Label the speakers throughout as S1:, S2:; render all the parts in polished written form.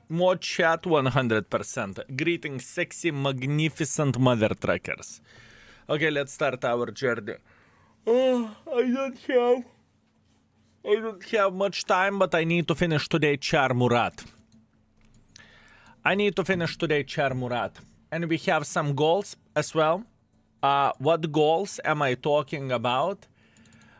S1: More chat 100%. Greetings, sexy, magnificent mother truckers. Okay, let's start our journey. Oh, I don't have much time, but I need to finish today Char Murat. And we have some goals as well. What goals am I talking about?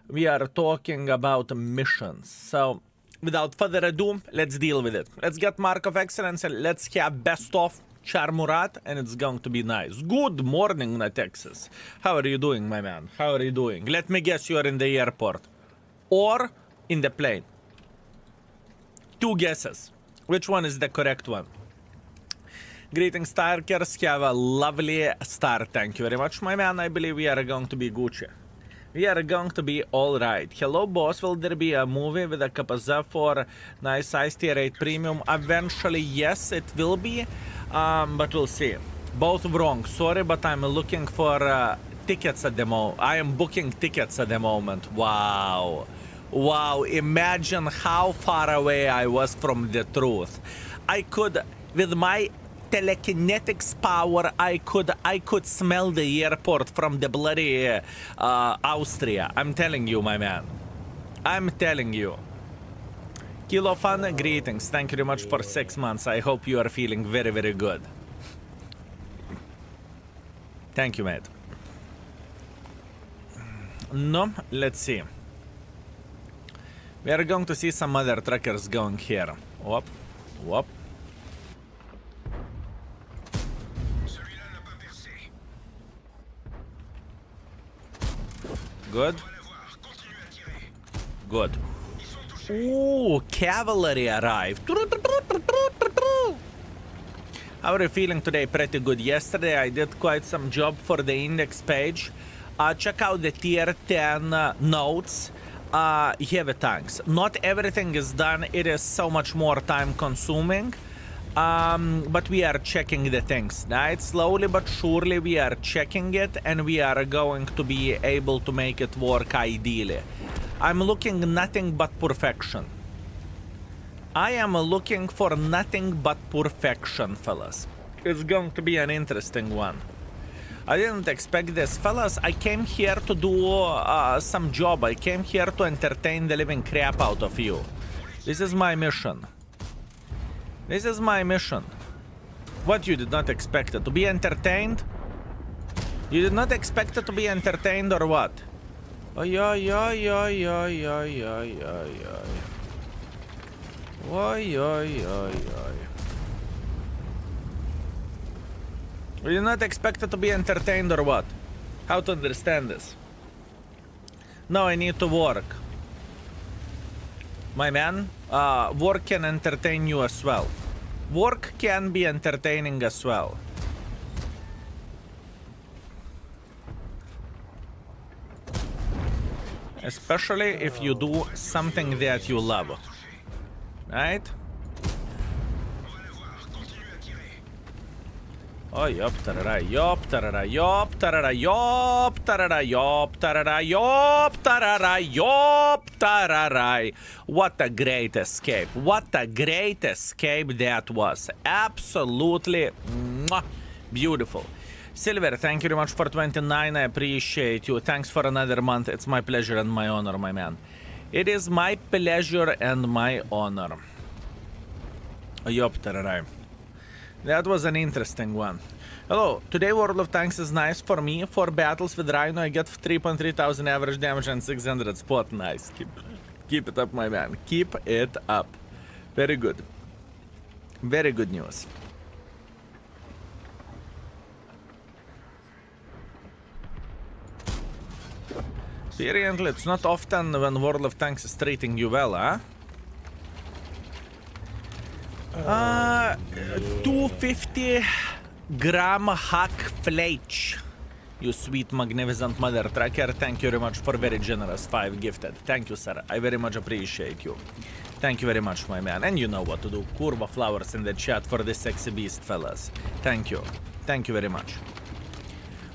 S1: We are talking about missions. So, without further ado, let's deal with it. Let's get Mark of Excellence and let's have best of Char Murat, and it's going to be nice. Good morning, Texas. How are you doing, my man? How are you doing? Let me guess, you are in the airport. Or in the plane. 2 guesses. Which one is the correct one? Greetings, Starkers. Have a lovely start. Thank you very much, my man. I believe we are going to be Gucci. We are going to be alright. Hello, boss. Will there be a movie with a Kapazza for nice size tier 8 premium? Eventually, yes, it will be. But we'll see. Both wrong. Sorry, but I'm looking for tickets at the moment. I am booking tickets at the moment. Wow. Wow. Imagine how far away I was from the truth. I could, with my telekinetics power, I could smell the airport from the bloody Austria. I'm telling you, my man. I'm telling you. Kilo Fun, greetings. Thank you very much for 6 months. I hope you are feeling very, very good. Thank you, mate. No, let's see. We are going to see some other truckers going here. Whoop, whoop. Good. Good. Ooh, cavalry arrived. How are you feeling today? Pretty good. Yesterday I did quite some job for the index page. Check out the tier 10 notes. Heavy tanks. Not everything is done. It is so much more time consuming. But we are checking the things, right? Slowly but surely we are checking it, and we are going to be able to make it work ideally. I'm looking nothing but perfection. I am looking for nothing but perfection, fellas. It's going to be an interesting one. I didn't expect this, fellas. I came here to do some job. I came here to entertain the living crap out of you. This is my mission. This is my mission. What, you did not expect it to be entertained? You did not expect it to be entertained or what? Oi, oi, oi, oi, oi, oi, oi, oi. Oi, oi, oi, oi. You did not expect it to be entertained or what? How to understand this? No, I need to work. My man, work can entertain you as well. Work can be entertaining as well. Especially if you do something that you love. Right? Oh, yop, tarara, yop, tarara, yop, tarara, yop, tarara, yop, tarara, yop, tarara, yop, tarara. What a great escape. What a great escape that was. Absolutely beautiful. Silver, thank you very much for 29. I appreciate you. Thanks for another month. It's my pleasure and my honor, my man. It is my pleasure and my honor. Yop, tarara. That was an interesting one. Hello, today World of Tanks is nice for me. For battles with Rhino, I get 3.3 thousand average damage and 600 spot. Nice. Keep it up, my man. Keep it up. Very good. Very good news. Apparently, it's not often when World of Tanks is treating you well, huh? 250 gram hack flake. You sweet, magnificent mother tracker. Thank you very much for very generous 5 gifted. Thank you, sir. I very much appreciate you. Thank you very much, my man. And you know what to do. Curva flowers in the chat for this sexy beast, fellas. Thank you. Thank you very much.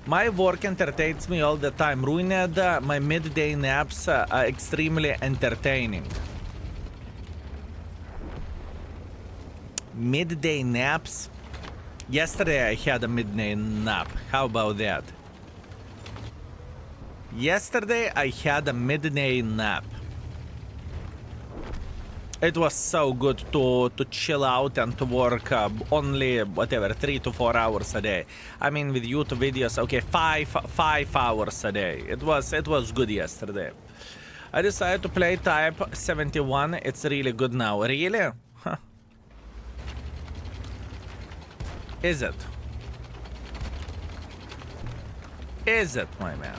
S1: My work entertains me all the time. Ruined my midday naps are extremely entertaining. Midday naps? Yesterday I had a midday nap. How about that? Yesterday I had a midday nap. It was so good to chill out and to work only whatever 3 to 4 hours a day. I mean with YouTube videos, okay, 5 hours a day. It was good yesterday. I decided to play Type 71. It's really good now. Really? Huh. Is it? Is it, my man?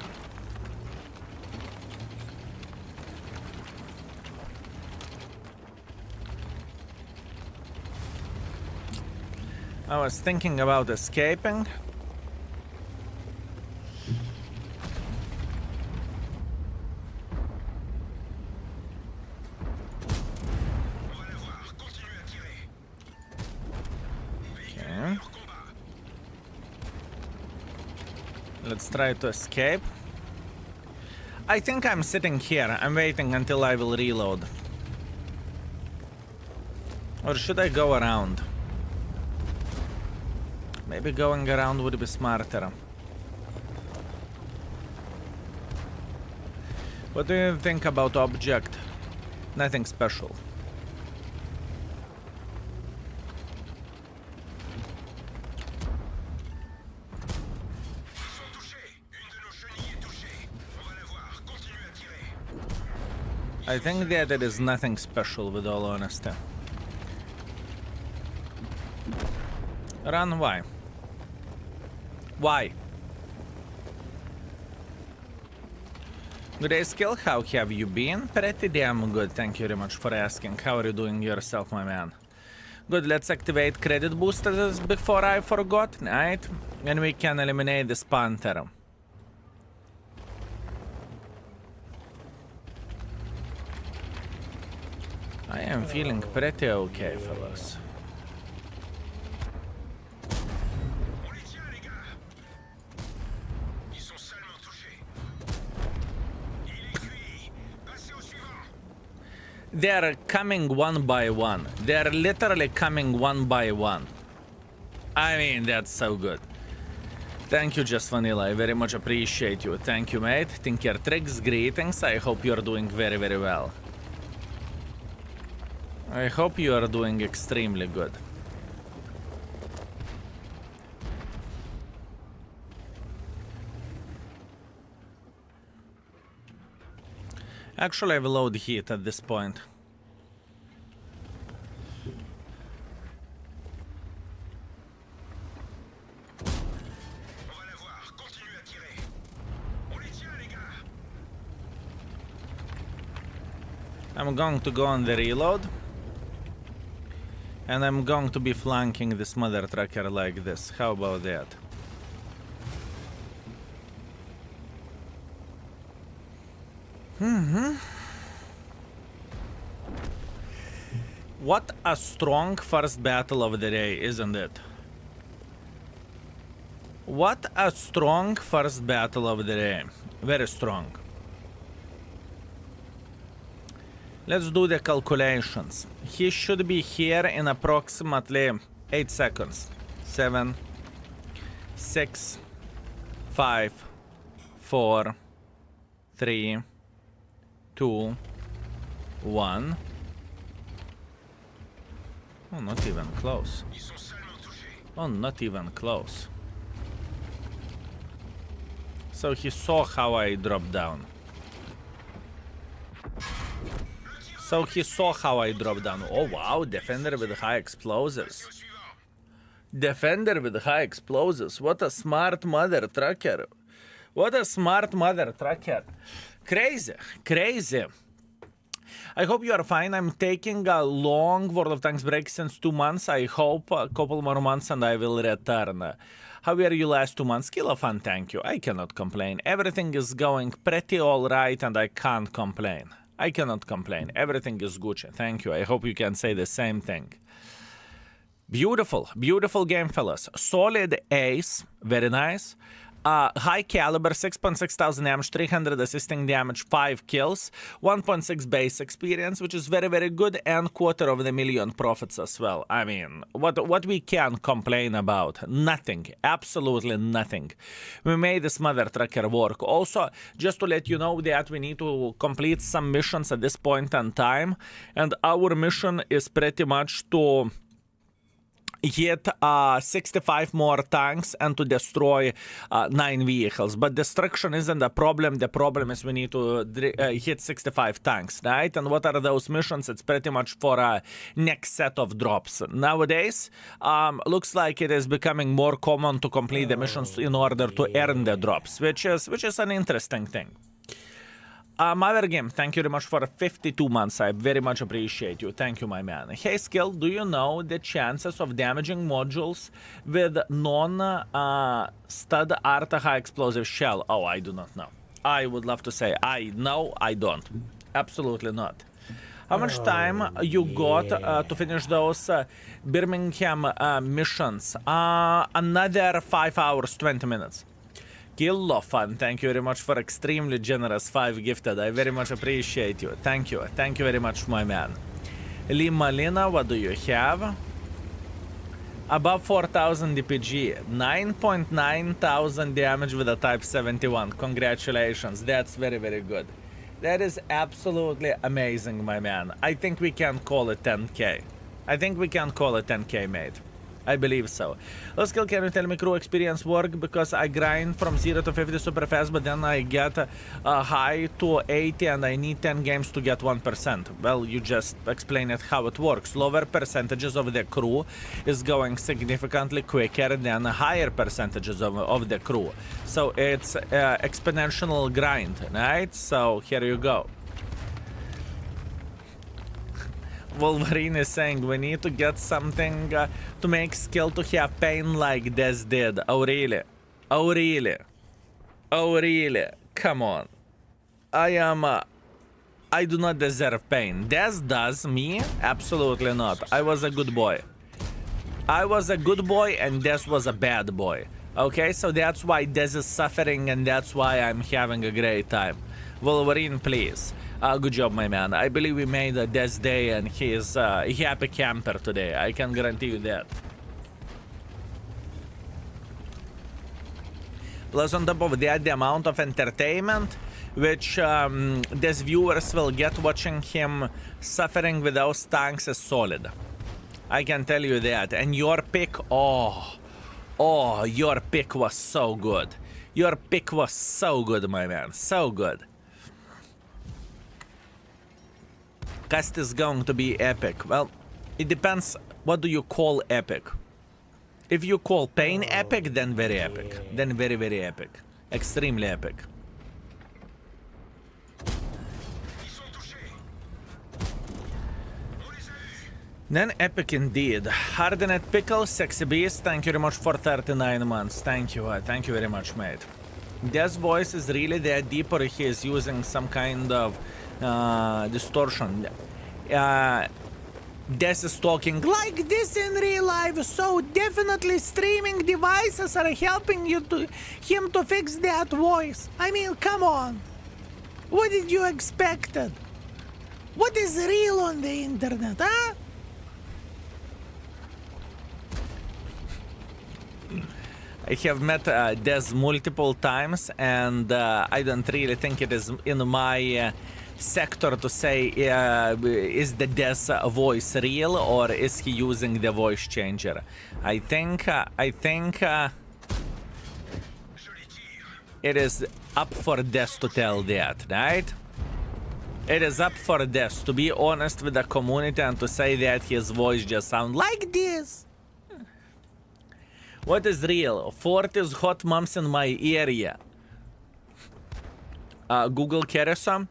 S1: I was thinking about escaping. Okay. Let's try to escape. I think I'm sitting here. I'm waiting until I will reload. Or should I go around? Maybe going around would be smarter. What do you think about object? Nothing special. I think that it is nothing special, with all honesty. Run, why? Why? Grayscale, how have you been? Pretty damn good, thank you very much for asking. How are you doing yourself, my man? Good, let's activate credit boosters before I forgot, right? And we can eliminate this panther. I am feeling pretty okay, fellas. They are coming one by one. They are literally coming one by one. I mean, that's so good. Thank you, Just Vanilla. I very much appreciate you. Thank you, mate. Tinker Tricks, greetings. I hope you're doing very, very well. I hope you are doing extremely good. Actually, I will load heat at this point. I'm going to go on the reload. And I'm going to be flanking this mother trucker like this. How about that? What a strong first battle of the day, isn't it? What a strong first battle of the day. Very strong. Let's do the calculations. He should be here in approximately 8 seconds. 7, 6, 5, 4, 3, 2, 1. Oh, not even close. Oh, not even close. So he saw how I dropped down. So he saw how I dropped down. Oh wow, defender with high explosives. Defender with high explosives. What a smart mother trucker. What a smart mother trucker. Crazy, crazy. I hope you are fine. I'm taking a long World of Tanks break since 2 months. I hope a couple more months and I will return. How were you last 2 months? Kill fun, thank you. I cannot complain. Everything is going pretty alright and I can't complain. I cannot complain. Everything is Gucci. Thank you. I hope you can say the same thing. Beautiful, beautiful game, fellas. Solid ace. Very nice. High caliber, 6.6 thousand damage, 300 assisting damage, 5 kills, 1.6 base experience, which is very, very good, and $250,000 profits as well. I mean, what we can complain about? Nothing. Absolutely nothing. We made this mother trucker work. Also, just to let you know that we need to complete some missions at this point in time, and our mission is pretty much to hit 65 more tanks and to destroy 9 vehicles. But destruction isn't the problem. The problem is we need to hit 65 tanks, right? And what are those missions? It's pretty much for a next set of drops. Nowadays, looks like it is becoming more common to complete the missions in order to earn the drops, which is an interesting thing. Mother Game, thank you very much for 52 months. I very much appreciate you. Thank you, my man. Hey, Skill, do you know the chances of damaging modules with non-stud art high explosive shell? Oh, I do not know. I would love to say I know, I don't. Absolutely not. How much time you got to finish those Birmingham missions? Another 5 hours, 20 minutes. Kill fun, thank you very much for extremely generous 5 gifted. I very much appreciate you. Thank you very much, my man. Lima Lina, what do you have? Above 4,000 DPG, 9.9 thousand damage with a Type 71. Congratulations, that's very, very good. That is absolutely amazing, my man. I think we can call it 10k. I think we can call it 10k, mate. I believe so. Skill, can you tell me crew experience work? Because I grind from 0 to 50 super fast, but then I get high to 80 and I need 10 games to get 1%. Well, you just explain it how it works. Lower percentages of the crew is going significantly quicker than higher percentages of the crew. So it's exponential grind, right? So here you go. Wolverine is saying we need to get something to make Skill to have pain like Des did. Oh really? Oh really? Oh really? Come on. I do not deserve pain. Des does, me? Absolutely not. I was a good boy. I was a good boy and Des was a bad boy. Okay, so that's why Des is suffering and that's why I'm having a great time. Wolverine, please. Good job, my man. I believe we made a Des day and he is a happy camper today. I can guarantee you that. Plus, on top of that, the amount of entertainment which Des viewers will get watching him suffering with those tanks is solid. I can tell you that. And your pick, oh, your pick was so good. Your pick was so good, my man. So good. Cast is going to be epic. Well, it depends what do you call epic. If you call pain epic, then very epic. Then very, very epic. Extremely epic. Then epic indeed. Hardened Pickle, Sexy Beast, thank you very much for 39 months. Thank you very much, mate. This voice is really that deep or he is using some kind of distortion. Des is talking like this in real life, so definitely streaming devices are helping him to fix that voice. I mean, come on. What did you expect? What is real on the internet, huh? I have met Des multiple times, and I don't really think it is in my sector to say is the Des voice real or is he using the voice changer. I think it is up for Des to tell that, right? It is up for Des to be honest with the community and to say that his voice just sounds like this. What is real? 40s hot moms in my area. Google carry some.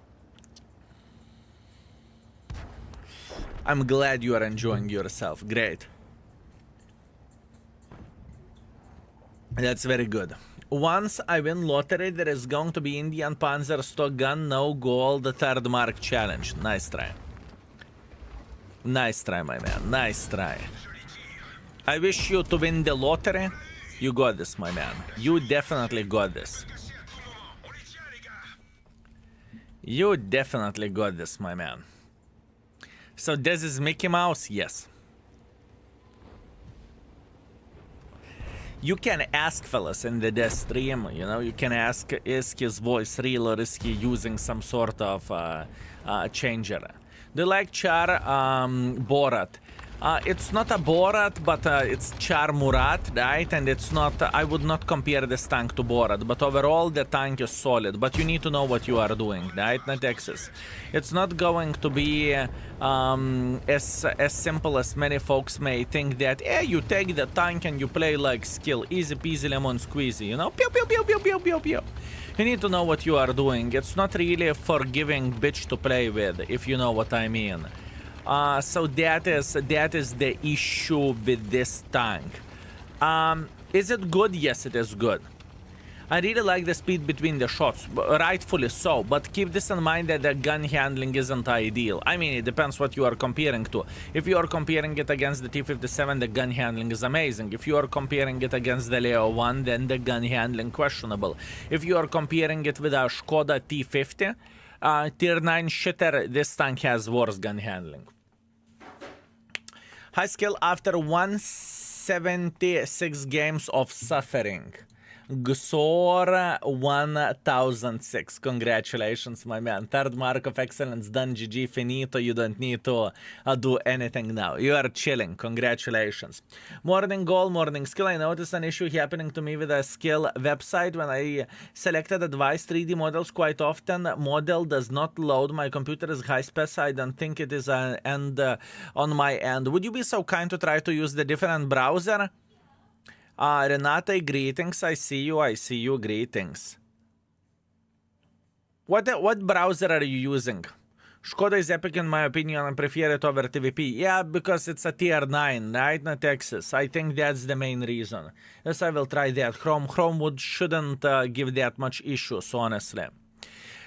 S1: I'm glad you are enjoying yourself. Great. That's very good. Once I win lottery, there is going to be Indian Panzer stock gun, no gold, the third mark challenge. Nice try. Nice try, my man. Nice try. I wish you to win the lottery You got this, my man. You definitely got this. You definitely got this, my man. So this is Mickey Mouse? Yes. You can ask fellas in the stream, you know, you can ask, is his voice real or is he using some sort of changer? Do you like Char Borat? It's not a Borat, but it's Char Murat, right? And it's not, I would not compare this tank to Borat, but overall the tank is solid, but you need to know what you are doing, right? Not Texas. It's not going to be as simple as many folks may think that, you take the tank and you play like skill, easy peasy lemon squeezy, you know? Pew, pew, pew, pew, pew, pew, pew. You need to know what you are doing. It's not really a forgiving bitch to play with, if you know what I mean. So that is the issue with this tank. Is it good? Yes, it is good. I really like the speed between the shots, rightfully so, but keep this in mind that the gun handling isn't ideal. I mean, it depends what you are comparing to. If you are comparing it against the T-57, the gun handling is amazing. If you are comparing it against the Leo 1, then the gun handling questionable. If you are comparing it with a Skoda T-50, Tier 9 shitter, this tank has worse gun handling. High skill after 176 games of suffering. Gsor 1006. Congratulations, my man. Third mark of excellence done. GG finito. You don't need to do anything now. You are chilling. Congratulations. Morning goal, morning skill. I noticed an issue happening to me with a skill website. When I selected advanced 3D models quite often, model does not load. My computer is high spec. I don't think it is an end on my end. Would you be so kind to try to use the different browser? Renate, greetings. I see you, greetings. What browser are you using? Skoda is epic in my opinion. I prefer it over TVP. Yeah, because it's a tier 9, right? Not Texas. I think that's the main reason. Yes, I will try that. Chrome shouldn't give that much issues, honestly.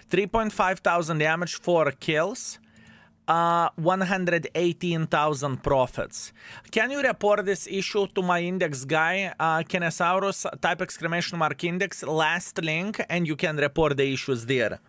S1: 3.5 thousand damage, 4 kills. 118,000 profits. Can you report this issue to my index guy, Kenesaurus, type exclamation mark index, last link, and you can report the issues there.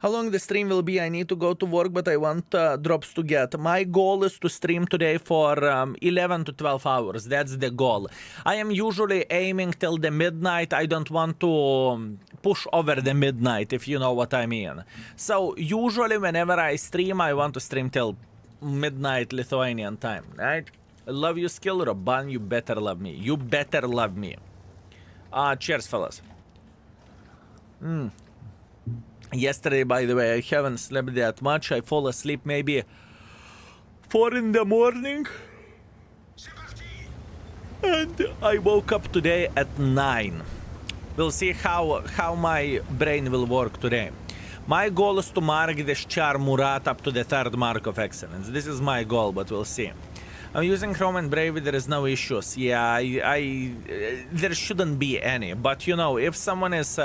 S1: How long the stream will be? I need to go to work, but I want drops to get. My goal is to stream today for 11 to 12 hours. That's the goal. I am usually aiming till the midnight. I don't want to push over the midnight, if you know what I mean. So usually whenever I stream, I want to stream till midnight Lithuanian time, right? I love you, skill, Robban. You better love me. You better love me. Cheers, fellas. Yesterday, by the way, I haven't slept that much. I fall asleep maybe 4 in the morning. And I woke up today at 9. We'll see how my brain will work today. My goal is to mark this Char Murat up to the 3rd mark of excellence. This is my goal, but we'll see. I'm using Chrome and Brave, there is no issues. Yeah, there shouldn't be any. But, you know, if someone is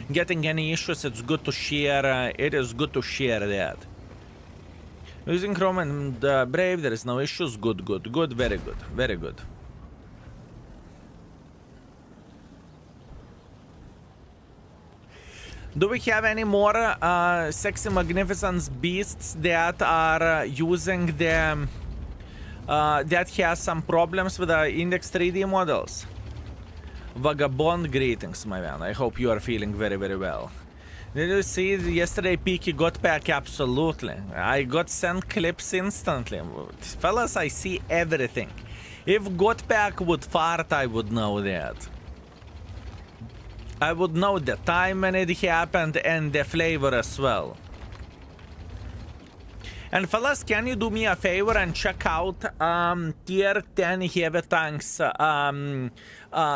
S1: getting any issues, it's good to share. It is good to share that. Using Chrome and Brave, there is no issues. Good, very good, very good. Do we have any more sexy magnificence beasts that are using the... that has some problems with the Index 3D models? Vagabond, greetings, my man. I hope you are feeling very, very well. Did you see yesterday Peaky got back? Absolutely. I got sent clips instantly. Fellas, I see everything. If Gotpack would fart, I would know that. I would know the time when it happened and the flavor as well. And fellas, can you do me a favor and check out tier 10 heavy tanks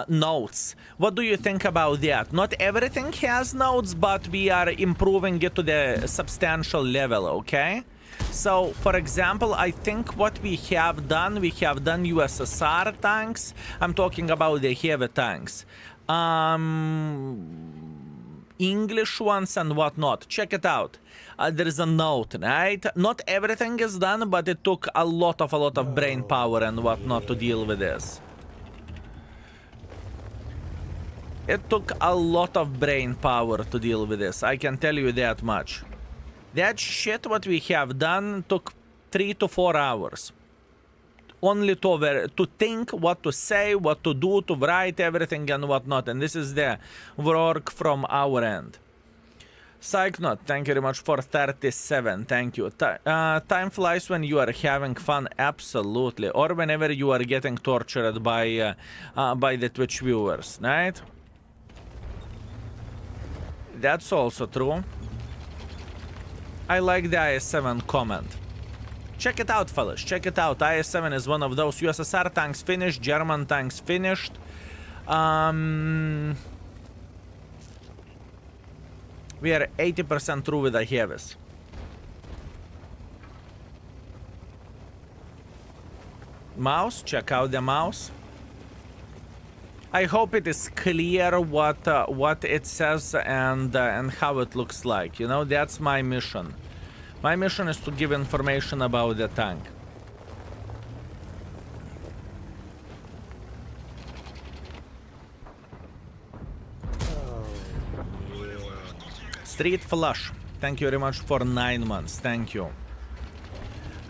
S1: notes? What do you think about that? Not everything has notes, but we are improving it to the substantial level, okay? So, for example, I think what we have done USSR tanks. I'm talking about the heavy tanks. English ones and whatnot. Check it out. There is a note, right? Not everything is done, but it took a lot of brain power and whatnot to deal with this. It took a lot of brain power to deal with this, I can tell you that much. That shit what we have done took 3 to 4 hours. Only to think what to say, what to do, to write everything and whatnot. And this is the work from our end. Psychnaut, thank you very much for 37. Thank you. Time flies when you are having fun, absolutely. Or whenever you are getting tortured by the Twitch viewers, right? That's also true. I like the IS-7 comment. Check it out, fellas. Check it out. IS-7 is one of those. USSR tanks finished. German tanks finished. We are 80% through with the heavies. Mouse. Check out the mouse. I hope it is clear what it says and how it looks like. You know, that's my mission. My mission is to give information about the tank. Street Flush, thank you very much for 9 months. Thank you.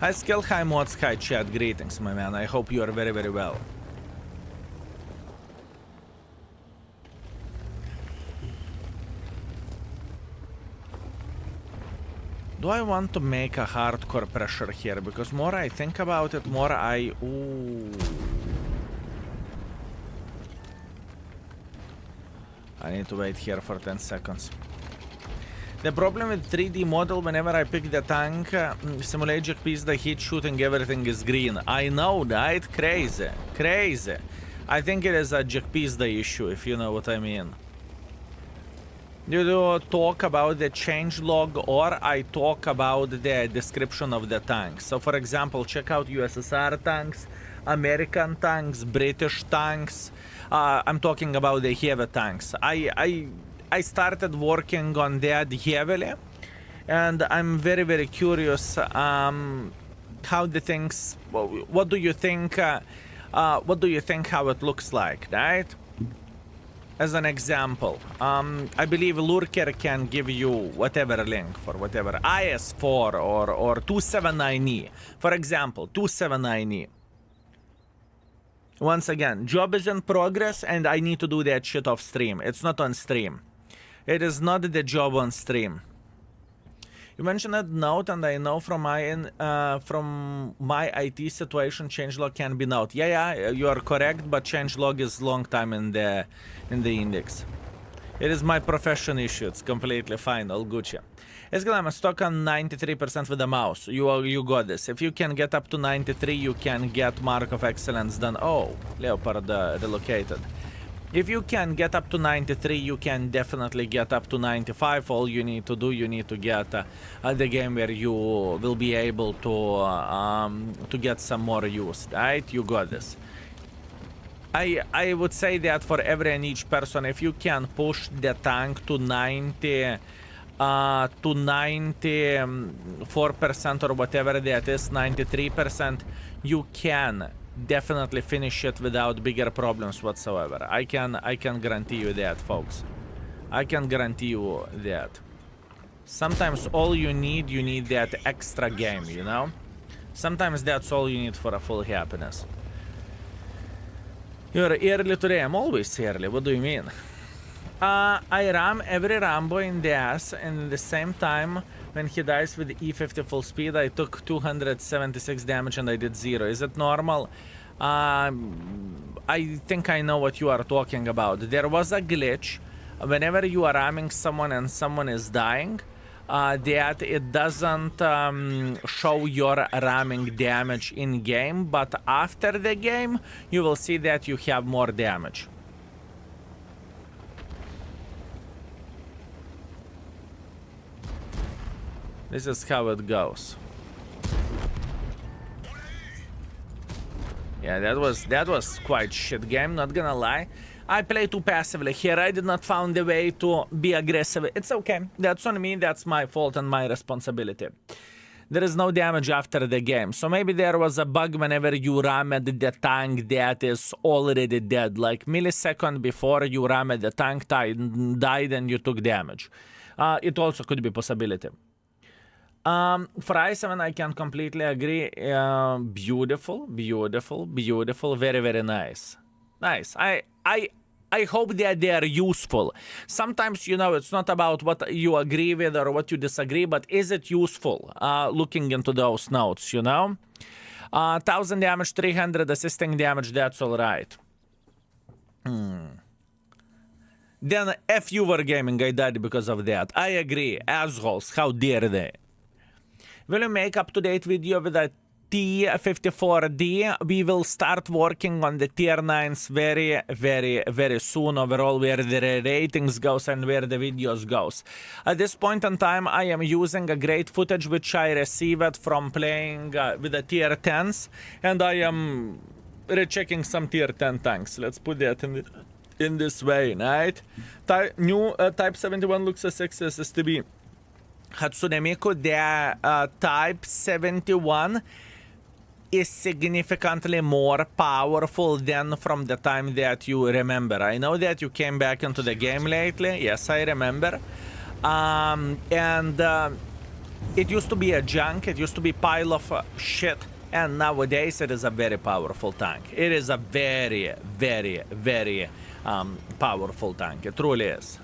S1: High skill, high mods, high chat. Greetings, my man. I hope you are very, very well. Do I want to make a hardcore pressure here? Because more I think about it, more I... Ooh. I need to wait here for 10 seconds. The problem with 3D model, whenever I pick the tank, simulate JP's, the heat shooting, everything is green. I know, right? Crazy. Crazy. I think it is a JP's the issue, if you know what I mean. Do you talk about the changelog or I talk about the description of the tanks? So for example, check out USSR tanks, American tanks, British tanks. I'm talking about the heavy tanks. I started working on that heavily, and I'm very, very curious how the things, what do you think how it looks like, right? As an example, I believe Lurker can give you whatever link for whatever IS4 or 279E. For example, 279E. Once again, job is in progress and I need to do that shit off stream. It's not on stream. It is not the job on stream. You mentioned that note, and I know from my IT situation, changelog can be note. Yeah, you are correct, but changelog is long time in the index. It is my profession issue. It's completely fine. All Gucci. I'm stuck on 93% with the mouse. You got this. If you can get up to 93, you can get Mark of Excellence done. Oh, Leopard relocated. If you can get up to 93, you can definitely get up to 95. All you need to do, you need to get the game where you will be able to get some more use, right? You got this. I would say that for every and each person, if you can push the tank to 94% or whatever that is, 93%, you can definitely finish it without bigger problems whatsoever. I can guarantee you that, folks. I can guarantee you that. Sometimes all you need that extra game, you know? Sometimes that's all you need for a full happiness. You're early today. I'm always early. What do you mean? I ram every Rambo in the ass, and at the same time, when he dies with E50 full speed, I took 276 damage and I did 0. Is it normal? I think I know what you are talking about. There was a glitch. Whenever you are ramming someone and someone is dying, that it doesn't show your ramming damage in game, but after the game, you will see that you have more damage. This is how it goes. Yeah, that was quite shit game, not gonna lie. I play too passively here. I did not find a way to be aggressive. It's okay. That's on me. That's my fault and my responsibility. there is no damage after the game. So maybe there was a bug whenever you rammed the tank that is already dead. Like millisecond before you rammed the tank died and you took damage. It also could be a possibility. For i7, I can completely agree. Beautiful, beautiful, beautiful. Very, very nice. Nice. I hope that they are useful. Sometimes, you know, it's not about what you agree with or what you disagree, but is it useful? Looking into those notes, you know? 1000 damage, 300 assisting damage, that's all right. Then F you Wargaming, I died because of that. I agree. Assholes, how dare they? Will you make up-to-date video with a T54D? We will start working on the tier 9s very, very, very soon overall, where the ratings goes and where the videos goes. At this point in time, I am using a great footage which I received from playing with the tier 10s, and I am rechecking some tier 10 tanks. Let's put that in this way, right? New Type 71 looks as sexy as STB. Hatsune Miku, the Type 71 is significantly more powerful than from the time that you remember. I know that you came back into the game lately. Yes, I remember. It used to be a junk. It used to be a pile of shit. And nowadays it is a very powerful tank. It is a very, very, very powerful tank. It truly is.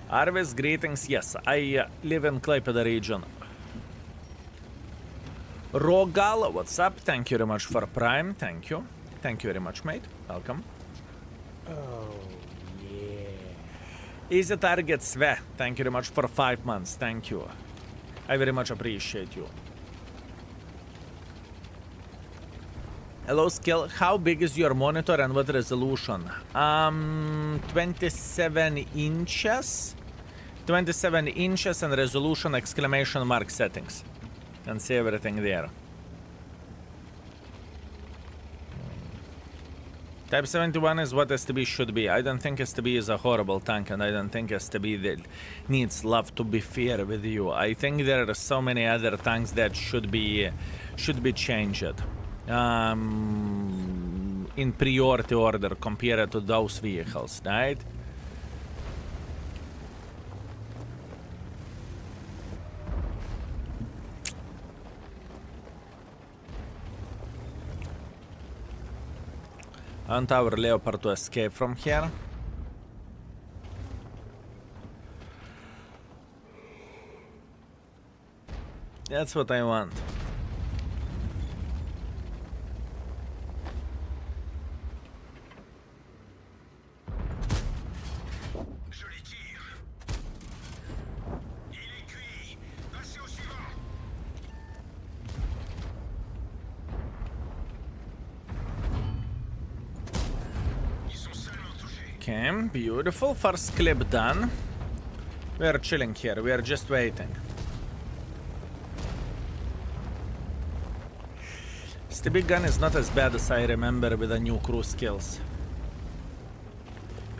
S1: Arvis, greetings. Yes, I live in Klaipėda region. Rogal, what's up? Thank you very much for Prime. Thank you. Thank you very much, mate. Welcome. Easy target, Sve. Thank you very much for 5 months. Thank you. I very much appreciate you. Hello, Skill. How big is your monitor and what resolution? 27 inches. 27 inches and resolution exclamation mark settings. Can see everything there. Type 71 is what STB should be. I don't think STB is a horrible tank, and I don't think STB that needs love, to be fair with you. I think there are so many other tanks that should be changed. In priority order compared to those vehicles, right? I want our Leopard to escape from here. That's what I want. Okay, beautiful. First clip done. We are chilling here. We are just waiting. The big gun is not as bad as I remember with the new crew skills.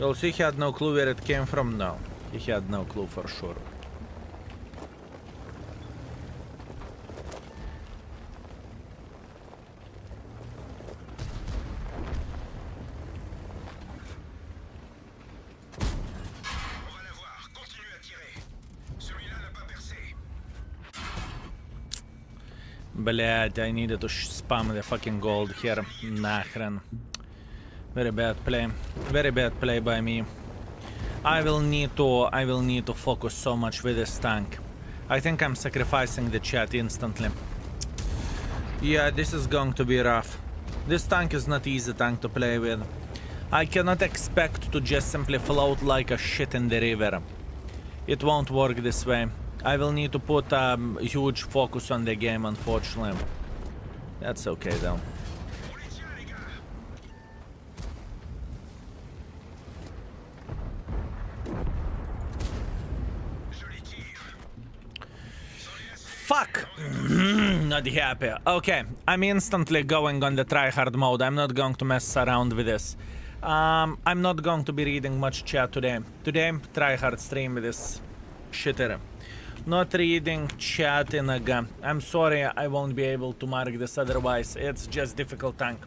S1: Also, he had no clue where it came from? No. He had no clue for sure. Блять, I needed to spam the fucking gold here. Nahren. Very bad play. Very bad play by me. I will need to focus so much with this tank. I think I'm sacrificing the chat instantly. Yeah, this is going to be rough. This tank is not easy tank to play with. I cannot expect to just simply float like a shit in the river. It won't work this way. I will need to put huge focus on the game, unfortunately. That's okay, though. Fuck! Not happy. Okay, I'm instantly going on the tryhard mode. I'm not going to mess around with this. I'm not going to be reading much chat today. Today, tryhard stream with this. Shitter. Not reading chat in a... I'm sorry, I won't be able to mark this otherwise. It's just difficult tank.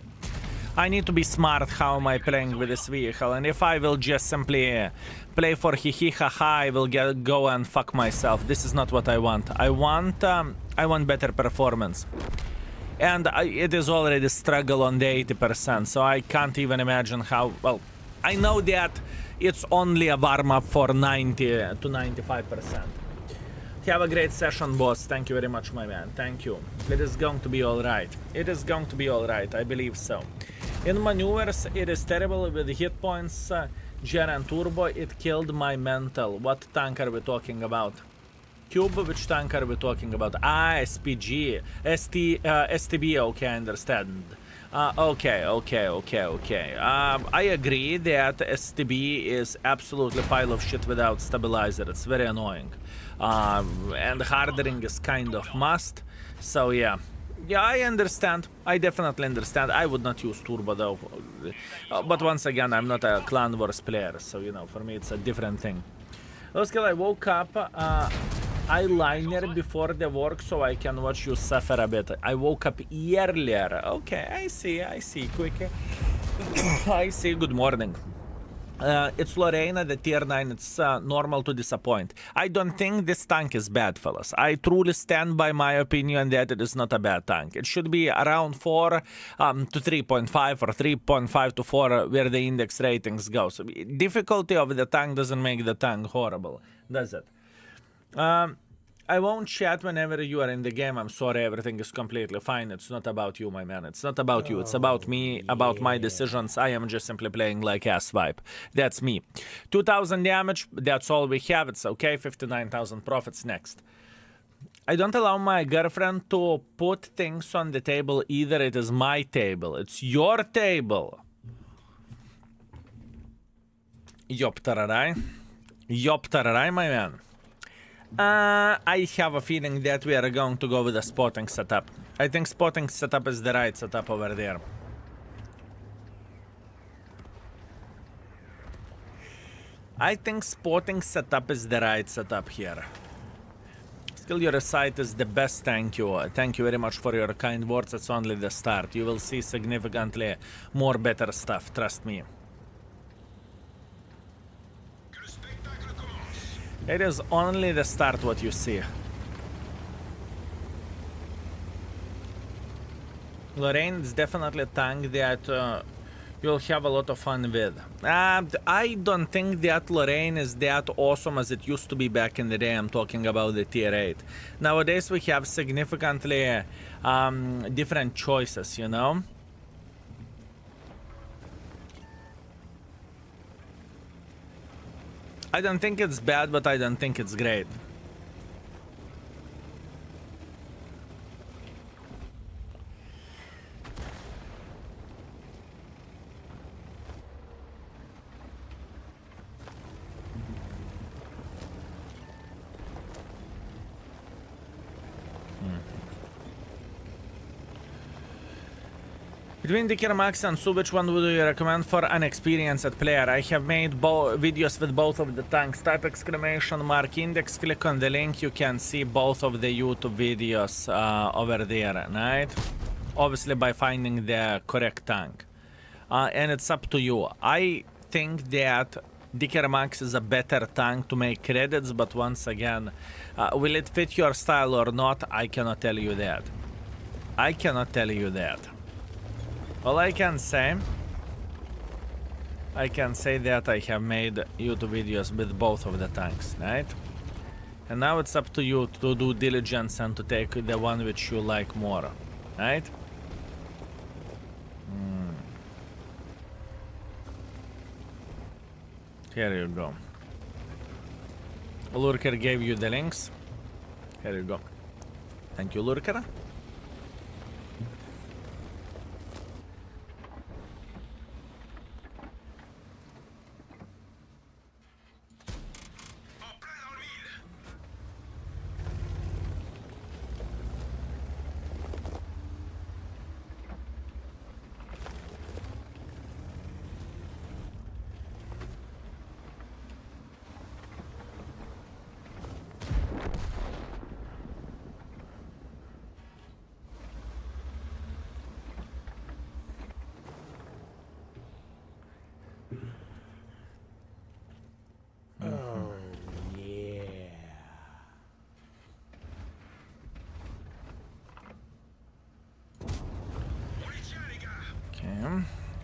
S1: I need to be smart how am I playing with this vehicle, and if I will just simply play for hee haha, I will go and fuck myself. This is not what I want. I want better performance. And it is already struggle on the 80%, so I can't even imagine how... Well, I know that it's only a warm-up for 90 to 95%. Have a great session, boss. Thank you very much, my man. Thank you. It is going to be alright. It is going to be alright, I believe so. In maneuvers, it is terrible with hit points. Ger and Turbo, it killed my mental. What tank are we talking about? Cube, which tank are we talking about? Ah, SPG. STB, okay, I understand. Okay. I agree that STB is absolutely pile of shit without stabilizer. It's very annoying. And hardering is kind of must. So yeah. Yeah, I understand. I definitely understand. I would not use Turbo though. But once again, I'm not a Clan Wars player. So, you know, for me it's a different thing. Oskar, I woke up eyeliner before the work so I can watch you suffer a bit. I woke up earlier. Okay, I see. Quick. I see. Good morning. It's Lorena, the tier 9. It's normal to disappoint. I don't think this tank is bad, fellas. I truly stand by my opinion that it is not a bad tank. It should be around 4 to 3.5 or 3.5 to 4 where the index ratings go. So difficulty of the tank doesn't make the tank horrible, does it? I won't chat whenever you are in the game. I'm sorry, everything is completely fine. It's not about you, my man. It's not about you. It's about me, about my decisions. I am just simply playing like ass vibe. That's me. 2,000 damage. That's all we have. It's okay. 59,000 profits next. I don't allow my girlfriend to put things on the table either. It is my table. It's your table. Yoptararai. Yoptararai, my man. I have a feeling that we are going to go with a spotting setup. I think spotting setup is the right setup over there. I think spotting setup is the right setup here. Still, your site is the best, thank you. Thank you very much for your kind words. It's only the start. You will see significantly more better stuff, trust me. It is only the start what you see. Lorraine is definitely a tank that you'll have a lot of fun with. I don't think that Lorraine is that awesome as it used to be back in the day. I'm talking about the tier 8. Nowadays we have significantly different choices, you know? I don't think it's bad, but I don't think it's great. Between Dicker Max and Sue, which one would you recommend for an experienced player? I have made videos with both of the tanks. Type exclamation mark index, click on the link, you can see both of the YouTube videos over there, right? Obviously by finding the correct tank. And it's up to you. I think that Dicker Max is a better tank to make credits, but once again, will it fit your style or not? I cannot tell you that. I cannot tell you that. All I can say that I have made YouTube videos with both of the tanks, right? And now it's up to you to do diligence and to take the one which you like more, right? Here you go. Lurker gave you the links. Here you go. Thank you, Lurker.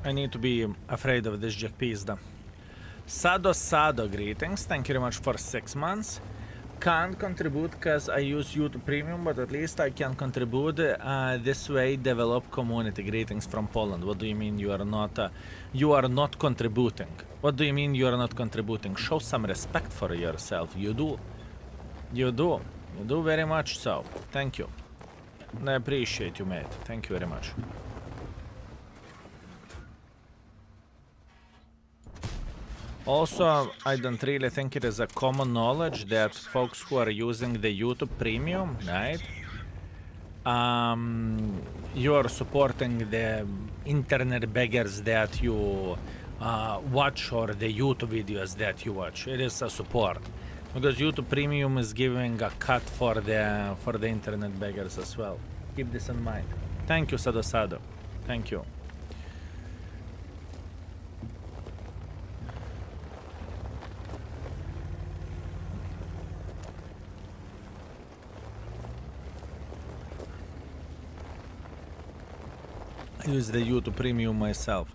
S1: I need to be afraid of this Jackpizda. Sado, greetings. Thank you very much for 6 months. Can't contribute because I use YouTube Premium, but at least I can contribute this way. Develop community. Greetings from Poland. What do you mean you are not contributing? What do you mean you are not contributing? Show some respect for yourself. You do very much so. Thank you. I appreciate you, mate. Thank you very much. Also, I don't really think it is a common knowledge that folks who are using the YouTube Premium, right? You are supporting the internet beggars that you watch or the YouTube videos that you watch. It is a support. Because YouTube Premium is giving a cut for the internet beggars as well. Keep this in mind. Thank you, Sado. Thank you. I use the YouTube Premium myself.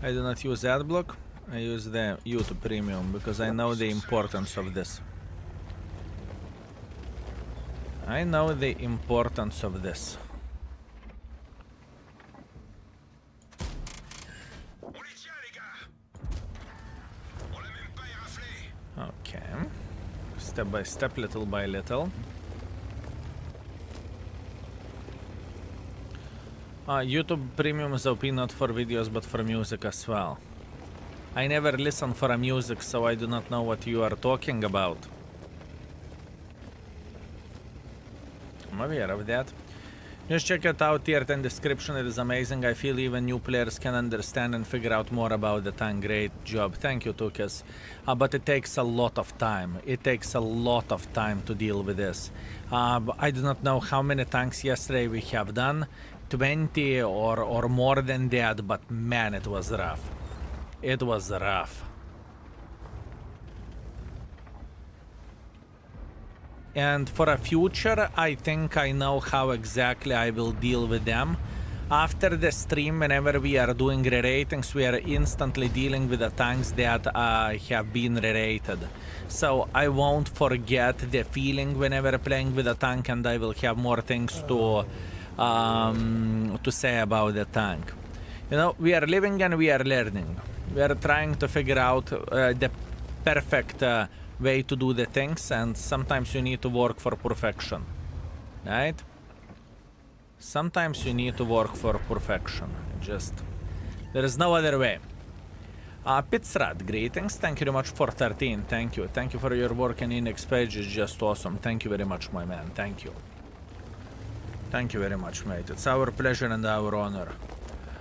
S1: I do not use AdBlock. I use the YouTube Premium because I know the importance of this. I know the importance of this. Okay. Step by step, little by little. YouTube Premium is OP not for videos but for music as well. I never listen for a music, so I do not know what you are talking about. I'm aware of that. Just check it out, tier 10 description, it is amazing. I feel even new players can understand and figure out more about the tank. Great job. Thank you, Tukas. But it takes a lot of time. It takes a lot of time to deal with this. I do not know how many tanks yesterday we have done. 20 or more than that, but man, it was rough. It was rough. And for a future, I think I know how exactly I will deal with them. After the stream, whenever we are doing re-ratings, we are instantly dealing with the tanks that have been re-rated. So I won't forget the feeling whenever playing with a tank, and I will have more things to say about the tank. You know, we are living and we are learning. We are trying to figure out the perfect way to do the things, and sometimes you need to work for perfection, right? Sometimes you need to work for perfection. Just, there is no other way. Pitsrat, greetings. Thank you very much for 13. Thank you. Thank you for your work, and Index page is just awesome. Thank you very much, my man. Thank you. Thank you very much, mate. It's our pleasure and our honor.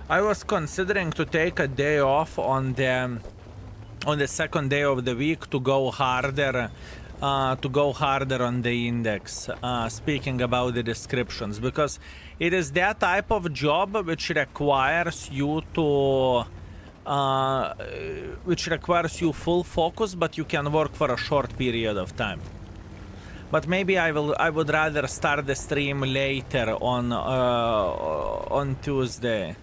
S1: I was considering to take a day off on the second day of the week to go harder on the index, speaking about the descriptions, because it is that type of job which requires you to full focus, but you can work for a short period of time. But maybe I would rather start the stream later on Tuesday.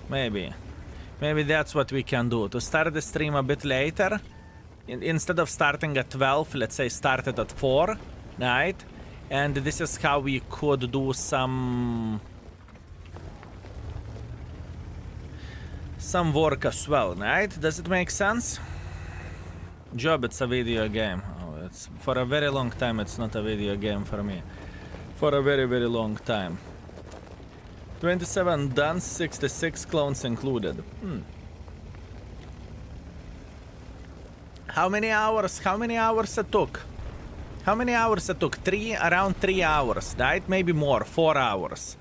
S1: Maybe that's what we can do, to start the stream a bit later. Instead of starting at 12, let's say start it at 4, right? And this is how we could do some work as well, right? Does it make sense? Job, it's a video game. Oh, it's for a very long time. It's not a video game for me. For a very, very long time. 27 done, 66 clones included. How many hours it took? How many hours it took? Around 3 hours, right? Maybe more, 4 hours.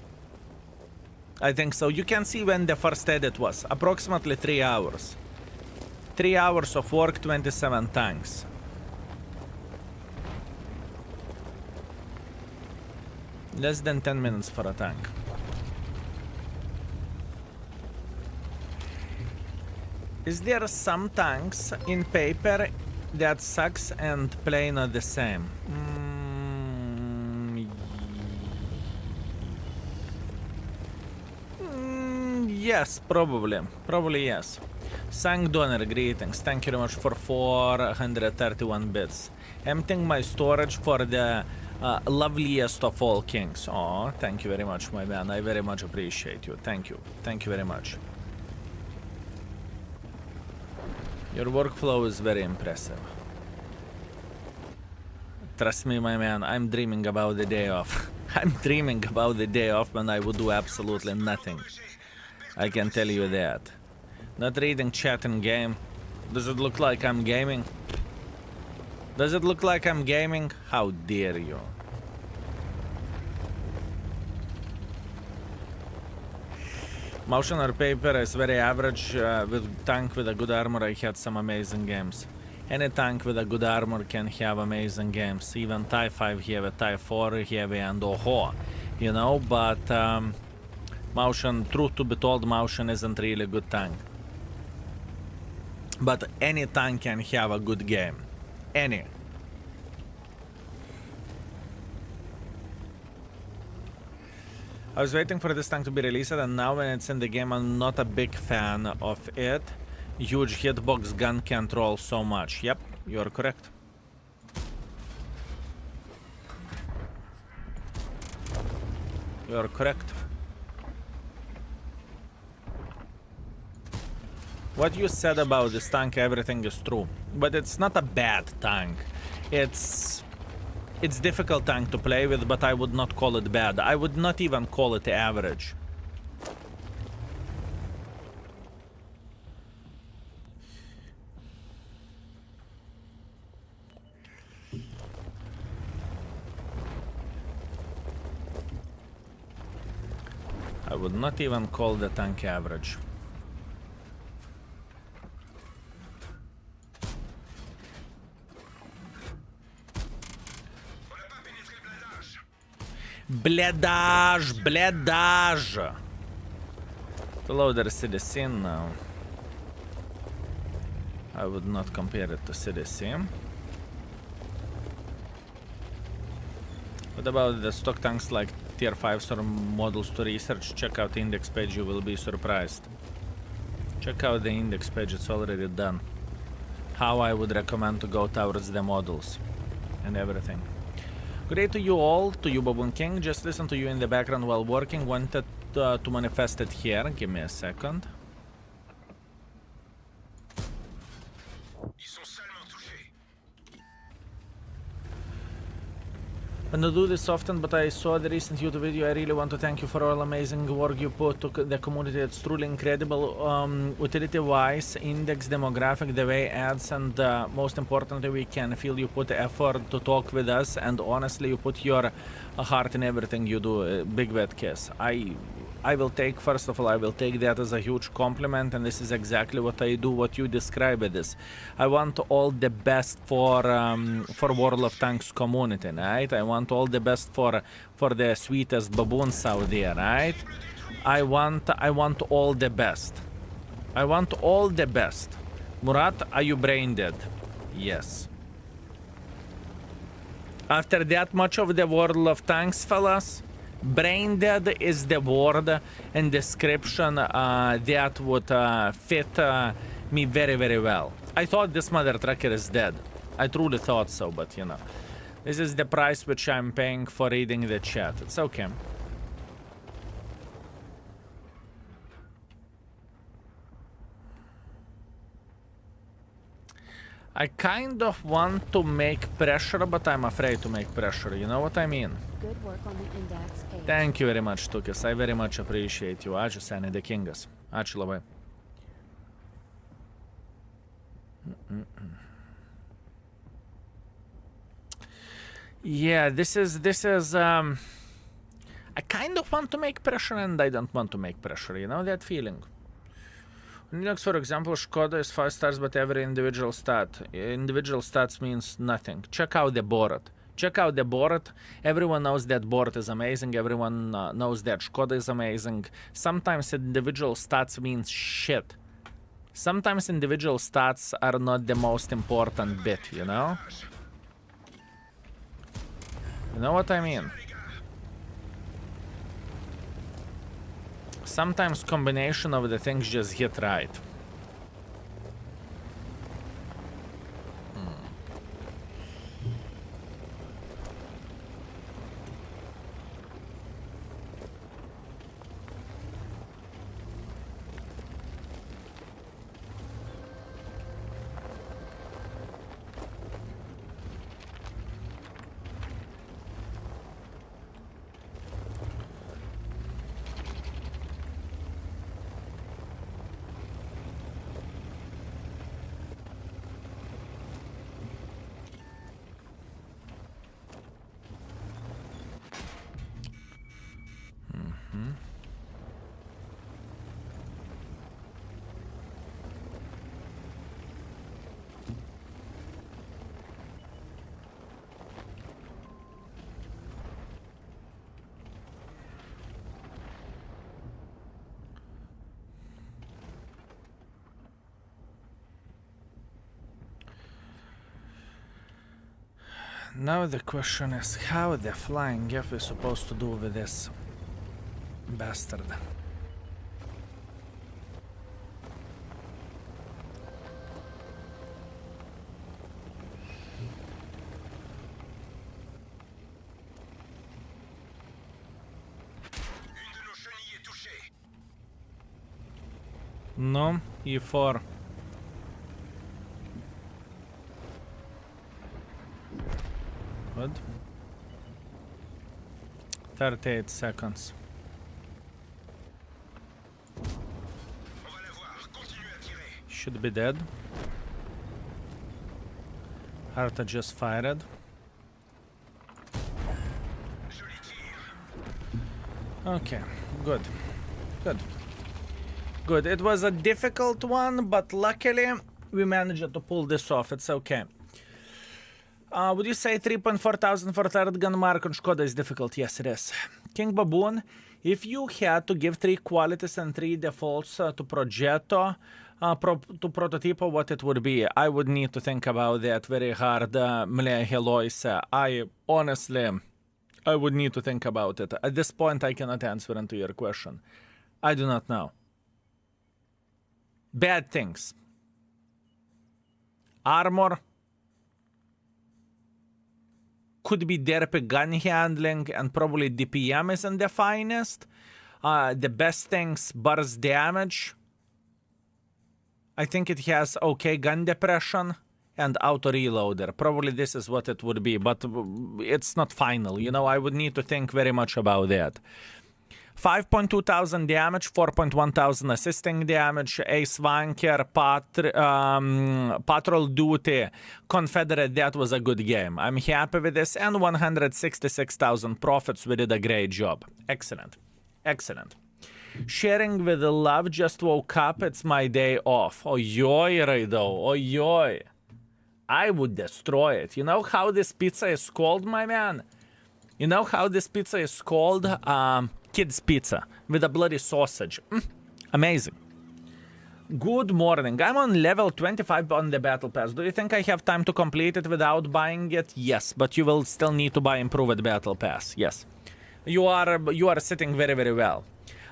S1: I think so. You can see when the first edit was. Approximately 3 hours. 3 hours of work, 27 tanks. Less than 10 minutes for a tank. Is there some tanks in paper that sucks and play not the same? Yes, probably. Probably yes. Sang Donor, greetings. Thank you very much for 431 bits. Emptying my storage for the loveliest of all kings. Oh, thank you very much, my man. I very much appreciate you. Thank you. Thank you very much. Your workflow is very impressive. Trust me, my man, I'm dreaming about the day off. I'm dreaming about the day off when I would do absolutely nothing. I can tell you that. Not reading chat in game. Does it look like I'm gaming? Does it look like I'm gaming? How dare you? Motion or paper is very average. With tank with a good armor, I had some amazing games. Any tank with a good armor can have amazing games. Even TIE 5 heavy, TIE 4 heavy, and Oho. You know, but Motion, truth to be told, Motion isn't really a good tank. But any tank can have a good game. Any. I was waiting for this tank to be released, and now when it's in the game, I'm not a big fan of it. Huge hitbox gun can't roll so much. Yep, you're correct. You're correct. What you said about this tank, everything is true. But it's not a bad tank. It's difficult tank to play with, but I would not call it bad. I would not even call it average. I would not even call the tank average. Bledage! Bledage! The loader city scene now. I would not compare it to city scene. What about the stock tanks like tier 5s or models to research? Check out the index page, you will be surprised. Check out the index page, it's already done. How I would recommend to go towards the models and everything. Good day to you all, to you Baboon King. Just listen to you in the background while working. Wanted to manifest it here. Give me a second. I don't do this often, but I saw the recent YouTube video. I really want to thank you for all amazing work you put to the community. It's truly incredible. Utility-wise, index, demographic, the way ads, and most importantly, we can feel you put effort to talk with us, and honestly, you put your heart in everything you do. Big wet kiss. I will take, first of all, I will take that as a huge compliment, and this is exactly what I do, what you describe it as. I want all the best for World of Tanks community, right? I want all the best for the sweetest baboons out there, right? I want all the best. I want all the best. Murat, are you brain dead? Yes. After that much of the World of Tanks, fellas, brain dead is the word and description that would fit me very, very well. I thought this mother trucker is dead. I truly thought so, but you know. This is the price which I'm paying for reading the chat. It's okay. I kind of want to make pressure, but I'm afraid to make pressure. You know what I mean?
S2: Good work on the index page.
S1: Thank you very much, Tukis. I very much appreciate you. Ačiū, seniai, dėkingas. Ačiū labai. Yeah, this is I kind of want to make pressure and I don't want to make pressure. You know that feeling? In Linux, for example, Skoda is 5 stars, but every individual stats means nothing. Check out the board. Check out the board. Everyone knows that board is amazing. Everyone knows that Skoda is amazing. Sometimes individual stats means shit. Sometimes individual stats are not the most important bit, you know? You know what I mean? Sometimes combination of the things just hit right. Now the question is how the flying F is supposed to do with this bastard. No, E4. Good. 38 seconds. Should be dead. Arta just fired. Okay, good. Good. Good. It was a difficult one, but luckily we managed to pull this off. It's okay. Would you say 3.4 thousand for third gun mark on Skoda is difficult? Yes, it is. King Baboon, if you had to give 3 qualities and 3 defaults to Progetto, to Prototypo, what it would be? I would need to think about that very hard, Mle Heloise. I honestly, I would need to think about it. At this point, I cannot answer into your question. I do not know. Bad things. Armor. Could be derpy gun handling, and probably DPM isn't the finest. The best things, burst damage. I think it has okay gun depression and auto reloader. Probably this is what it would be, but it's not final. You know, I would need to think very much about that. 5.2 thousand damage, 4.1 thousand assisting damage, Ace Wanker, Patrol Duty, Confederate, that was a good game. I'm happy with this, and 166,000 profits, we did a great job. Excellent. Excellent. Sharing with the love, just woke up, it's my day off. Oi-oi, Raido, oi-oi. I would destroy it. You know how this pizza is called, my man? You know how this pizza is called? Kids pizza with a bloody sausage. Amazing. Good morning. I'm on level 25 on the battle pass. Do you think I have time to complete it without buying it? Yes, but you will still need to buy improved battle pass. Yes. You are sitting very, very well.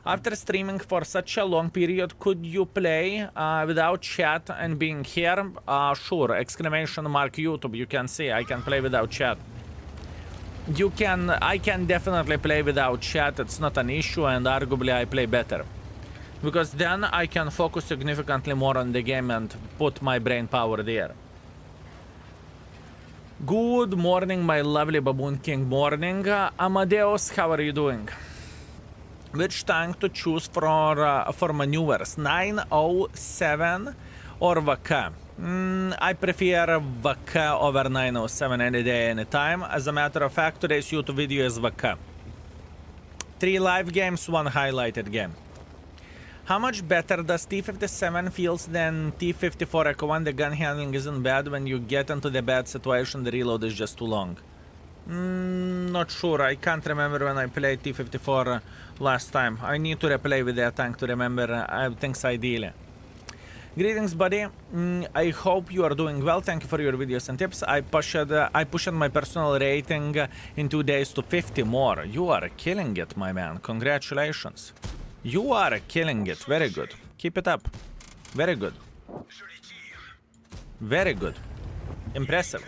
S1: After streaming for such a long period, could you play without chat and being here? Sure. Exclamation mark YouTube. You can see I can play without chat. I can definitely play without chat, it's not an issue, and arguably I play better. Because then I can focus significantly more on the game and put my brain power there. Good morning, my lovely Baboon King. Morning. Amadeus, how are you doing? Which tank to choose for maneuvers, 907 or VK? I prefer VK over 907 any day, any time. As a matter of fact, today's YouTube video is VK. 3 live games, 1 highlighted game. How much better does T57 feels than T54 Echo 1? The gun handling isn't bad. When you get into the bad situation, the reload is just too long. Not sure. I can't remember when I played T54 last time. I need to replay with that tank to remember things ideally. Greetings, buddy. I hope you are doing well. Thank you for your videos and tips. I pushed my personal rating in 2 days to 50 more. You are killing it, my man. Congratulations. You are killing it. Very good. Keep it up. Very good. Very good. Impressive.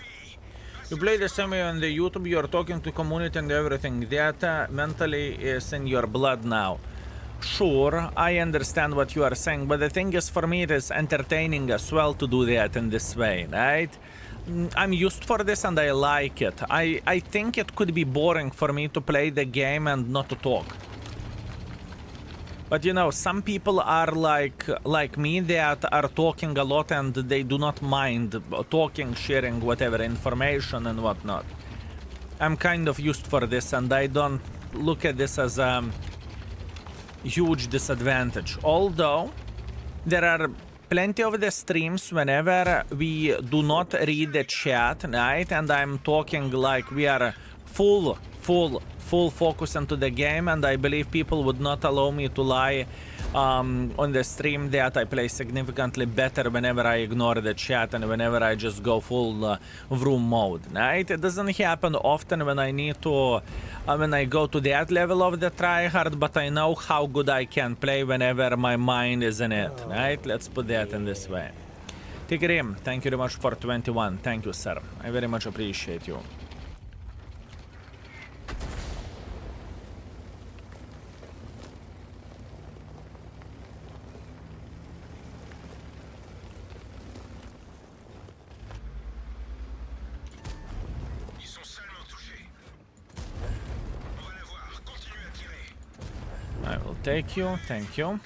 S1: You play the same way on the YouTube, you're talking to community and everything. That mentally is in your blood now. Sure, I understand what you are saying, but the thing is, for me, it is entertaining as well to do that in this way, right? I'm used for this and I like it. I think it could be boring for me to play the game and not to talk. But you know, some people are like me that are talking a lot and they do not mind talking, sharing whatever information and whatnot. I'm kind of used for this and I don't look at this as a huge disadvantage. Although, there are plenty of the streams whenever we do not read the chat, right? And I'm talking like we are full focus into the game, and I believe people would not allow me to lie on the stream that I play significantly better whenever I ignore the chat and whenever I just go full vroom mode, right? It doesn't happen often when I need to, when I go to that level of the tryhard, but I know how good I can play whenever my mind is in it, right? Let's put that in this way. Tigrim, thank you very much for 21. Thank you, sir. I very much appreciate you. I will take you, thank you.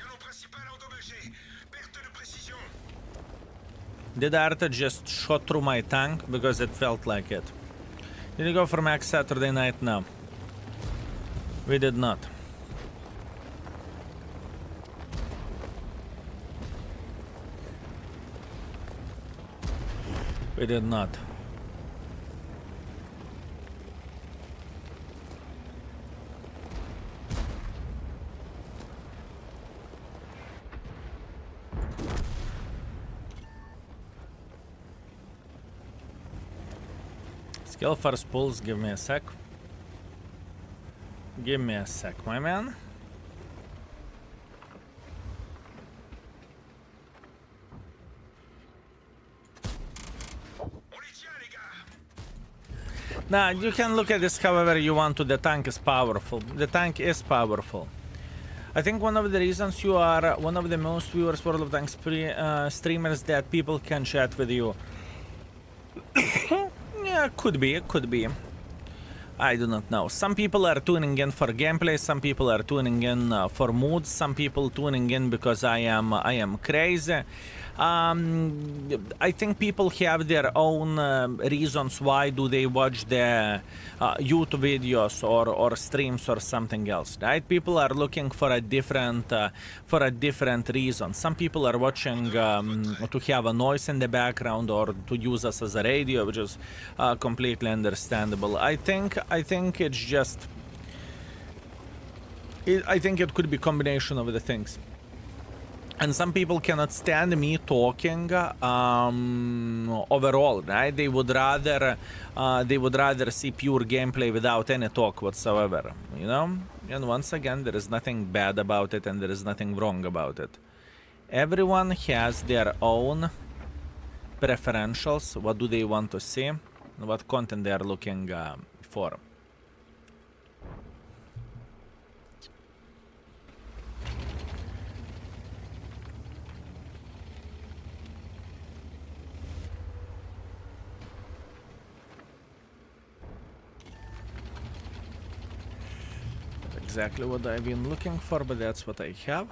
S1: Did Arta just shot through my tank? Because it felt like it. Did you go for Max Saturday night? No. We did not. We did not. Skill first pulls, give me a sec. Give me a sec, my man. Now, you can look at this however you want to. The tank is powerful. The tank is powerful. I think one of the reasons you are one of the most viewers World of Tanks streamers that people can chat with you. Yeah, could be, it could be. I do not know. Some people are tuning in for gameplay, some people are tuning in for moods, some people tuning in because I am crazy. I think people have their own reasons why do they watch the YouTube videos or streams or something else, right? People are looking for a different reason. Some people are watching to have a noise in the background or to use us as a radio, which is completely understandable. I think it's just. I think it could be a combination of the things. And some people cannot stand me talking overall, right? They would rather see pure gameplay without any talk whatsoever, you know? And once again, there is nothing bad about it and there is nothing wrong about it. Everyone has their own preferentials. What do they want to see? What content they are looking for. Exactly what I've been looking for, but that's what I have.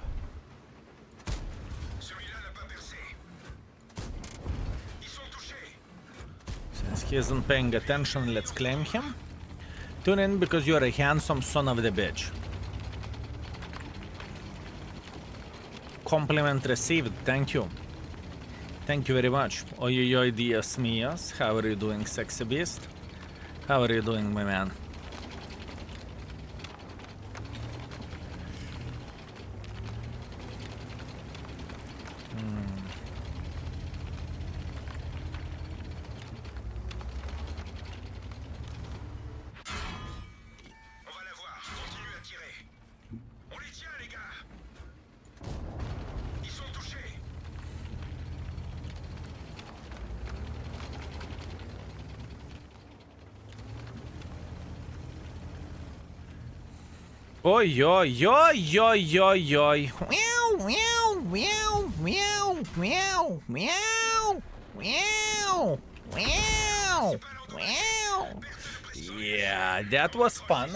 S1: Since he isn't paying attention, let's claim him. Tune in because you're a handsome son of the bitch. Compliment received, thank you. Thank you very much. Oi, dias mías. How are you doing, sexy beast? How are you doing, my man? Oi, oi, oi, oi, oi, oi. Meow, meow, meow, meow, meow, meow, meow, meow, meow. Yeah, that was fun.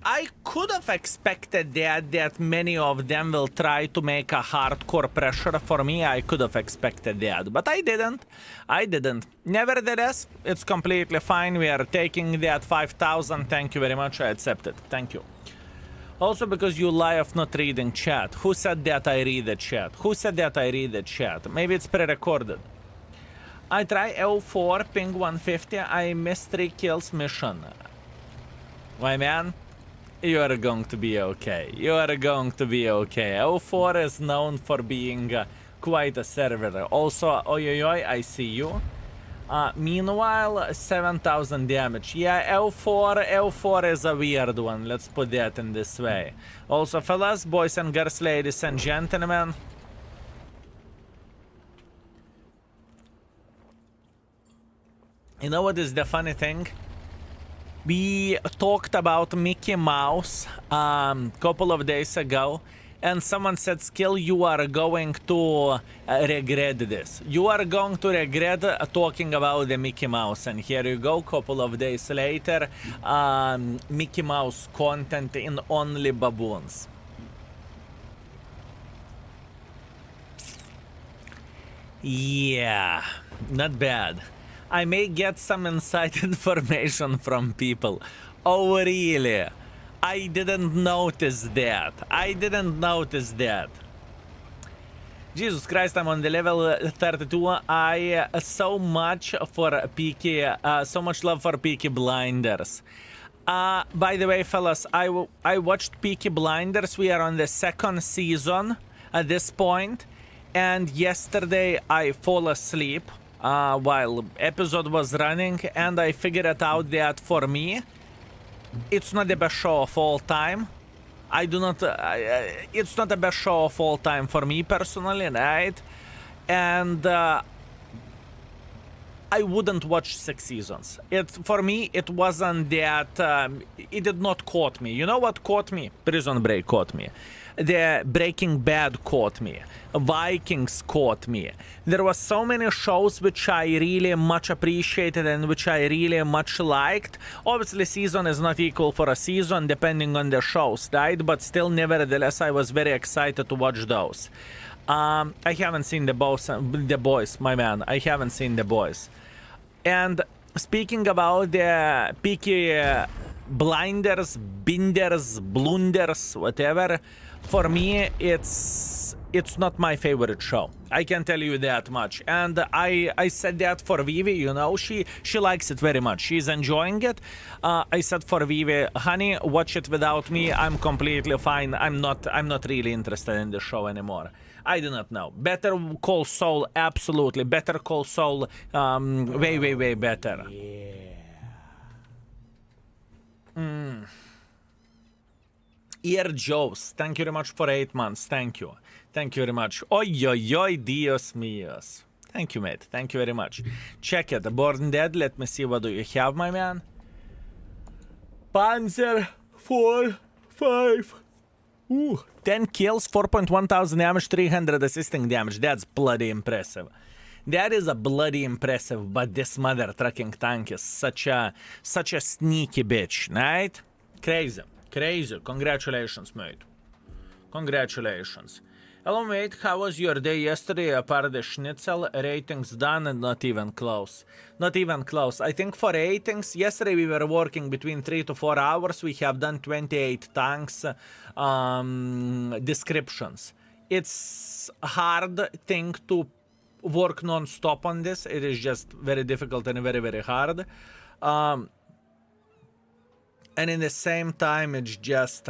S1: I could have expected that many of them will try to make a hardcore pressure for me. I could have expected that, but I didn't. I didn't. Nevertheless, it's completely fine. We are taking that 5,000. Thank you very much. I accept it. Thank you. Also because you lie of not reading chat. Who said that I read the chat? Who said that I read the chat? Maybe it's pre-recorded. I try L4, ping 150. I missed 3 kills mission. My man, you are going to be okay. You are going to be okay. L4 is known for being quite a server. Also, oi oi oi, I see you. Meanwhile, 7,000 damage. Yeah, L4 is a weird one. Let's put that in this way. Also, fellas, boys and girls, ladies and gentlemen. You know what is the funny thing? We talked about Mickey Mouse couple of days ago. And someone said, Skill, you are going to regret this. You are going to regret talking about the Mickey Mouse. And here you go, couple of days later, Mickey Mouse content in only baboons. Yeah, not bad. I may get some inside information from people. Oh, really? I didn't notice that. I didn't notice that. Jesus Christ, I'm on the level 32. I so much for Peaky, so much love for Peaky Blinders. By the way, fellas, I watched Peaky Blinders. We are on the 2nd season at this point, and yesterday I fall asleep while episode was running, and I figured out that for me, it's not the best show of all time. I do not. It's not the best show of all time for me personally, right? And I wouldn't watch 6 seasons. For me, it wasn't that. It did not caught me. You know what caught me? Prison Break caught me. The Breaking Bad caught me. Vikings caught me. There were so many shows which I really much appreciated and which I really much liked. Obviously, season is not equal for a season depending on the shows, right? But still, nevertheless, I was very excited to watch those. I haven't seen the boys, my man. I haven't seen the boys. And speaking about the Peaky Blinders, Binders, Blunders, whatever, for me, it's not my favorite show. I can tell you that much. And I said that for Vivi, you know, she likes it very much. She's enjoying it. I said for Vivi, honey, watch it without me. I'm completely fine. I'm not really interested in the show anymore. I do not know. Better Call Saul, absolutely. Better Call Saul, way better. Yeah. Ear Joes, thank you very much for 8 months. Thank you. Thank you very much. Oi, oi, oi, Dios míos. Thank you, mate. Thank you very much. Check it. Born Dead. Let me see what do you have, my man. Panzer 4-5. 10 kills, 4.1 thousand damage, 300 assisting damage. That's bloody impressive. That is a bloody impressive, but this mother trucking tank is such a sneaky bitch, right? Crazy. Crazy. Congratulations, mate. Congratulations. Hello, mate. How was your day yesterday? Apart the schnitzel, ratings done and not even close. Not even close. I think for ratings, yesterday we were working between 3 to 4 hours. We have done 28 tanks descriptions. It's a hard thing to work non-stop on this. It is just very difficult and very hard. And in the same time, it's just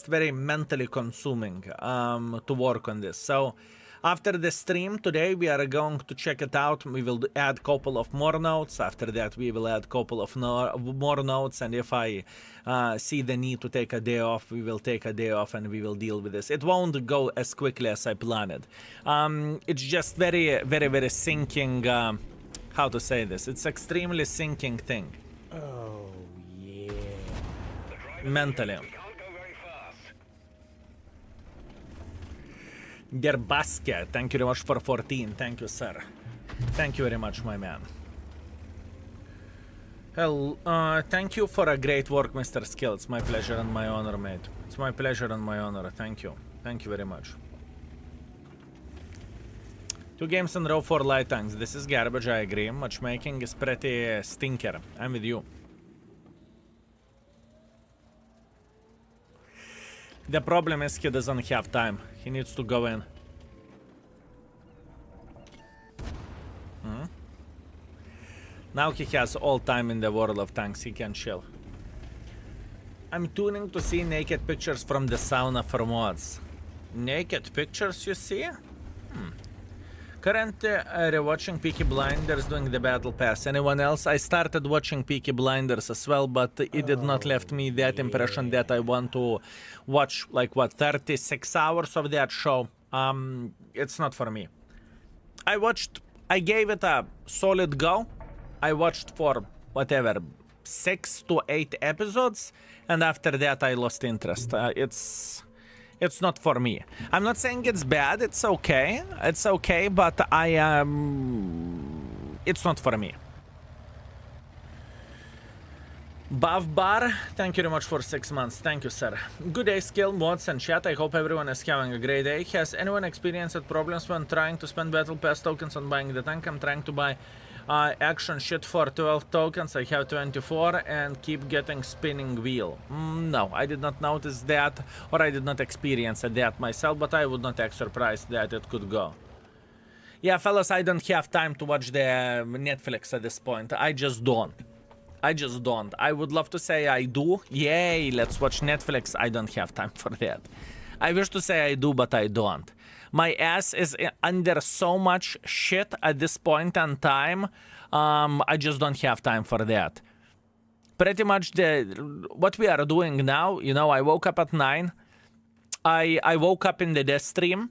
S1: very mentally consuming to work on this. So after the stream today, we are going to check it out. We will add a couple of more notes. After that, we will add a couple of more notes. And if I see the need to take a day off, we will take a day off and we will deal with this. It won't go as quickly as I planned. It's just very sinking. How to say this? It's extremely sinking thing. Mentally. Der Basket, thank you very much for 14. Thank you, sir. Thank you very much, my man. Hell, thank you for a great work, Mr. Skill. It's my pleasure and my honor, mate. It's my pleasure and my honor. Thank you. Thank you very much. 2 games in a row for light tanks. This is garbage, I agree. Matchmaking is pretty stinker. I'm with you. The problem is he doesn't have time. He needs to go in. Now he has all time in the world of tanks. He can chill. I'm tuning to see naked pictures from the sauna for mods. Naked pictures, you see? Currently rewatching Peaky Blinders doing the battle pass. Anyone else? I started watching Peaky Blinders as well, but it did not left me that impression that I want to watch like what 36 hours of that show. It's not for me. I gave it a solid go. I watched for whatever 6 to 8 episodes, and after that I lost interest. It's not for me. I'm not saying it's bad. It's okay. It's okay, but it's not for me. Buff Bar, thank you very much for 6 months. Thank you, sir. Good day, skill, mods, and chat. I hope everyone is having a great day. Has anyone experienced problems when trying to spend battle pass tokens on buying the tank? I'm trying to buy action shit for 12 tokens. I have 24 and keep getting spinning wheel. No, I did not notice that, or I did not experience that myself, but I would not act surprised that it could go. Yeah, fellas, I don't have time to watch the Netflix at this point. I just don't. I would love to say I do. Yay, let's watch Netflix. I don't have time for that. I wish to say I do, but I don't. My ass is under so much shit at this point in time. I just don't have time for that. Pretty much what we are doing now, you know, I woke up at 9. I woke up in the death stream.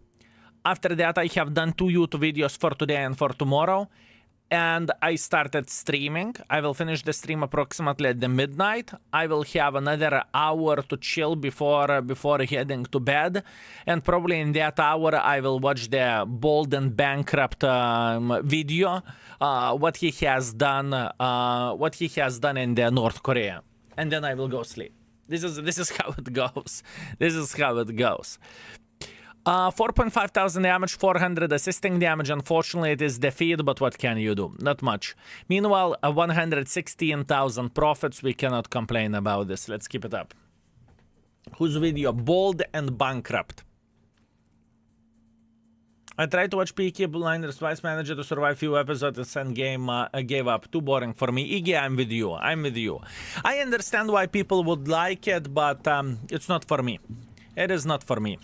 S1: After that, I have done 2 YouTube videos for today and for tomorrow. And I started streaming. I will finish the stream approximately at the midnight. I will have another hour to chill before heading to bed. And probably in that hour, I will watch the Bold and Bankrupt video. What he has done in the North Korea. And then I will go sleep. This is how it goes. This is how it goes. 4.5 thousand damage, 400 assisting damage. Unfortunately, it is defeat, but what can you do? Not much. Meanwhile, 116,000 profits. We cannot complain about this. Let's keep it up. Whose video? Bold and Bankrupt. I tried to watch Peaky Blinders twice, managed to survive few episodes and gave up. Too boring for me. Iggy, I'm with you. I'm with you. I understand why people would like it, but it's not for me. It is not for me.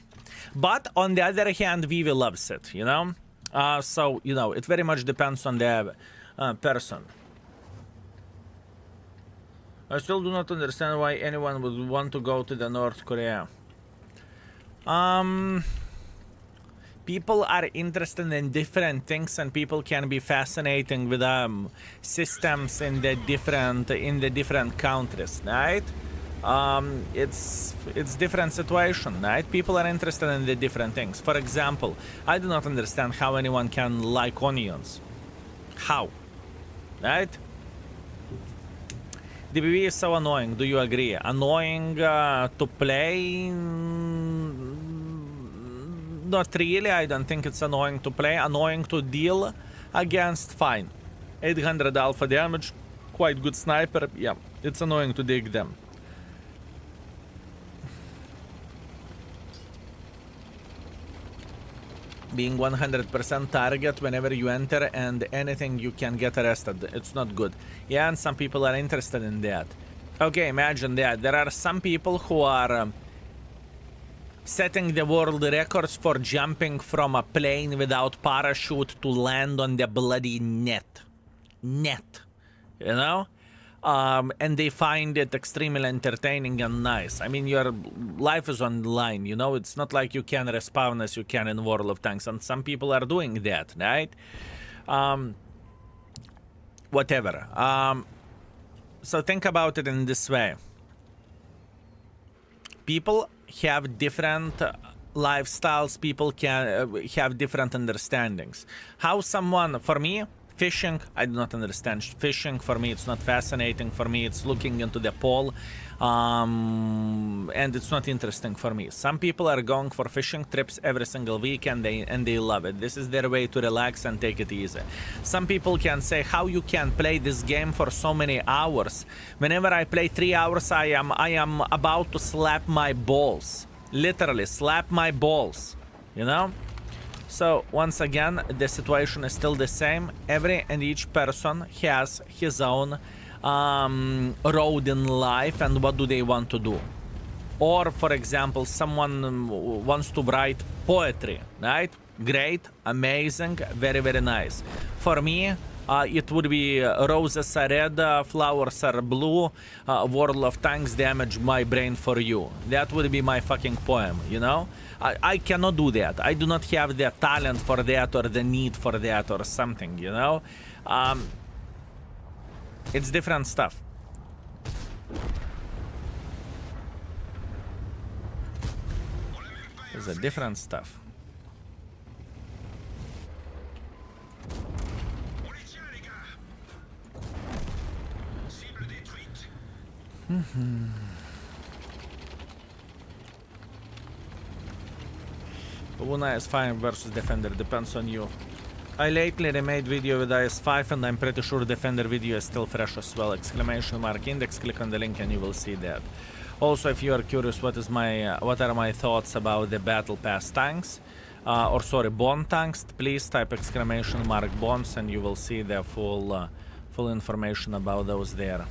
S1: But on the other hand, Vivi loves it, you know? So, you know, it very much depends on the person. I still do not understand why anyone would want to go to the North Korea. People are interested in different things, and people can be fascinating with systems in the different countries, right? It's different situation, right? People are interested in the different things. For example, I do not understand how anyone can like onions. How? Right? DBB is so annoying. Do you agree? Annoying to play? Not really. I don't think it's annoying to play. Annoying to deal against? Fine. 800 alpha damage. Quite good sniper. Yeah, it's annoying to dig them. Being 100% target whenever you enter and anything you can get arrested. It's not good. Yeah, and some people are interested in that. Okay, imagine that. There are some people who are setting the world records for jumping from a plane without parachute to land on the bloody net. Net. You know? And they find it extremely entertaining and nice. I mean, your life is on the line, you know? It's not like you can respawn as you can in World of Tanks, and some people are doing that, right? Whatever. So think about it in this way. People have different lifestyles, people can have different understandings. How someone, for me, fishing, I do not understand fishing. For me, it's not fascinating. For me, it's looking into the pole, and it's not interesting for me. Some people are going for fishing trips every single weekend, and they love it. This is their way to relax and take it easy. Some people can say, how you can play this game for so many hours? Whenever I play 3 hours, I am about to slap my balls. Literally slap my balls, you know? So once again, the situation is still the same. Every and each person has his own road in life and what do they want to do. Or, for example, someone wants to write poetry, right? Great, amazing, very, very nice. For me, it would be roses are red, flowers are blue, world of tanks damage my brain for you. That would be my fucking poem, you know? I cannot do that. I do not have the talent for that or the need for that or something, you know? It's different stuff. It's a different stuff. Una IS-5 versus Defender depends on you. I lately remade video with IS-5 and I'm pretty sure Defender video is still fresh as well. Exclamation mark index, click on the link and you will see that. Also, if you are curious what are my thoughts about the Battle Pass tanks, Bond tanks, please type exclamation mark bonds and you will see the full information about those there.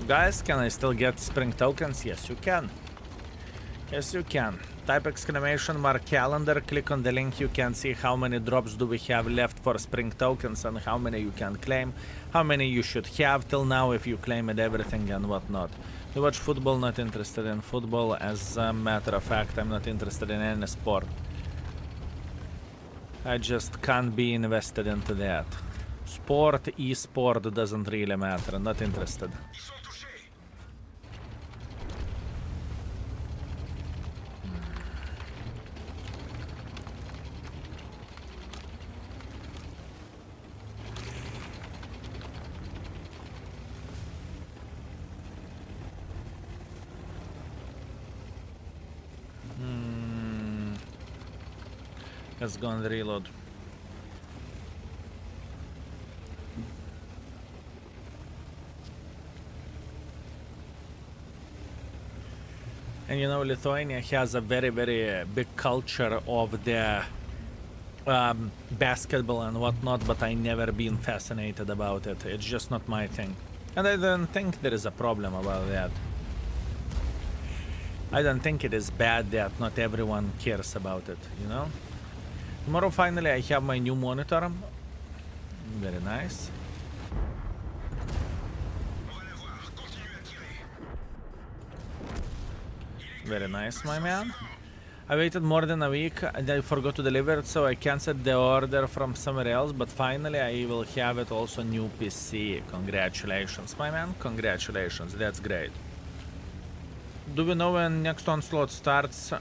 S1: Guys, can I still get spring tokens? Yes, you can. Yes, you can. Type exclamation mark calendar, click on the link, you can see how many drops do we have left for spring tokens and how many you can claim, how many you should have till now if you claim it, everything and whatnot. You watch football, not interested in football. As a matter of fact, I'm not interested in any sport. I just can't be invested into that. Sport, e-sport doesn't really matter, not interested. Let's go and reload. And you know, Lithuania has a very, very big culture of the basketball and whatnot, but I never been fascinated about it. It's just not my thing. And I don't think there is a problem about that. I don't think it is bad that not everyone cares about it, you know? Tomorrow finally I have my new monitor. Very nice. Very nice, my man. I waited more than a week and I forgot to deliver it, so I canceled the order from somewhere else, but finally I will have it also new PC. Congratulations, my man. Congratulations. That's great. Do we know when next onslaught starts?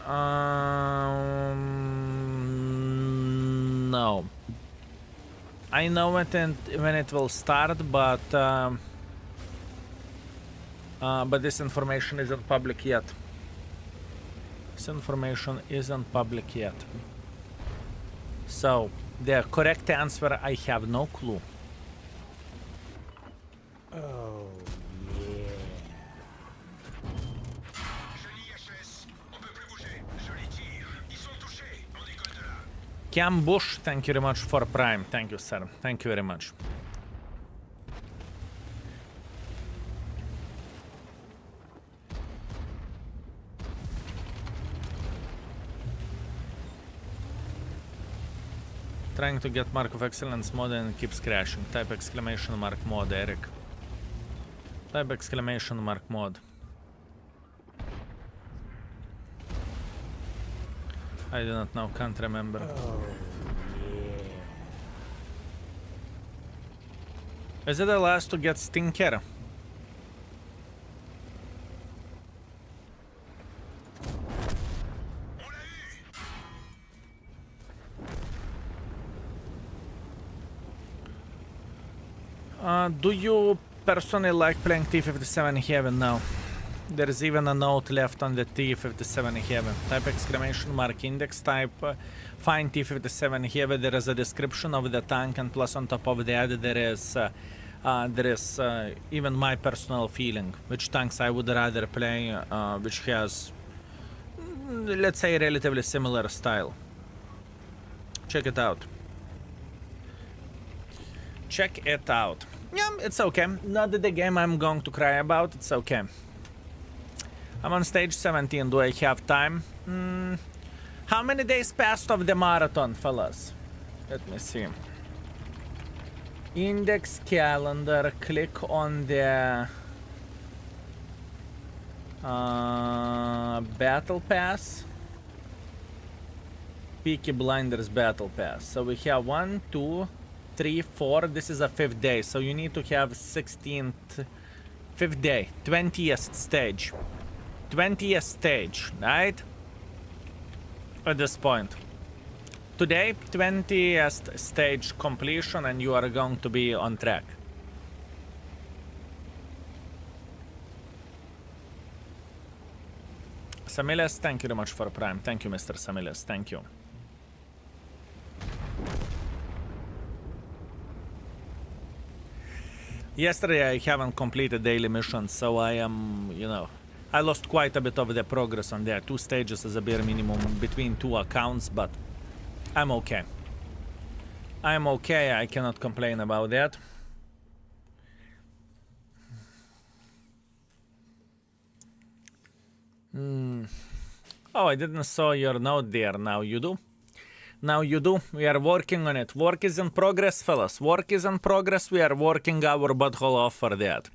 S1: No. I know it and when it will start, but this information isn't public yet. This information isn't public yet. So, the correct answer, I have no clue.
S3: Oh, yeah.
S1: Cam Bush, thank you very much for Prime. Thank you, sir. Thank you very much. Trying to get Mark of Excellence mod and it keeps crashing. Type exclamation mark mod, Eric. Type exclamation mark mod. I do not know, can't remember.
S3: Oh, yeah.
S1: Is it the last to get Stinker? Do you personally like playing T57 Heaven now? There is even a note left on the T57 Heaven. Type exclamation mark index, type find T57 Heaven. There is a description of the tank, and plus on top of that there is even my personal feeling, which tanks I would rather play, which has, let's say, relatively similar style. Check it out. Check it out. Yeah, it's okay. Not the game I'm going to cry about. It's okay. I'm on stage 17. Do I have time? How many days passed of the marathon, fellas? Let me see. Index calendar. Click on the battle pass. Peaky Blinders battle pass. So we have 1, 2, 3, 4. This is a 5th day, so you need to have 16th, 5th day, 20th stage. 20th stage, right? At this point. Today, 20th stage completion, and you are going to be on track. Samiles, thank you very much for Prime. Thank you, Mr. Samiles. Thank you. Yesterday I haven't completed daily missions, so I am, you know, I lost quite a bit of the progress on there. 2 stages is a bare minimum between 2 accounts, but I'm okay. I'm okay, I cannot complain about that. Oh, I didn't saw your note there. Now you do. Now you do. We are working on it. Work is in progress, fellas. Work is in progress. We are working our butthole off for that.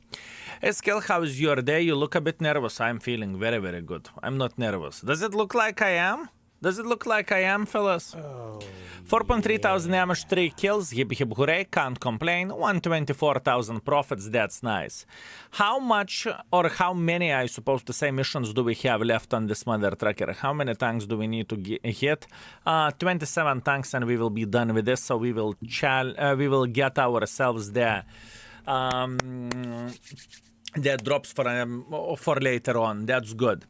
S1: Eskel, how's your day? You look a bit nervous. I'm feeling very, very good. I'm not nervous. Does it look like I am? Does it look like I am, fellas? 4.3 thousand damage, 3 kills. Hip hip hooray, can't complain. 124,000 profits, that's nice. How much, or how many, I suppose to say, missions do we have left on this mother trucker? How many tanks do we need to hit? 27 tanks and we will be done with this, so we will get ourselves the drops for later on. That's good.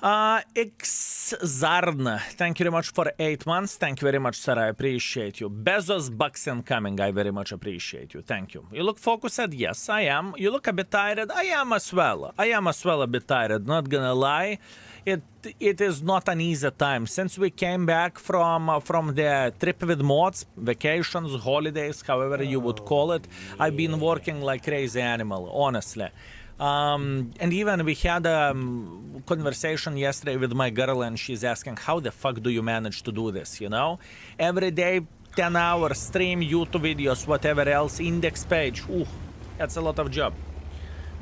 S1: Xzarn, thank you very much for 8 months. Thank you very much, sir. I appreciate you. Bezos bucks incoming. I very much appreciate you. Thank you. You look focused? Yes, I am. You look a bit tired? I am as well. I am as well a bit tired. Not gonna lie. It is not an easy time. Since we came back from the trip with mods, vacations, holidays, however you would call it, I've been working like crazy animal, honestly. And even we had a conversation yesterday with my girl, and she's asking, how the fuck do you manage to do this, you know? Every day, 10 hours, stream, YouTube videos, whatever else, index page. Ooh, that's a lot of job.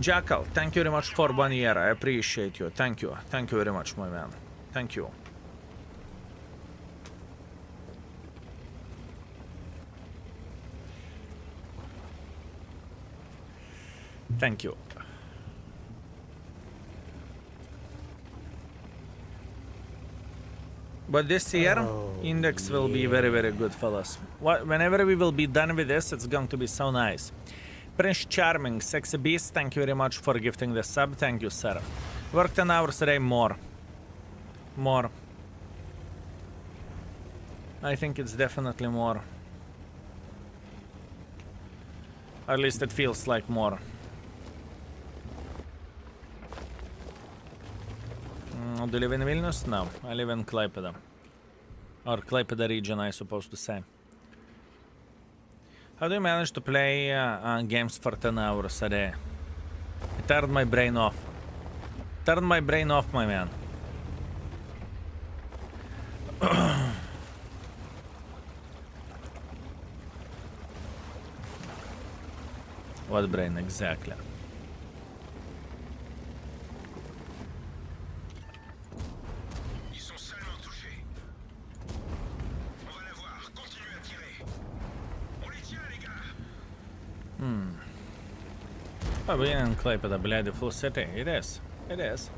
S1: Jackal, thank you very much for 1 year. I appreciate you. Thank you. Thank you very much, my man. Thank you. Thank you. But this year, index will be very, very good, fellas. Whenever we will be done with this, it's going to be so nice. Prince Charming, Sexy Beast, thank you very much for gifting the sub. Thank you, sir. Work 10 hours a day more. More. I think it's definitely more. At least it feels like more. Do you live in Vilnius? No, I live in Klaipėda. Or Klaipėda region, I suppose to say. How do you manage to play games for 10 hours a day? It turned my brain off. Turned my brain off, my man. What brain exactly? Oh, we didn't claim it, блядь, full city. It is. It is.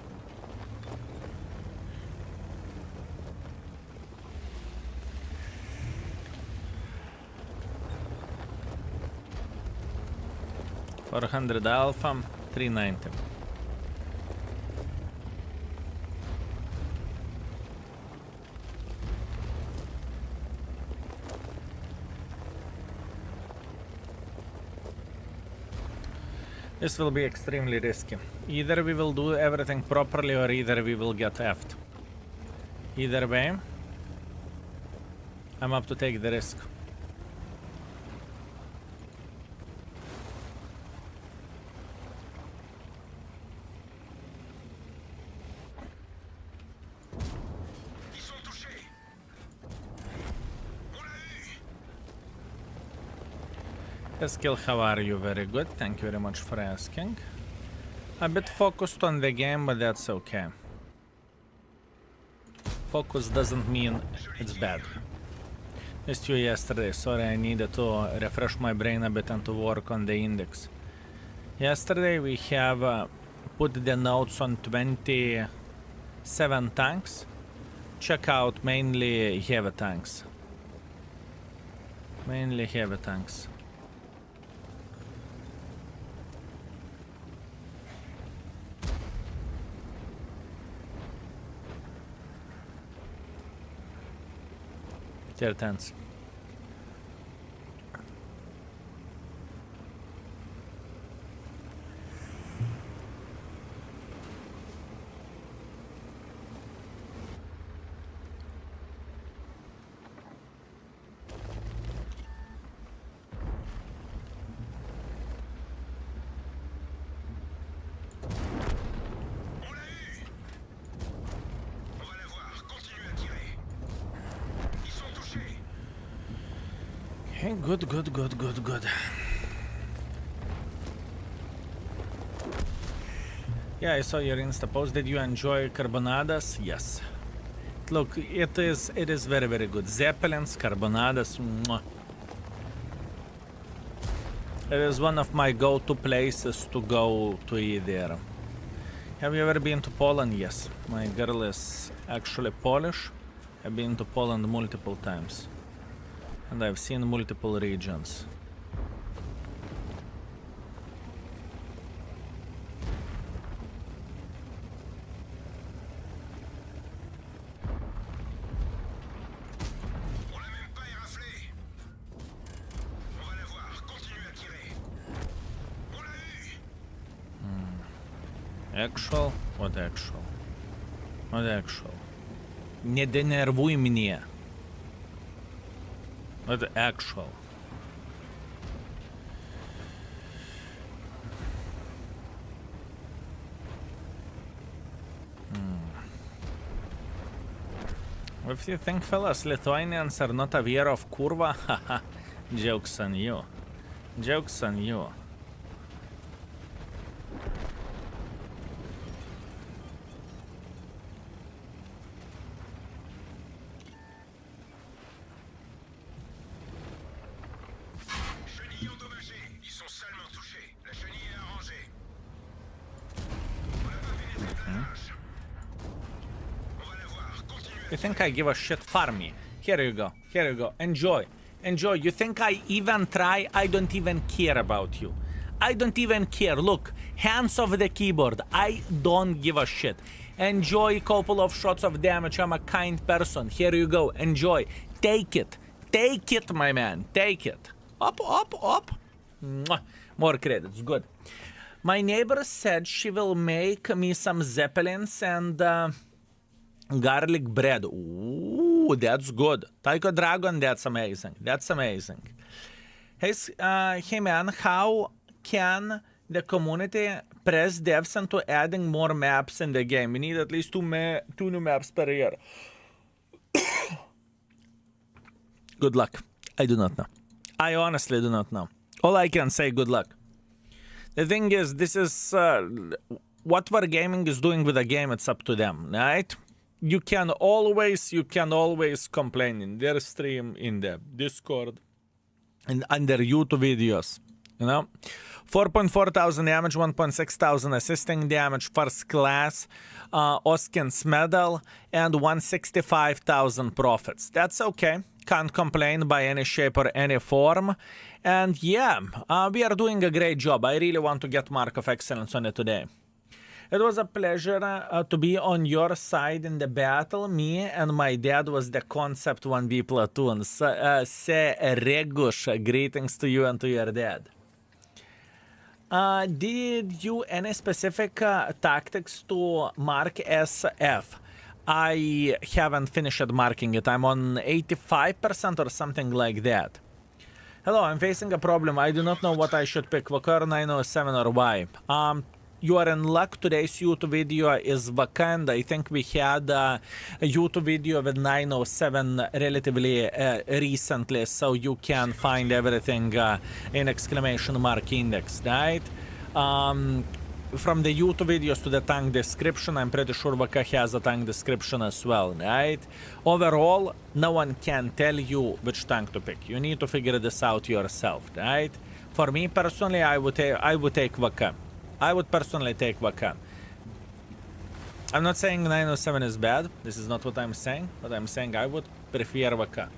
S1: $400 alpha, 390. This will be extremely risky. Either we will do everything properly or either we will get effed. Either way, I'm up to take the risk. Skill, how are you? Very good. Thank you very much for asking. A bit focused on the game, but that's okay. Focus doesn't mean it's bad. Missed you yesterday. Sorry, I needed to refresh my brain a bit and to work on the index. Yesterday we have put the notes on 27 tanks. Check out mainly heavy tanks. Mainly heavy tanks. Tier 10s. Okay, good. Yeah, I saw your Insta post. Did you enjoy carbonadas? Yes. Look, it is very, very good. Zeppelins, carbonadas. Mwah. It is one of my go-to places to go to eat there. Have you ever been to Poland? Yes. My girl is actually Polish. I've been to Poland multiple times. And I've seen multiple regions. Actual? What actual? What actual? Не denervuj mnie. What actual? If you think, fellas, Lithuanians are not aware of kurva, haha, jokes on you. Jokes on you. You think I give a shit? Farm me. Here you go. Here you go. Enjoy. Enjoy. You think I even try? I don't even care about you. I don't even care. Look, hands off the keyboard. I don't give a shit. Enjoy a couple of shots of damage. I'm a kind person. Here you go. Enjoy. Take it. Take it, my man. Take it. Up, up, up. Mwah. More credits. Good. My neighbor said she will make me some zeppelins and garlic bread. Ooh, that's good. Tycho Dragon, that's amazing. That's amazing. Hey man, how can the community press devs into adding more maps in the game? We need at least two new maps per year. Good luck. I do not know. I honestly do not know. All I can say, good luck. The thing is, this is what Wargaming is doing with the game. It's up to them, right? You can always complain in their stream, in the Discord, and under YouTube videos. You know? 4.4 thousand damage, 1.6 thousand assisting damage, first class, Oskin's medal, and 165,000 profits. That's okay. Can't complain by any shape or any form. And yeah, we are doing a great job. I really want to get Mark of Excellence on it today. It was a pleasure to be on your side in the battle. Me and my dad was the Concept 1v platoon. Se Regush, greetings to you and to your dad. Did you any specific tactics to mark SF? I haven't finished marking it. I'm on 85% or something like that. Hello, I'm facing a problem. I do not know what I should pick, Vakar 907 or why. You are in luck. Today's YouTube video is vacant. I think we had a YouTube video with 907 relatively recently, so you can find everything in exclamation mark index, right? From the YouTube videos to the tank description, I'm pretty sure Vaka has a tank description as well, right? Overall, no one can tell you which tank to pick. You need to figure this out yourself, right? For me personally, I would take Vaka. I would personally take Vaka. I'm not saying 907 is bad. This is not what I'm saying. But I'm saying I would prefer Vaka.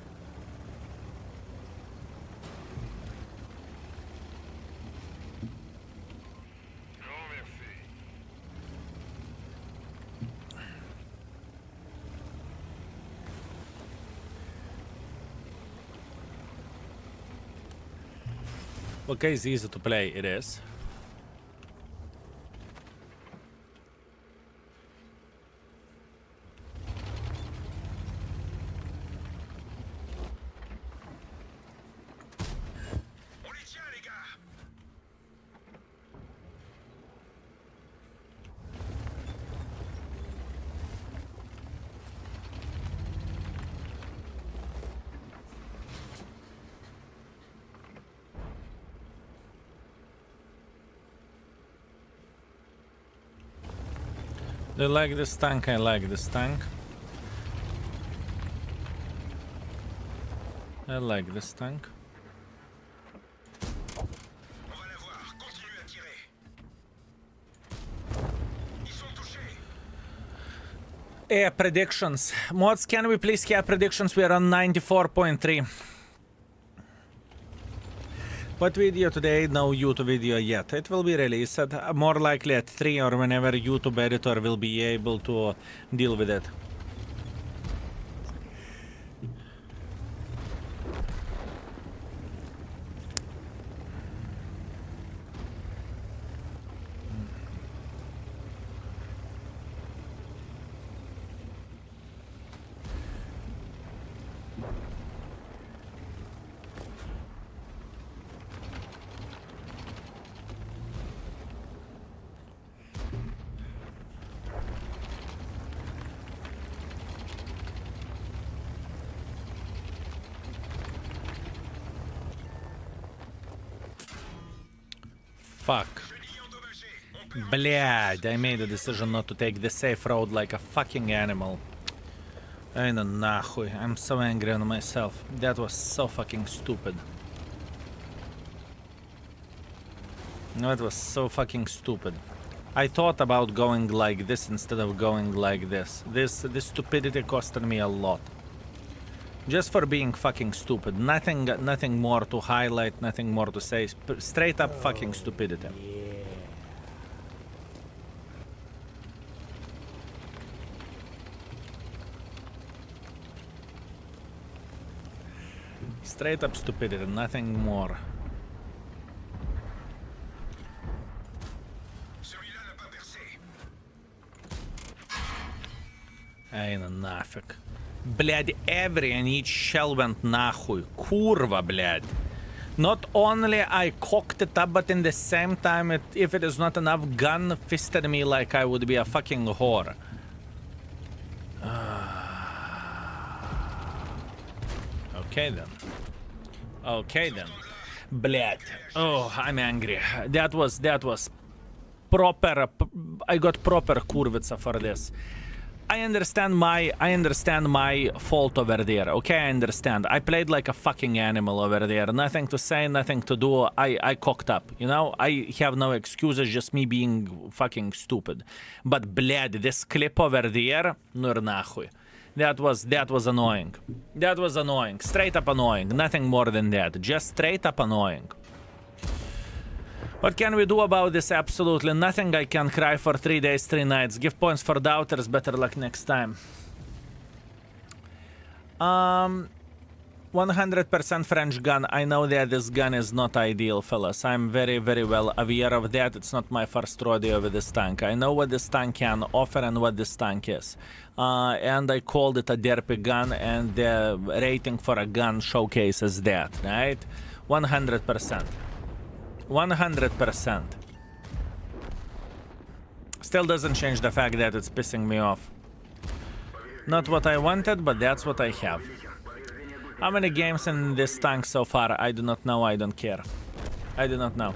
S1: Vaka is easy to play. It is. Do you like this tank? I like this tank. I like this tank. Air predictions. Mods, can we please have predictions? We are on 94.3. What video today? No YouTube video yet. It will be released at, more likely at 3 or whenever YouTube editor will be able to deal with it. Fuck. Блядь, I made a decision not to take the safe road like a fucking animal. I know, нахуй. I'm so angry on myself. That was so fucking stupid. No, it was so fucking stupid. I thought about going like this instead of going like this. This stupidity costed me a lot. Just for being fucking stupid. Nothing more to highlight, nothing more to say. Straight up fucking stupidity.
S3: Yeah.
S1: Straight up stupidity, nothing more. Ай, ну нафиг. Блядь, every and each shell went нахуй. Kurva, блядь. Not only I cocked it up, but in the same time, if it is not enough, gun fisted me like I would be a fucking whore. Okay then. Okay then. Блядь. Oh, I'm angry. That was proper. I got proper kurvica for this. I understand my fault over there. Okay, I understand. I played like a fucking animal over there. Nothing to say, nothing to do. I cocked up, you know? I have no excuses, just me being fucking stupid. But bled, this clip over there, nur nahuy. That was annoying. That was annoying. Straight up annoying. Nothing more than that. Just straight up annoying. What can we do about this? Absolutely nothing. I can cry for 3 days, 3 nights. Give points for doubters. Better luck next time. 100% French gun. I know that this gun is not ideal, fellas. I'm very, very well aware of that. It's not my first rodeo with this tank. I know what this tank can offer and what this tank is. And I called it a derpy gun, and the rating for a gun showcases that, right? 100%. 100%. Still doesn't change the fact that it's pissing me off. Not what I wanted, but that's what I have. How many games in this tank so far? I do not know, I don't care. I do not know.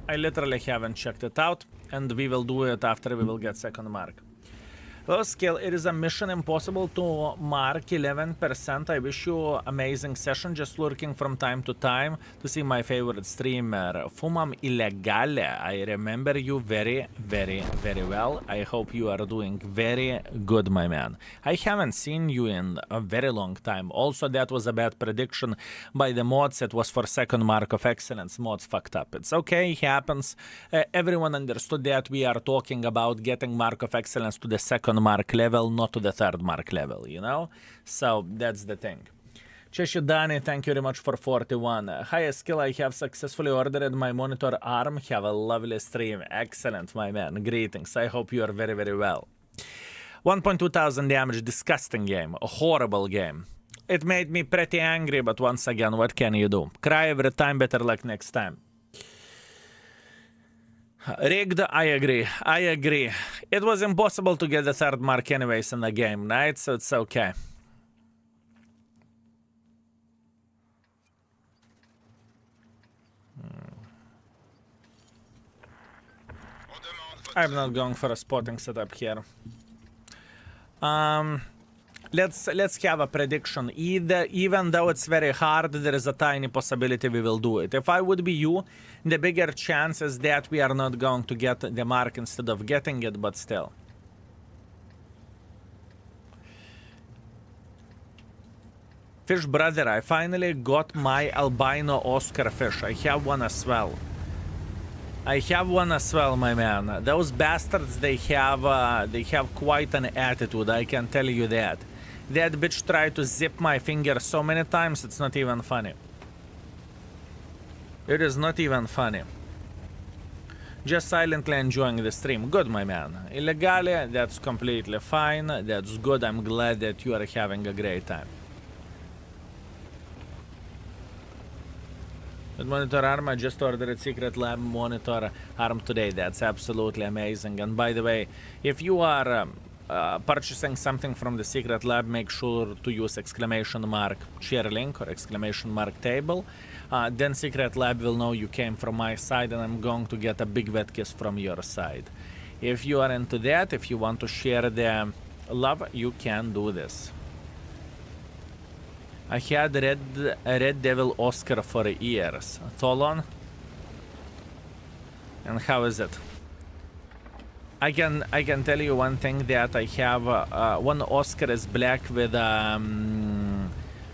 S1: I literally haven't checked it out, and we will do it after we will get second mark. Low skill, it is a mission impossible to mark 11%. I wish you amazing session, just lurking from time to time to see my favorite streamer. Fumam Illegale, I remember you very, very, very well. I hope you are doing very good, my man. I haven't seen you in a very long time. Also, that was a bad prediction by the mods. It was for second mark of excellence. Mods fucked up. It's okay, it happens. Everyone understood that we are talking about getting mark of excellence to the second mark level, not to the third mark level, you know? So that's the thing. Cheshudani, thank you very much for 41. Highest skill, I have successfully ordered my monitor arm. Have a lovely stream. Excellent, my man. Greetings. I hope you are very, very well. 1.2 thousand damage. Disgusting game. A horrible game. It made me pretty angry, but once again, what can you do? Cry every time, better luck next time. Rigged, I agree. I agree. It was impossible to get the third mark anyways in the game, right? So it's okay. I'm not going for a spotting setup here. Let's have a prediction. Even though it's very hard, there is a tiny possibility we will do it. If I would be you, the bigger chance is that we are not going to get the mark instead of getting it, but still. Fish brother, I finally got my albino Oscar fish. I have one as well. I have one as well, my man. Those bastards, they have quite an attitude, I can tell you that. That bitch tried to zip my finger so many times, it's not even funny. It is not even funny. Just silently enjoying the stream. Good, my man. Illegally, that's completely fine. That's good. I'm glad that you are having a great time. With monitor arm, I just ordered Secret Lab monitor arm today. That's absolutely amazing. And by the way, if you are purchasing something from the Secret Lab, make sure to use exclamation mark share link or exclamation mark table. Then Secret Lab will know you came from my side, and I'm going to get a big wet kiss from your side. If you are into that, if you want to share the love, you can do this. I had Red Devil Oscar for years. Tholon? And how is it? I can tell you one thing, that I have one Oscar is black with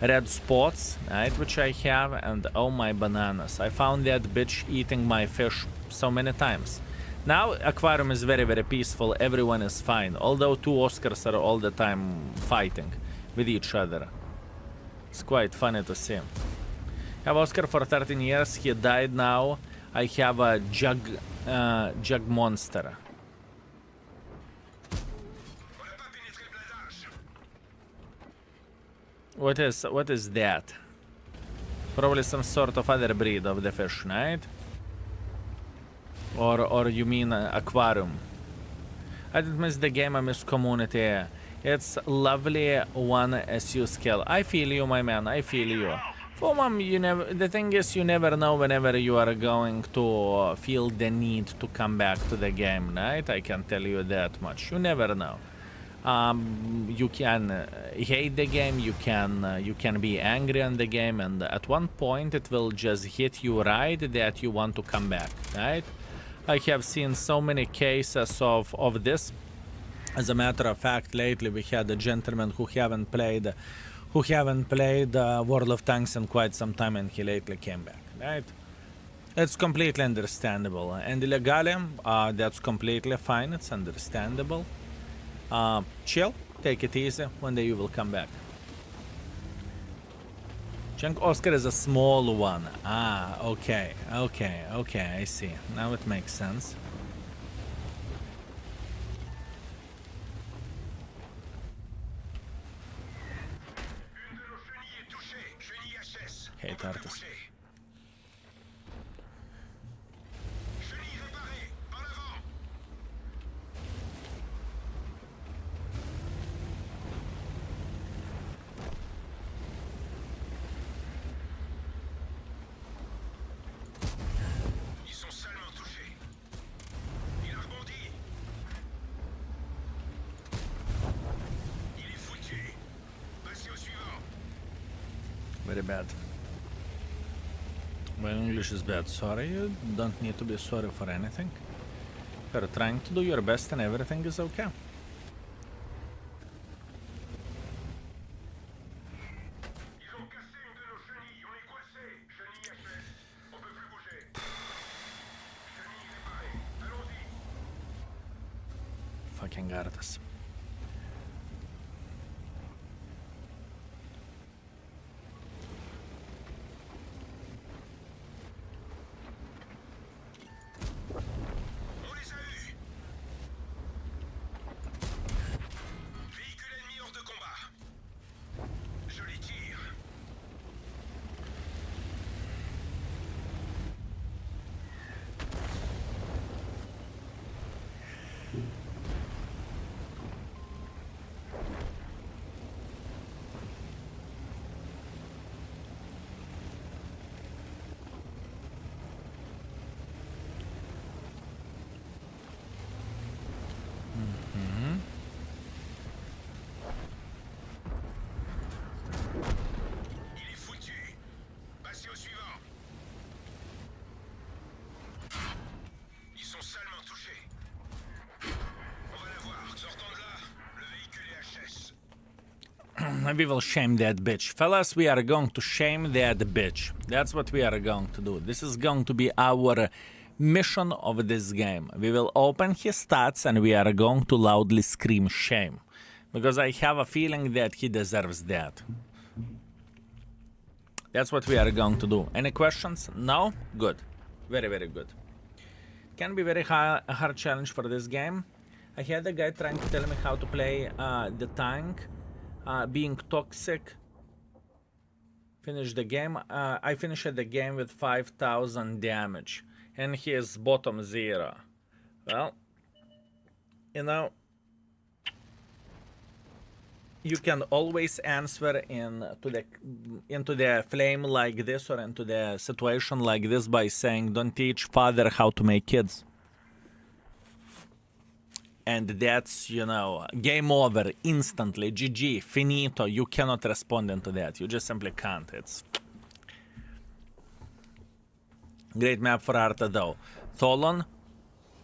S1: red spots, right, which I have, and oh my bananas, I found that bitch eating my fish so many times. Now aquarium is very, very peaceful, everyone is fine, although two Oscars are all the time fighting with each other. It's quite funny to see. I have Oscar for 13 years, he died now. I have a jug monster. What is that? Probably some sort of other breed of the fish, right? Or you mean aquarium? I didn't miss the game, I miss community. It's lovely one SU skill. I feel you, my man, I feel you. For mom, the thing is, you never know whenever you are going to feel the need to come back to the game, right? I can tell you that much. You never know. You can hate the game, you can be angry on the game, and at one point it will just hit you right that you want to come back, right? I have seen so many cases of this. As a matter of fact, lately we had a gentleman who haven't played World of Tanks in quite some time, and he lately came back, right? It's completely understandable, and illegally, that's completely fine. It's understandable. Chill, take it easy. One day you will come back. Chunk Oscar is a small one. Ah, okay, I see. Now it makes sense. Hate artist. Very bad. My English is bad. Sorry, you don't need to be sorry for anything. You're trying to do your best and everything is okay. Fucking artists. We will shame that bitch. Fellas, we are going to shame that bitch. That's what we are going to do. This is going to be our mission of this game. We will open his stats and we are going to loudly scream shame. Because I have a feeling that he deserves that. That's what we are going to do. Any questions? No? Good. Very, very good. Can be very hard challenge for this game. I had a guy trying to tell me how to play the tank. Being toxic. Finish the game. I finished the game with 5,000 damage. And he is bottom 0. Well, you know, you can always answer into the flame like this or into the situation like this by saying, don't teach father how to make kids. And that's, you know, game over instantly. GG, finito. You cannot respond into that. You just simply can't. It's great map for Arta though. Tholon,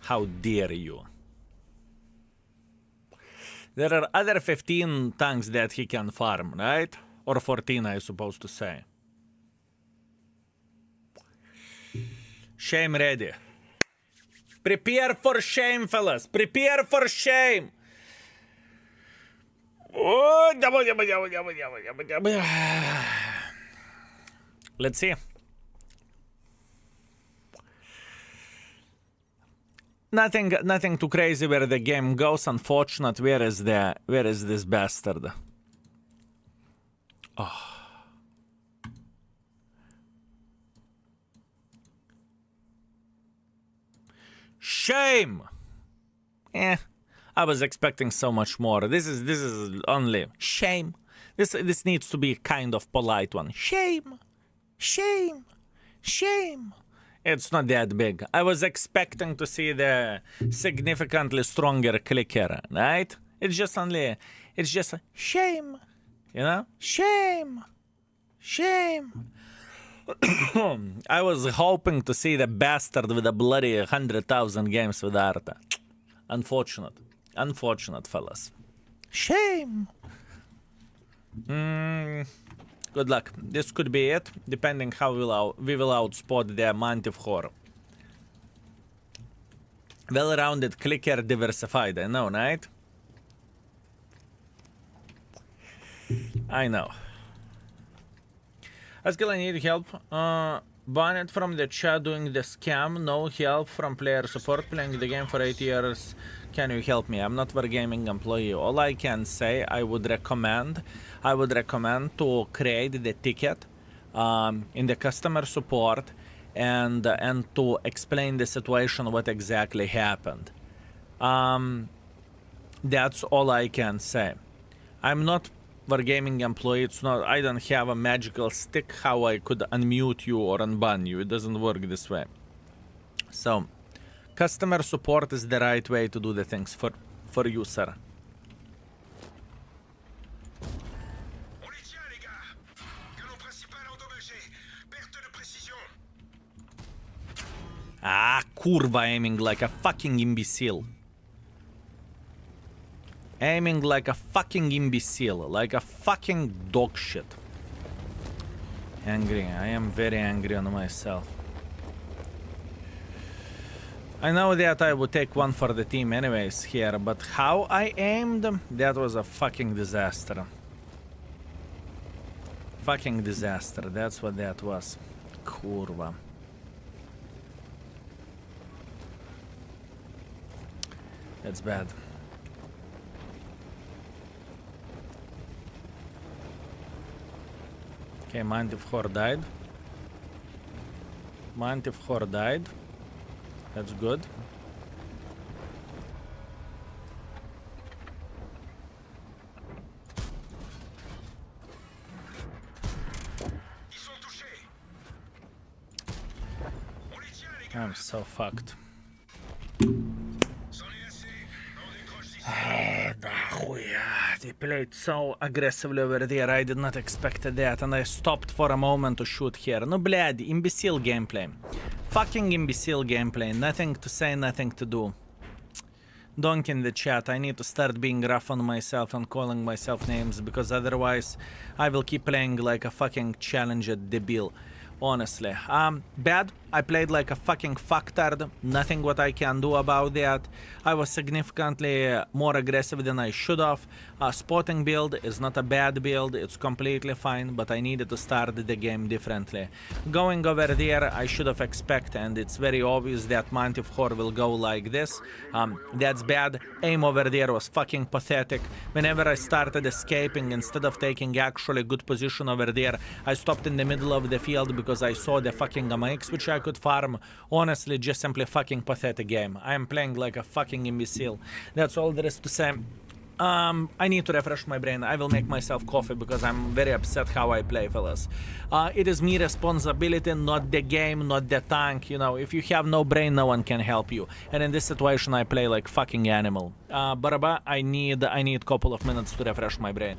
S1: how dare you? There are other 15 tanks that he can farm, right? Or 14, I supposed to say. Shame ready. Prepare for shame, fellas. Prepare for shame. Let's see. Nothing too crazy where the game goes. Unfortunate. Where is this bastard? Oh. Shame. I was expecting so much more. This is only shame. This needs to be kind of polite one. Shame. Shame. Shame. It's not that big. I was expecting to see the significantly stronger clicker, right? It's just only, it's just shame, you know? Shame. Shame. I was hoping to see the bastard with a bloody 100,000 games with Arta. Unfortunate. Unfortunate, fellas. Shame. Good luck. This could be it, depending how we will outspot the Mantive Horror. Well-rounded, clicker, diversified. I know, right? I know. Askell, I need help. Banned from the chat doing the scam. No help from player support. Playing the game for 8 years. Can you help me? I'm not Wargaming employee. All I can say, I would recommend to create the ticket in the customer support and to explain the situation, what exactly happened. That's all I can say. I'm not Wargaming employee. It's not. I don't have a magical stick how I could unmute you or unban you. It doesn't work this way. So, customer support is the right way to do the things for you, sir. Ah, kurva, aiming like a fucking imbecile. Aiming like a fucking imbecile, like a fucking dog shit. Angry, I am very angry on myself. I know that I would take one for the team anyways here, but how I aimed, that was a fucking disaster. Fucking disaster, that's what that was. Kurva. That's bad. Okay, Mantive Hor died. Mantive Hor died. That's good. I'm so fucked. They played so aggressively over there, I did not expect that, and I stopped for a moment to shoot here. No, блядь, imbecile gameplay. Fucking imbecile gameplay, nothing to say, nothing to do. Donk in the chat, I need to start being rough on myself and calling myself names, because otherwise I will keep playing like a fucking challenger debil. Honestly. Bad. I played like a fucking fucktard. Nothing what I can do about that. I was significantly more aggressive than I should have. Spotting build is not a bad build. It's completely fine, but I needed to start the game differently. Going over there, I should have expected, and it's very obvious that Mantive Hor will go like this. That's bad. Aim over there was fucking pathetic. Whenever I started escaping, instead of taking actually good position over there, I stopped in the middle of the field because I saw the fucking MX, which I could farm. Honestly, just simply fucking pathetic game. I am playing like a fucking imbecile. That's all there is to say. I need to refresh my brain. I will make myself coffee because I'm very upset how I play, fellas. It is me responsibility, not the game, not the tank. You know, if you have no brain, no one can help you. And in this situation, I play like fucking animal. Baraba, I need couple of minutes to refresh my brain.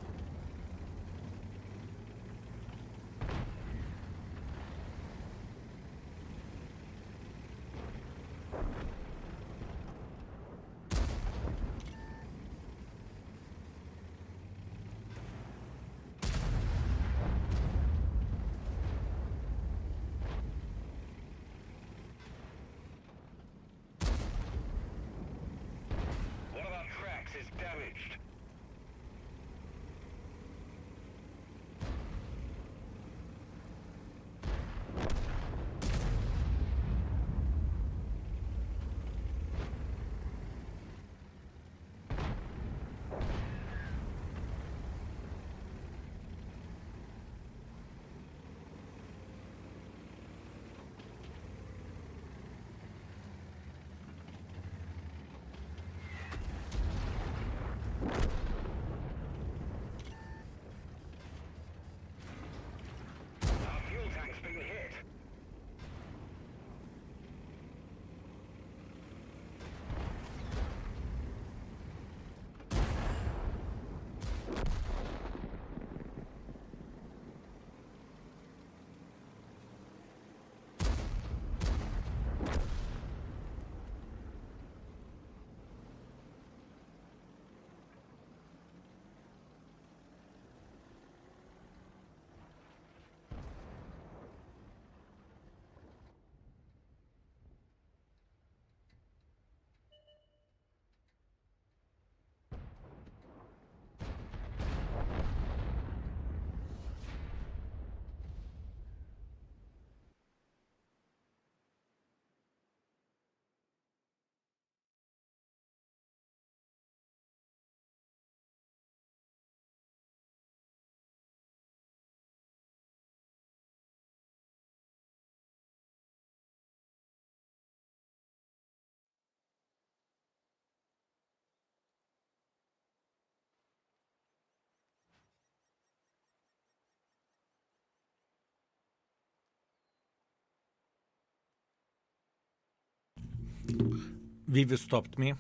S1: Vivi stopped me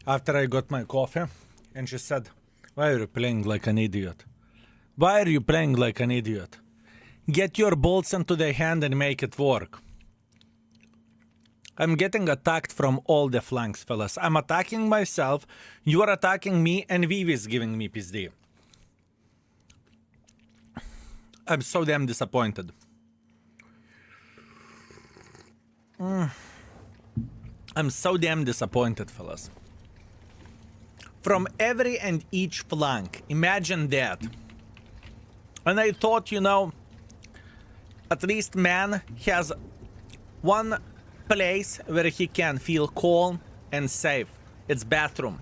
S1: after I got my coffee, and she said, "Why are you playing like an idiot? Why are you playing like an idiot? Get your bolts into the hand and make it work." I'm getting attacked from all the flanks, fellas. I'm attacking myself, you are attacking me, and Vivi's giving me PSD. I'm so damn disappointed. I'm so damn disappointed, fellas. From every and each flank, imagine that. And I thought, you know, at least man has one place where he can feel calm and safe. It's bathroom.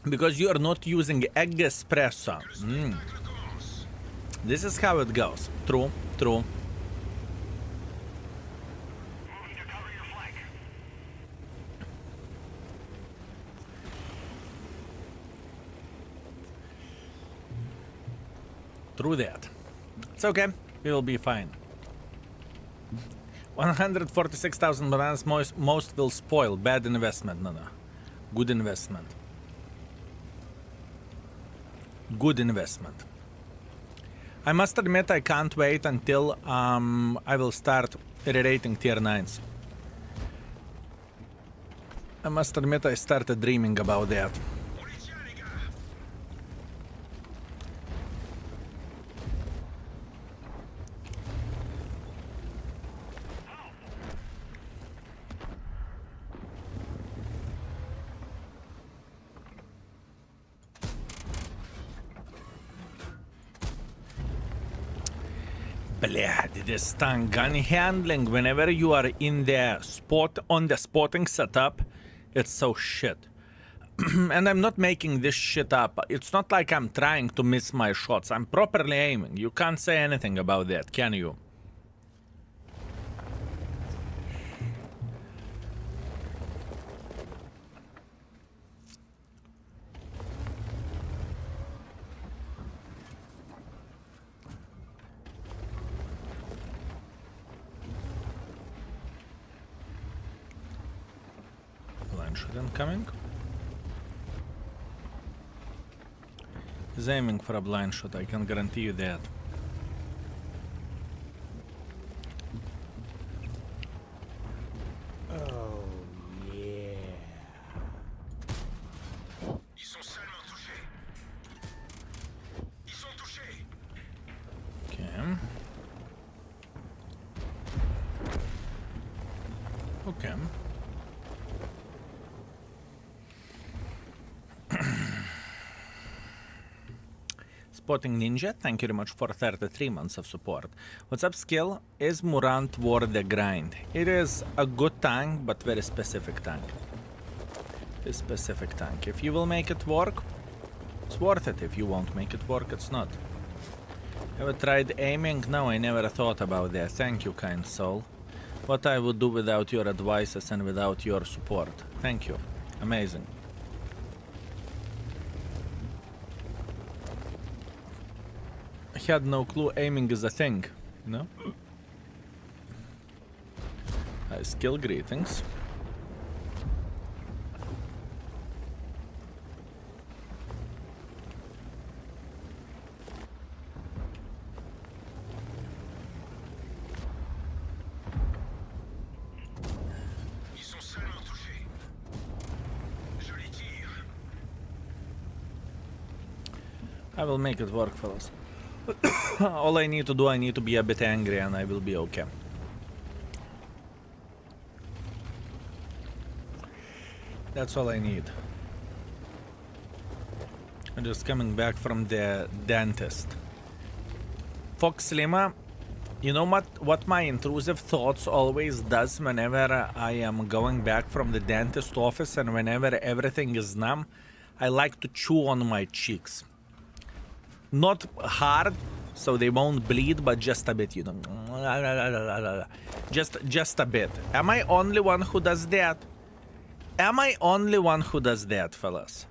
S1: Because you are not using egg espresso. This is how it goes. True, true. True that. It's okay. We will be fine. 146,000 bananas. Most will spoil. Bad investment. No. Good investment. Good investment. I must admit I can't wait until I will start re-rating tier 9s. I must admit I started dreaming about that. Blad, this stun gun handling whenever you are in the spot on the spotting setup, it's so shit. And I'm not making this shit up. It's not like I'm trying to miss my shots. I'm properly aiming. You can't say anything about that, can you? Shot incoming. He's aiming for a blind shot, I can guarantee you that.
S3: Oh, yeah.
S4: Ils sont seulement touchés. Ils sont touchés.
S1: Okay. Okay. Spotting Ninja, thank you very much for 33 months of support. What's up, skill? Is Murat worth the grind? It is a good tank, but very specific tank. A specific tank. If you will make it work, it's worth it. If you won't make it work, it's not. Ever tried aiming? No, I never thought about that. Thank you, kind soul. What I would do without your advices and without your support. Thank you. Amazing. I had no clue aiming is a thing, you know? Skill greetings.
S4: Ils sont seulement touchés. Joli tir.
S1: I will make it work, fellas. All I need to do, I need to be a bit angry and I will be okay. That's all I need. I'm just coming back from the dentist. Fox Lima, you know what my intrusive thoughts always does whenever I am going back from the dentist office and whenever everything is numb? I like to chew on my cheeks. Not hard, so they won't bleed, but just a bit, you know. Just a bit. Am I only one who does that? Am I only one who does that, fellas?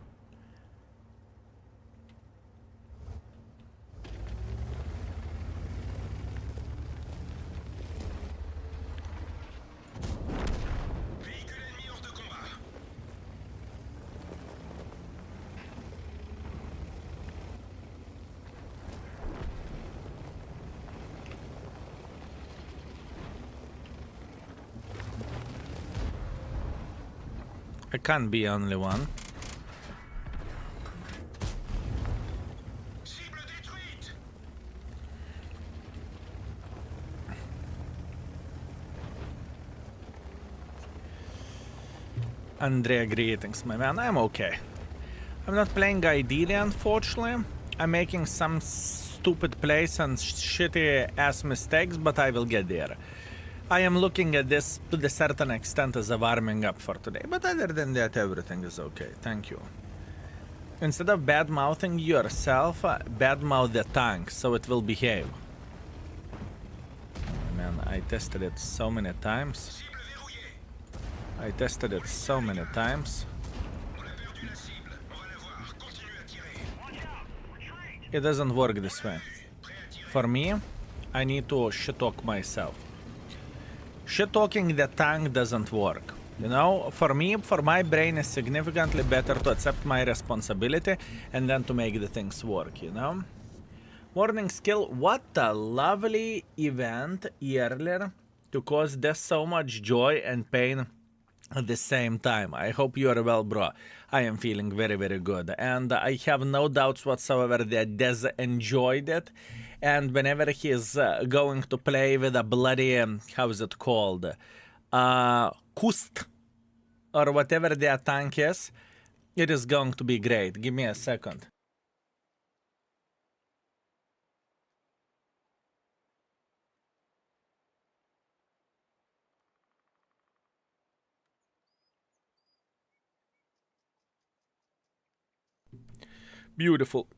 S1: I can't be only one.
S4: Cible détruite.
S1: Andrea, greetings, my man. I'm okay. I'm not playing ideally, unfortunately. I'm making some stupid plays and shitty ass mistakes, but I will get there. I am looking at this to a certain extent as a warming up for today, but other than that, everything is okay. Thank you. Instead of bad mouthing yourself, bad mouth the tank so it will behave. Man, I tested it so many times.
S4: Cible verrouillée.
S1: I tested it so many times.
S4: On a perdu la cible. On va la voir. Continue à tirer.
S1: It doesn't work this way.
S4: Prêt à tirer.
S1: For me, I need to shit talk myself. Shit talking the tank doesn't work. You know, for me, for my brain, is significantly better to accept my responsibility and then to make the things work, you know? Morning skill, what a lovely event earlier to cause this so much joy and pain at the same time. I hope you are well, bro. I am feeling very, very good. And I have no doubts whatsoever that Des enjoyed it. And whenever he is going to play with a bloody, how is it called? Kust, or whatever their tank is, it is going to be great. Give me a second. Beautiful.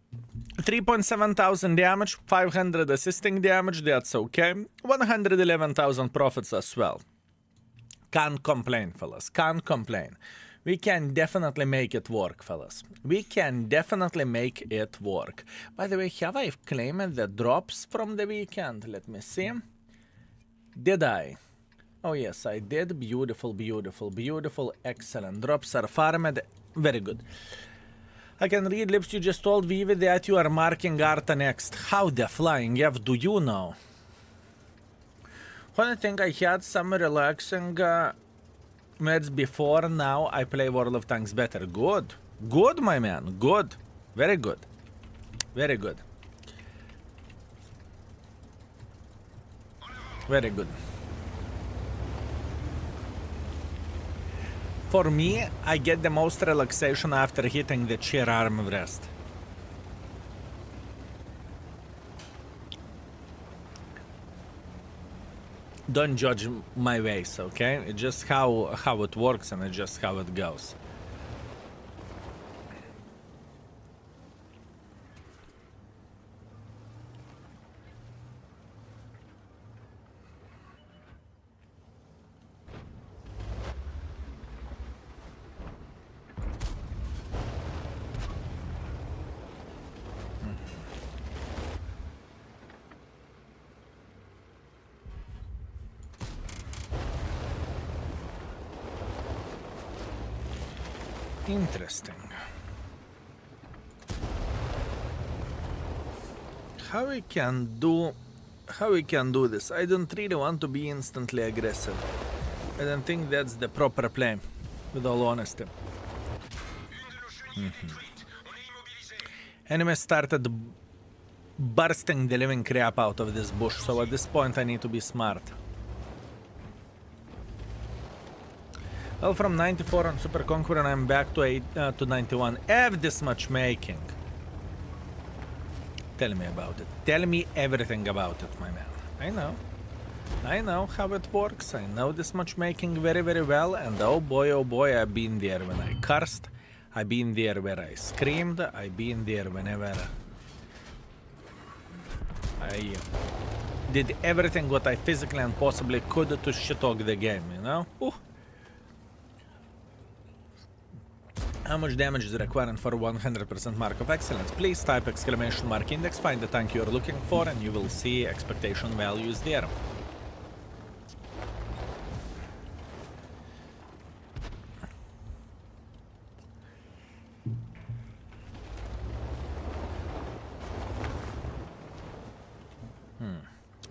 S1: 3.7 thousand damage, 500 assisting damage, that's okay. 111,000 profits as well. Can't complain, fellas. Can't complain. We can definitely make it work, fellas. We can definitely make it work. By the way, have I claimed the drops from the weekend? Let me see. Did I? Oh yes, I did. Beautiful, beautiful, beautiful. Excellent. Drops are farmed. Very good. I can read lips. You just told Vivi that you are marking Arta next. How the flying F do you know? When I think I had some relaxing meds before, now I play World of Tanks better. Good. Good, my man. Good. Very good. Very good. Very good. For me, I get the most relaxation after hitting the Char arm rest. Don't judge my ways, okay? It's just how it works and it's just how it goes. Interesting. How we can do this? I don't really want to be instantly aggressive. I don't think that's the proper play, with all honesty. Enemy started bursting the living crap out of this bush, so at this point I need to be smart. Well, from 94 on Super Conqueror, and I'm back to 91. Have this much making. Tell me about it. Tell me everything about it, my man. I know. I know how it works. I know this much making very, very well. And oh boy, I've been there when I cursed. I've been there where I screamed. I've been there whenever I did everything what I physically and possibly could to shit-talk the game, you know? Ooh. How much damage is required for 100% mark of excellence? Please type exclamation mark index, find the tank you're looking for, and you will see expectation values there.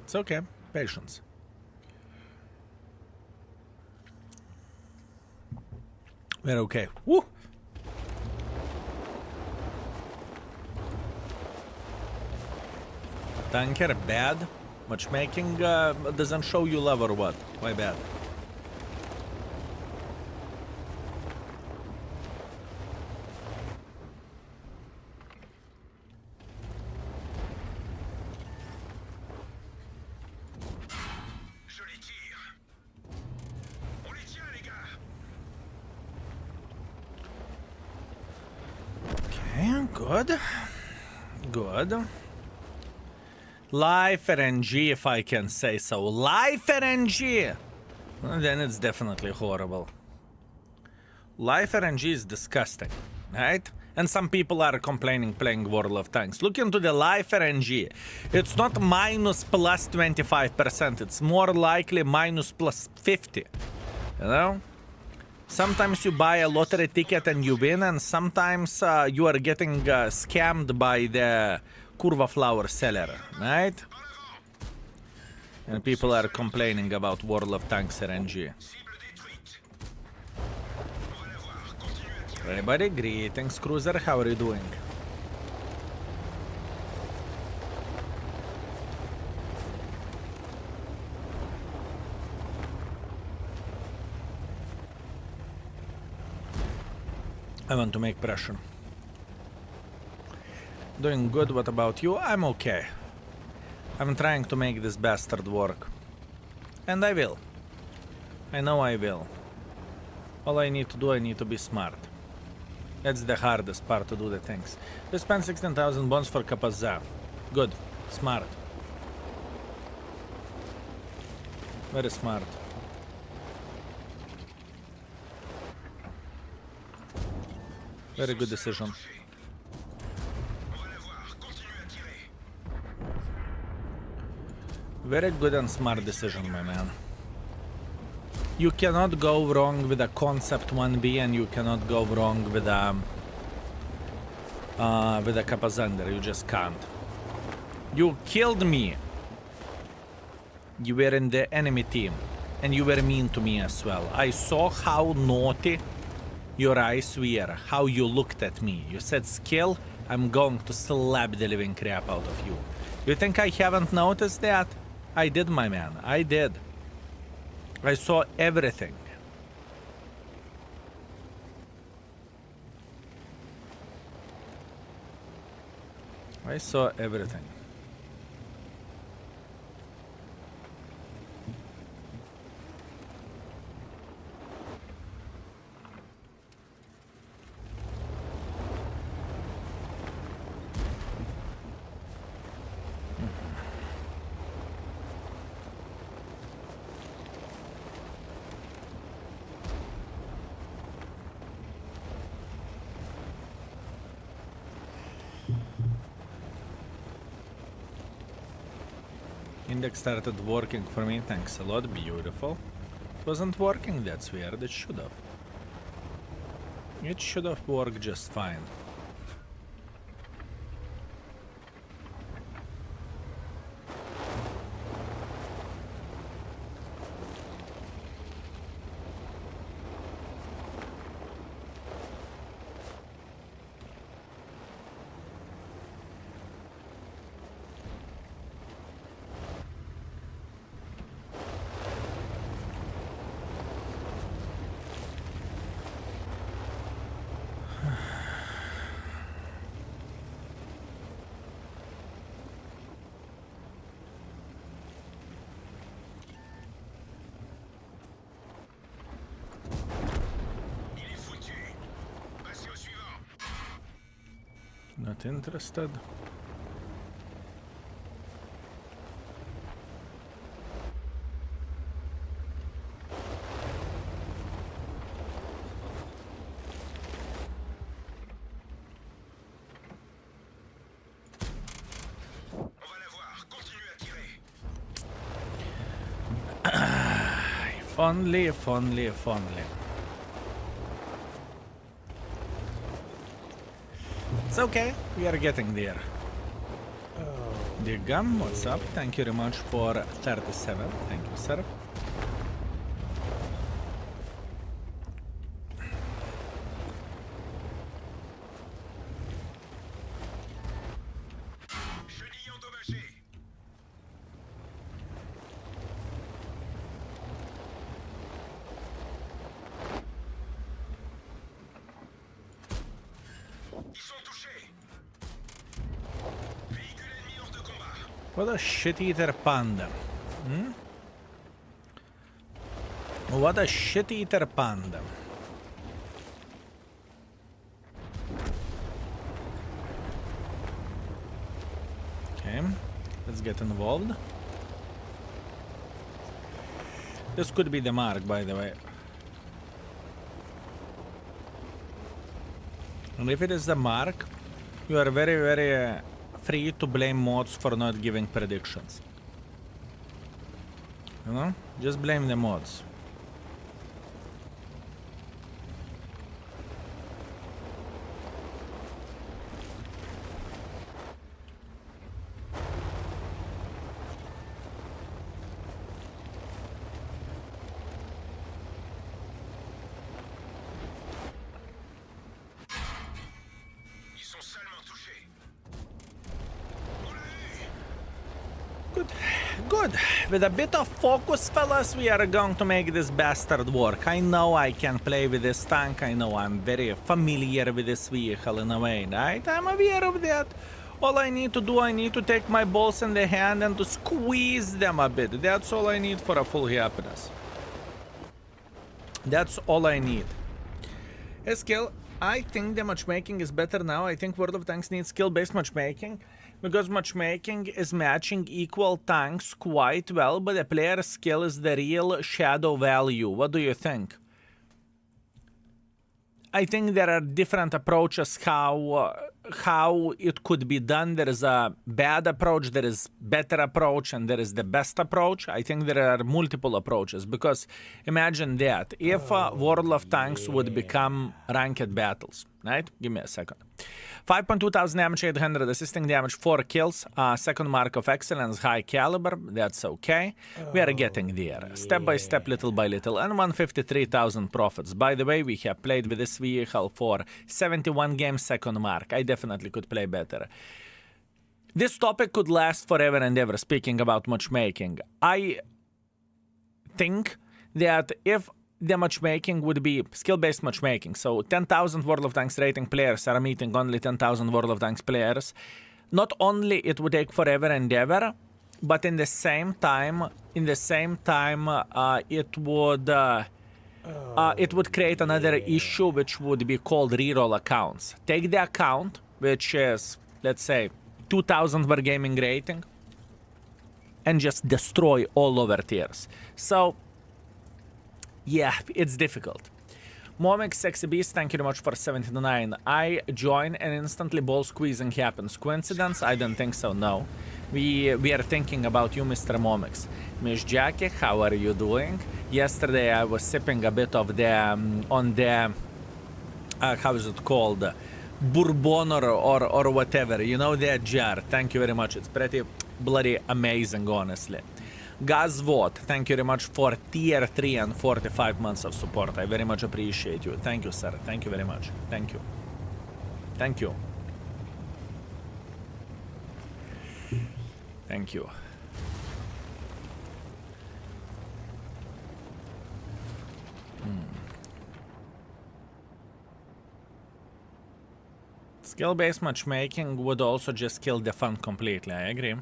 S1: It's okay. Patience. We're okay. Woo! Tanker, bad. Matchmaking doesn't show you love or what? Why bad?
S4: Joli tir. On les tient, les gars.
S1: Okay, good. Good. Life RNG, if I can say so. Life RNG! Well, then it's definitely horrible. Life RNG is disgusting, right? And some people are complaining playing World of Tanks. Look into the life RNG. It's not minus plus 25%. It's more likely minus plus 50. You know? Sometimes you buy a lottery ticket and you win, and sometimes you are getting scammed by the Curva Flower seller, right? And people are complaining about World of Tanks RNG.
S4: Cible détruite. On va la voir. Continue à tirer.
S1: Everybody, greetings, Cruiser. How are you doing? I want to make pressure. Doing good, what about you? I'm okay. I'm trying to make this bastard work. And I will. I know I will. All I need to do, I need to be smart. That's the hardest part, to do the things. We spent 16,000 bonds for Kapaza. Good. Smart. Very smart. Very good decision.
S4: On va la voir. Continue à tirer.
S1: Very good and smart decision, my man. You cannot go wrong with a concept 1B, and you cannot go wrong with a Capazender. You just can't. You killed me. You were in the enemy team, and you were mean to me as well. I saw how naughty your eyes were, how you looked at me. You said, "Skill, I'm going to slap the living crap out of you." You think I haven't noticed that? I did, my man. I did. I saw everything. I saw everything. Index started working for me, thanks a lot, beautiful. It wasn't working, that's weird, it should have. It should have worked just fine.
S4: Il est foutu. Passez au suivant.
S1: Not interested.
S4: On va la voir. Continue à tirer.
S1: If only, if only, if only. It's okay, we are getting there. The gum, what's up? Thank you very much for 37. Thank you, sir. What a shit-eater panda. What a shit-eater panda. Okay, let's get involved. This could be the mark, by the way. And if it is the mark, you are very, very free to blame mods for not giving predictions. You know? Just blame the mods.
S4: Ils sont salement touchés.
S1: Good. With a bit of focus, fellas, we are going to make this bastard work. I know I can play with this tank. I know I'm very familiar with this vehicle in a way, right? I'm aware of that. All I need to do, I need to take my balls in the hand and to squeeze them a bit. That's all I need for a full happiness. That's all I need. Hey, skill, I think the matchmaking is better now. I think World of Tanks needs skill-based matchmaking, because matchmaking is matching equal tanks quite well, but the player's skill is the real shadow value. What do you think? I think there are different approaches how it could be done. There is a bad approach, there is better approach, and there is the best approach. I think there are multiple approaches, because imagine that if World of Tanks would become ranked battles, right? Give me a second. 5.2 thousand damage, 800 assisting damage, 4 kills, second mark of excellence, high caliber, that's okay. We are getting there, step by step, little by little, and 153,000 profits. By the way, we have played with this vehicle for 71 games, second mark. I definitely could play better. This topic could last forever and ever, speaking about matchmaking. I think that if the matchmaking would be skill-based matchmaking, so 10,000 World of Tanks rating players are meeting only 10,000 World of Tanks players, not only it would take forever and ever, but in the same time, it would create another issue, which would be called reroll accounts. Take the account, which is, let's say, 2,000 wargaming rating, and just destroy all over tiers. So yeah, it's difficult. Momix Sexy Beast, thank you very much for 79. I join and instantly ball squeezing happens. Coincidence? I don't think so, no. We are thinking about you, Mr. Momix. Miss Jackie, how are you doing? Yesterday I was sipping a bit of the, on the, how is it called? Bourbon or whatever, you know, that jar. Thank you very much. It's pretty bloody amazing, honestly. Gazvot, thank you very much for tier 3 and 45 months of support. I very much appreciate you. Thank you, sir. Thank you very much. Thank you. Thank you. Thank you. Skill-based matchmaking would also just kill the fun completely. I agree.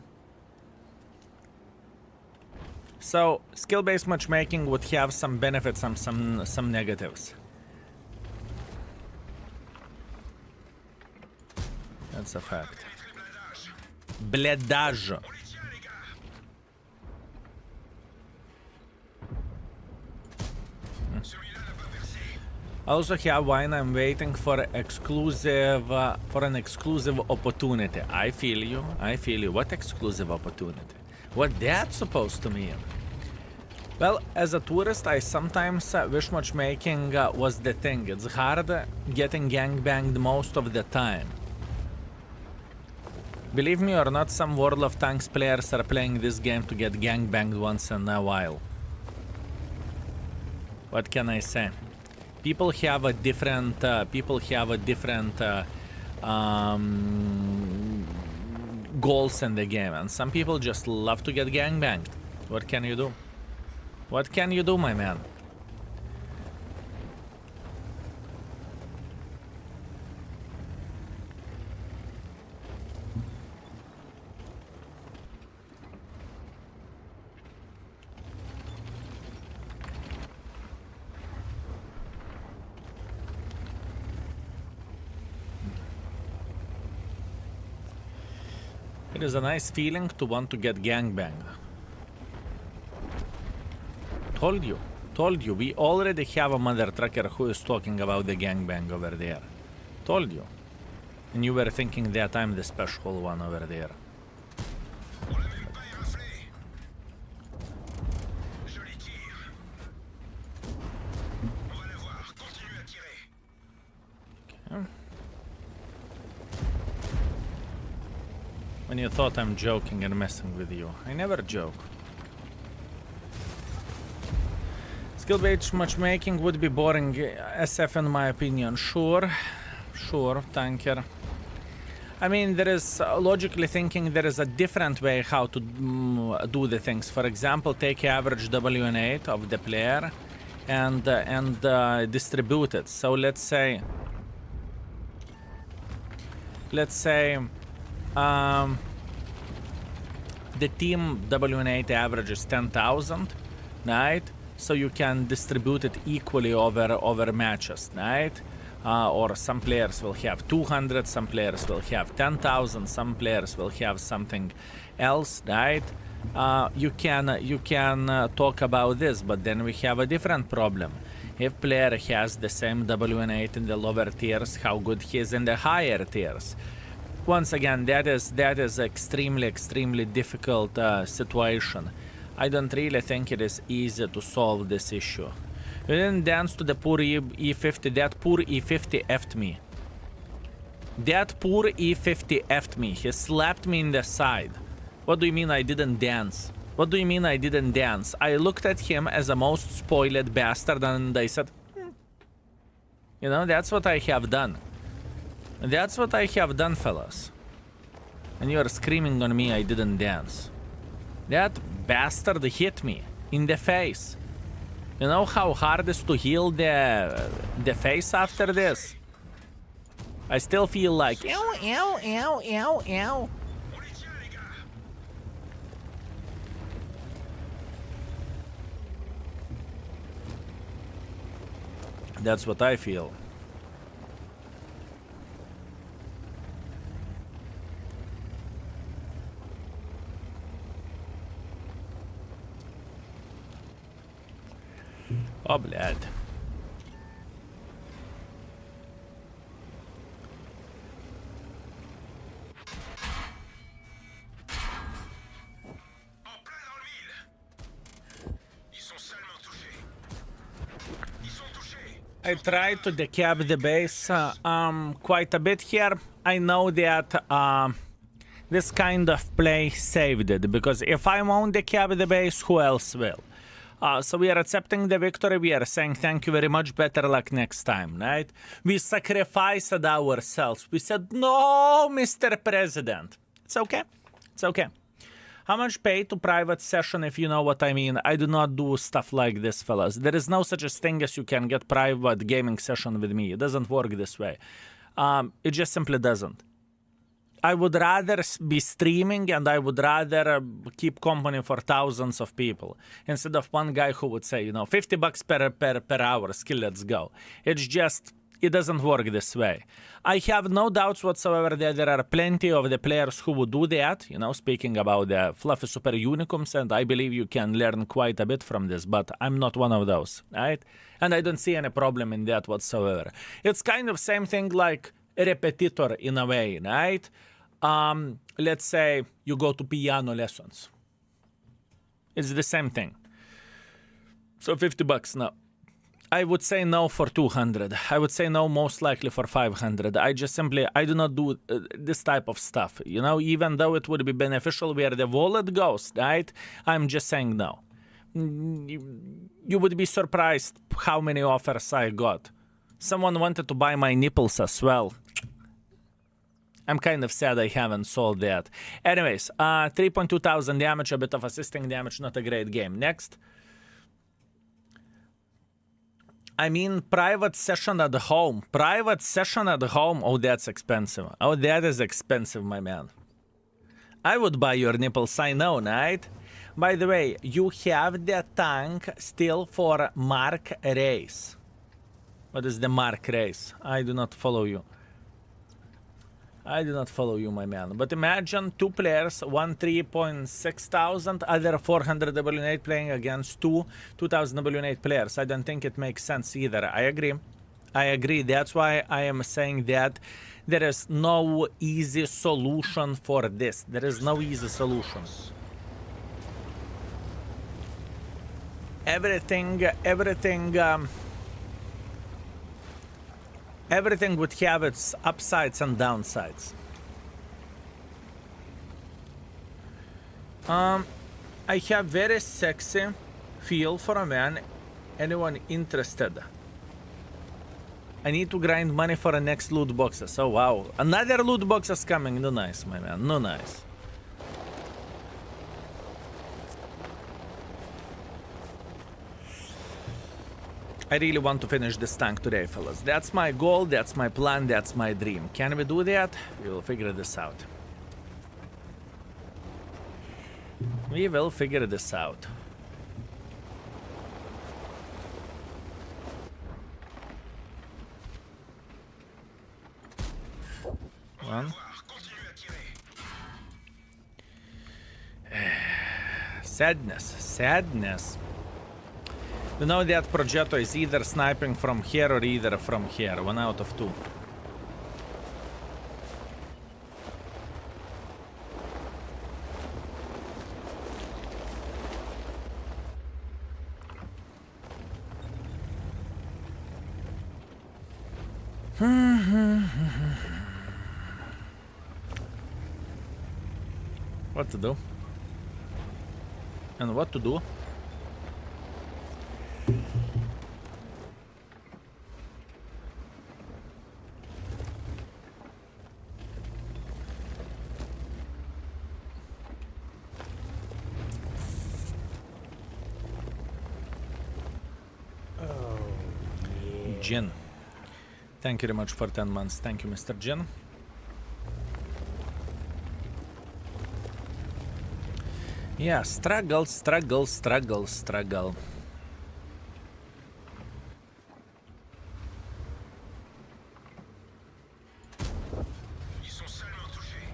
S1: So, skill-based matchmaking would have some benefits and some negatives. That's a fact. Bledage. I also have wine. I'm waiting for exclusive for an exclusive opportunity. I feel you. I feel you. What exclusive opportunity? What that's supposed to mean? Well, as a tourist, I sometimes wish matchmaking was the thing. It's hard getting gangbanged most of the time. Believe me or not, some World of Tanks players are playing this game to get gangbanged once in a while. What can I say? People have a different goals in the game, and some people just love to get gangbanged. What can you do? What can you do, my man? It is a nice feeling to want to get gangbanged. Told you. Told you. We already have a mother trucker who is talking about the gangbang over there. Told you. And you were thinking that I'm the special one over there.
S4: On l'a même pas éraflé. Joli tir. On va la voir. Continue à tirer.
S1: Okay. When you thought I'm joking and messing with you. I never joke. Skill-based matchmaking would be boring SF in my opinion. Sure. Sure, tanker. I mean, there is, logically thinking, there is a different way how to do the things. For example, take average WN8 of the player and distribute it. So let's say the team WN8 average is 10,000, right? So you can distribute it equally over matches, right? Or some players will have 200, some players will have 10,000, some players will have something else, right? You can talk about this, but then we have a different problem. If player has the same WN8 in the lower tiers, how good he is in the higher tiers? Once again, that is extremely difficult situation. I don't really think it is easy to solve this issue. You didn't dance to the poor E50. That poor E50 effed me. That poor E50 effed me. He slapped me in the side. What do you mean I didn't dance? What do you mean I didn't dance? I looked at him as a most spoiled bastard and I said, You know, that's what I have done. That's what I have done, fellas. And you are screaming on me I didn't dance. That bastard hit me in the face. You know how hard it is to heal the face after this? I still feel like ow, ow, ow, ow, ow.
S4: On les tient, les gars.
S1: That's what I feel. Oh, blood.
S4: En plein dans le mille. Ils sont seulement touchés. Ils sont touchés.
S1: I tried to decap the base quite a bit here. I know that this kind of play saved it, because if I won't decap the base, who else will? So we are accepting the victory. We are saying thank you very much. Better luck next time, right? We sacrificed ourselves. We said, no, Mr. President. It's okay. It's okay. How much pay to private session, if you know what I mean? I do not do stuff like this, fellas. There is no such a thing as you can get private gaming session with me. It doesn't work this way. It just simply doesn't. I would rather be streaming and I would rather keep company for thousands of people instead of one guy who would say, you know, $50 per hour, skill, let's go. It's just, it doesn't work this way. I have no doubts whatsoever that there are plenty of the players who would do that, you know, speaking about the fluffy super unicums, and I believe you can learn quite a bit from this, but I'm not one of those, right? And I don't see any problem in that whatsoever. It's kind of same thing like a repetitor in a way, right? Let's say you go to piano lessons. It's the same thing. So $50 no. I would say no for 200. I would say no most likely for 500. I do not do this type of stuff. You know, even though it would be beneficial where the wallet goes, right? I'm just saying no. You would be surprised how many offers I got. Someone wanted to buy my nipples as well. I'm kind of sad I haven't sold that. Anyways, 3.2 thousand damage, a bit of assisting damage, not a great game. Next. I mean, private session at home. Private session at home. Oh, that's expensive. Oh, that is expensive, my man. I would buy your nipples, I know, right? By the way, you have the tank still for Mark race. What is the Mark race? I do not follow you. I do not follow you, my man. But imagine two players, one 3,600, other 400 W8 playing against two 2,000 W8 players. I don't think it makes sense either. I agree. I agree. That's why I am saying that there is no easy solution for this. There is no easy solution. Everything would have its upsides and downsides. I have very sexy feel for a man. Anyone interested? I need to grind money for the next loot boxes. Oh wow, another loot box is coming. No nice, my man. No nice. I really want to finish this tank today, fellas. That's my goal, that's my plan, that's my dream. Can we do that? We will figure this out. We will figure this out. One. Sadness, sadness. You know that Progetto is either sniping from here or either from here. 1 out of 2. What to do? And what to do? Jin. Thank you very much for 10 months. Thank you, Mr. Jin. Yeah, struggle, struggle, struggle, struggle.
S4: Ils sont seulement touchés.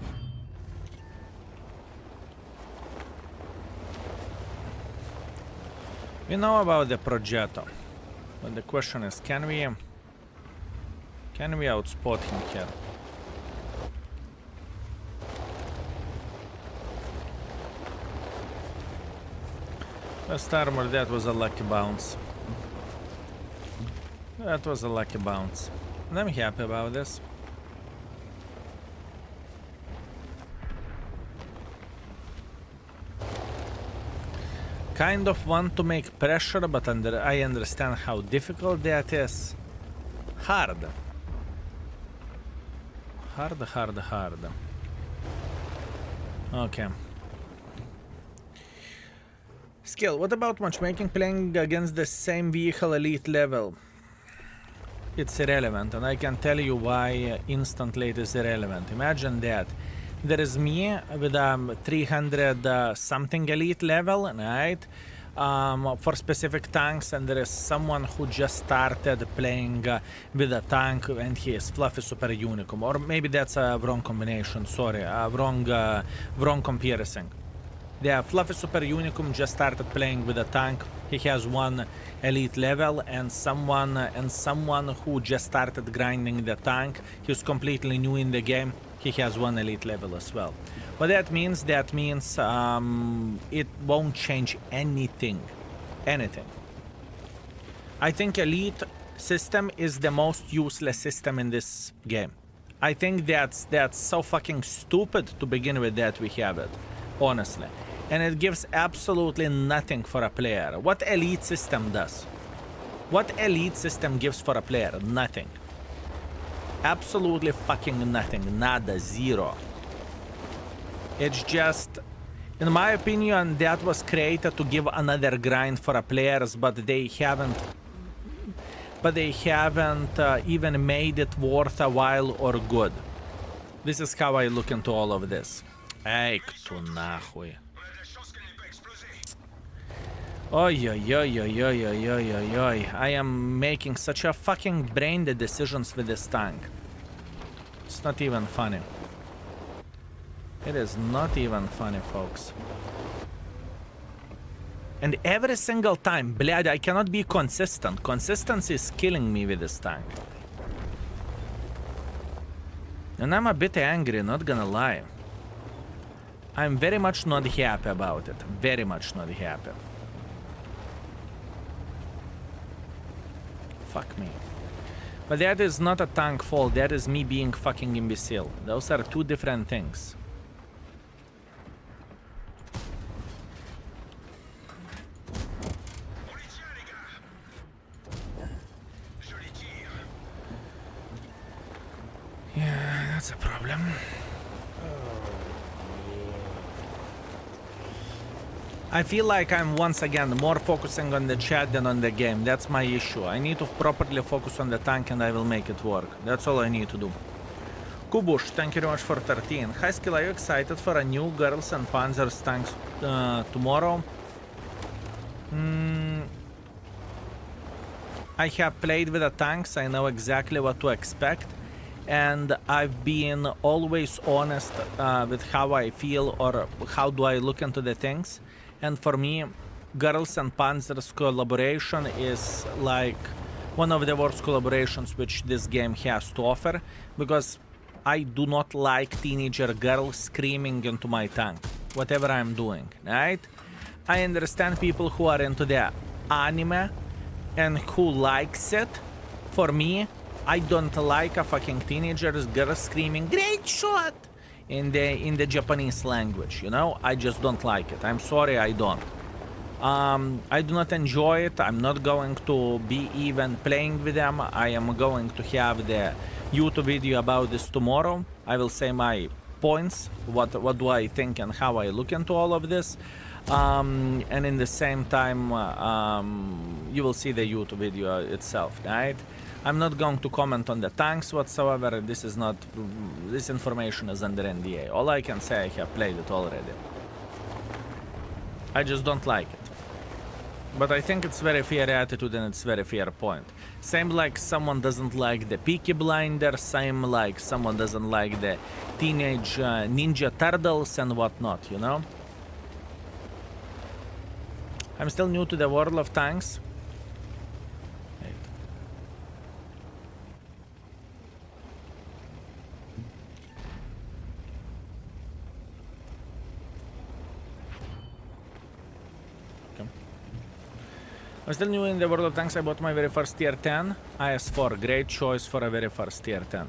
S1: We know about the Progetto. But the question is, can we outspot him here? Best armor, that was a lucky bounce. That was a lucky bounce. And I'm happy about this. Kind of want to make pressure, but I understand how difficult that is. Hard. Hard, hard, hard. Okay. Skill, what about matchmaking playing against the same vehicle elite level? It's irrelevant, and I can tell you why instantly it is irrelevant. Imagine that. There is me with 300 something elite level, right? For specific tanks, and there is someone who just started playing with a tank and he is fluffy super unicum, or maybe that's a wrong combination. Sorry, wrong comparison. The fluffy super unicum just started playing with a tank. He has 1 elite level, and someone who just started grinding the tank. He's completely new in the game. He has 1 elite level as well. What that means? That means it won't change anything. I think elite system is the most useless system in this game. I think that's so fucking stupid to begin with that we have it, honestly. And it gives absolutely nothing for a player. What elite system does? What elite system gives for a player? Nothing. Absolutely fucking nothing. Nada. Zero. It's just, in my opinion, that was created to give another grind for a players, but they haven't even made it worth a while or good. This is how I look into all of this. Эй, кто нахуй. Oi, oi, oi, oi, oi, oi, oi, oi, oi. I am making such a fucking brain dead decisions with this tank. It's not even funny. It is not even funny, folks. And every single time, блядь, I cannot be consistent. Consistency is killing me with this tank. And I'm a bit angry, not gonna lie. I'm very much not happy about it. Very much not happy. Fuck me. But that is not a tank fault, that is me being fucking imbecile. Those are two different things. Yeah, that's a problem. I feel like I'm once again more focusing on the chat than on the game. That's my issue. I need to properly focus on the tank and I will make it work. That's all I need to do. Kubush, thank you very much for 13. Hi Skill, are you excited for a new Girls and Panzers tanks tomorrow? I have played with the tanks. I know exactly what to expect. And I've been always honest with how I feel or how do I look into the things. And for me, Girls and Panzers collaboration is like one of the worst collaborations which this game has to offer, because I do not like teenager girls screaming into my tank, whatever I'm doing, right? I understand people who are into the anime and who likes it. For me, I don't like a fucking teenager girl screaming, "Great shot!" in the Japanese language, you know? I just don't like it. I'm sorry, I don't. I do not enjoy it. I'm not going to be even playing with them. I am going to have the YouTube video about this tomorrow. I will say my points, what do I think and how I look into all of this. And in the same time, you will see the YouTube video itself, right? I'm not going to comment on the tanks whatsoever. This is not, this information is under NDA. All I can say, I have played it already. I just don't like it. But I think it's very fair attitude and it's very fair point. Same like someone doesn't like the Peaky Blinders, same like someone doesn't like the Teenage Ninja Turtles and whatnot, you know? I'm still new to the world of tanks. I'm still new in the world of tanks. I bought my very first tier 10 IS-4. Great choice for a very first tier 10.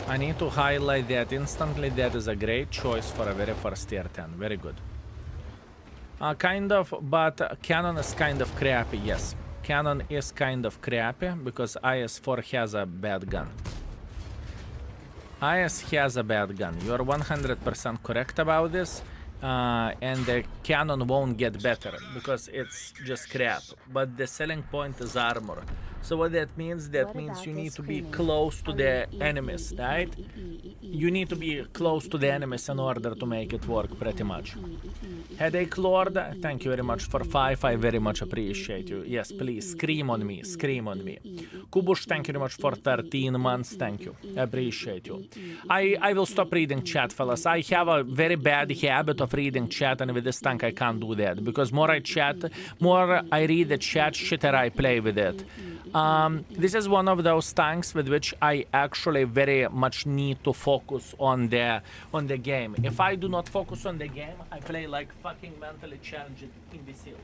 S1: I need to highlight that instantly. That is a great choice for a very first tier 10. Very good. Kind of, but Cannon is kind of crappy. Yes, Cannon is kind of crappy because IS-4 has a bad gun. IS has a bad gun. You are 100% correct about this. And the cannon won't get better because it's just crap. But the selling point is armor. So what that means? That means you need to be close to the enemies, right? You need to be close to the enemies in order to make it work, pretty much. Headache Lord, thank you very much for 5. I very much appreciate you. Yes, please, scream on me, scream on me. Kubush, thank you very much for 13 months. Thank you. I appreciate you. I will stop reading chat, fellas. I have a very bad habit of reading chat, and with this tank I can't do that. Because more I chat, more I read the chat, shitter I play with it. This is one of those tanks with which I actually very much need to focus on the game. If I do not focus on the game, I play like fucking mentally challenged imbecile.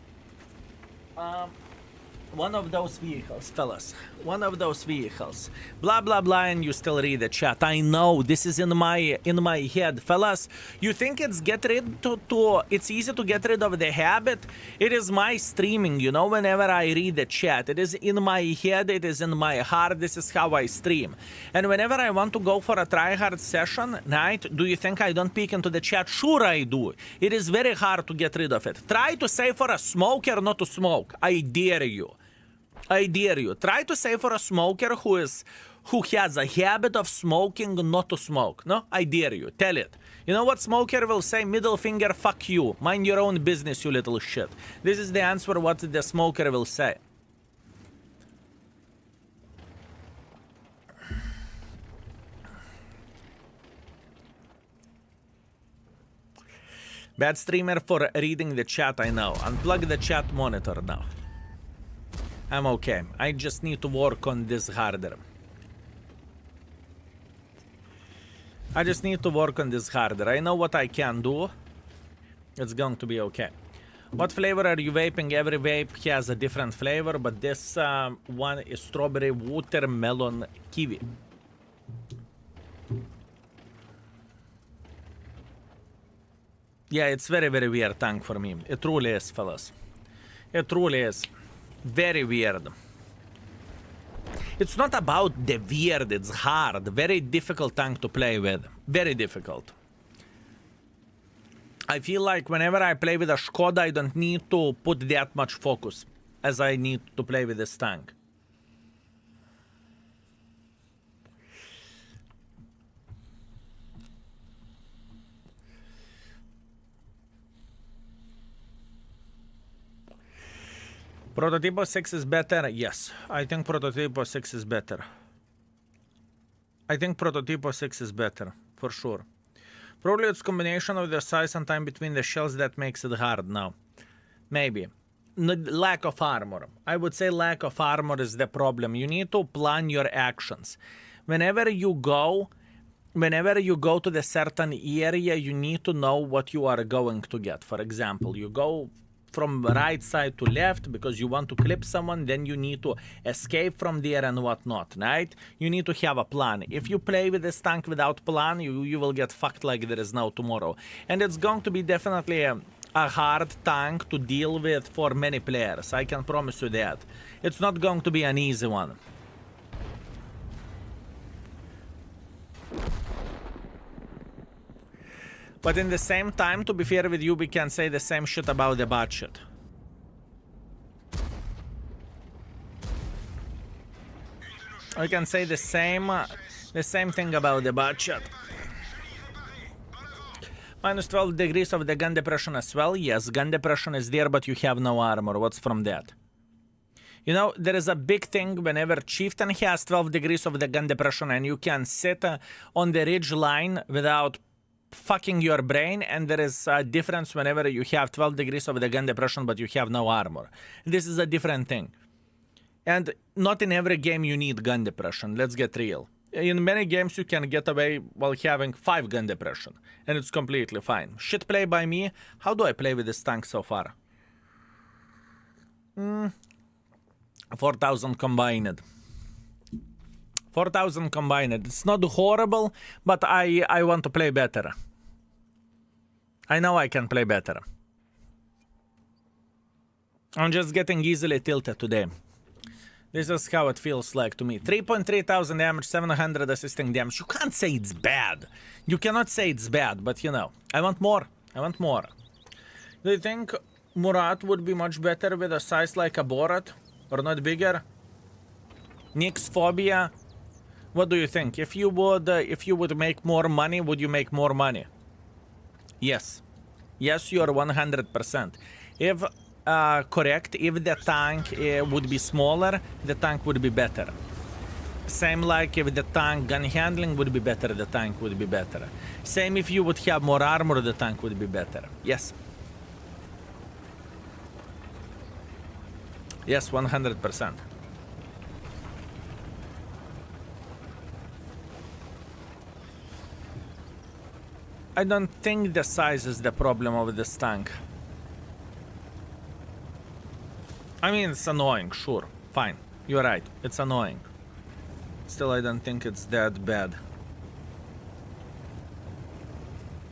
S1: One of those vehicles, fellas. One of those vehicles. Blah blah blah, and you still read the chat. I know this is in my head, fellas. You think it's it's easy to get rid of the habit? It is my streaming, you know. Whenever I read the chat, it is in my head. It is in my heart. This is how I stream. And whenever I want to go for a tryhard session, right? Do you think I don't peek into the chat? Sure I do. It is very hard to get rid of it. Try to say for a smoker not to smoke. I dare you. I dare you. Try to say for a smoker who has a habit of smoking not to smoke. No, I dare you. Tell it. You know what smoker will say? Middle finger, fuck you. Mind your own business, you little shit. This is the answer what the smoker will say. Bad streamer for reading the chat, I know. Unplug the chat monitor now. I'm okay. I just need to work on this harder. I just need to work on this harder. I know what I can do. It's going to be okay. What flavor are you vaping? Every vape has a different flavor, but this one is strawberry, watermelon, kiwi. Yeah, it's very, very weird tank for me. It truly is, fellas. It truly is. Very weird. It's not about the weird, it's hard. Very difficult tank to play with. Very difficult. I feel like whenever I play with a Skoda, I don't need to put that much focus as I need to play with this tank. Prototypo 6 is better? Yes, I think Prototypo 6 is better. I think Prototypo 6 is better, for sure. Probably it's combination of the size and time between the shells that makes it hard now. Maybe. Lack of armor. I would say lack of armor is the problem. You need to plan your actions. Whenever you go to the certain area, you need to know what you are going to get. For example, you go from right side to left because you want to clip someone, then you need to escape from there and whatnot, right? You need to have a plan. If you play with this tank without plan, you will get fucked like there is no tomorrow. And it's going to be definitely a hard tank to deal with for many players. I can promise you that. It's not going to be an easy one. But in the same time, to be fair with you, we can say the same shit about the bot shit. We can say the same thing about the bot shit. Minus 12 degrees of the gun depression as well. Yes, gun depression is there, but you have no armor. What's from that? You know, there is a big thing whenever Chieftain has 12 degrees of the gun depression and you can sit on the ridge line without fucking your brain, and there is a difference whenever you have 12 degrees of the gun depression but you have no armor. This is a different thing. And not in every game you need gun depression, let's get real. In many games you can get away while having 5 gun depression, and it's completely fine. Shit play by me. How do I play with this tank so far? 4,000 combined. 4,000 combined. It's not horrible, but I want to play better. I know I can play better. I'm just getting easily tilted today. This is how it feels like to me. 3.3 thousand damage, 700 assisting damage. You can't say it's bad. You cannot say it's bad, but you know. I want more. I want more. Do you think Murat would be much better with a size like a Borat? Or not bigger? Nyx phobia? What do you think? If you would make more money, would you make more money? Yes. Yes, you are 100%. If correct, if the tank would be smaller, the tank would be better. Same like if the tank gun handling would be better, the tank would be better. Same if you would have more armor, the tank would be better. Yes. Yes, 100%. I don't think the size is the problem of this tank. I mean, it's annoying, sure. Fine. You're right. It's annoying. Still, I don't think it's that bad.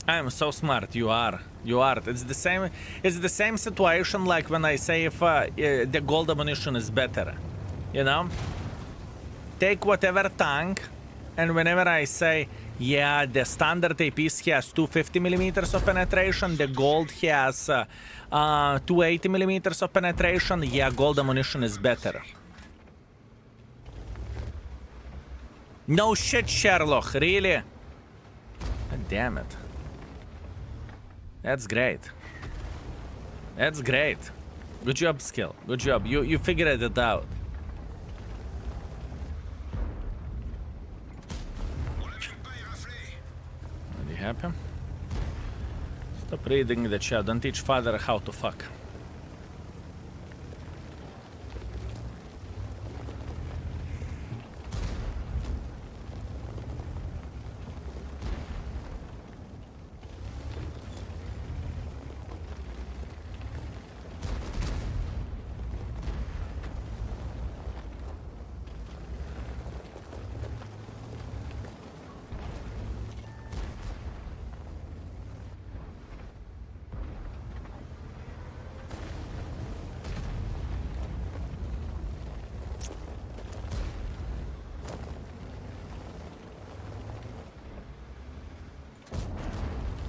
S1: I am so smart. You are. You are. It's the same situation like when I say if the gold ammunition is better. You know? Take whatever tank, and whenever I say, yeah, the standard APs has 250 millimeters of penetration, the gold has 280 millimeters of penetration, yeah, gold ammunition is better. No shit, Sherlock, really? God damn it. That's great. That's great. Good job, Skill. Good job. You figured it out. Are you happy? Stop reading the chat. Don't teach father how to fuck.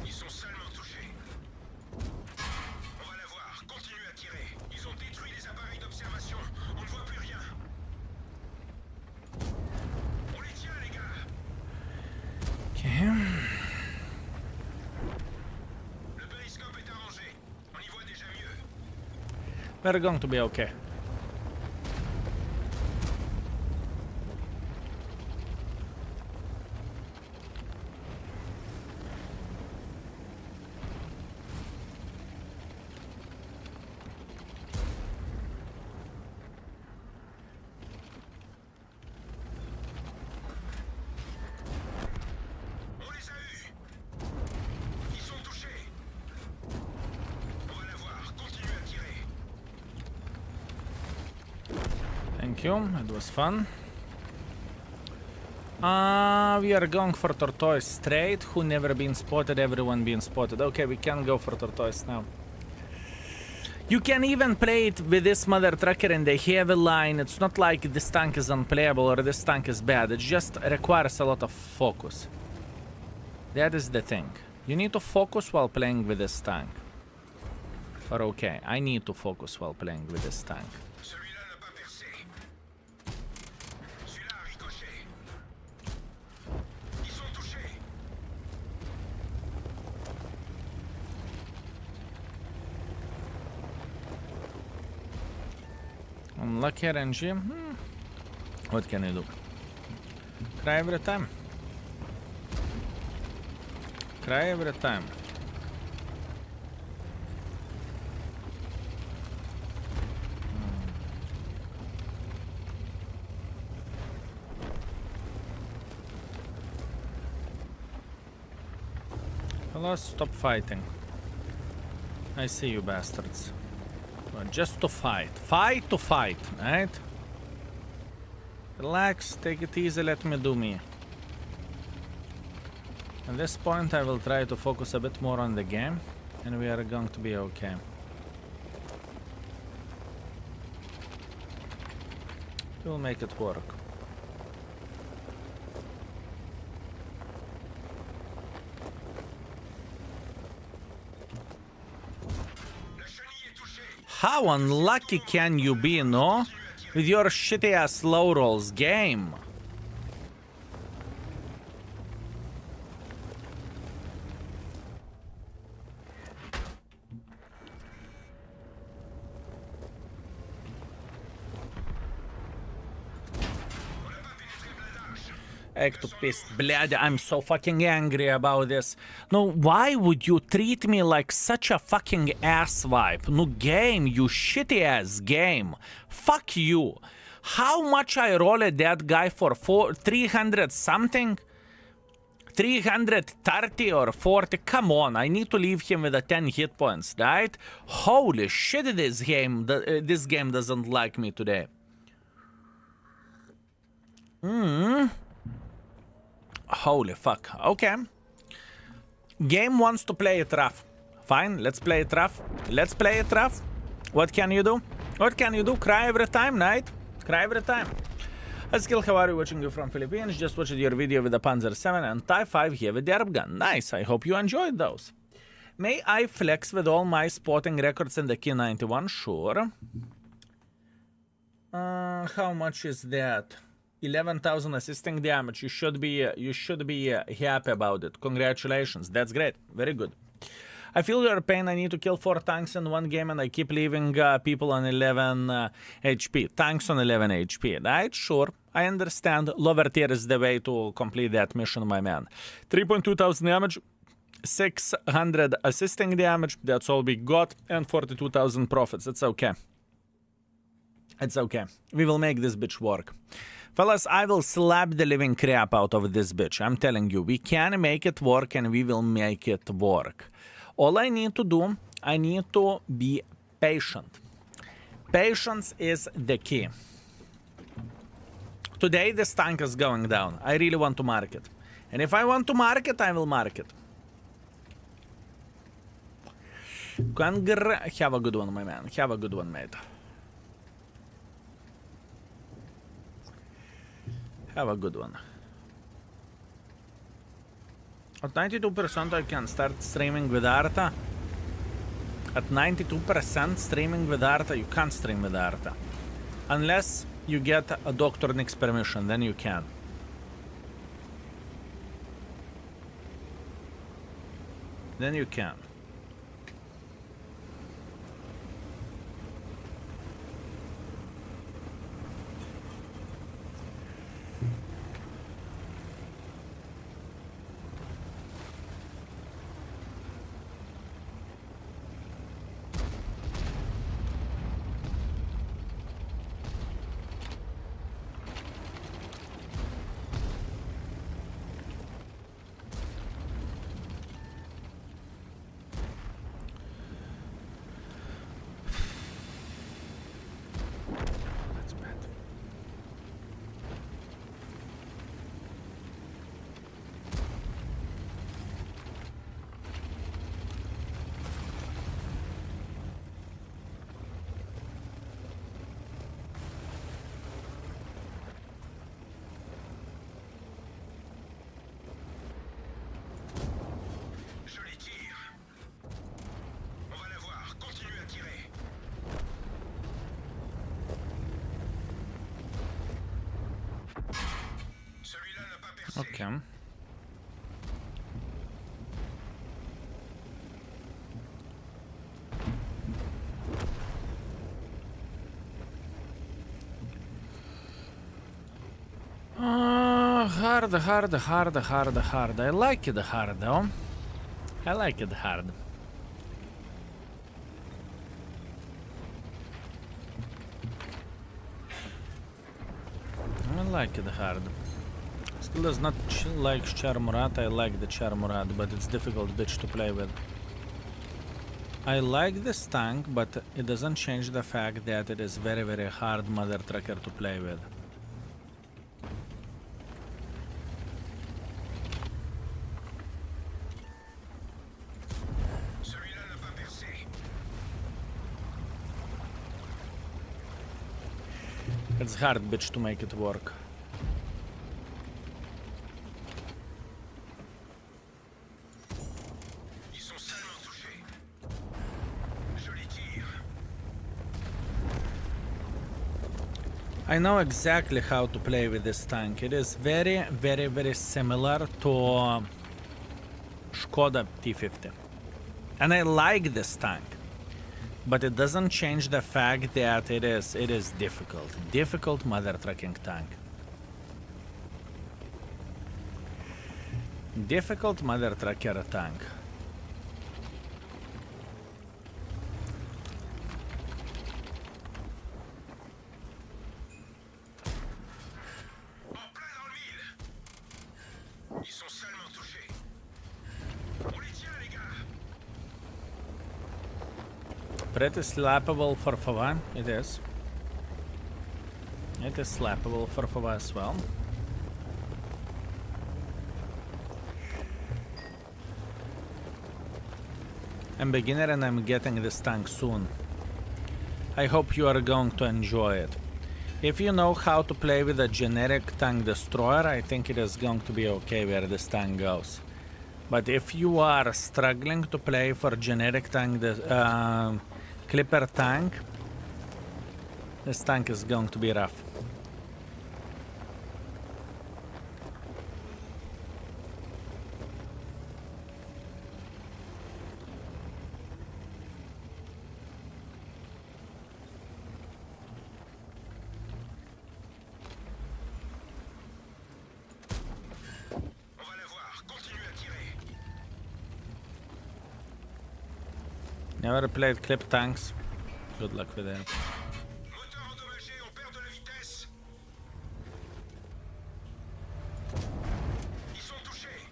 S4: Ils sont seulement touchés. On va la voir. Continuez à tirer. Ils ont détruit les appareils d'observation. On ne voit plus rien. On les tient, les gars.
S1: Okay.
S4: Le périscope est arrangé. On y voit déjà mieux.
S1: We're going to be okay.
S4: On les a eus. Ils sont touchés. On va la voir. Continuez à tirer.
S1: Thank you. It was fun. We are going for tortoise straight. Who never been spotted? Everyone been spotted. Okay, we can go for tortoise now. You can even play it with this mother trucker in the heavy line. It's not like this tank is unplayable or this tank is bad. It just requires a lot of focus. That is the thing. You need to focus while playing with this tank. Or okay, I need to focus while playing with this tank.
S4: Celui-là n'a pas percé. Celui-là a ricoché. Ils sont touchés.
S1: Unlucky RNG. What can I do? Cry every time. Cry every time. Hello, stop fighting. I see you bastards. Well, just to fight. Fight to fight, right? Relax, take it easy, let me do me. At this point I will try to focus a bit more on the game, and we are going to be okay. We'll make it work.
S4: La chenille est touchée.
S1: How unlucky can you be, no? With your shitty ass low rolls game. Ectopist, блядь, I'm so fucking angry about this. No, why would you treat me like such a fucking asswipe? No, game, you shitty ass game. Fuck you. How much I rolled that guy for 300 something? 330 or 40? Come on, I need to leave him with a 10 hit points, right? Holy shit, this game doesn't like me today. Holy fuck. Okay. Game wants to play it rough. Fine, let's play it rough. Let's play it rough. What can you do? What can you do? Cry every time, right? Cry every time. Skill, how are you? Watching you from Philippines. Just watched your video with the Panzer 7 and Type 5 heavy derp gun. Nice, I hope you enjoyed those. May I flex with all my spotting records in the Key 91? Sure. How much is that? 11,000 assisting damage. You should be happy about it. Congratulations. That's great. Very good. I feel your pain. I need to kill 4 tanks in one game and I keep leaving people on 11 HP. Tanks on 11 HP. Right? Sure. I understand. Lower tier is the way to complete that mission, my man. 3.2 thousand damage. 600 assisting damage. That's all we got. And 42,000 profits. It's okay. It's okay. We will make this bitch work. Fellas, I will slap the living crap out of this bitch. I'm telling you, we can make it work and we will make it work. All I need to do, I need to be patient. Patience is the key. Today, this tank is going down. I really want to mark it. And if I want to mark it, I will mark it. Have a good one, my man. Have a good one, mate. Have a good one. At 92% I can start streaming with Arta. At 92% streaming with Arta, you can't stream with Arta. Unless you get a Dr. Nick's permission, then you can. Then you can. Okay. Hard. I like it hard, though. I like it hard. I like it hard. Still does not like Char Murat. I like the Char Murat, but it's difficult bitch to play with. I like this tank, but it doesn't change the fact that it is very, very hard mother trucker to play with. It's hard bitch to make it work. I know exactly how to play with this tank. It is very, very, very similar to Skoda T50. And I like this tank. But it doesn't change the fact that it is difficult. Difficult mother trucking tank. Difficult mother trucker tank. Pretty slappable for Fava, it is. It is slappable for Fava as well. I'm beginner and I'm getting this tank soon. I hope you are going to enjoy it. If you know how to play with a generic tank destroyer, I think it is going to be okay where this tank goes. But if you are struggling to play for generic tank Clipper tank, this tank is going to be rough. Never played clip tanks. Good luck with that.
S4: Moteur endommagé, on perd de la vitesse. Ils sont touchés.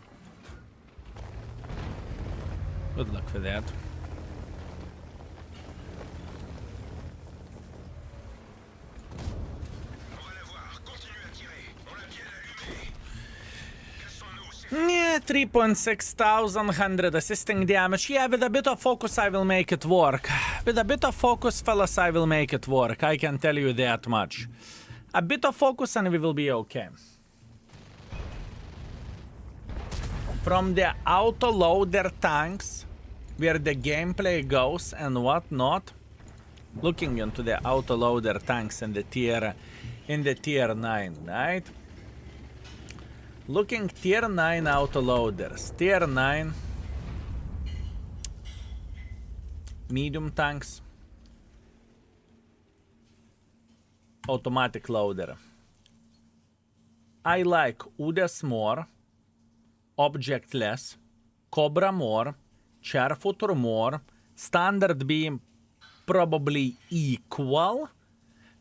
S1: Good luck with that.
S4: On va la voir, continue à tirer. On l'a bien allumé. Cassons-nous, c'est
S1: Yeah, 3,600 assisting damage. Yeah, with a bit of focus I will make it work. With a bit of focus, fellas, I will make it work. I can tell you that much. A bit of focus and we will be okay. From the auto-loader tanks, where the gameplay goes and whatnot, looking into the auto-loader tanks in the tier 9, right? Looking tier 9 auto-loaders. Tier 9 medium tanks. Automatic loader. I like Udes more, Objectless, Cobra more, Char more, Standard Beam probably equal,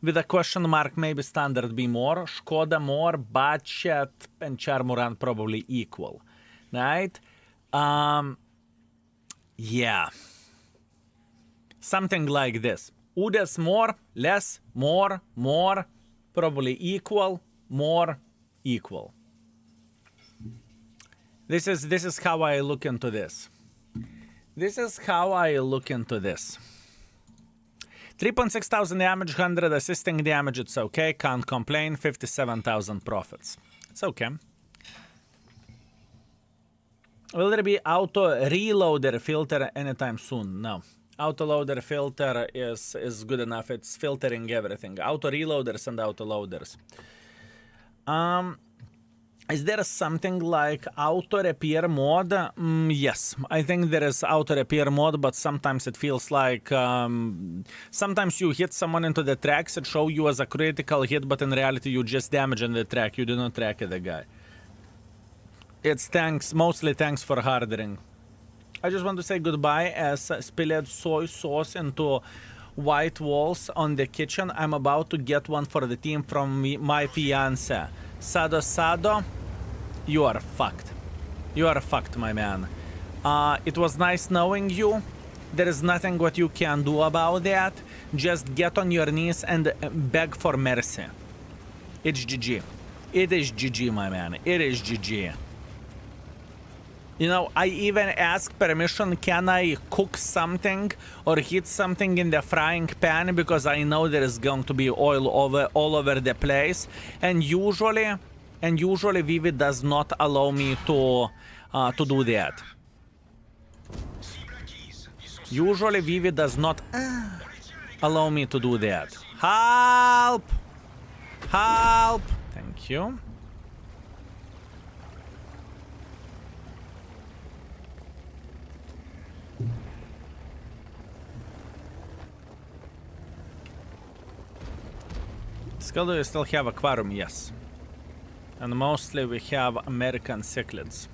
S1: with a question mark maybe Standard Beam more, Skoda more, Budget and Char Murat probably equal, right? Yeah. Something like this. Udes more, less, more, probably equal, more, equal. This is how I look into this. This is how I look into this. 3,600 damage, 100 assisting damage, it's okay. Can't complain. 57,000 profits. It's okay. Will there be auto reloader filter anytime soon? No. Auto loader filter is good enough. It's filtering everything. Auto reloaders and auto loaders. Is there something like auto repair mode? Yes, I think there is auto repair mode, but sometimes it feels like sometimes you hit someone into the tracks, it shows you as a critical hit, but in reality you just damaged the track. You do not track the guy. It's thanks, mostly thanks for hardening. I just want to say goodbye as spilled soy sauce into white walls on the kitchen. I'm about to get one for the team from my fiance. Sado, you are fucked. You are fucked, my man. It was nice knowing you. There is nothing what you can do about that. Just get on your knees and beg for mercy. It's GG. It is GG, my man. It is GG. You know, I even ask permission, can I cook something or heat something in the frying pan, because I know there is going to be oil all over the place. And usually Vivi does not allow me to do that. Usually Vivi does not allow me to do that. Help! Help! Thank you. Still, do you still have aquarium? Yes. And mostly we have American cichlids.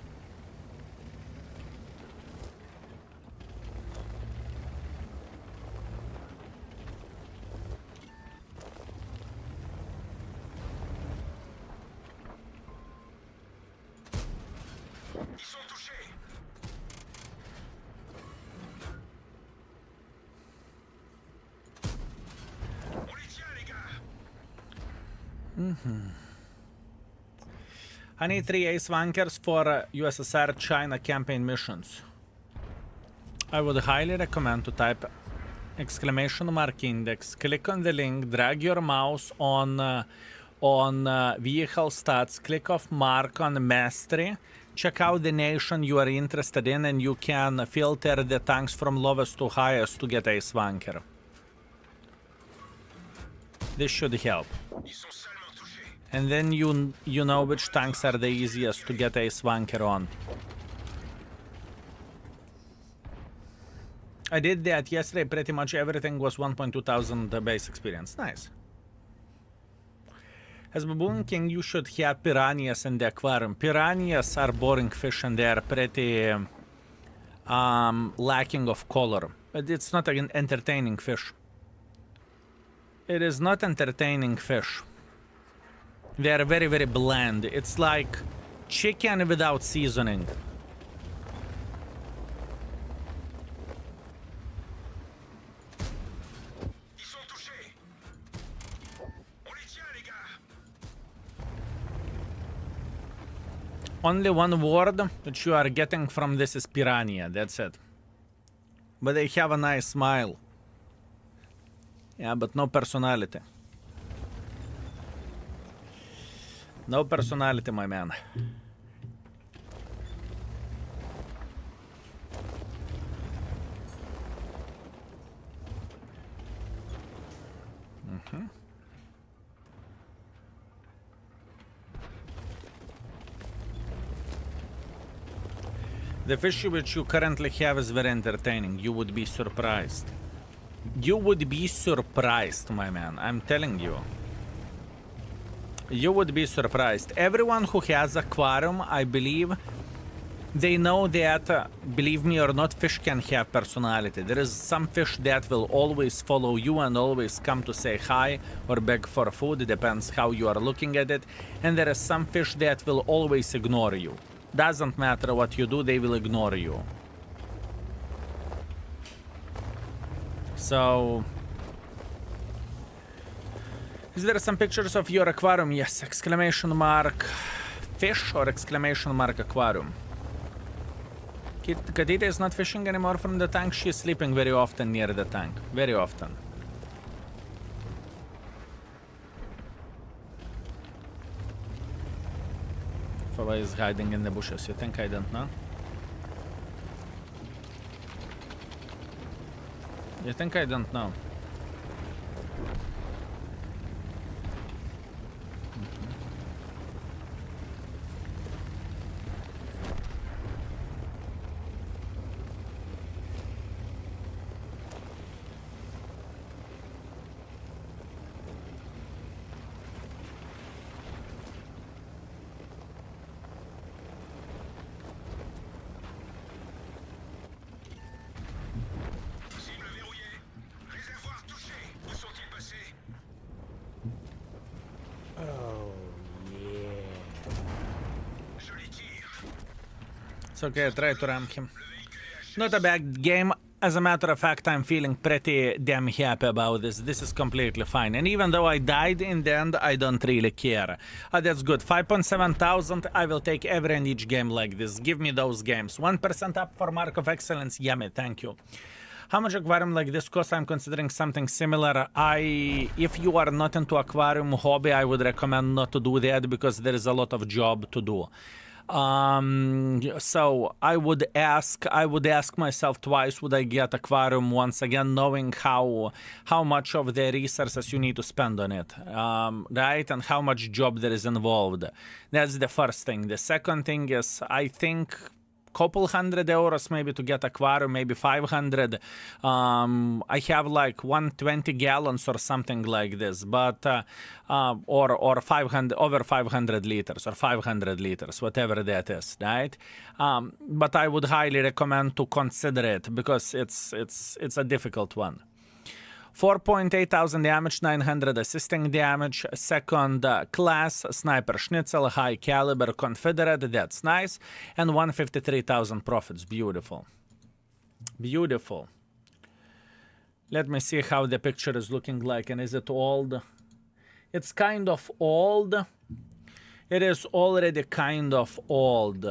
S4: Ils sont touchés. On les tient, les gars.
S1: I need 3 ace wankers for USSR China campaign missions. I would highly recommend to type exclamation mark index, click on the link, drag your mouse on vehicle stats, click off mark on mastery, check out the nation you are interested in, and you can filter the tanks from lowest to highest to get ace wanker. This should help.
S4: Ils sont seulement touchés.
S1: And then you know which tanks are the easiest to get a swanker on. I did that yesterday. Pretty much everything was 1,200 base experience. Nice. As Baboon King, you should have piranhas in the aquarium. Piranhas are boring fish and they are pretty lacking of color. But it's not an entertaining fish. It is not entertaining fish. They are very, very bland. It's like chicken without seasoning.
S4: Ils sont touchés. On les tient, les gars.
S1: Only one word that you are getting from this is piranha. That's it. But they have a nice smile. Yeah, but no personality. No personality, my man. The fish which you currently have is very entertaining. You would be surprised. You would be surprised, my man. I'm telling you. You would be surprised. Everyone who has aquarium, I believe, they know that, believe me or not, fish can have personality. There is some fish that will always follow you and always come to say hi or beg for food. It depends how you are looking at it. And there is some fish that will always ignore you. Doesn't matter what you do, they will ignore you. So, is there some pictures of your aquarium? Yes, exclamation mark fish or exclamation mark aquarium. Kadita is not fishing anymore from the tank. She's sleeping very often near the tank. Very often. Fava is hiding in the bushes. You think I don't know? You think I don't know?
S4: Cible verrouillée. Réservoir touché. Où sont-ils passés?
S3: Oh, yeah.
S4: Je les tire.
S1: It's okay, I try to ram him. Not a bad game. As a matter of fact, I'm feeling pretty damn happy about this. This is completely fine. And even though I died in the end, I don't really care. That's good. 5.7 thousand. I will take every and each game like this. Give me those games. 1% up for Mark of Excellence. Yummy. Thank you. How much aquarium like this costs? I'm considering something similar. If you are not into aquarium hobby, I would recommend not to do that because there is a lot of job to do. So I would ask myself twice, would I get aquarium once again, knowing how much of the resources you need to spend on it, right? And how much job there is involved. That's the first thing. The second thing is, I think, couple €100 maybe to get aquarium, maybe 500. I have like 120 gallons or something like this, but or 500, over 500 liters or 500 liters, whatever that is, right? But I would highly recommend to consider it because it's a difficult one. 4.8 thousand damage, 900 assisting damage, second class, sniper schnitzel, high caliber, confederate, that's nice, and 153,000 profits, beautiful. Beautiful. Let me see how the picture is looking like, and is it old? It's kind of old. It is already kind of old.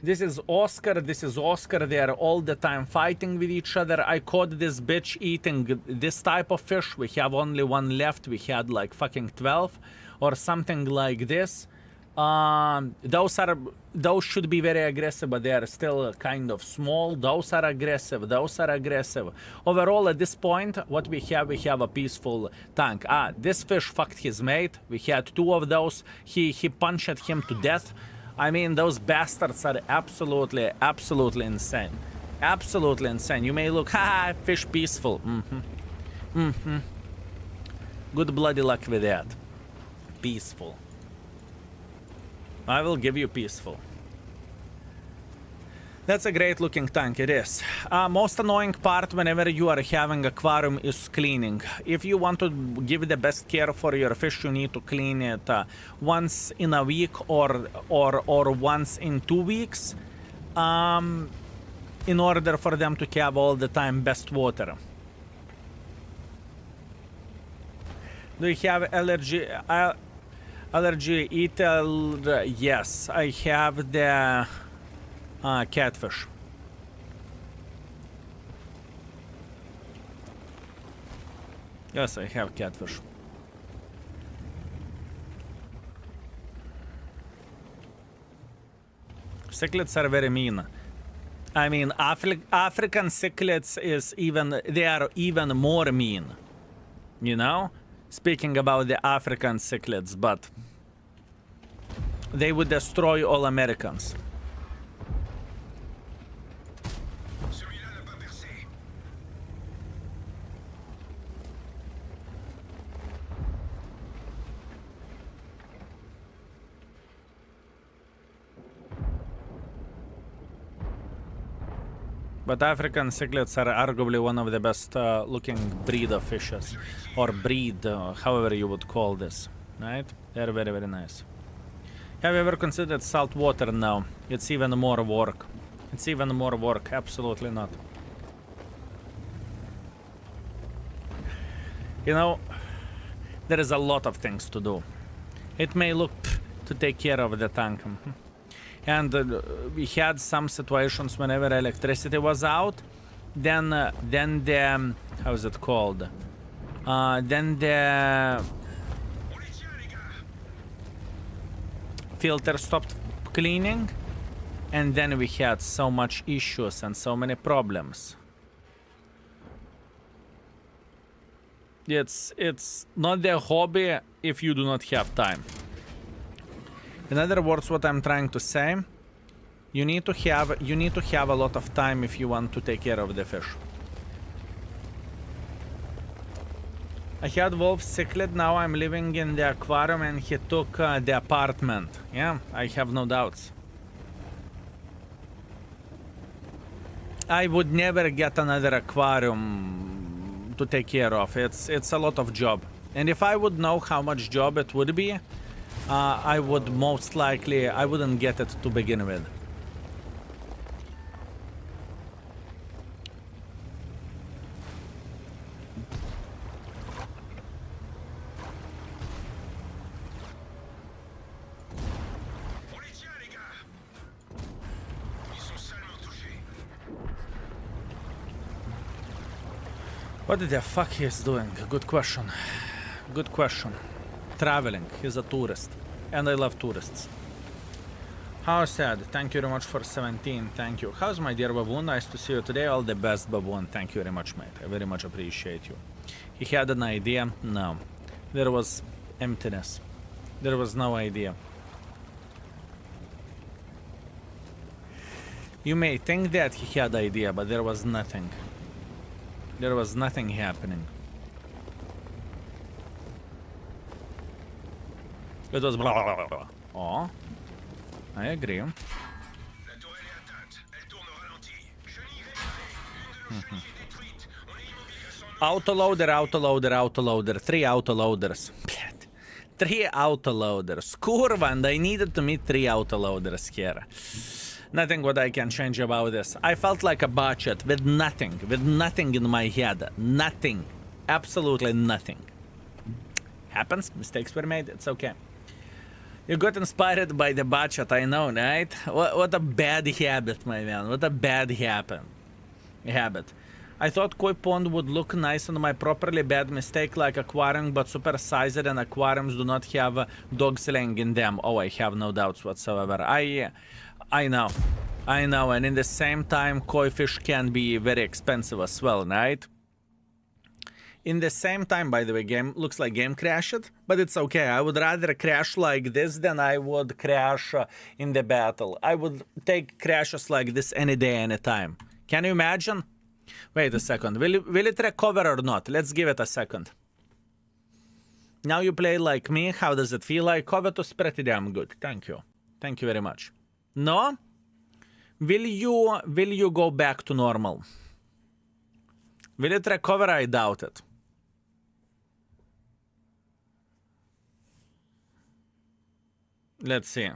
S1: This is Oscar, they are all the time fighting with each other. I caught this bitch eating this type of fish. We have only one left. We had like fucking 12 or something like this. Those should be very aggressive, but they are still kind of small. Those are aggressive. Overall, at this point, what we have a peaceful tank. This fish fucked his mate. We had 2 of those. He punched him to death. I mean, those bastards are absolutely insane. Absolutely insane. You may look, fish peaceful. Good bloody luck with that. Peaceful. I will give you peaceful. That's a great looking tank, it is. Most annoying part whenever you are having aquarium is cleaning. If you want to give the best care for your fish, you need to clean it once in a week or once in 2 weeks, in order for them to have all the time best water. Do you have allergy? Allergy eater? Yes, I have the catfish. Yes, I have catfish. Cichlids are very mean. I mean, African cichlids they are even more mean. You know? Speaking about the African cichlids, but they would destroy all Americans.
S4: Celui-là n'a pas percé.
S1: But African cichlids are arguably one of the best looking breed of fishes, or breed, however you would call this, right? They're very, very nice. Have you ever considered salt water? No, it's even more work. It's even more work, absolutely not. You know, there is a lot of things to do. It may look to take care of the tank. And we had some situations whenever electricity was out, then the how is it called? Then the
S4: On les tient, les gars.
S1: filter stopped cleaning, and then we had so much issues and so many problems. It's not the hobby if you do not have time. In other words, what I'm trying to say, you need to have a lot of time if you want to take care of the fish. I had wolf cichlid, now I'm living in the aquarium and he took the apartment. Yeah, I have no doubts. I would never get another aquarium to take care of. It's a lot of job. And if I would know how much job it would be, I would most likely, I wouldn't get it to begin with.
S4: On les tient, les gars. Ils sont salement touchés.
S1: What the fuck he is doing? Good question. Good question. Traveling. He's a tourist. And I love tourists. How sad. Thank you very much for 17. Thank you. How's my dear baboon? Nice to see you today. All the best, baboon. Thank you very much, mate. I very much appreciate you. He had an idea? No. There was emptiness. There was no idea. You may think that he had idea, but there was nothing. There was nothing happening. It was blah blah blah blah. Oh, I agree.
S4: La tourelle est atteinte. Elle tourne au ralenti. Chenille réparée. Une de nos chenilles détruite. On est immobile à 100 nœuds.
S1: Autoloader, autoloader, autoloader. 3 autoloaders. Блядь. 3 autoloaders. Kurva, and I needed to meet 3 autoloaders here. Nothing what I can change about this. I felt like a budget with nothing in my head. Nothing. Absolutely nothing. Happens. Mistakes were made. It's okay. You got inspired by the budget, I know, right? What a bad habit, my man. What a bad habit. I thought koi pond would look nice on my properly bad mistake like aquarium, but supersized and aquariums do not have dog slang in them. Oh, I have no doubts whatsoever. I know. And in the same time, koi fish can be very expensive as well, right? In the same time, by the way, game looks like game crashed, but it's okay. I would rather crash like this than I would crash in the battle. I would take crashes like this any day, any time. Can you imagine? Wait a second. Will it recover or not? Let's give it a second. Now you play like me. How does it feel? Like Covetous pretty damn good. Thank you. Thank you very much. No? Will you go back to normal? Will it recover? I doubt it. Let's see.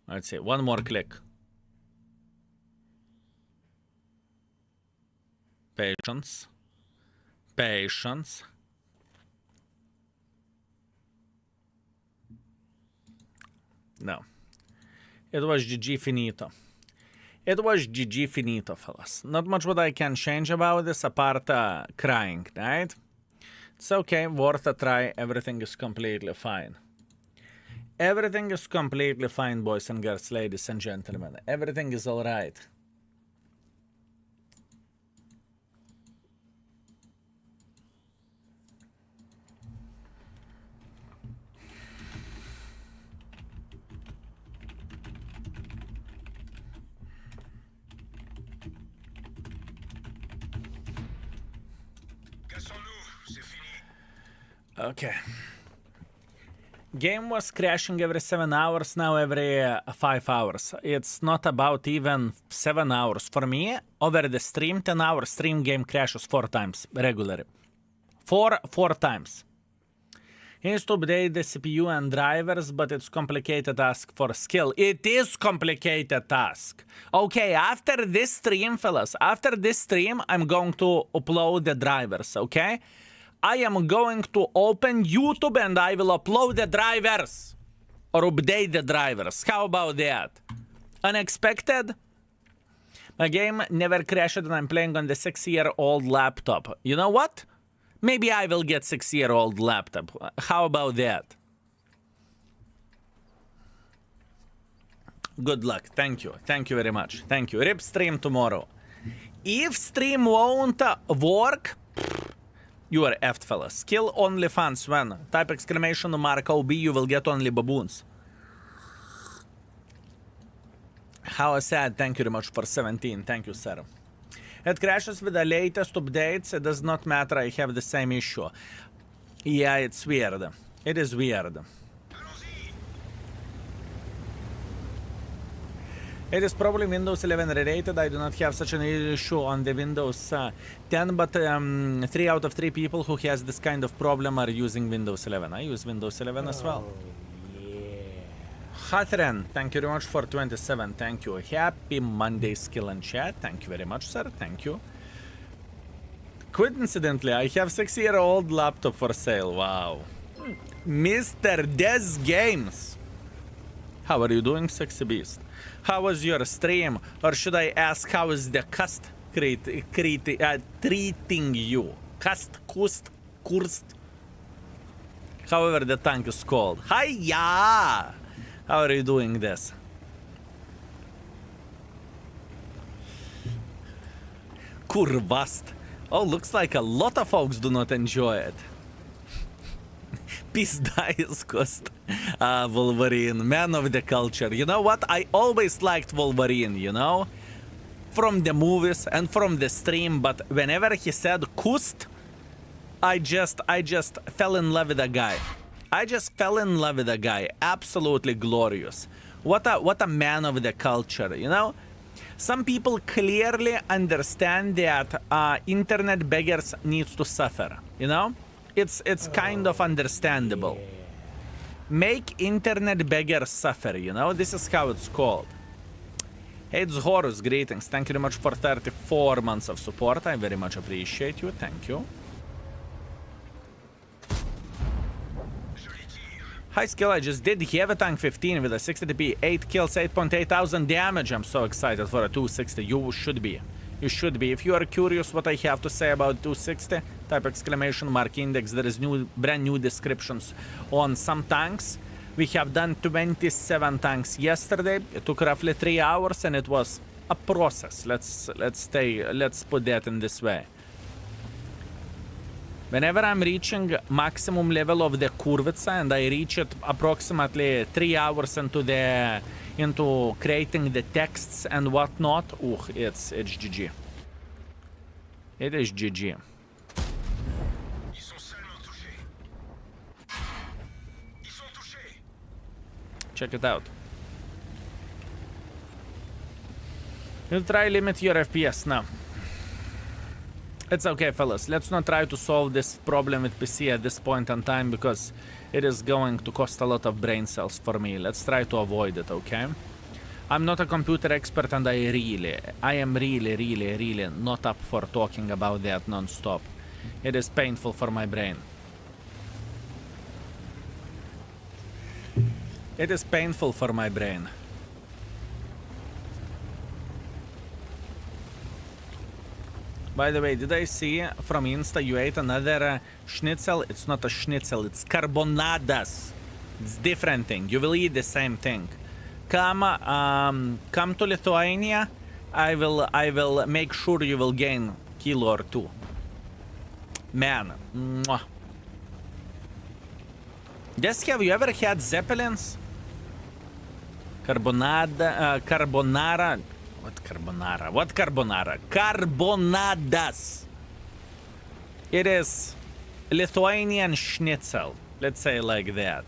S1: Let's see. One more click. Patience. Patience. No. It was GG finito. It was GG finito, fellas. Not much what I can change about this apart crying, right? It's okay, worth a try. Everything is completely fine. Everything is completely fine, boys and girls, ladies and gentlemen. Everything is alright.
S4: Cassons-nous, c'est fini.
S1: Okay. Game was crashing every 7 hours, now every 5 hours. It's not about even 7 hours. For me, over the stream, 10 hours stream game crashes 4 times regularly. Four times. He needs to update the CPU and drivers, but it's complicated task for skill. It is complicated task. Okay, after this stream, fellas, after this stream, I'm going to upload the drivers, okay? I am going to open YouTube and I will upload the drivers. Or update the drivers. How about that? Unexpected? My game never crashed and I'm playing on the 6-year-old laptop. You know what? Maybe I will get 6-year-old laptop. How about that? Good luck. Thank you. Thank you very much. Thank you. Rip stream tomorrow. If stream won't work, you are effed, fellas. Skill only fans when. Type exclamation mark OB, you will get only baboons. How sad. Thank you very much for 17. Thank you, sir. It crashes with the latest updates. It does not matter. I have the same issue. Yeah, it's weird. It is weird. It is probably Windows 11 related. I do not have such an issue on the Windows 10, but 3 out of 3 people who has this kind of problem are using Windows 11. I use Windows 11 as well. Hathren, thank you very much for 27. Thank you. Happy Monday, skill and chat. Thank you very much, sir. Thank you. Coincidentally, I have 6-year-old laptop for sale. Wow. Mr. Des Games. How are you doing, sexy beast? How was your stream? Or should I ask how is the cast treating you? Cast, kust, kurst. However the tank is called. Hiya! How are you doing this? Kurvast. Oh, looks like a lot of folks do not enjoy it. Pizda cost. Wolverine, man of the culture. You know what? I always liked Wolverine, you know? From the movies and from the stream, but whenever he said Kust, I just fell in love with the guy. I just fell in love with the guy. Absolutely glorious. What a man of the culture, you know? Some people clearly understand that internet beggars needs to suffer, you know? It's kind of understandable. Make internet beggars suffer, you know? This is how it's called. Hey, it's Horus. Greetings. Thank you very much for 34 months of support. I very much appreciate you. Thank you. High skill, I just did Heavy Tank 15 with a 60 DP, 8 kills, 8.8 thousand damage. I'm so excited for a 260. You should be. You should be. If you are curious what I have to say about 260, type exclamation mark index. There is brand new descriptions on some tanks. We have done 27 tanks yesterday. It took roughly 3 hours and it was a process. Let's put that in this way. Whenever I'm reaching maximum level of the Kurvitsa and I reach it approximately 3 hours into creating the texts and whatnot, it's GG. It is GG. Check it out. You try limit your FPS now. It's okay, fellas. Let's not try to solve this problem with PC at this point in time because it is going to cost a lot of brain cells for me. Let's try to avoid it, okay? I'm not a computer expert and I am really not up for talking about that non-stop. It is painful for my brain. It is painful for my brain. By the way, did I see from Insta you ate another schnitzel? It's not a schnitzel, it's carbonadas. It's different thing. You will eat the same thing. Come to Lithuania. I will make sure you will gain kilo or two. Man. Mwah. Just have you ever had Zeppelins? Carbonara. What carbonara? What carbonara? Carbonadas. It is Lithuanian schnitzel. Let's say like that.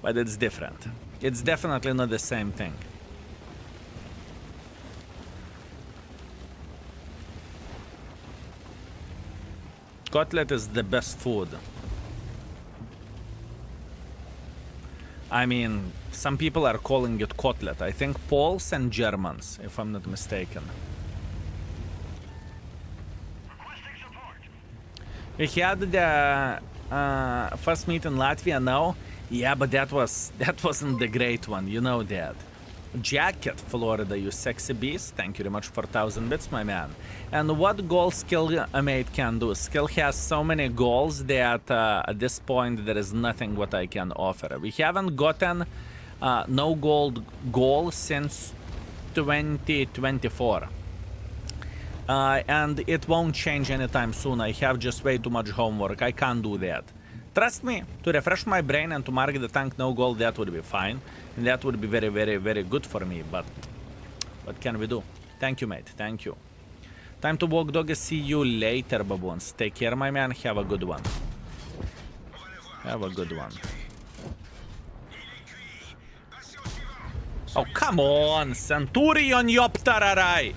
S1: But it's different. It's definitely not the same thing. Cutlet is the best food. I mean, some people are calling it cutlet. I think Poles and Germans, if I'm not mistaken. We had the first meet in Latvia now. Yeah, but that wasn't the great one. You know that. Jacket, Florida, you sexy beast. Thank you very much for 1,000 bits, my man. And what goal skill mate can do? Skill has so many goals that at this point there is nothing what I can offer. We haven't gotten no gold goal since 2024. And it won't change anytime soon. I have just way too much homework. I can't do that. Trust me, to refresh my brain and to mark the tank no goal, that would be fine. And that would be very good for me, but what can we do? Thank you, mate. Thank you. Time to walk, dog. See you later, baboons. Take care, my man. Have a good one. Have a good one. Oh, come on! Centurion Yoptararai!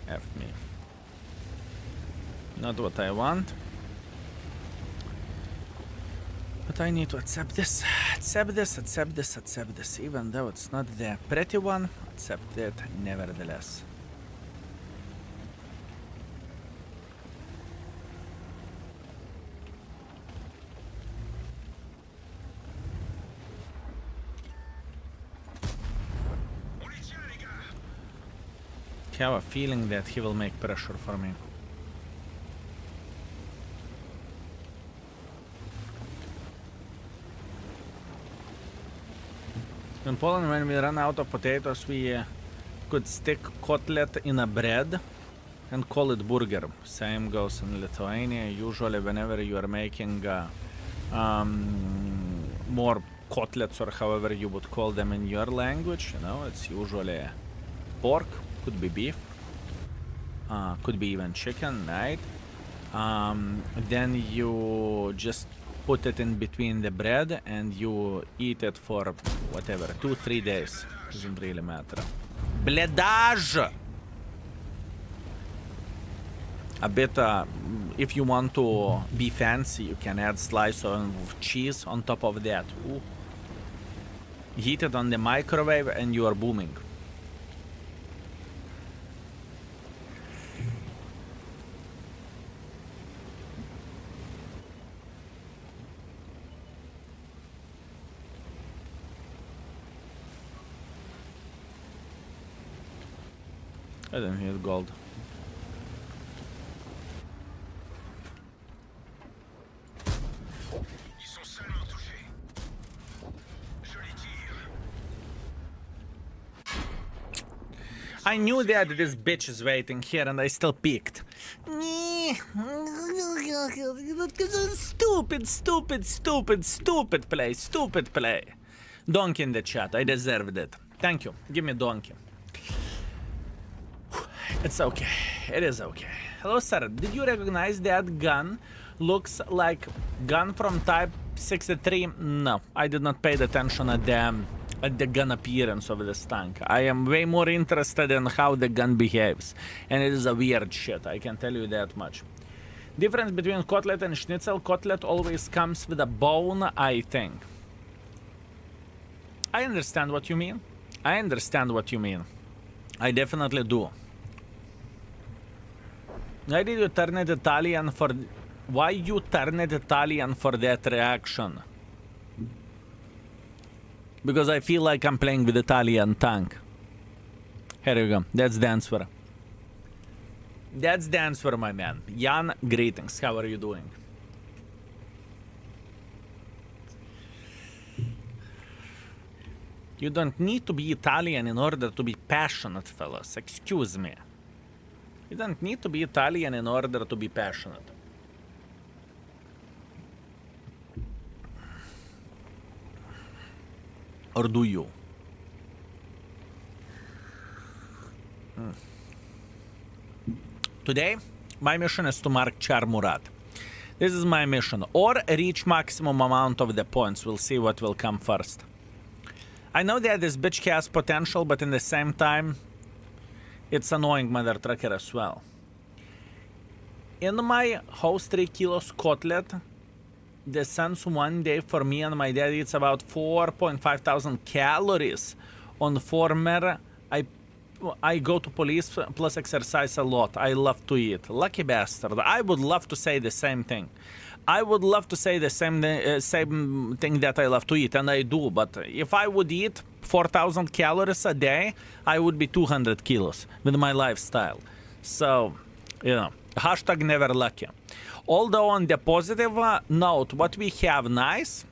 S1: F me. Not what I want. But I need to accept this. Accept this. Even though it's not the pretty one, accept it nevertheless. I have a feeling that he will make pressure for me. In Poland, when we run out of potatoes, we could stick cutlet in a bread and call it burger. Same goes in Lithuania. Usually, whenever you are making more cutlets or however you would call them in your language, you know, it's usually pork. Could be beef, could be even chicken, right? Then you just put it in between the bread and you eat it for whatever, 2-3 days. Doesn't really matter. Bledage! A bit, if you want to be fancy, you can add slice of cheese on top of that. Ooh. Heat it on the microwave and you are booming. I didn't hit gold.
S4: Ils sont seulement touchés. Je les tire.
S1: I knew that this bitch is waiting here and I still peeked. Stupid, stupid, stupid, stupid play, stupid play. Donkey in the chat, I deserved it. Thank you, give me donkey. It's okay, it is okay. Hello sir, did you recognize that gun? Looks like gun from Type 63? No, I did not pay attention at the gun appearance of this tank. I am way more interested in how the gun behaves. And it is a weird shit, I can tell you that much. Difference between cutlet and schnitzel. Cutlet always comes with a bone, I think. I understand what you mean. I understand what you mean. I definitely do. Why did you turn it Italian for... Why you turn it Italian for that reaction? Because I feel like I'm playing with Italian tank. Here you go. That's the answer. That's the answer, my man. Jan, greetings. How are you doing? You don't need to be Italian in order to be passionate, fellas. Excuse me. You don't need to be Italian in order to be passionate. Or do you? Today, my mission is to mark Char Murat. This is my mission. Or reach maximum amount of the points. We'll see what will come first. I know that this bitch has potential, but in the same time, it's annoying mother trucker as well. In my house 3 kilos cutlet, the sense one day for me and my daddy, it's about 4.5 thousand calories. On former, I go to police plus exercise a lot. I love to eat. Lucky bastard. I would love to say the same thing. I would love to say the same thing that I love to eat, and I do. But if I would eat 4,000 calories a day, I would be 200 kilos with my lifestyle. So, you know, hashtag never lucky. Although on the positive note, what we have nice,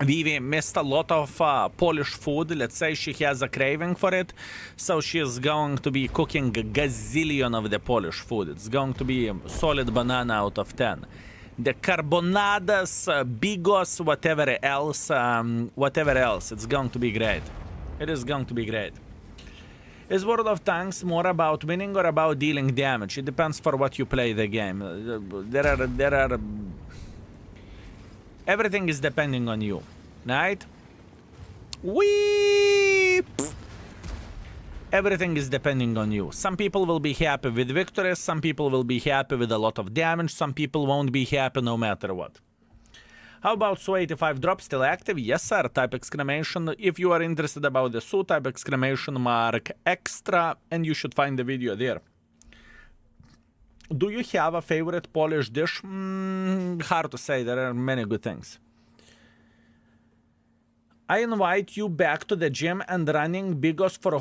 S1: we missed a lot of Polish food. Let's say she has a craving for it, so she's going to be cooking a gazillion of the Polish food. It's going to be a solid banana out of 10. The carbonadas, bigos, whatever else, it's going to be great. It is going to be great. Is World of Tanks more about winning or about dealing damage? It depends for what you play the game. There are... Everything is depending on you, right? Everything is depending on you. Some people will be happy with victories, some people will be happy with a lot of damage, some people won't be happy no matter what. How about Su-85 drop still active? Yes sir, type exclamation. If you are interested about the Su, type exclamation mark extra and you should find the video there. Do you have a favorite Polish dish? Hard to say, there are many good things. I invite you back to the gym and running bigos for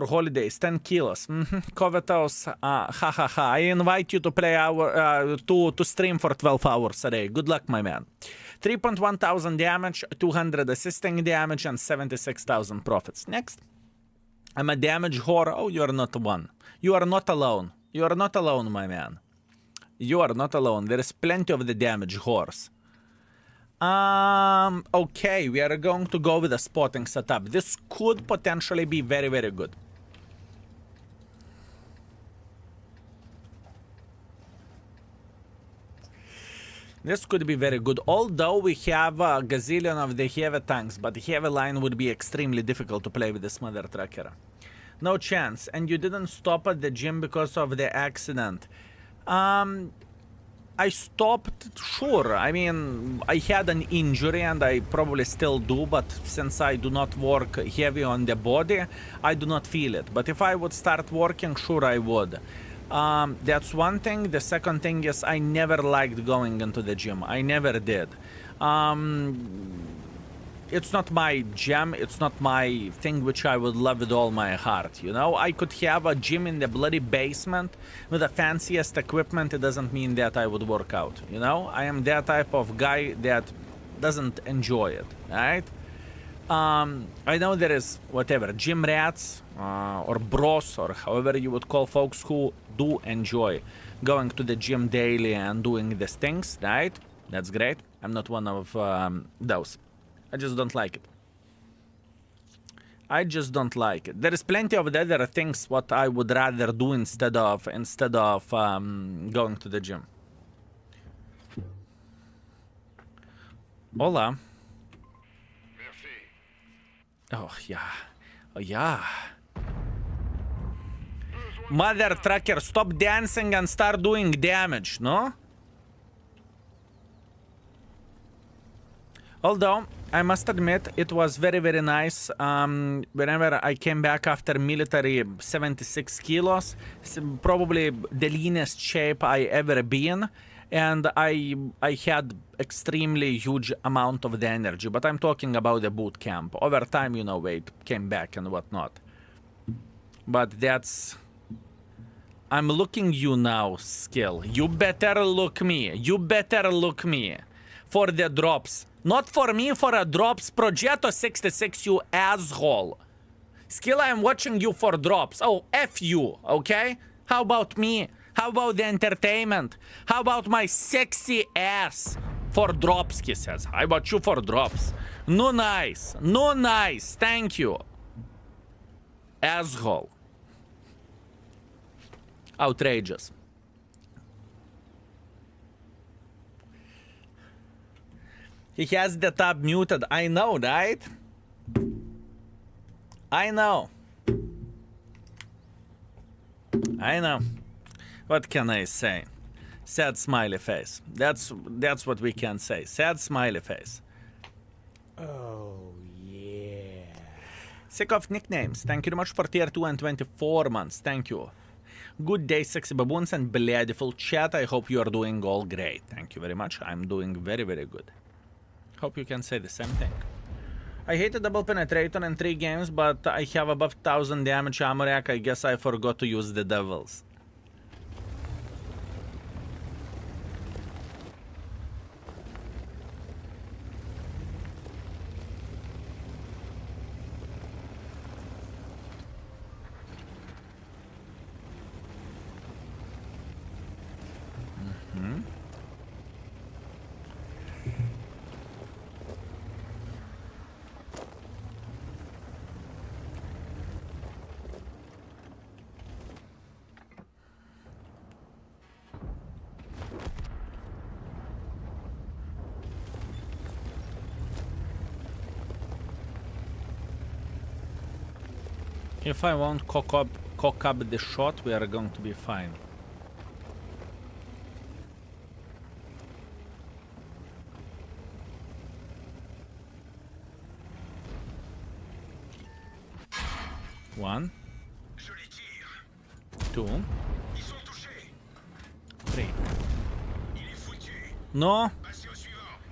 S1: holidays, 10 kilos. Kovetos, I invite you to play to stream for 12 hours a day. Good luck, my man. 3.1 thousand damage, 200 assisting damage, and 76,000 profits. Next. I'm a damage whore. Oh, you are not one. You are not alone. You are not alone, my man. You are not alone. There is plenty of the damage whores. Okay, we are going to go with a spotting setup. This could potentially be very, very good. This could be very good, although we have a gazillion of the heavy tanks, but the heavy line would be extremely difficult to play with this mother trucker. No chance. And you didn't stop at the gym because of the accident. I stopped, sure. I mean, I had an injury and I probably still do, but since I do not work heavy on the body, I do not feel it. But if I would start working, sure I would. That's one thing. The second thing is I never liked going into the gym. I never did. It's not my jam. It's not my thing which I would love with all my heart, you know? I could have a gym in the bloody basement with the fanciest equipment. It doesn't mean that I would work out, you know? I am that type of guy that doesn't enjoy it, right? I know there is whatever gym rats or bros or however you would call folks who do enjoy going to the gym daily and doing these things, right? That's great. I'm not one of those. I just don't like it. I just don't like it. There is plenty of other things what I would rather do instead of going to the gym. Hola. Oh yeah. Oh yeah. Mother trucker, stop dancing and start doing damage, no? Although, I must admit, it was very, very nice. Whenever I came back after military, 76 kilos, probably the leanest shape I ever been. And I had extremely huge amount of the energy. But I'm talking about the boot camp. Over time, you know, weight came back and whatnot. But that's... I'm looking you now, Skill. You better look me. You better look me. For the drops. Not for me, for a drops. Progetto 66, you asshole. Skill, I'm watching you for drops. Oh, F you, okay? How about me? How about the entertainment? How about my sexy ass? For drops, he says. How about you for drops? No nice. No nice. Thank you. Asshole. Outrageous. He has the tab muted. I know, right? I know. I know. What can I say? Sad smiley face. That's what we can say. Sad smiley face.
S3: Oh, yeah.
S1: Sick of nicknames. Thank you very much for tier 2 and 24 months. Thank you. Good day, sexy baboons and beautiful chat. I hope you are doing all great. Thank you very much. I'm doing very, very good. Hope you can say the same thing. I hate a double penetrator in 3 games, but I have above 1000 damage armor rack. I guess I forgot to use the devils. If I won't cock up the shot, we are going to be fine. One. 2. 3. No.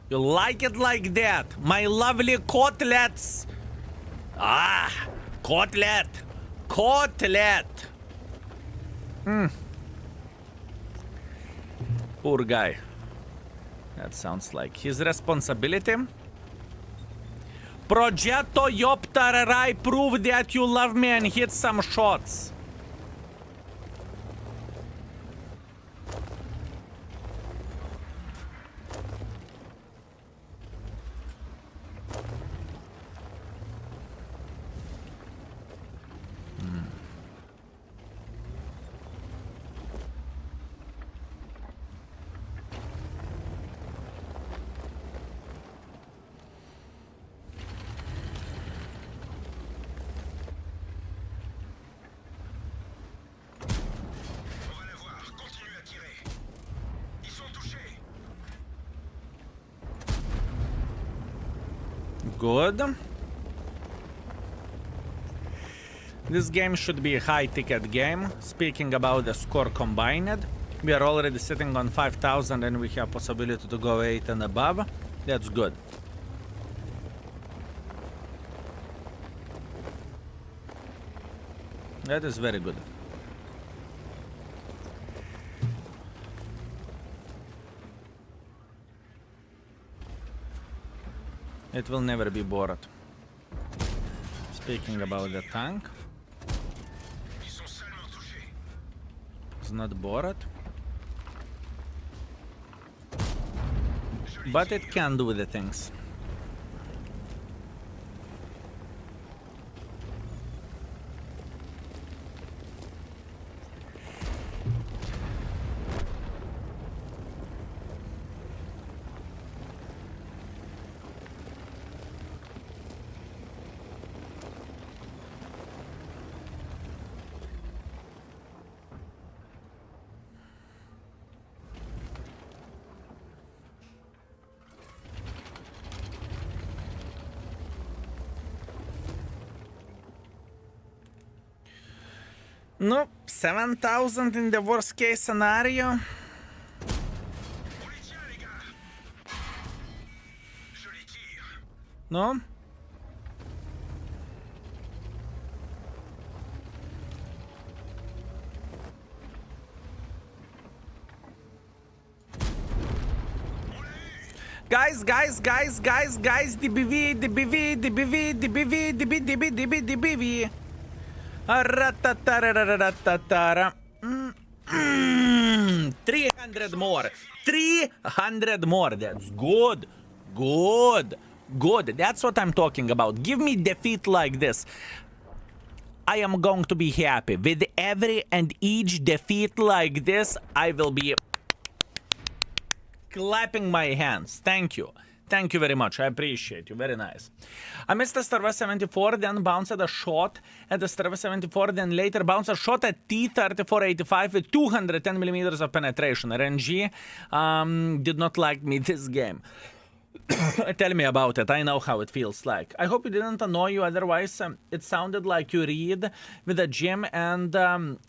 S1: You like it like that, my lovely kotlets. Ah, kotlet. Kotlet. Poor guy. That sounds like his responsibility. Progetto Yoptarai, prove that you love me and hit some shots. Good. This game should be a high-ticket game. Speaking about the score combined, we are already sitting on 5,000 and we have possibility to go 8 and above. That's good. That is very good. It will never be bored. Speaking about the tank,
S4: Ils sont salement touchés.
S1: it's not Borat, but it can do the things. No, 7,000 in the worst case scenario.
S4: On les tient, les gars. Je les tire.
S1: No? Guys, DBV, DBV. Ratataratatatatara. 300 more. 300 more. That's good. Good. That's what I'm talking about. Give me defeat like this. I am going to be happy. With every and each defeat like this, I will be clapping my hands. Thank you. Thank you very much. I appreciate you. Very nice. I missed the Starva 74, then bounced a shot at the Starva 74, then later bounced a shot at T-3485 with 210 millimeters of penetration. RNG did not like me this game. Tell me about it. I know how it feels like. I hope it didn't annoy you. Otherwise, it sounded like you read with a gym and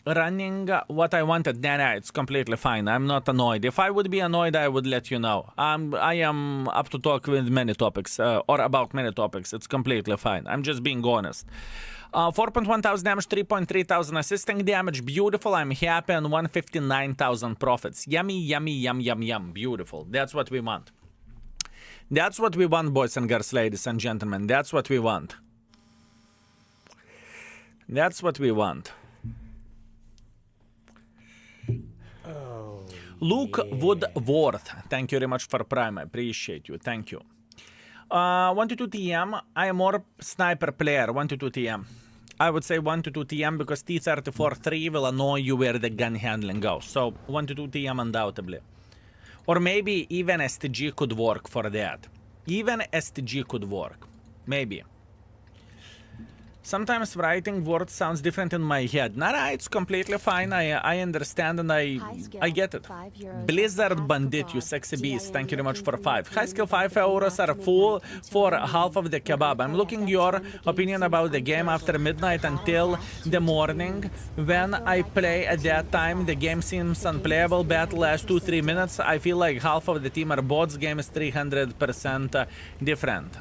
S1: running what I wanted. Nah, it's completely fine. I'm not annoyed. If I would be annoyed, I would let you know. I am up to talk with many topics or about many topics. It's completely fine. I'm just being honest. 4.1 thousand damage, 3.3 thousand assisting damage. Beautiful. I'm happy. And 159,000 profits. Yummy, yummy, yum, yum, yum. Beautiful. That's what we want. That's what we want, boys and girls, ladies and gentlemen. That's what we want. That's what we want.
S3: Oh,
S1: Luke Woodworth. Thank you very much for Prime. I appreciate you. Thank you. 1 to 2 TM. I am more sniper player. 1 to 2 TM. I would say 1 to 2 TM because T-34-3 will annoy you where the gun handling goes. So 1 to 2 TM undoubtedly. Or maybe even STG could work for that. Even STG could work. Maybe. Sometimes writing words sounds different in my head. Nah, it's completely fine. I understand and I get it. Blizzard Bandit, you sexy beast. Thank you very much for 5. High skill 5 euros are full for half of the kebab. I'm looking your opinion about the game after midnight until the morning. When I play at that time, the game seems unplayable. Battle lasts 2-3 minutes. I feel like half of the team are bots. Game is 300% different.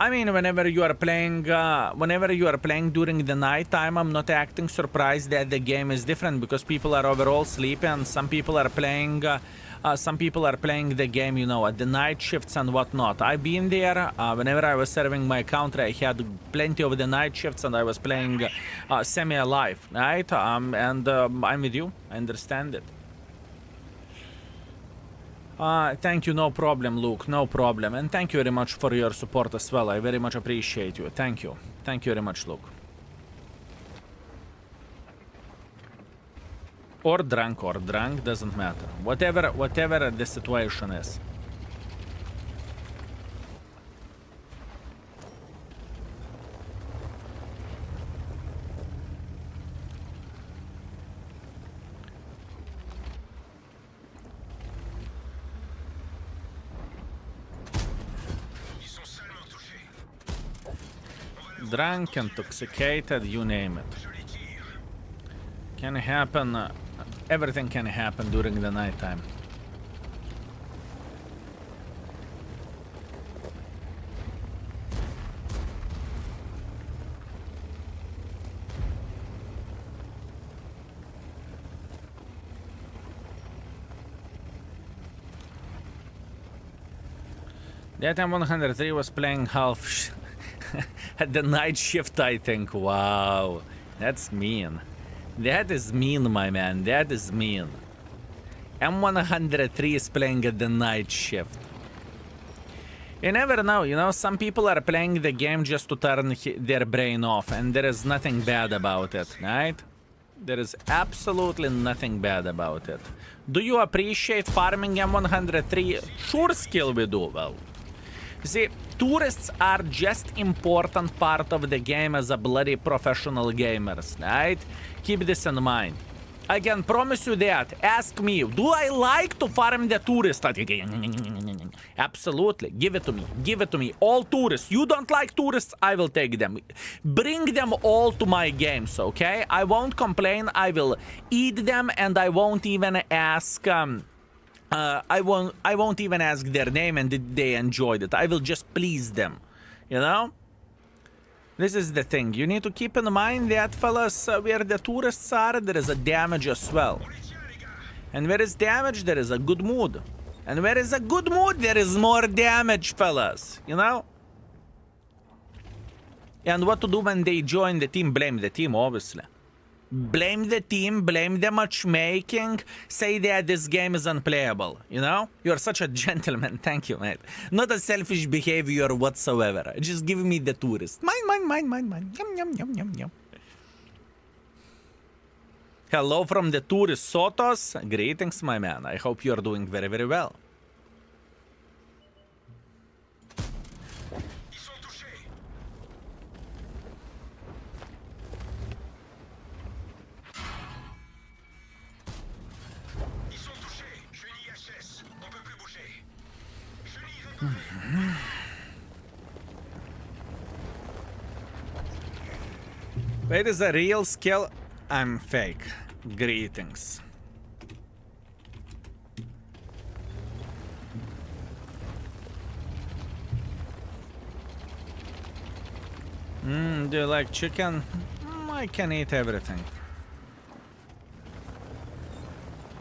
S1: I mean, whenever you are playing during the night time, I'm not acting surprised that the game is different because people are overall sleepy and some people are playing the game, you know, at the night shifts and whatnot. I've been there. Whenever I was serving my country, I had plenty of the night shifts and I was playing semi-alive, right? I'm with you. I understand it. Thank you, no problem, Luke, no problem. And thank you very much for your support as well. I very much appreciate you. Thank you. Thank you very much, Luke. Or drunk, doesn't matter. Whatever the situation is. Drunk, intoxicated, you name it. Can happen. Everything can happen during the nighttime. That M103 was playing half At the night shift, I think. Wow, that's mean. That is mean, my man. That is mean. M103 is playing at the night shift. You never know, you know, some people are playing the game just to turn their brain off, and there is nothing bad about it, right? There is absolutely nothing bad about it. Do you appreciate farming M103? Sure, skill we do. Well, see, tourists are just important part of the game as a bloody professional gamers, right? Keep this in mind. I can promise you that. Ask me, do I like to farm the tourists? Absolutely. Give it to me. Give it to me. All tourists. You don't like tourists? I will take them. Bring them all to my games, okay? I won't complain. I will eat them, and I won't even ask... I won't even ask their name and did they enjoyed it. I will just please them, you know? This is the thing. You need to keep in mind that, fellas, where the tourists are, there is a damage as well. And where is damage, there is a good mood. And where is a good mood, there is more damage, fellas. You know? And what to do when they join the team? Blame the team, obviously. Blame the team, blame the matchmaking, say that this game is unplayable, you know? You're such a gentleman, thank you, mate. Not a selfish behavior whatsoever. Just give me the tourist. Mine. Yum, yum, yum, yum, yum. Hello from the tourist Sotos. Greetings, my man. I hope you're doing very, very well. Wait, is a real skill? I'm fake. Greetings. Do you like chicken? I can eat everything.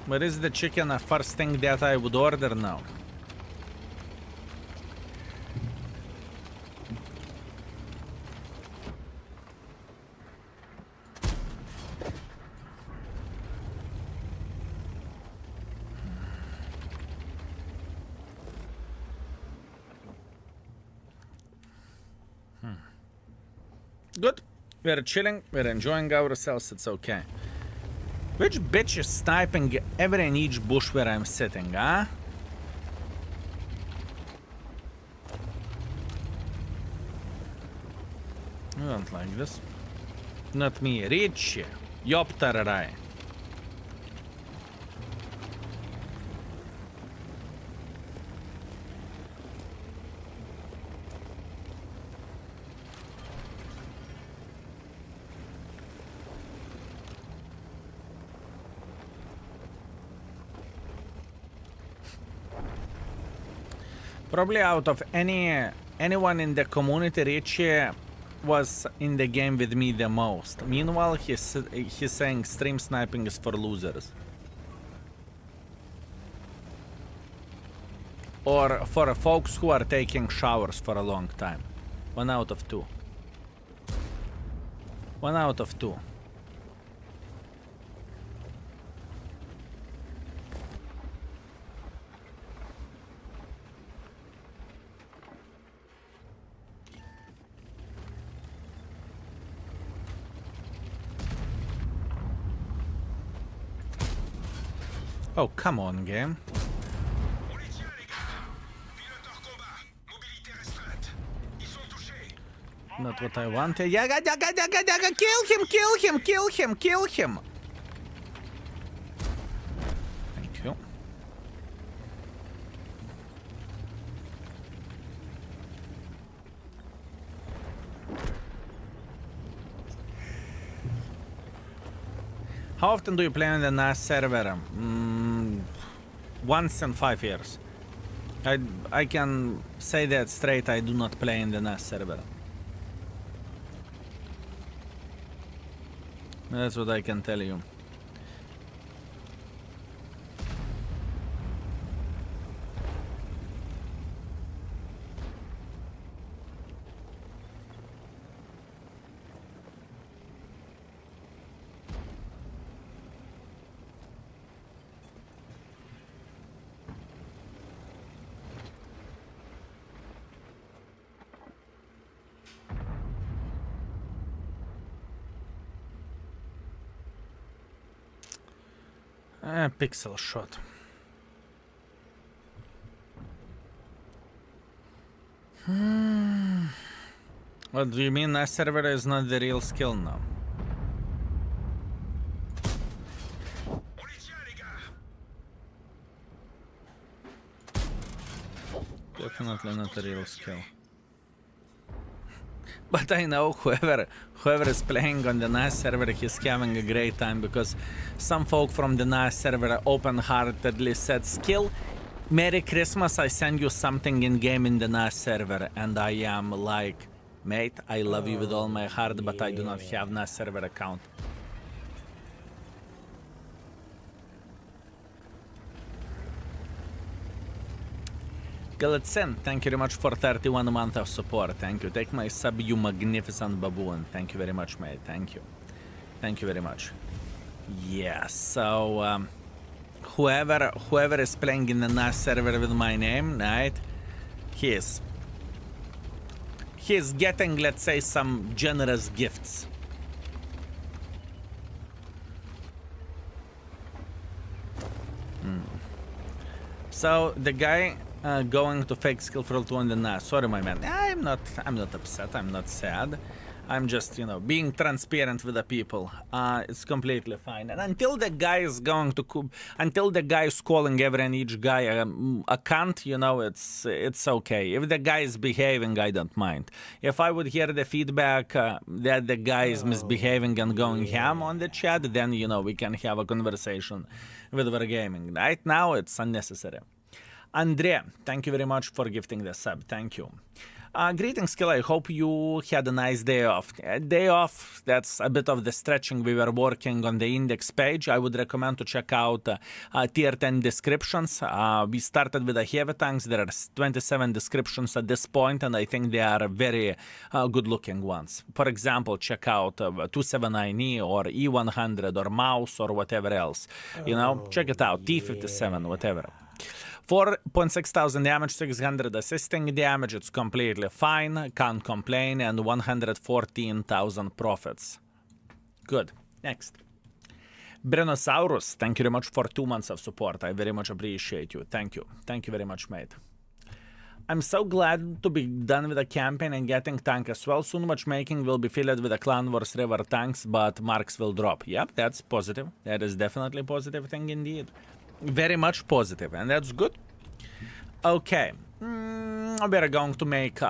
S1: But is the chicken a first thing that I would order? No. Good. We're chilling. We're enjoying ourselves. It's okay. Which bitch is sniping every in each bush where I'm sitting, huh? I don't like this. Not me. Rich. Yoptararai. Probably out of anyone in the community, Richie was in the game with me the most. Meanwhile, he's saying stream sniping is for losers. Or for folks who are taking showers for a long time. 1 out of 2. 1 out of 2. Oh, come on, game. Not what I wanted. Yaga, kill him, kill him, kill him, kill him. Thank you. How often do you play on the NAS server? Once in 5 years. I can say that straight, I do not play in the NAS server. That's what I can tell you. Pixel shot. What do you mean? NAS server is not the real skill now?
S4: On les tient, les gars.
S1: Definitely not a real skill. But I know whoever is playing on the NAS server, he's having a great time because some folk from the NAS server open-heartedly said, "Skill, Merry Christmas, I send you something in-game in the NAS server." And I am like, mate, I love you with all my heart, but I do not have NAS server account. Galitsin, thank you very much for 31 months of support. Thank you. Take my sub, you magnificent baboon. Thank you very much, mate. Thank you. Thank you very much. Yeah, so whoever is playing in the NAS server with my name, right? He's getting, let's say, some generous gifts. So the guy going to fake skillful 2 on the NAS. Sorry, my man. I'm not upset. I'm not sad. I'm just, you know, being transparent with the people. It's completely fine. And until the guy is going to, until the guy is calling every and each guy a cunt, you know, it's okay. If the guy is behaving, I don't mind. If I would hear the feedback that the guy is misbehaving and going ham on the chat, then, you know, we can have a conversation with Wargaming. Right now, it's unnecessary. Andre, thank you very much for gifting the sub. Thank you. Greetings, Skill. I hope you had a nice day off. Day off, that's a bit of the stretching. We were working on the index page. I would recommend to check out tier 10 descriptions. We started with the heavy tanks. There are 27 descriptions at this point, and I think they are very good-looking ones. For example, check out 279E or E100 or Mouse or whatever else. You know, check it out. T57, whatever. 4,600 damage, 600 assisting damage, it's completely fine, can't complain, and 114,000 profits. Good. Next. Brenosaurus, thank you very much for 2 months of support. I very much appreciate you. Thank you. Thank you very much, mate. I'm so glad to be done with the campaign and getting tank as well. Soon matchmaking will be filled with the Clan Wars River tanks, but marks will drop. Yep, that's positive. That is definitely a positive thing indeed. Very much positive, and that's good. Okay, we are going to make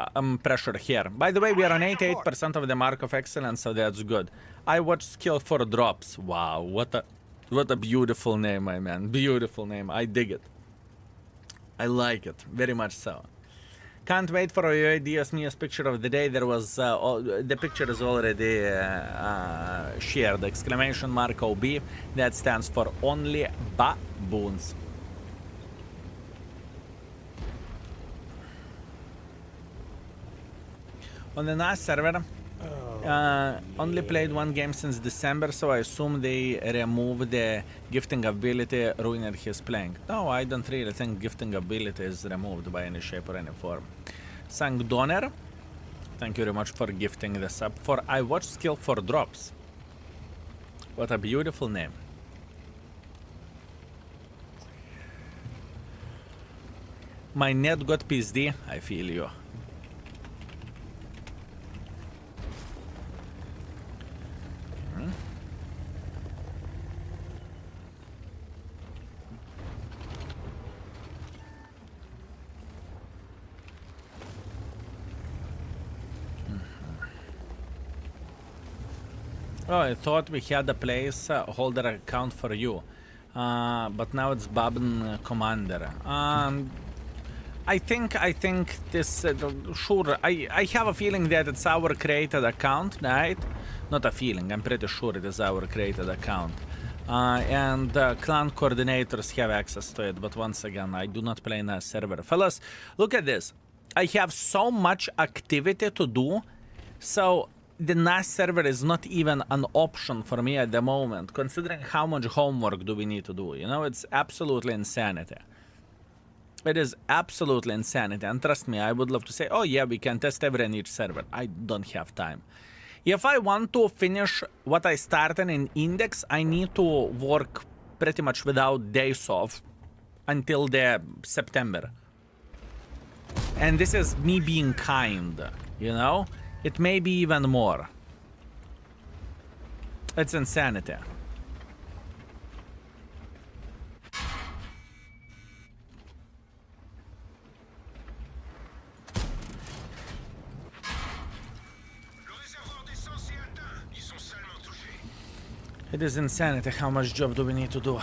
S1: pressure here. By the way, we are on 88% of the mark of excellence, so that's good. I watch skill for drops. Wow, what a beautiful name, my man. Beautiful name. I dig it. I like it very much so. Can't wait for your ideas. News picture of the day. There was the picture is already shared. Exclamation mark OB. That stands for only baboons. On the NAS server, only played one game since December, so I assume they removed the gifting ability, ruining his playing. No, I don't really think gifting ability is removed by any shape or any form. Sang Donner, thank you very much for gifting the sub for I watch skill for drops. What a beautiful name. My net got PSD, I feel you. Oh, I thought we had a place holder account for you, but now it's Babin Commander. I think this, sure, I have a feeling that it's our created account, right? Not a feeling, I'm pretty sure it is our created account. And clan coordinators have access to it, but once again, I do not play in a server. Fellas, look at this. I have so much activity to do, so the NAS server is not even an option for me at the moment, considering how much homework do we need to do. You know, it's absolutely insanity. It is absolutely insanity. And trust me, I would love to say, oh yeah, we can test every and each server. I don't have time. If I want to finish what I started in Index, I need to work pretty much without days off until the September. And this is me being kind, you know? It may be even more. It's insanity.
S4: Le réservoir d'essence est atteint. Ils sont salement touchés.
S1: It is insanity. How much job do we need to do?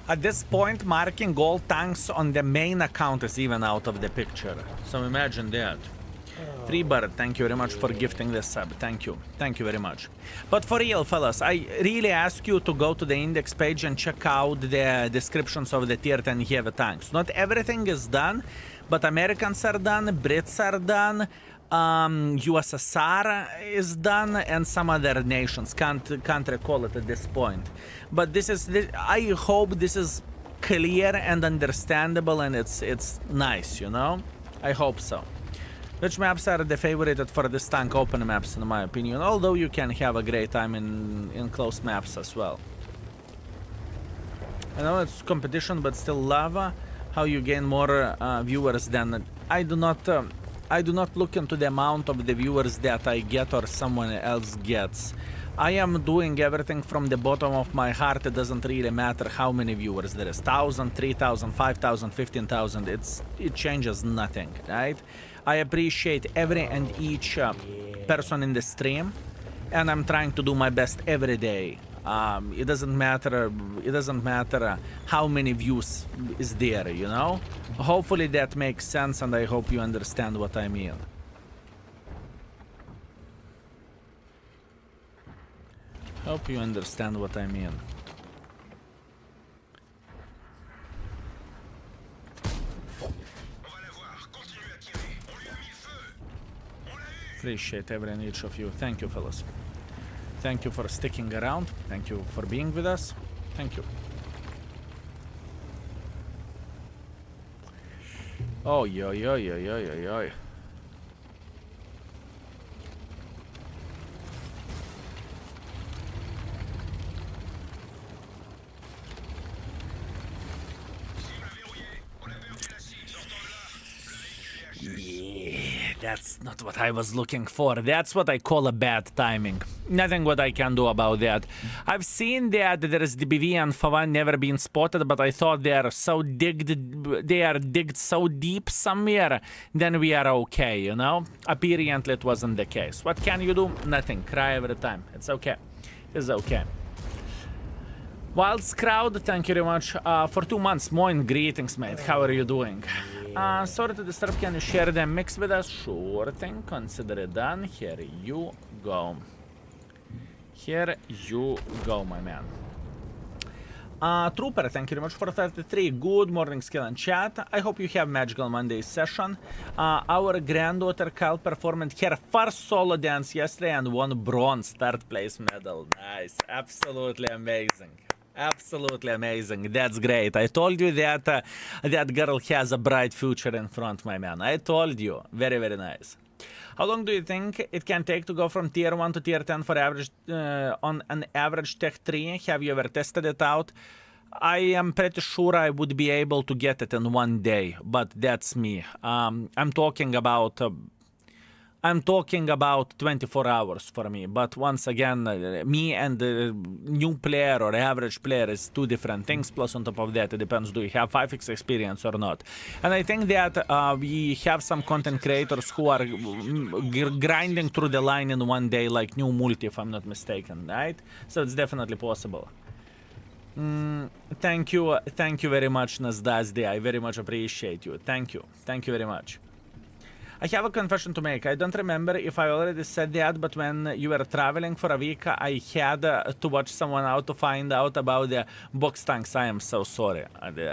S1: At this point, marking all tanks on the main account is even out of the picture. So imagine that. Freebird, thank you very much for gifting this sub. Thank you. Thank you very much. But for real, fellas, I really ask you to go to the index page and check out the descriptions of the tier 10 heavy tanks. Not everything is done, but Americans are done, Brits are done, USSR is done, and some other nations. Can't recall it at this point. But I hope this is clear and understandable, and it's nice, you know? I hope so. Which maps are the favorited for this tank? Open maps, in my opinion. Although you can have a great time in close maps as well. I know it's competition, but still lava. How you gain more viewers than I do not look into the amount of the viewers that I get or someone else gets. I am doing everything from the bottom of my heart. It doesn't really matter how many viewers there is. 1,000, 3,000, 5,000, 15,000. It changes nothing, right? I appreciate every and each person in the stream, and I'm trying to do my best every day. It doesn't matter. It doesn't matter how many views is there. You know. Hopefully that makes sense, and I hope you understand what I mean. Hope you understand what I mean. Appreciate every and each of you. Thank you, fellas. Thank you for sticking around. Thank you for being with us. Thank you. Oh, yo, yo, yo, yo, yo, yo. That's not what I was looking for. That's what I call a bad timing. Nothing what I can do about that. I've seen that there is DBV and Favan never been spotted, but I thought they are digged so deep somewhere, then we are okay, you know? Apparently it wasn't the case. What can you do? Nothing. Cry every time. It's okay. It's okay. Wilds Crowd, thank you very much for 2 months. Moin, greetings, mate. How are you doing? Sorry to disturb. Can you share the mix with us? Sure thing. Consider it done. Here you go. Here you go, my man. Trooper, thank you very much for 33. Good morning, skill and chat. I hope you have Magical Monday session. Our granddaughter Kyle performed her first solo dance yesterday and won bronze third place medal. Nice. Absolutely amazing. Absolutely amazing. That's great. I told you that that girl has a bright future in front, my man. I told you. Very, very nice. How long do you think it can take to go from tier 1 to tier 10 for average on an average tech 3? Have you ever tested it out? I am pretty sure I would be able to get it in 1 day, but that's me. I'm talking about 24 hours for me, but once again, me and the new player or average player is 2 different things. Plus, on top of that, it depends, do you have 5x experience or not? And I think that we have some content creators who are grinding through the line in 1 day, like New Multi, if I'm not mistaken, right? So it's definitely possible. Thank you very much, Nazdazdi. I very much appreciate you. Thank you very much. I have a confession to make. I don't remember if I already said that, but when you were traveling for a week, I had to watch someone out to find out about the box tanks. I am so sorry.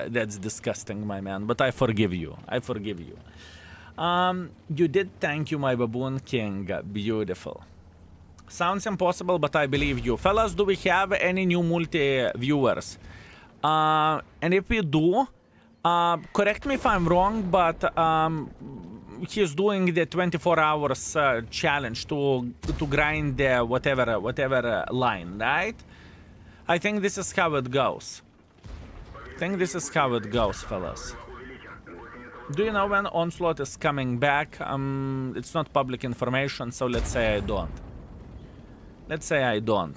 S1: That's disgusting, my man. But I forgive you. I forgive you. You did. Thank you, my baboon king. Beautiful. Sounds impossible, but I believe you. Fellas, do we have any new multi-viewers? And if we do, correct me if I'm wrong, but he's doing the 24 hours challenge to grind the whatever line, right? I think this is how it goes. I think this is how it goes, fellas. Do you know when Onslaught is coming back? It's not public information, so let's say I don't. Let's say I don't.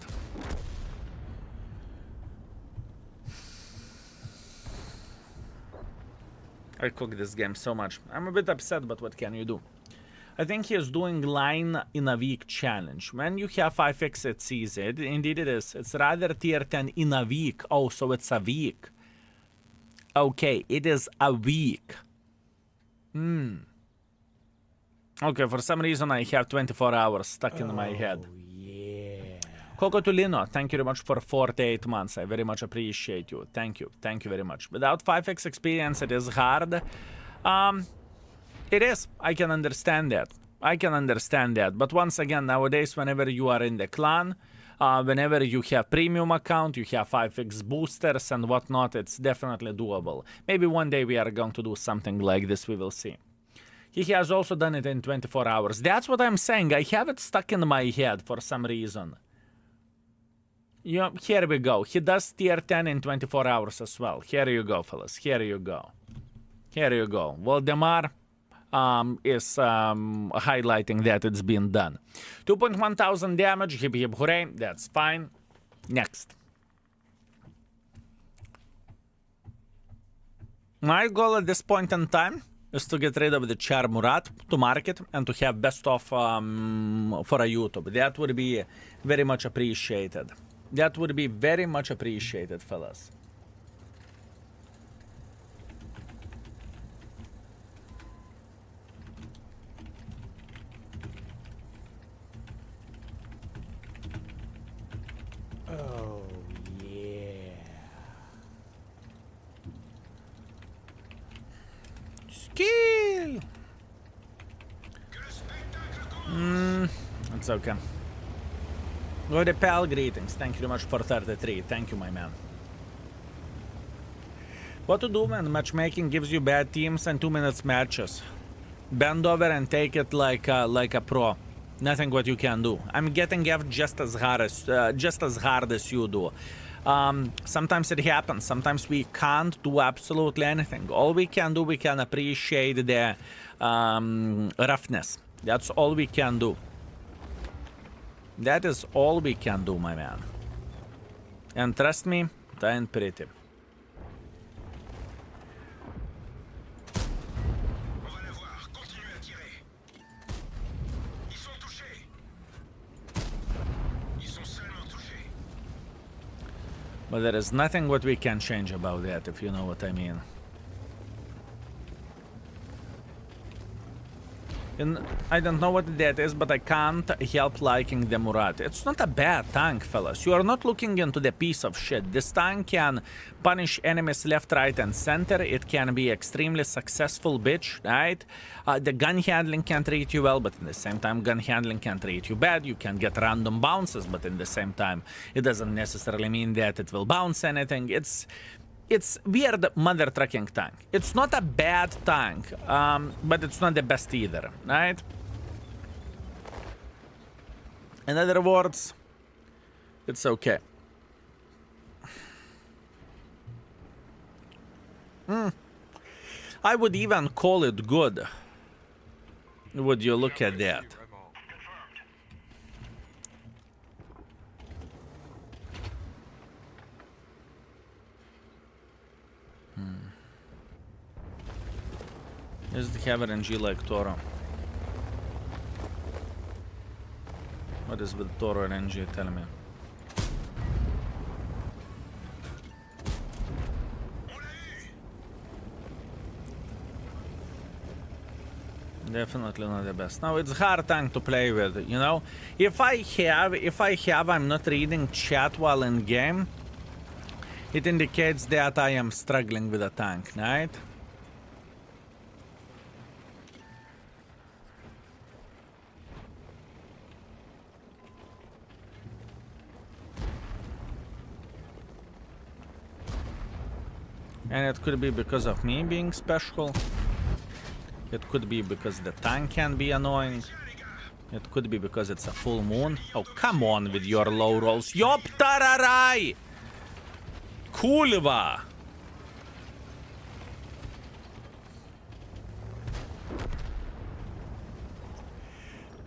S1: I cook this game so much. I'm a bit upset, but what can you do? I think he is doing line in a week challenge. When you have 5x, it's easy. Indeed it is. It's rather tier 10 in a week. Oh, so it's a week. Okay, it is a week. Okay, for some reason I have 24 hours stuck in my head.
S3: Yeah.
S1: Coco Tulino, thank you very much for 48 months. I very much appreciate you. Thank you. Thank you very much. Without 5x experience, it is hard. It is. I can understand that. I can understand that. But once again, nowadays, whenever you are in the clan, whenever you have premium account, you have 5x boosters and whatnot, it's definitely doable. Maybe one day we are going to do something like this, we will see. He has also done it in 24 hours. That's what I'm saying. I have it stuck in my head for some reason. Yeah, here we go. He does tier 10 in 24 hours as well. Here you go, fellas. Here you go. Here you go. Waldemar is highlighting that it's been done. 2,100 damage. Hip hip hooray. That's fine. Next. My goal at this point in time is to get rid of the Char Murat, to market, and to have best of for a YouTube. That would be very much appreciated. That would be very much appreciated, fellas.
S3: Oh, yeah.
S1: Skill! It's okay. Go to pal, greetings. Thank you very much for 33. Thank you, my man. What to do when matchmaking gives you bad teams and 2 minutes matches? Bend over and take it like a pro. Nothing what you can do. I'm getting F just as hard as you do. Sometimes it happens. Sometimes we can't do absolutely anything. All we can do, we can appreciate the roughness. That's all we can do. That is all we can do, my man. And trust me, it ain't pretty. But there is nothing what we can change about that, if you know what I mean. And I don't know what that is, but I can't help liking the Murat. It's not a bad tank, fellas. You are not looking into the piece of shit. This tank can punish enemies left, right, and center. It can be extremely successful, bitch, right? The gun handling can treat you well, but in the same time, gun handling can treat you bad. You can get random bounces, but in the same time, it doesn't necessarily mean that it will bounce anything. It's weird mother trucking tank. It's not a bad tank, but it's not the best either, right? In other words, it's okay. I would even call it good. Would you look at that? Does it have RNG like Toro? What is with Toro RNG? Tell me. Definitely not the best. Now it's hard tank to play with, you know. If I have, I'm not reading chat while in game. It indicates that I am struggling with a tank, right? And it could be because of me being special. It could be because the tank can be annoying. It could be because it's a full moon. Oh, come on with your low rolls. Yop tararai! Kulva!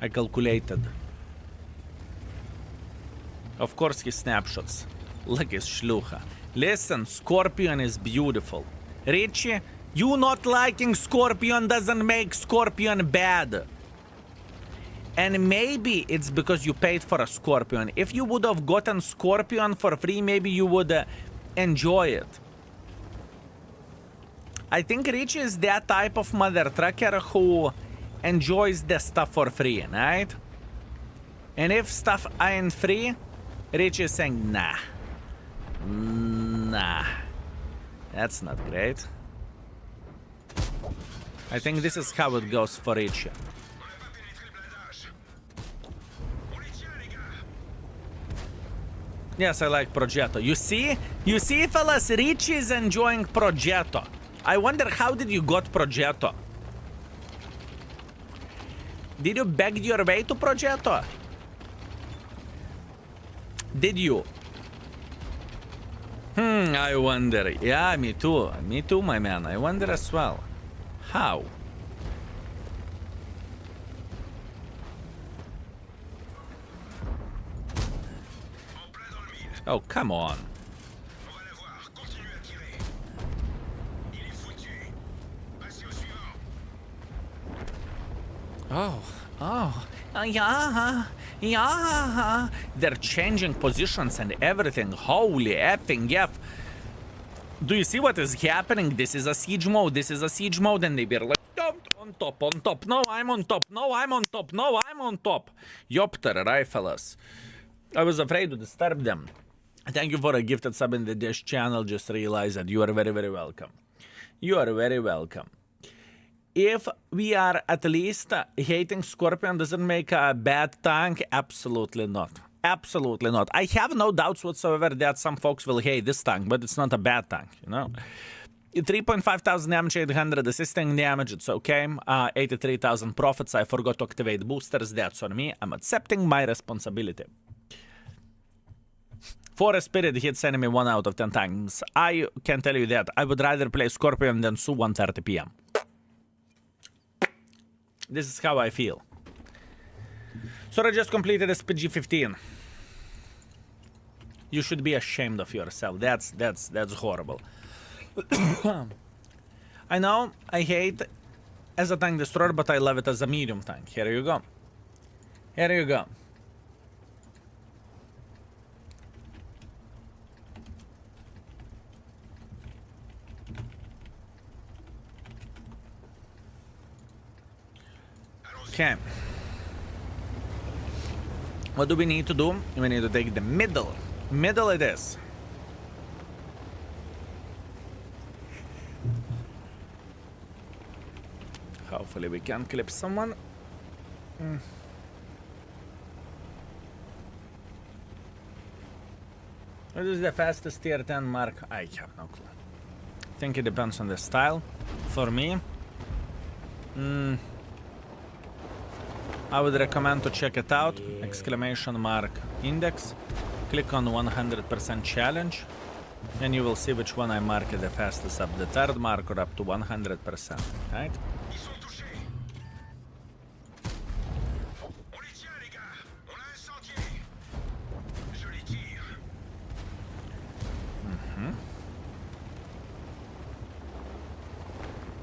S1: I calculated. Of course he snapshots. Look his shlucha. Listen, Scorpion is beautiful. Richie, you not liking Scorpion doesn't make Scorpion bad. And maybe it's because you paid for a Scorpion. If you would have gotten Scorpion for free, maybe you would enjoy it. I think Richie is that type of mother trucker who enjoys the stuff for free, right? And if stuff ain't free, Richie is saying, nah. Nah. That's not great. I think this is how it goes for Richie. Yes, I like Progetto. You see, fellas, Richie is enjoying Progetto. I wonder how did you got Progetto? Did you beg your way to Progetto? Did you? I wonder. Yeah, me too. Me too, my man. I wonder as well. How? Oh, come on. Yeah. They're changing positions and everything. Holy effing F. Do you see what is happening? This is a siege mode. This is a siege mode. And they be like, on top. No, I'm on top. No, I'm on top. No, I'm on top. Yopter, right, fellas? I was afraid to disturb them. Thank you for a gifted sub in the Dish channel. Just realize that you are very, very welcome. You are very welcome. If we are at least hating Scorpion doesn't make a bad tank, absolutely not. Absolutely not. I have no doubts whatsoever that some folks will hate this tank, but it's not a bad tank, you know? 3,500 damage, 800 assisting damage, it's okay. 83,000 profits, I forgot to activate boosters, that's on me. I'm accepting my responsibility. Forest Spirit hits enemy 1 out of 10 times. I can tell you that I would rather play Scorpion than Su 1:30 PM. This is how I feel. So I just completed SPG 15. You should be ashamed of yourself. That's horrible. I know I hate as a tank destroyer, but I love it as a medium tank. Here you go. Here you go. Okay. What do we need to do? We need to take the middle. Middle it is. Hopefully we can clip someone. What is the fastest tier 10 mark? I have no clue. I think it depends on the style. For me, I would recommend to check it out. Exclamation mark index. Click on 100% challenge. And you will see which one I mark the fastest up. The third marker up to 100%. Right?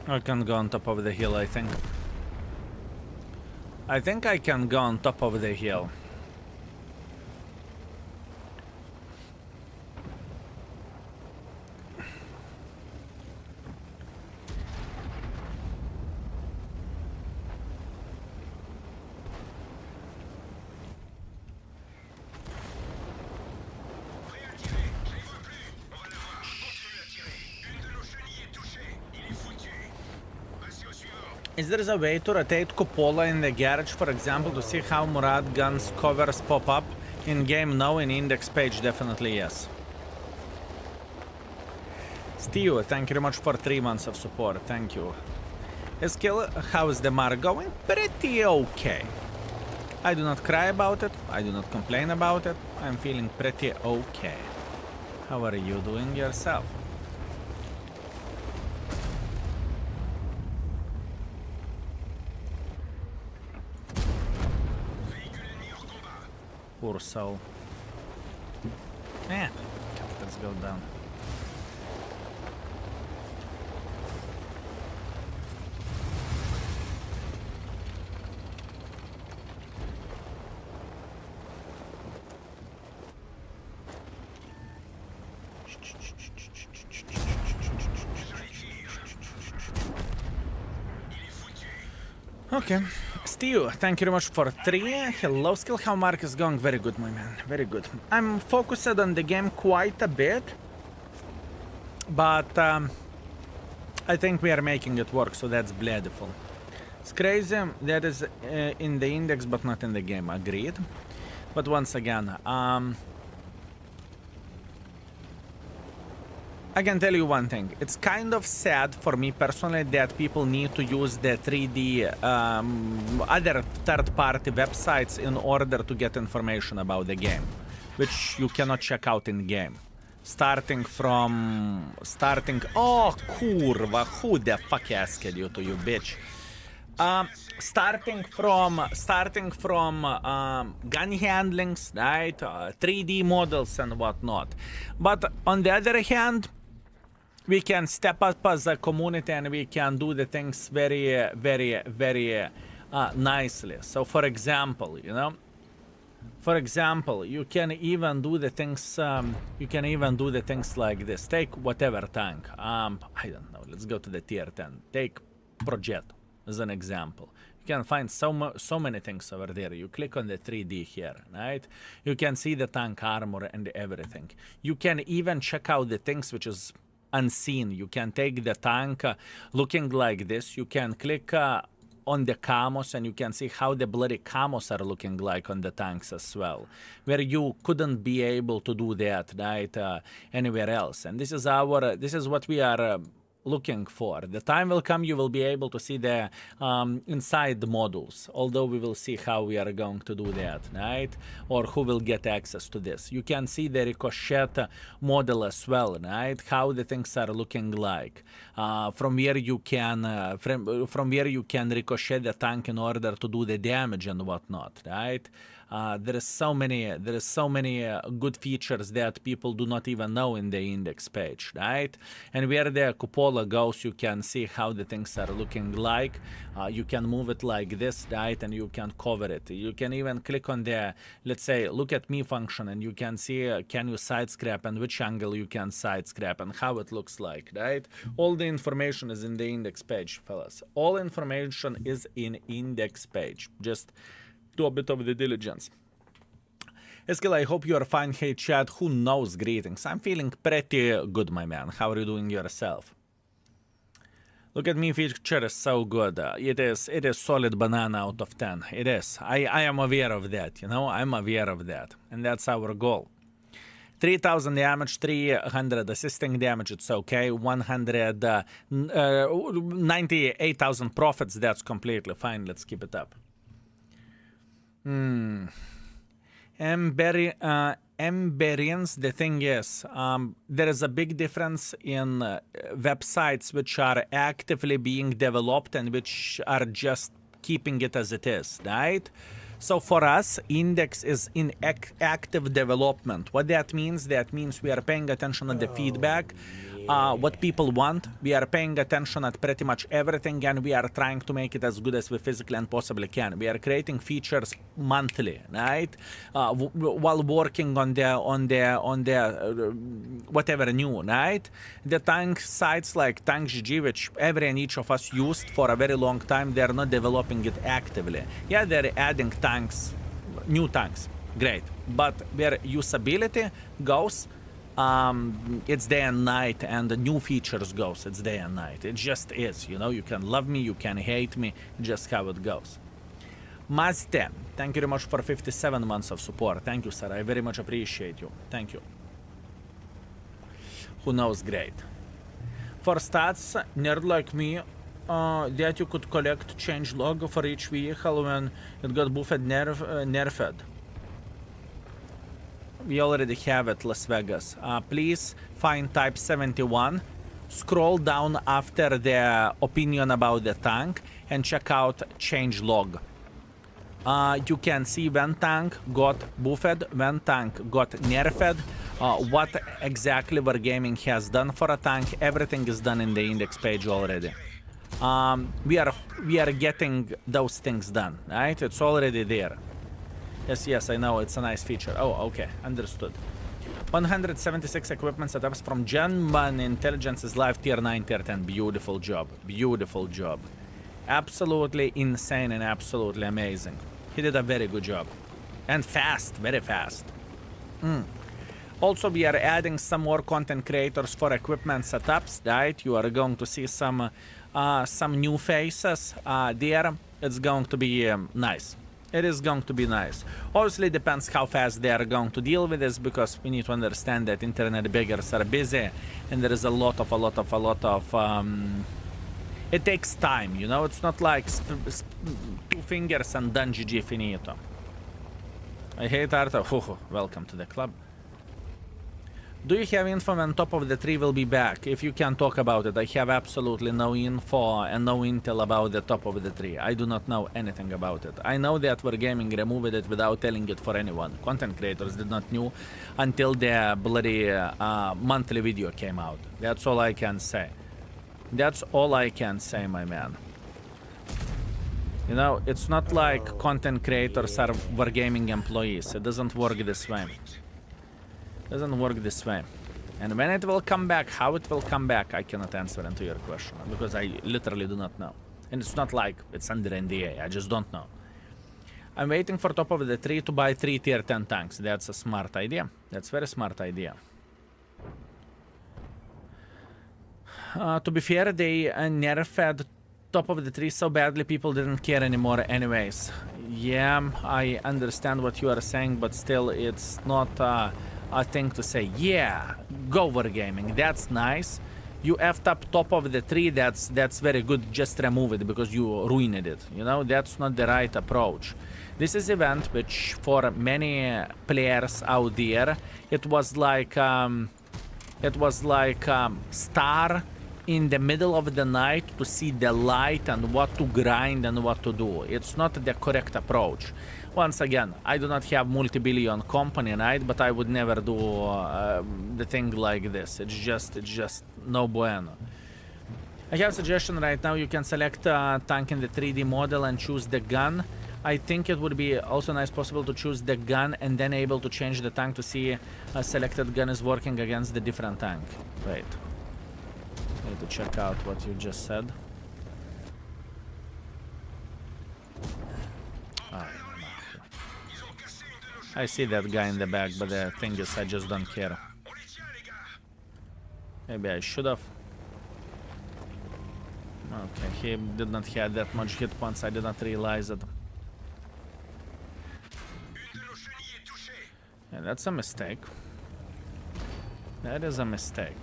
S1: I can go on top of the hill, I think. I think I can go on top of the hill. Is there a way to rotate cupola in the garage, for example, to see how Murat guns covers pop up? In game, no. In index page, definitely yes. Steve, thank you very much for 3 months of support. Thank you. Skill, how is the mar going? Pretty okay. I do not cry about it. I do not complain about it. I'm feeling pretty okay. How are you doing yourself? Poor soul. Yeah. Let's go down. Okay. Steve, thank you very much for 3. Hello, skill. How Mark is going? Very good, my man. Very good. I'm focused on the game quite a bit. But I think we are making it work, so that's beautiful. It's crazy. That is in the index, but not in the game. Agreed. But once again, I can tell you one thing. It's kind of sad for me personally that people need to use the 3D other third-party websites in order to get information about the game, which you cannot check out in game. Oh, kurva, who the fuck asked you to, you bitch? Starting from gun handlings, right? 3D models and whatnot. But on the other hand, we can step up as a community and we can do the things very, very, very nicely. So, for example, you know, you can even do the things. Like this. Take whatever tank. I don't know. Let's go to the tier 10. Take Progetto as an example. You can find so many things over there. You click on the 3D here, right? You can see the tank armor and everything. You can even check out the things which is unseen. You can take the tank looking like this. You can click on the camos and you can see how the bloody camos are looking like on the tanks as well, where you couldn't be able to do that, right, anywhere else. And this is what we are looking for. The time will come you will be able to see the inside the modules, although we will see how we are going to do that, right, or who will get access to this. You can see the ricochet model as well, right, how the things are looking like, from where you can ricochet the tank in order to do the damage and whatnot, right. There is so many good features that people do not even know in the index page, right? And where the cupola goes, you can see how the things are looking like. You can move it like this, right? And you can cover it. You can even click on the, let's say, look at me function, and you can see can you side scrap and which angle you can side scrap and how it looks like, right? All the information is in the index page, fellas. All information is in index page. Just do a bit of the diligence. Eskil, I hope you are fine. Hey, chat, who knows? Greetings. I'm feeling pretty good, my man. How are you doing yourself? Look at me, feature is so good. It is solid banana out of 10. It is. I am aware of that, you know? I'm aware of that. And that's our goal. 3,000 damage, 300 assisting damage, it's okay. 98,000 profits, that's completely fine. Let's keep it up. Amberians, the thing is, there is a big difference in websites which are actively being developed and which are just keeping it as it is, right? So for us, index is in active development. What that means we are paying attention to the feedback, what people want. We are paying attention at pretty much everything, and we are trying to make it as good as we physically and possibly can. We are creating features monthly, right? While working on the whatever new, right? The tank sites like TankGG, which every and each of us used for a very long time, they are not developing it actively. Yeah, they're adding tanks, new tanks, great. But where usability goes, it's day and night, and the new features goes, it's day and night. It just is, you know, you can love me, you can hate me, just how it goes. Mazda, thank you very much for 57 months of support. Thank you, sir, I very much appreciate you. Thank you. Who knows, great. For stats, nerd like me that you could collect change log for each vehicle when it got buffed nerfed. We already have it, Las Vegas. Please find type 71. Scroll down after the opinion about the tank and check out change log. You can see when tank got buffed, when tank got nerfed, what exactly Wargaming has done for a tank. Everything is done in the index page already. We are getting those things done, right? It's already there. Yes, I know, it's a nice feature. Oh, okay, understood. 176 equipment setups from Gen 1 Intelligence is live tier 9, tier 10. Beautiful job, beautiful job. Absolutely insane and absolutely amazing. He did a very good job. And fast, very fast. Also, we are adding some more content creators for equipment setups, right? You are going to see some new faces there. It's going to be nice. It is going to be nice. Obviously, it depends how fast they are going to deal with this, because we need to understand that internet beggars are busy, and there is a lot of it takes time, you know. It's not like 2 fingers and done GG finito. I hate Arthur. Oh, welcome to the club. Do you have info when top of the tree will be back? If you can talk about it, I have absolutely no info and no intel about the top of the tree. I do not know anything about it. I know that Wargaming removed it without telling it for anyone. Content creators did not know until the bloody monthly video came out. That's all I can say. That's all I can say, my man. You know, it's not like content creators are Wargaming employees. It doesn't work this way. Doesn't work this way. And when it will come back, how it will come back, I cannot answer into your question, because I literally do not know. And it's not like it's under NDA, I just don't know. I'm waiting for top of the tree to buy 3 tier 10 tanks. That's a smart idea. That's a very smart idea. To be fair, they nerfed top of the tree so badly people didn't care anymore anyways. Yeah, I understand what you are saying, but still it's not a thing to say, yeah, go Wargaming, that's nice. You effed up top of the tree, that's very good, just remove it because you ruined it. You know, that's not the right approach. This is event which for many players out there, it was like star in the middle of the night to see the light and what to grind and what to do. It's not the correct approach. Once again, I do not have multi-billion company, right? But I would never do the thing like this. It's just no bueno. I have a suggestion right now. You can select a tank in the 3D model and choose the gun. I think it would be also nice possible to choose the gun and then able to change the tank to see a selected gun is working against the different tank. Wait. I need to check out what you just said. I see that guy in the back, but the thing is, I just don't care. Maybe I should have. Okay, he did not have that much hit points. I did not realize it. Yeah, that's a mistake. That is a mistake.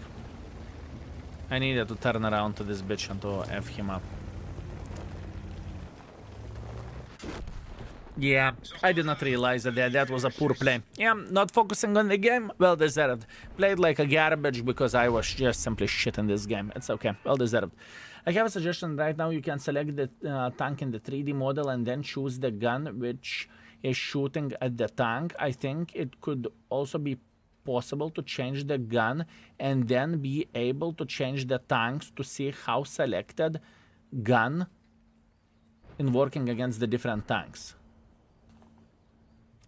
S1: I needed to turn around to this bitch and to F him up. Yeah, I did not realize that was a poor play. Yeah, not focusing on the game, well deserved. Played like a garbage because I was just simply shit in this game. It's okay, well deserved. I have a suggestion right now. You can select the tank in the 3D model and then choose the gun which is shooting at the tank. I think it could also be possible to change the gun and then be able to change the tanks to see how selected gun in working against the different tanks.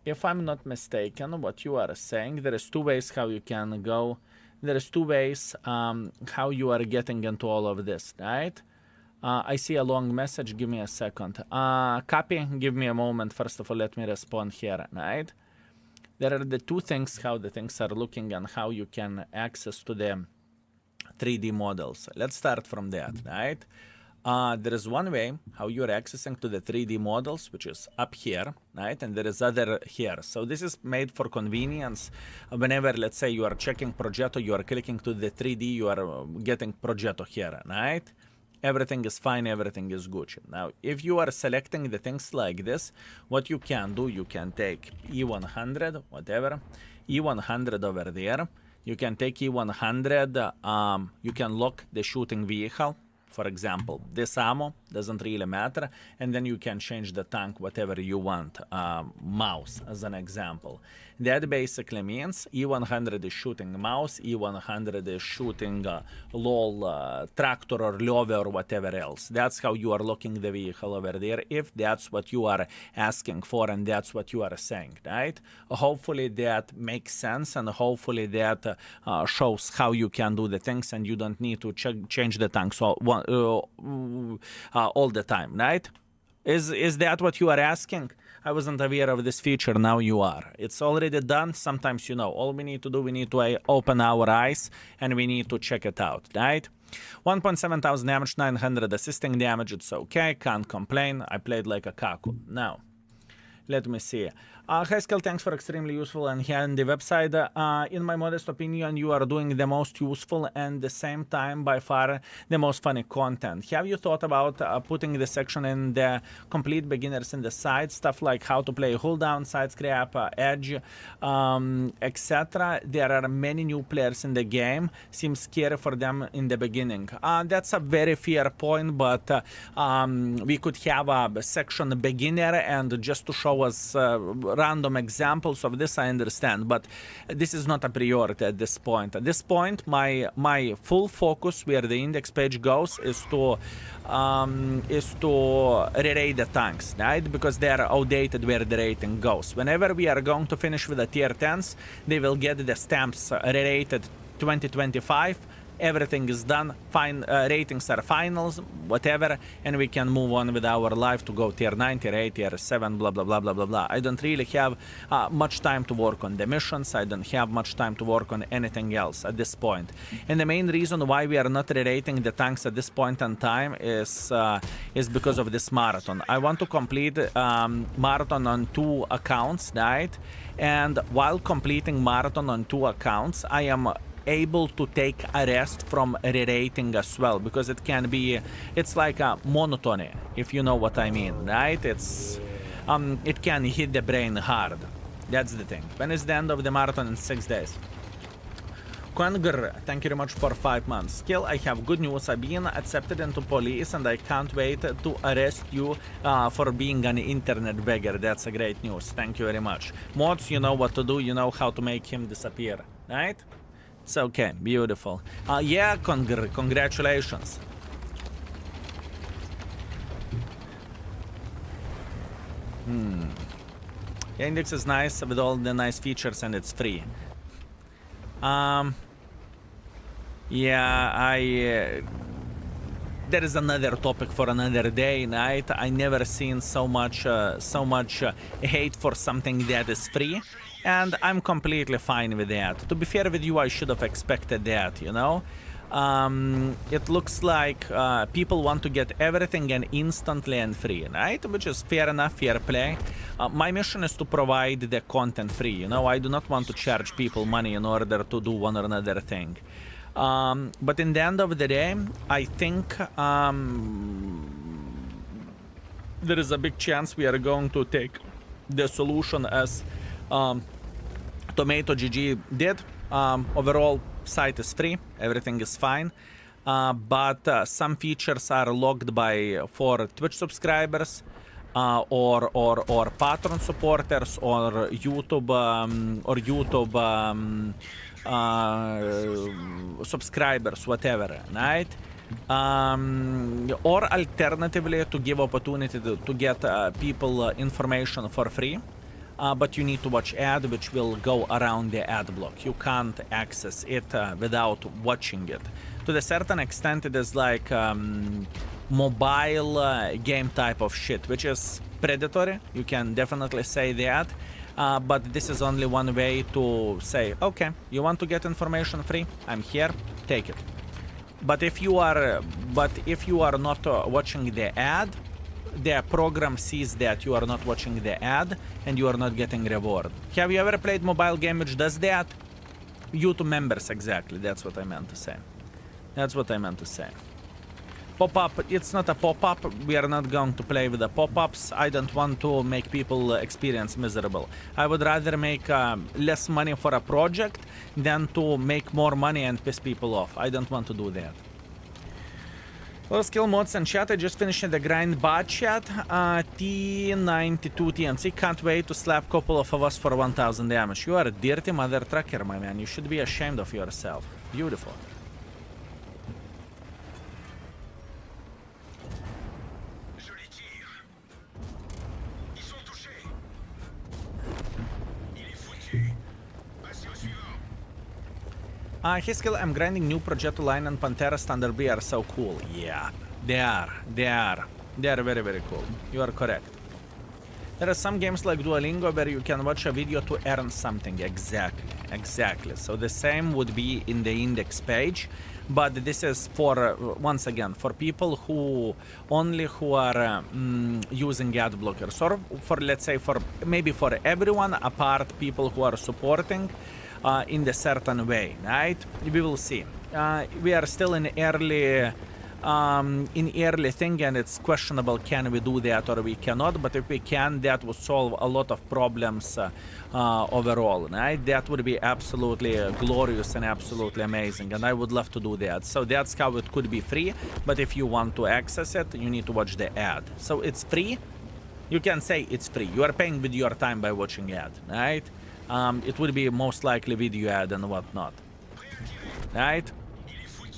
S1: If I'm not mistaken, what you are saying, there is 2 ways how you can go. There is 2 ways how you are getting into all of this, right? I see a long message. Give me a second. Copy. Give me a moment. First of all, let me respond here, right? There are the 2 things how the things are looking and how you can access to the 3D models. Let's start from that, right? There is one way how you're accessing to the 3D models, which is up here, right? And there is other here. So this is made for convenience. Whenever, let's say, you are checking Progetto, you are clicking to the 3D, you are getting Progetto here, right? everything is fine, everything is Gucci. Now, if you are selecting the things like this, what you can do, you can take E100, whatever, E100 over there. You can take E100, you can lock the shooting vehicle. For example, this ammo doesn't really matter, and then you can change the tank whatever you want, mouse as an example. That basically means E100 is shooting mouse, E100 is shooting LOL tractor or lover or whatever else. That's how you are locking the vehicle over there, if that's what you are asking for and that's what you are saying, right? Hopefully that makes sense, and hopefully that shows how you can do the things and you don't need to change the tanks all the time, right? Is that what you are asking? I wasn't aware of this feature, now you are. It's already done. Sometimes, you know, all we need to do, we need to open our eyes and we need to check it out, right? 1.7 thousand damage, 900 assisting damage, it's okay, can't complain. I played like a kaku. Now, let me see. Hi Skill, thanks for extremely useful and handy website. In my modest opinion, you are doing the most useful and the same time by far the most funny content. Have you thought about putting the section in the complete beginners in the side, stuff like how to play hold down, side scrap, edge, etc. There are many new players in the game. Seems scary for them in the beginning. That's a very fair point, but we could have a section beginner and just to show us random examples of this, I understand, but this is not a priority at this point. At this point, my full focus where the index page goes is to re-rate the tanks, right? Because they are outdated where the rating goes. Whenever we are going to finish with the tier 10s, they will get the stamps re-rated 2025. Everything is done, fine, ratings are finals, whatever, and we can move on with our life to go tier 9, tier 8, tier 7, blah, blah, blah, blah, blah, blah. I don't really have much time to work on the missions. I don't have much time to work on anything else at this point. And the main reason why we are not re-rating the tanks at this point in time is because of this marathon. I want to complete marathon on 2 accounts, right? And while completing marathon on 2 accounts, I am able to take a rest from re-rating as well, because it's like a monotony, if you know what I mean, right? It's it can hit the brain hard. That's the thing. When is the end of the marathon? In 6 days. Konger, thank you very much for 5 months. Skill, I have good news. I've been accepted into police and I can't wait to arrest you for being an internet beggar. That's a great news. Thank you very much. Mods, you know what to do. You know how to make him disappear, right? It's okay, beautiful. Yeah, congratulations. The index is nice with all the nice features and it's free. Yeah, there is another topic for another day, right? I never seen so much hate for something that is free. And I'm completely fine with that. To be fair with you, I should have expected that, you know? It looks like people want to get everything and instantly and free, right? Which is fair enough, fair play. My mission is to provide the content free, you know? I do not want to charge people money in order to do one or another thing. But in the end of the day, I think there is a big chance we are going to take the solution as Tomato GG did. Overall, site is free, everything is fine, but some features are locked for Twitch subscribers or Patreon supporters or YouTube subscribers, whatever, right? Or alternatively, to give opportunity to get people information for free. But you need to watch ad, which will go around the ad block. You can't access it without watching it. To a certain extent, it is like mobile game type of shit, which is predatory. You can definitely say that. But this is only one way to say, okay, you want to get information free? I'm here, take it. But if you are not watching the ad, the program sees that you are not watching the ad and you are not getting reward. Have you ever played mobile game which does that? YouTube members, exactly. That's what I meant to say. That's what I meant to say. Pop-up, it's not a pop-up. We are not going to play with the pop-ups. I don't want to make people experience miserable. I would rather make less money for a project than to make more money and piss people off. I don't want to do that. Well, skill mods and chat. I just finished the grind bot chat. T92 TMC. Can't wait to slap couple of us for 1000 damage. You are a dirty mother trucker, my man. You should be ashamed of yourself. Beautiful.
S4: Je les tire. Ils sont touchés. Il est foutu. Passez au suivant.
S1: His skill, I'm grinding new Progetto line and Pantera Standard B are so cool. Yeah, they are. They are very, very cool. You are correct. There are some games like Duolingo where you can watch a video to earn something. Exactly. So the same would be in the index page. But this is for, once again, for people who are using ad blockers. Or for, let's say, maybe for everyone apart people who are supporting in the certain way, right? We will see. We are still in early thing, and it's questionable can we do that or we cannot. But if we can, that would solve a lot of problems overall, right? That would be absolutely glorious and absolutely amazing, and I would love to do that. So that's how it could be free. But if you want to access it, you need to watch the ad. So it's free. You can say it's free. You are paying with your time by watching ad, right? It would be most likely video ad and whatnot, right?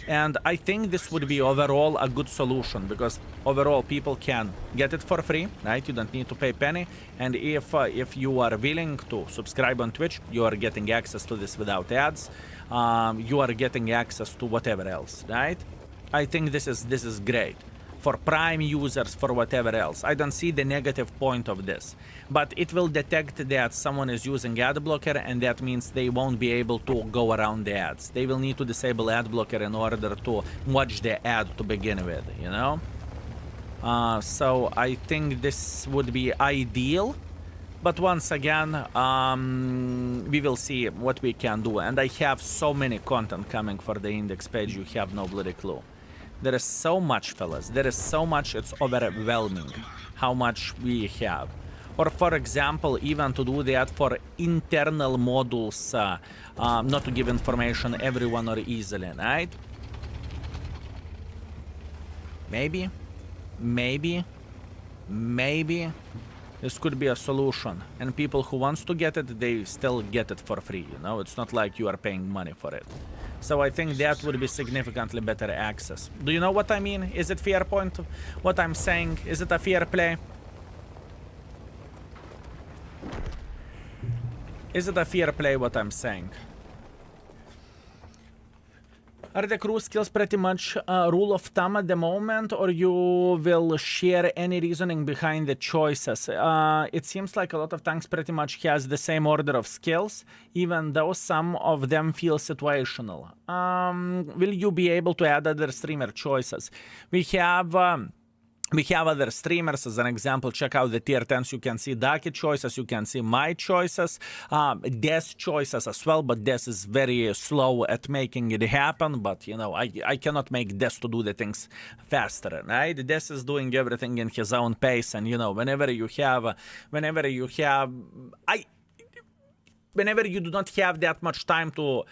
S1: And I think this would be overall a good solution, because overall people can get it for free, right? You don't need to pay penny. And if you are willing to subscribe on Twitch, you are getting access to this without ads. You are getting access to whatever else, right? I think this is great. For Prime users, for whatever else. I don't see the negative point of this. But it will detect that someone is using ad blocker, and that means they won't be able to go around the ads. They will need to disable ad blocker in order to watch the ad to begin with, you know? So I think this would be ideal. But once again, we will see what we can do. And I have so many content coming for the index page, you have no bloody clue. There is so much, fellas. There is so much, it's overwhelming how much we have. Or, for example, even to do that for internal modules, not to give information everyone or easily, right? Maybe this could be a solution. And people who wants to get it, they still get it for free, you know? It's not like you are paying money for it. So I think that would be significantly better access. Do you know what I mean? Is it fair point what I'm saying? Is it a fair play? Is it a fair play what I'm saying? Are the crew skills pretty much rule of thumb at the moment, or you will share any reasoning behind the choices? It seems like a lot of tanks pretty much has the same order of skills, even though some of them feel situational. Will you be able to add other streamer choices? We have other streamers. As an example, check out the tier 10s. You can see Daki choices, you can see my choices, Des choices as well, but Des is very slow at making it happen. But, you know, I cannot make Des to do the things faster, right? Des is doing everything in his own pace, and, you know, whenever you do not have that much time to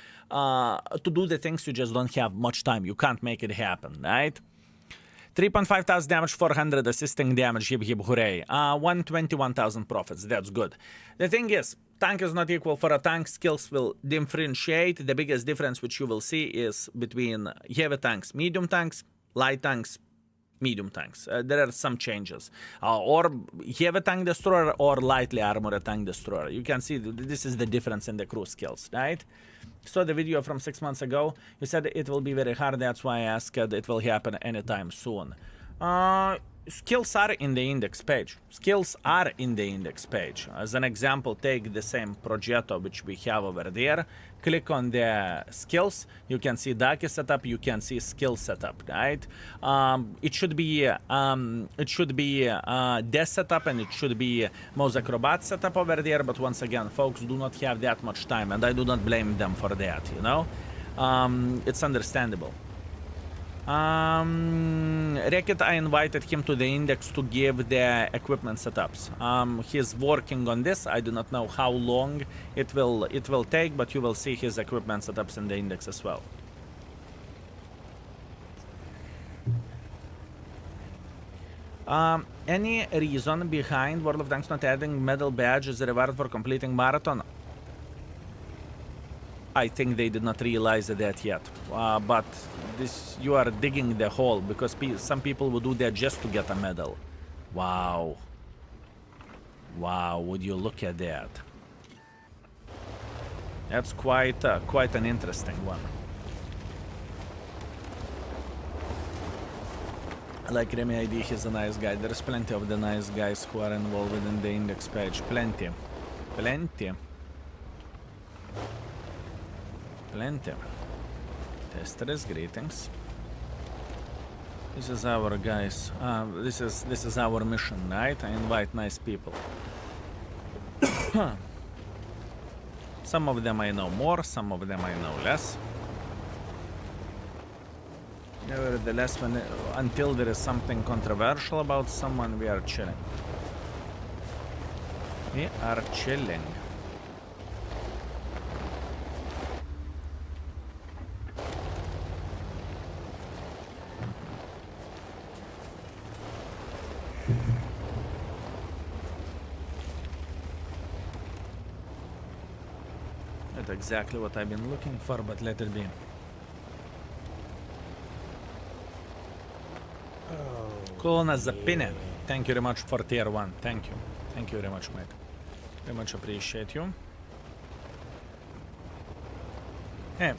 S1: do the things, you just don't have much time. You can't make it happen, right? 3,500 damage, 400 assisting damage, hip hip hooray. 121,000 profits, that's good. The thing is, tank is not equal for a tank. Skills will differentiate. The biggest difference which you will see is between heavy tanks, medium tanks, light tanks, medium tanks. There are some changes. Or heavy tank destroyer or lightly armored tank destroyer. You can see this is the difference in the crew skills, right? Saw the video from 6 months ago. You said it will be very hard. That's why I asked it will happen anytime soon. Skills are in the index page. Skills are in the index page. As an example, take the same Progetto which we have over there. Click on the skills. You can see Daki setup. You can see skill setup, right? It should be Des setup, and it should be Mouse Acrobat setup over there. But once again, folks do not have that much time, and I do not blame them for that. You know, it's understandable. Rekit, I invited him to the index to give the equipment setups. He's working on this. I do not know how long it will take, but you will see his equipment setups in the index as well. Any reason behind World of Tanks not adding medal badge as a reward for completing marathon? I think they did not realize that yet. But this, you are digging the hole, because some people will do that just to get a medal. Wow. Wow, would you look at that? That's quite an interesting one. Like Remy ID, he's a nice guy. There's plenty of the nice guys who are involved in the index page. Plenty. Plenty. Plenty. Testers, greetings. This is our guys. This is our mission, right? I invite nice people. Some of them I know more, some of them I know less. Nevertheless, until there is something controversial about someone, we are chilling. We are chilling. Not exactly what I've been looking for, but let it be. Colonna Zappine, thank you very much for tier 1. Thank you. Thank you very much, mate. Very much appreciate you. Hey,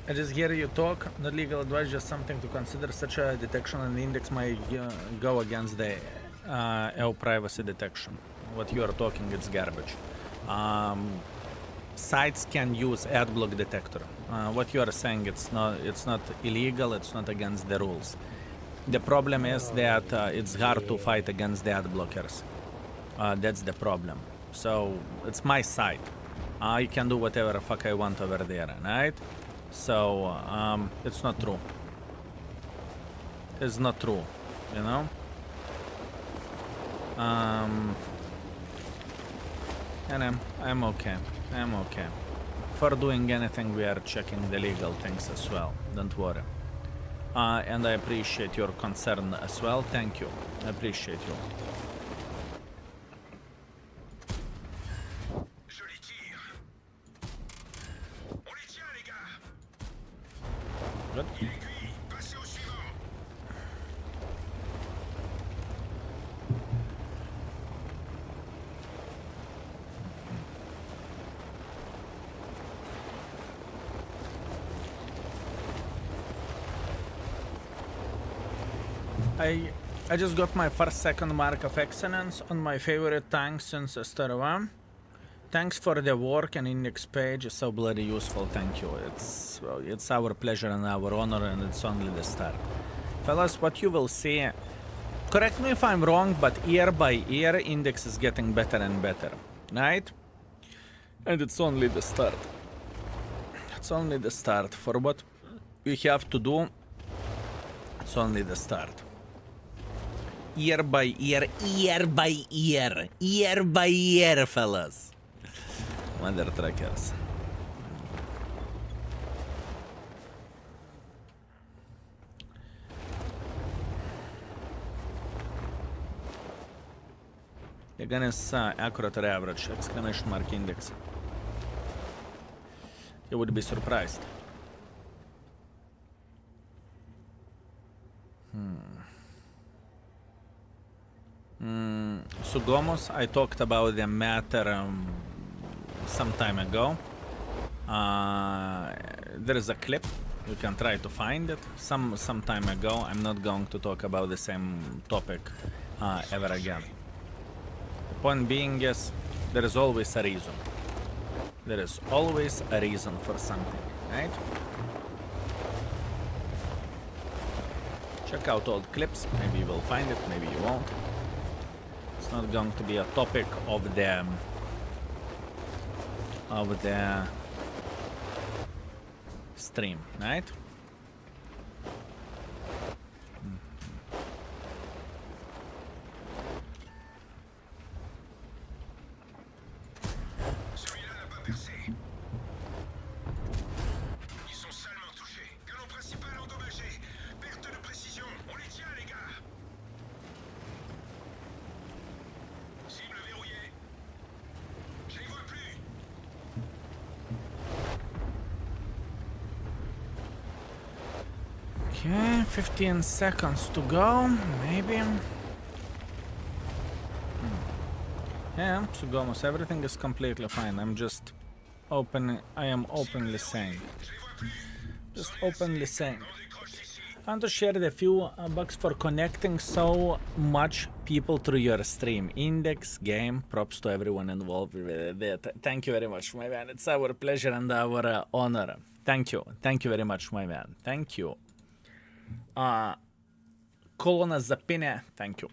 S1: I just hear you talk. Not legal advice, just something to consider. Such a detection on the index might go against the EU privacy detection. What you are talking, it's garbage. Sites can use adblock detector. What you are saying, it's not illegal. It's not against the rules. The problem is that it's hard to fight against the ad blockers. That's the problem. So it's my site. I can do whatever the fuck I want over there, right? So it's not true. It's not true, you know? And I'm okay. I'm okay. For doing anything, we are checking the legal things as well. Don't worry. And I appreciate your concern as well. Thank you. I appreciate you.
S4: Joli tir. On les tient, les gars.
S1: Good.
S4: Il est cuit. Passez au suivant.
S1: I just got my second mark of excellence on my favorite tank since Star 1. Thanks for the work and index page is so bloody useful, thank you. It's our pleasure and our honor, and it's only the start. Fellas, what you will see, correct me if I'm wrong, but year by year index is getting better and better, right? And it's only the start. It's only the start. For what we have to do, it's only the start. Year by year, year by year, year by year, fellas. Mother trackers. The gun is accurate or average, exclamation mark index. You would be surprised. Sugomos, I talked about the matter some time ago. There is a clip, you can try to find it. Some time ago. I'm not going to talk about the same topic ever again. The point being is, there is always a reason. There is always a reason for something, right? Check out old clips, maybe you will find it, maybe you won't. It's not going to be a topic of the stream, right? Okay, 15 seconds to go, maybe. Yeah, so almost everything is completely fine. I'm just I am openly saying. Just openly saying. I want to share the few bucks for connecting so much people through your stream. Index, game, props to everyone involved with it. Thank you very much, my man. It's our pleasure and our honor. Thank you. Thank you very much, my man. Thank you. Kolona Zapine, thank you.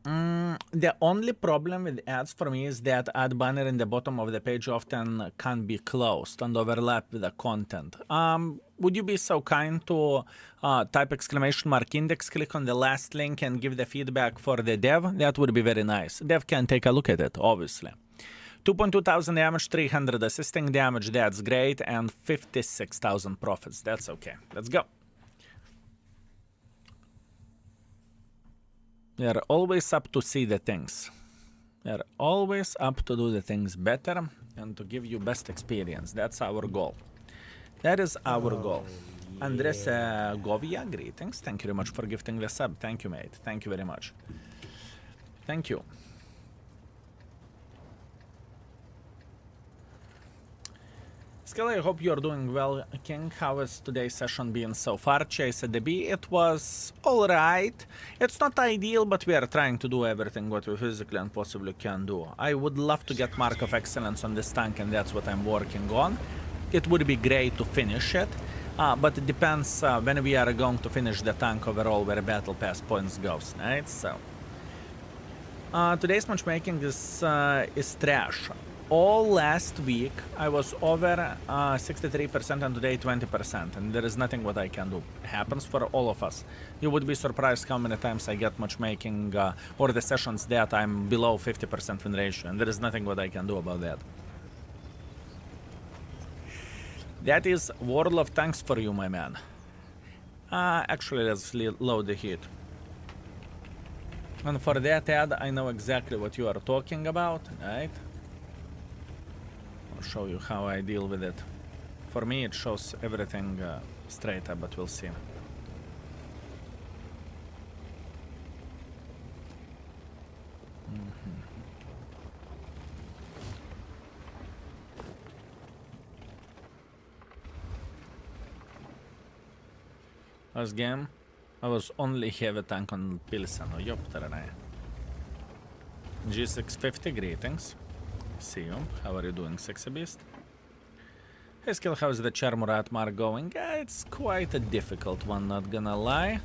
S1: The only problem with ads for me is that ad banner in the bottom of the page often can be closed and overlap with the content. Would you be so kind to type !index, click on the last link and give the feedback for the dev? That would be very nice. Dev can take a look at it, obviously. 2.2 thousand damage, 300 assisting damage, that's great, and 56,000 profits, that's okay. Let's go. They're always up to see the things. They're always up to do the things better and to give you best experience. That's our goal. That is our goal.
S3: Yeah.
S1: Andres Govia, greetings. Thank you very much for gifting the sub. Thank you, mate. Thank you very much. Thank you. Skill, I hope you're doing well, King. How has today's session been so far? Chase at the B. It was alright. It's not ideal, but we are trying to do everything what we physically and possibly can do. I would love to get Mark of Excellence on this tank, and that's what I'm working on. It would be great to finish it, but it depends when we are going to finish the tank overall where Battle Pass points goes, right? So, today's matchmaking is trash. All last week I was over 63% and today 20%, and there is nothing what I can do. It happens for all of us. You would be surprised how many times I get matchmaking or the sessions that I'm below 50% win ratio, and there is nothing what I can do about that. That is World of Tanks for you, my man. Actually, let's load the heat. And for that ad, I know exactly what you are talking about, right? Show you how I deal with it. For me it shows everything straight up, but we'll see. Last game I was only heavy tank on Pilsen. G650, greetings. See you. How are you doing, Sexy Beast? Hey, Skill, how's the Char Murat mark going? It's quite a difficult one, not gonna lie.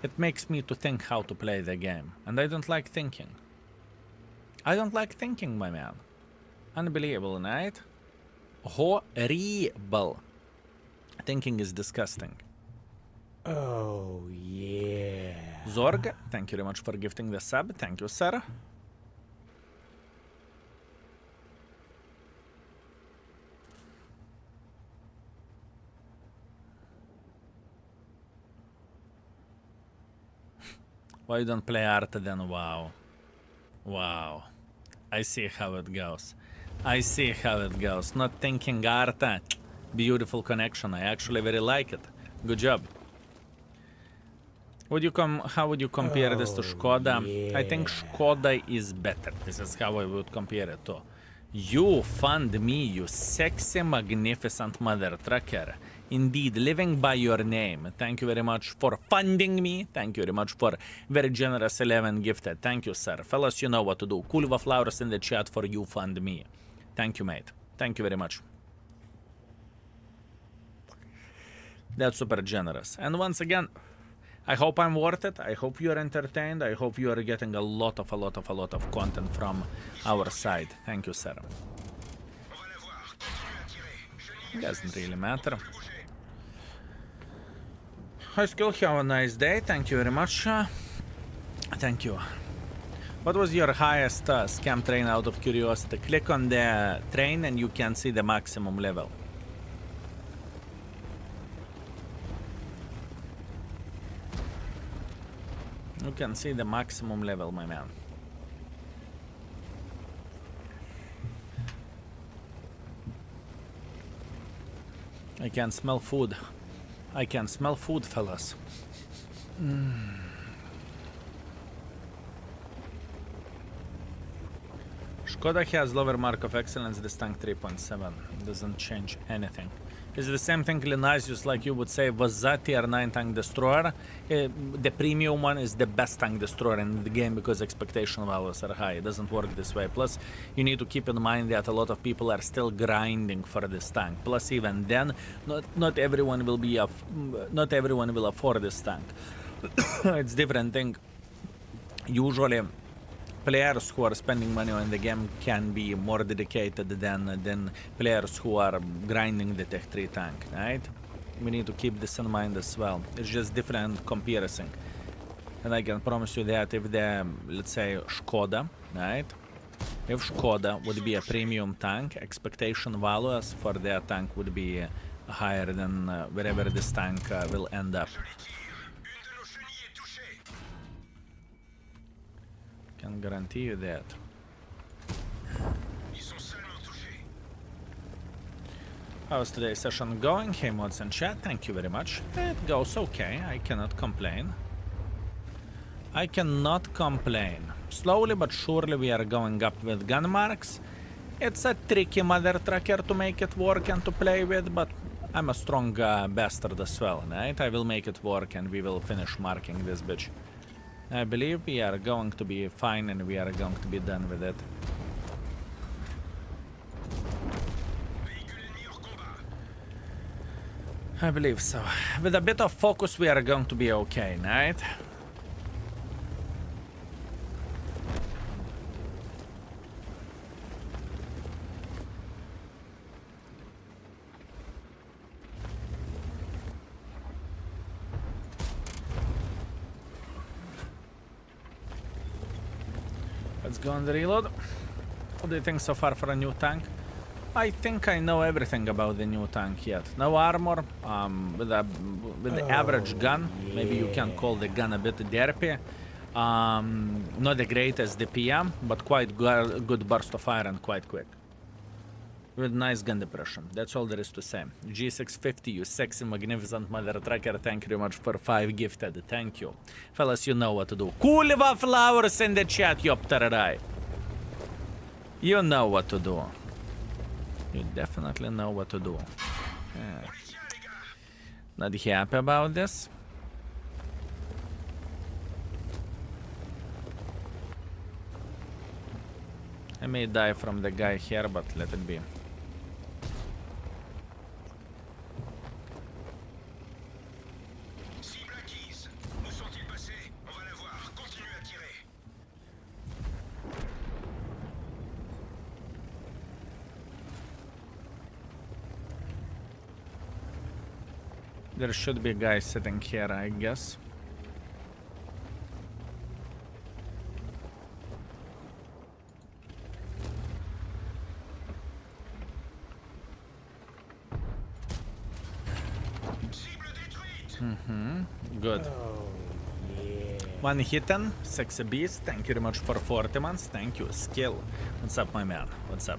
S1: It makes me to think how to play the game, and I don't like thinking. I don't like thinking, my man. Unbelievable, right? Horrible. Thinking is disgusting.
S3: Oh, yeah.
S1: Zorg, thank you very much for gifting the sub. Thank you, sir. Why you don't play art then? Wow. Wow. I see how it goes. I see how it goes. Not thinking art. Beautiful connection. I actually very like it. Good job. How would you compare this to Skoda?
S3: Yeah.
S1: I think Skoda is better. This is how I would compare it to. You fund me, you sexy, magnificent mother trucker. Indeed, living by your name. Thank you very much for funding me. Thank you very much for very generous 11 gifted. Thank you, sir. Fellas, you know what to do. Kulva flowers in the chat for you fund me. Thank you, mate. Thank you very much. That's super generous. And once again, I hope I'm worth it. I hope you're entertained. I hope you are getting a lot of content from our side. Thank you, sir. It doesn't really matter. Hi, Skill. Have a nice day. Thank you very much. Thank you. What was your highest scam train out of curiosity? Click on the train and you can see the maximum level. You can see the maximum level, my man. I can smell food. I can smell food, fellas. Skoda has lower mark of excellence, this tank 3.7. Doesn't change anything. It's the same thing, Linasius, like you would say, was that tier 9 tank destroyer. The premium one is the best tank destroyer in the game because expectation values are high. It doesn't work this way. Plus, you need to keep in mind that a lot of people are still grinding for this tank. Plus, even then, not everyone will afford this tank. It's different thing. Usually, players who are spending money on the game can be more dedicated than players who are grinding the Tech 3 tank, right? We need to keep this in mind as well. It's just different comparison. And I can promise you that if the, let's say, Skoda, right? If Skoda would be a premium tank, expectation values for their tank would be higher than wherever this tank will end up. Can guarantee you that. How's today's session going? Hey mods and chat, thank you very much. It goes okay, I cannot complain. I cannot complain. Slowly but surely we are going up with gun marks. It's a tricky mother trucker to make it work and to play with, but I'm a strong bastard as well, right? I will make it work and we will finish marking this bitch. I believe we are going to be fine and we are going to be done with it. I believe so. With a bit of focus we are going to be okay, right? Let's go on the reload. What do you think so far for a new tank? I think I know everything about the new tank yet. No armor, with the average gun. Maybe you can call the gun a bit derpy. Not the greatest DPM, but quite good burst of fire and quite quick. With nice gun depression. That's all there is to say. G650, you sexy, magnificent mother trucker. Thank you very much for 5 gifted. Thank you. Fellas, you know what to do. Cooliva flowers in the chat, yoptararai. You know what to do. You definitely know what to do. Yeah. Not happy about this? I may die from the guy here, but let it be. There should be a guy sitting here, I guess. Good.
S3: Oh, yeah.
S1: One hitten, sexy beast. Thank you very much for 40 months. Thank you. Skill. What's up, my man? What's up?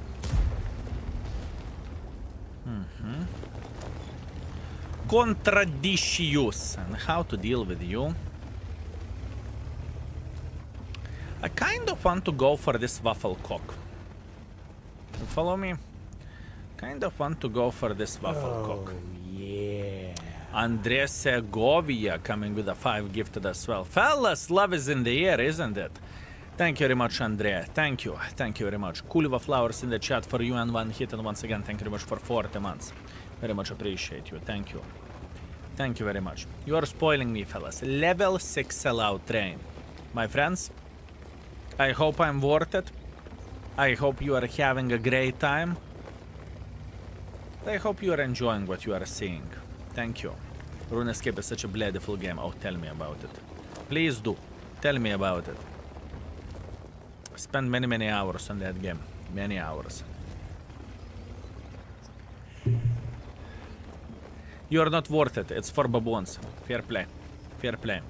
S1: Contradicious. And how to deal with you? I kind of want to go for this waffle cock. You follow me? Kind of want to go for this waffle cock.
S3: Yeah.
S1: Andrea Segovia coming with a 5 gifted as well. Fellas, love is in the air, isn't it? Thank you very much, Andrea. Thank you. Thank you very much. Cooliva flowers in the chat for you and one hit. And once again, thank you very much for 40 months. Very much appreciate you. Thank you. Thank you very much. You are spoiling me, fellas. Level 6 sellout train. My friends, I hope I'm worth it. I hope you are having a great time. I hope you are enjoying what you are seeing. Thank you. RuneScape is such a bloodful game. Oh, tell me about it. Please do. Tell me about it. Spend many hours on that game. Many hours. You are not worth it. It's for baboons. Fair play. Fair play.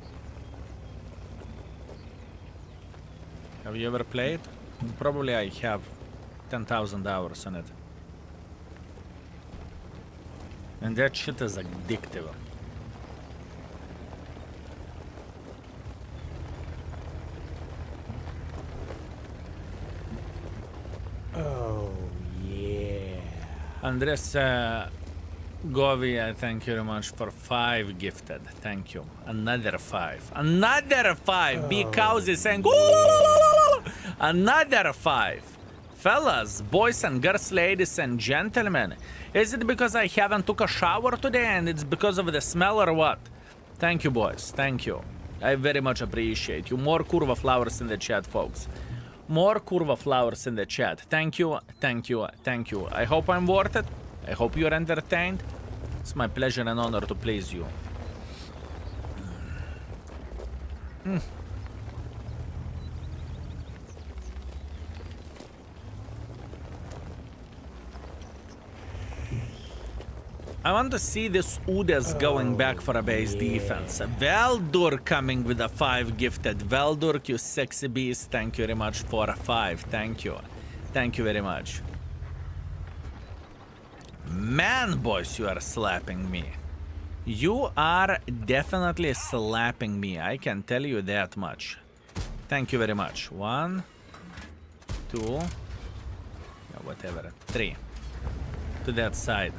S1: Have you ever played? Probably I have 10,000 hours on it. And that shit is addictive. Andres Govia, thank you very much for 5 gifted. Thank you. Another 5. Another 5. Big Cows is saying, "Ooh!" Another 5. Fellas, boys and girls, ladies and gentlemen, is it because I haven't took a shower today and it's because of the smell or what? Thank you, boys. Thank you. I very much appreciate you. More curva flowers in the chat, folks. More curva flowers in the chat. Thank you, thank you, thank you. I hope I'm worth it. I hope you're entertained. It's my pleasure and honor to please you. I want to see this Udes going back for a base defense. Veldur coming with a 5 gifted. Veldur, you sexy beast. Thank you very much for a 5. Thank you. Thank you very much. Man, boys, you are slapping me. You are definitely slapping me. I can tell you that much. Thank you very much. 1, 2, yeah, whatever. 3. To that side.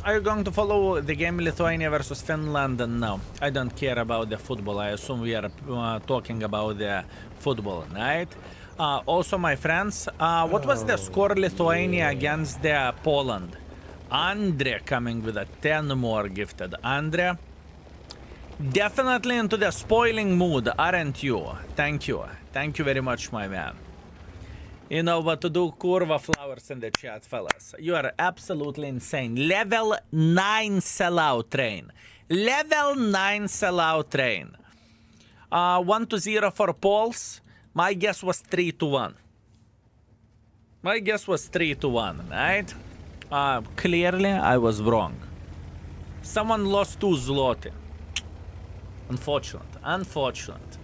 S1: Are you going to follow the game Lithuania versus Finland? No, I don't care about the football. I assume we are talking about the football, right? Also, my friends, what was the score Lithuania against the Poland? Andre coming with a 10 more gifted. Andre, definitely into the spoiling mood, aren't you? Thank you. Thank you very much, my man. You know what to do, curva flowers in the chat, fellas. You are absolutely insane. Level 9 sellout train. Level 9 sellout train. 1-0 for Poles. My guess was 3-1. My guess was 3-1, right? Clearly, I was wrong. Someone lost 2 zloty. Unfortunate. Unfortunate.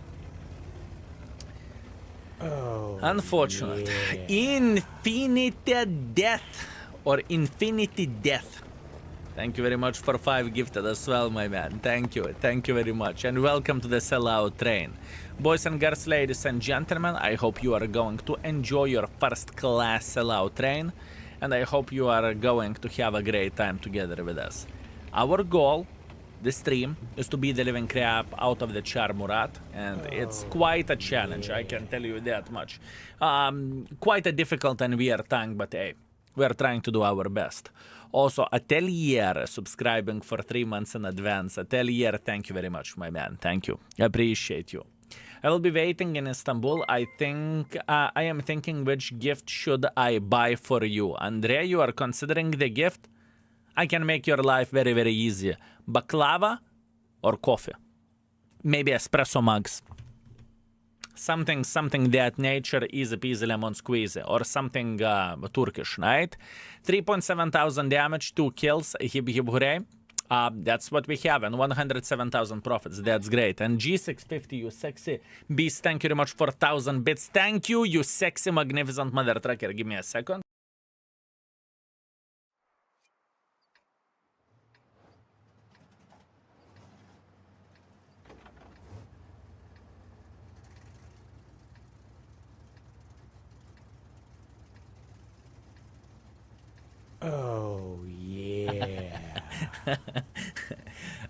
S3: Oh,
S1: Unfortunate.
S3: yeah.
S1: Infinity death. Or infinity death. Thank you very much for 5 gifted as well, my man. Thank you. Thank you very much. And welcome to the sellout train. Boys and girls, ladies and gentlemen, I hope you are going to enjoy your first class sellout train. And I hope you are going to have a great time together with us. Our goal, this stream, is to beat the living crap out of the Char Murat, and it's quite a challenge, I can tell you that much. Quite a difficult and weird thing, but hey, we are trying to do our best. Also, Atelier subscribing for 3 months in advance. Atelier, thank you very much, my man. Thank you. I appreciate you. I will be waiting in Istanbul. I think I am thinking which gift should I buy for you. Andrea, you are considering the gift? I can make your life very, very easy. Baklava or coffee? Maybe espresso mugs. Something that nature, easy peasy lemon squeeze, or something Turkish, right? 3,700 damage, 2 kills, hib hib hooray. That's what we have, and 107,000 profits. That's great. And G650, you sexy beast, thank you very much for 1,000 bits. Thank you, you sexy, magnificent mother trucker. Give me a second.
S3: Oh, yeah.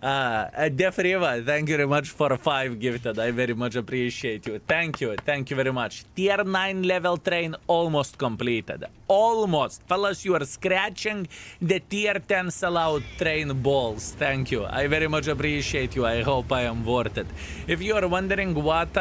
S1: Defriva, thank you very much for 5 gifted. I very much appreciate you. Thank you very much. Tier 9 level train almost completed. Almost. Fellas, you are scratching the tier 10 sellout train balls. Thank you. I very much appreciate you. I hope I am worth it. If you are wondering what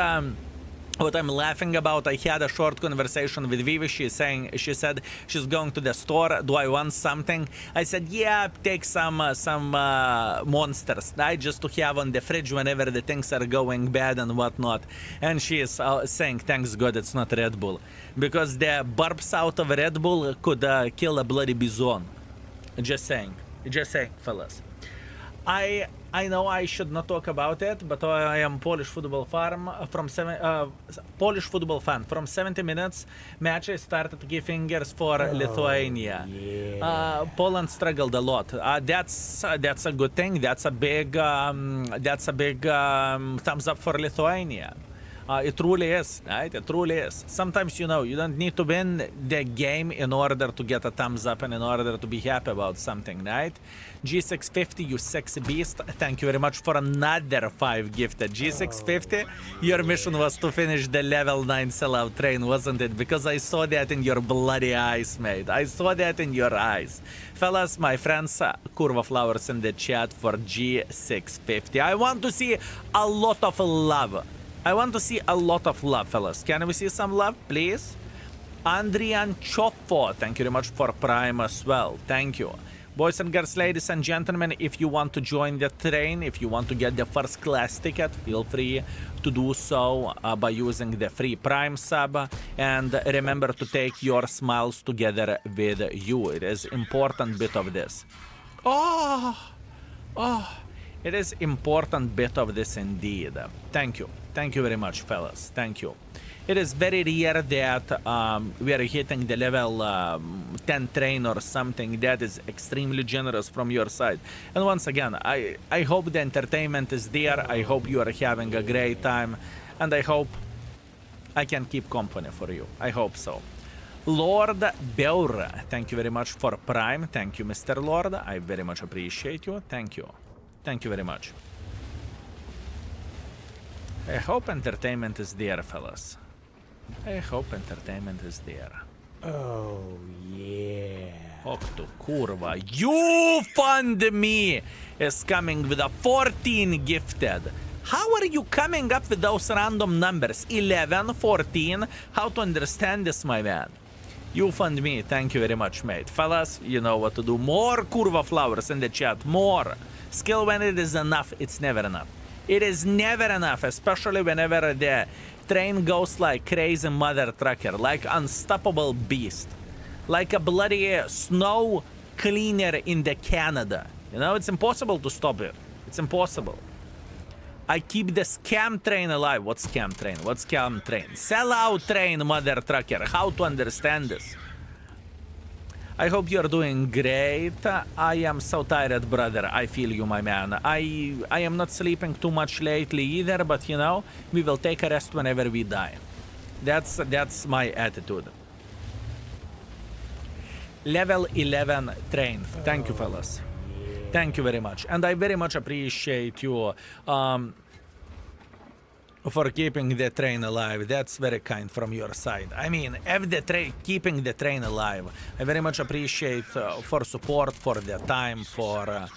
S1: I'm laughing about, I had a short conversation with Vivi. She said she's going to the store. Do I want something? I said, yeah, take some monsters, right? Just to have on the fridge whenever the things are going bad and whatnot. And she is saying, thanks God it's not Red Bull. Because the burps out of Red Bull could kill a bloody bison. Just saying, fellas. I know I should not talk about it, but I am Polish football fan from 70 minutes. Match I started giving fingers for Lithuania.
S3: Yeah.
S1: Poland struggled a lot. That's a good thing. That's a big thumbs up for Lithuania. It truly is, right? It truly is. Sometimes, you know, you don't need to win the game in order to get a thumbs up and in order to be happy about something, right? G650, you sexy beast. Thank you very much for another 5 gifted. G650, your mission was to finish the level 9 sellout train, wasn't it? Because I saw that in your bloody eyes, mate. I saw that in your eyes. Fellas, my friends, Curva Flowers in the chat for G650. I want to see a lot of love. I want to see a lot of love, fellas. Can we see some love, please? Andrian Choffo, thank you very much for Prime as well. Thank you. Boys and girls, ladies and gentlemen, if you want to join the train, if you want to get the first class ticket, feel free to do so by using the free Prime sub. And remember to take your smiles together with you. It is important bit of this. It is important bit of this indeed. Thank you. Thank you very much, fellas. Thank you. It is very rare that we are hitting the level 10 train or something. That is extremely generous from your side. And once again, I hope the entertainment is there. I hope you are having a great time. And I hope I can keep company for you. I hope so. Lord Beur, thank you very much for Prime. Thank you, Mr. Lord. I very much appreciate you. Thank you. Thank you very much. I hope entertainment is there, fellas. I hope entertainment is there.
S3: Oh, yeah.
S1: Octo Kurva. You Fund Me is coming with a 14 gifted. How are you coming up with those random numbers? 11, 14? How to understand this, my man? You Fund Me. Thank you very much, mate. Fellas, you know what to do. More Curva Flowers in the chat. More. Skill when it is enough, it's never enough. It is never enough, especially whenever the train goes like crazy mother trucker, like unstoppable beast, like a bloody snow cleaner in the Canada. You know, it's impossible to stop it. It's impossible. I keep the scam train alive. What scam train? What scam train? Sell out train, mother trucker. How to understand this? I hope you're doing great. I am so tired, brother. I feel you, my man. I am not sleeping too much lately either, but you know, we will take a rest whenever we die. That's my attitude. Level 11 train. Thank you, fellas. Thank you very much. And I very much appreciate you for keeping the train alive. That's very kind from your side. I mean, keeping the train alive. I very much appreciate for support, for the time, for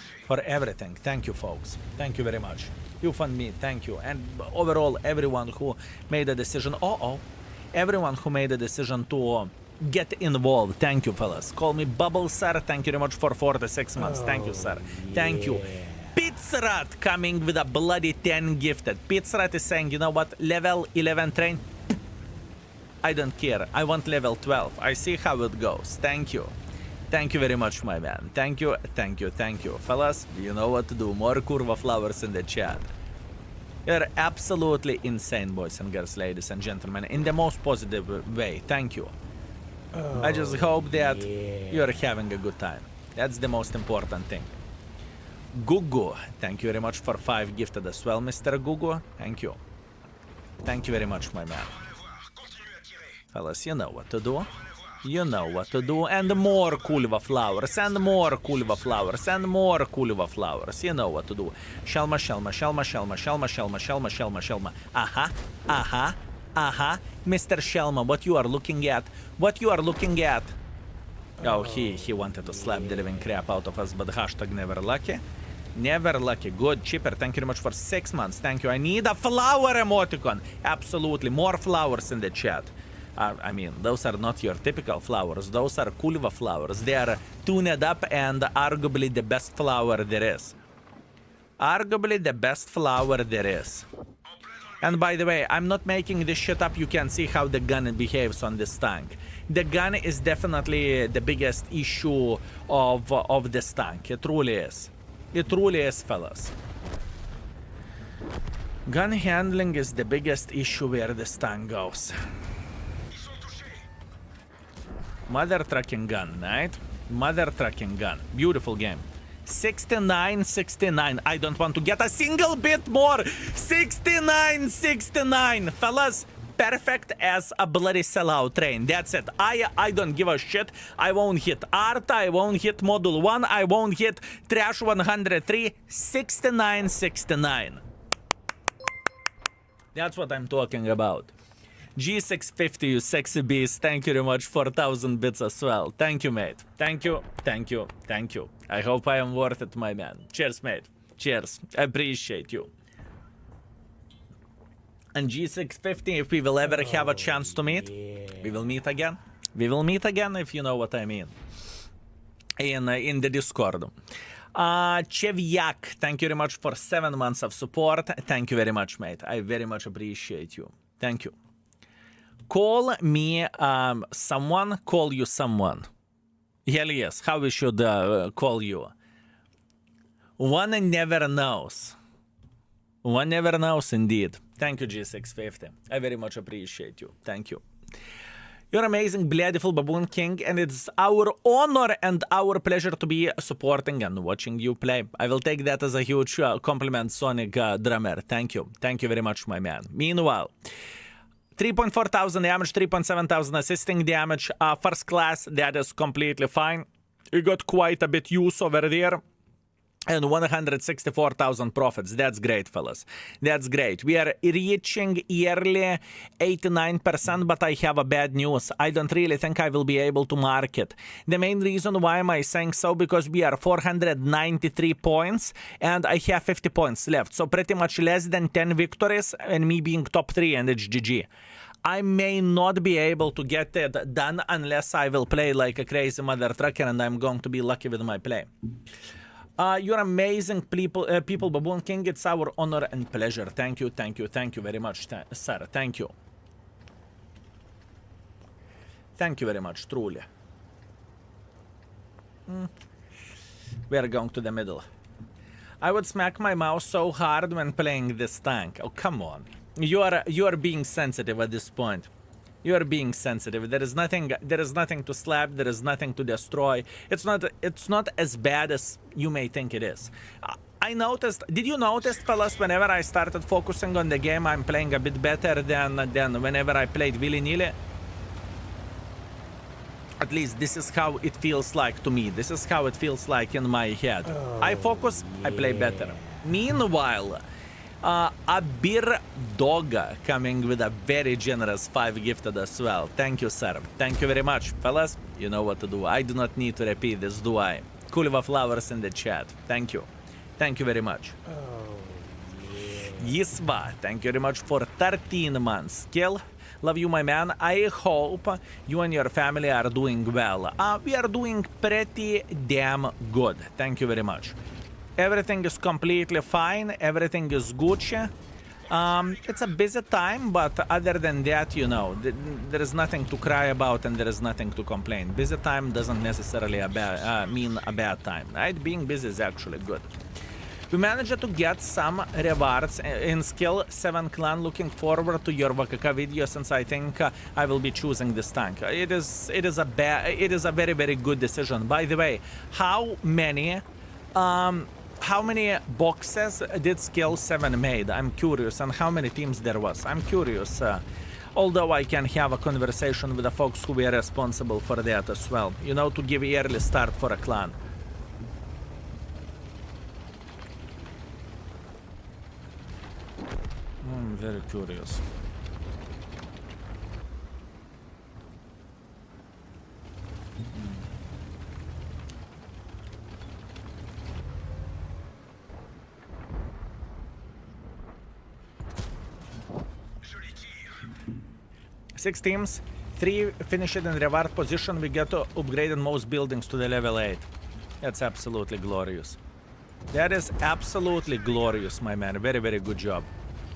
S1: everything. Thank you, folks. Thank you very much. You Fund Me. Thank you. And overall, everyone who made a decision. Everyone who made a decision to get involved. Thank you, fellas. Call me Bubble, sir. Thank you very much for 46 months. Thank you, sir. Thank you. Pizzrat coming with a bloody 10 gifted. Pizzrat is saying, you know what, level 11 train, I don't care. I want level 12. I see how it goes. Thank you. Thank you very much, my man. Thank you, thank you, thank you. Fellas, you know what to do. More Curva Flowers in the chat. You're absolutely insane, boys and girls, ladies and gentlemen, in the most positive way. Thank you. I just hope that you're having a good time. That's the most important thing. Gugu, thank you very much for 5 gifted as well, Mr. Gugu. Thank you. Thank you very much, my man. Fellas, you know what to do. You know what to do. And more Culva flowers, and more Culva flowers, and more Culva flowers. You know what to do. Shelma, Shelma, Shelma, Shelma, Shelma, Shelma, Shelma, Shelma, Shelma. Mr. Shelma, what you are looking at? What you are looking at? Oh, he wanted to slap the living crap out of us, but hashtag never lucky. Never lucky. Good. Chipper, thank you very much for 6 months. Thank you. I need a flower emoticon. Absolutely. More flowers in the chat. I mean, those are not your typical flowers. Those are Culva flowers. They are tuned up and arguably the best flower there is. Arguably the best flower there is. And by the way, I'm not making this shit up. You can see how the gun behaves on this tank. The gun is definitely the biggest issue of this tank. It truly is. It truly is, fellas. Gun handling is the biggest issue where this tank goes. Mother trucking gun, right? Mother trucking gun. Beautiful game. 69, 69. I don't want to get a single bit more. 69, 69. Fellas, perfect as a bloody sellout train. That's it. I don't give a shit. I won't hit Arta. I won't hit Module 1. I won't hit Trash 103. 69, 69. That's what I'm talking about. G650, you sexy beast. Thank you very much. 4,000 bits as well. Thank you, mate. Thank you. Thank you. Thank you. I hope I am worth it, my man. Cheers, mate. Cheers. I appreciate you. And G650, if we will ever have a chance to meet, we will meet again. We will meet again, if you know what I mean. In the Discord. Chevyak, thank you very much for 7 months of support. Thank you very much, mate. I very much appreciate you. Thank you. Call me someone, call you someone. Hell yes, how we should call you. One never knows. One never knows indeed. Thank you, G650. I very much appreciate you. Thank you. You're amazing, beautiful Baboon King, and it's our honor and our pleasure to be supporting and watching you play. I will take that as a huge compliment, Sonic Drummer. Thank you. Thank you very much, my man. Meanwhile, 3.4 thousand damage, 3.7 thousand assisting damage, first class, that is completely fine. You got quite a bit use over there. And 164,000 profits. That's great, fellas. That's great. We are reaching yearly 89%, but I have a bad news. I don't really think I will be able to market. The main reason why am I saying so, because we are 493 points, and I have 50 points left. So pretty much less than 10 victories, and me being top 3, and it's GG. I may not be able to get it done unless I will play like a crazy mother trucker, and I'm going to be lucky with my play. You're amazing people, Baboon King. It's our honor and pleasure. Thank you, thank you, thank you very much, sir. Thank you. Thank you very much, truly. We are going to the middle. I would smack my mouse so hard when playing this tank. Oh, come on. You are being sensitive at this point. You are being sensitive. There is nothing to slap. There is nothing to destroy. It's not as bad as you may think it is. I noticed. Did you notice, fellas? Whenever I started focusing on the game, I'm playing a bit better than whenever I played willy-nilly. At least this is how it feels like to me. This is how it feels like in my head. Oh, I focus. Yeah. I play better. Meanwhile. A beer dog coming with a very generous 5 gifted as well. Thank you, sir. Thank you very much, fellas. You know what to do. I do not need to repeat this, do I? Kulva flowers in the chat. Thank you. Thank you very much. Oh, yeah. Yisba, thank you very much for 13 months. Kill. Love you, my man. I hope you and your family are doing well. We are doing pretty damn good. Thank you very much. Everything is completely fine. Everything is Gucci. It's a busy time, but other than that, you know, there is nothing to cry about and there is nothing to complain. Busy time doesn't necessarily mean a bad time, right? Being busy is actually good. We managed to get some rewards in Skill 7 Clan. Looking forward to your VKK video, since I think I will be choosing this tank. It is a very, very good decision. By the way, how many boxes did Skill 7 made? I'm curious. And how many teams there was? I'm curious. Although I can have a conversation with the folks who were responsible for that as well. You know, to give early start for a clan. I'm very curious. Six teams, 3 finished in reward position. We get to upgrade most buildings to the level 8. That's absolutely glorious. That is absolutely glorious, my man. Very, very good job.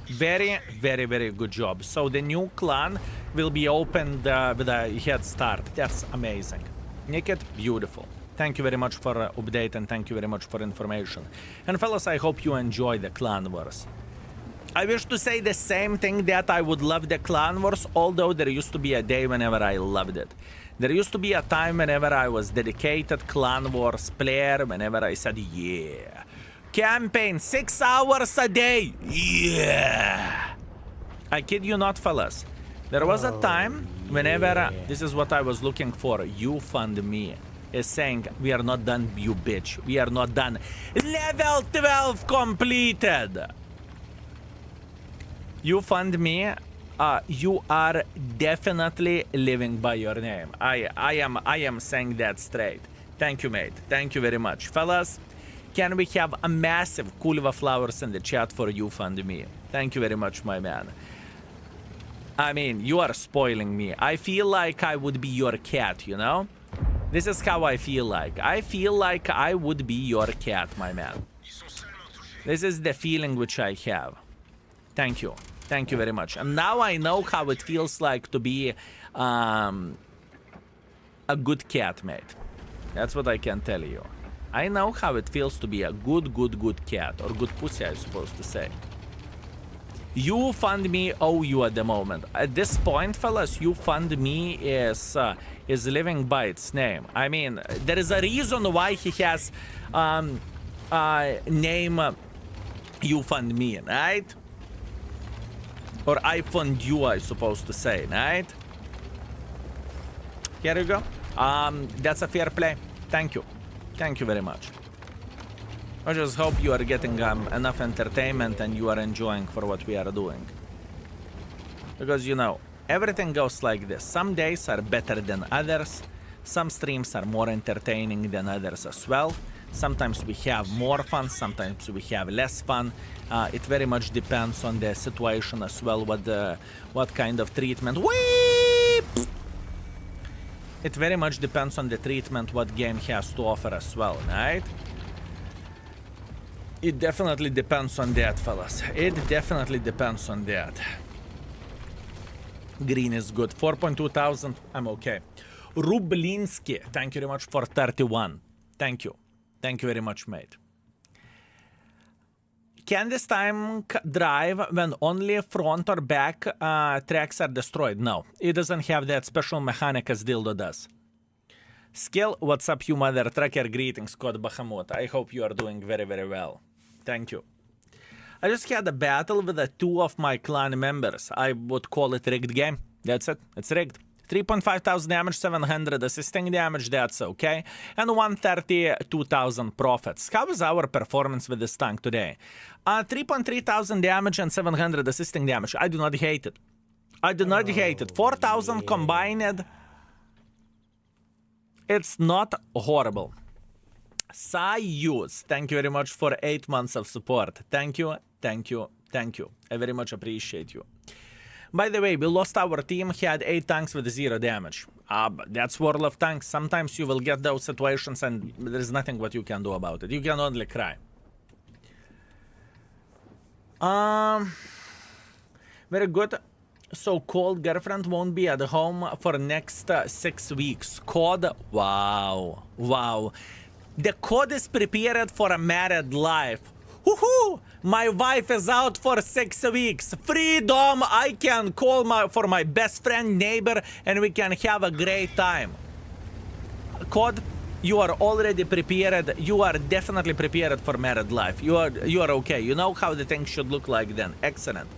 S1: Very, very, very good job. So the new clan will be opened with a head start. That's amazing. Naked, beautiful. Thank you very much for update, and thank you very much for information. And fellas, I hope you enjoy the clan wars. I wish to say the same thing, that I would love the clan wars, although there used to be a day whenever I loved it. There used to be a time whenever I was dedicated Clan Wars player, whenever I said, yeah. Campaign 6 hours a day. Yeah. I kid you not, fellas. There was a time whenever this is what I was looking for. You fund me. Is saying, we are not done, you bitch. We are not done. Level 12 completed. You fund me. You are definitely living by your name. I am saying that straight. Thank you, mate. Thank you very much. Fellas, can we have a massive Kulva flowers in the chat for you fund me? Thank you very much, my man. I mean, you are spoiling me. I feel like I would be your cat, you know? This is how I feel like. I feel like I would be your cat, my man. This is the feeling which I have. Thank you. Thank you very much. And now I know how it feels like to be a good cat, mate. That's what I can tell you. I know how it feels to be a good cat. Or good pussy, I'm supposed to say. You fund me owe you at the moment. At this point, fellas, you fund me is living by its name. I mean, there is a reason why he has name you fund me, right? Or I fund you, I supposed to say, right? Here you go. That's a fair play. Thank you. Thank you very much. I just hope you are getting enough entertainment and you are enjoying for what we are doing. Because, you know, everything goes like this. Some days are better than others. Some streams are more entertaining than others as well. Sometimes we have more fun, sometimes we have less fun. It very much depends on the situation as well, what kind of treatment. Whee! It very much depends on the treatment what game has to offer as well, right? It definitely depends on that, fellas. It definitely depends on that. Green is good. 4.2 thousand. I'm okay. Rublinski, thank you very much for 31. Thank you. Thank you very much, mate. Can this tank drive when only front or back tracks are destroyed? No, it doesn't have that special mechanic as Dildo does. Skill, what's up, you mother trucker? Greetings, Code Bahamut. I hope you are doing very, very well. Thank you. I just had a battle with two of my clan members. I would call it rigged game. That's it. It's rigged. 3.5 thousand damage, 700 assisting damage, that's okay. And 132,000 profits. How is our performance with this tank today? 3.3 thousand damage and 700 assisting damage. I do not hate it. I do not hate it. 4,000 combined. It's not horrible. Sayus, thank you very much for 8 months of support. Thank you, thank you, thank you. I very much appreciate you. By the way, we lost our team. He had 8 tanks with 0 damage. But that's World of Tanks. Sometimes you will get those situations and there's nothing what you can do about it. You can only cry. Very good. So cold girlfriend won't be at home for next 6 weeks. COD? Wow. Wow. The COD is prepared for a married life. Woohoo! My wife is out for 6 weeks. Freedom! I can call for my best friend, neighbor, and we can have a great time. COD, you are already prepared. You are definitely prepared for married life. You are okay. You know how the thing should look like then. Excellent.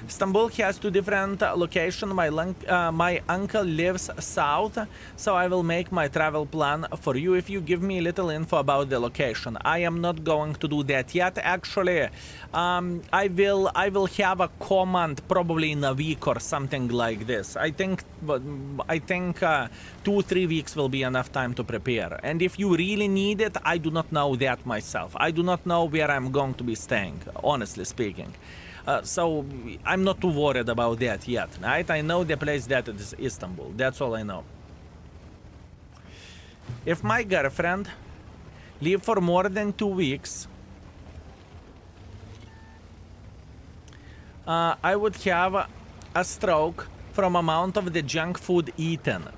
S1: Istanbul has 2 different locations. My uncle lives south, so I will make my travel plan for you if you give me a little info about the location. I am not going to do that yet. Actually, I will have a comment probably in a week or something like this. I think 2-3 weeks will be enough time to prepare. And if you really need it, I do not know that myself. I do not know where I'm going to be staying, honestly speaking. So I'm not too worried about that yet, right? I know the place that is Istanbul. That's all I know. If my girlfriend leave for more than 2 weeks, I would have a stroke from amount of the junk food eaten.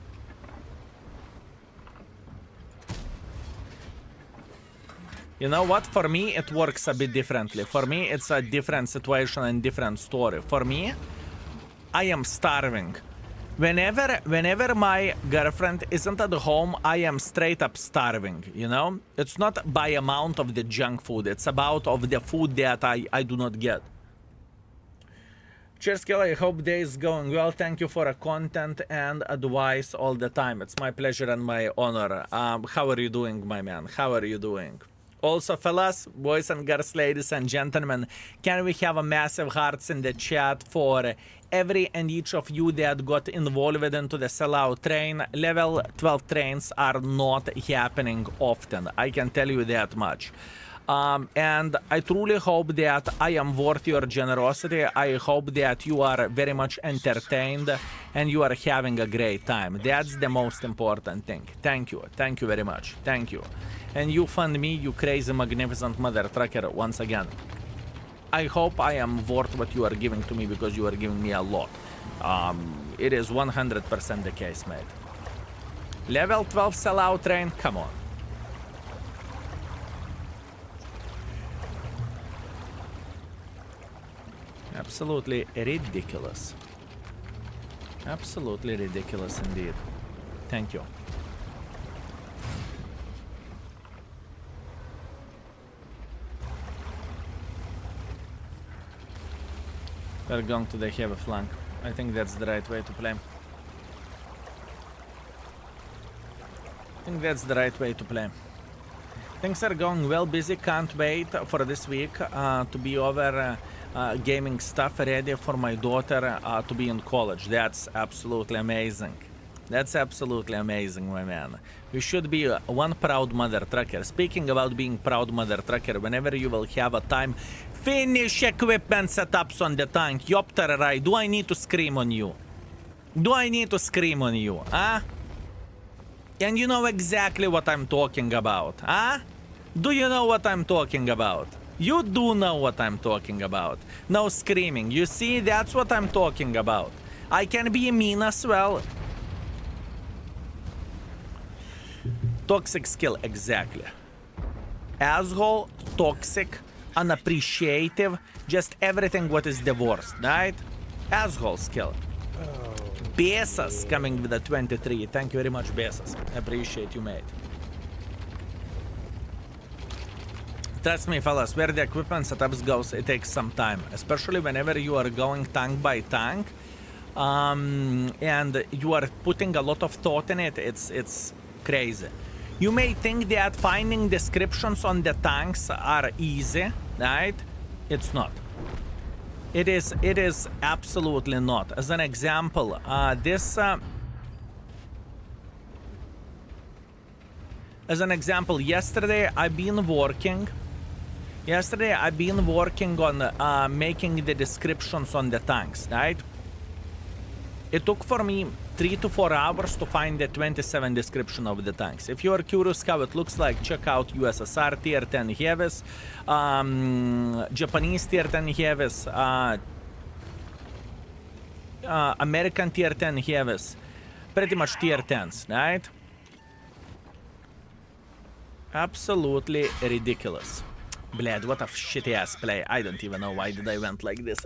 S1: You know what? For me, it works a bit differently. For me, it's a different situation and different story. For me, I am starving. Whenever my girlfriend isn't at home, I am straight up starving, you know? It's not by amount of the junk food, it's about of the food that I do not get. Cheers, Kelly. I hope day is going well. Thank you for content and advice all the time. It's my pleasure and my honor. How are you doing, my man? How are you doing? Also, fellas, boys and girls, ladies and gentlemen, can we have a massive hearts in the chat for every and each of you that got involved into the sellout train? Level 12 trains are not happening often. I can tell you that much. And I truly hope that I am worth your generosity. I hope that you are very much entertained and you are having a great time. That's the most important thing. Thank you. Thank you very much. Thank you. And you fund me, you crazy, magnificent mother trucker, once again. I hope I am worth what you are giving to me because you are giving me a lot. It is 100% the case, mate. Level 12 sellout train? Come on. Absolutely ridiculous. Absolutely ridiculous indeed. Thank you. We're going to the heavy flank. I think that's the right way to play. Things are going well, busy. Can't wait for this week to be over gaming stuff ready for my daughter to be in college. That's absolutely amazing. That's absolutely amazing, my man. We should be one proud mother trucker. Speaking about being proud mother trucker, whenever you will have a time, finish equipment setups on the tank. Yopter, right? Do I need to scream on you? Do I need to scream on you? Huh? And you know exactly what I'm talking about, huh? Do you know what I'm talking about? You do know what I'm talking about. No screaming. You see, that's what I'm talking about. I can be mean as well. Toxic skill, exactly. Asshole, toxic, unappreciative, just everything what is the worst, right? Asshole skill. Besas coming with a 23. Thank you very much, Besas. Appreciate you, mate. Trust me, fellas, where the equipment setups goes, it takes some time. Especially whenever you are going tank by tank. And you are putting a lot of thought in it. It's crazy. You may think that finding descriptions on the tanks are easy, right? It's not. It is absolutely not. As an example, yesterday I've been working on making the descriptions on the tanks, right? It took for me 3 to 4 hours to find the 27 description of the tanks. If you are curious how it looks like, check out USSR tier 10 heavies, Japanese tier 10 heavies, American tier 10 heavies, pretty much tier 10s, right? Absolutely ridiculous. Blad, what a shitty ass play. I don't even know why did I went like this.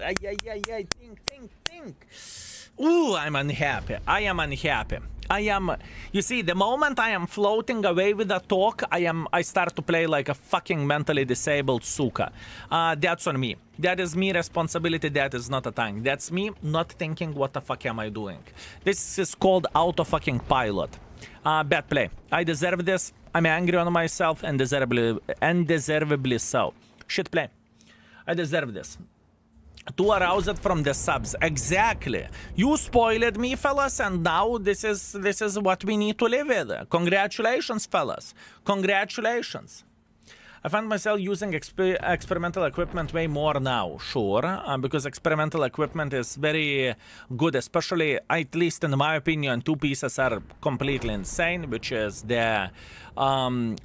S1: Think. Ooh, I'm unhappy. I am unhappy. You see, the moment I am floating away with the talk, I start to play like a fucking mentally disabled suka. That's on me. That is me responsibility. That is not a tank. That's me not thinking what the fuck am I doing. This is called auto fucking pilot. Bad play. I deserve this. I'm angry on myself and deservedly so. Shit play. I deserve this. Too aroused from the subs. Exactly. You spoiled me, fellas, and now this is what we need to live with. Congratulations, fellas. Congratulations. I find myself using experimental equipment way more now, sure, because experimental equipment is very good, especially, at least in my opinion, two pieces are completely insane, which is the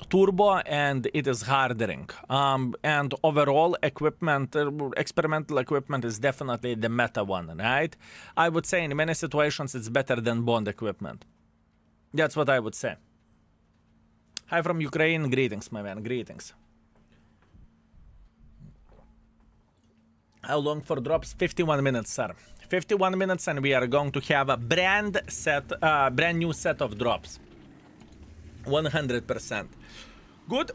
S1: turbo and it is hardening. And overall equipment, experimental equipment is definitely the meta one, right? I would say in many situations it's better than Bond equipment. That's what I would say. Hi from Ukraine, greetings, my man, greetings. How long for drops? 51 minutes, sir. 51 minutes, and we are going to have a brand new set of drops. 100%. Good,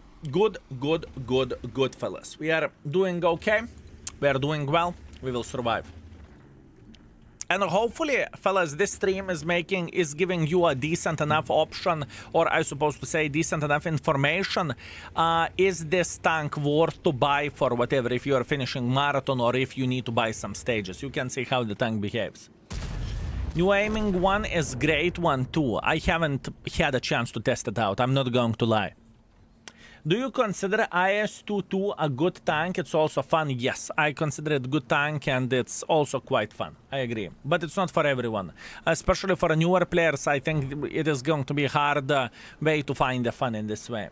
S1: fellas. We are doing okay. We are doing well. We will survive. And hopefully, fellas, this stream is giving you a decent enough option, or I supposed to say decent enough information. Is this tank worth to buy for whatever, if you are finishing marathon or if you need to buy some stages? You can see how the tank behaves. New aiming one is great one too. I haven't had a chance to test it out, I'm not going to lie. Do you consider IS-22 a good tank? It's also fun. Yes, I consider it a good tank, and it's also quite fun. I agree. But it's not for everyone. Especially for newer players, I think it is going to be a hard way to find the fun in this way.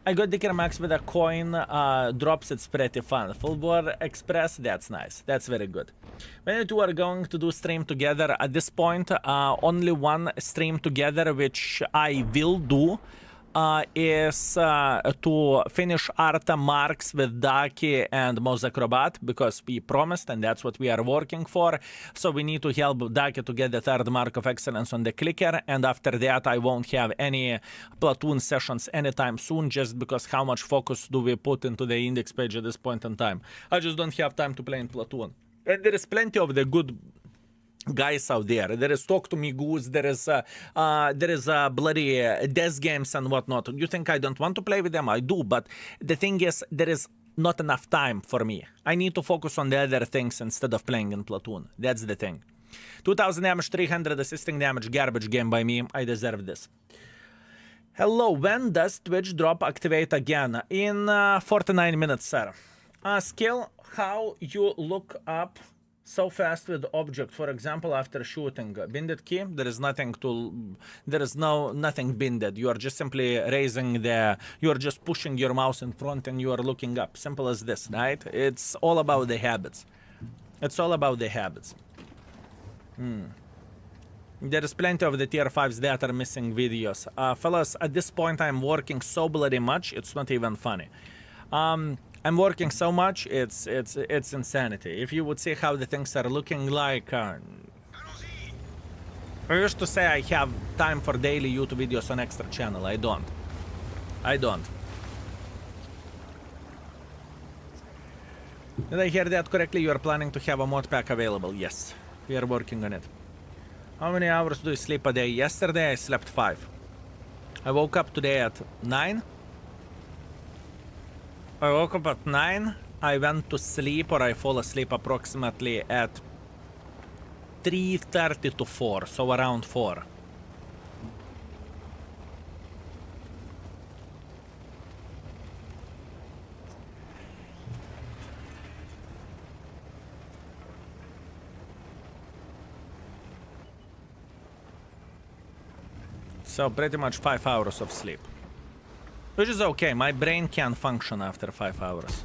S1: I got Dicker Max with a coin. Drops, it's pretty fun. Full Bore Express, that's nice. That's very good. When you two are going to do stream together, at this point, only one stream together, which I will do. Is to finish Arta Marks with Daki and Mozakrobat, because we promised, and that's what we are working for. So we need to help Daki to get the third mark of excellence on the clicker, and after that I won't have any platoon sessions anytime soon, just because how much focus do we put into the index page at this point in time. I just don't have time to play in platoon. And there is plenty of the good guys out there. There is Talk to Me Goose, there is bloody death games and whatnot. You think I don't want to play with them? I do, but the thing is, there is not enough time for me. I need to focus on the other things instead of playing in platoon. That's the thing. 2000 damage, 300 assisting damage, garbage game by me. I deserve this. Hello, when does Twitch drop activate again? In 49 minutes, sir. Skill, how you look up so fast with object, for example, after shooting. Binded key, there is nothing binded. You are just simply you are just pushing your mouse in front and you are looking up. Simple as this, right? It's all about the habits. It's all about the habits. There is plenty of the tier 5s that are missing videos. Fellas, at this point I'm working so bloody much, it's not even funny. I'm working so much, it's insanity. If you would see how the things are looking like... I used to say I have time for daily YouTube videos on extra channel. I don't. Did I hear that correctly? You are planning to have a mod pack available? Yes. We are working on it. How many hours do you sleep a day? Yesterday I slept 5. I woke up today at 9. I woke up at 9, I went to sleep, or I fall asleep approximately at 3:30 to 4, so around 4. So pretty much 5 hours of sleep. Which is okay, my brain can function after 5 hours.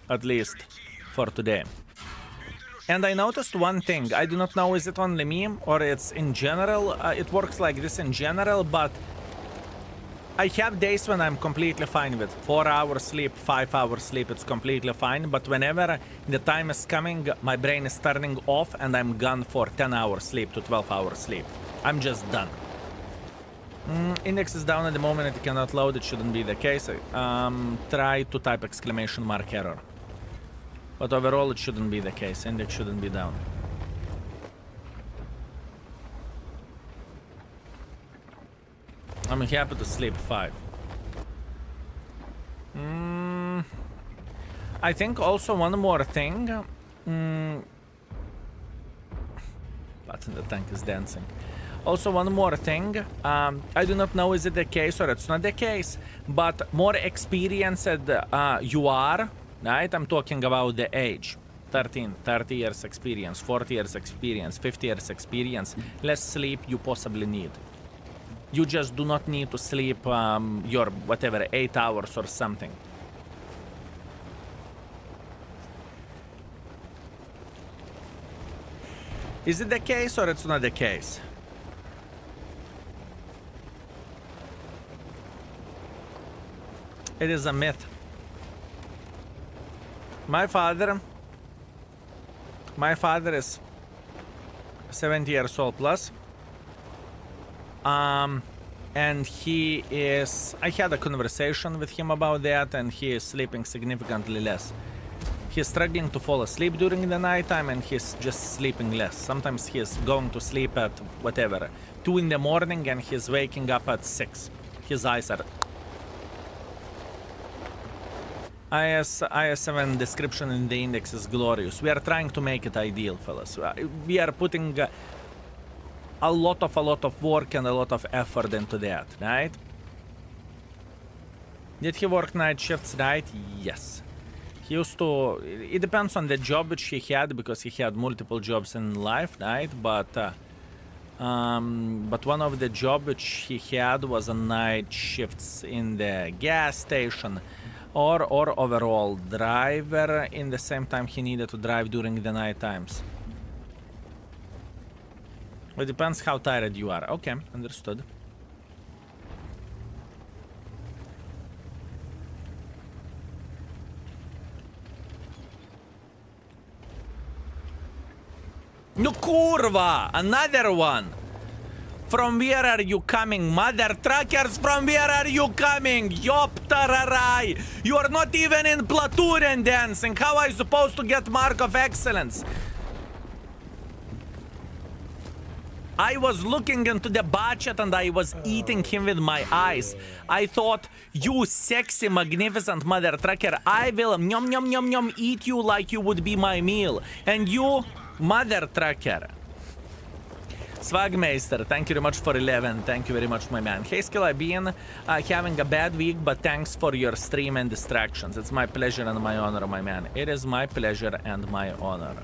S1: At least for today. And I noticed one thing, I do not know is it only me or it's in general, it works like this in general, but I have days when I'm completely fine with 4 hours sleep, 5 hours sleep, it's completely fine, but whenever the time is coming, my brain is turning off and I'm gone for 10 hours sleep to 12 hours sleep. I'm just done. Index is down at the moment, it cannot load, it shouldn't be the case. Try to type exclamation mark error. But overall it shouldn't be the case, index shouldn't be down. I'm happy to sleep 5. I think also one more thing. But the tank is dancing. Also one more thing, I do not know is it the case or it's not the case, but more experienced you are, right? I'm talking about the age. 30 years experience, 40 years experience, 50 years experience, less sleep you possibly need. You just do not need to sleep your whatever 8 hours or something. Is it the case or it's not the case? It is a myth. My father is 70 years old plus. And he is... I had a conversation with him about that, and he is sleeping significantly less. He's struggling to fall asleep during the nighttime, and he's just sleeping less. Sometimes he's going to sleep at, whatever, 2 in the morning, and he's waking up at 6. His eyes are... IS7 description in the index is glorious. We are trying to make it ideal, fellas. We are putting a lot of work and a lot of effort into that, right? Did he work night shifts, right? Yes. He used to... It depends on the job which he had, because he had multiple jobs in life, right? But one of the jobs which he had was a night shifts in the gas station, or overall driver. In the same time, he needed to drive during the night times. It depends how tired you are. Okay, understood. No kurva! Another one! From where are you coming, mother truckers? From where are you coming? Yop tararai! You are not even in platoon and dancing. How are you supposed to get mark of excellence? I was looking into the budget and I was eating him with my eyes. I thought, you sexy, magnificent mother trucker, I will nyom nyom nyom nyom eat you like you would be my meal. And you, mother trucker. Swagmeister, thank you very much for 11. Thank you very much, my man. Hey, Skill, I've been having a bad week, but thanks for your stream and distractions. It's my pleasure and my honor, my man. It is my pleasure and my honor.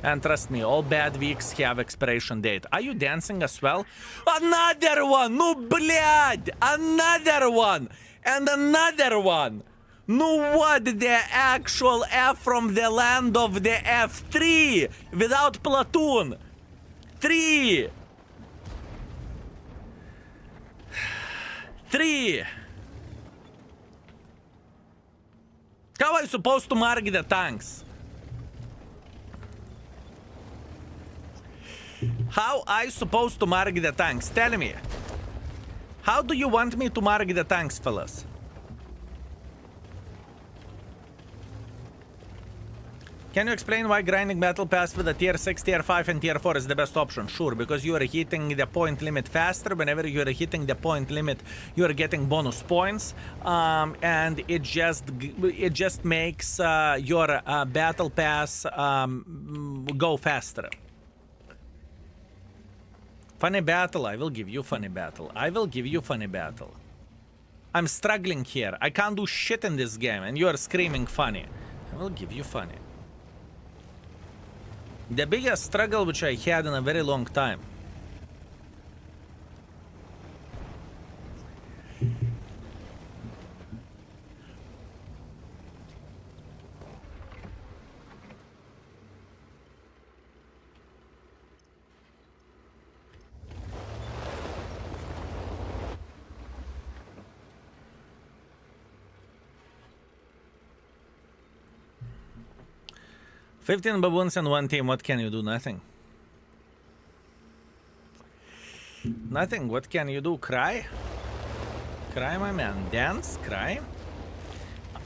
S1: And trust me, all bad weeks have expiration date. Are you dancing as well? Another one! No, блядь! Another one! And another one! No, what the actual F from the land of the F3 without platoon? 3! 3! How are you supposed to mark the tanks? How are you supposed to mark the tanks? Tell me. How do you want me to mark the tanks, fellas? Can you explain why grinding battle pass with a tier 6, tier 5 and tier 4 is the best option? Sure, because you are hitting the point limit faster. Whenever you are hitting the point limit, you are getting bonus points. And it just makes your battle pass go faster. Funny battle, I will give you funny battle. I will give you funny battle. I'm struggling here. I can't do shit in this game and you are screaming funny. I will give you funny. The biggest struggle which I had in a very long time. $15 baboons and 1 team, what can you do? Nothing. Nothing, what can you do? Cry? Cry, my man. Dance? Cry?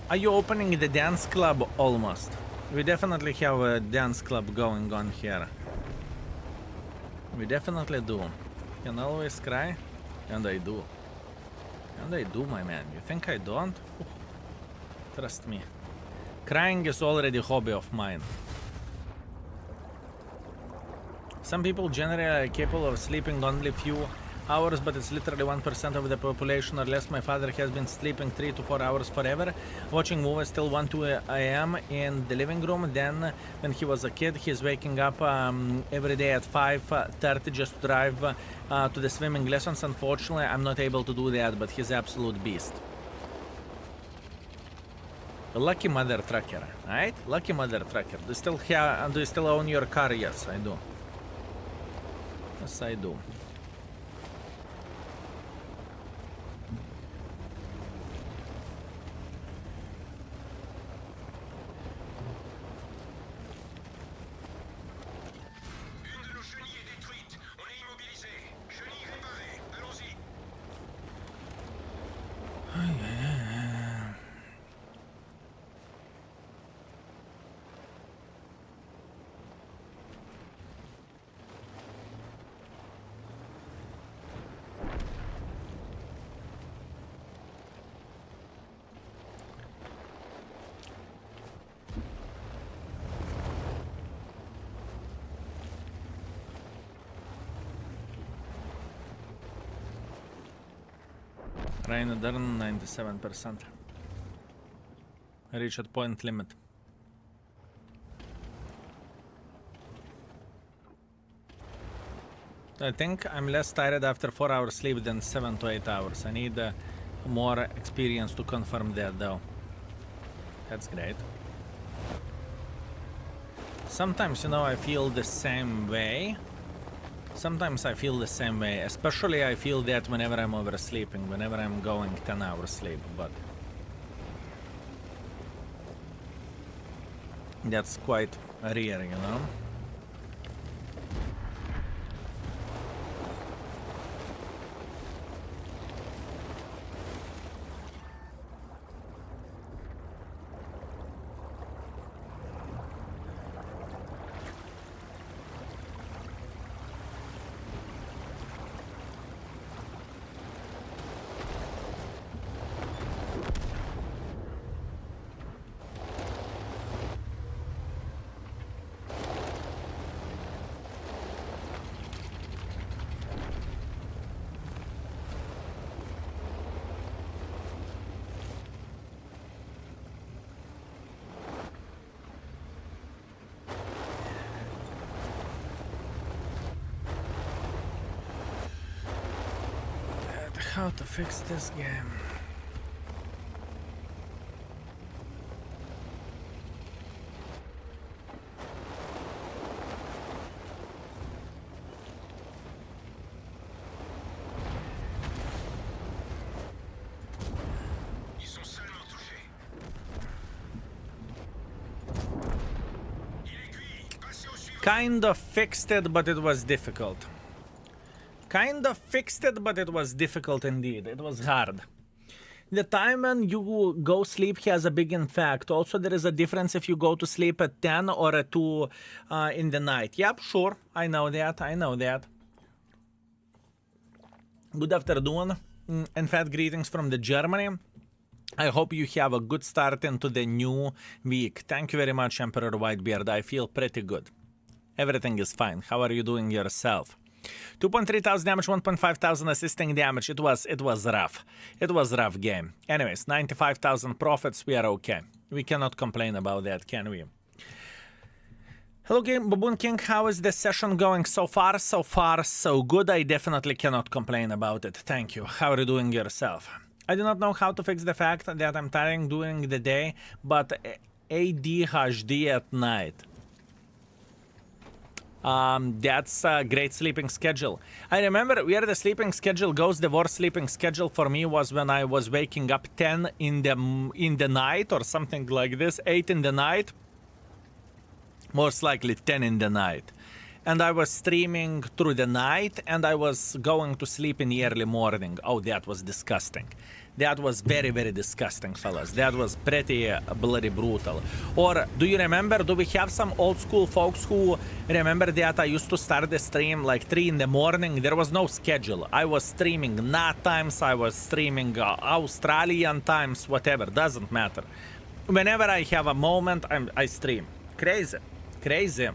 S1: Are you opening the dance club? Almost. We definitely have a dance club going on here. We definitely do. Can always cry? And I do. And I do, my man. You think I don't? Trust me. Crying is already a hobby of mine. Some people generally are capable of sleeping only few hours, but it's literally 1% of the population or less. My father has been sleeping 3 to 4 hours forever, watching movies till 1, 2 a.m. in the living room. Then, when he was a kid, he's waking up every day at 5:30 just to drive to the swimming lessons. Unfortunately, I'm not able to do that, but he's absolute beast. Lucky mother trucker, right? Lucky mother trucker. Do you still own your car? Yes, I do. Yes, I do.
S4: Une de nos chenilles
S1: Rain Dern 97%. Reached point limit. I think I'm less tired after 4 hours sleep than 7 to 8 hours. I need more experience to confirm that though. That's great. Sometimes, you know, I feel the same way. Sometimes I feel the same way. Especially I feel that whenever I'm oversleeping, whenever I'm going 10 hours sleep, but that's quite rare, you know. How to fix this game?
S4: Ils sont seulement touchés. Il est cuit. Passez au suivant.
S1: Kind of fixed it, but it was difficult. Kind of fixed it, but it was difficult indeed. It was hard. The time when you go sleep has a big impact. Also, there is a difference if you go to sleep at 10 or at 2 in the night. Yep, sure. I know that. I know that. Good afternoon. In fact, greetings from the Germany. I hope you have a good start into the new week. Thank you very much, Emperor Whitebeard. I feel pretty good. Everything is fine. How are you doing yourself? 2.3 thousand damage, 1.5 thousand assisting damage. It was rough. It was a rough game. Anyways, 95,000 profits. We are okay. We cannot complain about that, can we? Hello, Game Baboon King. How is the session going so far? So far, so good. I definitely cannot complain about it. Thank you. How are you doing yourself? I do not know how to fix the fact that I'm tiring during the day, but ADHD at night. That's a great sleeping schedule. I remember where the sleeping schedule goes. The worst sleeping schedule for me was when I was waking up 10 in the night or something like this, 8 in the night, most likely 10 in the night. And I was streaming through the night and I was going to sleep in the early morning. Oh, that was disgusting. That was very, very disgusting, fellas. That was pretty bloody brutal. Or do you remember, do we have some old school folks who remember that I used to start the stream like 3 in the morning? There was no schedule. I was streaming NAT times, I was streaming Australian times, whatever, doesn't matter. Whenever I have a moment, I stream. Crazy, crazy.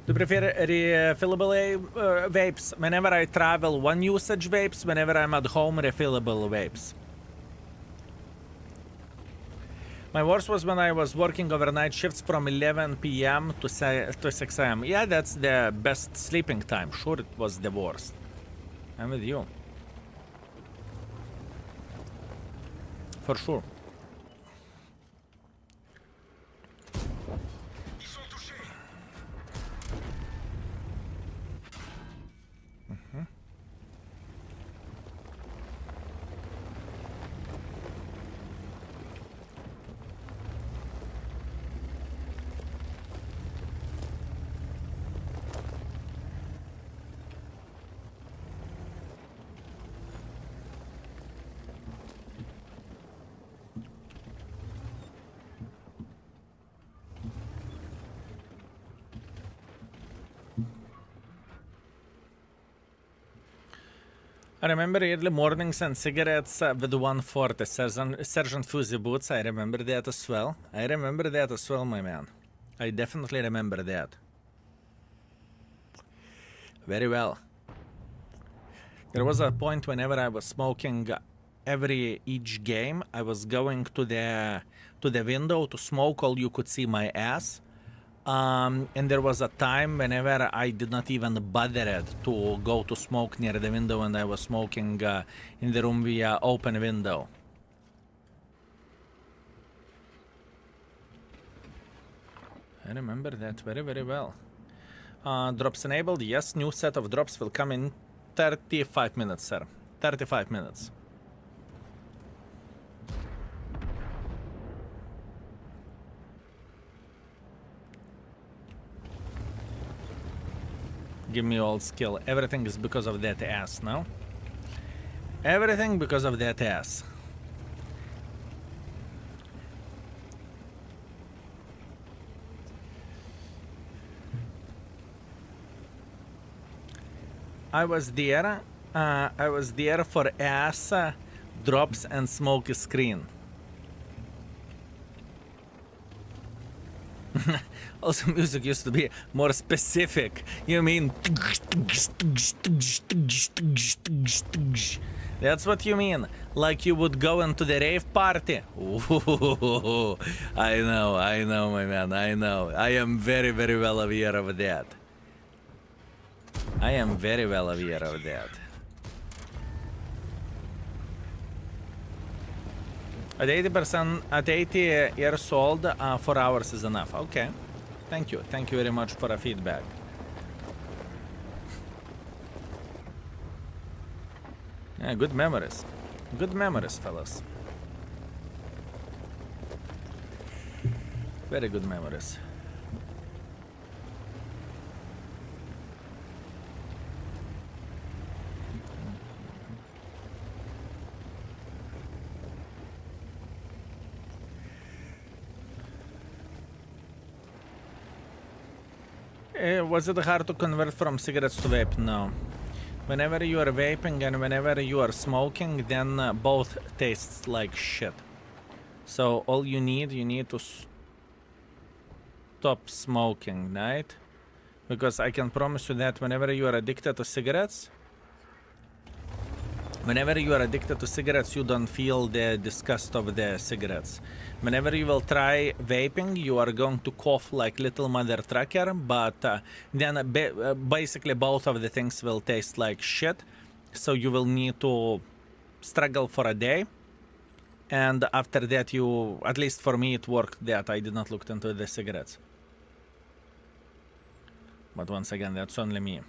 S1: Do you prefer refillable vapes? Whenever I travel, one usage vapes. Whenever I'm at home, refillable vapes. My worst was when I was working overnight shifts from 11 p.m. to 6 a.m. Yeah, that's the best sleeping time. Sure, it was the worst. I'm with you. For sure. I remember early mornings and cigarettes with 140 Sergeant Fuzzy boots. I remember that as well. I remember that as well, my man. I definitely remember that. Very well. There was a point whenever I was smoking each game, I was going to the window to smoke all you could see my ass. And there was a time whenever I did not even bother to go to smoke near the window, and I was smoking in the room via open window. I remember that very, very well. Drops enabled. Yes, new set of drops will come in 35 minutes, sir. 35 minutes. Give me all skill. Everything is because of that ass, no? Everything because of that ass. I was there for ass, drops and smoke screen. Also, music used to be more specific. You mean... That's what you mean? Like you would go into the rave party? Ooh, I know, my man, I know. I am very, very well aware of that. I am very well aware of that. At 80%, at 80 years old, 4 hours is enough. Okay. Thank you. Thank you very much for the feedback. Yeah, good memories. Good memories, fellas. Very good memories. Was it hard to convert from cigarettes to vape? No. Whenever you are vaping and whenever you are smoking, then both tastes like shit. So all you need to stop smoking, right? Because I can promise you that whenever you are addicted to cigarettes, you don't feel the disgust of the cigarettes. Whenever you will try vaping, you are going to cough like little mother trucker, but then basically both of the things will taste like shit. So you will need to struggle for a day. And after that, at least for me, it worked that I did not look into the cigarettes. But once again, that's only me.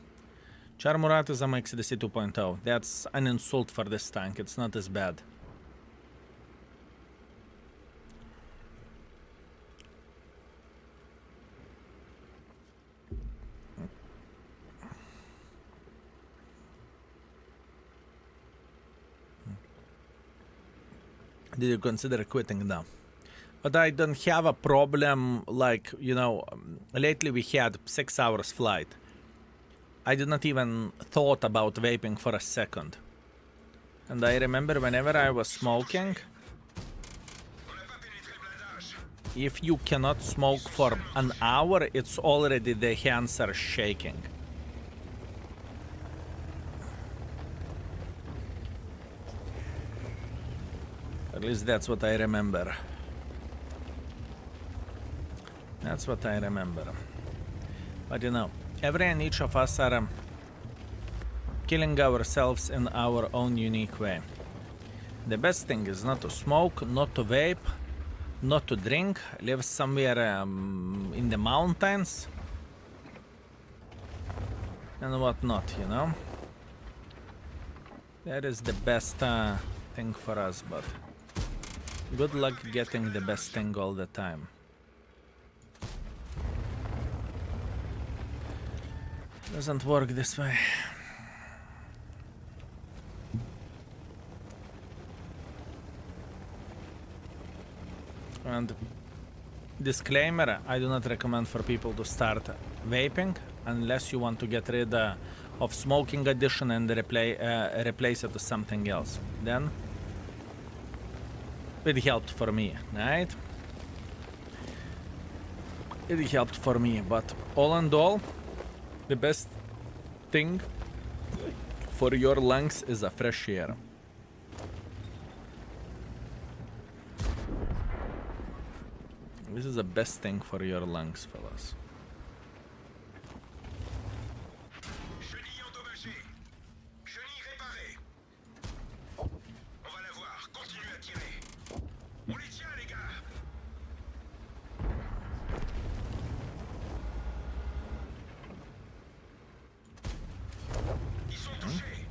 S1: Char Murat is a XDC 2.0. That's an insult for this tank. It's not as bad. Did you consider quitting? No. But I don't have a problem like, lately we had 6 hours flight. I did not even thought about vaping for a second. And I remember whenever I was smoking, if you cannot smoke for an hour, it's already the hands are shaking. At least that's what I remember. That's what I remember. But every and each of us are killing ourselves in our own unique way. The best thing is not to smoke, not to vape, not to drink, live somewhere in the mountains and whatnot, That is the best thing for us, but good luck getting the best thing all the time. Doesn't work this way. And disclaimer, I do not recommend for people to start vaping unless you want to get rid of smoking addiction and replace it with something else. Then it helped for me, right? It helped for me, but all in all, the best thing for your lungs is a fresh air. This is the best thing for your lungs, fellas.
S4: Chenille endommagée. Chenille réparée. On va la voir. Continue à tirer. On les tient, les gars. Ils sont touchés.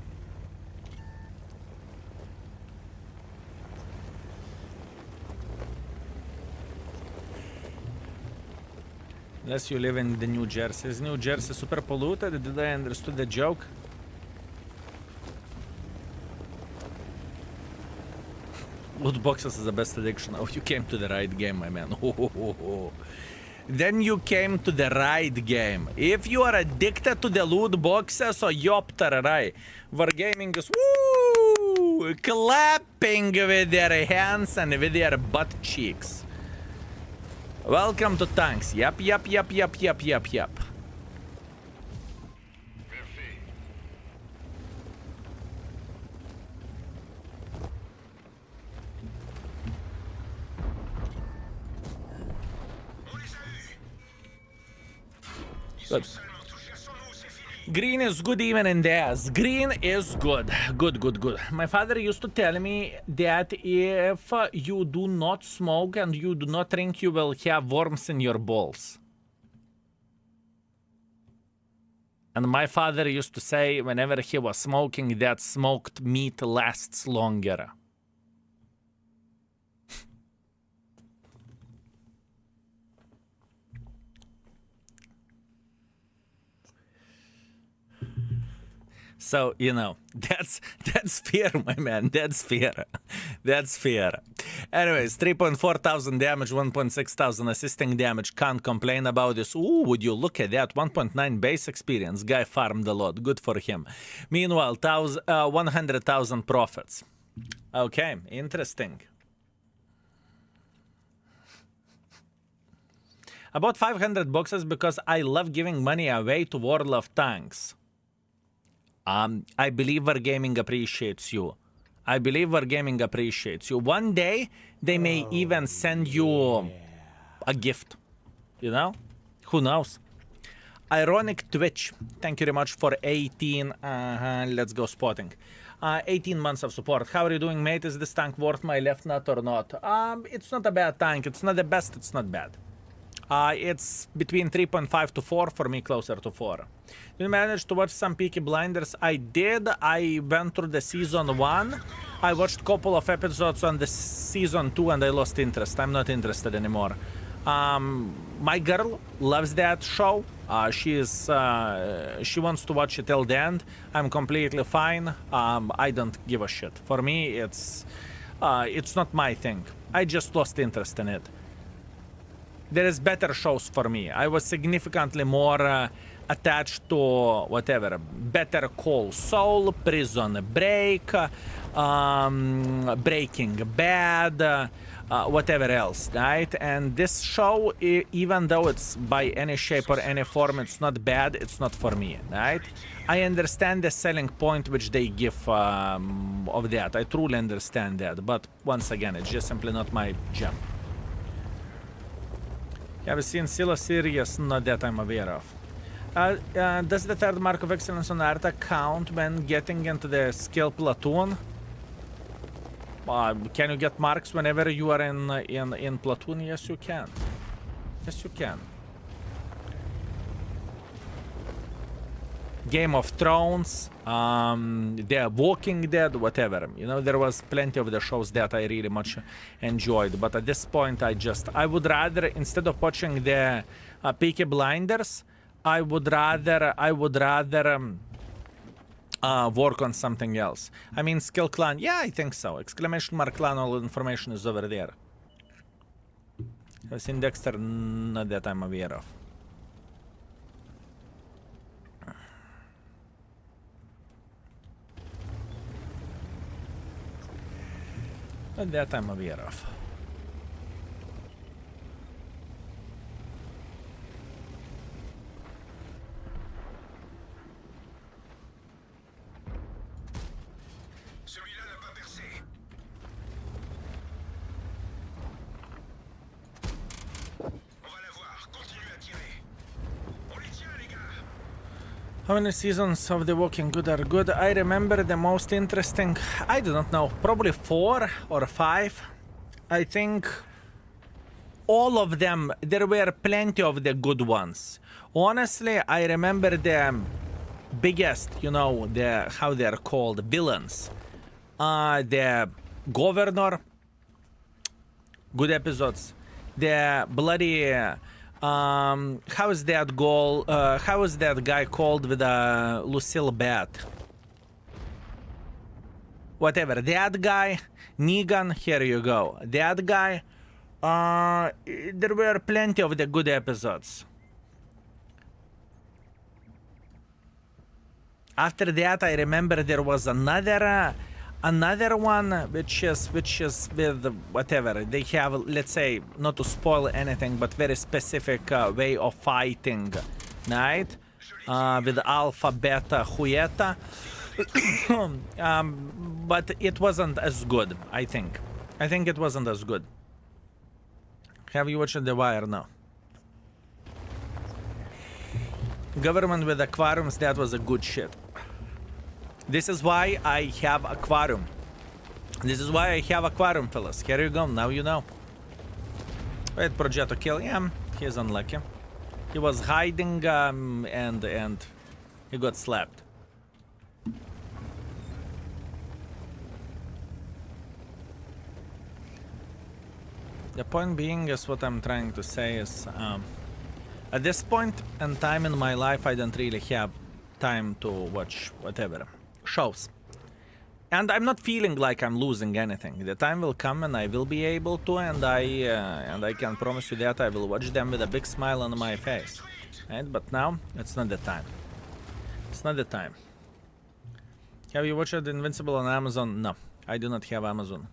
S1: Unless you live in the New Jersey. Is New Jersey super polluted? Did I understood the joke? Loot boxes is the best addiction. Oh, you came to the right game, my man. Then you came to the right game. If you are addicted to the loot boxes, so yoptarai. Wargaming is woo, clapping with their hands and with their butt cheeks. Welcome to tanks. Yep.
S4: On les a eus. Ils
S1: Good.
S4: sont seulement touchés à son nous, c'est fini.
S1: Green is good even in theirs. Green is good. Good. My father used to tell me that if you do not smoke and you do not drink, you will have worms in your balls. And my father used to say whenever he was smoking that smoked meat lasts longer. So, you know, that's fair, my man. That's fair. That's fair. Anyways, 3.4 thousand damage, 1.6 thousand assisting damage. Can't complain about this. Ooh, would you look at that? 1.9 base experience. Guy farmed a lot. Good for him. Meanwhile, 100,000 profits. Okay, interesting. About 500 boxes because I love giving money away to World of Tanks. I believe Wargaming appreciates you. One day, they may even send you a gift. You know? Who knows? Ironic Twitch. Thank you very much for 18. Let's go spotting. 18 months of support. How are you doing, mate? Is this tank worth my left nut or not? It's not a bad tank. It's not the best. It's not bad. It's between 3.5 to 4, for me closer to 4. Did you manage to watch some Peaky Blinders? I did. I went through the season 1. I watched a couple of episodes on the season 2 and I lost interest. I'm not interested anymore. My girl loves that show. She wants to watch it till the end. I'm completely fine. I don't give a shit. For me, it's not my thing. I just lost interest in it. There is better shows for me. I was significantly more attached to whatever. Better Call Saul, Prison Break, Breaking Bad, whatever else, right? And this show, even though it's by any shape or any form, it's not bad, it's not for me, right? I understand the selling point which they give of that. I truly understand that. But once again, it's just simply not my jam. Have you seen Scylla series? Not that I'm aware of. Does the third mark of excellence on Arta count when getting into the skill platoon? Can you get marks whenever you are in platoon? Yes, you can. Yes, you can. Game of Thrones, The Walking Dead, whatever. You know, there was plenty of the shows that I really much enjoyed. But at this point, I would rather, instead of watching the Peaky Blinders, I would rather work on something else. I mean, Skill Clan, yeah, I think so. Exclamation mark clan, all information is over there. I've seen Dexter, not that I'm aware of. Not that I'm aware of. How many seasons of The Walking Good are good? I remember the most interesting, I do not know, probably 4 or 5. I think all of them, there were plenty of the good ones. Honestly, I remember the biggest, you know, the how they're called, villains. The governor, good episodes. The bloody how is that how is that guy called with Lucille Bat? Whatever, that guy, Negan, here you go. That guy, there were plenty of the good episodes. After that, I remember there was another one which is with whatever they have, let's say, not to spoil anything, but very specific way of fighting, right? With Alpha, Beta, Hueta. But it wasn't as good, I think. I think it wasn't as good. Have you watched The Wire? No. Government with aquariums, that was a good shit. This is why I have aquarium. This is why I have aquarium, fellas. Here you go, now you know. Wait, Progetto kill him. He's unlucky. He was hiding and he got slapped. The point being is what I'm trying to say is at this point in time in my life I don't really have time to watch whatever shows. And I'm not feeling like I'm losing anything. The time will come and I will be able to, and I can promise you that I will watch them with a big smile on my face. Right? But now it's not the time. It's not the time. Have you watched Invincible on Amazon? No, I do not have Amazon.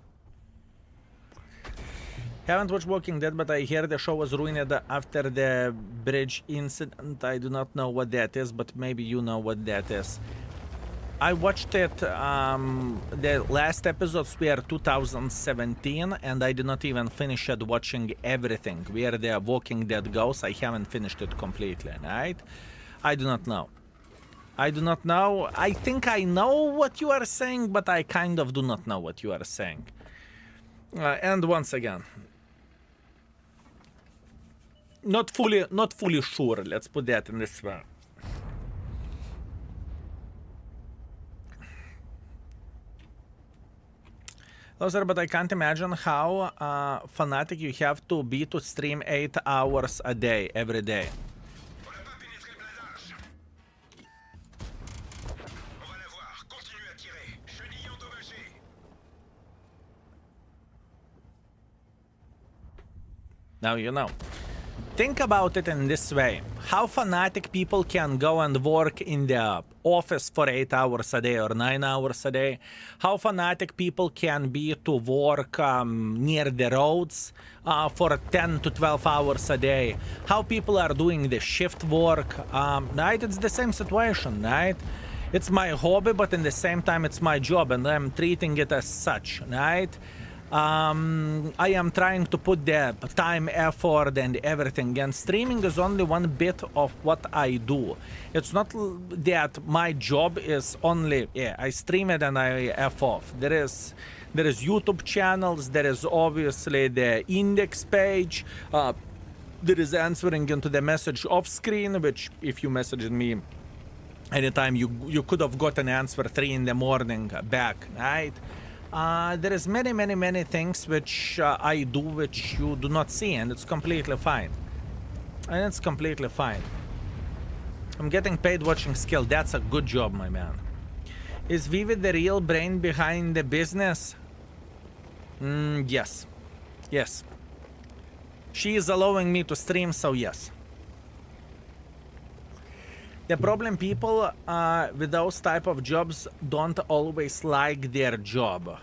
S1: Haven't watched Walking Dead, but I hear the show was ruined after the bridge incident. I do not know what that is, but maybe you know what that is. I watched it, the last episodes were 2017, and I did not even finish it watching everything. Where the Walking Dead goes, I haven't finished it completely, right? I do not know. I do not know. I think I know what you are saying, but I kind of do not know what you are saying. And once again, not fully sure, let's put that in this way. Sir, but I can't imagine how fanatic you have to be to stream 8 hours a day, every day. Now you know. Think about it in this way. How fanatic people can go and work in the office for 8 hours a day or 9 hours a day. How fanatic people can be to work near the roads for 10 to 12 hours a day. How people are doing the shift work. Right? It's the same situation, right? It's my hobby, but in the same time it's my job, and I'm treating it as such, right? I am trying to put the time, effort, and everything, and streaming is only one bit of what I do. It's not that my job is only, I stream it and I F off. There is YouTube channels, there is obviously the index page, there is answering into the message off screen, which if you messaged me anytime, you could have got an answer 3 in the morning back, right? There is many things which I do which you do not see, and it's completely fine. And it's completely fine. I'm getting paid watching skill. That's a good job, my man. Is Vivi the real brain behind the business? Yes. Yes. She is allowing me to stream, so yes. The problem, people with those type of jobs don't always like their job.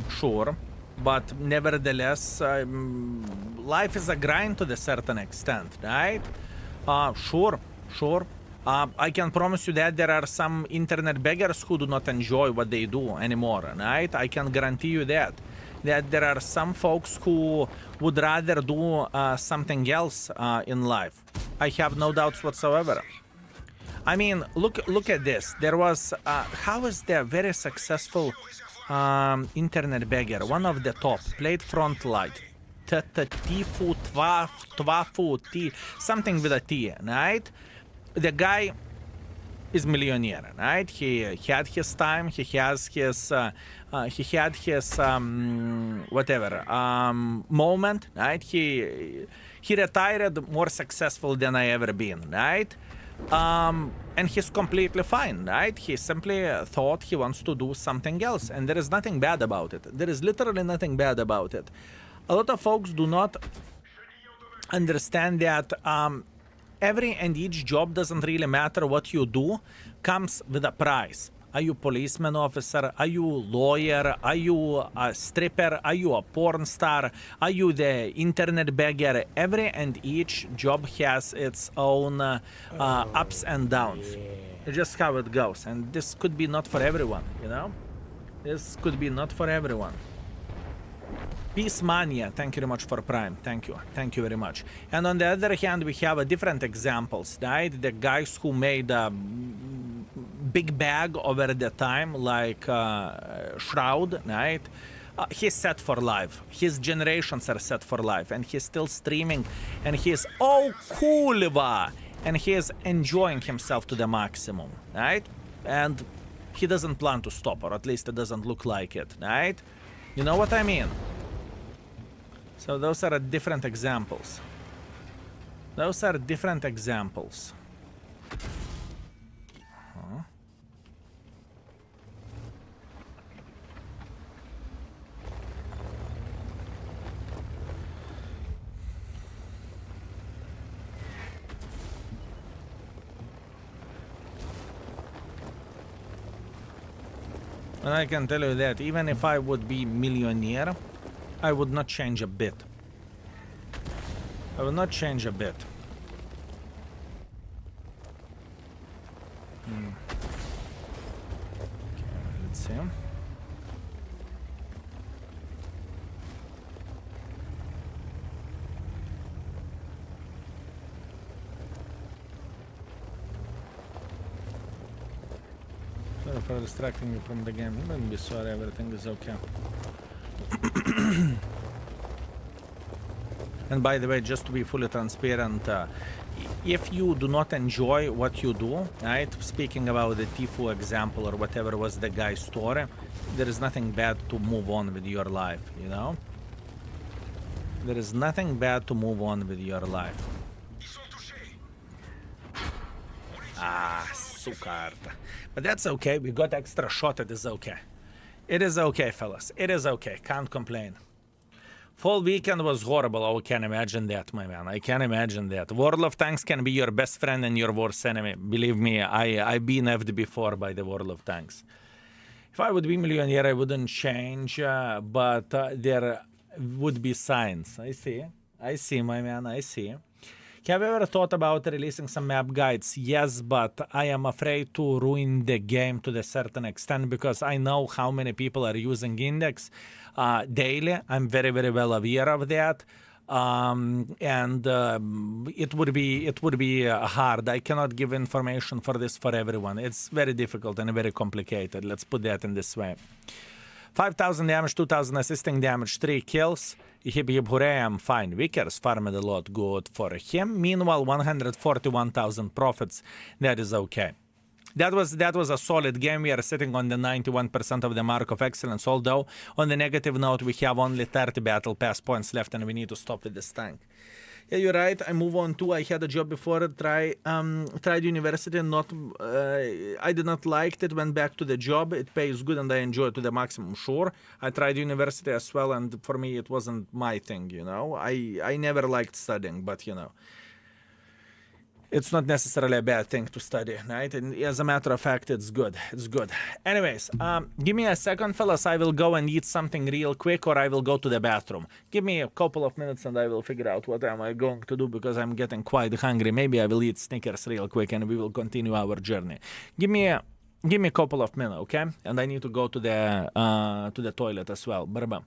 S1: Sure, but nevertheless, life is a grind to a certain extent, right? Sure. I can promise you that there are some internet beggars who do not enjoy what they do anymore, right? I can guarantee you that there are some folks who would rather do something else in life. I have no doubts whatsoever. I mean, look at this. There was how is there very successful internet beggar, one of the top, played front light. Tifu Twafu T, something with a T, right? The guy is millionaire, right? He had his time. He has his he had his whatever moment, right? He retired more successful than I ever been, right? And he's completely fine, right? He simply thought he wants to do something else, and there is nothing bad about it. There is literally nothing bad about it. A lot of folks do not understand that every and each job doesn't really matter what you do, comes with a price. Are you policeman officer? Are you lawyer? Are you a stripper? Are you a porn star? Are you the internet beggar? Every and each job has its own ups and downs. It's just how it goes. And this could be not for everyone, you know? This could be not for everyone. Peace Mania, thank you very much for Prime. Thank you very much. And on the other hand, we have different examples, right? The guys who made a big bag over the time, like Shroud, right? He's set for life. His generations are set for life, and he's still streaming, and he's cool, and he is enjoying himself to the maximum, right? And he doesn't plan to stop, or at least it doesn't look like it, right? You know what I mean? So those are different examples. Those are different examples. And I can tell you that even if I would be millionaire, I would not change a bit. I would not change a bit. Okay, let's see. Sorry for distracting you from the game. Don't be sorry, everything is okay. And by the way, just to be fully transparent, if you do not enjoy what you do, right? Speaking about the Tifu example or whatever was the guy's story, there is nothing bad to move on with your life, you know? There is nothing bad to move on with your life. Sukarta. But that's okay. We got extra shot. It is okay. It is okay, fellas. It is okay. Can't complain. Fall weekend was horrible. Oh, I can imagine that, my man. I can imagine that. World of Tanks can be your best friend and your worst enemy. Believe me, I've been effed before by the World of Tanks. If I would be millionaire, I wouldn't change, but there would be signs. I see, my man, I see. Have you ever thought about releasing some map guides? Yes, but I am afraid to ruin the game to a certain extent because I know how many people are using Index daily. I'm very, very well aware of that. It would be hard. I cannot give information for this for everyone. It's very difficult and very complicated. Let's put that in this way. 5,000 damage, 2,000 assisting damage, 3 kills. Hip hip hooray, I'm fine. Vickers farmed a lot, good for him. Meanwhile, 141,000 profits. That is okay. That was a solid game. We are sitting on the 91% of the mark of excellence, although on the negative note, we have only 30 battle pass points left and we need to stop with this tank. Yeah, you're right. I move on too. I had a job before. Tried university. I did not like it. Went back to the job. It pays good and I enjoy it to the maximum. Sure. I tried university as well, and for me it wasn't my thing. You know, I never liked studying, but you know, it's not necessarily a bad thing to study, right? And as a matter of fact, it's good. It's good. Anyways, give me a second, fellas. I will go and eat something real quick, or I will go to the bathroom. Give me a couple of minutes and I will figure out what am I going to do because I'm getting quite hungry. Maybe I will eat Snickers real quick and we will continue our journey. Give me a couple of minutes, okay? And I need to go to the toilet as well. Bye-bye.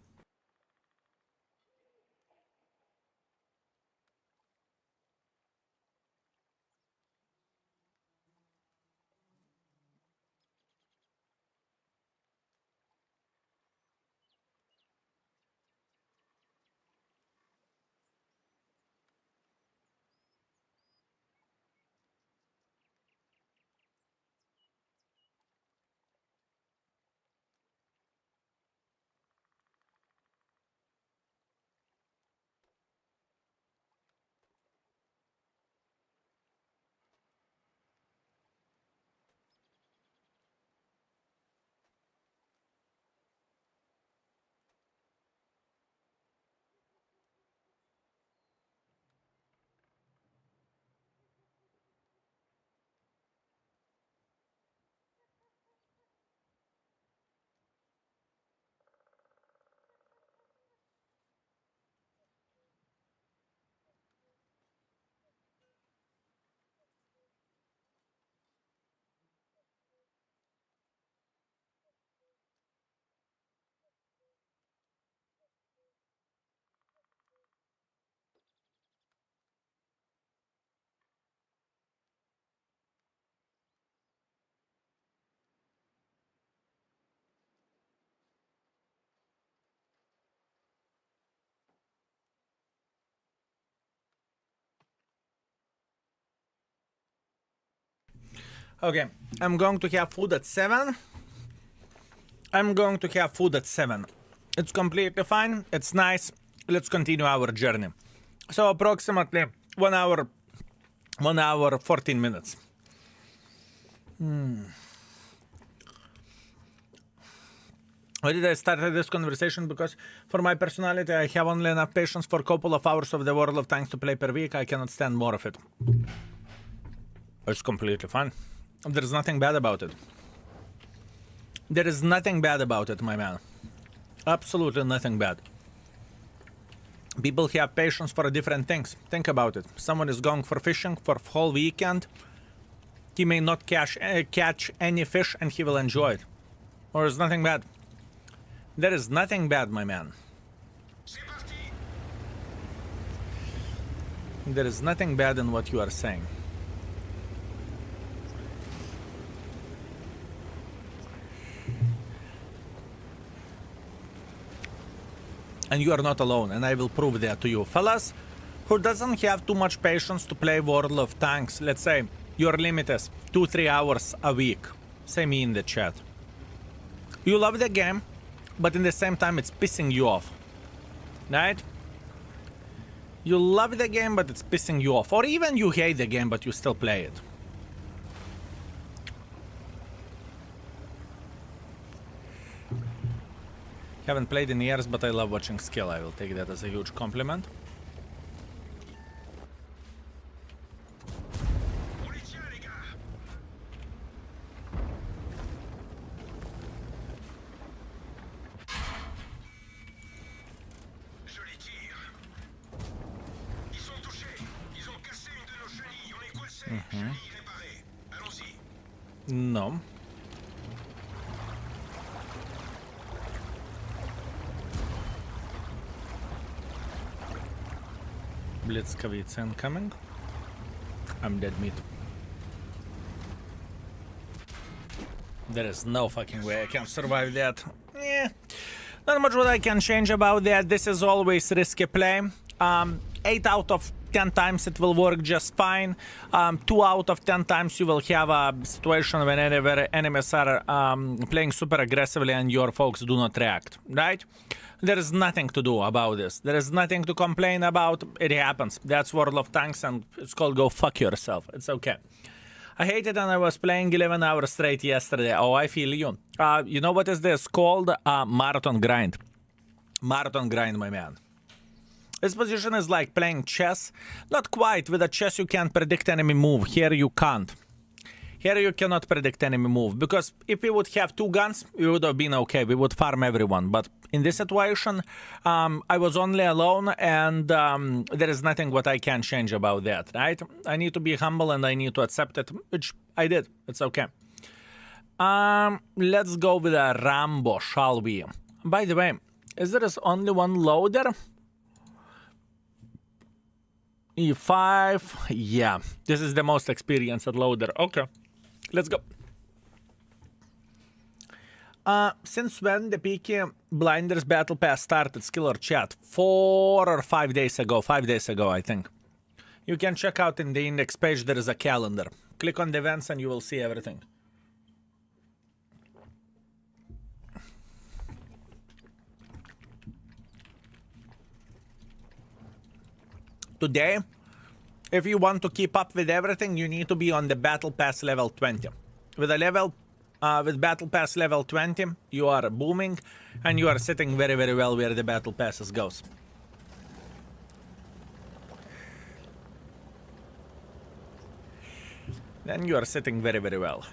S1: Okay, I'm going to have food at 7. I'm going to have food at 7. It's completely fine. It's nice. Let's continue our journey. So approximately 1 hour, 14 minutes. Why did I start this conversation? Because for my personality, I have only enough patience for a couple of hours of the World of Tanks to play per week. I cannot stand more of it. It's completely fine. There's nothing bad about it. There is nothing bad about it, my man. Absolutely nothing bad. People have patience for different things. Think about it. Someone is going for fishing for a whole weekend. He may not catch any fish and he will enjoy it. Or is nothing bad. There is nothing bad, my man.
S4: C'est parti.
S1: There is nothing bad in what you are saying. And you are not alone, and I will prove that to you. Fellas, who doesn't have too much patience to play World of Tanks, let's say your limit is 2-3 hours a week. Say me in the chat. You love the game, but in the same time it's pissing you off. Right? You love the game, but it's pissing you off. Or even you hate the game, but you still play it. Haven't played in years, but I love watching skill. I will take that as a huge compliment.
S4: On les tient, les gars. Je les tire. Ils sont touchés. Ils ont cassé une de nos chenilles. On est coincés. Chenilles réparées. Allons-y.
S1: No. Blitzkavitz incoming. I'm dead meat. There is no fucking way I can survive that. Yeah. Not much what I can change about that. This is always risky play. 8 out of 10 times it will work just fine. 2 out of 10 times you will have a situation whenever enemies are playing super aggressively and your folks do not react, right? There is nothing to do about this. There is nothing to complain about. It happens. That's World of Tanks and it's called go fuck yourself. It's okay. I hate it and I was playing 11 hours straight yesterday. Oh, I feel you. You know what is this called? Marathon grind. Marathon grind, my man. This position is like playing chess. Not quite. With a chess you can't predict enemy move. Here you can't. Here you cannot predict enemy move. Because if we would have 2 guns, we would have been okay. We would farm everyone. But in this situation, I was only alone and there is nothing what I can change about that, right? I need to be humble and I need to accept it, which I did. It's okay. Let's go with a Rambo, shall we? By the way, is there only one loader? E5, yeah. This is the most experienced loader. Okay, let's go. Since when the Peaky Blinders Battle Pass started, skill or chat? 4 or 5 days ago. 5 days ago, I think. You can check out in the index page, there is a calendar. Click on the events and you will see everything. Today, if you want to keep up with everything, you need to be on the Battle Pass level 20. With Battle Pass level 20, you are booming, and you are sitting very, very well where the Battle Passes goes. Then you are sitting very, very well.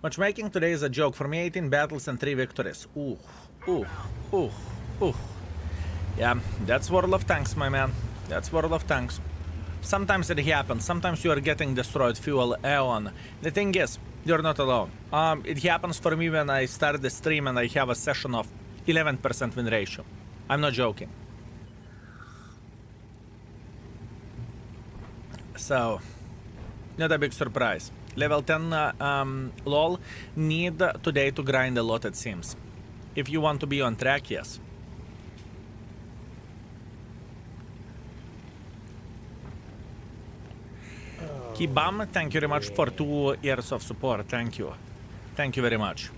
S1: Matchmaking today is a joke. For me, 18 battles and 3 victories. Ooh, ooh, ooh, ooh. Yeah, that's World of Tanks, my man. That's World of Tanks. Sometimes it happens. Sometimes you are getting destroyed. Fuel Aeon. The thing is, you're not alone. It happens for me when I start the stream and I have a session of 11% win ratio. I'm not joking. So, not a big surprise. Level 10 LOL need today to grind a lot, it seems. If you want to be on track, yes. Kibam, thank you very much for 2 years of support. Thank you. Thank you very much.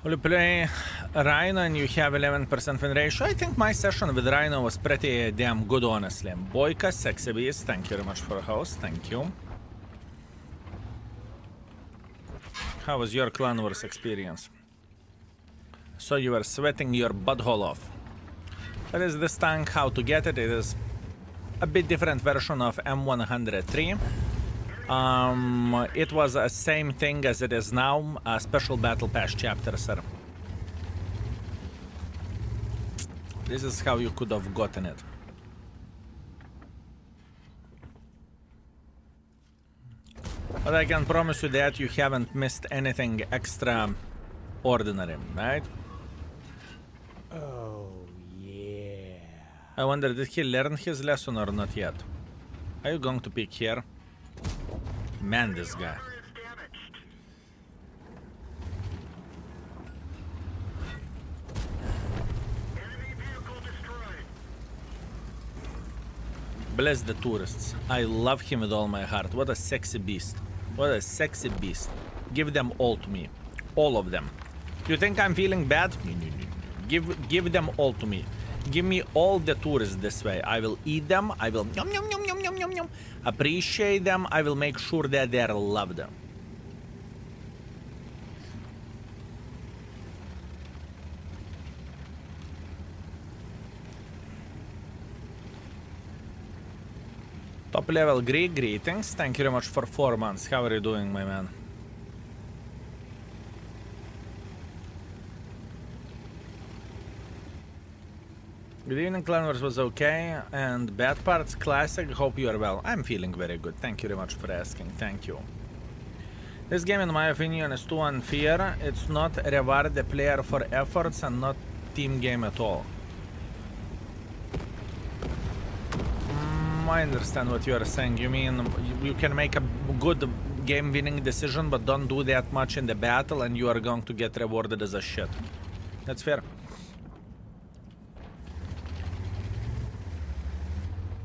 S1: Will you play Rhino and you have 11% win ratio? I think my session with Rhino was pretty damn good, honestly. Boyka, Sexy Beast, thank you very much for the host. Thank you. How was your Clan Wars experience? So you were sweating your butthole off. What is this tank? How to get it? It is a bit different version of M103. It was the same thing as it is now, a special battle pass chapter, sir. This is how you could have gotten it. But I can promise you that you haven't missed anything extraordinary, right?
S3: Oh, yeah.
S1: I wonder, did he learn his lesson or not yet? Are you going to pick here? Man, this guy. Bless the tourists. I love him with all my heart. What a sexy beast. What a sexy beast. Give them all to me. All of them. You think I'm feeling bad? Give them all to me. Give me all the tourists this way. I will eat them. I will yum yum yum yum yum yum yum. Appreciate them. I will make sure that they're loved. Top level Greek, greetings. Thank you very much for 4 months. How are you doing, my man? Good evening, Clan Wars was okay, and bad parts, classic, hope you are well. I'm feeling very good, thank you very much for asking, thank you. This game, in my opinion, is too unfair. It's not reward the player for efforts and not team game at all. I understand what you are saying. You mean you can make a good game-winning decision, but don't do that much in the battle, and you are going to get rewarded as a shit. That's fair.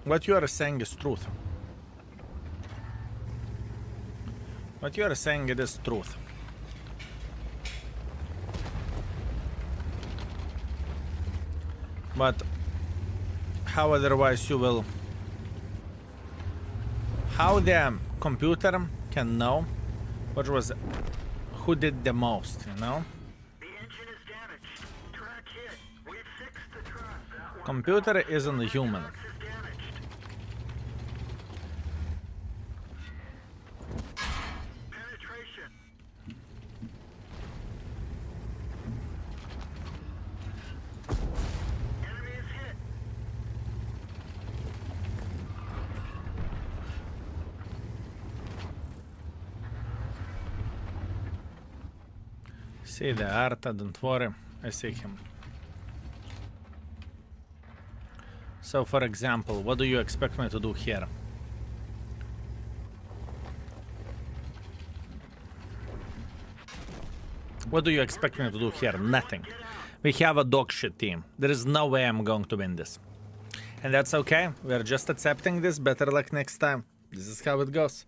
S1: What you are saying is truth. What you are saying, it is truth. But how otherwise you will... How the computer can know what was... who did the most, you know?
S4: The engine is damaged. Track hit. We've fixed the truck.
S1: Computer isn't human.
S4: Penetration. Enemy is hit.
S1: See the Arta, don't worry, I see him. So, for example, what do you expect me to do here? What do you expect me to do here? Nothing. We have a dog shit team. There is no way I'm going to win this. And that's okay. We're just accepting this. Better luck next time. This is how it goes.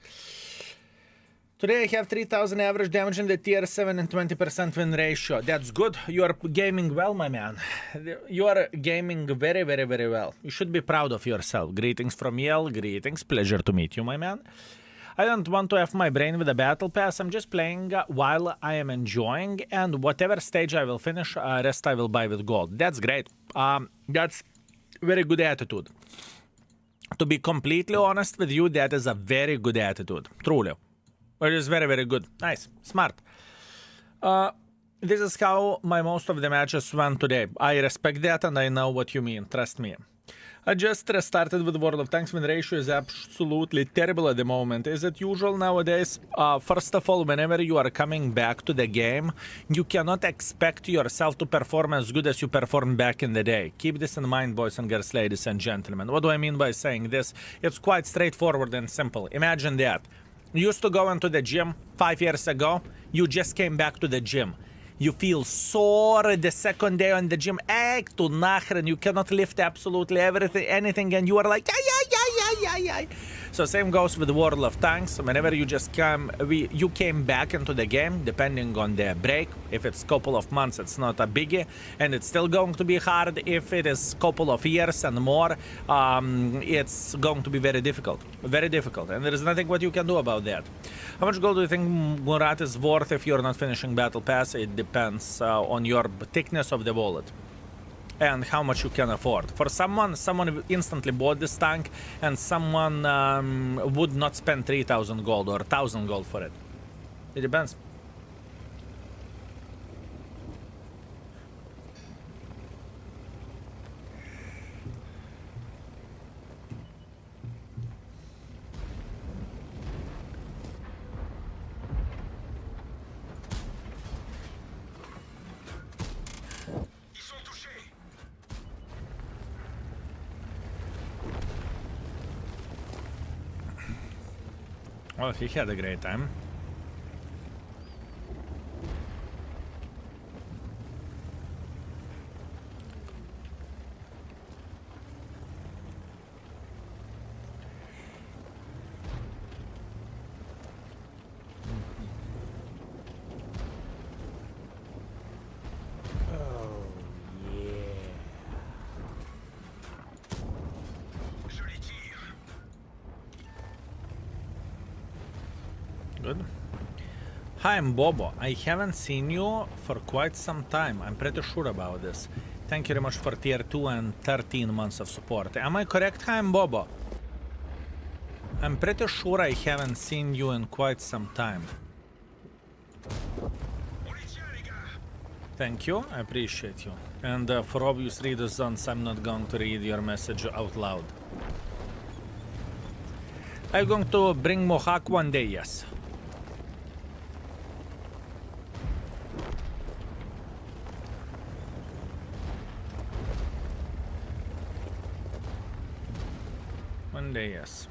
S1: Today I have 3000 average damage in the tier 7 and 20% win ratio. That's good. You are gaming well, my man. You are gaming very, very, very well. You should be proud of yourself. Greetings from Yale. Greetings. Pleasure to meet you, my man. I don't want to have my brain with a battle pass. I'm just playing while I am enjoying, and whatever stage I will finish, rest I will buy with gold. That's great. That's very good attitude. To be completely honest with you, that is a very good attitude. Truly. It is very, very good. Nice. Smart. This is how my most of the matches went today. I respect that and I know what you mean. Trust me. I just restarted with World of Tanks when ratio is absolutely terrible at the moment. Is it usual nowadays? First of all, whenever you are coming back to the game, you cannot expect yourself to perform as good as you performed back in the day. Keep this in mind, boys and girls, ladies and gentlemen. What do I mean by saying this? It's quite straightforward and simple. Imagine that. You used to go into the gym 5 years ago. You just came back to the gym. You feel sore the second day on the gym. To nachren, you cannot lift absolutely anything, and you are like, ay. So same goes with the World of Tanks. Whenever you just you came back into the game, depending on the break. If it's couple of months, it's not a biggie, and it's still going to be hard. If it is couple of years and more, it's going to be very difficult, and there is nothing what you can do about that. How much gold do you think Murat is worth if you're not finishing Battle Pass? It depends on your thickness of the wallet and how much you can afford. For someone instantly bought this tank, and someone would not spend 3,000 gold or 1,000 gold for it. It depends. Well, he had a great time. Good. Hi, I'm Bobo. I haven't seen you for quite some time. I'm pretty sure about this. Thank you very much for tier 2 and 13 months of support. Am I correct? Hi, I'm Bobo. I'm pretty sure I haven't seen you in quite some time. Thank you. I appreciate you. And for obvious reasons, I'm not going to read your message out loud. I'm going to bring Mohawk one day, yes. One day, yes.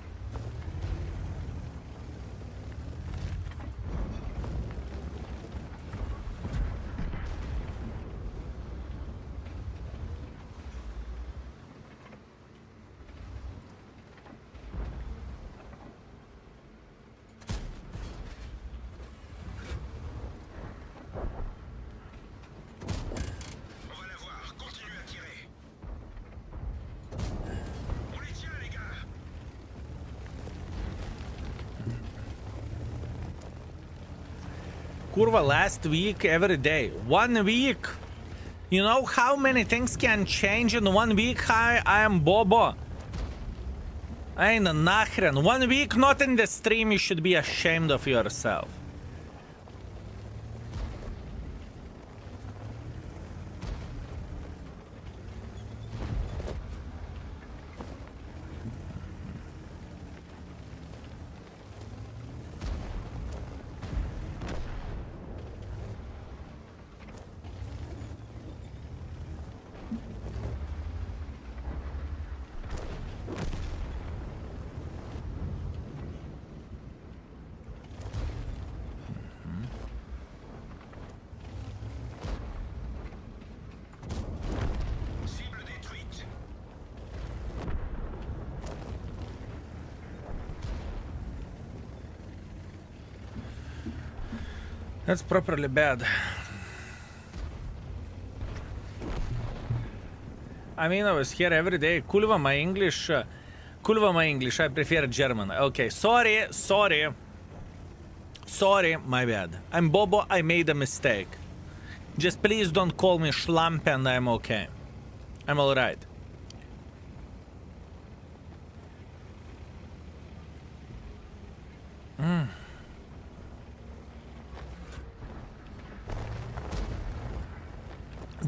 S1: Kurva, last week, every day. 1 week? You know how many things can change in 1 week? Hi, I am Bobo. Ain't nachren. 1 week not in the stream, you should be ashamed of yourself. That's properly bad. I mean, I was here every day. Kulva my English. I prefer German. Okay, sorry, my bad. I'm Bobo, I made a mistake. Just please don't call me Schlamp and I'm okay. I'm alright.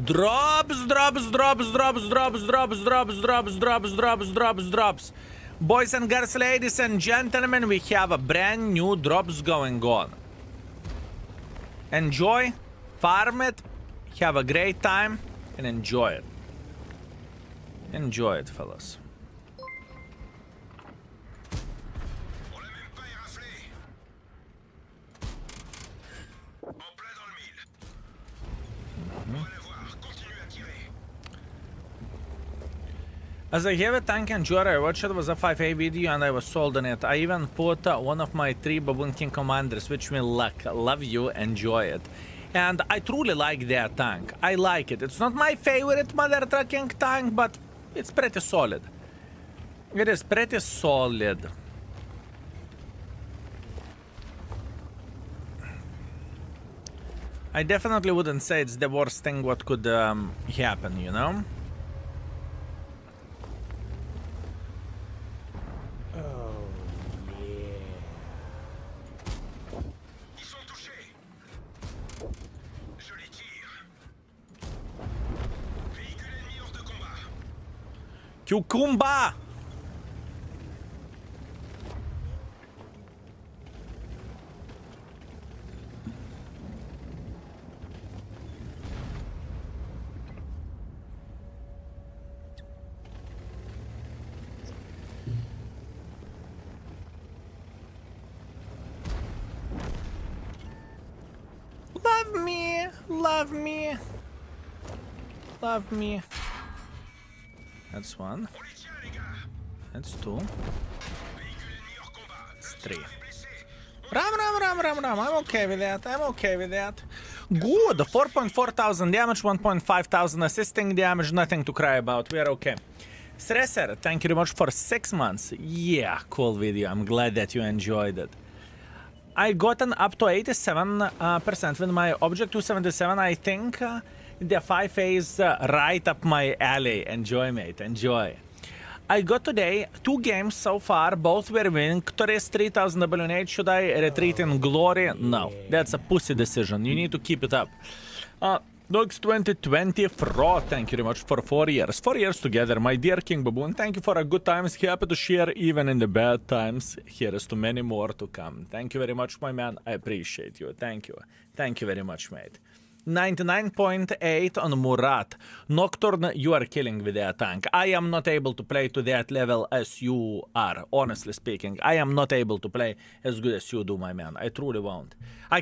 S1: Drops. Boys and girls, ladies and gentlemen, we have a brand new drops going on. Enjoy, farm it, have a great time, and enjoy it. Enjoy it, fellas.
S4: On l'a même pas éraflé. En plein dans le mille. On va la voir. Continue à tirer.
S1: As a heavy tank enjoyer, I watched it was a 5A video and I was sold on it. I even put one of my 3 Baboon King commanders, wish me luck. Love you, enjoy it. And I truly like that tank. I like it. It's not my favorite mother trucking tank, but it's pretty solid. It is pretty solid. I definitely wouldn't say it's the worst thing what could happen, you know?
S4: Ils sont touchés. Je les tire. Véhicule ennemi hors de combat.
S1: Cucumba! Love me, love me, love me. That's one.
S4: On les tient, les gars.
S1: That's two.
S4: Véhicule ennemi hors combat.
S1: That's three.
S4: Blessé.
S1: Ram. I'm okay with that. I'm okay with that. Good. 4.4 thousand damage, 1.5 thousand assisting damage. Nothing to cry about. We are okay. Stresser, thank you very much for 6 months. Yeah, cool video. I'm glad that you enjoyed it. I gotten up to 87% with my Object 277. I think the 5A is right up my alley. Enjoy, mate. Enjoy. I got today 2 games so far. Both were victorious. 3000 WNH. Should I retreat in glory? No. That's a pussy decision. You need to keep it up. Dogs 2020 Fro, thank you very much for 4 years. 4 years together, my dear King Baboon. Thank you for a good times. Happy to share even in the bad times. Here is to many more to come. Thank you very much, my man. I appreciate you. Thank you. Thank you very much, mate. 99.8 on Murat. Nocturne, you are killing with that tank. I am not able to play to that level as you are, honestly speaking. I am not able to play as good as you do, my man. I truly won't. I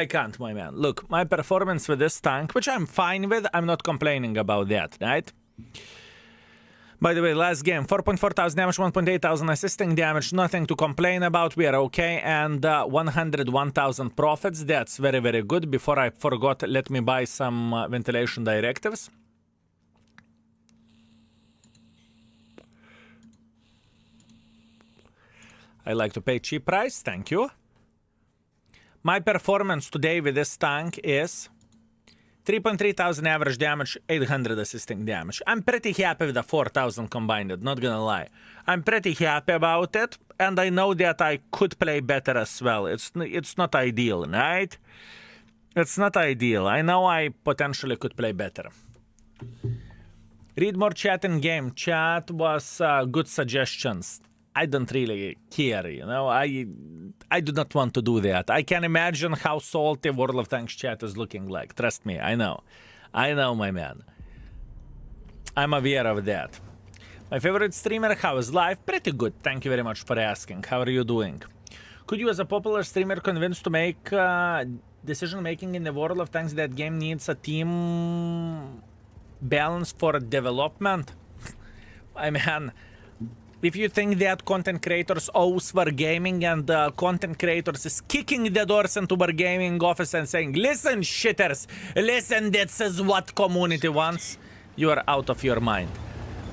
S1: can't, my man. Look, my performance with this tank, which I'm fine with, I'm not complaining about that, right? By the way, last game, 4.4 thousand damage, 1.8 thousand assisting damage, nothing to complain about, we are okay, and 101,000 profits, that's very, very good. Before I forgot, let me buy some ventilation directives. I like to pay cheap price, thank you. My performance today with this tank is 3.3 thousand average damage, 800 assisting damage. I'm pretty happy with the 4,000 combined, not gonna lie. I'm pretty happy about it, and I know that I could play better as well. It's not ideal, right? It's not ideal. I know I potentially could play better. Read more chat in game. Chat was good suggestions. I don't really care, you know. I do not want to do that. I can imagine how salty World of Tanks chat is looking like. Trust me, I know. I know, my man. I'm aware of that. My favorite streamer, how is life? Pretty good. Thank you very much for asking. How are you doing? Could you, as a popular streamer, convince to make decision making in the World of Tanks that game needs a team balance for development? I mean, if you think that content creators owes Wargaming and content creators is kicking the doors into Wargaming office and saying, listen, shitters, listen, this is what community wants, you are out of your mind.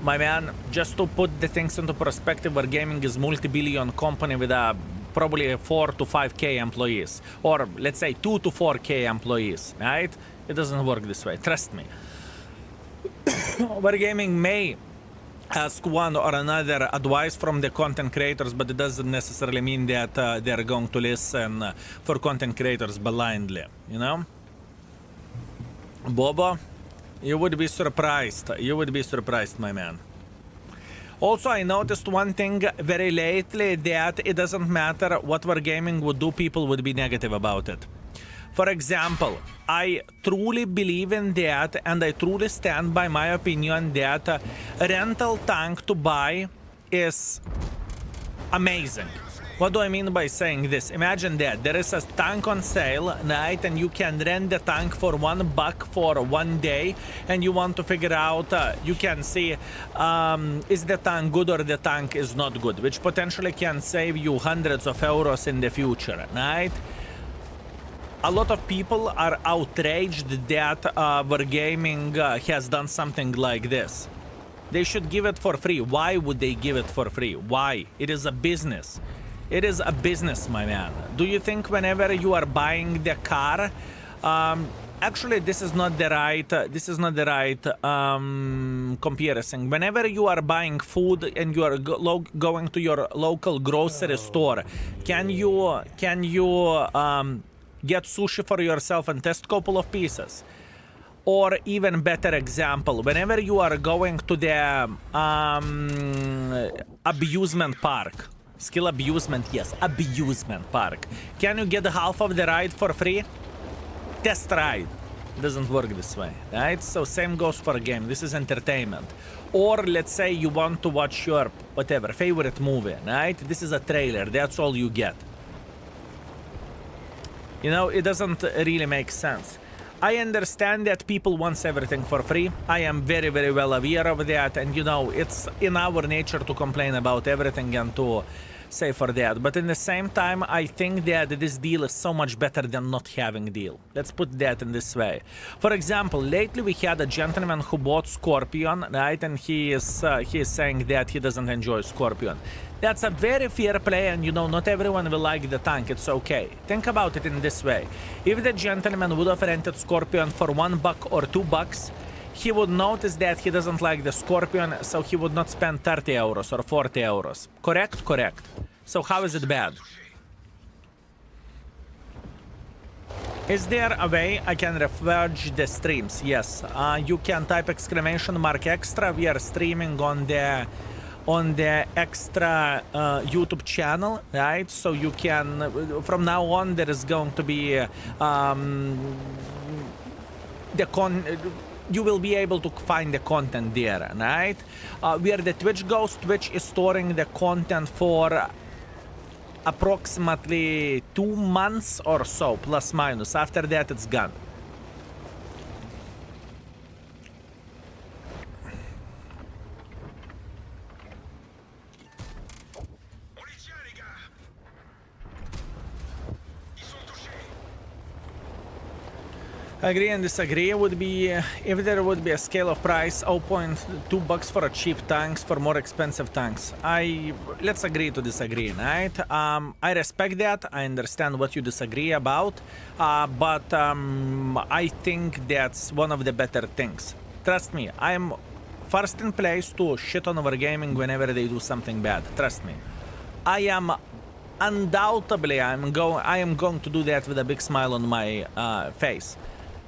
S1: My man, just to put the things into perspective, Wargaming is multi-billion company with probably 4 to 5k employees, or let's say 2 to 4k employees, right? It doesn't work this way, trust me. Wargaming may ask one or another advice from the content creators, but it doesn't necessarily mean that they're going to listen for content creators blindly, you know? Bobo, You would be surprised. You would be surprised, my man. Also, I noticed one thing very lately, that it doesn't matter what Wargaming would do, people would be negative about it. For example, I truly believe in that, and I truly stand by my opinion that a rental tank to buy is amazing. What do I mean by saying this? Imagine that there is a tank on sale, right, and you can rent the tank for $1 for 1 day, and you want to figure out, you can see, is the tank good or the tank is not good, which potentially can save you hundreds of euros in the future, right? A lot of people are outraged that Wargaming has done something like this. They should give it for free. Why would they give it for free? Why? It is a business. It is a business, my man. Do you think whenever you are buying the car, actually this is not the right comparison. Whenever you are buying food and you are going to your local grocery store, can you get sushi for yourself and test a couple of pieces? Or even better example, whenever you are going to the abusement park, skill abusement, yes, abusement park, can you get half of the ride for free? Test ride. Doesn't work this way, right? So same goes for a game. This is entertainment. Or let's say you want to watch your whatever favorite movie, right? This is a trailer. That's all you get. You know, it doesn't really make sense. I understand that people want everything for free. I am very, very well aware of that. And, you know, it's in our nature to complain about everything and to say for that. But in the same time, I think that this deal is so much better than not having a deal. Let's put that in this way. For example, lately we had a gentleman who bought Scorpion, right? And he is saying that he doesn't enjoy Scorpion. That's a very fair play, and you know, not everyone will like the tank, it's okay. Think about it in this way. If the gentleman would have rented Scorpion for $1 or $2, he would notice that he doesn't like the Scorpion, so he would not spend 30 euros or 40 euros. Correct? Correct. So how is it bad? Is there a way I can refresh the streams? Yes. You can type !extra. We are streaming on the extra YouTube channel, right? So you can, from now on, there is going to be you will be able to find the content there, right? Where the Twitch goes, Twitch is storing the content for approximately 2 months or so, plus minus. After that, it's gone. Agree and disagree would be if there would be a scale of price, $0.2 for a cheap tanks for more expensive tanks. Let's agree to disagree, right? I respect that. I understand what you disagree about, but I think that's one of the better things. Trust me, I am first in place to shit on Wargaming whenever they do something bad. Trust me, I am undoubtedly I am going to do that with a big smile on my face.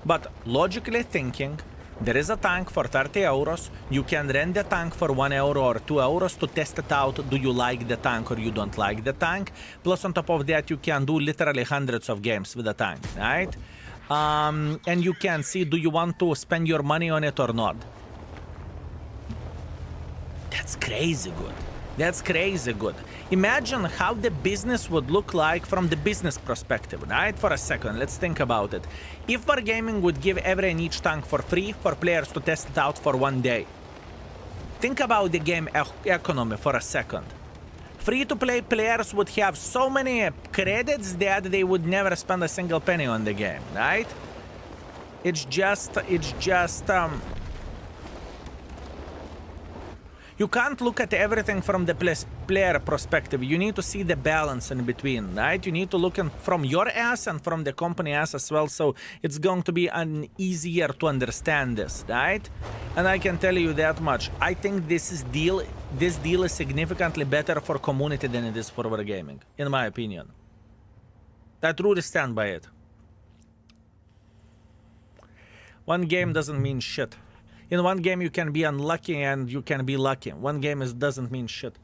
S1: But logically thinking, there is a tank for 30 euros. You can rent the tank for 1 euro or 2 euros to test it out. Do you like the tank or you don't like the tank? Plus on top of that, you can do literally hundreds of games with the tank, right? And you can see, do you want to spend your money on it or not? That's crazy good. That's crazy good. Imagine how the business would look like from the business perspective, right? For a second, let's think about it. If Wargaming would give every and each tank for free for players to test it out for 1 day, think about the game economy for a second. Free-to-play players would have so many credits that they would never spend a single penny on the game, right? It's just you can't look at everything from the player perspective. You need to see the balance in between, right? You need to look from your ass and from the company ass as well, so it's going to be easier to understand this, right? And I can tell you that much. I think this deal is significantly better for community than it is for Wargaming, in my opinion. I truly stand by it. One game doesn't mean shit. In one game you can be unlucky and you can be lucky. One game doesn't mean shit.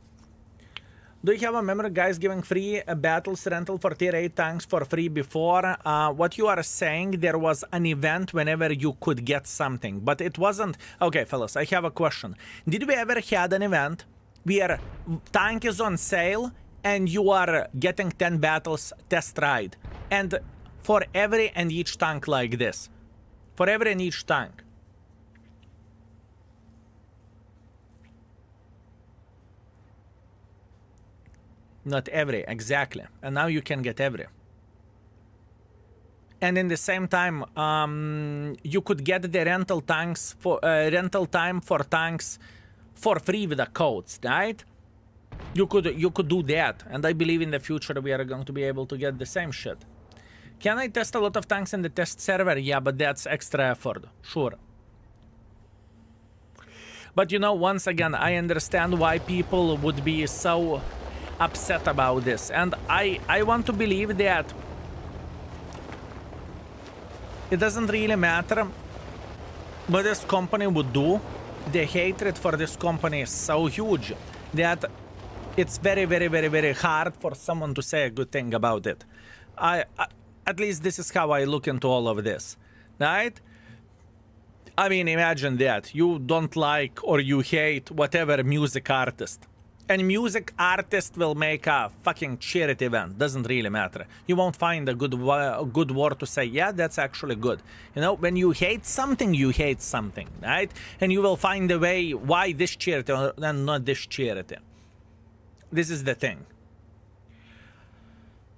S1: Do you have a memory, guys, giving free battles rental for tier 8 tanks for free before? What you are saying, there was an event whenever you could get something, but it wasn't... Okay, fellas, I have a question. Did we ever had an event where tank is on sale and you are getting 10 battles test ride? And for every and each tank like this. For every and each tank. Not every, exactly. And now you can get every. And in the same time, you could get the rental tanks for rental time for tanks for free with the codes, right? You could do that, and I believe in the future we are going to be able to get the same shit. Can I test a lot of tanks in the test server? Yeah, but that's extra effort, sure. But you know, once again, I understand why people would be so upset about this, and I want to believe that it doesn't really matter what this company would do. The hatred for this company is so huge that it's very, very, very, very hard for someone to say a good thing about it. At least this is how I look into all of this, right? I mean, imagine that you don't like or you hate whatever music artist. And music artist will make a fucking charity event. Doesn't really matter. You won't find a good word to say, yeah, that's actually good. You know, when you hate something, you hate something, right? And you will find a way why this charity and not this charity. This is the thing.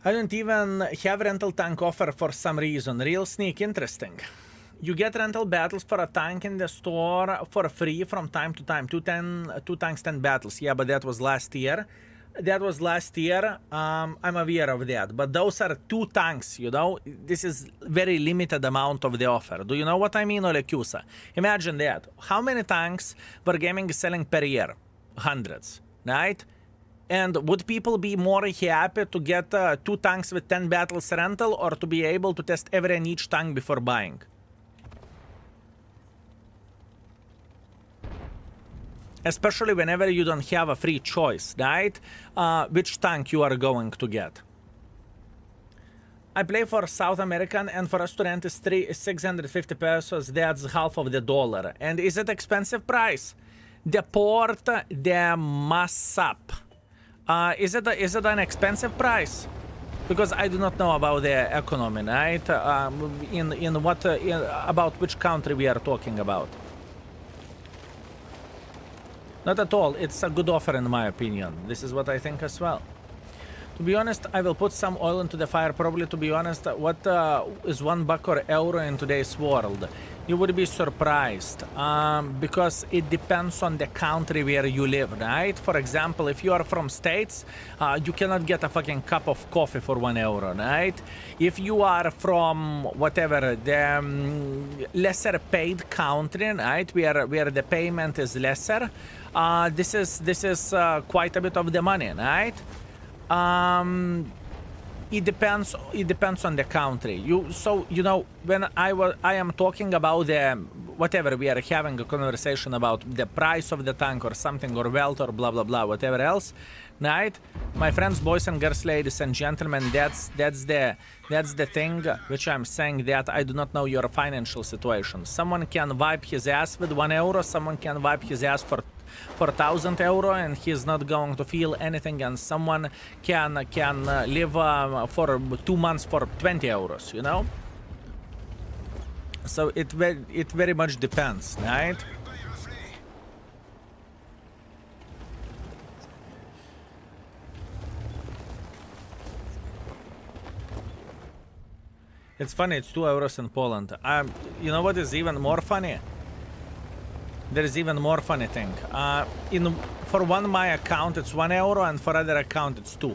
S1: I don't even have rental tank offer for some reason. Real sneak, interesting. You get rental battles for a tank in the store for free from time to time. 2 tanks, 10 battles. Yeah, but that was last year. That was last year. I'm aware of that. But those are 2 tanks, you know. This is very limited amount of the offer. Do you know what I mean, Olekusa? Imagine that. How many tanks Wargaming is selling per year? Hundreds, right? And would people be more happy to get 2 tanks with 10 battles rental or to be able to test every and each tank before buying? Especially whenever you don't have a free choice, right? Which tank you are going to get. I play for South American, and for us to rent is 650 pesos. That's half of the dollar. And is it expensive price? The port, the mass-up. Is it an expensive price? Because I do not know about the economy, right? About which country we are talking about. Not at all. It's a good offer in my opinion. This is what I think as well. To be honest, I will put some oil into the fire. Probably, to be honest, what is $1 or euro in today's world? You would be surprised because it depends on the country where you live, right? For example, if you are from States, you cannot get a fucking cup of coffee for €1, right? If you are from whatever the lesser paid country, right, where the payment is lesser, this is quite a bit of the money, right? It depends on the country. So you know, when I am talking about the whatever, we are having a conversation about the price of the tank or something, or wealth or blah blah blah, whatever else, right? My friends, boys and girls, ladies and gentlemen, that's the thing which I'm saying, that I do not know your financial situation. Someone can wipe his ass with €1, someone can wipe his ass for €1,000 and he's not going to feel anything, and someone can live for 2 months for €20, you know. So it very much depends, right? It's funny, it's €2 in Poland. You know what is even more funny? There is even more funny thing. For one my account it's €1, and for other account it's 2.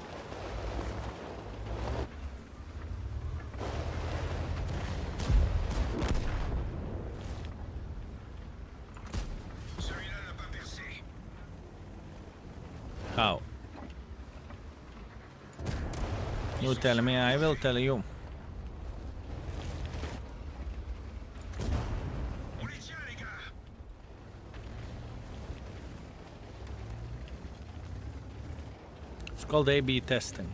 S1: How? You tell me, I will tell you. called A/B testing.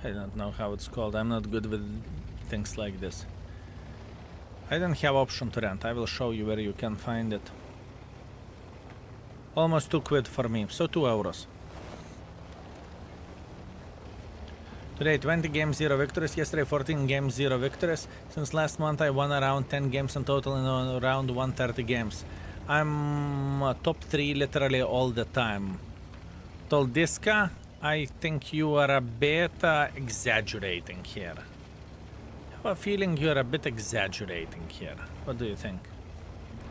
S1: I don't know how it's called. I'm not good with things like this. I don't have option to rent. I will show you where you can find it. Almost 2 quid for me, so 2 euros. Today 20 games, 0 victories. Yesterday 14 games, 0 victories. Since last month I won around 10 games in total in around 130 games. I'm top 3 literally all the time. Toldiska, I think you are a bit exaggerating here. I have a feeling you're a bit exaggerating here. What do you think?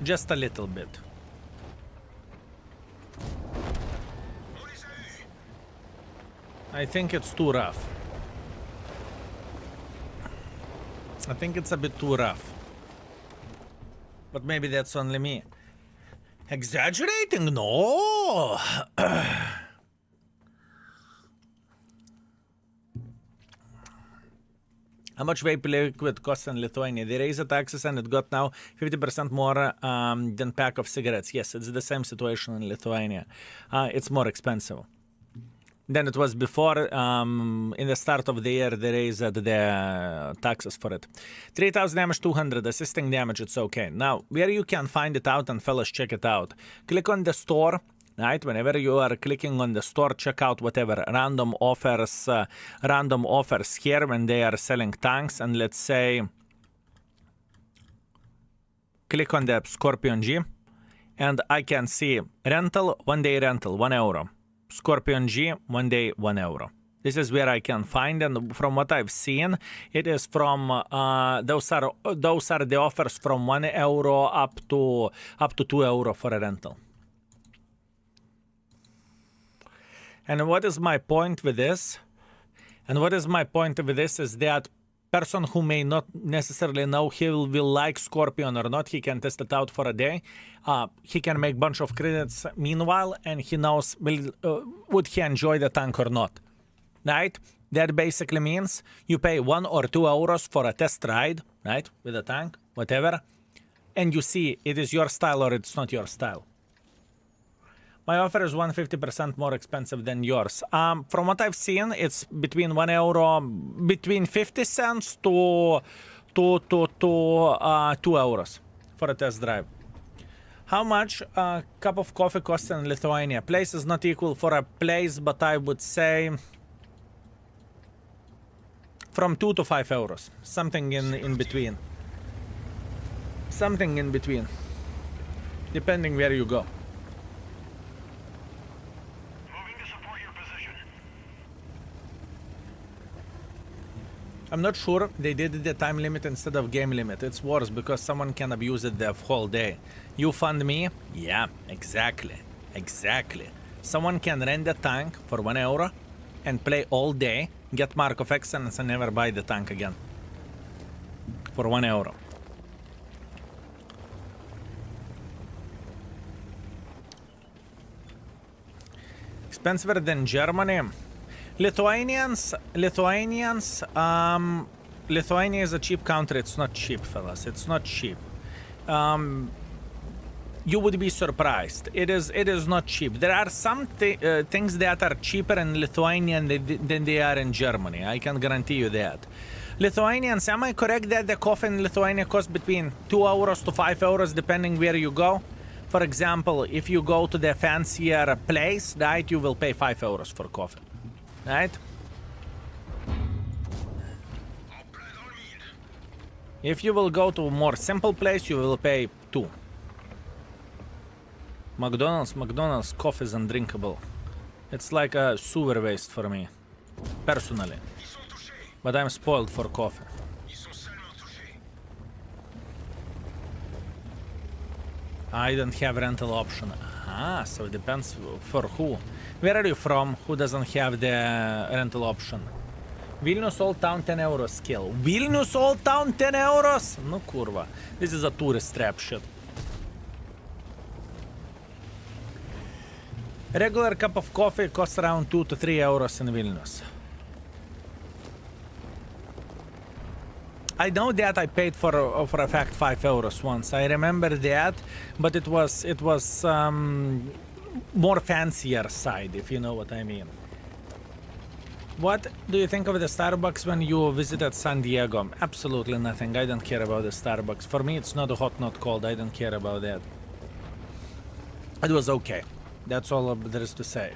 S1: Just a little bit. I think it's too rough. I think it's a bit too rough. But maybe that's only me. Exaggerating? No! How much vape liquid costs in Lithuania? They raised the taxes and it got now 50% more than pack of cigarettes. Yes, it's the same situation in Lithuania. It's more expensive than it was before. In the start of the year, they raised the taxes for it. 3000 damage, 200. Assisting damage, it's okay. Now, where you can find it out, and fellas, check it out. Click on the store. Right, whenever you are clicking on the store, check out whatever random offers here when they are selling tanks. And let's say, click on the Scorpion G, and I can see rental, 1 day rental, 1 euro. Scorpion G, 1 day, 1 euro. This is where I can find, and from what I've seen, it is from those are the offers from 1 euro up to 2 euro for a rental. And what is my point with this? And what is my point with this is that person who may not necessarily know he will like Scorpion or not, he can test it out for a day. He can make bunch of credits meanwhile, and he knows would he enjoy the tank or not. Right? That basically means you pay 1 or 2 euros for a test ride, right? With a tank, whatever. And you see it is your style or it's not your style. My offer is 150% more expensive than yours. From what I've seen, it's between 1 euro, between 50 cents to 2 euros for a test drive. How much a cup of coffee costs in Lithuania? Place is not equal for a place, but I would say from 2 to 5 euros. Something in between. Something in between. Depending where you go. I'm not sure they did the time limit instead of game limit. It's worse because someone can abuse it the whole day. You fund me? Yeah, exactly. Exactly. Someone can rent the tank for 1 euro and play all day, get Mark of Excellence and never buy the tank again. For 1 euro. Expensive than Germany? Lithuania is a cheap country. It's not cheap, fellas. It's not cheap. You would be surprised. It is not cheap. There are some things that are cheaper in Lithuania than they are in Germany. I can guarantee you that. Lithuanians, am I correct that the coffee in Lithuania costs between 2 euros to 5 euros depending where you go? For example, if you go to the fancier place, right, you will pay 5 euros for coffee. Right? If you will go to a more simple place, you will pay 2. McDonald's coffee is undrinkable. It's like a sewer waste for me, personally. But I'm spoiled for coffee. I don't have rental option. Ah, so it depends for who. Where are you from? Who doesn't have the rental option? Vilnius Old Town 10 euros skill. Vilnius Old Town 10 euros? No kurva. This is a tourist trap shit. A regular cup of coffee costs around 2 to 3 euros in Vilnius. I know that I paid for a fact 5 euros once. I remember that, but it was more fancier side, if you know what I mean. What do you think of the Starbucks when you visited San Diego? Absolutely nothing. I don't care about the Starbucks. For me, it's not hot, not cold. I don't care about that. It was okay. That's all there is to say.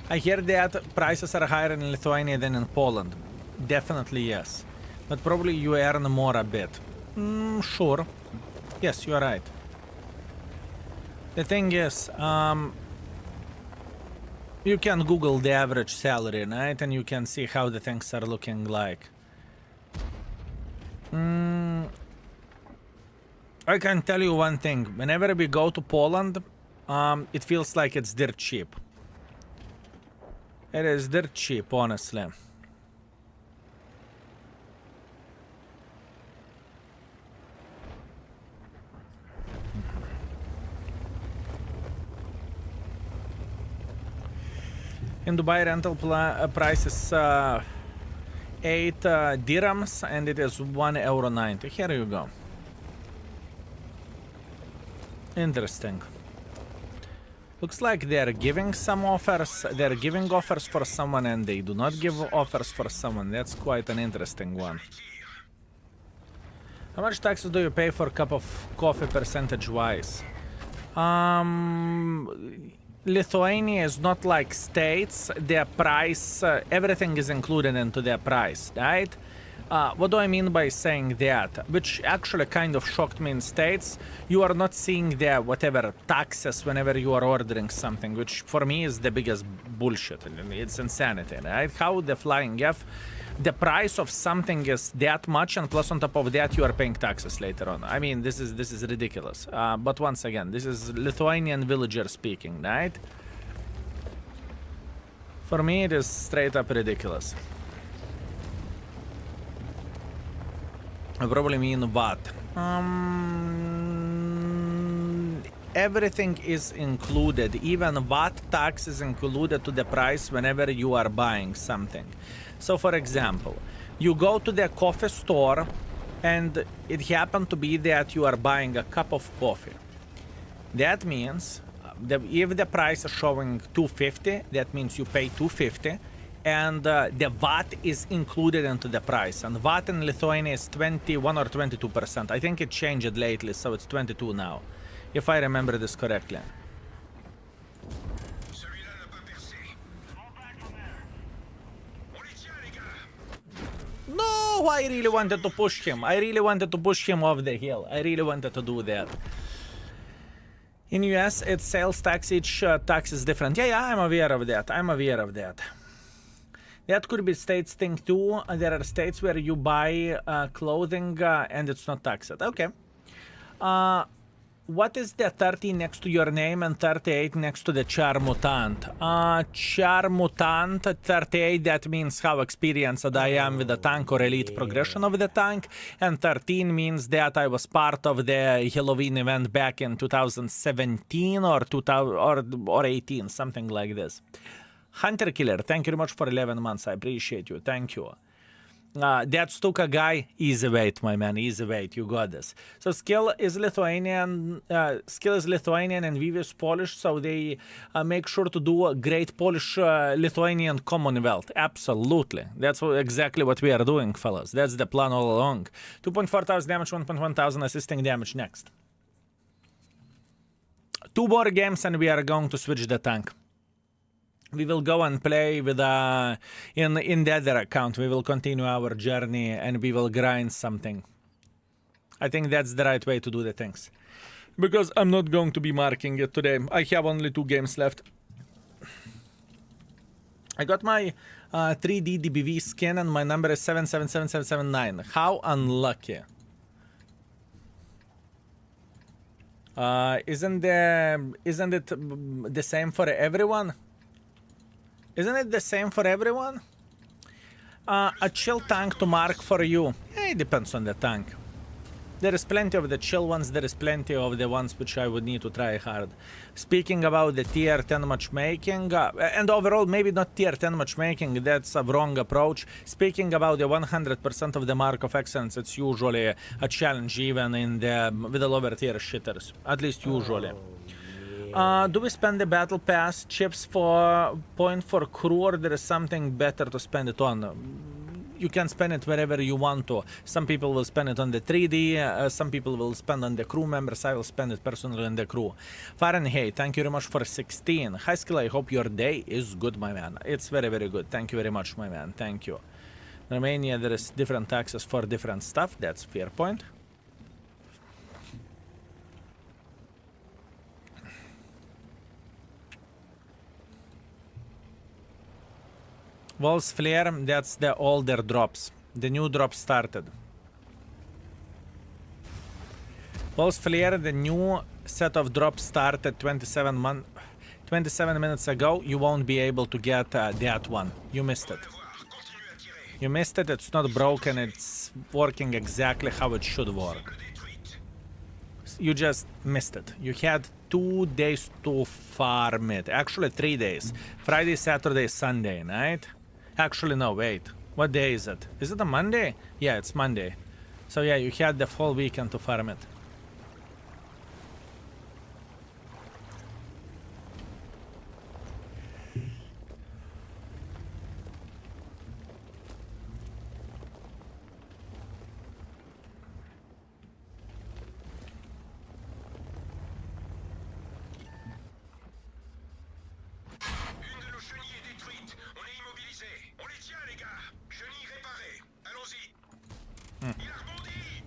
S1: I hear that prices are higher in Lithuania than in Poland. Definitely yes. But probably you earn more a bit. Sure. Yes, you're right. The thing is, you can Google the average salary, right? And you can see how the things are looking like. I can tell you one thing. Whenever we go to Poland, it feels like it's dirt cheap. It is dirt cheap, honestly. In Dubai, rental price is 8 dirhams and it is €1.90. Here you go. Interesting. Looks like they're giving some offers. They're giving offers for someone and they do not give offers for someone. That's quite an interesting one. How much taxes do you pay for a cup of coffee percentage-wise? Lithuania is not like states. Their price, everything is included into their price, right? What do I mean by saying that? Which actually kind of shocked me in states. You are not seeing their whatever taxes whenever you are ordering something, which for me is the biggest bullshit. It's insanity, right? How the flying F, the price of something is that much, and plus on top of that you are paying taxes later on. I mean, this is ridiculous. But once again, this is Lithuanian villager speaking, right? For me, it is straight up ridiculous. I probably mean what? Everything is included. Even VAT tax is included to the price whenever you are buying something. So for example, you go to the coffee store and it happened to be that you are buying a cup of coffee. That means if the price is showing 250, that means you pay 250. And the VAT is included into the price. And VAT in Lithuania is 21 or 22%. I think it changed lately, so it's 22 now, if I remember this correctly. No, I really wanted to push him. I really wanted to push him off the hill. I really wanted to do that. In US, it's sales tax. Each tax is different. Yeah, I'm aware of that. I'm aware of that. That could be states thing too. There are states where you buy clothing and it's not taxed. Okay. What is the 30 next to your name and 38 next to the Char Mutant? Char Mutant 38, that means how experienced I am with the tank or elite progression of the tank. And 13 means that I was part of the Halloween event back in 2017 or 18, something like this. Hunter Killer, thank you very much for 11 months. I appreciate you. Thank you. That Stuka guy, easy wait, my man, easy wait. You got this. So skill is Lithuanian, and Vivi is Polish, so they make sure to do a great Polish Lithuanian Commonwealth. Absolutely. That's exactly what we are doing, fellas. That's the plan all along. 2.4 thousand damage, 1.1 thousand assisting damage next. 2 more games and we are going to switch the tank. We will go and play with in the other account. We will continue our journey and we will grind something. I think that's the right way to do the things. Because I'm not going to be marking it today. I have only 2 games left. I got my 3D DBV skin and my number is 777779. How unlucky. Isn't it the same for everyone? Isn't it the same for everyone? A chill tank to mark for you. It depends on the tank. There is plenty of the chill ones, there is plenty of the ones which I would need to try hard. Speaking about the tier 10 matchmaking, and overall maybe not tier 10 matchmaking, that's a wrong approach. Speaking about the 100% of the mark of excellence, it's usually a challenge even in the with the lower tier shitters, at least usually. Do we spend the battle pass chips for point for crew, or there is something better to spend it on? You can spend it wherever you want to. Some people will spend it on the 3D, some people will spend on the crew members. I will spend it personally on the crew. Fahrenheit, thank you very much for 16. High skill, I hope your day is good, my man. It's very, very good. Thank you very much, my man. Thank you. In Romania, there is different taxes for different stuff. That's fair point. Walls Flare, that's the older drops. The new drop started. Walls Flare, the new set of drops started 27 minutes ago. You won't be able to get that one. You missed it. You missed it. It's not broken. It's working exactly how it should work. You just missed it. You had 2 days to farm it. Actually, 3 days. Friday, Saturday, Sunday night. Actually, no, wait. What day is it? Is it a Monday? Yeah, it's Monday. So yeah, you had the full weekend to farm it.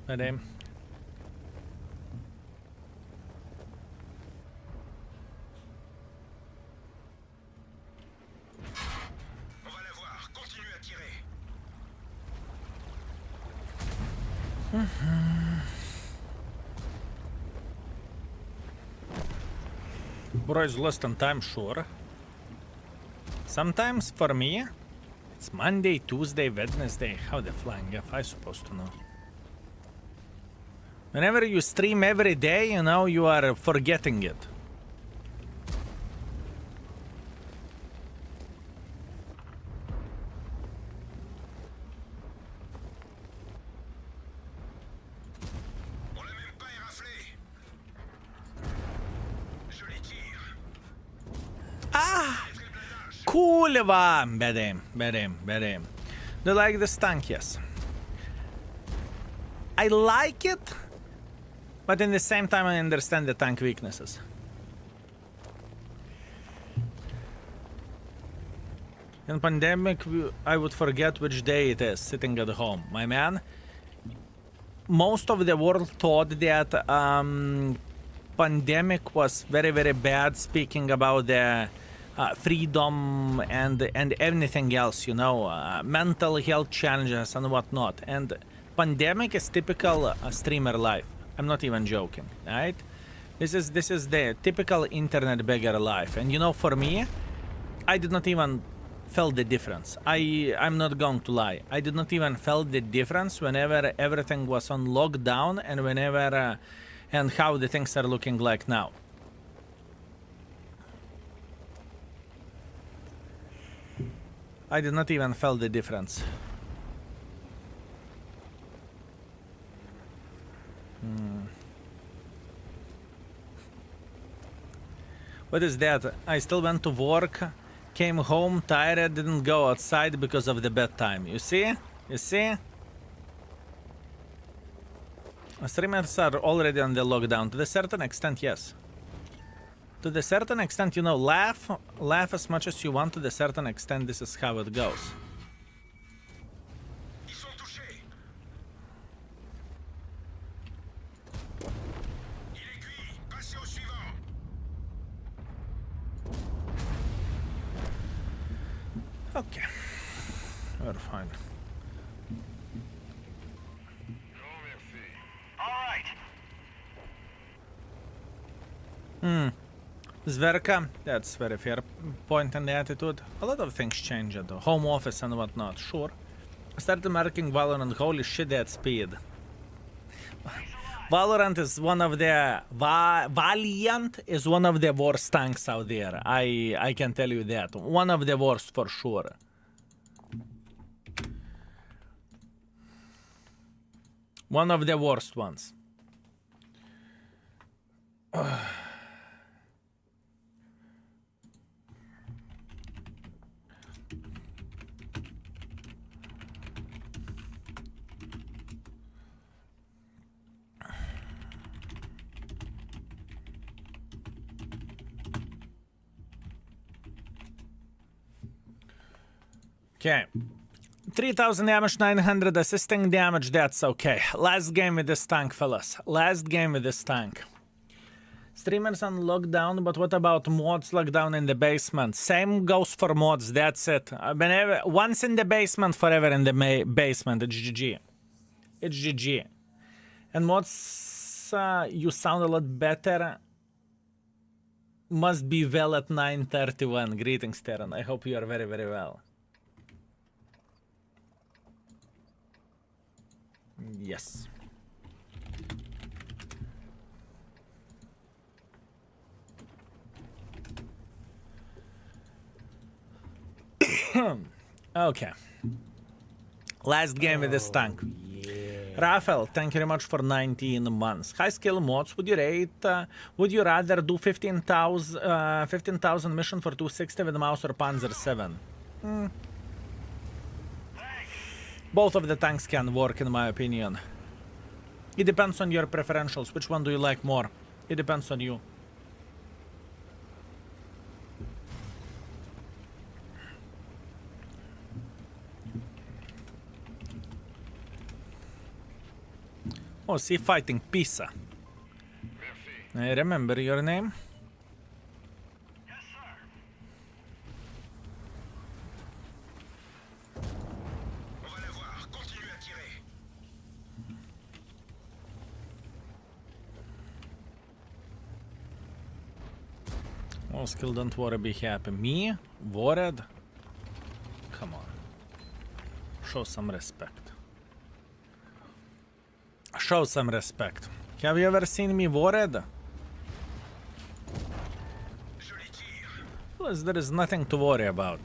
S1: Allez.
S4: On va la voir, continue à tirer.
S1: Bro is lost on time, sure. Sometimes for me, it's Monday, Tuesday, Wednesday. How the flying F I supposed to know? Whenever you stream every day, you know, you are forgetting it.
S4: On l'a même pas éraflé. Je les tire.
S1: Ah! Cool one! Bad aim, bad aim, bad aim. Do you like this tank? Yes. I like it, but in the same time I understand the tank weaknesses. In pandemic, I would forget which day it is, sitting at home. My man, most of the world thought that pandemic was very, very bad, speaking about the freedom and anything else, you know, mental health challenges and whatnot. And pandemic is typical streamer life. I'm not even joking, right? This is the typical internet beggar life. And you know, for me, I did not even felt the difference. I'm not going to lie. I did not even felt the difference whenever everything was on lockdown and whenever and how the things are looking like now. I did not even felt the difference. What is that? I still went to work, came home tired, didn't go outside because of the bedtime. You see? You see? Streamers are already on the lockdown. To the certain extent, yes. To the certain extent, you know, laugh as much as you want. To the certain extent, this is how it goes.
S4: Ils sont touchés. Il est cuit. Passez au suivant.
S1: Okay. We're fine. Zverka, that's very fair point in the attitude. A lot of things changed, though. Home office and whatnot, sure. I started marking Valorant, holy shit, that speed. Valorant is one of the Valiant is one of the worst tanks out there. I can tell you that. One of the worst for sure. One of the worst ones. Okay. 3000 damage, 900 assisting damage, that's okay. Last game with this tank, fellas. Last game with this tank. Streamers on lockdown, but what about mods lockdown in the basement? Same goes for mods, that's it. Whenever, once in the basement, forever in the basement. It's GG. It's GG. And mods, you sound a lot better. Must be well at 9:31. Greetings, Terran. I hope you are very, very well. Yes. Okay. Last game with this tank. Raphael, thank you very much for 19 months. High skill mods, would you rate? Would you rather do 15,000 mission for 260 with mouse or Panzer 7? Both of the tanks can work, in my opinion. It depends on your preferentials. Which one do you like more? It depends on you. Oh, see, fighting Pisa. I remember your name. Oh, skill, don't worry, be happy. Me? Worried? Come on. Show some respect. Show some respect. Have you ever seen me worried? Well, there is nothing to worry about.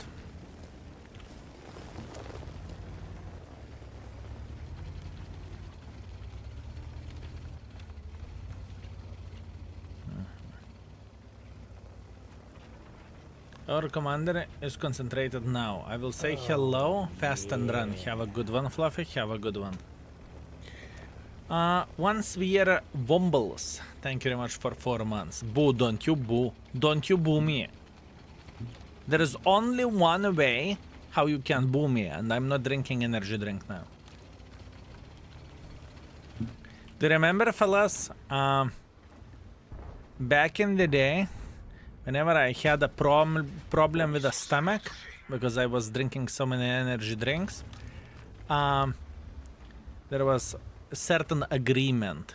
S1: Our commander is concentrated now. I will say hello, fast and run. Have a good one, Fluffy. Have a good one. Once we are Wombles. Thank you very much for 4 months. Boo, don't you boo. Don't you boo me. There is only one way how you can boo me, and I'm not drinking energy drink now. Do you remember, fellas? Back in the day, whenever I had a problem with the stomach, because I was drinking so many energy drinks, there was a certain agreement.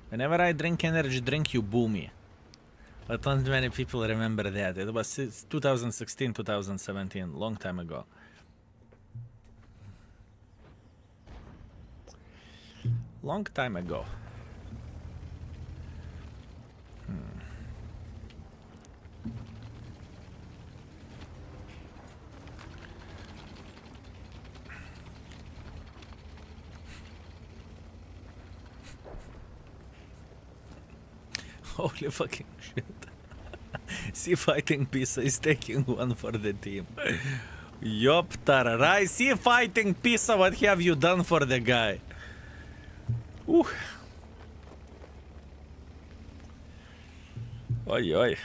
S1: Whenever I drink energy drink, you boo me. But not many people remember that. It was 2016, 2017, long time ago. Long time ago. Holy fucking shit. See, fighting Pisa is taking one for the team. Yup, Tararai. See, fighting Pisa, what have you done for the guy? Ooh. Oi, oi.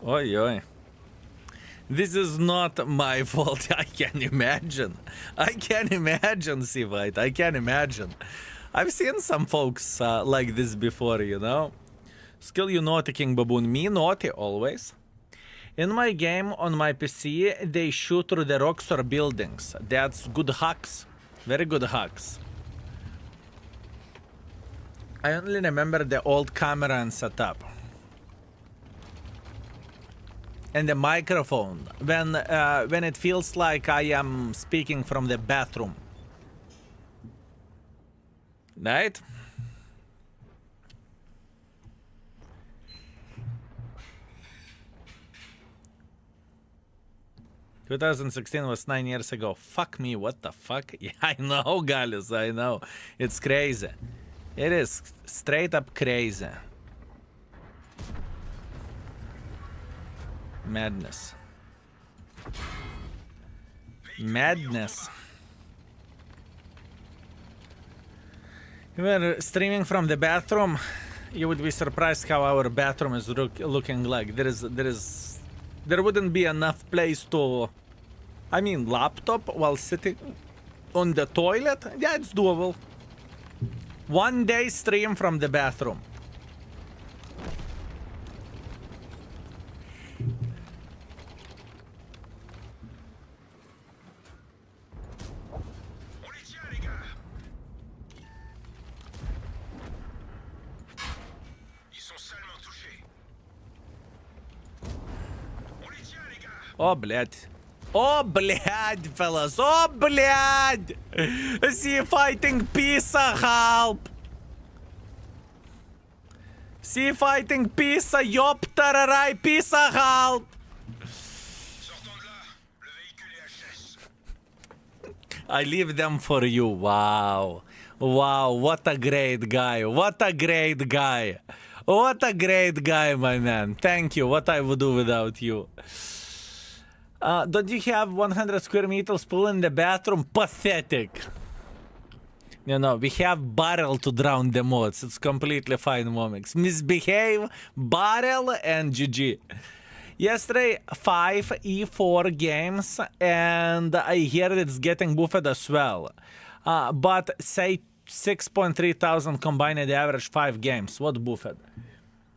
S1: Oi, oi. This is not my fault. I can imagine. I can imagine, C-Fight. I can imagine. I've seen some folks like this before, you know? Skill, you naughty, King Baboon. Me naughty always. In my game on my PC, they shoot through the rocks or buildings. That's good hacks. Very good hacks. I only remember the old camera and setup. And the microphone. When it feels like I am speaking from the bathroom. Right? 2016 was 9 years ago. Fuck me, what the fuck? Yeah, I know, guys, I know. It's crazy. It is straight up crazy. Madness. Madness. We were streaming from the bathroom. You would be surprised how our bathroom is looking like. There wouldn't be enough place to, I mean, laptop while sitting on the toilet. Yeah, it's doable. One day stream from the bathroom.
S4: On les tient, les gars. Ils sont salement touchés. On les tient, les gars.
S1: О, блядь. О, блядь, fellas. О, блядь. Sea fighting pizza, help. Sea fighting pizza, ёптараrai, pizza, help.
S4: Sortons de là. Le véhicule est HS.
S1: I leave them for you. Wow. Wow, what a great guy. What a great guy. What a great guy, my man. Thank you. What I would do without you. Don't you have 100 square meters pool in the bathroom? Pathetic. You know, we have barrel to drown the mods. It's completely fine, Momix. Misbehave, barrel, and GG. Yesterday, 5 E4 games, and I hear it's getting buffed as well. But say 6.3 thousand combined average 5 games. What buffed?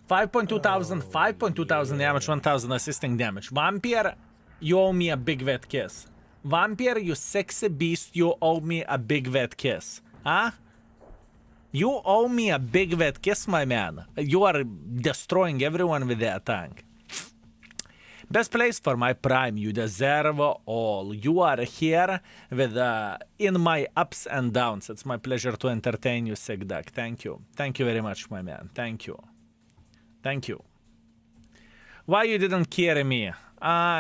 S1: 5.2 thousand, 5.2 thousand damage, 1,000 assisting damage. Vampire, you owe me a big wet kiss. Vampire, you sexy beast, you owe me a big wet kiss. Huh? You owe me a big wet kiss, my man. You are destroying everyone with that tank. Best place for my prime. You deserve all. You are here with in my ups and downs. It's my pleasure to entertain you, Sick Duck. Thank you. Thank you very much, my man. Thank you. Thank you. Why you didn't carry me?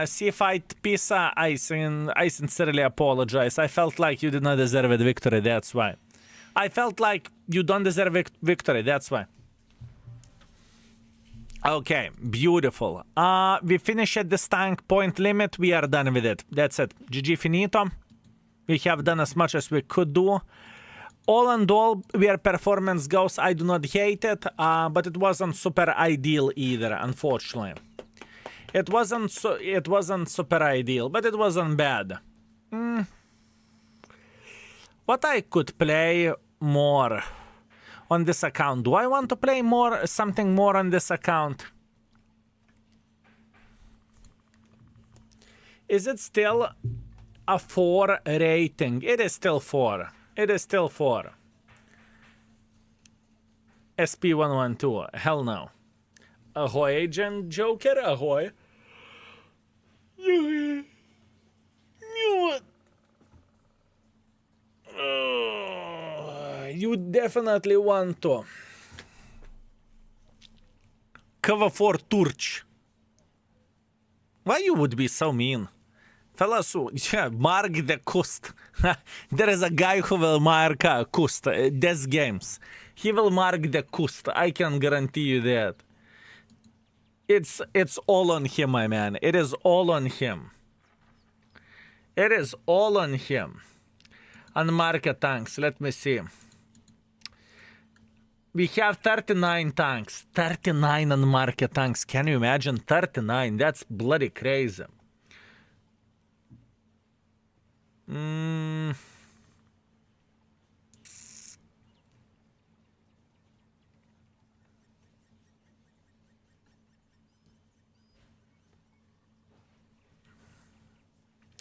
S1: Sea fight pizza, I sincerely apologize. I felt like you did not deserve a victory, that's why. I felt like you don't deserve victory, that's why. Okay, beautiful. We finished at this tank point limit. We are done with it. That's it. GG finito. We have done as much as we could do. All in all, where performance goes, I do not hate it, but it wasn't super ideal either, unfortunately. It wasn't super ideal, but it wasn't bad. What I could play more on this account? Do I want to play something more on this account? Is it still a 4 rating? It is still 4. It is still 4. SP112. Hell no. Ahoy, Agent Joker. Ahoy. You definitely want to. Cover for Turch. Why you would be so mean? Fellas, yeah, mark the cost. There is a guy who will mark a cost. Death Games. He will mark the cost. I can guarantee you that. It's all on him, my man. It is all on him. It is all on him. And market tanks. Let me see. We have 39 tanks. 39 on market tanks. Can you imagine? 39. That's bloody crazy.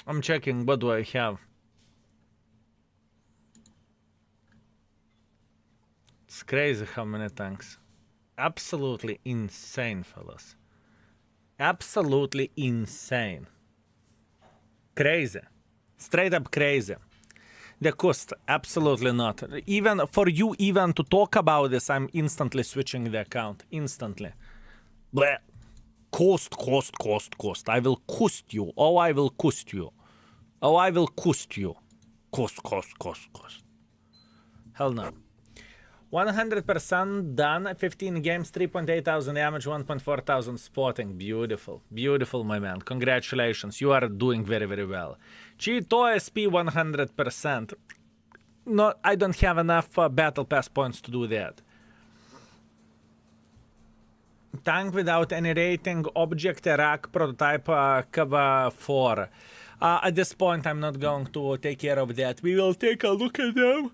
S1: I'm checking. What do I have? It's crazy how many tanks. Absolutely insane, fellas. Absolutely insane. Crazy. Straight up crazy. The cost, absolutely not. Even for you even to talk about this, I'm instantly switching the account. Instantly. Bleh. Cost. I will cost you. Oh, I will cost you. Oh, I will cost you. Cost. Hell no. 100% done. 15 games, 3.8 thousand damage, 1.4 thousand spotting. Beautiful. Beautiful, my man. Congratulations. You are doing very, very well. Cheeto SP 100%. No, I don't have enough battle pass points to do that. Tank without any rating, object, rack, prototype, cover 4. At this point, I'm not going to take care of that. We will take a look at them.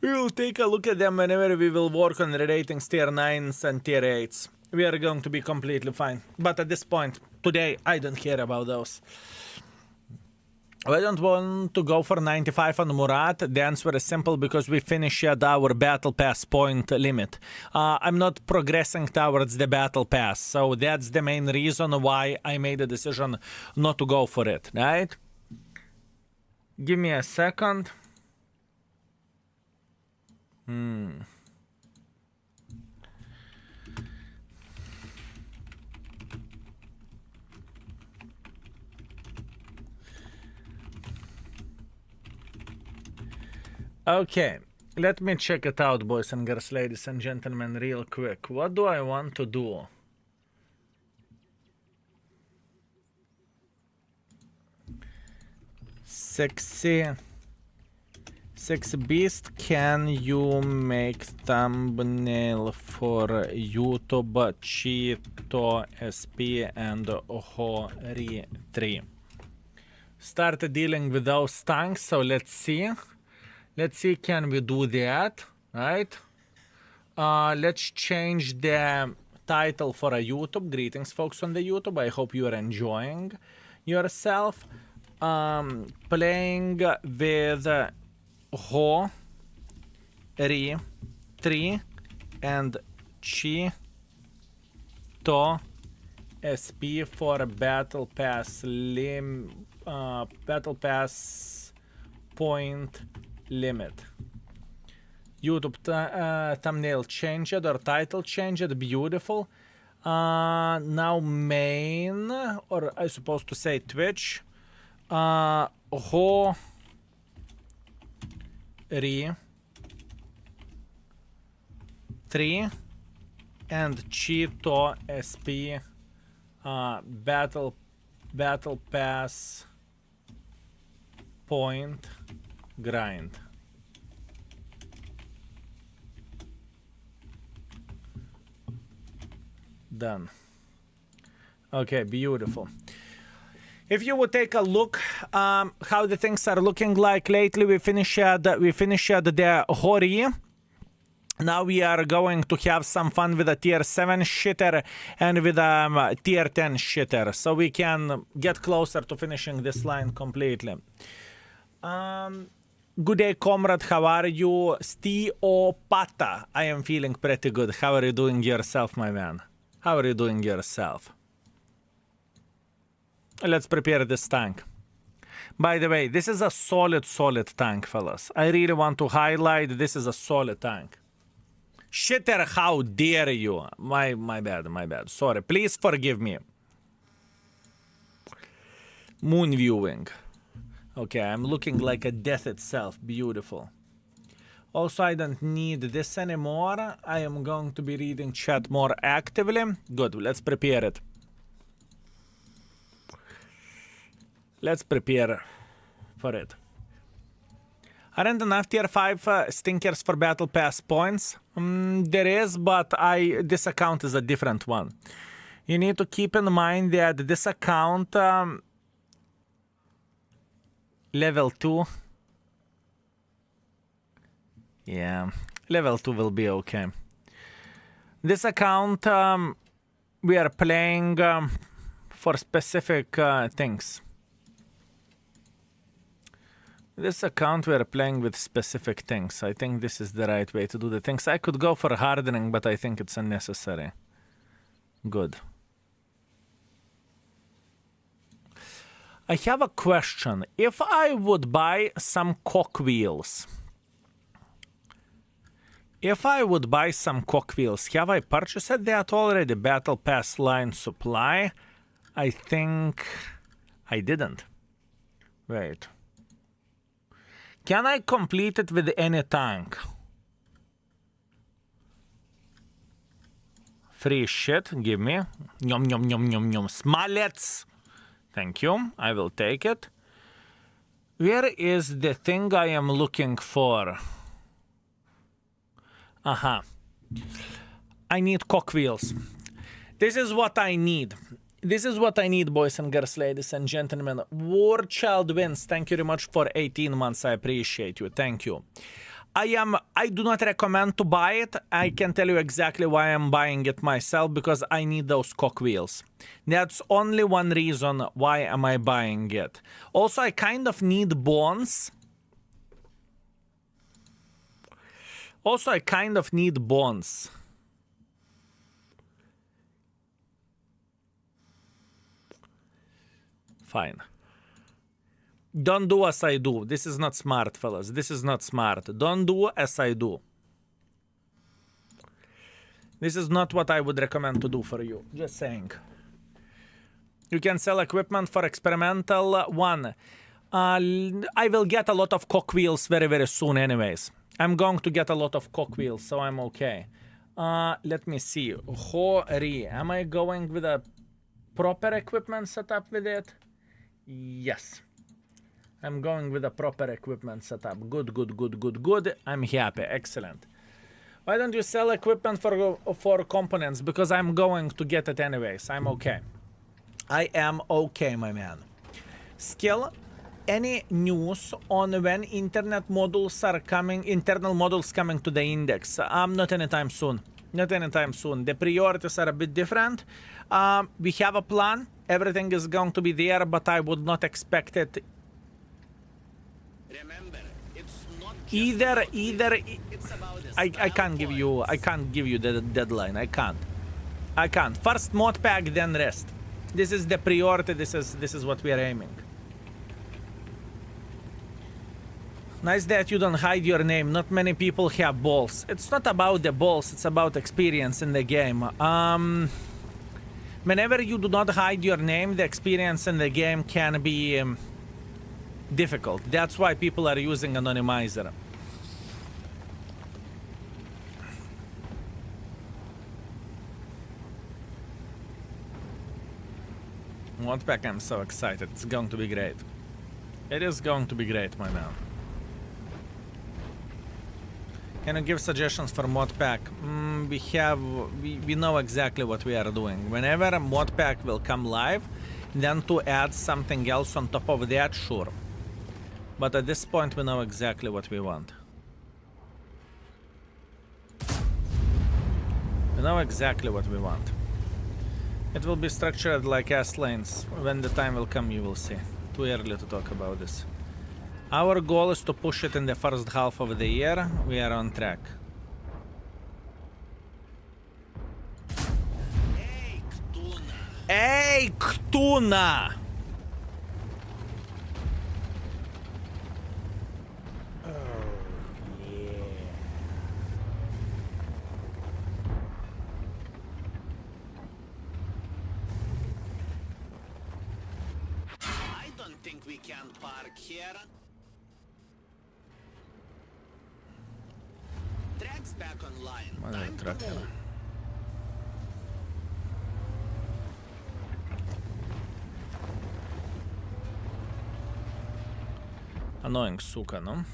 S1: We will take a look at them whenever we will work on the ratings tier 9s and tier 8s. We are going to be completely fine. But at this point, today, I don't care about those. I don't want to go for 95 on Murat. The answer is simple, because we finished our battle pass point limit. I'm not progressing towards the battle pass, so that's the main reason why I made a decision not to go for it, right? Give me a second. Okay, let me check it out, boys and girls, ladies and gentlemen, real quick. What do I want to do? Sexy Beast, can you make thumbnail for YouTube, Cheeto SP and Hori 3? Started dealing with those tanks, so let's see. Let's see, can we do that, right? Let's change the title for a YouTube. Greetings, folks on the YouTube. I hope you are enjoying yourself. Playing with Ho, Ri, 3 and Chi, To, SP for Battle Pass Battle Pass point limit. YouTube thumbnail changed or title changed. Beautiful. Now main, or I supposed to say Twitch. Ho Ri 3 and Cheeto SP battle pass point grind. Done. Okay, beautiful. If you would take a look how the things are looking like lately, we finished the Hori. Now we are going to have some fun with a tier 7 shitter and with a tier 10 shitter, so we can get closer to finishing this line completely. Good day, comrade. How are you? Steopata. I am feeling pretty good. How are you doing yourself, my man? How are you doing yourself? Let's prepare this tank. By the way, this is a solid tank, fellas. I really want to highlight this is a solid tank. Shitter, how dare you? My bad. Sorry, please forgive me. Moon viewing. Okay, I'm looking like a death itself. Beautiful. Also, I don't need this anymore. I am going to be reading chat more actively. Good, let's prepare it. Let's prepare for it. Aren't enough tier 5 stinkers for battle pass points? There is, but this account is a different one. You need to keep in mind that this account level 2. Yeah, level 2 will be okay. This account we are playing for specific things. This account we are playing with specific things. I think this is the right way to do the things. I could go for hardening, but I think it's unnecessary. Good. I have a question. If I would buy some cogwheels, If I would buy some cogwheels, have I purchased that already? Battle Pass line supply? I think I didn't. Wait. Can I complete it with any tank? Free shit, give me. Yum yum yum yum yum. Smallets! Thank you, I will take it. Where is the thing I am looking for? Aha. I need cogwheels. This is what I need. This is what I need, boys and girls, ladies and gentlemen. War Child wins. Thank you very much for 18 months. I appreciate you. Thank you. I do not recommend to buy it. I can tell you exactly why I'm buying it myself, because I need those cogwheels. That's only one reason why am I buying it. Also, I kind of need bones. Fine. Don't do as I do. This is not smart, fellas. This is not smart. Don't do as I do. This is not what I would recommend to do for you. Just saying. You can sell equipment for experimental one. I will get a lot of cogwheels very, very soon anyways. I'm going to get a lot of cogwheels, so I'm okay. Let me see. Hori. Am I going with a proper equipment setup with it? Yes. I'm going with a proper equipment setup. Good, good, good, good, good. I'm happy. Excellent. Why don't you sell equipment for components? Because I'm going to get it anyways. I'm okay. I am okay, my man. Skill. Any news on when internal models coming to the index? Not anytime soon. Not anytime soon. The priorities are a bit different. We have a plan. Everything is going to be there, but I would not expect it.
S3: Remember, it's not
S1: Either
S3: it's about the
S1: I can't give you the deadline. I can't. First mod pack, then rest. This is the priority. This is what we are aiming. Nice that you don't hide your name. Not many people have balls. It's not about the balls, it's about experience in the game. Whenever you do not hide your name, the experience in the game can be difficult. That's why people are using anonymizer. Mod pack, I'm so excited. It's going to be great. It is going to be great, my man. Can you give suggestions for mod pack? We know exactly what we are doing. Whenever a mod pack will come live, then to add something else on top of that, sure. But at this point, we know exactly what we want. We know exactly what we want. It will be structured like S lanes. When the time will come, you will see. Too early to talk about this. Our goal is to push it in the first half of the year. We are on track.
S3: Hey, Ktuna!
S1: Hey, Ktuna!
S3: I don't think we can park here. Track's back online. Time to move.
S1: Annoying, сука, no?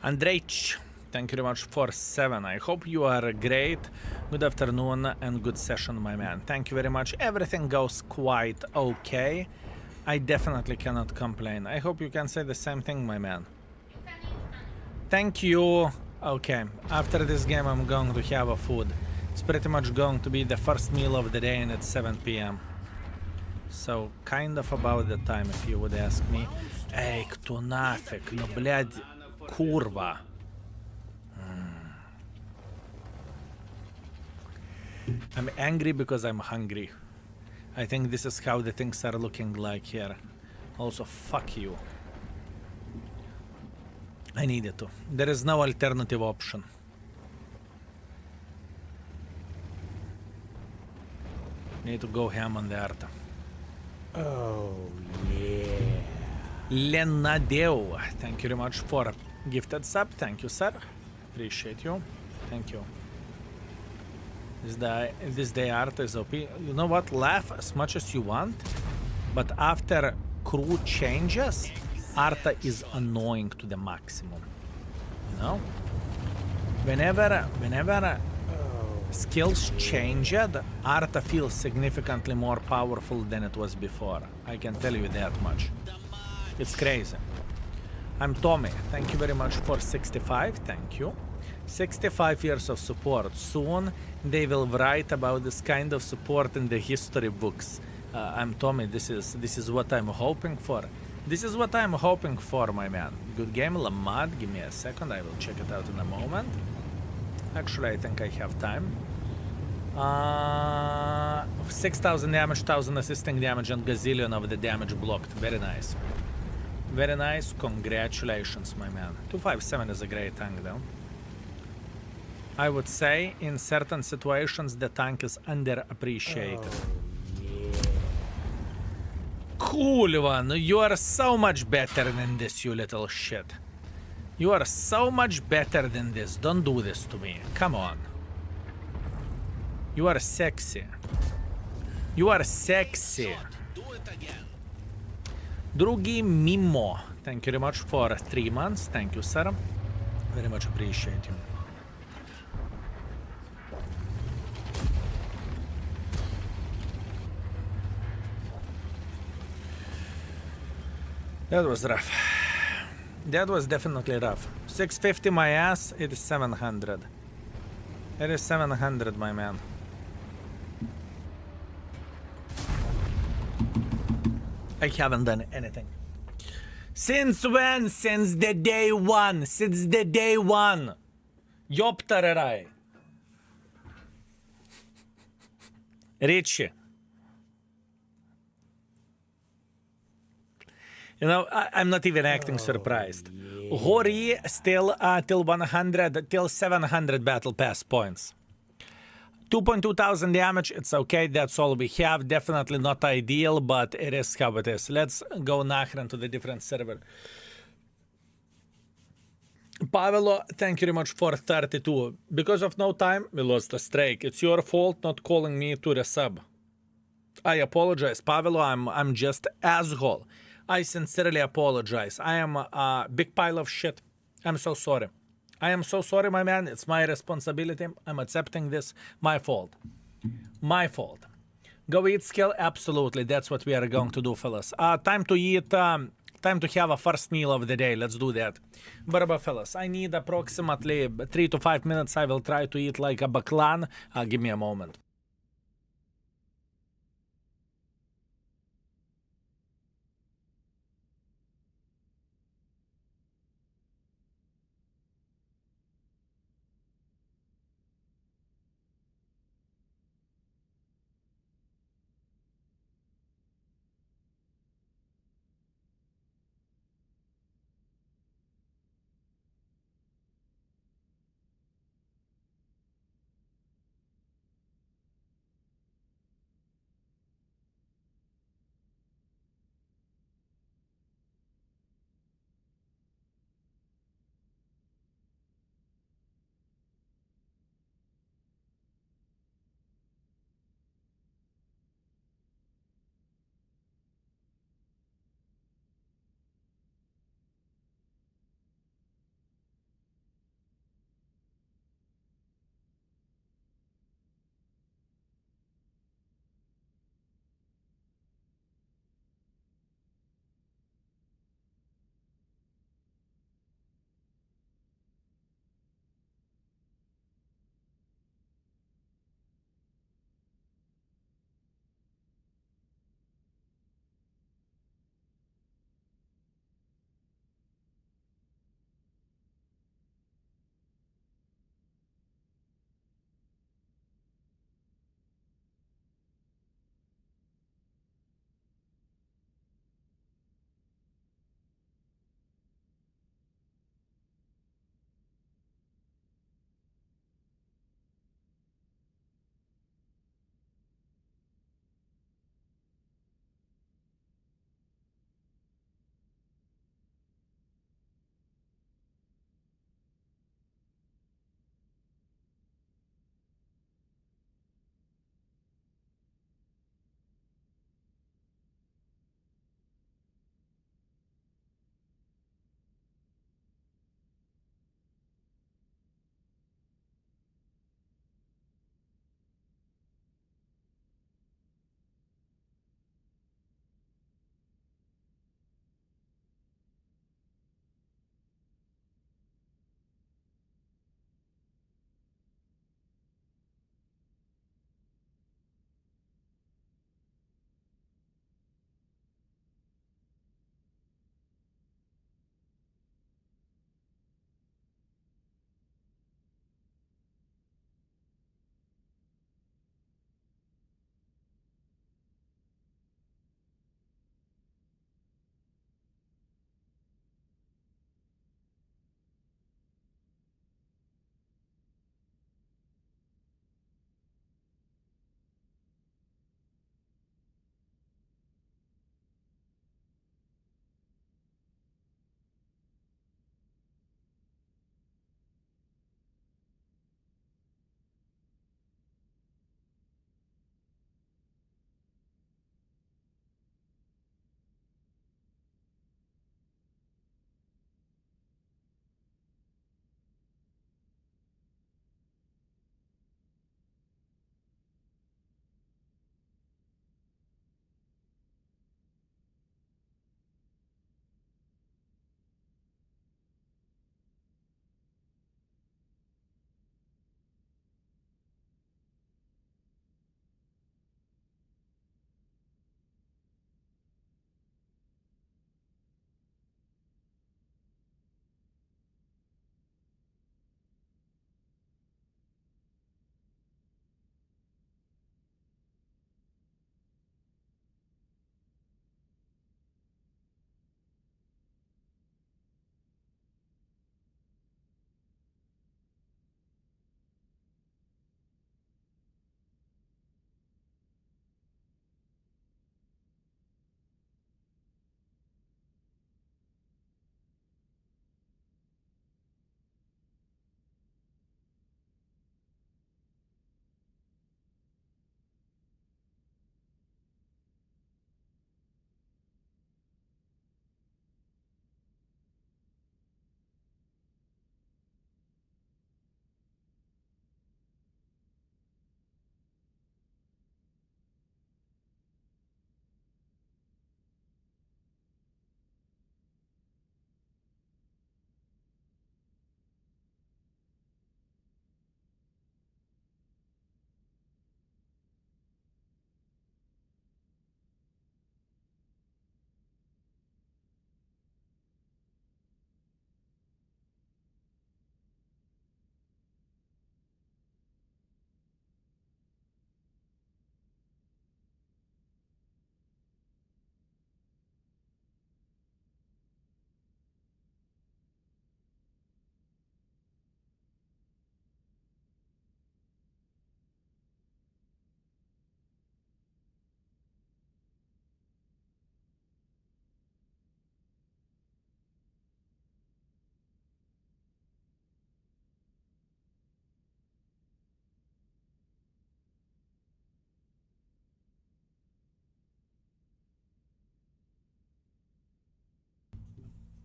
S1: Andrej, thank you very much for 7. I hope you are great. Good afternoon and good session, my man. Thank you very much. Everything goes quite okay. I definitely cannot complain. I hope you can say the same thing, my man. Thank you. Okay, after this game I'm going to have a food. It's pretty much going to be the first meal of the day and it's 7 p.m. So, kind of about the time, if you would ask me. Эй, кто нафиг? Ну, блядь, курва. I'm angry because I'm hungry. I think this is how the things are looking like here. Also, fuck you. I needed to. There is no alternative option. Need to go ham on the art.
S5: Oh, yeah.
S1: Lenadeu, thank you very much for gifted sub. Thank you, sir. Appreciate you. Thank you. This day art is OP. You know what? Laugh as much as you want, but after crew changes, Arta is annoying to the maximum. You know? Whenever skills changed, Arta feels significantly more powerful than it was before. I can tell you that much. It's crazy. I'm Tommy. Thank you very much for 65. Thank you. 65 years of support. Soon they will write about this kind of support in the history books. I'm Tommy. This is what I'm hoping for. This is what I'm hoping for, my man. Good game, Lamad. Give me a second. I will check it out in a moment. Actually, I think I have time. 6,000 damage, 1,000 assisting damage, and gazillion of the damage blocked. Very nice. Very nice. Congratulations, my man. 257 is a great tank, though. I would say in certain situations the tank is underappreciated. Cool one. You are so much better than this, you little shit. You are so much better than this. Don't do this to me. Come on. You are sexy. You are sexy.
S3: Do it again.
S1: Drugi Mimo. Thank you very much for 3 months. Thank you, sir. Very much appreciate you. That was rough. That was definitely rough. 650 my ass, it is 700. It is 700, my man. I haven't done anything. Since when? Since the day one. Since the day one. Ёптараrai. Richie. You know, I'm not even acting surprised. Hori still till 100, till 700 battle pass points. 2.2 thousand damage, it's okay, that's all we have. Definitely not ideal, but it is how it is. Let's go nachren to the different server. Pavelo, thank you very much for 32. Because of no time, we lost the streak. It's your fault not calling me to the sub. I apologize, Pavelo, I'm just asshole. I sincerely apologize. I am a big pile of shit. I'm so sorry. I am so sorry, my man. It's my responsibility. I'm accepting this. My fault. My fault. Go eat skill? Absolutely. That's what we are going to do, fellas. Time to eat. Time to have a first meal of the day. Let's do that. Barba, fellas, I need approximately 3 to 5 minutes. I will try to eat like a baklan. Give me a moment.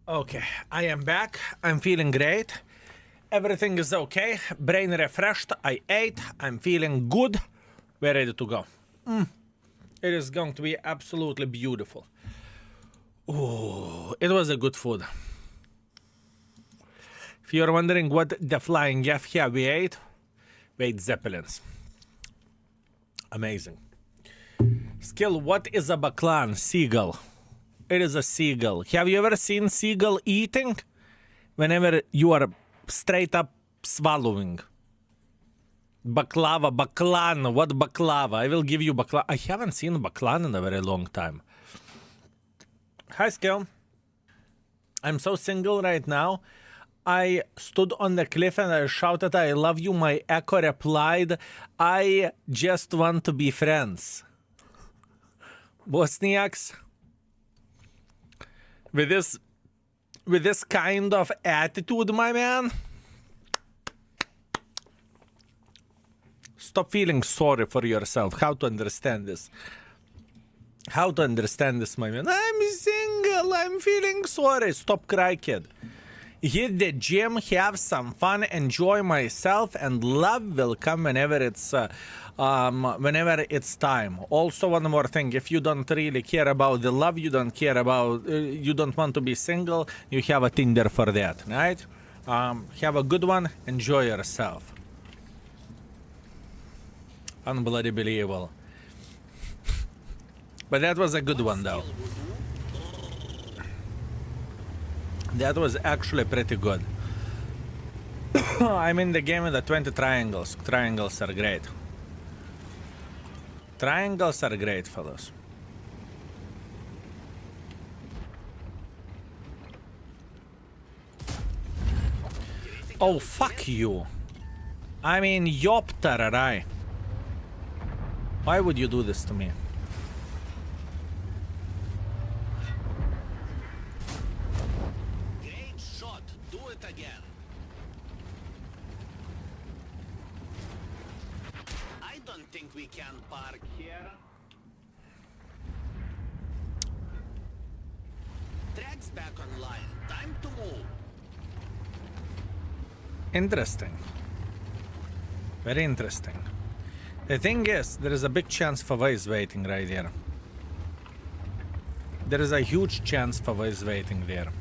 S1: Okay, I am back. I'm feeling great. Everything is okay. Brain refreshed. I ate. I'm feeling good. We're ready to go. It is going to be absolutely beautiful. Ooh, it was a good food. If you're wondering what the flying F here we ate Zeppelins. Amazing. Skill, what is a baklan? Seagull. It is a seagull. Have you ever seen seagull eating? Whenever you are straight up swallowing. Baklava, baklan. What baklava? I will give you baklava. I haven't seen baklan in a very long time. Hi, Skill. I'm so single right now. I stood on the cliff and I shouted, I love you. My echo replied, I just want to be friends. Bosniaks, with this kind of attitude, my man, stop feeling sorry for yourself. How to understand this? How to understand this, my man? I'm single. I'm feeling sorry. Stop cry, kid. Hit the gym, have some fun, enjoy myself, and love will come whenever it's time. Also, one more thing: if you don't really care about the love, you don't care about, you don't want to be single, you have a Tinder for that, right? Have a good one. Enjoy yourself. Unbloody believable. But that was a good one, though. That was actually pretty good. I'm in the game with the 20 triangles. Triangles are great. Triangles are great, fellas. Oh, fuck you. I mean, Yoptararai. Why would you do this to me?
S3: We can park here. Tracks back online. Time to move.
S1: Interesting. Very interesting. The thing is, there is a big chance Fava is waiting right there. There is a huge chance Fava is waiting there.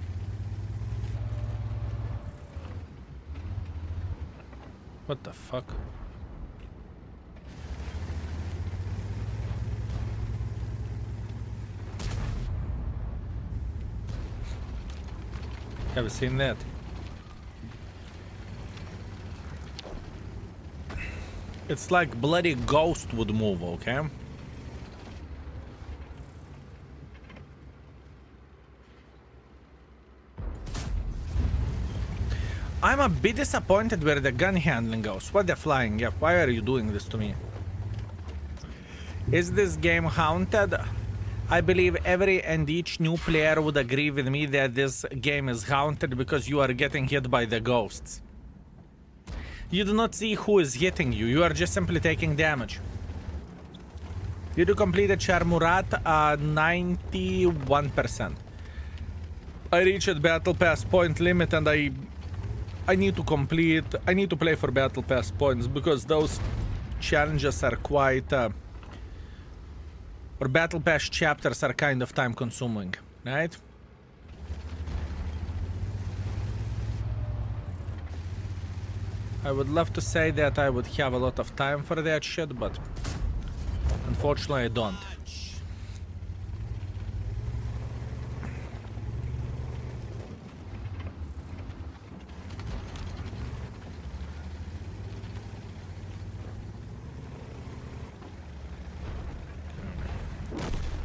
S1: What the fuck? Have you seen that? It's like bloody ghost would move, okay? I'm a bit disappointed where the gun handling goes. What the flying? Yeah, why are you doing this to me? Is this game haunted? I believe every and each new player would agree with me that this game is haunted because you are getting hit by the ghosts. You do not see who is hitting you, you are just simply taking damage. You do complete a Char Murat 91%. I reached Battle Pass point limit and I need to play for Battle Pass points because those challenges are quite... or Battle Pass chapters are kind of time consuming, right? I would love to say that I would have a lot of time for that shit, but unfortunately I don't.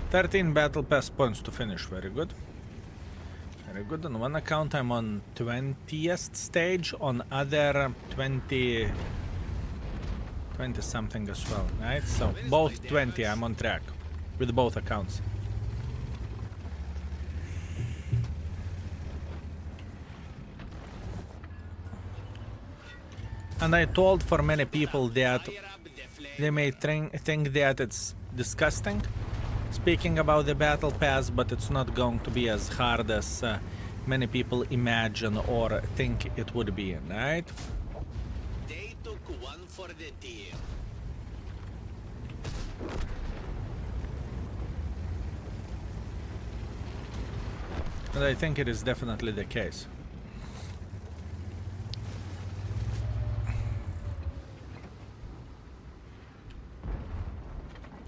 S1: $13 Battle Pass points to finish, very good. Very good. On one account I'm on 20th stage, on other 20 something as well, right? So both 20, I'm on track with both accounts. And I told for many people that they may think that it's disgusting speaking about the battle pass, but it's not going to be as hard as many people imagine or think it would be, right?
S3: They took one for the team.
S1: And I think it is definitely the case.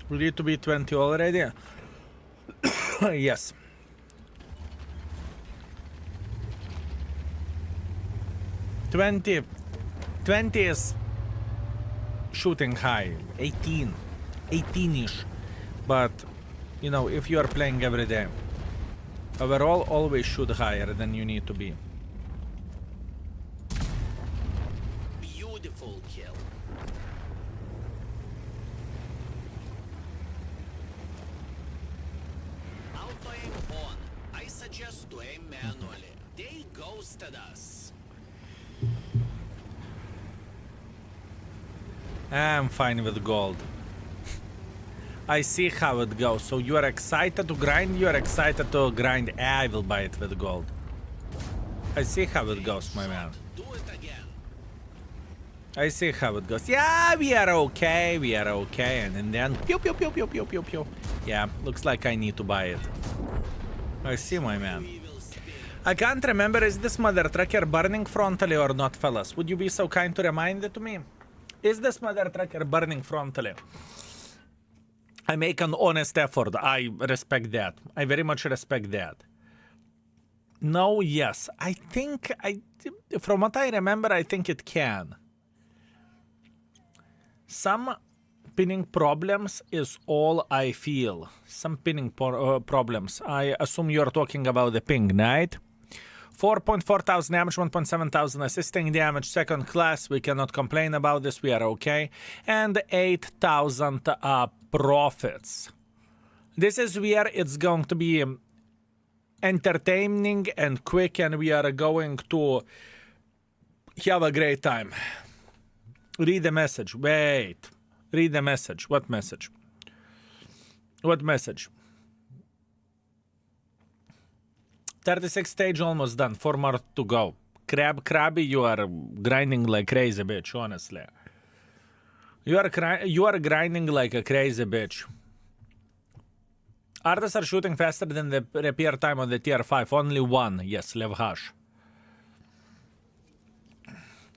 S1: We need to be 20 already? Yes. 20 is shooting high. 18-ish. But, you know, if you are playing every day, overall, always shoot higher than you need to be.
S3: Beautiful kill. Auto aim on. I suggest to aim manually. They ghosted us.
S1: I'm fine with gold. I see how it goes. So you are excited to grind? You are excited to grind? I will buy it with gold. I see how it goes, my man.
S3: Do it again.
S1: I see how it goes. Yeah, we are okay. We are okay. And then pew pew pew pew pew pew pew. Yeah, looks like I need to buy it. I see, my man.
S3: We will spin.
S1: I can't remember, is this mother trucker burning frontally or not, fellas? Would you be so kind to remind it to me? Is this mother trucker burning frontally? I make an honest effort. I respect that. I very much respect that. No, yes. I think from what I remember, I think it can. Some pinning problems is all I feel. Some pinning problems. I assume you're talking about the ping, right? 4.4 thousand damage, 1.7 thousand assisting damage, second class. We cannot complain about this. We are okay. And 8,000 profits. This is where it's going to be entertaining and quick, and we are going to have a great time. Read the message. Wait. Read the message. What message? What message? 36 stage almost done. 4 more to go. Krabby, you are grinding like crazy, bitch, honestly. You are grinding like a crazy bitch. Artists are shooting faster than the repair time on the tier 5. Only one. Yes, Levhash.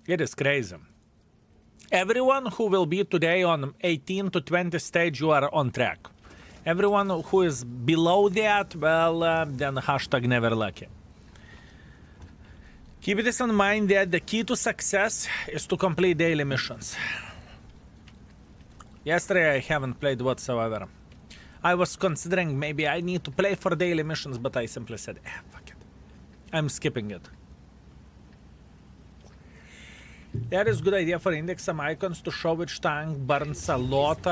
S1: It is crazy. Everyone who will be today on 18 to 20 stage, you are on track. Everyone who is below that, well, then hashtag never lucky. Keep this in mind that the key to success is to complete daily missions. Yesterday I haven't played whatsoever. I was considering maybe I need to play for daily missions, but I simply said, fuck it. I'm skipping it. That is a good idea for index some icons to show which tank burns a lot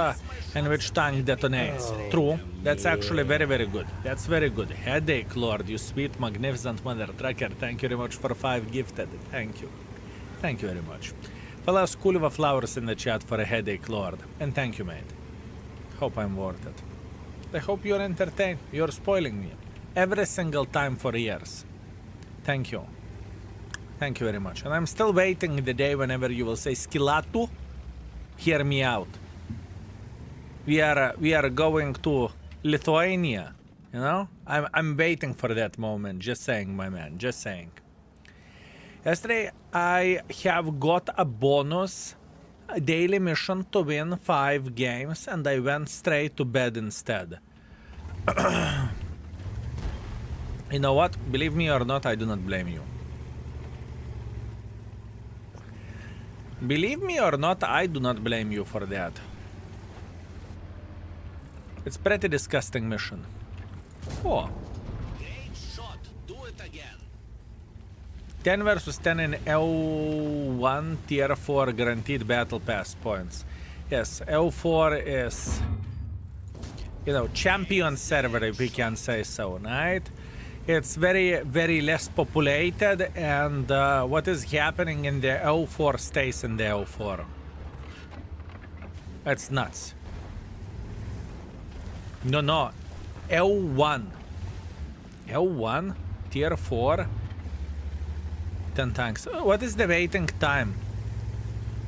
S1: and which tank detonates. True. That's actually very, very good. That's very good. Headache Lord, you sweet, magnificent mother trucker. Thank you very much for 5 gifted. Thank you. Thank you very much. Fellas, cool flowers in the chat for a Headache Lord. And thank you, mate. Hope I'm worth it. I hope you're entertained. You're spoiling me. Every single time for years. Thank you. Thank you very much. And I'm still waiting the day whenever you will say Skilatu. Hear me out. We are going to Lithuania. You know? I'm waiting for that moment. Just saying, my man. Just saying. Yesterday I have got a bonus a daily mission to win 5 games, and I went straight to bed instead. You know what? Believe me or not, I do not blame you. Believe me or not, I do not blame you for that. It's pretty disgusting mission. Oh.
S3: Great shot. Do it again.
S1: 10 versus 10 in L1 tier 4 guaranteed battle pass points. Yes, L4 is, you know, champion server, if we can say so, right? It's very, very less populated, and what is happening in the L4 stays in the L4. It's nuts. No, L1. L1, tier 4, 10 tanks. What is the waiting time?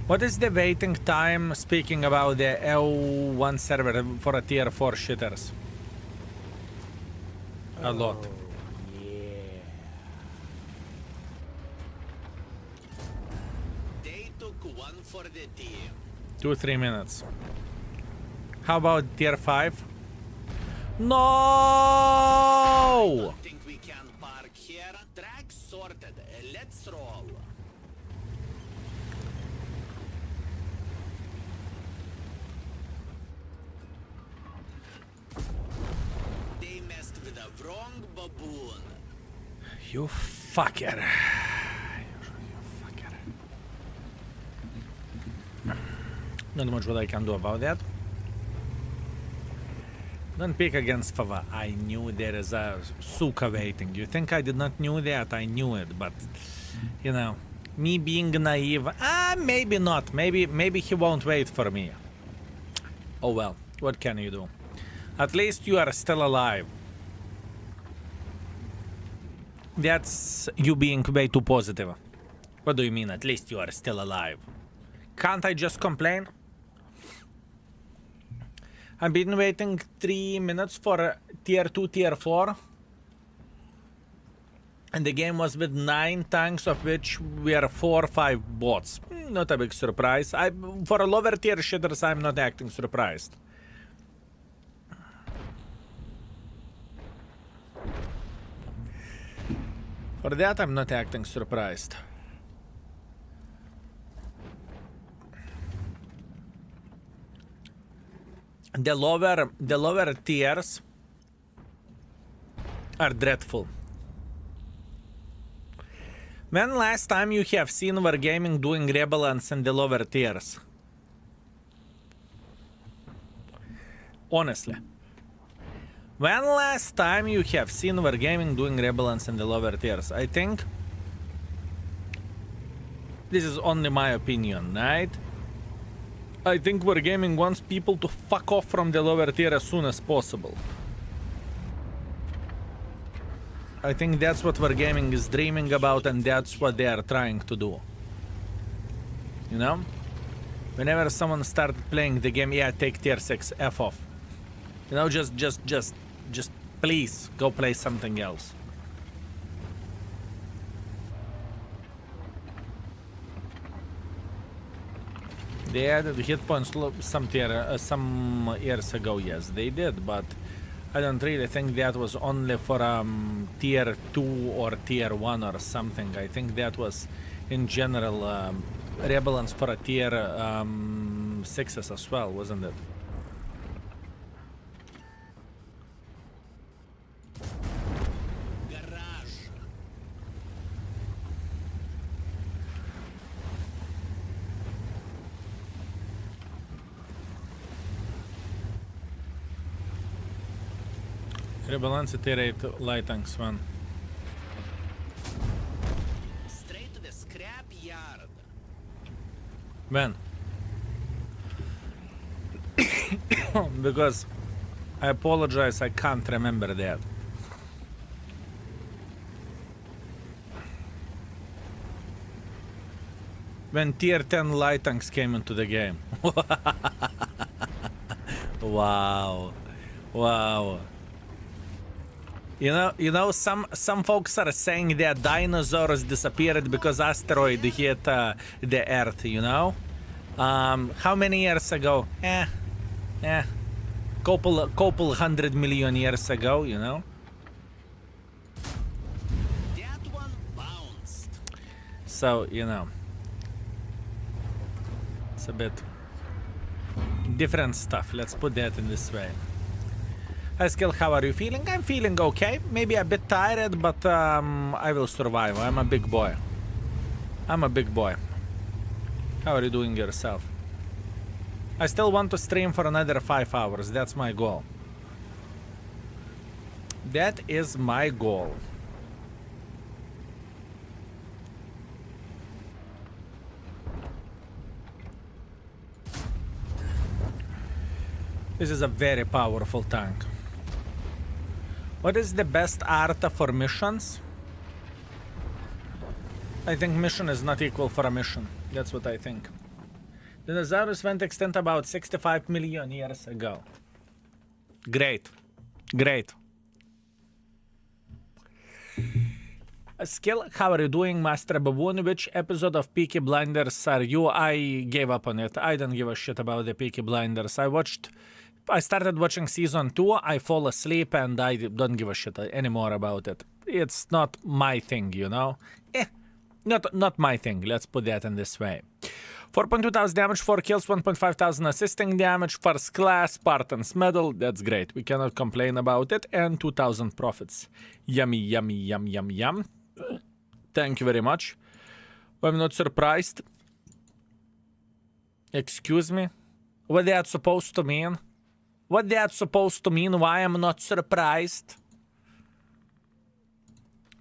S1: What is the waiting time, speaking about the L1 server for a tier 4 shitters? A lot.
S5: Yeah.
S3: They took one for the team.
S1: 2-3 minutes. How about tier 5? No!
S3: Think we can park here? Track sorted. Let's roll. They messed with the wrong baboon.
S1: You fucker. You fucker. Not much what I can do about that. Don't pick against Fava. I knew there is a Suka waiting. You think I did not knew that? I knew it, but you know, me being naive. Maybe not. Maybe he won't wait for me. Oh well, what can you do? At least you are still alive. That's you being way too positive. What do you mean? At least you are still alive. Can't I just complain? I've been waiting 3 minutes for tier 2, tier 4. And the game was with 9 tanks, of which were 4 or 5 bots. Not a big surprise. For a lower tier shitters, I'm not acting surprised. For that, I'm not acting surprised. The lower tiers are dreadful. When last time you have seen Wargaming doing rebalance in the lower tiers? Honestly. When last time you have seen Wargaming doing rebalance in the lower tiers? I think this is only my opinion, right? I think Wargaming wants people to fuck off from the lower tier as soon as possible. I think that's what Wargaming is dreaming about, and that's what they are trying to do. You know? Whenever someone started playing the game, yeah, take tier 6, F off. You know, just please go play something else. They added hit points some years ago, yes, they did, but I don't really think that was only for tier 2 or tier 1 or something. I think that was in general rebalance for a tier 6s as well, wasn't it? Rebalance tier 8 light tanks one.
S3: Straight to the scrap yard.
S1: When? Because I apologize, I can't remember that. When tier 10 light tanks came into the game. Wow. Wow. You know, some folks are saying that dinosaurs disappeared because asteroid hit the Earth. You know, how many years ago? Couple 100 million years ago. You know.
S3: That one bounced.
S1: So you know, it's a bit different stuff. Let's put that in this way. Hi Skill, how are you feeling? I'm feeling okay. Maybe a bit tired, but I will survive. I'm a big boy. I'm a big boy. How are you doing yourself? I still want to stream for another 5 hours. That's my goal. That is my goal. This is a very powerful tank. What is the best art for missions? I think mission is not equal for a mission. That's what I think. The dinosaurs went extinct about 65 million years ago. Great. Great. Skill, how are you doing, Master Baboon? Which episode of Peaky Blinders are you? I gave up on it. I don't give a shit about the Peaky Blinders. I started watching season 2, I fall asleep, and I don't give a shit anymore about it. It's not my thing, you know? Not my thing, let's put that in this way. 4.2 thousand damage, 4 kills, 1.5 thousand assisting damage, first class, Spartan's medal, that's great. We cannot complain about it, and 2,000 profits. Yummy, yummy, yum, yum, yum. Thank you very much. I'm not surprised. Excuse me? What that's supposed to mean? What that's supposed to mean? Why I'm not surprised?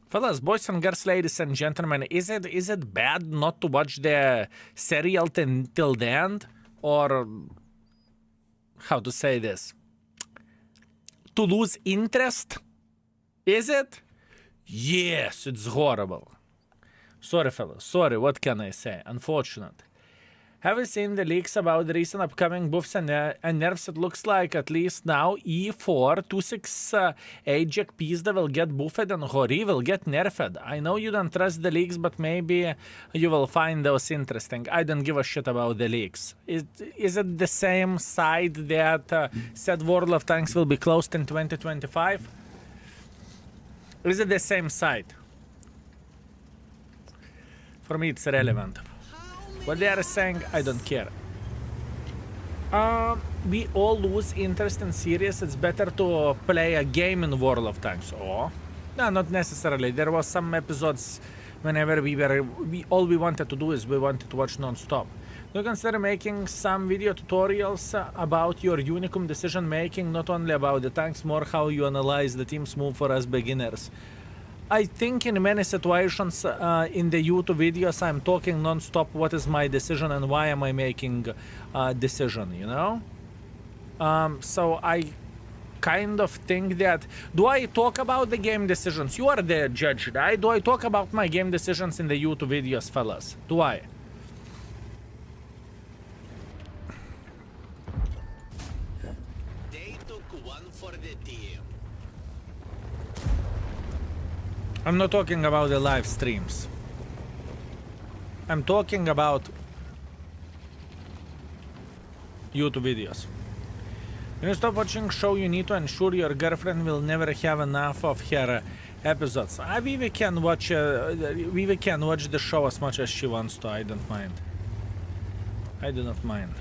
S1: Fellas, boys and girls, ladies and gentlemen, is it bad not to watch the serial till the end? Or how to say this? To lose interest? Is it? Yes, it's horrible. Sorry, fellas. Sorry, what can I say? Unfortunate. Have you seen the leaks about the recent upcoming buffs and nerfs? It looks like at least now E4, 268 Jack Pizda will get buffed and Hori will get nerfed. I know you don't trust the leaks, but maybe you will find those interesting. I don't give a shit about the leaks. Is it the same side that said World of Tanks will be closed in 2025? Is it the same side? For me, it's irrelevant. What they are saying, I don't care. We all lose interest in series. It's better to play a game in World of Tanks. Oh, no, not necessarily. There was some episodes whenever all we wanted to do is we wanted to watch non-stop. Do you consider making some video tutorials about your Unicum decision making, not only about the tanks, more how you analyze the team's move for us beginners? I think in many situations in the YouTube videos I'm talking non-stop what is my decision and why am I making a decision, you know? So I kind of think that... Do I talk about the game decisions? You are the judge, right? Do I talk about my game decisions in the YouTube videos, fellas? Do I?
S3: They took one for the team.
S1: I'm not talking about the live streams. I'm talking about YouTube videos. When you stop watching show, you need to ensure your girlfriend will never have enough of her episodes. Vivi can watch the show as much as she wants to. I don't mind. I do not mind.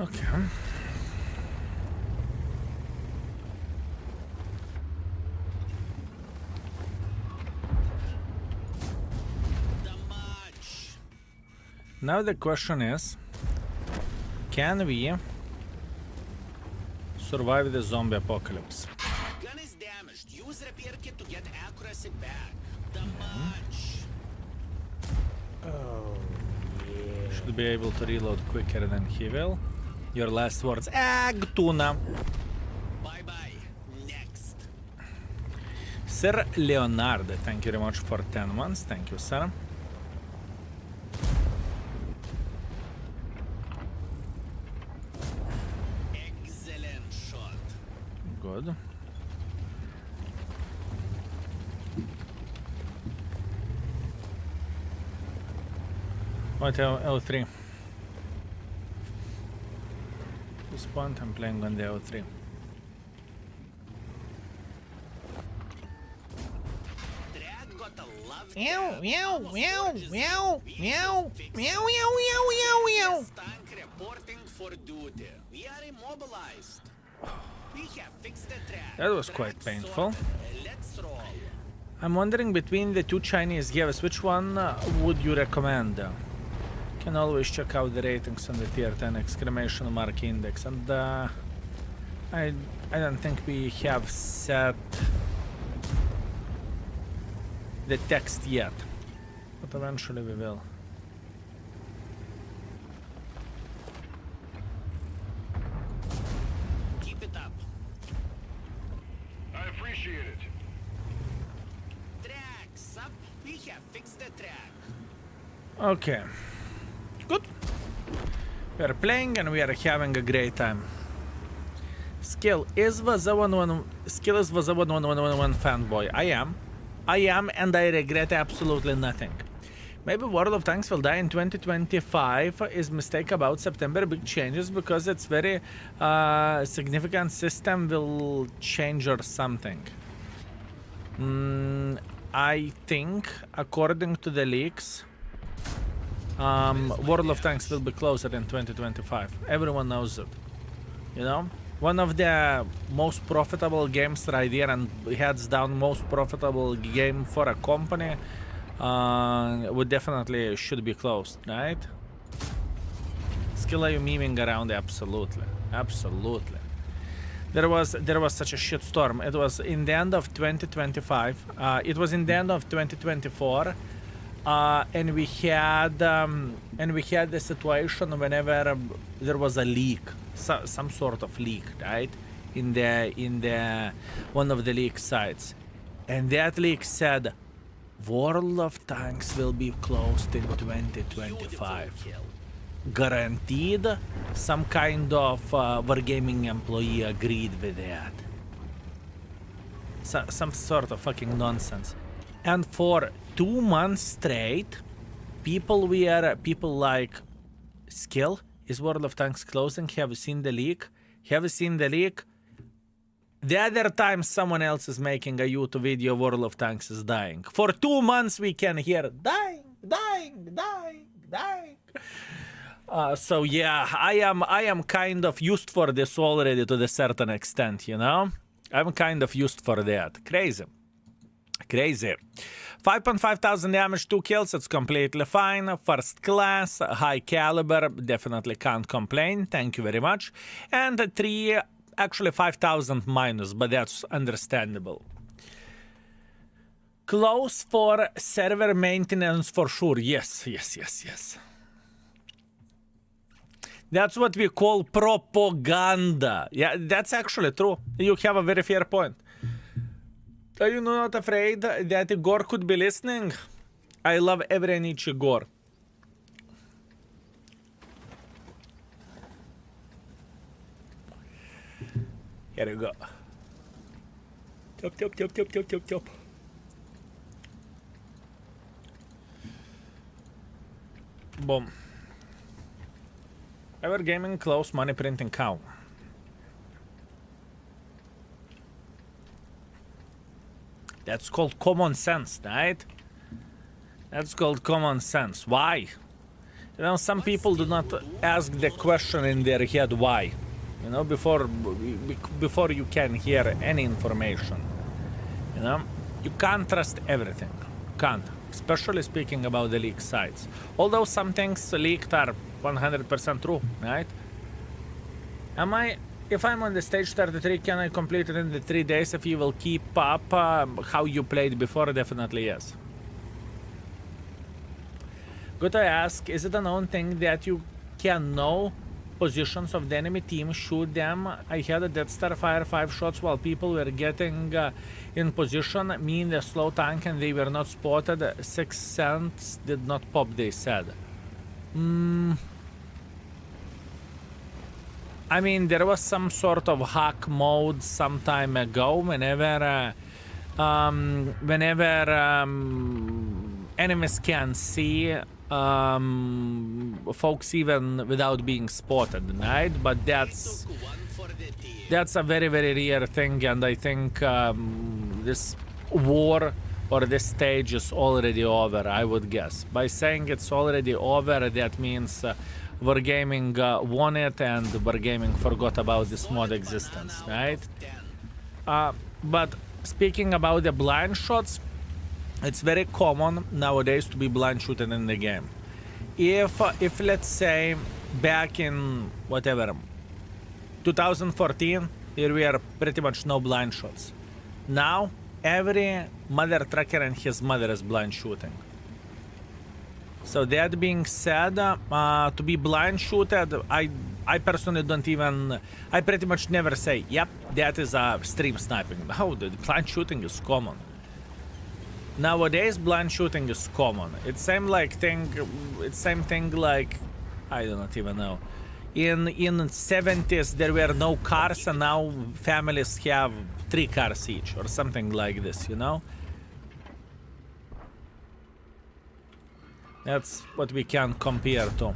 S1: Okay. Now the question is, can we survive the zombie apocalypse?
S3: Gun is damaged. Use repair kit to get accuracy back. Damage.
S5: Oh, yeah.
S1: Should be able to reload quicker than he will. Your last words. Tuna.
S3: Bye-bye. Next.
S1: Sir Leonard, thank you very much for 10 months. Thank you, sir.
S3: Excellent shot.
S1: Good. What L3? This point I'm playing on the L3.
S3: Drag got a love
S1: Meow, meow,
S3: Almost
S1: meow,
S3: gorgeous.
S1: meow,
S3: We
S1: meow,
S3: should fix
S1: meow,
S3: it.
S1: meow, meow, meow, meow.
S3: This tank reporting for duty. We are immobilized. We have fixed the track.
S1: That was
S3: Track
S1: quite painful.
S3: sorted. Let's roll.
S1: I'm wondering between the two Chinese gifts, which one would you recommend? can always check out the ratings on the tier 10 exclamation mark index, and I don't think we have set the text yet, but eventually we will.
S3: Keep it up.
S4: I appreciate it.
S3: Tracks up. We have fixed the track.
S1: Okay, good. We are playing and we are having a great time. Skill is was a 1111 fanboy. I am, and I regret absolutely nothing. Maybe World of Tanks will die in 2025 is mistake about September big changes because it's very significant system will change or something. I think according to the leaks, World of Tanks will be closer in 2025. Everyone knows it. You know? One of the most profitable games right here, and hands down most profitable game for a company, would definitely should be closed, right? Skill, are you memeing around? Absolutely, absolutely. There was such a shitstorm. It was in the end of 2025. It was in the end of 2024, and we had the situation whenever there was a leak. Some sort of leak, right? In the one of the leak sites, and that leak said World of Tanks will be closed in 2025. Guaranteed. Some kind of Wargaming employee agreed with that. Some sort of fucking nonsense. And for 2 months straight, people like Skill. Is World of Tanks closing? Have you seen the leak? Have you seen the leak? The other time someone else is making a YouTube video, World of Tanks is dying. For 2 months we can hear dying. So yeah, I am kind of used for this already to a certain extent, you know? I'm kind of used for that. Crazy. 5.5 thousand damage, 2 kills, it's completely fine. First class, high caliber, definitely can't complain, thank you very much. And 3, actually 5,000 minus, but that's understandable. Close for server maintenance for sure, yes. That's what we call propaganda. Yeah, that's actually true. You have a very fair point. Are you not afraid that Igor could be listening? I love every and each Igor. Here we go. Chop. Boom. Ever gaming close money printing cow. That's called common sense, right? That's called common sense. Why? You know, some people do not ask the question in their head why. You know, before you can hear any information. You know, you can't trust everything. Can't. Especially speaking about the leak sites. Although some things leaked are 100% true, right? If I'm on the stage 33, can I complete it in the 3 days if you will keep up how you played before? Definitely yes. Good to ask, is it a known thing that you can know positions of the enemy team, shoot them? I had a Death Star fire 5 shots while people were getting in position, me in the slow tank, and they were not spotted. 6 cents did not pop, they said. I mean, there was some sort of hack mode some time ago whenever enemies can see folks even without being spotted, right? But that's a very, very rare thing, and I think this war or this stage is already over, I would guess. By saying it's already over, that means Wargaming won it and Wargaming forgot about this mod existence, right? But speaking about the blind shots, it's very common nowadays to be blind shooting in the game. if let's say back in whatever 2014 there were pretty much no blind shots. Now every mother trucker and his mother is blind shooting. So that being said, to be blind shooted, I personally don't even, I pretty much never say, yep, that is a stream sniping. No, the blind shooting is common. Nowadays, blind shooting is common. It's same thing like, I don't even know. In 70s, there were no cars, and now families have 3 cars each, or something like this, you know? That's what we can compare to.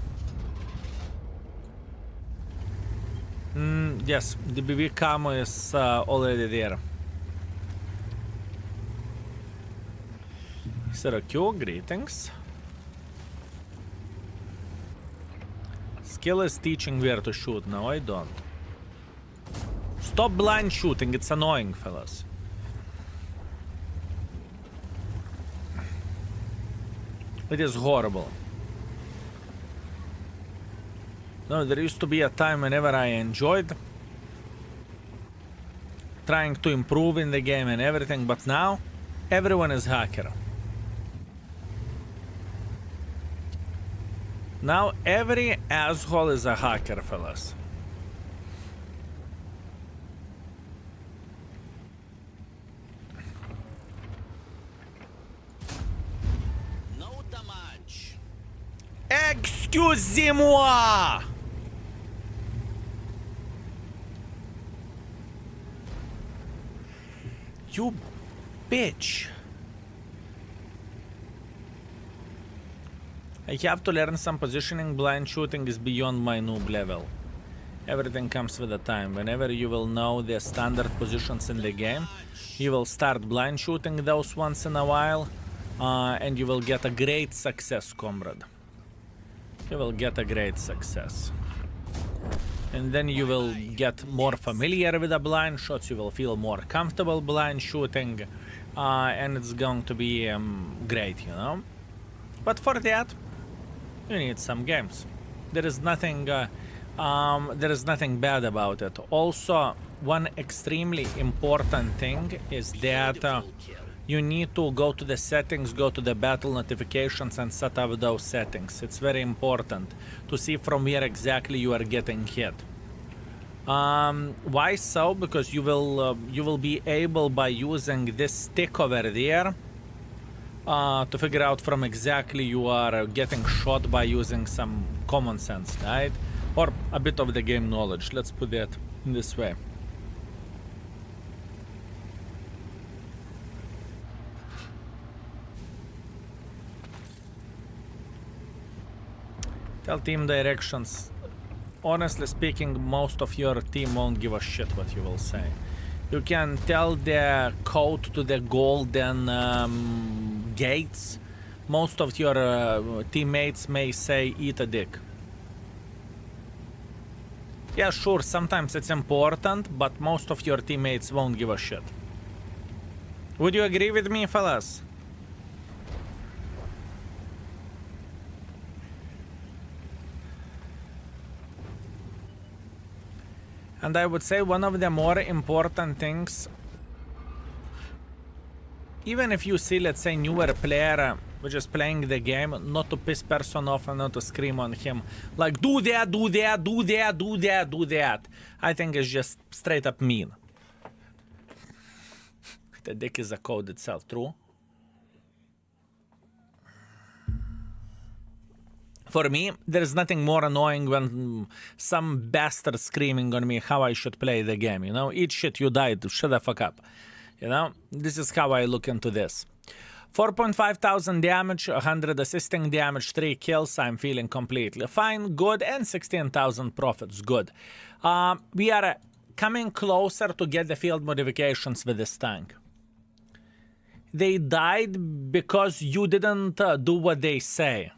S1: Yes, the BB camo is already there. Syracuse, greetings. Skill is teaching where to shoot. No, I don't. Stop blind shooting, it's annoying, fellas. It is horrible. No, there used to be a time whenever I enjoyed trying to improve in the game and everything, but now everyone is hacker. Now every asshole is a hacker, fellas. Excusez-moi! You bitch. I have to learn some positioning. Blind shooting is beyond my noob level. Everything comes with a time. Whenever you will know the standard positions in the game, you will start blind shooting those once in a while, and you will get a great success, comrade. You will get a great success. And then you will get more familiar with the blind shots, you will feel more comfortable blind shooting, and it's going to be great, you know? But for that, you need some games. There is nothing bad about it. Also, one extremely important thing is that you need to go to the settings, go to the battle notifications and set up those settings. It's very important to see from where exactly you are getting hit. Why so? Because you will be able, by using this stick over there, to figure out from exactly you are getting shot by using some common sense, right? Or a bit of the game knowledge, let's put it this way. Tell team directions. Honestly speaking, most of your team won't give a shit what you will say. You can tell the code to the golden gates. Most of your teammates may say eat a dick. Yeah, sure, sometimes it's important, but most of your teammates won't give a shit. Would you agree with me, fellas? And I would say one of the more important things, even if you see, let's say, newer player which is playing the game, not to piss person off and not to scream on him, like, do that, do that, do that, do that, do that. I think it's just straight up mean. The dick is a code itself, true? For me, there's nothing more annoying when some bastard screaming on me how I should play the game, you know? Eat shit, you died, shut the fuck up. You know? This is how I look into this. 4,500 damage, 100 assisting damage, 3 kills, I'm feeling completely fine, good, and 16,000 profits, good. We are coming closer to get the field modifications with this tank. They died because you didn't do what they say.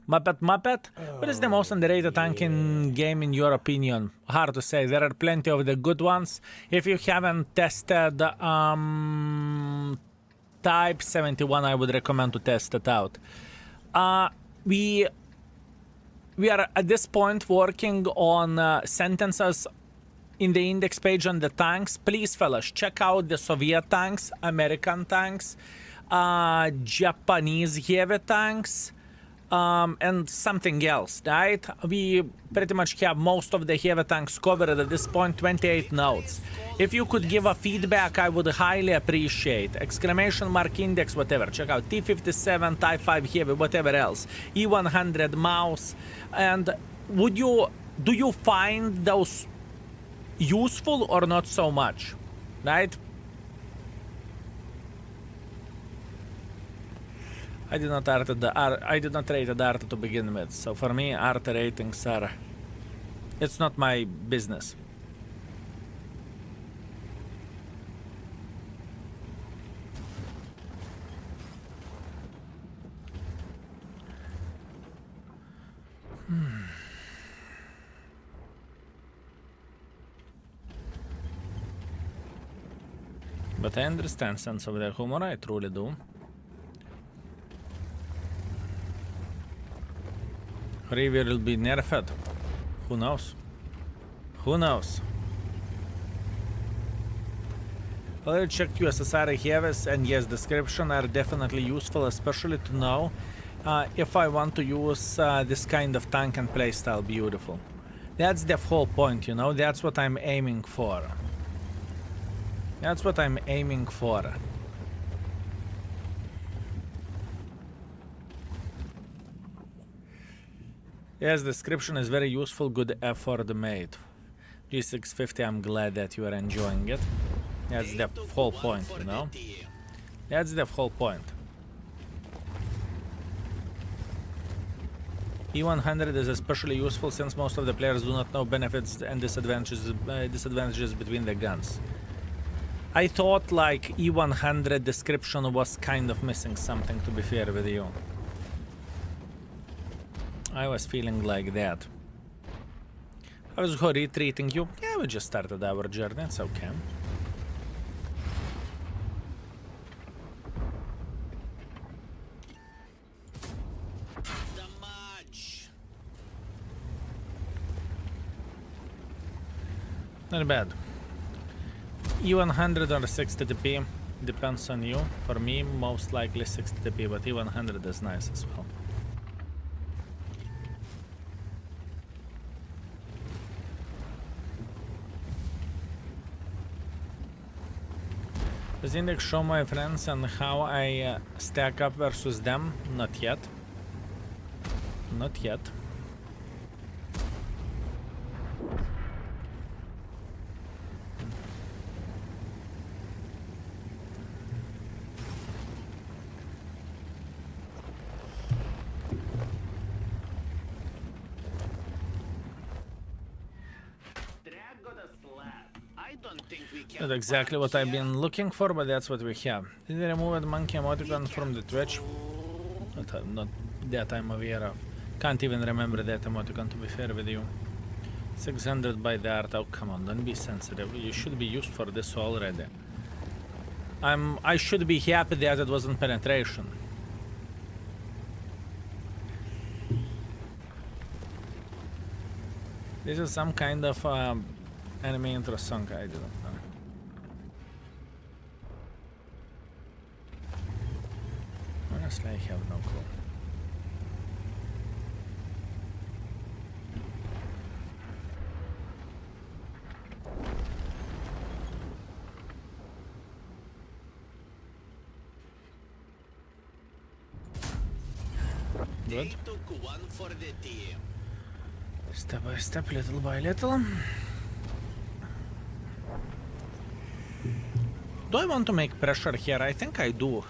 S1: Muppet, what is the most underrated tank in game in your opinion? Hard to say, there are plenty of the good ones. If you haven't tested Type 71, I would recommend to test it out. we are at this point working on sentences in the index page on the tanks. Please, fellas, check out the Soviet tanks, American tanks, Japanese heavy tanks, and something else, right? We pretty much have most of the heavy tanks covered at this point, 28 notes. If you could give a feedback, I would highly appreciate. Exclamation mark index, whatever. Check out T57, Type 5 heavy, whatever else. E100 mouse. And do you find those useful or not so much, right? I did not rate the art to begin with, so for me art ratings are, it's not my business. But I understand sense of their humor, I truly do. Reaver will be nerfed. Who knows? Who knows? Well, I checked USSR heavies, and yes, description are definitely useful, especially to know if I want to use this kind of tank and playstyle beautiful. That's the whole point, you know? That's what I'm aiming for. That's what I'm aiming for. Yes, description is very useful, good effort made. G650, I'm glad that you are enjoying it. That's the whole point, you know? That's the whole point. E100 is especially useful since most of the players do not know benefits and disadvantages between the guns. I thought like E100 description was kind of missing something, to be fair with you. I was feeling like that. I was retreating you. Yeah, we just started our journey, it's okay. Not bad. E100 or 60TP, depends on you. For me, most likely 60TP, but E100 is nice as well. Does index show my friends and how I stack up versus them? Not yet. Not yet. Not exactly what I've been looking for, but that's what we have. Did they remove the monkey emoticon from the Twitch? Not that I'm aware of. Can't even remember that emoticon, to be fair with you. 600 by the art. Oh, come on, don't be sensitive. You should be used for this already. I should be happy that it wasn't penetration. This is some kind of anime intro song, I don't know. Honestly, I have no clue. Good. Step by step, little by little. Do I want to make pressure here? I think I do.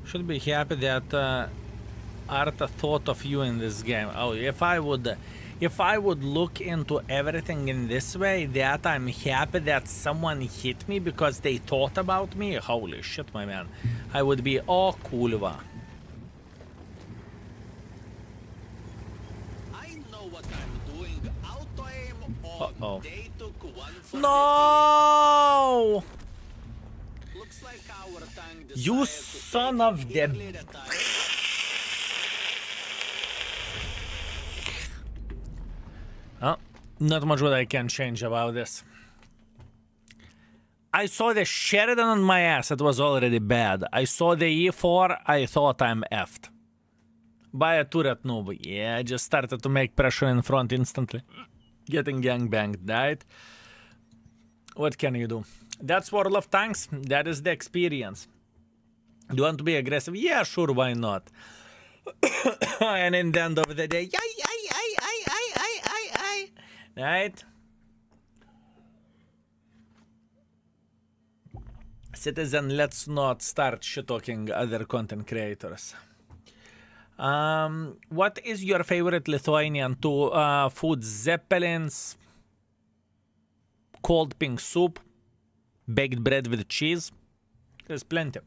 S1: Should be happy that Arta thought of you in this game. Oh, if I would look into everything in this way, that I'm happy that someone hit me because they thought about me. Holy shit, my man. I would be all coolva.
S3: I know what I'm doing. Auto aim on.
S1: Uh-oh.
S3: They took one for
S1: No!
S3: Look Looks like our tank
S1: You
S3: decided to
S1: son
S3: take
S1: of
S3: an
S1: the-
S3: early retirement.
S1: Oh, not much what I can change about this. I saw the Sheridan on my ass, it was already bad. I saw the E4, I thought I'm effed. By a turret noob. Yeah, I just started to make pressure in front instantly. Getting gangbanged, right? What can you do? That's World of Tanks, that is the experience. Do you want to be aggressive? Yeah, sure, why not? And in the end of the day, right? Citizen, let's not start shit-talking other content creators. What is your favorite Lithuanian food? Zeppelins, cold pink soup, baked bread with cheese. There's plenty.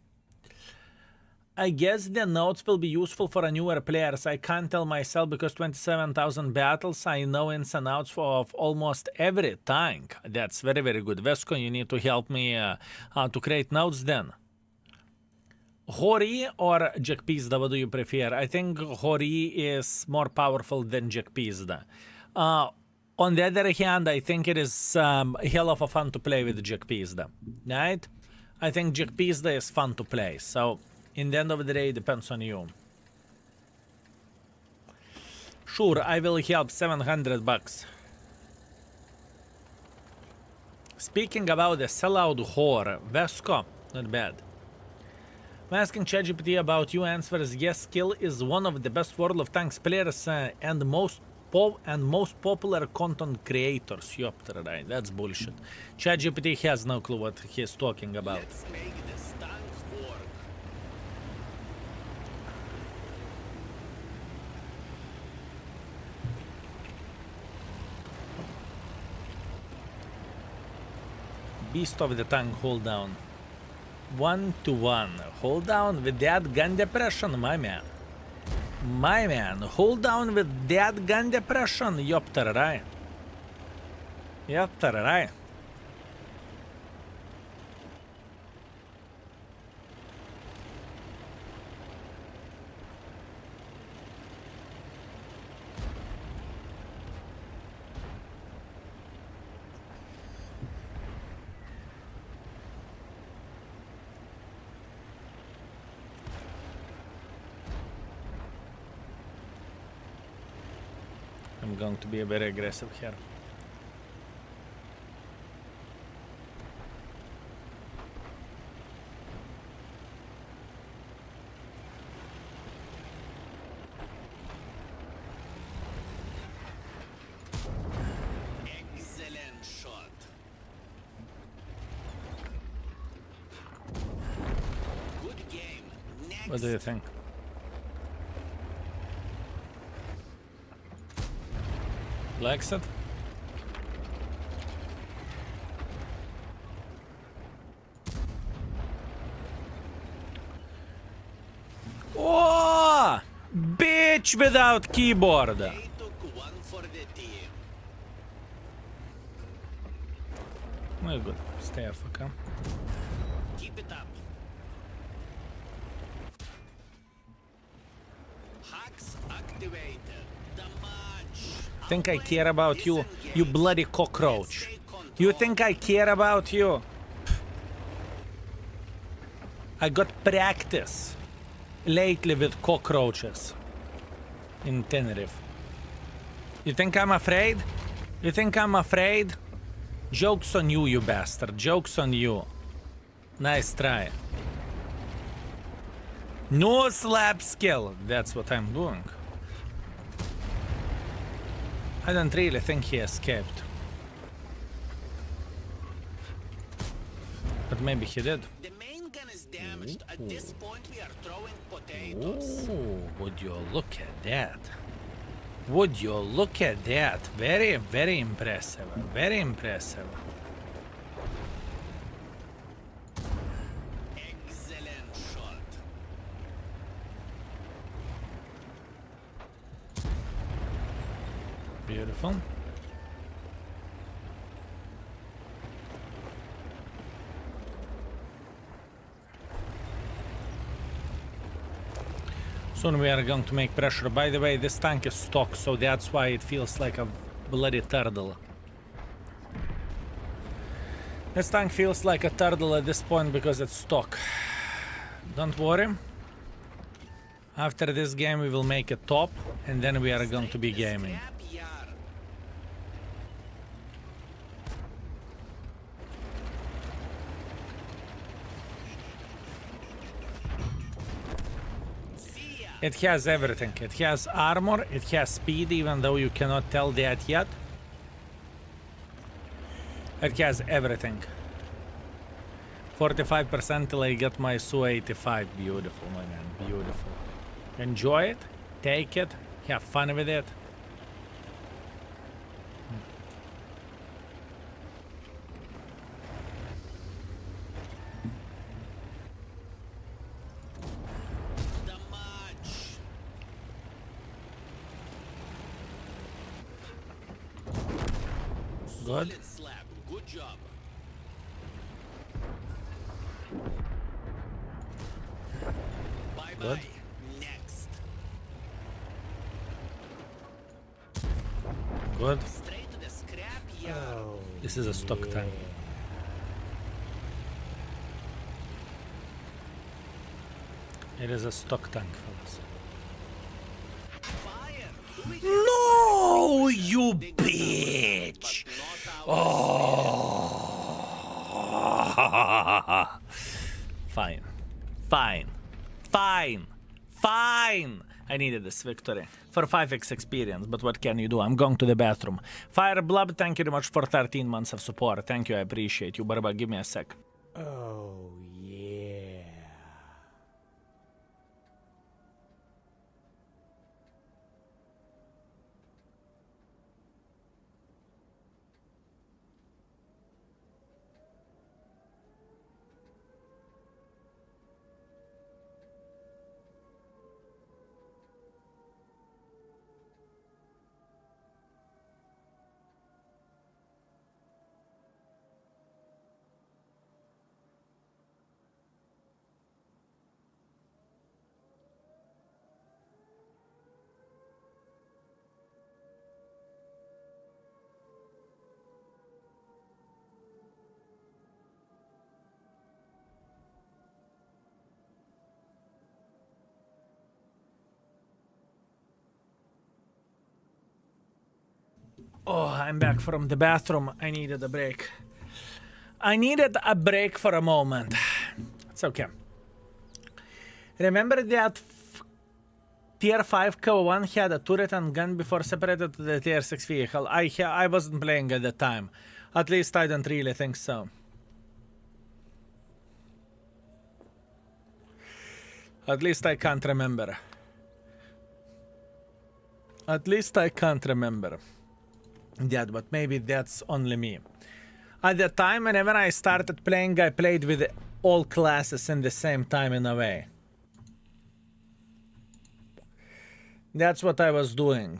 S1: I guess the notes will be useful for a newer players. I can't tell myself because 27,000 battles, I know ins and outs of almost every tank. That's very, very good. Vesco, you need to help me to create notes then. Hori or Jack Pizda, what do you prefer? I think Hori is more powerful than Jack Pizda. On the other hand, I think it is hell of a fun to play with Jack Pizda, right? I think Jack Pizda is fun to play, so in the end of the day, it depends on you. Sure, I will help, 700 bucks. Speaking about the sellout whore, Vesco, not bad. I'm asking ChatGPT about you, answers yes, skill is one of the best World of Tanks players and most popular content creators. Yup, right, that's bullshit. ChatGPT has no clue what he's talking about.
S3: Let's make this tank work.
S1: Beast of the Tank, hold down. 1-1. Hold down with that gun depression, my man. My man, hold down with that gun depression. Yup, right. Yup, right. I'm going to be very aggressive here.
S3: Excellent shot. Good game. Next.
S1: What do you think? Likes it? Oh, bitch without keyboard.
S3: They took one for the team.
S1: Well, good. Stay AFK.
S3: Keep it up. Hacks activated. Damage.
S1: Think I care about you, you bloody cockroach. You think I care about you? I got practice lately with cockroaches in Tenerife. You think I'm afraid? You think I'm afraid? Joke's on you, you bastard. Joke's on you. Nice try. No slap skill. That's what I'm doing. I don't really think he escaped. But maybe he did.
S3: The main gun is damaged. At this point, we are throwing potatoes.
S1: Oh, would you look at that? Would you look at that? Very, very impressive. Very impressive.
S3: Excellent shot.
S1: Beautiful. Soon we are going to make pressure. By the way, this tank is stock, so that's why it feels like a bloody turtle. This tank feels like a turtle at this point because it's stock. Don't worry. After this game we will make a top, and then we are going to be gaming. It has everything. It has armor, it has speed, even though you cannot tell that yet. It has everything. 45% till I get my Su-85. Beautiful, my man, beautiful. Enjoy it, take it, have fun with it. Good.
S3: Solid slab. Good job. Bye
S1: Good.
S3: bye. Next.
S1: Good.
S3: Straight to the scrap yard.
S5: Oh,
S1: This is a stock tank. It is a stock tank, fellas.
S3: Fire. We
S1: No, you bitch! Oh. Fine. Fine. Fine. Fine. I needed this victory for 5x experience, but what can you do? I'm going to the bathroom. Fire Blob, thank you very much for 13 months of support. Thank you, I appreciate you. Barba, give me a sec.
S5: oh yeah.
S1: Oh, I'm back from the bathroom. I needed a break. I needed a break for a moment. It's okay. Remember that tier 5 KO1 had a turret and gun before separated to the tier 6 vehicle? I wasn't playing at the time. At least I don't really think so. At least I can't remember. At least I can't remember that, but maybe that's only me. At the time, whenever I started playing, I played with all classes in the same time in a way. That's what I was doing.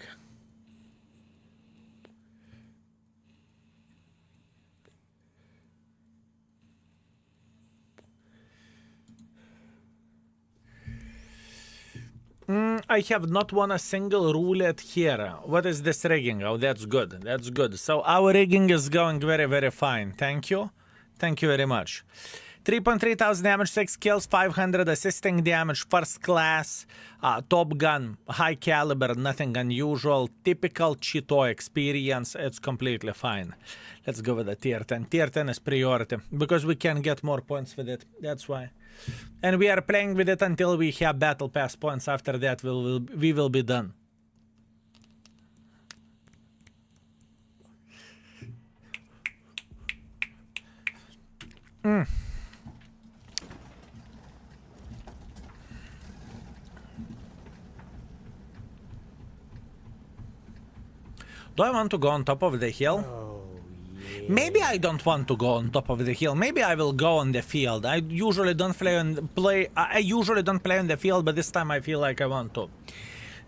S1: I have not won a single roulette here. What is this rigging? Oh, that's good. That's good. So our rigging is going very, very fine. Thank you. Thank you very much. 3.3 thousand damage, 6 kills, 500 assisting damage, first class, top gun, high caliber, nothing unusual, typical Cheeto experience. It's completely fine. Let's go with the tier 10. Tier 10 is priority because we can get more points with it. That's why. And we are playing with it until we have battle pass points. After that, we will be done. Do I want to go on top of the hill? Maybe I don't want to go on top of the hill. Maybe I will go on the field. I usually don't play on the field, but this time I feel like I want to.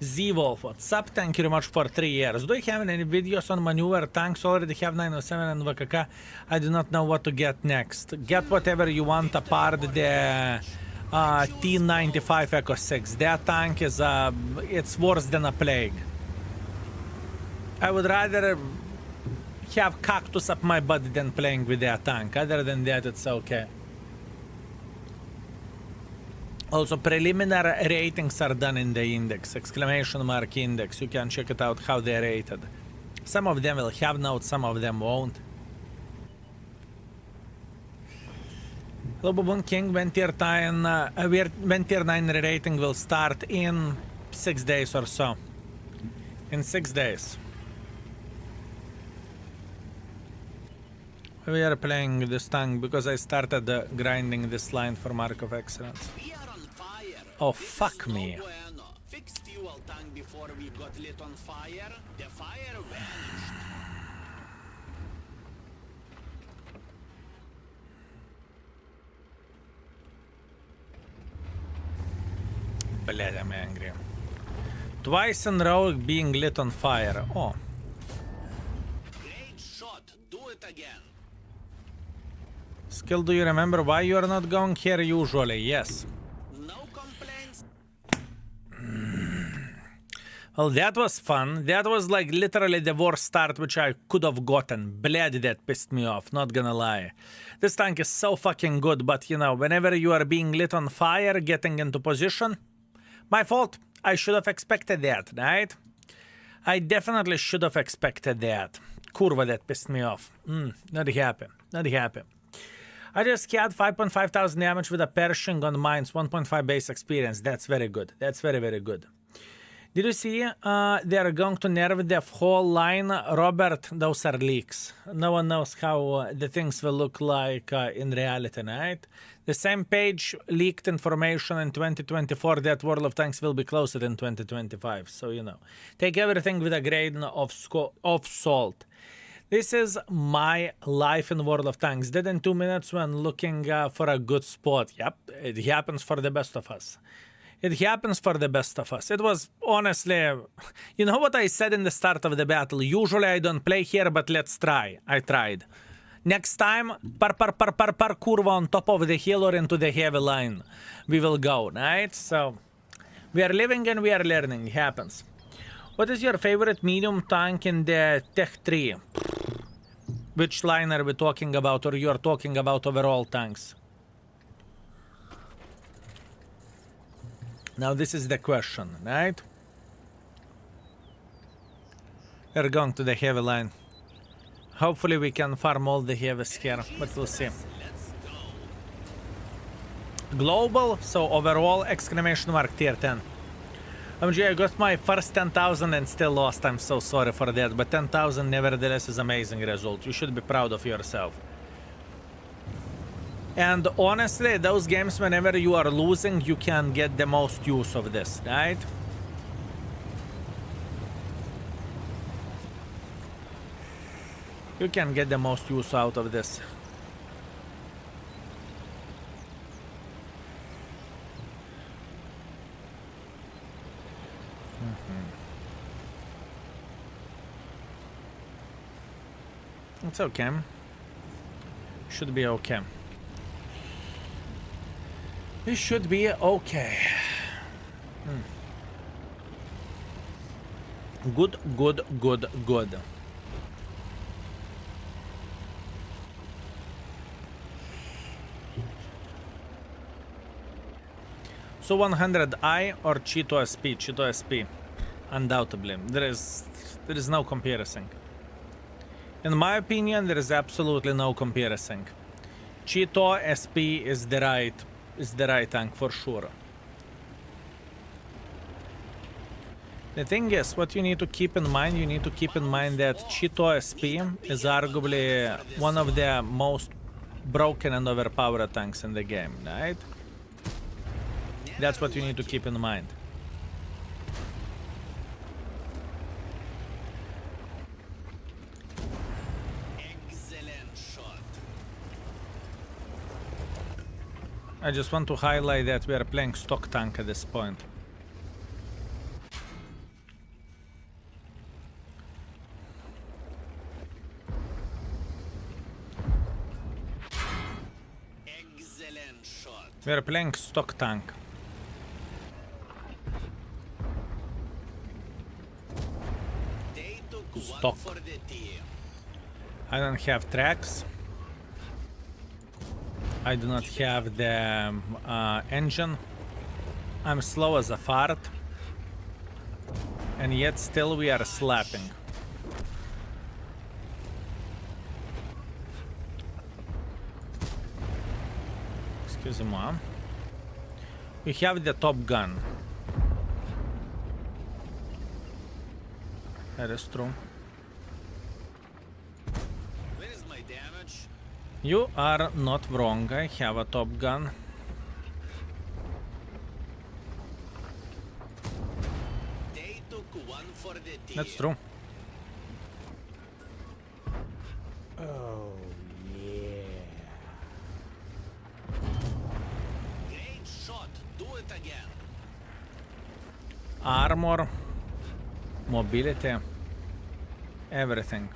S1: Z-Wolf, what's up? Thank you very much for 3 years. Do you have any videos on maneuver tanks? Already have 907 and VKK. I do not know what to get next. Get whatever you want apart the T95 Echo 6. That tank is it's worse than a plague. I would rather have cactus up my butt than playing with that tank. Other than that, it's okay. Also, preliminary ratings are done in the index, exclamation mark index. You can check it out how they're rated. Some of them will have notes, some of them won't. Hello, Bubun King. When tier 9 rating will start in 6 days or so. In 6 days. We are playing this tank because I started grinding this line for Mark of Excellence.
S3: We are on fire.
S1: Oh,
S3: This
S1: fuck
S3: is no
S1: me.
S3: bueno. Fixed fuel tank before we got lit on fire. The fire vanished.
S1: Bled, I'm angry. Twice in a row being lit on fire. Oh.
S3: Great shot. Do it again.
S1: Skill, do you remember why you are not going here usually? Yes.
S3: No complaints.
S1: Well, that was fun. That was like literally the worst start which I could have gotten. Bled, that pissed me off, not gonna lie. This tank is so fucking good, but you know, whenever you are being lit on fire, getting into position, my fault. I should have expected that, right? I definitely should have expected that. Kurva, that pissed me off. Not happy. Not happy. I just had 5.5 thousand damage with a Pershing on mines, 1.5 base experience. That's very good. That's very, very good. Did you see they are going to nerf the whole line? Robert, those are leaks. No one knows how the things will look like in reality, right? The same page leaked information in 2024 that World of Tanks will be closed in 2025. So, you know, take everything with a grain of salt. This is my life in World of Tanks. Dead in 2 minutes when looking for a good spot. Yep, it happens for the best of us. It happens for the best of us. It was honestly, you know what I said in the start of the battle? Usually I don't play here, but let's try. I tried. Next time, curva on top of the hill or into the heavy line. We will go, right? So, we are living and we are learning. It happens. What is your favorite medium tank in the Tech 3? Which line are we talking about, or you are talking about overall tanks? Now this is the question, right? We're going to the heavy line. Hopefully we can farm all the heavies here, but we'll see.
S3: Let's go.
S1: Global, so overall, exclamation mark tier 10. MG, I got my first 10,000 and still lost. I'm so sorry for that, but 10,000 nevertheless is amazing result. You should be proud of yourself. And honestly, those games, whenever you are losing, you can get the most use of this, right? You can get the most use out of this. It's okay. Should be okay. It should be okay. Good, good, good, good. So 100i or Cheeto SP? Cheeto SP. Undoubtedly. There is no comparison. In my opinion, there is absolutely no comparison. Cheeto SP is the right tank for sure. The thing is, what you need to keep in mind, that Cheeto SP is arguably one of the most broken and overpowered tanks in the game, right? That's what you need to keep in mind.
S3: Excellent shot.
S1: I just want to highlight that we are playing stock tank at this point.
S3: Excellent shot.
S1: We are playing stock tank.
S3: They took
S1: Stock.
S3: one for the team.
S1: I don't have tracks. I do not have the engine. I'm slow as a fart. And yet still we are slapping. Excuse me. We have the top gun. That is true.
S3: Where is my damage?
S1: You are not wrong. I have a top gun.
S3: They took one for the team.
S1: That's true.
S5: Oh, yeah.
S3: Great shot. Do it again.
S1: Armor, mobility, everything.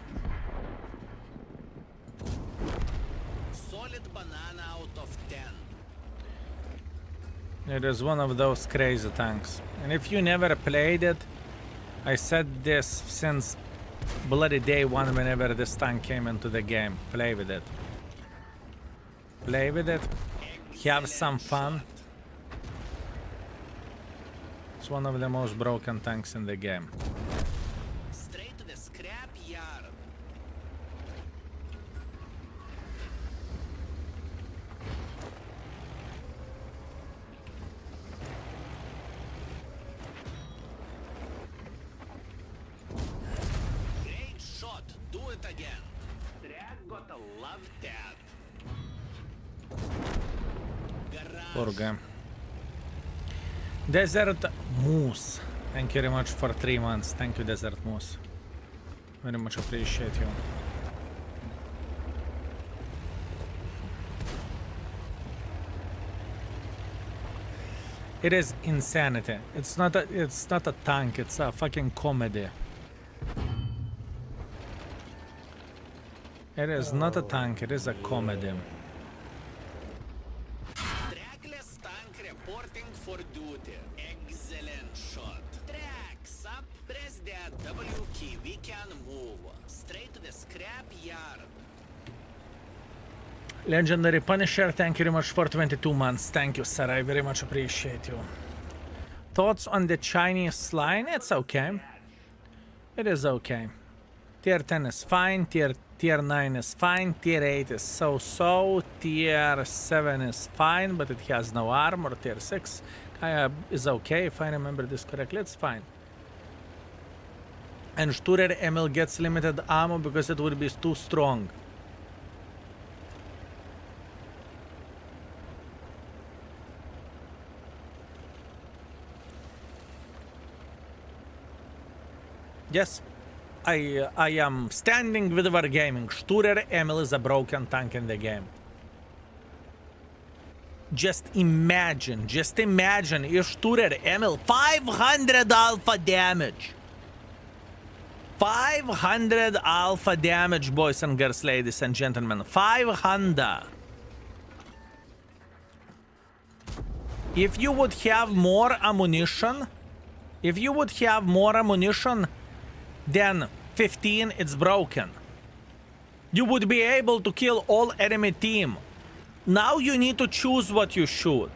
S3: Solid banana out of 10.
S1: It is one of those crazy tanks. And if you never played it, I said this since bloody day one whenever this tank came into the game. Play with it. Play with it. Have some fun. It's one of the most broken tanks in the game.
S3: Straight to the scrap yard. Great shot. Do it again. Drag gotta love that. Garage.
S1: Poor guy. Desert Moose. Thank you very much for 3 months. Thank you, Desert Moose. Very much appreciate you. It is insanity. It's not a tank, it's a fucking comedy. It is not a tank, it is a comedy.
S3: Trackless tank reporting for duty. Excellent shot. Tracks up. Press the W key. We can move. Straight to the scrap yard.
S1: Legendary Punisher, thank you very much for 22 months. Thank you, sir. I very much appreciate you. Thoughts on the Chinese line? It's okay. It is okay. Tier 10 is fine. Tier 9 is fine. Tier 8 is so-so. Tier 7 is fine, but it has no armor. Tier 6 is okay, if I remember this correctly. It's fine. And Sturer Emil gets limited ammo because it would be too strong. Yes, I am standing with Wargaming. Sturer Emil is a broken tank in the game. Just imagine if Sturer Emil 500 alpha damage. 500 alpha damage, boys and girls, ladies and gentlemen. 500. If you would have more ammunition, then 15, it's broken. You would be able to kill all enemy team. Now you need to choose what you shoot.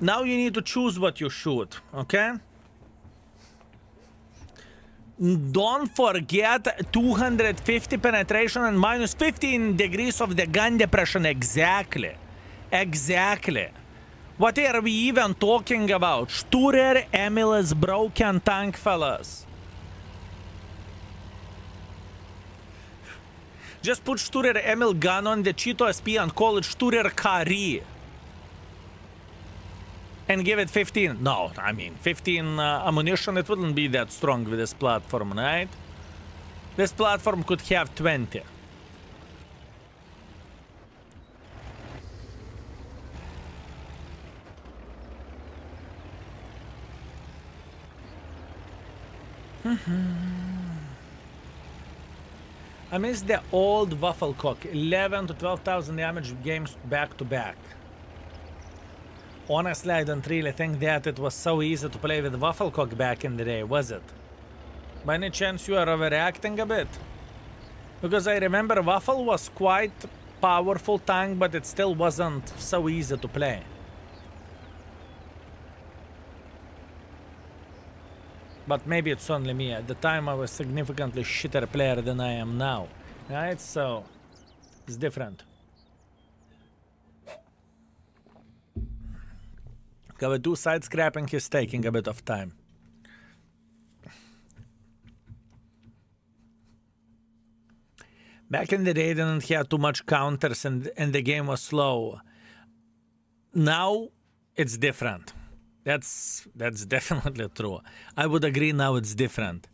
S1: Now you need to choose what you shoot, okay? Don't forget 250 penetration and minus 15 degrees of the gun depression. Exactly. Exactly. What are we even talking about? Sturer Emil is broken tank, fellas. Just put Sturer Emil gun on the Cheeto SP and call it Sturer Kari. And give it 15. No, I mean 15 ammunition, it wouldn't be that strong with this platform, right? This platform could have 20. I miss the old waffle cock. 11 to 12,000 damage games back to back. Honestly, I don't really think that it was so easy to play with waffle cock back in the day, was it? By any chance you are overreacting a bit? Because I remember waffle was quite powerful tank, but it still wasn't so easy to play. But maybe it's only me. At the time I was significantly shitter player than I am now. Right? So it's different. Cover 2 side scrapping is taking a bit of time. Back in the day, didn't have too much counters and the game was slow. Now it's different. That's definitely true. I would agree now it's different.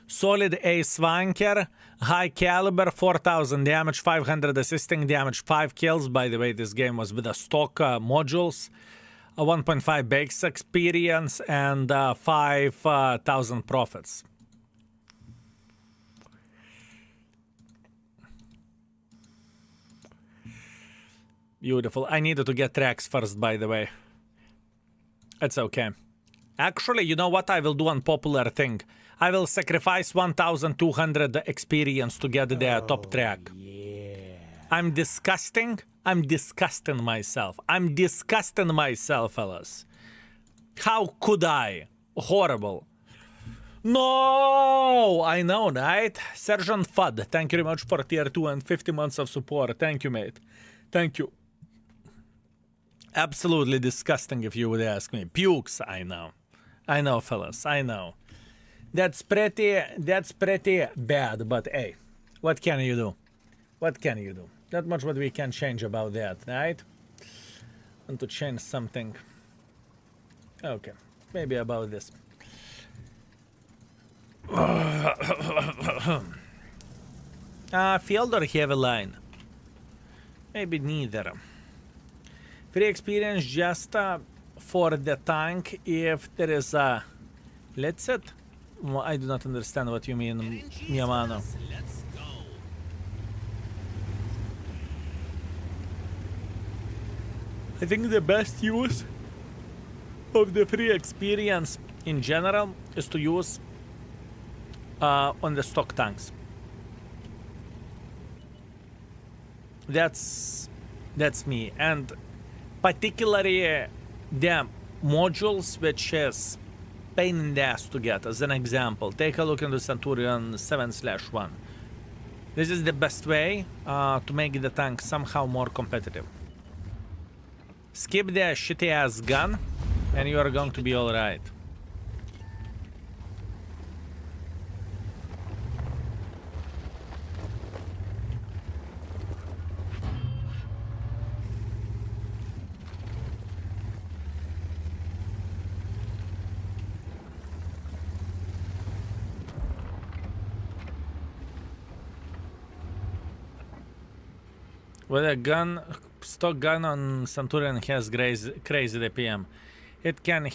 S1: Solid A Swanker, high caliber, 4,000 damage, 500 assisting damage, 5 kills. By the way, this game was with the stock modules. A 1.5 base experience and 5,000 profits. Beautiful. I needed to get tracks first, by the way. It's okay. Actually, you know what I will do? Unpopular thing. I will sacrifice 1,200 experience to get the top track.
S5: Yeah.
S1: I'm disgusting. I'm disgusting myself. I'm disgusting myself, fellas. How could I? Horrible. No! I know, right? Sergeant Fudd, thank you very much for tier 2 and 50 months of support. Thank you, mate. Thank you. Absolutely disgusting if you would ask me. Pukes, I know. I know, fellas, I know. That's pretty bad, but hey, what can you do? What can you do? Not much what we can change about that, right? Want to change something. Okay, maybe about this. Field or heavy line? Maybe neither. Free experience just for the tank if there is a... Let's it? Well, I do not understand what you mean, Miyamano.
S3: Let's go.
S1: I think the best use of the free experience in general is to use on the stock tanks. That's me, and particularly the modules which is pain in the ass to get. As an example, take a look into Centurion 7/1. This is the best way to make the tank somehow more competitive. Skip the shitty ass gun and you are going to be alright. With a gun, stock gun on Centurion has crazy DPM. It can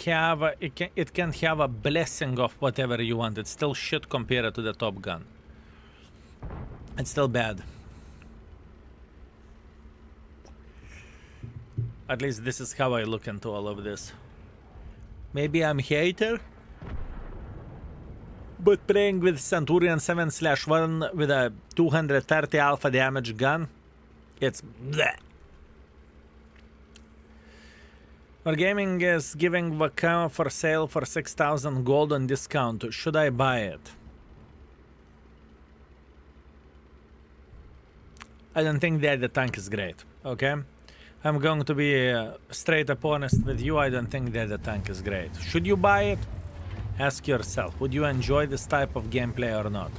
S1: have a blessing of whatever you want. It's still shit compared to the top gun. It's still bad. At least this is how I look into all of this. Maybe I'm hater, but playing with Centurion 7/1 with a 230 alpha damage gun, it's bleh. Wargaming is giving Vakam for sale for 6,000 gold on discount. Should I buy it? I don't think that the tank is great, okay? I'm going to be straight up honest with you. I don't think that the tank is great. Should you buy it? Ask yourself, would you enjoy this type of gameplay or not?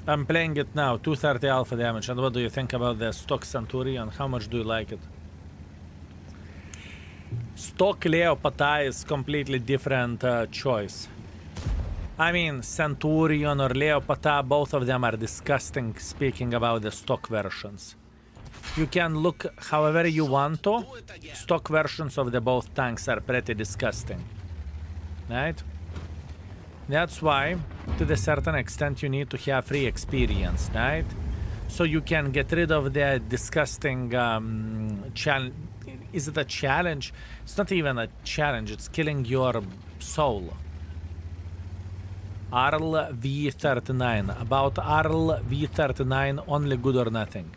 S1: I'm playing it now, 230 alpha damage, and what do you think about the stock Centurion? How much do you like it? Stock Leo Patai is completely different choice. I mean, Centurion or Leo Patai, both of them are disgusting speaking about the stock versions. You can look however you want to. Stock versions of the both tanks are pretty disgusting. Right? That's why, to a certain extent, you need to have free experience, right? So you can get rid of the disgusting challenge. Is it a challenge? It's not even a challenge. It's killing your soul. Arl V39. About Arl V39, only good or nothing.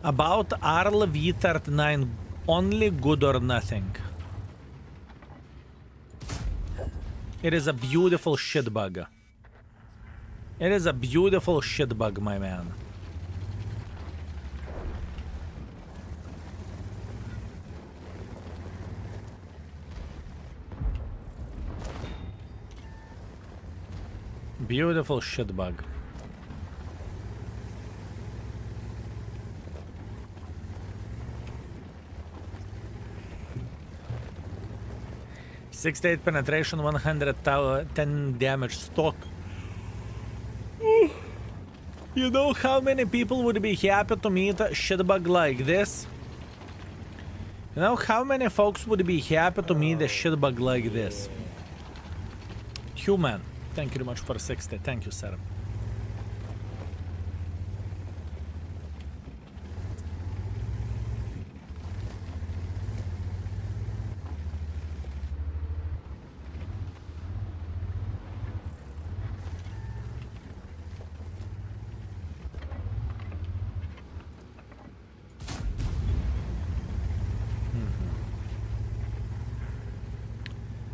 S1: About Arl V39, only good or nothing. It is a beautiful shitbug. It is a beautiful shitbug, my man. Beautiful shitbug. .68 penetration, 110 damage stock. You know how many people would be happy to meet a shitbug like this? You know how many folks would be happy to meet a shitbug like this? Human. Thank you very much for 60. Thank you, sir.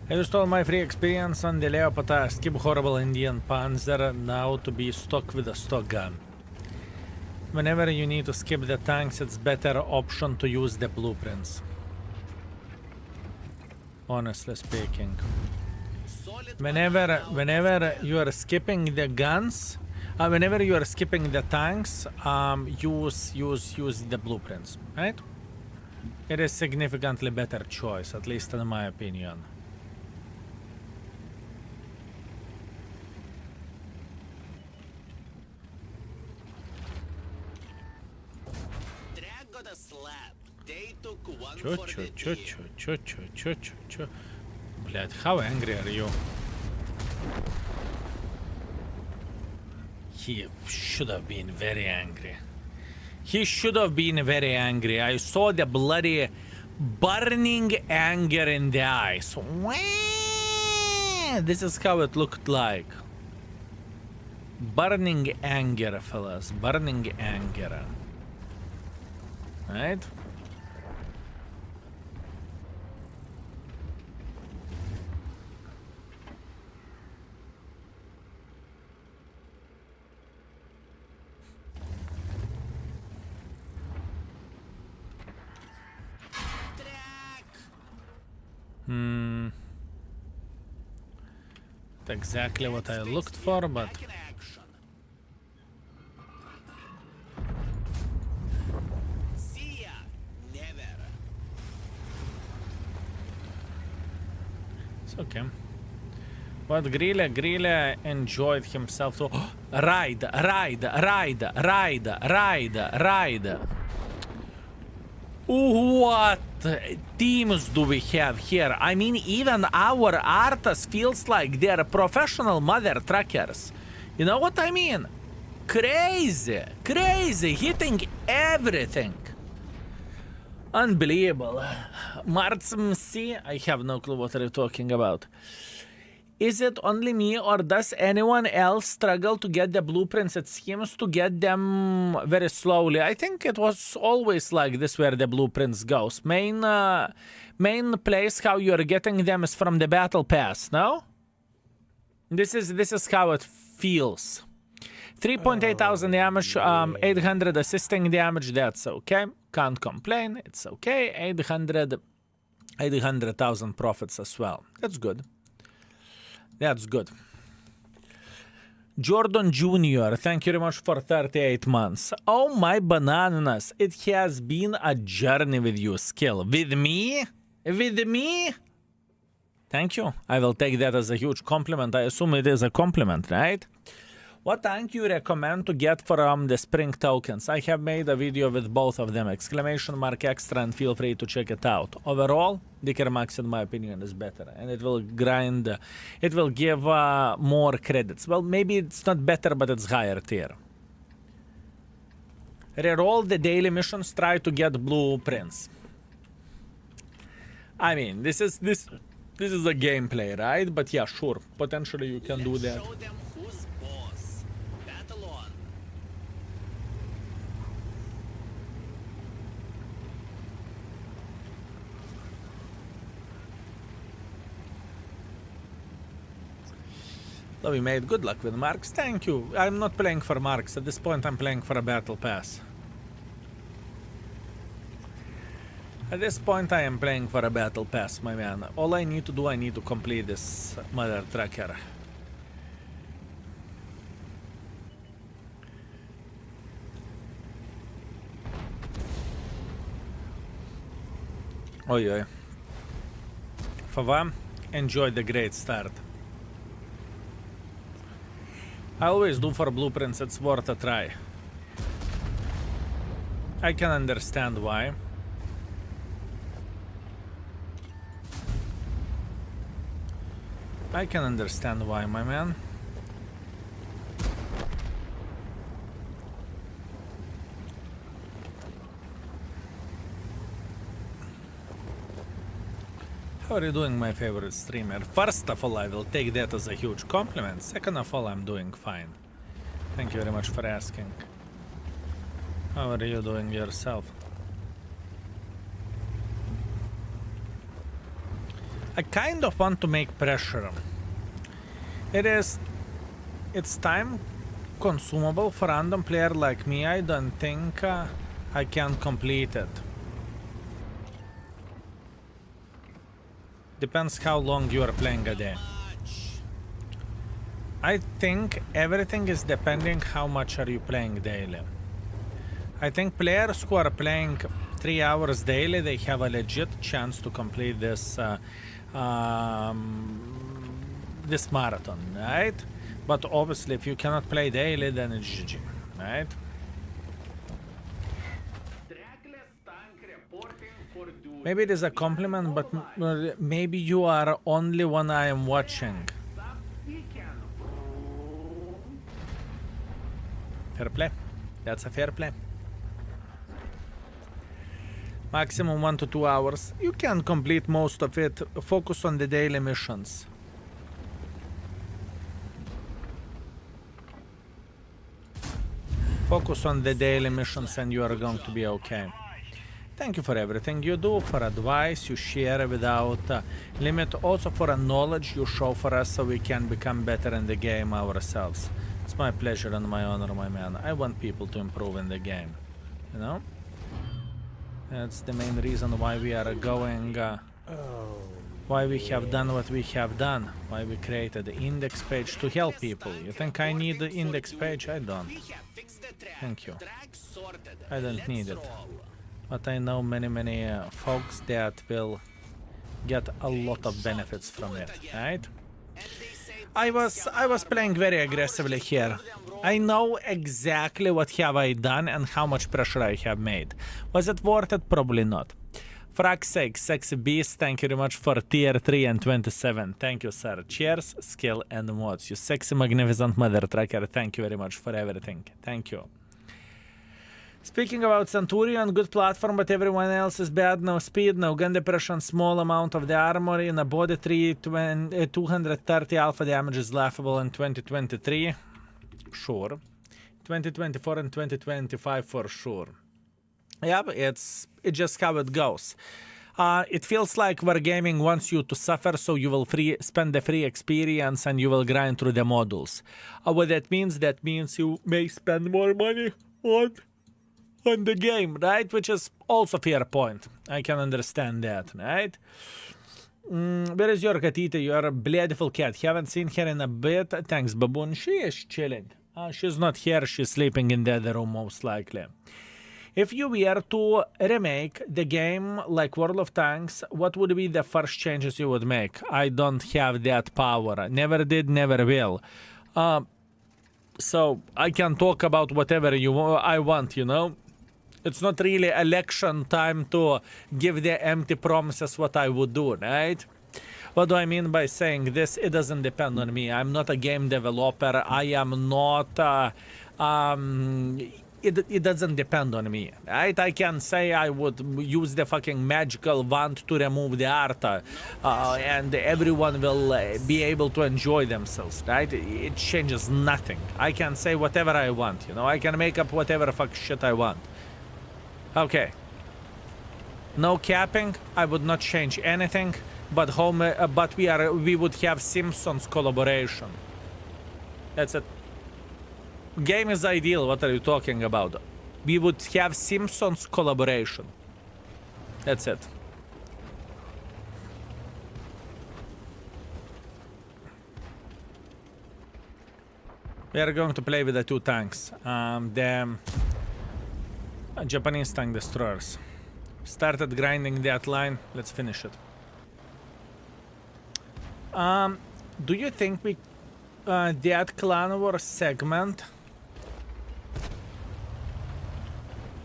S1: I used all my free experience on the Leopard, skip horrible Indian Panzer, now to be stuck with a stock gun. Whenever you need to skip the tanks, it's better option to use the blueprints. Honestly speaking. Whenever you are skipping the guns, whenever you are skipping the tanks, use the blueprints, right? It is significantly better choice, at least in my opinion. Чё. Блядь, how angry are you? He should have been very angry. He should have been very angry. I saw the bloody burning anger in the eyes. This is how it looked like. Burning anger, fellas. Burning anger. Right? That's exactly what I looked for, but it's okay. But Grille enjoyed himself so ride. What teams do we have here? I mean, even our artists feels like they're professional mother truckers. You know what I mean? Crazy, hitting everything. Unbelievable. Martz, I have no clue what they're talking about. Is it only me, or does anyone else struggle to get the blueprints? It seems to get them very slowly. I think it was always like this where the blueprints goes. Main place how you're getting them is from the battle pass, no? This is how it feels. 3.8 thousand damage, 800 assisting damage, that's okay. Can't complain, it's okay. 800,000 profits as well. That's good. That's good. Jordan Jr., thank you very much for 38 months. Oh my bananas, it has been a journey with you, Skill. With me? Thank you. I will take that as a huge compliment. I assume it is a compliment, right? What tank you recommend to get from the spring tokens? I have made a video with both of them, exclamation mark extra, and feel free to check it out. Overall, Dicker Max in my opinion is better, and it will grind, it will give more credits. Well, maybe it's not better, but it's higher tier. Reroll the daily missions, try to get blueprints. I mean, this is a gameplay, right? But yeah, sure, potentially you can do that.
S3: Show them who's boss. Battle on.
S1: So we made good luck with marks. Thank you. I'm not playing for marks. At this point, I'm playing for a battle pass. At this point, I am playing for a battle pass, my man. All I need to do, I need to complete this mother tracker. Oi, oi. Fava, enjoy the great start. I always do for blueprints, it's worth a try. I can understand why. I can understand why, my man. How are you doing, my favorite streamer? First of all, I will take that as a huge compliment. Second of all, I'm doing fine. Thank you very much for asking. How are you doing yourself? I kind of want to make pressure. It's time consumable for random player like me. I don't think I can complete it. Depends how long you are playing a day. I think everything is depending how much are you playing daily. I think players who are playing 3 hours daily, they have a legit chance to complete this this marathon, right? But obviously if you cannot play daily, then it's GG, right? Maybe it is a compliment, but maybe you are only one I am watching. Fair play. That's a fair play. Maximum 1 to 2 hours. You can complete most of it. Focus on the daily missions. Focus on the daily missions and you are going to be okay. Thank you for everything you do, for advice you share without limit, also for a knowledge you show for us so we can become better in the game ourselves. It's my pleasure and my honor, my man. I want people to improve in the game, you know? That's the main reason why we are going, why we have done what we have done, why we created the index page to help people. You think I need the index page? I don't. Thank you. I don't need it. But I know many folks that will get a lot of benefits from it, right? I was playing very aggressively here. I know exactly what have I done and how much pressure I have made. Was it worth it? Probably not. For fuck's sake, Sexy Beast, thank you very much for tier 3 and 27. Thank you, sir. Cheers, skill and mods. You sexy, magnificent mother tracker. Thank you very much for everything. Thank you. Speaking about Centurion, good platform, but everyone else is bad. No speed, no gun depression, small amount of the armor in a body 230 alpha damage is laughable in 2023. Sure. 2024 and 2025 for sure. Yeah, it's just how it goes. It feels like Wargaming wants you to suffer, so you will spend the free experience and you will grind through the modules. What that means you may spend more money on the game, right? Which is also fair point. I can understand that, right? Where is your catita? You are a beautiful cat. Haven't seen her in a bit. Thanks, baboon. She is chilling. She's not here. She's sleeping in the other room, most likely. If you were to remake the game like World of Tanks, what would be the first changes you would make? I don't have that power. Never did, never will. So I can talk about whatever I want, you know? It's not really election time to give the empty promises what I would do, right? What do I mean by saying this? It doesn't depend on me. I'm not a game developer. I am not... it doesn't depend on me, right? I can say I would use the fucking magical wand to remove the art, and everyone will be able to enjoy themselves, right? It changes nothing. I can say whatever I want, you know? I can make up whatever fuck shit I want. Okay. No capping. I would not change anything, but we would have Simpsons collaboration. That's it. Game is ideal. What are you talking about? We would have Simpsons collaboration. That's it. We are going to play with the two tanks. The Japanese tank destroyers. Started grinding that line. Let's finish it. Do you think we that clan war segment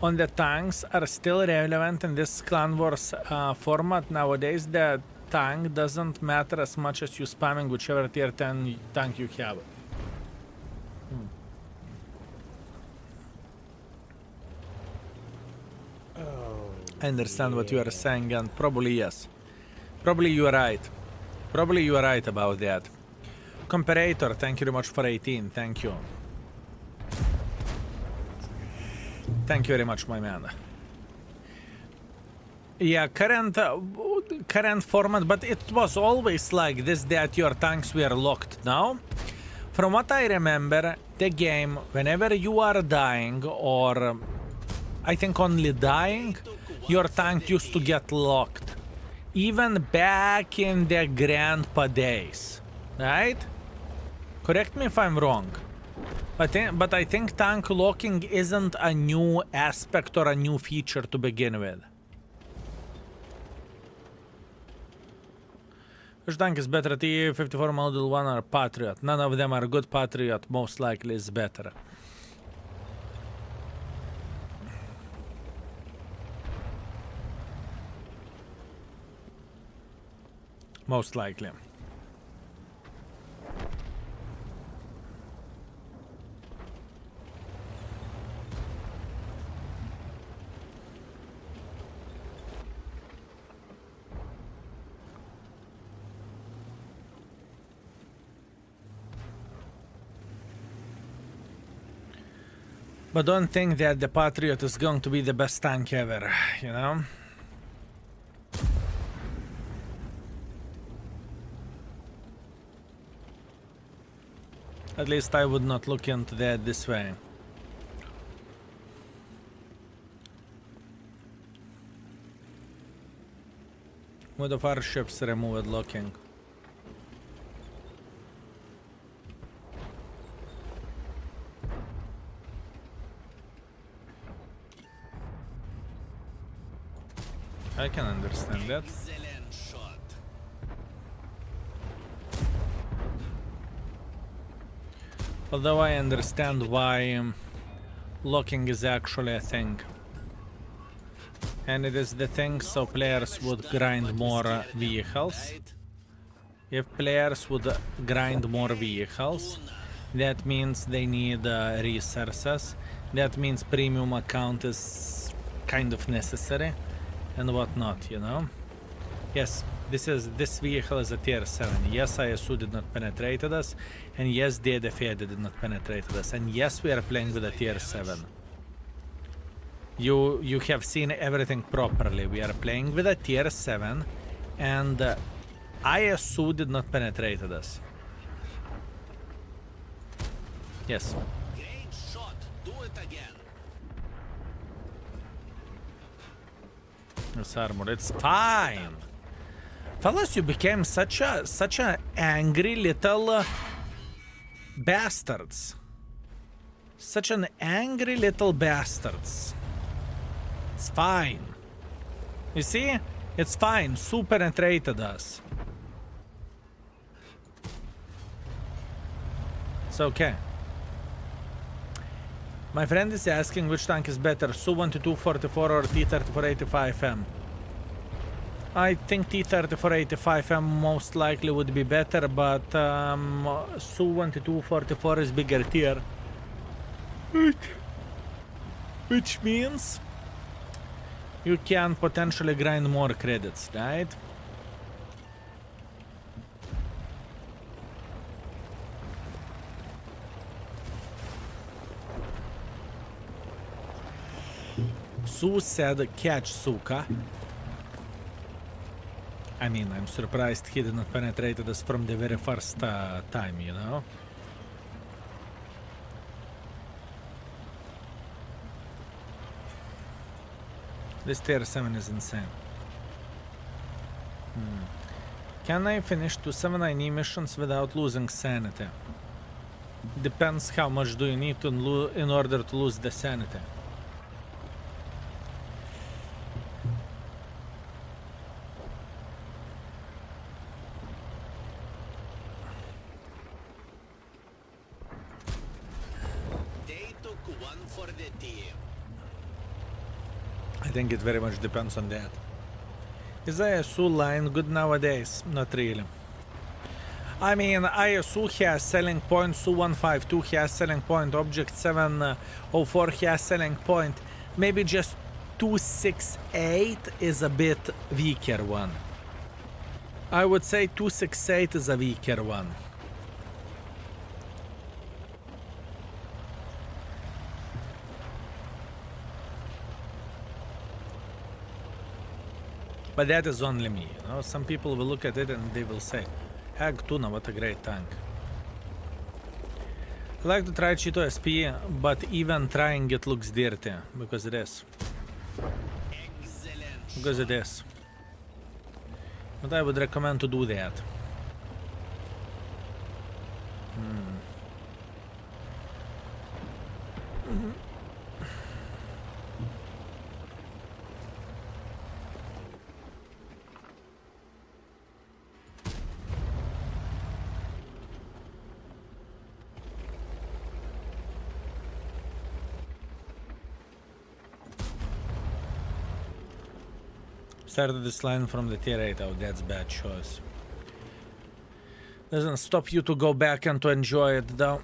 S1: on the tanks are still relevant in this clan wars format nowadays? The tank doesn't matter as much as you spamming whichever tier 10 tank you have. I understand what you are saying, and probably yes. Probably you are right. Probably you are right about that. Comparator, thank you very much for 18. Thank you. Thank you very much, my man. Yeah, current format, but it was always like this, that your tanks were locked now. From what I remember, the game, whenever you are dying, or I think only dying, your tank used to get locked. Even back in the grandpa days, right? Correct me if I'm wrong. But I think tank locking isn't a new aspect or a new feature to begin with. Which tank is better, T-54 Model 1 or Patriot? None of them are good. Patriot most likely is better. Most likely. But don't think that the Patriot is going to be the best tank ever, you know? At least I would not look into that this way. What of our ships removed locking? I can understand that.
S3: Excellent shot.
S1: Although I understand why locking is actually a thing. And it is the thing so players would grind more vehicles. If players would grind more vehicles, that means they need resources. That means premium account is kind of necessary and whatnot, you know? Yes, this vehicle is a tier 7. Yes, ISU did not penetrate us, and yes, the DFA did not penetrate us, and yes, we are playing with a tier 7. You have seen everything properly. We are playing with a tier 7, and ISU did not penetrate us. Yes.
S3: Great shot. Do it again.
S1: This armor, it's fine. Fellas, you became such a angry little bastards. Such an angry little bastards. It's fine. You see? It's fine. Su penetrated us. It's okay. My friend is asking which tank is better, Su-2244 or T-3485M. I think T-3485M most likely would be better, but Su-2244 is bigger tier. Which means you can potentially grind more credits, right? Su said catch Suka. I mean, I'm surprised he did not penetrate us from the very first time, you know? This tier 7 is insane. Can I finish 279E missions without losing sanity? Depends how much do you need to in order to lose the sanity.
S3: They took one for the team.
S1: I think it very much depends on that. Is ISU line good nowadays? Not really. I mean, ISU has selling point, Su-152 has selling point, Object 704 has selling point. Maybe just 268 is a bit weaker one. I would say 268 is a weaker one. But that is only me, you know. Some people will look at it and they will say, Hag Tuna, what a great tank. I like to try Cheeto SP, but even trying it looks dirty, because it is.
S3: Excellent.
S1: Because it is. But I would recommend to do that. Started this line from the tier 8. Oh, that's bad choice. Doesn't stop you to go back and to enjoy it, though.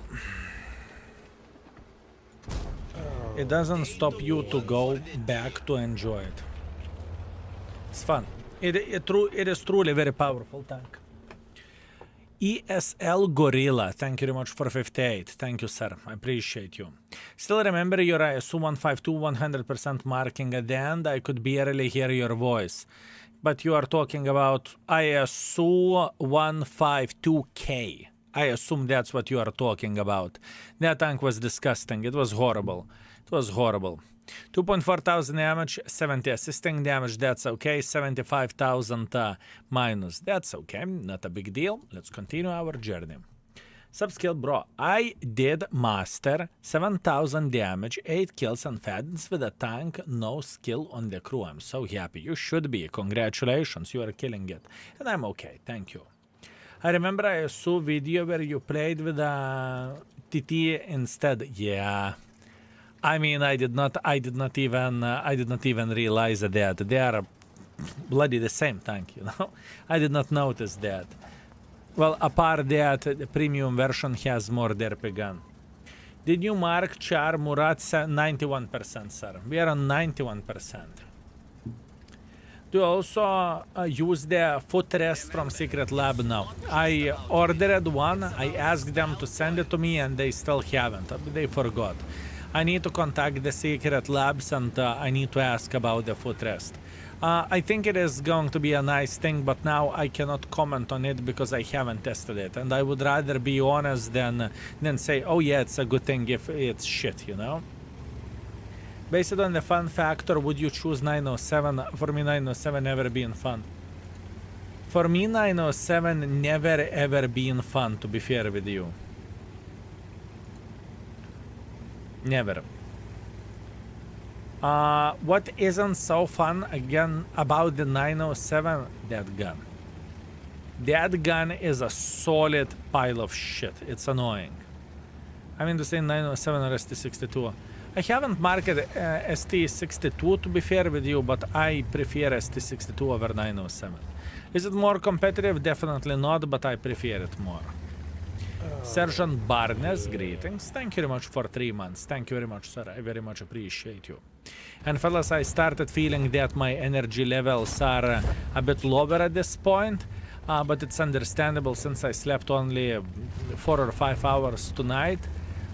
S1: It doesn't stop you to go back to enjoy it. It's fun. It is truly a very powerful tank. ESL Gorilla, thank you very much for 58. Thank you, sir. I appreciate you. Still remember your ISU 152 100% marking at the end? I could barely hear your voice. But you are talking about ISU 152K. I assume that's what you are talking about. That tank was disgusting. It was horrible. It was horrible. 2.4 thousand damage, 70 assisting damage, that's okay. 75,000 minus, that's okay. Not a big deal. Let's continue our journey. Subskill, bro. I did master 7,000 damage, 8 kills and fadens with a tank, no skill on the crew. I'm so happy. You should be. Congratulations, you are killing it. And I'm okay, thank you. I remember I saw video where you played with a TT instead. Yeah. I mean, I did not even realize that they are bloody the same tank, you know. I did not notice that. Well, apart that, the premium version has more derpy gun. Did you mark Char Murat? 91%, sir. We are on 91%. Do you also use the footrest from Secret Lab now? I ordered one. I asked them to send it to me, and they still haven't. They forgot. I need to contact the Secret Labs and I need to ask about the footrest. I think it is going to be a nice thing, but now I cannot comment on it because I haven't tested it. And I would rather be honest than say, oh yeah, it's a good thing if it's shit, you know? Based on the fun factor, would you choose 907? For me, 907 never been fun. For me, 907 never ever been fun, to be fair with you. Never. What isn't so fun again about the 907? That gun. That gun is a solid pile of shit. It's annoying. I mean to say 907 or ST62. I haven't marked ST62 to be fair with you, but I prefer ST62 over 907. Is it more competitive? Definitely not, but I prefer it more. Sergeant Barnes, greetings. Thank you very much for 3 months. Thank you very much, sir. I very much appreciate you. And fellas, I started feeling that my energy levels are a bit lower at this point, but it's understandable since I slept only 4 or 5 hours tonight.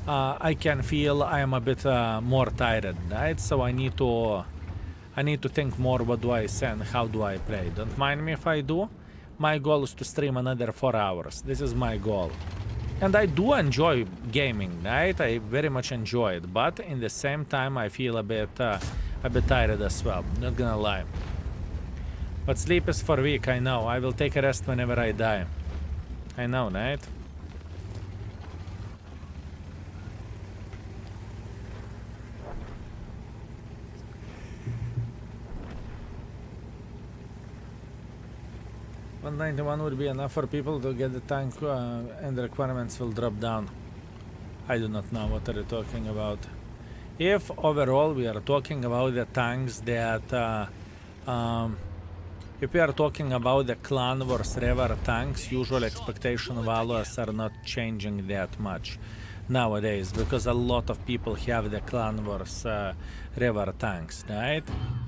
S1: I can feel I am a bit more tired, right? So I need to think more what do I say and how do I play. Don't mind me if I do. My goal is to stream another 4 hours. This is my goal. And I do enjoy gaming, right? I very much enjoy it, but in the same time I feel a bit tired as well, not gonna lie. But sleep is for weak, I know. I will take a rest whenever I die. I know, right? $191 would be enough for people to get the tank and the requirements will drop down. I do not know what are you talking about. If overall we are talking about the tanks that if we are talking about the clan wars revar tanks, usual expectation values are not changing that much nowadays because a lot of people have the clan wars revar tanks, right?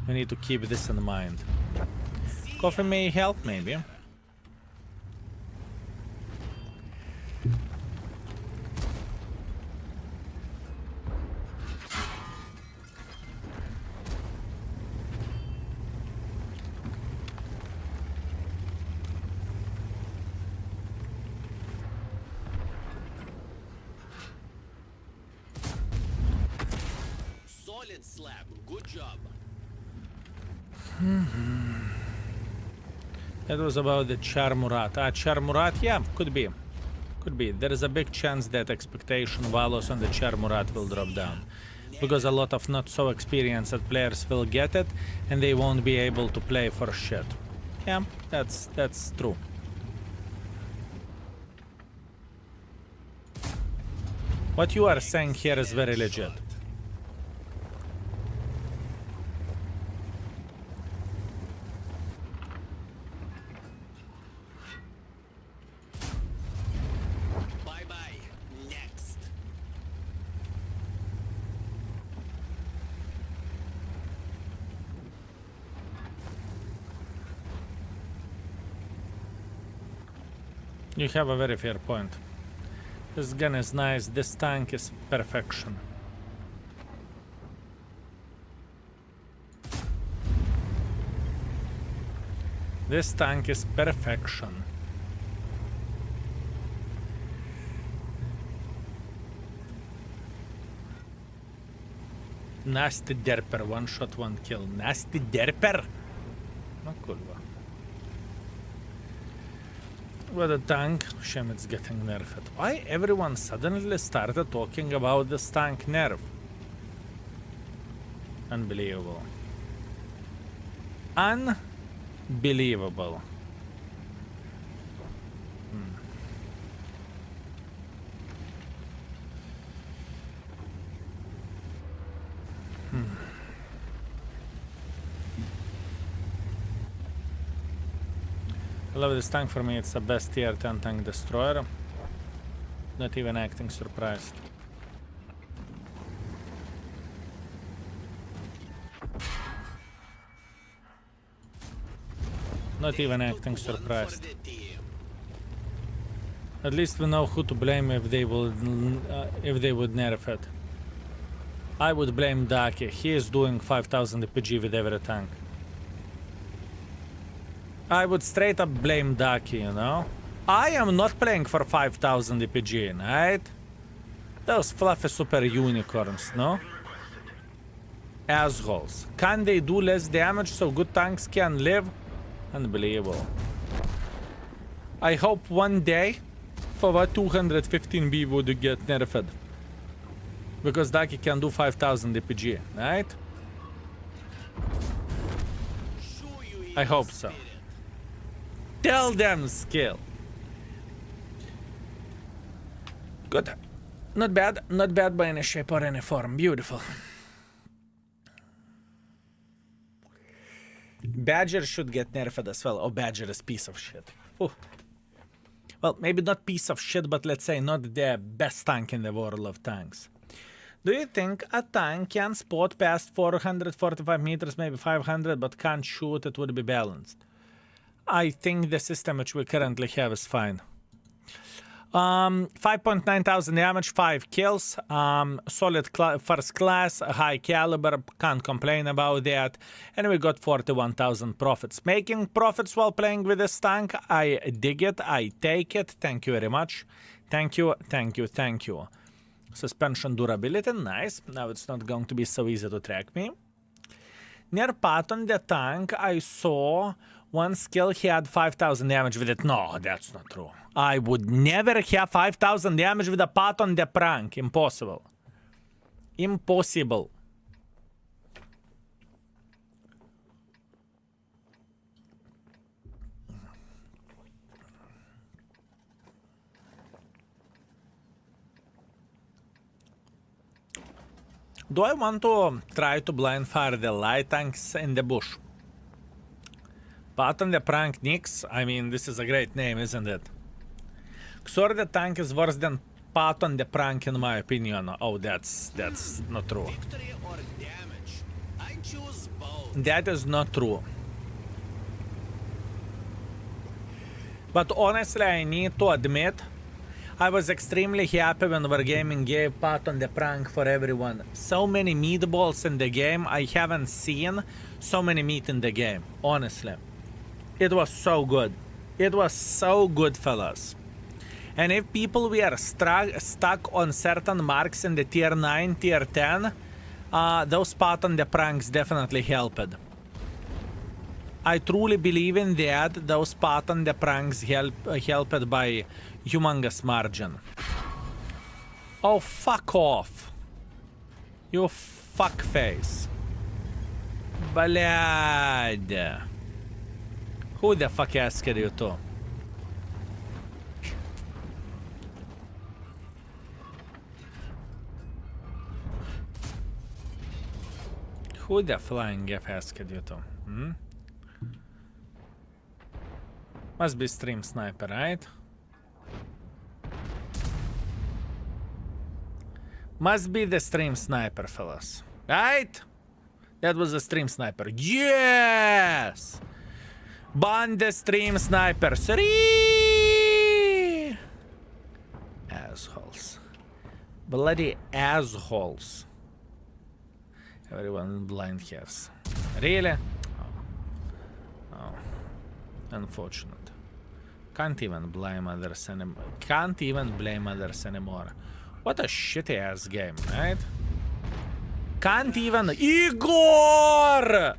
S1: We need to keep this in mind. Coffee may help, maybe.
S3: Solid slab. Good job.
S1: That was about the Char Murat. Char Murat, yeah, could be. Could be. There is a big chance that expectation values on the Char Murat will drop down. Because a lot of not so experienced players will get it and they won't be able to play for shit. Yeah, that's true. What you are saying here is very legit.
S3: Bye-bye. Next.
S1: You have a very fair point. This gun is nice, this tank is perfection. This tank is perfection. Nasty derper, one shot, one kill. Nasty derper! No kurwa. With a tank, shame it's getting nerfed. Why everyone suddenly started talking about this tank nerf? Unbelievable. Unbelievable. I love this tank. For me, it's the best tier 10 tank destroyer. Not even acting surprised. Not even acting surprised. At least we know who to blame if they would nerf it. I would blame Daki. He is doing 5000 PG with every tank. I would straight up blame Daki, you know? I am not playing for 5000 EPG, right? Those fluffy super unicorns, no? Assholes. Can they do less damage so good tanks can live? Unbelievable. I hope one day FOVA 215B would get nerfed. Because Daki can do 5000 EPG, right? I hope so. Tell them skill. Good. Not bad by any shape or any form. Beautiful. Badger should get nerfed as well. Oh, Badger is piece of shit. Ooh. Well, maybe not piece of shit, but let's say not the best tank in the world of tanks. Do you think a tank can spot past 445 meters, maybe 500, but can't shoot? It would be balanced. I think the system which we currently have is fine. 5.9 thousand damage, 5 kills, solid first class, high caliber, can't complain about that, and we got 41,000 profits. Making profits while playing with this tank, I dig it, I take it, thank you very much. Thank you, thank you, thank you. Suspension durability, nice, now it's not going to be so easy to track me. Near Patton the tank, I saw one skill he had 5,000 damage with it. No, that's not true. I would never have 5,000 damage with a Patton the prank. Impossible. Impossible. Do I want to try to blind fire the light tanks in the bush? Patton the prank Nix? I mean, this is a great name, isn't it? Xor the tank is worse than Patton the prank in my opinion. Oh, that's not true.
S3: Victory or damage? I choose both.
S1: That is not true. But honestly, I need to admit, I was extremely happy when Wargaming gave Patton the prank for everyone. So many meatballs in the game, I haven't seen so many meat in the game, honestly. It was so good. It was so good, fellas. And if people were stuck on certain marks in the tier 9, tier 10, those Patton the pranks definitely helped. I truly believe in that. Those Patton the pranks helped by humongous margin. Oh, fuck off. You fuckface. Блядь. Who the fuck asked you to? Who the flying F asked you to? Hmm? Must be stream sniper, right? Must be the stream sniper, fellas. Right? That was a stream sniper. Yes! Ban the stream sniper. 3! Assholes. Bloody assholes. Everyone blind hairs. Really? Oh. Unfortunate. Can't even blame others anymore. Can't even blame others anymore. What a shitty ass game, right? Can't even. Igor!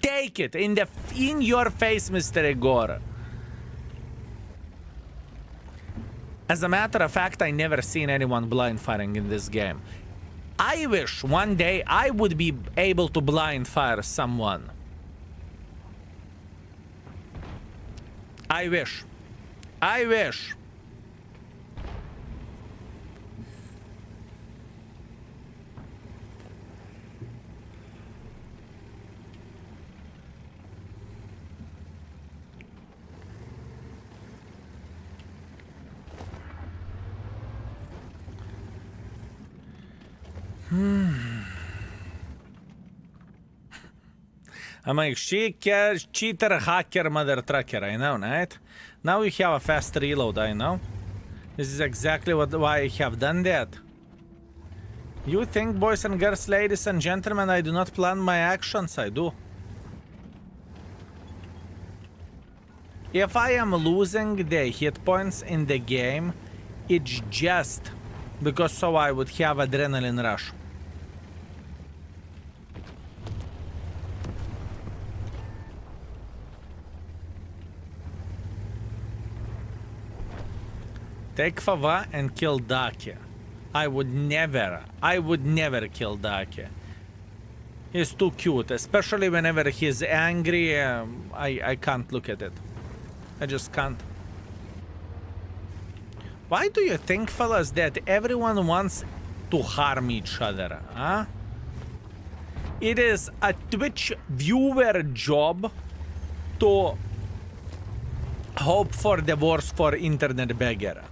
S1: Take it in your face, Mr. Igor. As a matter of fact, I never seen anyone blind firing in this game. I wish one day I would be able to blind fire someone. I wish. I wish. I'm like, cheater, hacker, mother trucker, I know, right? Now you have a fast reload, I know. This is exactly why I have done that. You think, boys and girls, ladies and gentlemen, I do not plan my actions? I do. If I am losing the hit points in the game, it's just because so I would have adrenaline rush. Take Fava and kill Dake. I would never kill Dake. He's too cute, especially whenever he's angry. I can't look at it. I just can't. Why do you think, fellas, that everyone wants to harm each other, huh? It is a Twitch viewer job to hope for the worst for internet beggar.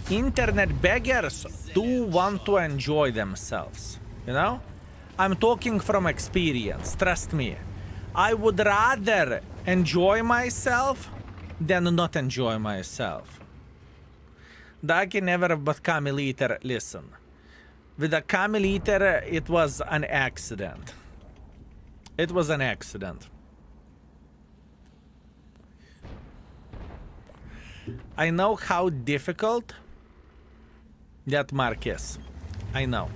S1: Internet beggars do want to enjoy themselves, you know? I'm talking from experience, trust me. I would rather enjoy myself than not enjoy myself. Daki never but camel eater, listen. With the camel eater, it was an accident. It was an accident. I know how difficult that mark is. I know.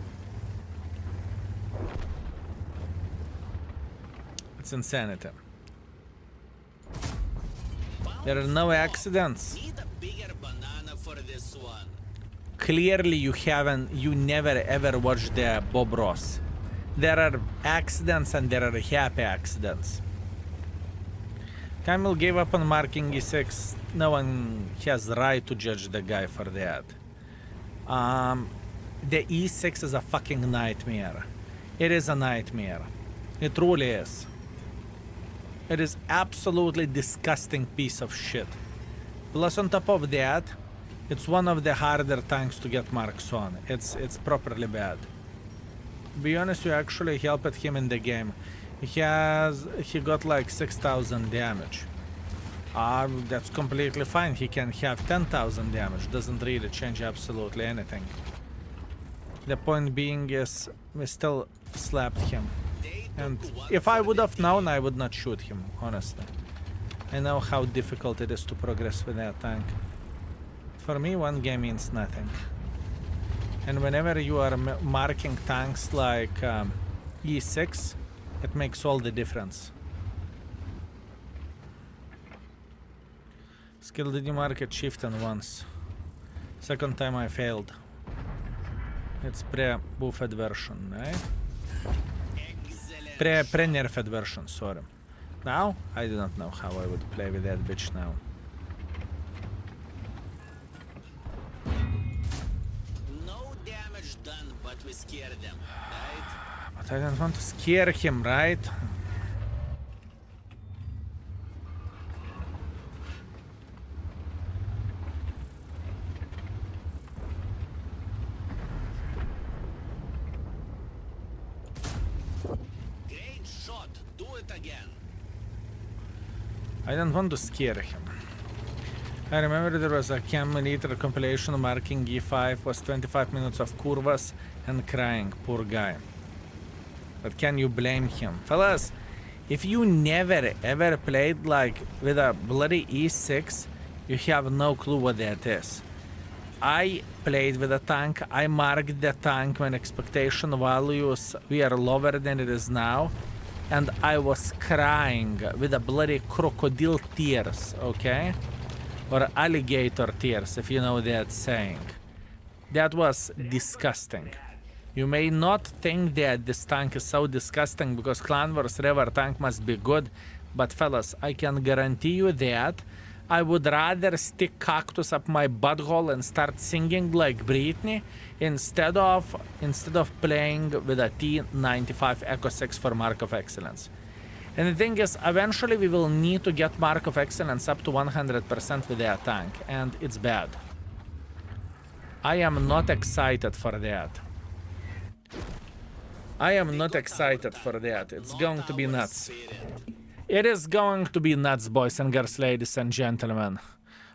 S1: It's insanity. There are no accidents.
S3: Need a bigger banana for this one.
S1: Clearly you never ever watched the Bob Ross. There are accidents and there are happy accidents. Camille gave up on marking E6. No one has right to judge the guy for that. The E6 is a fucking nightmare. It is a nightmare. It truly is. It is absolutely disgusting piece of shit. Plus on top of that, it's one of the harder tanks to get marks on. It's properly bad. To be honest, you actually helped him in the game. He got like 6,000 damage. That's completely fine. He can have 10,000 damage. Doesn't really change absolutely anything. The point being is we still slapped him. And if I would have known, I would not shoot him, honestly. I know how difficult it is to progress with that tank. For me, one game means nothing. And whenever you are marking tanks like E6, it makes all the difference. Skill, did you mark a chieftain once? Second time I failed. It's pre-buffed version, right? Pre-nerfed version, sorry. Now, I do not know how I would play with that bitch now.
S3: No damage done, but we scare them, right?
S1: But I don't want to scare him, right?
S3: Great shot. Do it again.
S1: I don't want to scare him. I remember there was a camel eater compilation marking E5 was 25 minutes of curvas and crying, poor guy. But can you blame him? Fellas, if you never ever played like with a bloody E6, you have no clue what that is. I played with a tank, I marked the tank when expectation values were lower than it is now, and I was crying with a bloody crocodile tears, okay? Or alligator tears, if you know that saying. That was disgusting. You may not think that this tank is so disgusting because Clan vs. River tank must be good, but fellas, I can guarantee you that I would rather stick cactus up my butthole and start singing like Britney instead of playing with a T95 Echo 6 for Mark of Excellence. And the thing is, eventually we will need to get Mark of Excellence up to 100% with that tank, and it's bad. I am not excited for that. I am not excited for that. It's going to be nuts. It is going to be nuts, boys and girls, ladies and gentlemen.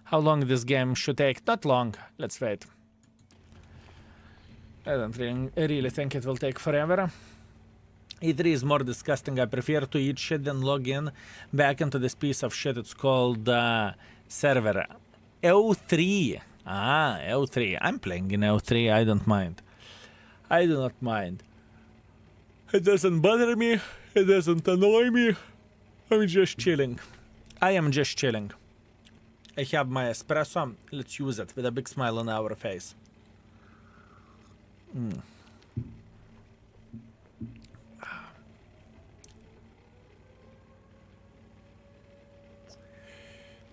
S1: How long this game should take? Not long. Let's wait. I don't really think it will take forever. E3 is more disgusting. I prefer to eat shit than log in back into this piece of shit. It's called server. O3. Ah, O3. I'm playing in O3. I don't mind. I do not mind. It doesn't bother me. It doesn't annoy me. I'm just chilling. I am just chilling. I have my espresso. Let's use it with a big smile on our face.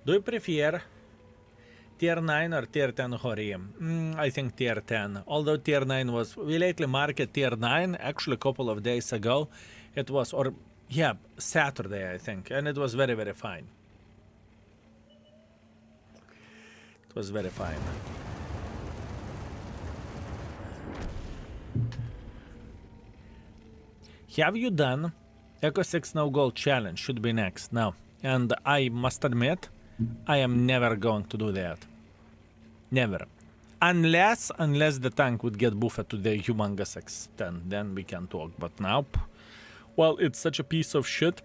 S1: Do you prefer Tier 9 or Tier 10 Hori? I think Tier 10. Although Tier 9 was... We lately marked Tier 9, actually a couple of days ago. It was... or yeah, Saturday, I think. And it was very, very fine. It was very fine. Have you done Echo 6 No Gold Challenge? Should be next. No. And I must admit, I am never going to do that. Never. Unless the tank would get buffed to the humongous extent, then we can talk. But now, well, it's such a piece of shit.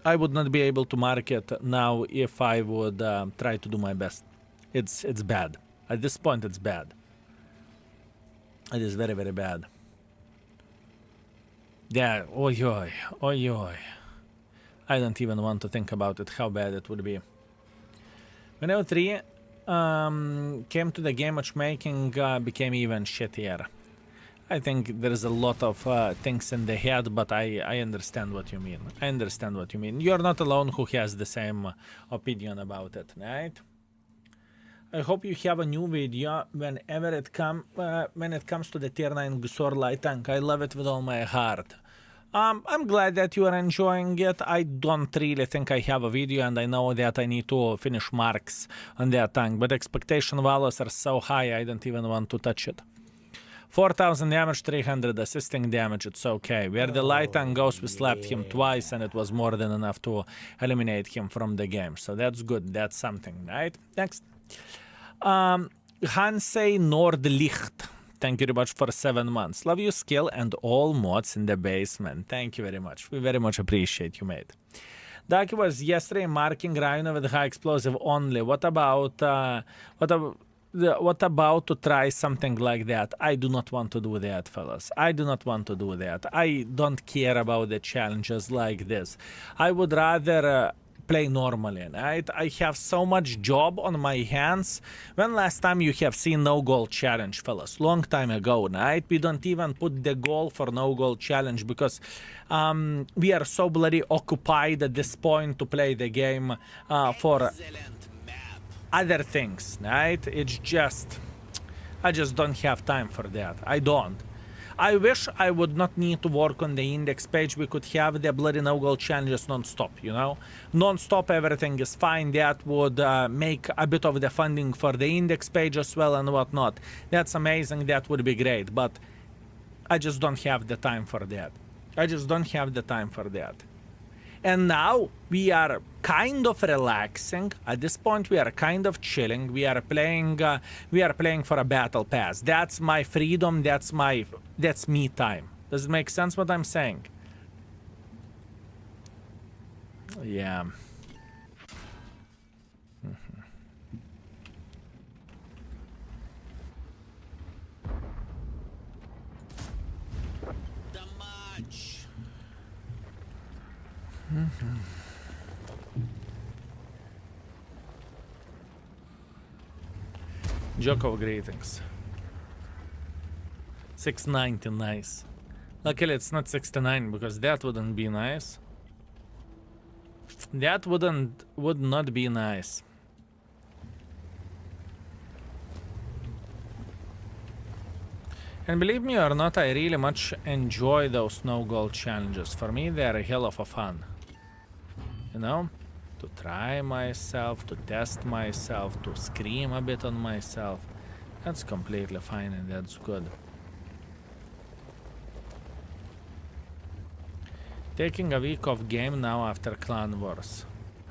S1: I would not be able to mark it now if I would try to do my best. It's bad. At this point, it's bad. It is very, very bad. Yeah, oi oi, oi oi. I don't even want to think about it, how bad it would be. When AO3 came to the game, matchmaking became even shittier. I think there's a lot of things in the head, but I understand what you mean. I understand what you mean. You're not alone who has the same opinion about it, right? I hope you have a new video whenever when it comes to the Tier 9 Gusor light tank. I love it with all my heart. I'm glad that you are enjoying it. I don't really think I have a video, and I know that I need to finish marks on that tank, but expectation values are so high I don't even want to touch it. 4,000 damage, 300 assisting damage, it's okay. Where the light tank goes, we slapped him twice, and it was more than enough to eliminate him from the game. So that's good, that's something, right? Next. Hansei Nordlicht. Thank you very much for 7 months. Love your skill and all mods in the basement. Thank you very much. We very much appreciate you, mate. Daki was yesterday marking Rhino with high explosive only. What about to try something like that? I do not want to do that, fellas. I do not want to do that. I don't care about the challenges like this. I would rather play normally, right? I have so much job on my hands. When last time you have seen no goal challenge, fellas? Long time ago, right? We don't even put the goal for no goal challenge because we are so bloody occupied at this point to play the game for other things, right? It's just, I just don't have time for that. I don't. I wish I would not need to work on the index page. We could have the bloody no-goal challenges non-stop, you know? Non-stop, everything is fine. That would make a bit of the funding for the index page as well and whatnot. That's amazing. That would be great. But I just don't have the time for that. I just don't have the time for that. And now we are kind of relaxing. At this point, we are kind of chilling. We are playing for a battle pass. That's my freedom. That's me time. Does it make sense what I'm saying? Yeah. Joko, greetings. 690, nice. Luckily it's not 69 because that wouldn't be nice. That would not be nice. And believe me or not, I really much enjoy those no goal challenges. For me, they are a hell of a fun. You know? To try myself, to test myself, to scream a bit on myself. That's completely fine and that's good. Taking a week off game now after Clan Wars.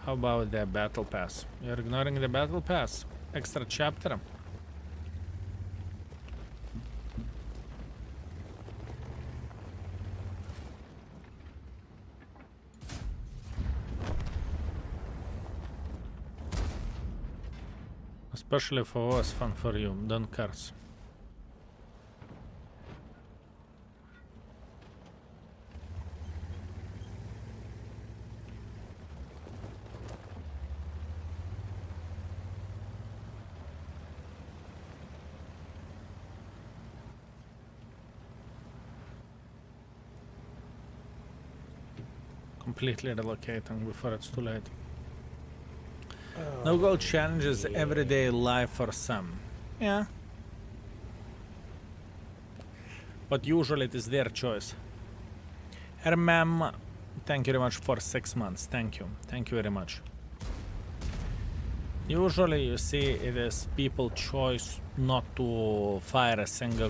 S1: How about the Battle Pass? You're ignoring the Battle Pass. Extra chapter. Especially for us, fun for you. Don't curse. Completely relocating before it's too late. No gold challenges everyday life for some. Yeah. But usually it is their choice. Hermam, thank you very much for 6 months. Thank you. Thank you very much. Usually you see it is people's choice not to fire a single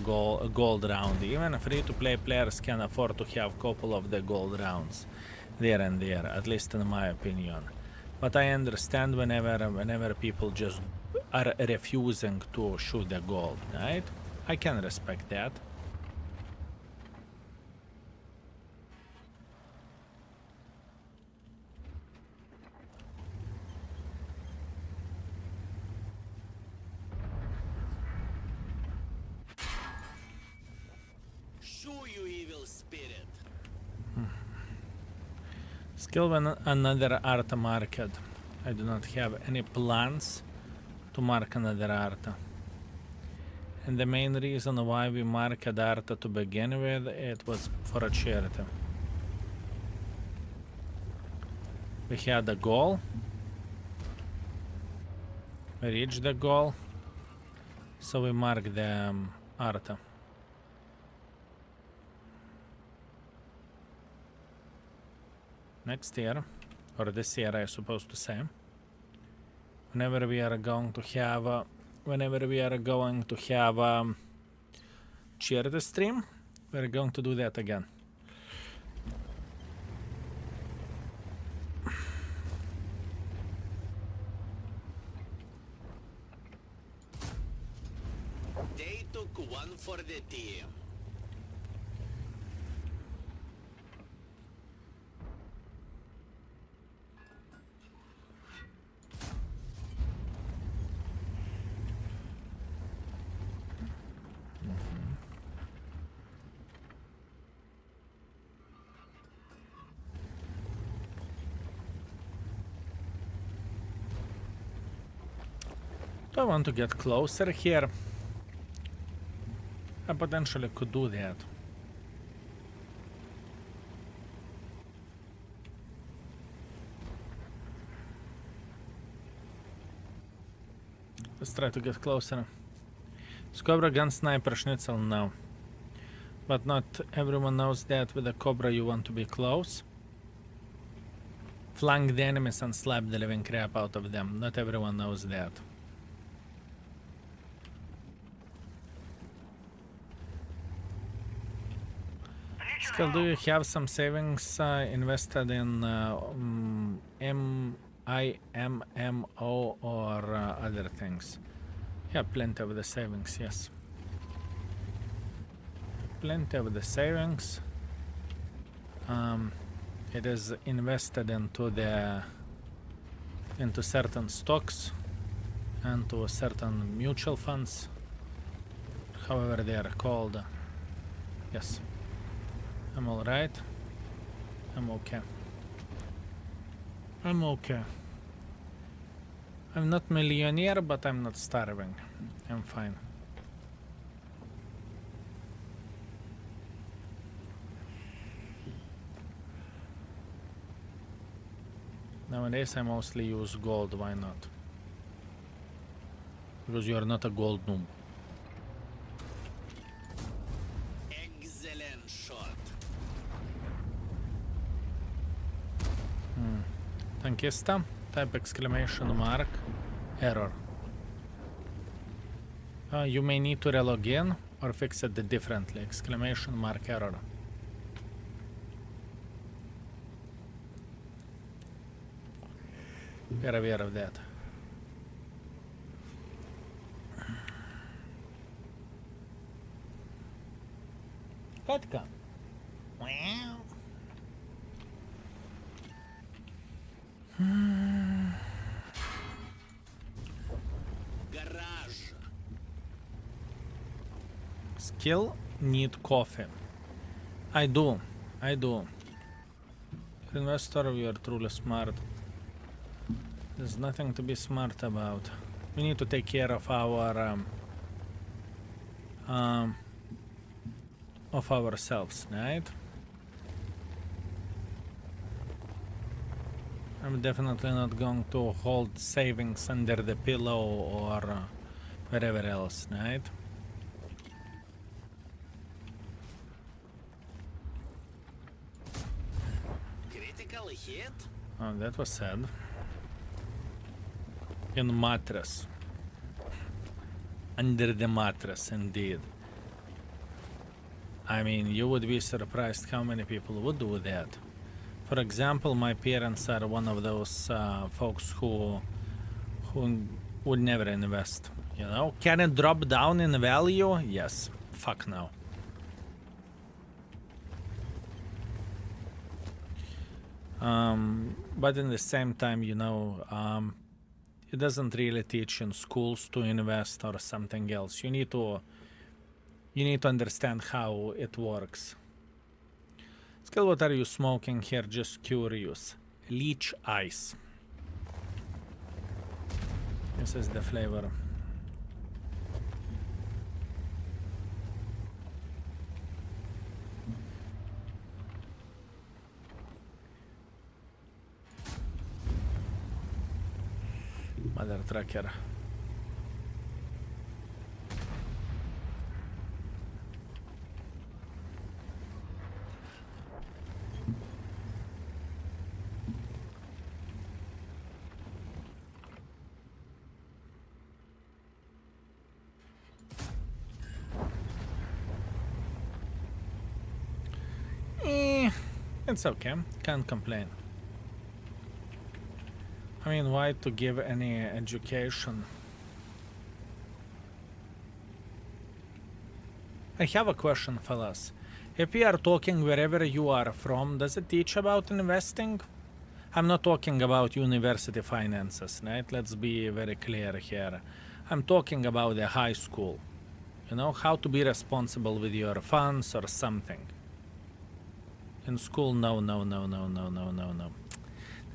S1: gold round. Even free-to-play players can afford to have a couple of the gold rounds there and there, at least in my opinion. But I understand whenever people just are refusing to shoot the gold, right? I can respect that.
S3: Shoo, you evil spirit.
S1: Skill when another art market. I do not have any plans to mark another art. And the main reason why we marked art to begin with, it was for a charity. We had a goal. We reached the goal. So we marked the art. Next year, or this year I suppose to say, whenever we are going to have charity stream, we're going to do that again.
S3: They took one for the team.
S1: Do I want to get closer here? I potentially could do that. Let's try to get closer. Is Cobra gun sniper schnitzel? No. But not everyone knows that with a Cobra you want to be close. Flank the enemies and slap the living crap out of them. Not everyone knows that. Still, do you have some savings invested in IMMO or other things? Yeah, plenty of the savings, yes. Plenty of the savings. It is invested into certain stocks and to certain mutual funds, however they are called. Yes. I'm alright. I'm okay. I'm okay. I'm not millionaire, but I'm not starving. I'm fine. Nowadays I mostly use gold, why not? Because you are not a gold noob.
S3: Excellent shot.
S1: Tankista, type exclamation mark, error. You may need to relog in or fix it differently, exclamation mark error. We are aware of that. Katka. Wow.
S3: Garage.
S1: Skill need coffee. I do. Investor, we are truly smart. There's nothing to be smart about. We need to take care of ourselves, right? I'm definitely not going to hold savings under the pillow or wherever else, right?
S3: Critical hit?
S1: Oh, that was sad. In mattress. Under the mattress, indeed. I mean, you would be surprised how many people would do that. For example, my parents are one of those folks who would never invest. You know, can it drop down in value? Yes. Fuck no. But in the same time, you know, it doesn't really teach in schools to invest or something else. You need to understand how it works. Skill, what are you smoking here? Just curious. Leech ice. This is the flavor. Mother trucker. It's okay. Can't complain. I mean, why to give any education? I have a question, fellas. If we are talking wherever you are from, does it teach about investing? I'm not talking about university finances, right? Let's be very clear here. I'm talking about the high school. You know, how to be responsible with your funds or something. In school, no.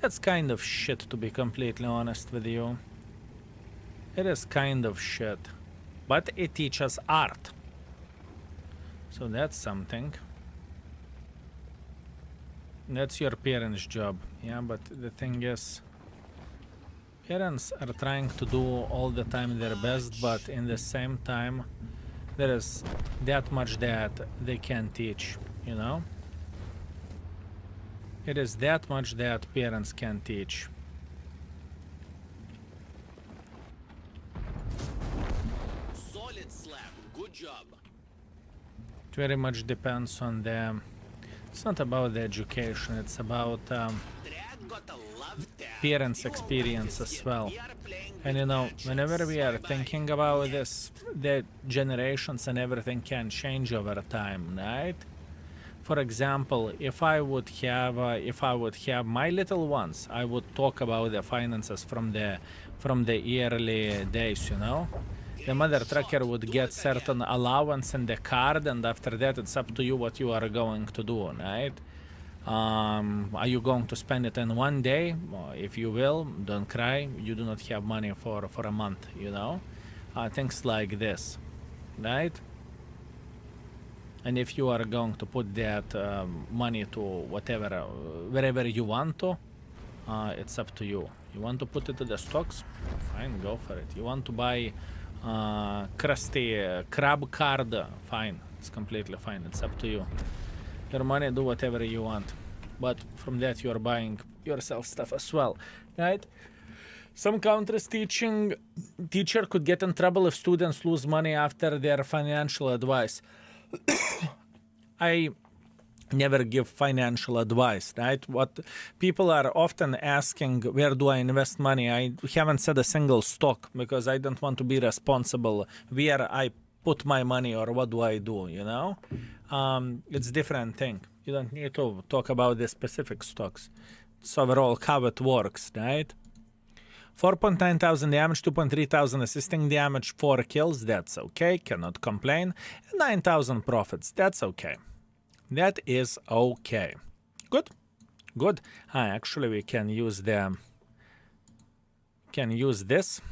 S1: That's kind of shit, to be completely honest with you. It is kind of shit. But it teaches art. So that's something. That's your parents' job. Yeah, but the thing is, parents are trying to do all the time their best, but in the same time, there is that much that they can teach, you know? It is that much that parents can teach.
S3: Solid slap. Good job.
S1: It very much depends on the... It's not about the education, it's about parents' experience as well. And you know, whenever we are thinking about this, the generations and everything can change over time, right? For example, if I would have my little ones, I would talk about the finances from the early days, you know. The mother trucker would get certain allowance in the card, and after that, it's up to you what you are going to do, right? Are you going to spend it in one day? If you will, don't cry. You do not have money for a month, you know. Things like this, right? And if you are going to put that money to whatever, wherever you want to, it's up to you. You want to put it to the stocks? Fine, go for it. You want to buy crusty crab card? Fine, it's completely fine. It's up to you. Your money, do whatever you want. But from that, you are buying yourself stuff as well, right? Some countries teacher could get in trouble if students lose money after their financial advice. I never give financial advice, right? What people are often asking, where do I invest money? I haven't said a single stock because I don't want to be responsible where I put my money or what do I do, you know? It's different thing. You don't need to talk about the specific stocks. It's overall how it works, right? 4.9 thousand damage, 2.3 thousand assisting damage, 4 kills, that's okay, cannot complain. 9,000 profits, that's okay. That is okay. Good, good. Actually, we can use this.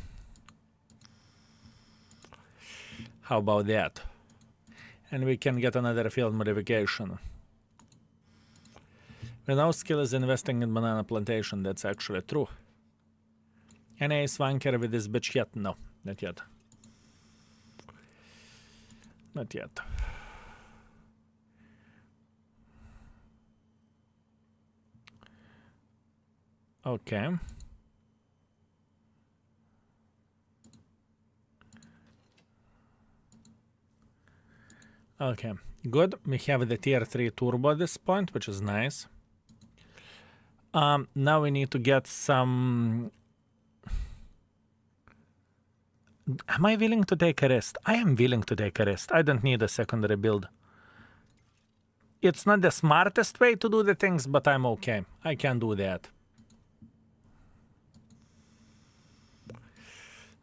S1: How about that? And we can get another field modification. When no skill is investing in banana plantation, that's actually true. Any swanker with this bitch yet? No, not yet. Not yet. Okay. Okay, good. We have the tier 3 turbo at this point, which is nice. Now we need to get some... Am I willing to take a risk? I am willing to take a risk. I don't need a secondary build. It's not the smartest way to do the things, but I'm okay. I can do that.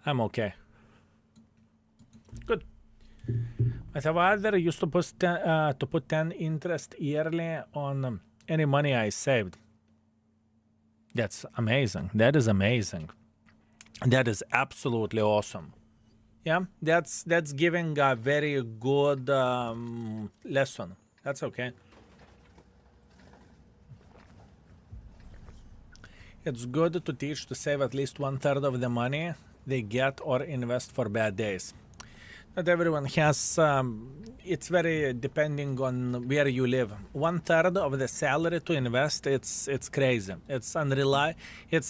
S1: I'm okay. Good. My father used to put 10 interest yearly on any money I saved. That's amazing. That is amazing. That is absolutely awesome. Yeah, that's giving a very good lesson. That's okay. It's good to teach to save at least 1/3 of the money they get or invest for bad days. Not everyone has, it's very depending on where you live. 1/3 of the salary to invest, it's crazy. It's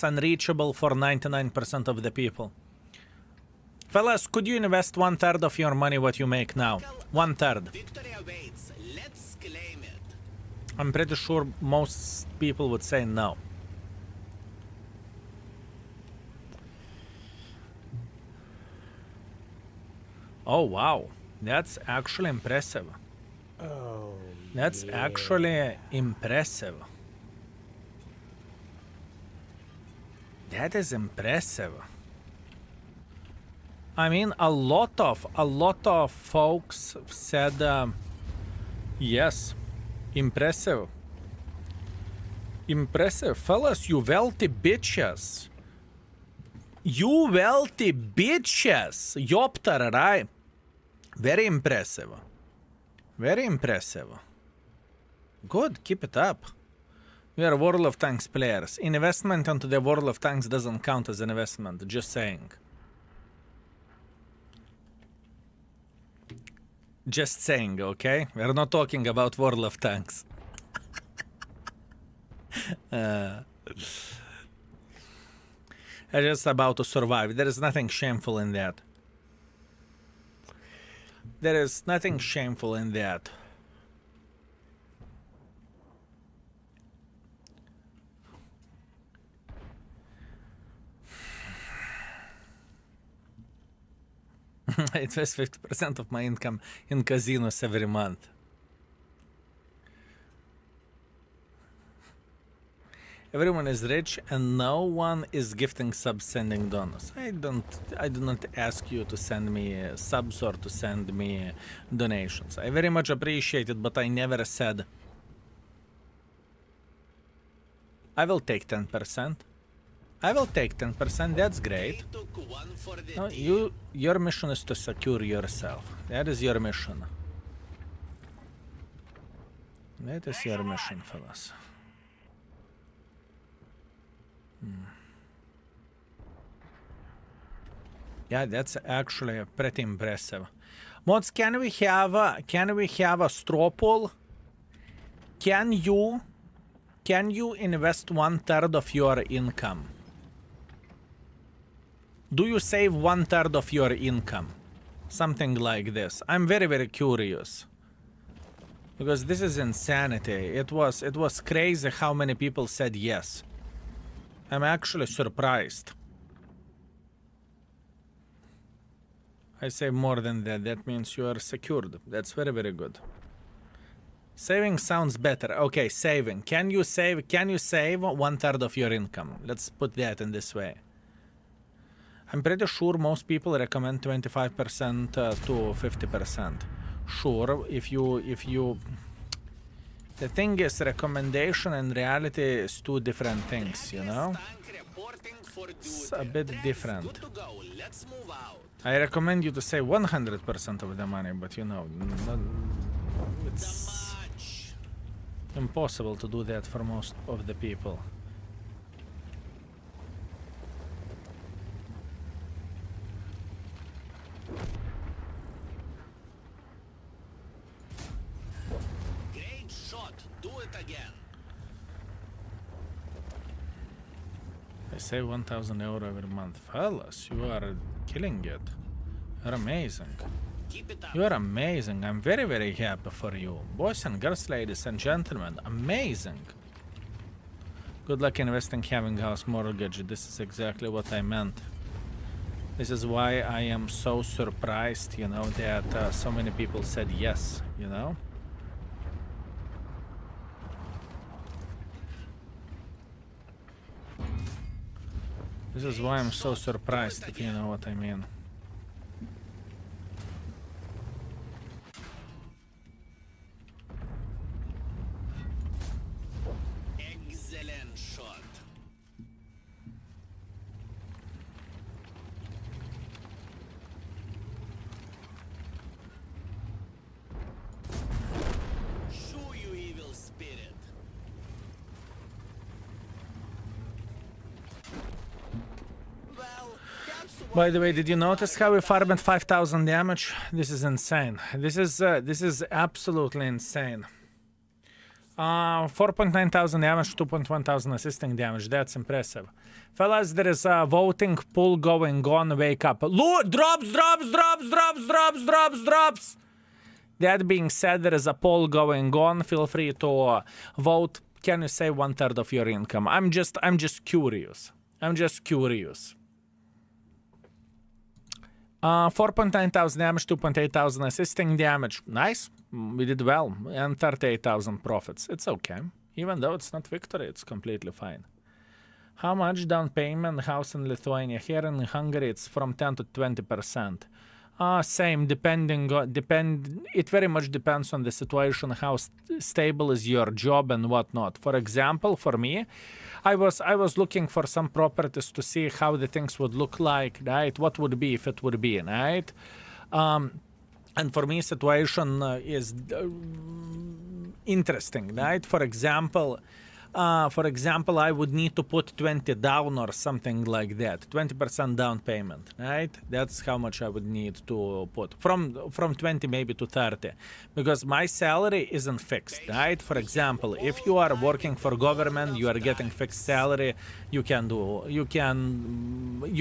S1: unreachable for 99% of the people. Fellas, could you invest 1/3 of your money what you make now? 1/3.
S3: Victory awaits. Let's claim it.
S1: I'm pretty sure most people would say no. Oh wow, that's actually impressive.
S5: Oh,
S1: That's
S5: yeah.
S1: actually impressive. That is impressive. I mean, a lot of folks said yes, impressive. Impressive, fellas, you wealthy bitches. You wealthy bitches. Yoptararai. Very impressive. Very impressive. Good, keep it up. We are World of Tanks players. Investment into the World of Tanks doesn't count as an investment, just saying. Just saying, okay? We're not talking about World of Tanks. I'm just about to survive. There is nothing shameful in that. There is nothing shameful in that. I invest 50% of my income in casinos every month. Everyone is rich and no one is gifting subs, sending donors. I do not ask you to send me subs or to send me donations. I very much appreciate it, but I never said I will take 10%. I will take 10%, that's great.
S3: They took one for the
S1: No,
S3: team.
S1: your mission is to secure yourself. That is your mission. That is your mission, fellas. Yeah, that's actually pretty impressive. Mods, can we have a straw poll? Can you invest 1/3 of your income? Do you save 1/3 of your income? Something like this. I'm very, very curious. Because this is insanity. It was crazy how many people said yes. I'm actually surprised. I save more than that. That means you are secured. That's very, very good. Saving sounds better. Okay, saving. Can you save 1/3 of your income? Let's put that in this way. I'm pretty sure most people recommend 25% to 50%. Sure, if you the thing is, recommendation and reality is two different things, you know? It's a bit different. I recommend you to save 100% of the money, but you know, it's... Impossible to do that for most of the people.
S3: Great shot. Do it again.
S1: I save 1,000 euro every month. Fellas, you are killing it. You're amazing.
S3: Keep it up.
S1: You are amazing. I'm very, very happy for you. Boys and girls, ladies and gentlemen, amazing. Good luck investing having house mortgage. This is exactly what I meant. This is why I am so surprised, you know, that so many people said yes, you know? This is why I'm so surprised, if you know what I mean.
S3: Excellent shot. Shoo, you evil spirit. Well, that's
S1: By the way, did you notice how we farmed 5,000 damage? This is insane. This is absolutely insane. 4.9 thousand damage, 2.1 thousand assisting damage. That's impressive. Fellas, there is a voting pool going on. Wake up. Look, drops. That being said, there is a poll going on. Feel free to vote. Can you save 1/3 of your income? I'm just curious. 4.9 thousand damage, 2.8 thousand assisting damage. Nice. We did well. And 38,000 profits. It's okay. Even though it's not victory, it's completely fine. How much down payment house in Lithuania? Here in Hungary, it's from 10 to 20%. Same, it very much depends on the situation, how stable is your job and whatnot. For example, for me, I was looking for some properties to see how the things would look like, right? What would be if it would be, right? And for me, situation is interesting, right? For example, I would need to put 20 down or something like that. 20% down payment, right? That's how much I would need to put. From 20 maybe to 30. Because my salary isn't fixed, right? For example, if you are working for government, you are getting fixed salary, you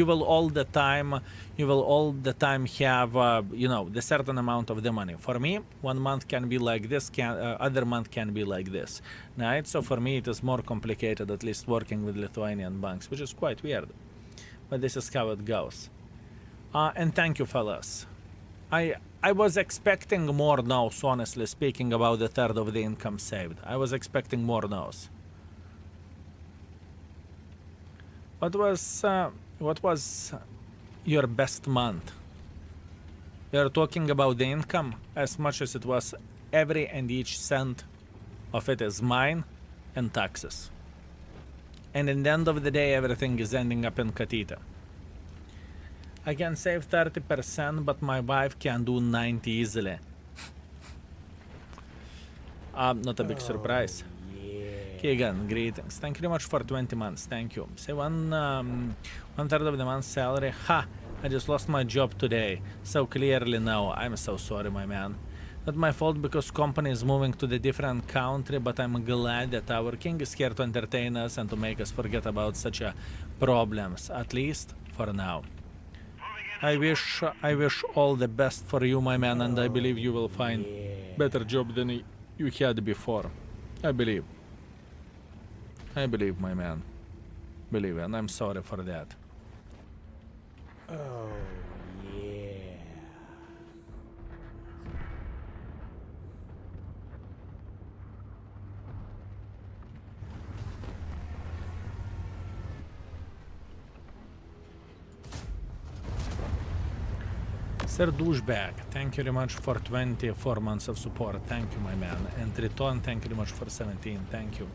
S1: will all the time have, the certain amount of the money. For me, 1 month can be like this, other month can be like this, right? So for me, it is more complicated, at least working with Lithuanian banks, which is quite weird. But this is how it goes. And thank you, fellas. I was expecting more no's, honestly speaking, about the 1/3 of the income saved. I was expecting more no's. What was your best month? You're talking about the income as much as it was every and each cent of it is mine and taxes. And in the end of the day, everything is ending up in Katita. I can save 30%, but my wife can do 90 easily. Not a big surprise. Keegan, greetings. Thank you very much for 20 months. Thank you. Say 1/3 of the month's salary. Ha! I just lost my job today. So clearly no. I'm so sorry, my man. Not my fault because company is moving to the different country, but I'm glad that our king is here to entertain us and to make us forget about such problems, at least for now. I wish all the best for you, my man, and I believe you will find better job than you had before. I believe, my man. Believe, and I'm sorry for that.
S5: Oh, yeah.
S1: Sir Douchebag, thank you very much for 24 months of support. Thank you, my man. And Triton, thank you very much for 17. Thank you.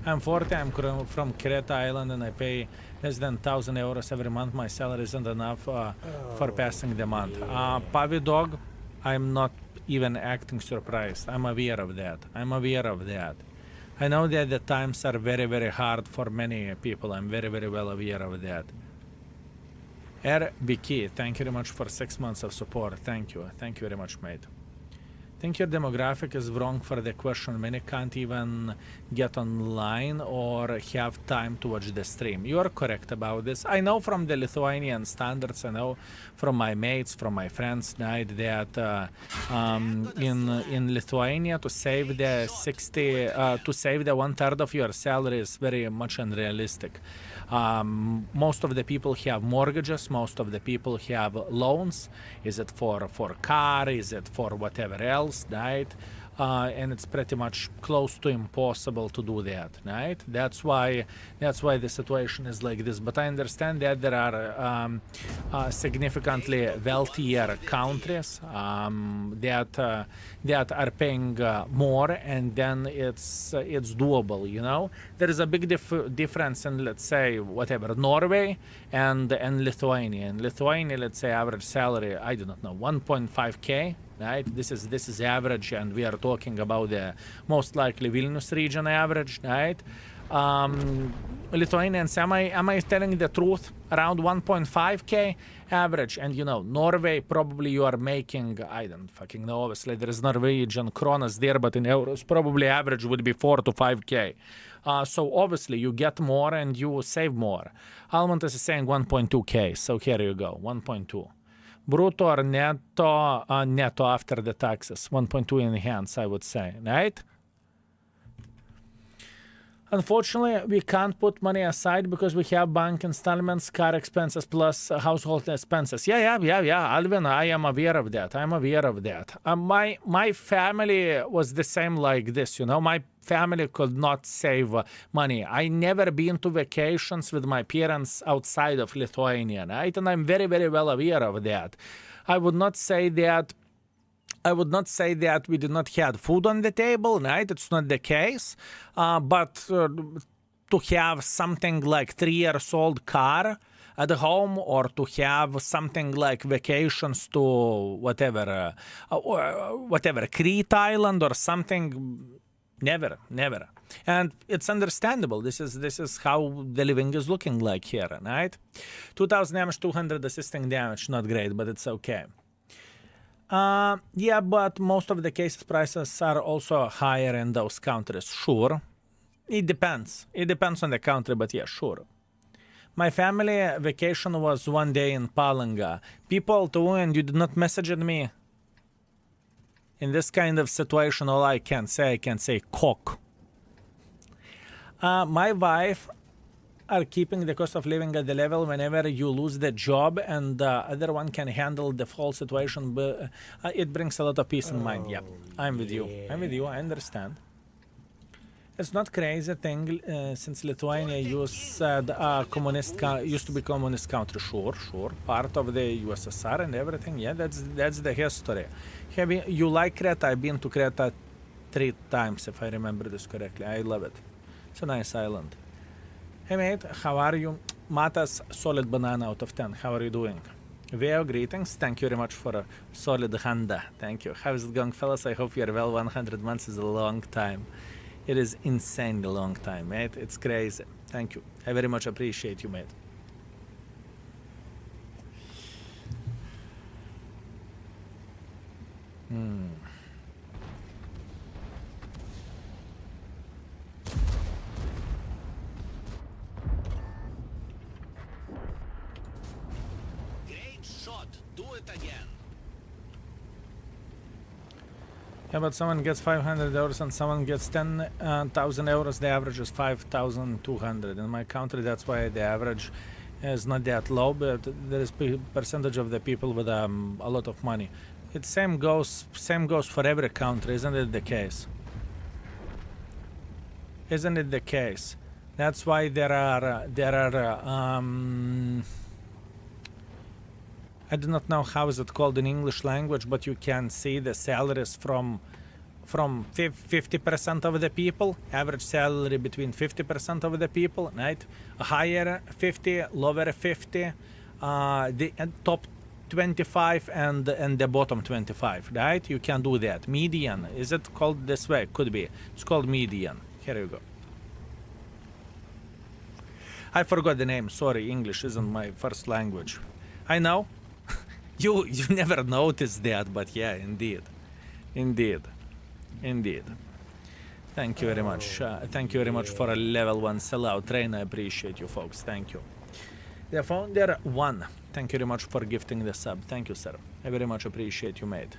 S1: I'm 40, I'm from Crete Island, and I pay less than 1,000 euros every month. My salary isn't enough for passing the month. Pavi Dog, I'm not even acting surprised. I'm aware of that. I know that the times are very, very hard for many people. I'm very, very well aware of that. RBK, thank you very much for 6 months of support. Thank you. Thank you very much, mate. Think your demographic is wrong for the question. Many can't even get online or have time to watch the stream. You are correct about this. I know from the Lithuanian standards, I know from my mates, from my friends, right, that in Lithuania to save the 1/3 of your salary is very much unrealistic. Most of the people have mortgages, most of the people have loans. Is it for car, is it for whatever else, right? And it's pretty much close to impossible to do that, right? That's why the situation is like this. But I understand that there are significantly wealthier countries that are paying more, and then it's doable. You know, there is a big difference in, let's say, whatever, Norway and Lithuania. In Lithuania, let's say average salary, I do not know, 1.5K. Right, this is average, and we are talking about the most likely Vilnius region average, right? Lithuanians, am I telling the truth? Around 1.5K average, and you know, Norway, probably you are making, I don't fucking know, obviously there is Norwegian kronas there, but in euros, probably average would be 4 to 5K. So obviously you get more and you save more. Almontas is saying 1.2K, so here you go, 1.2. Brutto or netto? Netto after the taxes. 1.2 in hands, I would say, right? Unfortunately, we can't put money aside because we have bank installments, car expenses, plus household expenses. Yeah, Alvin, I am aware of that. My family was the same like this, you know. My family could not save money. I never been to vacations with my parents outside of Lithuania, right? And I'm very, very well aware of that. I would not say that we did not have food on the table, right? It's not the case. But to have something like 3 years old car at home, or to have something like vacations to whatever Crete Island or something, never. And it's understandable. This is how the living is looking like here, right? 2000 damage, 200 assisting damage, not great, but it's okay. Yeah, but most of the cases prices are also higher in those countries. Sure. It depends. It depends on the country, but yeah, sure. My family vacation was 1 day in Palanga. People too, and you did not message me. In this kind of situation, all I can say cock. My wife are keeping the cost of living at the level whenever you lose the job and the other one can handle the whole situation, but it brings a lot of peace in mind. Yeah, I'm with you. I understand. It's not crazy thing since Lithuania used to be communist country. Sure, part of the USSR and everything. Yeah, that's the history. You like Crete? I've been to Crete 3 times, if I remember this correctly. I love it. It's a nice island. Hey mate, how are you? Matas, solid banana out of 10. How are you doing? Veo, greetings. Thank you very much for a solid handa. Thank you. How is it going, fellas? I hope you're well. 100 months is a long time. It is insanely long time, mate. It's crazy. Thank you. I very much appreciate you, mate. Yeah, but someone gets 500 euros and someone gets 10,000 euros. The average is 5,200. In my country, that's why the average is not that low, but there is percentage of the people with a lot of money. It same goes for every country, isn't it the case? Isn't it the case? That's why there are I do not know how is it called in English language, but you can see the salaries from 50% of the people, average salary between 50% of the people, right? Higher 50, lower 50, the top 25 and the bottom 25, right? You can do that. Median, is it called this way? Could be. It's called median. Here you go. I forgot the name. Sorry, English isn't my first language. I know. You never noticed that, but yeah, indeed. Indeed. Indeed. Thank you very much. Thank you very much for a level 1 sellout train. I appreciate you folks. Thank you. The founder 1. Thank you very much for gifting the sub. Thank you, sir. I very much appreciate you, mate.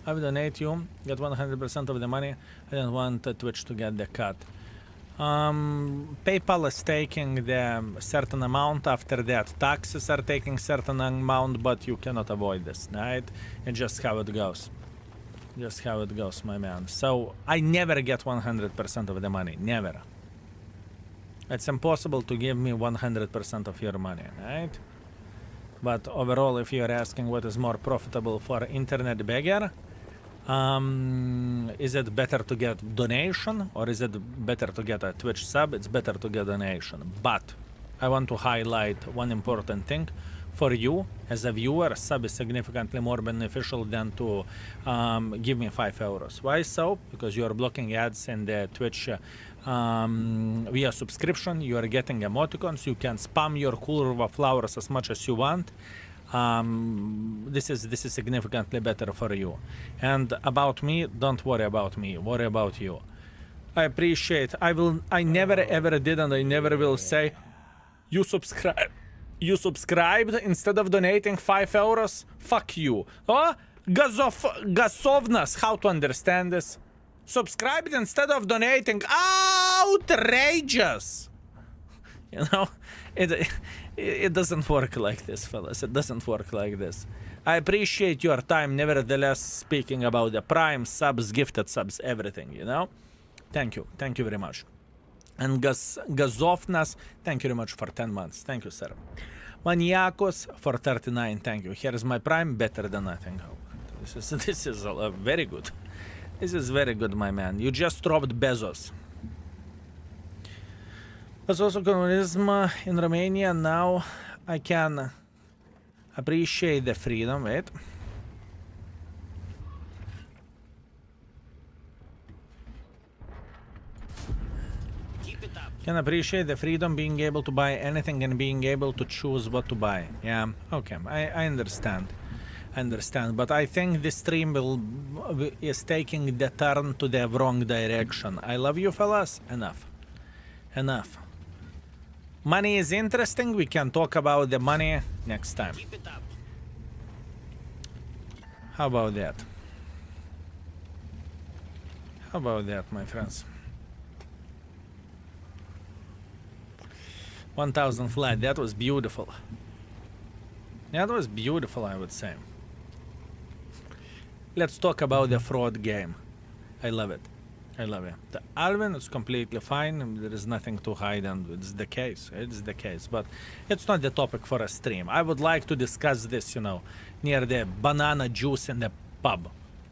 S1: I will donate you, get 100% of the money. I don't want Twitch to get the cut. PayPal is taking the certain amount. After that, taxes are taking certain amount, but you cannot avoid this, right? It's just how it goes. Just how it goes, my man. So I never get 100% of the money. Never. It's impossible to give me 100% of your money, right? But overall, if you're asking what is more profitable for internet beggar, is it better to get donation or is it better to get a Twitch sub? It's better to get donation. But I want to highlight one important thing. For you, as a viewer, sub is significantly more beneficial than to give me 5 euros. Why so? Because you are blocking ads in the Twitch via subscription. You are getting emoticons. You can spam your Kulrva flowers as much as you want. This is significantly better for you. And about me, don't worry about me. Worry about you. I appreciate. I never ever did, and I never will say, you subscribed instead of donating 5 euros? Fuck you. Oh, Gasovnas, how to understand this? Subscribed instead of donating. Outrageous. You know, it doesn't work like this, fellas. It doesn't work like this. I appreciate your time, nevertheless, speaking about the prime subs, gifted subs, everything, you know? Thank you. Thank you very much. And Gazovnas, thank you very much for 10 months. Thank you, sir. Maniakos for 39, thank you. Here is my prime, better than nothing. This is very good. This is very good, my man. You just robbed Bezos. There's also communism in Romania. Now I can appreciate the freedom. Wait. Can appreciate the freedom, being able to buy anything and being able to choose what to buy. Yeah, okay, I understand. I understand, but I think this stream is taking the turn to the wrong direction. I love you, fellas. Enough. Enough. Money is interesting. We can talk about the money next time. How about that? How about that, my friends? 1000 flat. That was beautiful. That was beautiful, I would say. Let's talk about the fraud game. I love it. I love it. The Alvin is completely fine. There is nothing to hide, and it's the case. It's the case. But it's not the topic for a stream. I would like to discuss this, you know, near the banana juice in the pub.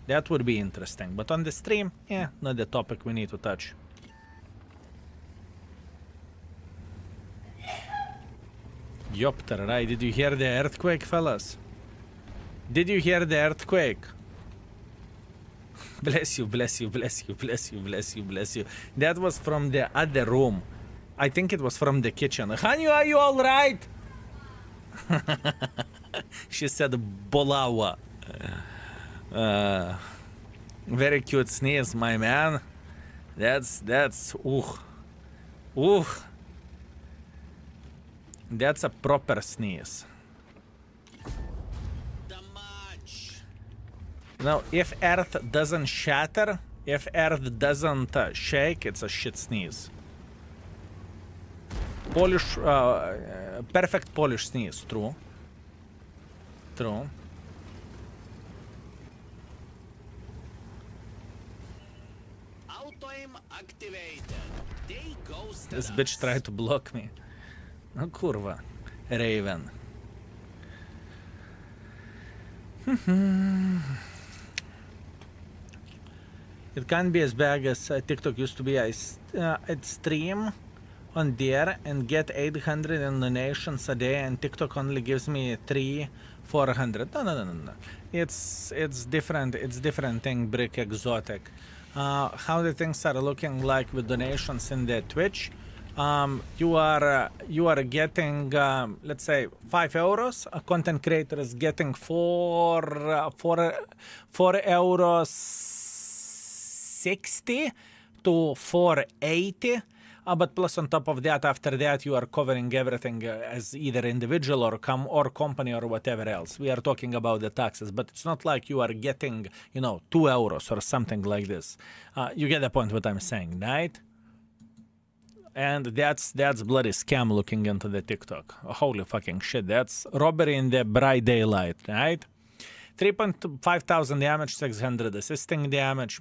S1: That would be interesting. But on the stream, yeah, not the topic we need to touch. Yopter, right? Did you hear the earthquake, fellas? Did you hear the earthquake? Bless you, bless you, bless you, bless you, bless you, bless you. That was from the other room. I think it was from the kitchen. Honey, are you all right? She said bolawa. Very cute sneeze, my man. That's That's a proper sneeze. Now, if Earth doesn't shatter, if Earth doesn't shake, it's a shit sneeze. Polish, perfect Polish sneeze, true. True.
S3: Auto-aim activated. They ghosted
S1: This bitch
S3: us.
S1: tried to block me. No kurwa. Raven. It can't be as bad as TikTok used to be. I'd stream on there and get 800 in donations a day, and TikTok only gives me 400. No. It's different. It's different thing. Brick exotic. How the things are looking like with donations in the Twitch. You are getting let's say €5. A content creator is getting €4.60 to 480. But plus on top of that, after that, you are covering everything as either individual or company or whatever else. We are talking about the taxes, but it's not like you are getting, €2 or something like this. You get the point what I'm saying, right? And that's bloody scam looking into the TikTok. Holy fucking shit, that's robbery in the bright daylight, right? 3,500 damage, 600 assisting damage,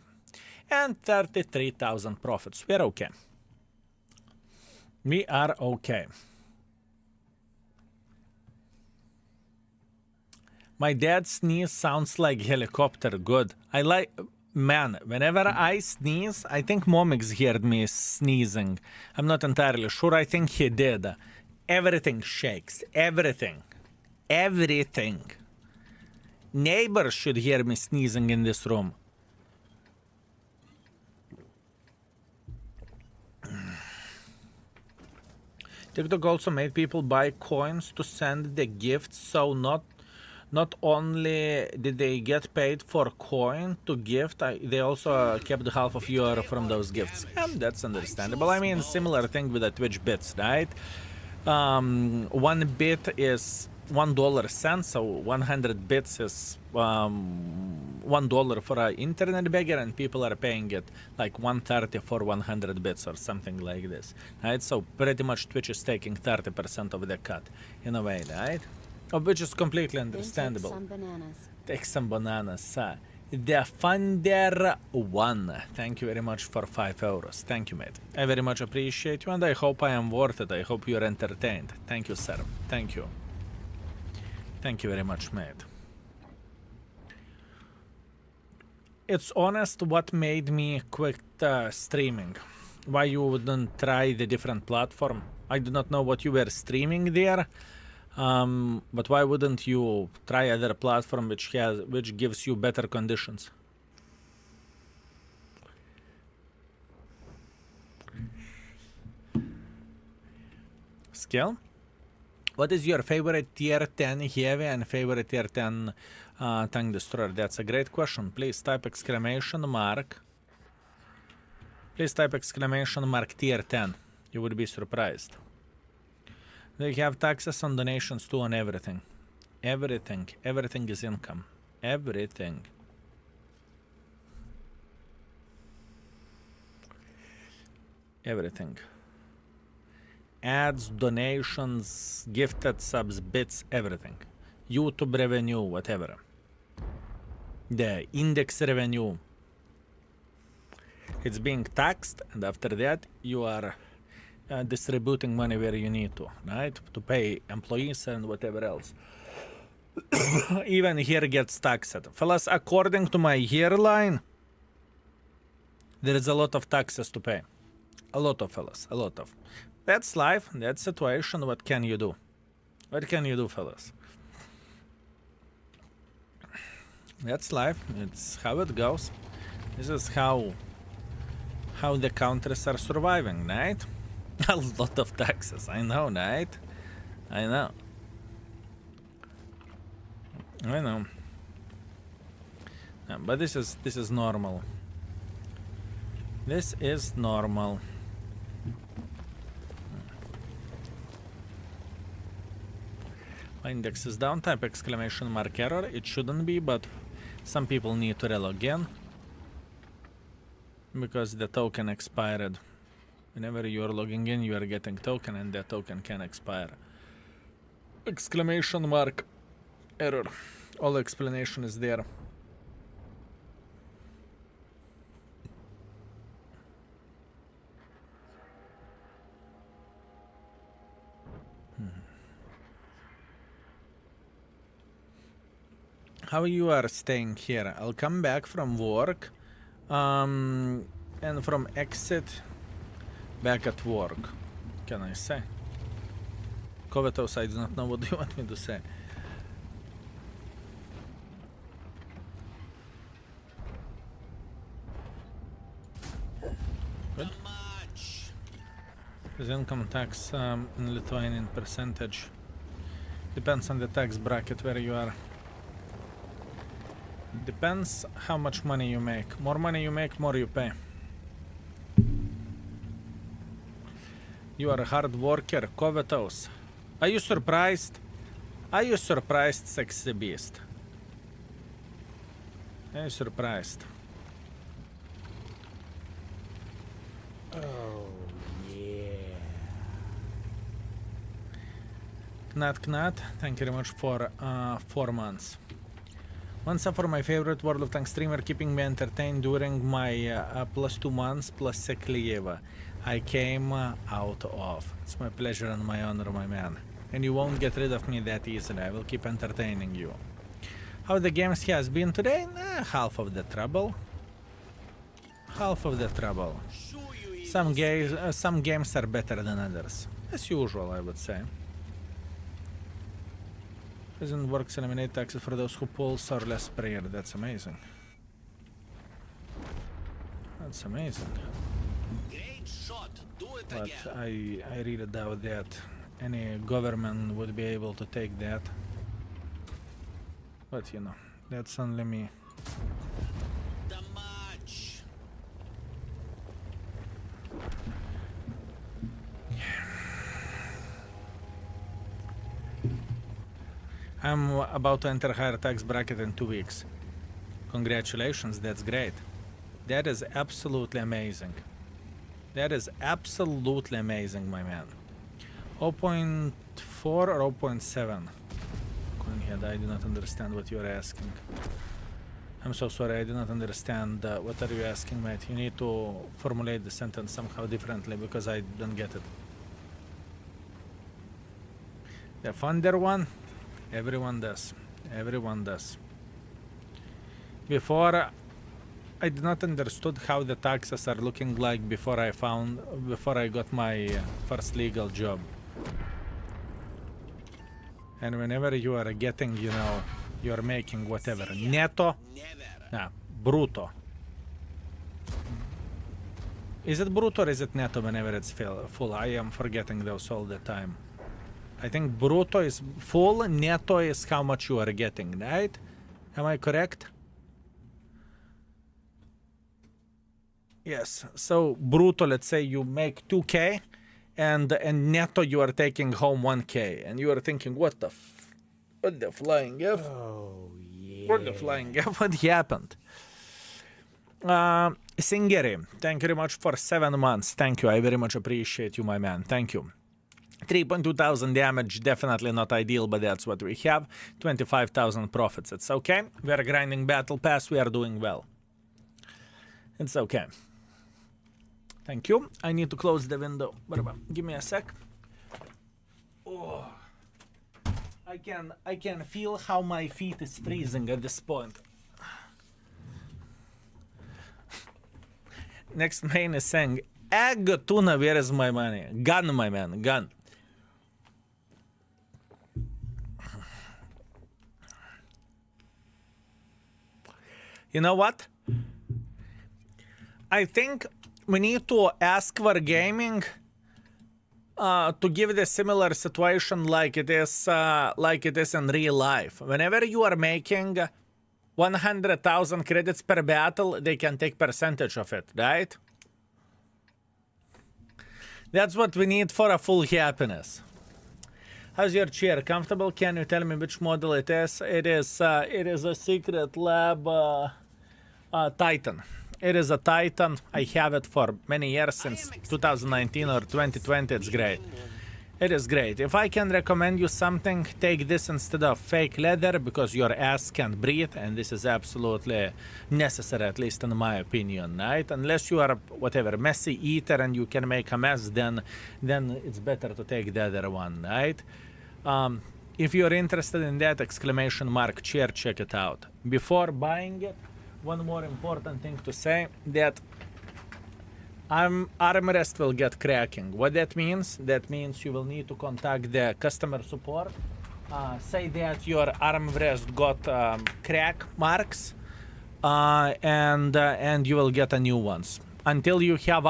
S1: and 33,000 profits. We're okay. We are okay. My dad's sneeze sounds like helicopter. Good. Man, whenever I sneeze, I think Momix heard me sneezing. I'm not entirely sure. I think he did. Everything shakes. Everything. Everything. Neighbors should hear me sneezing in this room. TikTok also made people buy coins to send the gifts, so not only did they get paid for coin to gift, they also kept half of euro from those gifts. And that's understandable. I mean, similar thing with the Twitch bits, right? 1 bit is $1 so 100 bits is $1 for an internet beggar, and people are paying it like 130 for 100 bits or something like this, right? So pretty much Twitch is taking 30% of the cut in a way, right? Which is completely understandable.
S2: Take some bananas.
S1: Take some bananas. The Funder 1. Thank you very much for €5. Thank you, mate. I very much appreciate you, and I hope I am worth it. I hope you're entertained. Thank you, sir. Thank you. Thank you very much, mate. It's honest what made me quit streaming. Why you wouldn't try the different platform? I do not know what you were streaming there. But why wouldn't you try other platform which gives you better conditions? Skill? What is your favorite tier 10 heavy and favorite tier 10 tank destroyer? That's a great question. Please type exclamation mark. Please type exclamation mark tier 10. You would be surprised. They have taxes on donations too, on everything. Everything. Everything is income. Everything. Everything. Ads, donations, gifted subs, bits, everything. YouTube revenue, whatever. The index revenue. It's being taxed, and after that you are distributing money where you need to, right? To pay employees and whatever else. Even here gets taxed. Fellas, according to my hairline, there is a lot of taxes to pay. A lot of, fellas, a lot of. That's life, that's situation. What can you do? What can you do, fellas? That's life. It's how it goes. This is how the countries are surviving, right? A lot of taxes. I know, right? I know. I know. But this is normal. This is normal. My index is down. Type exclamation mark error. It shouldn't be, but some people need to relog in because the token expired. Whenever you are logging in, you are getting token, and that token can expire. Exclamation mark error. All explanation is there. How you are staying here? I'll come back from work, and from exit back at work. can I say? Covetous, I do not know what you want me to say. Good. His income tax in Lithuanian percentage. Depends on the tax bracket where you are. Depends how much money you make. More money you make, more you pay. You are a hard worker, covetous. Are you surprised? Are you surprised, sexy beast? Are you surprised?
S5: Oh, yeah.
S1: Knat, thank you very much for 4 months. Once for my favorite World of Tanks streamer, keeping me entertained during my plus 2 months plus sick leave I came out of. It's my pleasure and my honor, my man. And you won't get rid of me that easily. I will keep entertaining you. How the games has been today? Half of the trouble. Half of the trouble. Some games are better than others. As usual, I would say. Doesn't works eliminate taxes for those who pulse or less prayer. That's amazing. That's amazing.
S3: Great shot. Do it
S1: But
S3: again.
S1: I really doubt that any government would be able to take that. But you know, that's only me.
S3: The match.
S1: I'm about to enter higher tax bracket in 2 weeks. Congratulations, that's great. That is absolutely amazing. That is absolutely amazing, my man. 0.4 or 0.7? Coinhead, I do not understand what you are asking. I'm so sorry, I do not understand what are you asking, mate. You need to formulate the sentence somehow differently because I don't get it. The Thunder one? Everyone does. Everyone does. Before, I did not understood how the taxes are looking like before I got my first legal job. And whenever you are getting, you know, you are making whatever, netto, brutto. Is it brutto or is it netto whenever it's full? I am forgetting those all the time. I think brutto is full, netto is how much you are getting, right? Am I correct? Yes, so brutto, let's say you make 2k and netto you are taking home 1k and you are thinking, what the flying F?
S5: Oh, yeah.
S1: What the flying F? What happened? Singeri, thank you very much for 7 months. Thank you, I very much appreciate you, my man. Thank you. 3.2 thousand damage, definitely not ideal, but that's what we have. 25,000 profits, it's okay. We are grinding battle pass, we are doing well. It's okay. Thank you. I need to close the window. Give me a sec. Oh. I can feel how my feet is freezing at this point. Next main is saying, egg tuna, where is my money? Gun, my man, gun. You know what? I think we need to ask Wargaming to give the similar situation like it is in real life. Whenever you are making 100,000 credits per battle, they can take percentage of it, right? That's what we need for a full happiness. How's your chair? Comfortable? Can you tell me which model it is? It is a Secret Lab Titan. It is a Titan. I have it for many years, since 2019 or 2020. It's great. It is great. If I can recommend you something, take this instead of fake leather, because your ass can't breathe, and this is absolutely necessary, at least in my opinion, right? Unless you are whatever messy eater and you can make a mess, then it's better to take the other one, right? If you're interested in that exclamation mark chair, check it out. Before buying it, one more important thing to say, that armrest will get cracking. What that means? That means you will need to contact the customer support. Say that your armrest got crack marks, and you will get a new ones. Until you have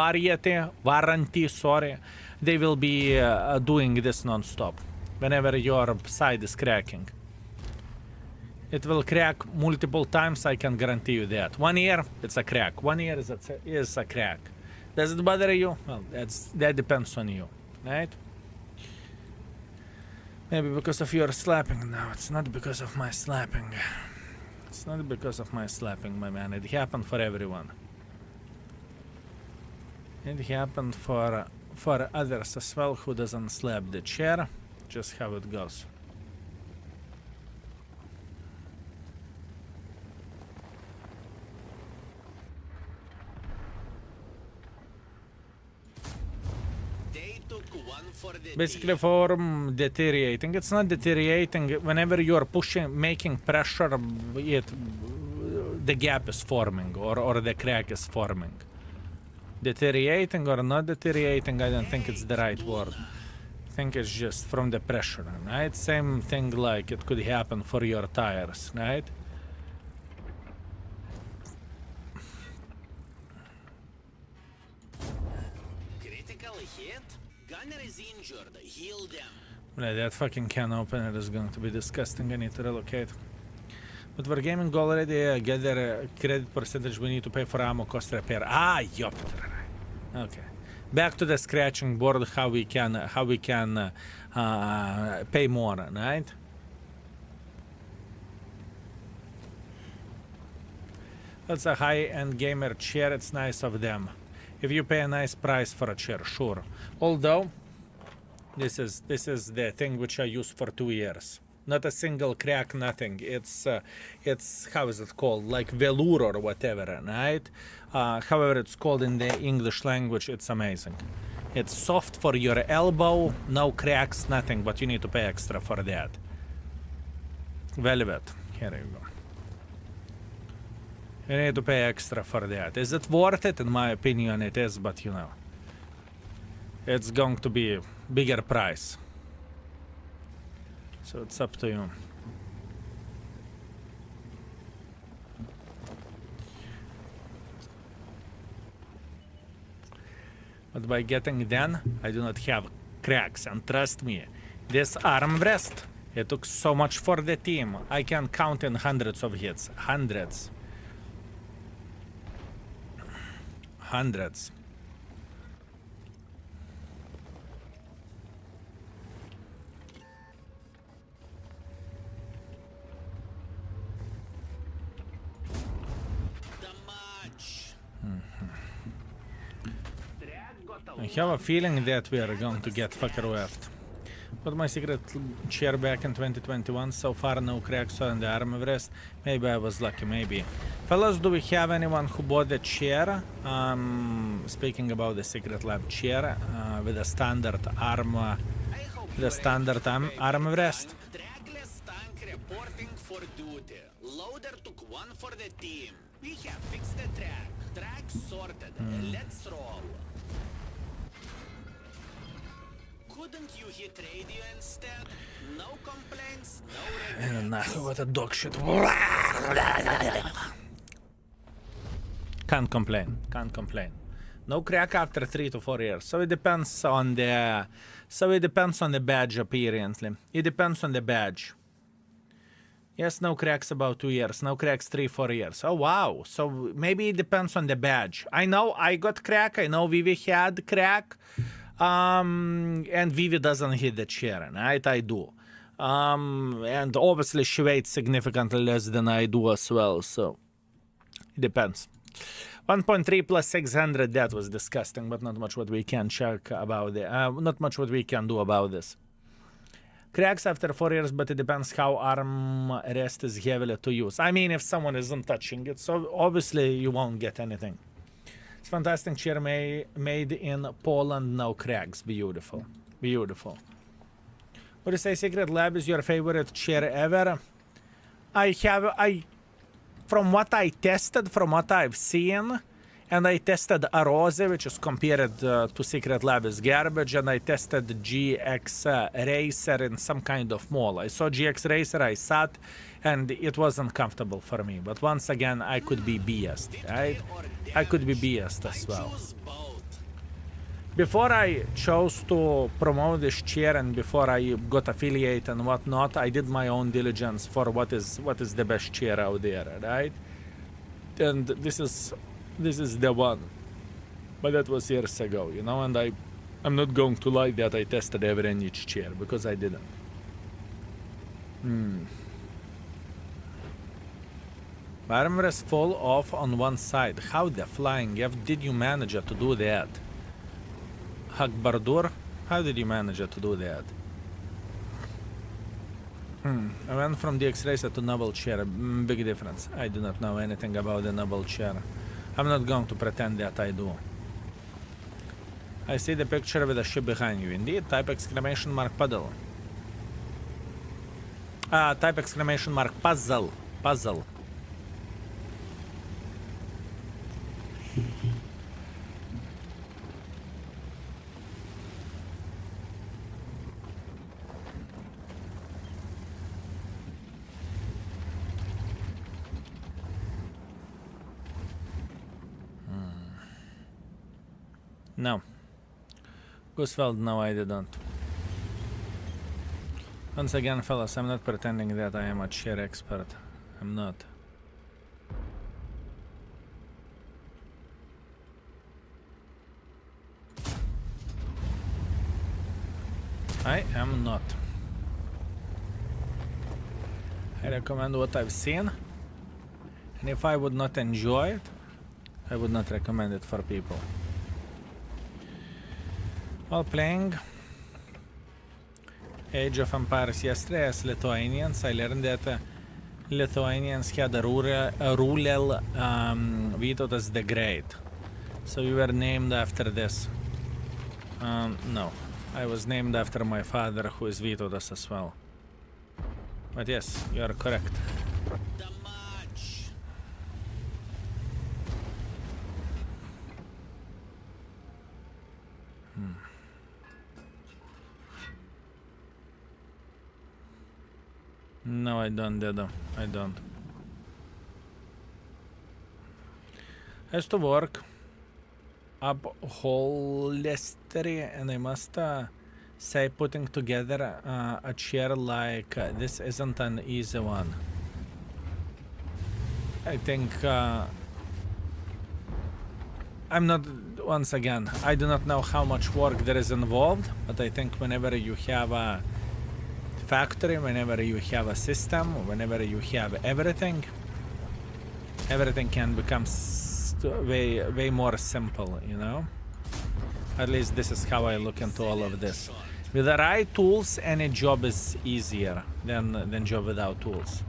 S1: warranty, sorry, they will be doing this non-stop. Whenever your side is cracking, it will crack multiple times. I can guarantee you that. 1 year, it's a crack. 1 year is a crack. Does it bother you? Well, that depends on you, right? Maybe because of your slapping. No, it's not because of my slapping. It's not because of my slapping, my man. It happened for everyone. It happened for others as well who doesn't slap the chair. Just how it goes.
S3: They took one for the
S1: Basically for deteriorating. It's not deteriorating. Whenever you are making pressure, the gap is forming or the crack is forming. Deteriorating or not deteriorating, I don't think it's the right word. I think it's just from the pressure, right? Same thing like it could happen for your tires, right?
S3: critical hit. Gunner is injured. Heal them.
S1: That fucking can opener is going to be disgusting. I need to relocate. But for gaming already get their credit percentage we need to pay for ammo cost repair. Ah, yup. Okay. Back to the scratching board. How we can pay more, right? That's a high-end gamer chair. It's nice of them. If you pay a nice price for a chair, sure. Although this is the thing which I used for 2 years. Not a single crack, nothing. It's how is it called? Like velour or whatever, right? However it's called in the English language, it's amazing. It's soft for your elbow, no cracks, nothing, but you need to pay extra for that. Velvet, here you go. You need to pay extra for that. Is it worth it? In my opinion it is, but you know. It's going to be a bigger price. So it's up to you. But by getting done, I do not have cracks. And trust me, this armrest, it took so much for the team. I can count in hundreds of hits. Hundreds. Hundreds. I have a feeling that we are going to get fucker left. Put my secret chair back in 2021. So far, no cracks on the armrest. Maybe I was lucky, maybe. Fellas, do we have anyone who bought the chair? Speaking about the secret lab chair with a standard armrest.
S3: Trackless tank reporting for duty. Loader took one for the team. We have fixed the track. Track sorted. Let's roll. Couldn't you hit radio instead? No complaints, no regrets.
S1: What a dog shit. Can't complain. Can't complain. No crack after 3 to 4 years. So it depends on the. So it depends on the badge. Apparently, it depends on the badge. Yes, no cracks about 2 years. No cracks 3-4 years. Oh wow. So maybe it depends on the badge. I know I got crack. I know Vivi had crack. And Vivi doesn't hit the chair, right? I do. And obviously she weighs significantly less than I do as well, so it depends. 1.3 plus 600, that was disgusting, but not much what we can check about it. Not much what we can do about this. Cracks after 4 years, but it depends how arm rest is heavily to use. I mean, if someone isn't touching it, so obviously you won't get anything. It's fantastic chair made in Poland, no cracks. Beautiful. Beautiful. What do you say, Secret Lab is your favorite chair ever? From what I tested, from what I've seen, And I tested Arose, which is compared to Secret Lab is garbage, and I tested GX Racer in some kind of mall. I saw GX Racer, I sat, and it wasn't comfortable for me. But once again, I could be biased, right? I could be biased as well.
S3: Choose both.
S1: Before I chose to promote this chair and before I got affiliate and whatnot, I did my own diligence for what is the best chair out there, right? And this is the one. But that was years ago, you know, and I'm not going to lie that I tested every and each chair because I didn't. Armrest fall off on one side. How the flying F did you manage to do that? Hakbardur, how did you manage to do that? I went from the X-Racer to Noble Chair. Big difference. I do not know anything about the Noble Chair. I'm not going to pretend that I do. I see the picture with the ship behind you. Indeed, type exclamation mark puddle. Type exclamation mark puzzle. Puzzle. No. Gusfeld, no, I didn't. Once again, fellas, I'm not pretending that I am a chair expert. I'm not. I am not. I recommend what I've seen. And if I would not enjoy it, I would not recommend it for people. While playing Age of Empires yesterday as Lithuanians, I learned that Lithuanians had a ruler Vytautas the Great. So we were named after this. No, I was named after my father, who is Vytautas as well. But yes, you are correct.
S3: The match.
S1: No, I don't, Dedo. I don't. Has to work up upholstery, and I must say putting together a chair like this isn't an easy one. I think I'm not, once again, I do not know how much work there is involved, but I think whenever you have a factory, whenever you have a system, whenever you have everything can become way more simple, you know? At least this is how I look into all of this. With the right tools, any job is easier than job without tools.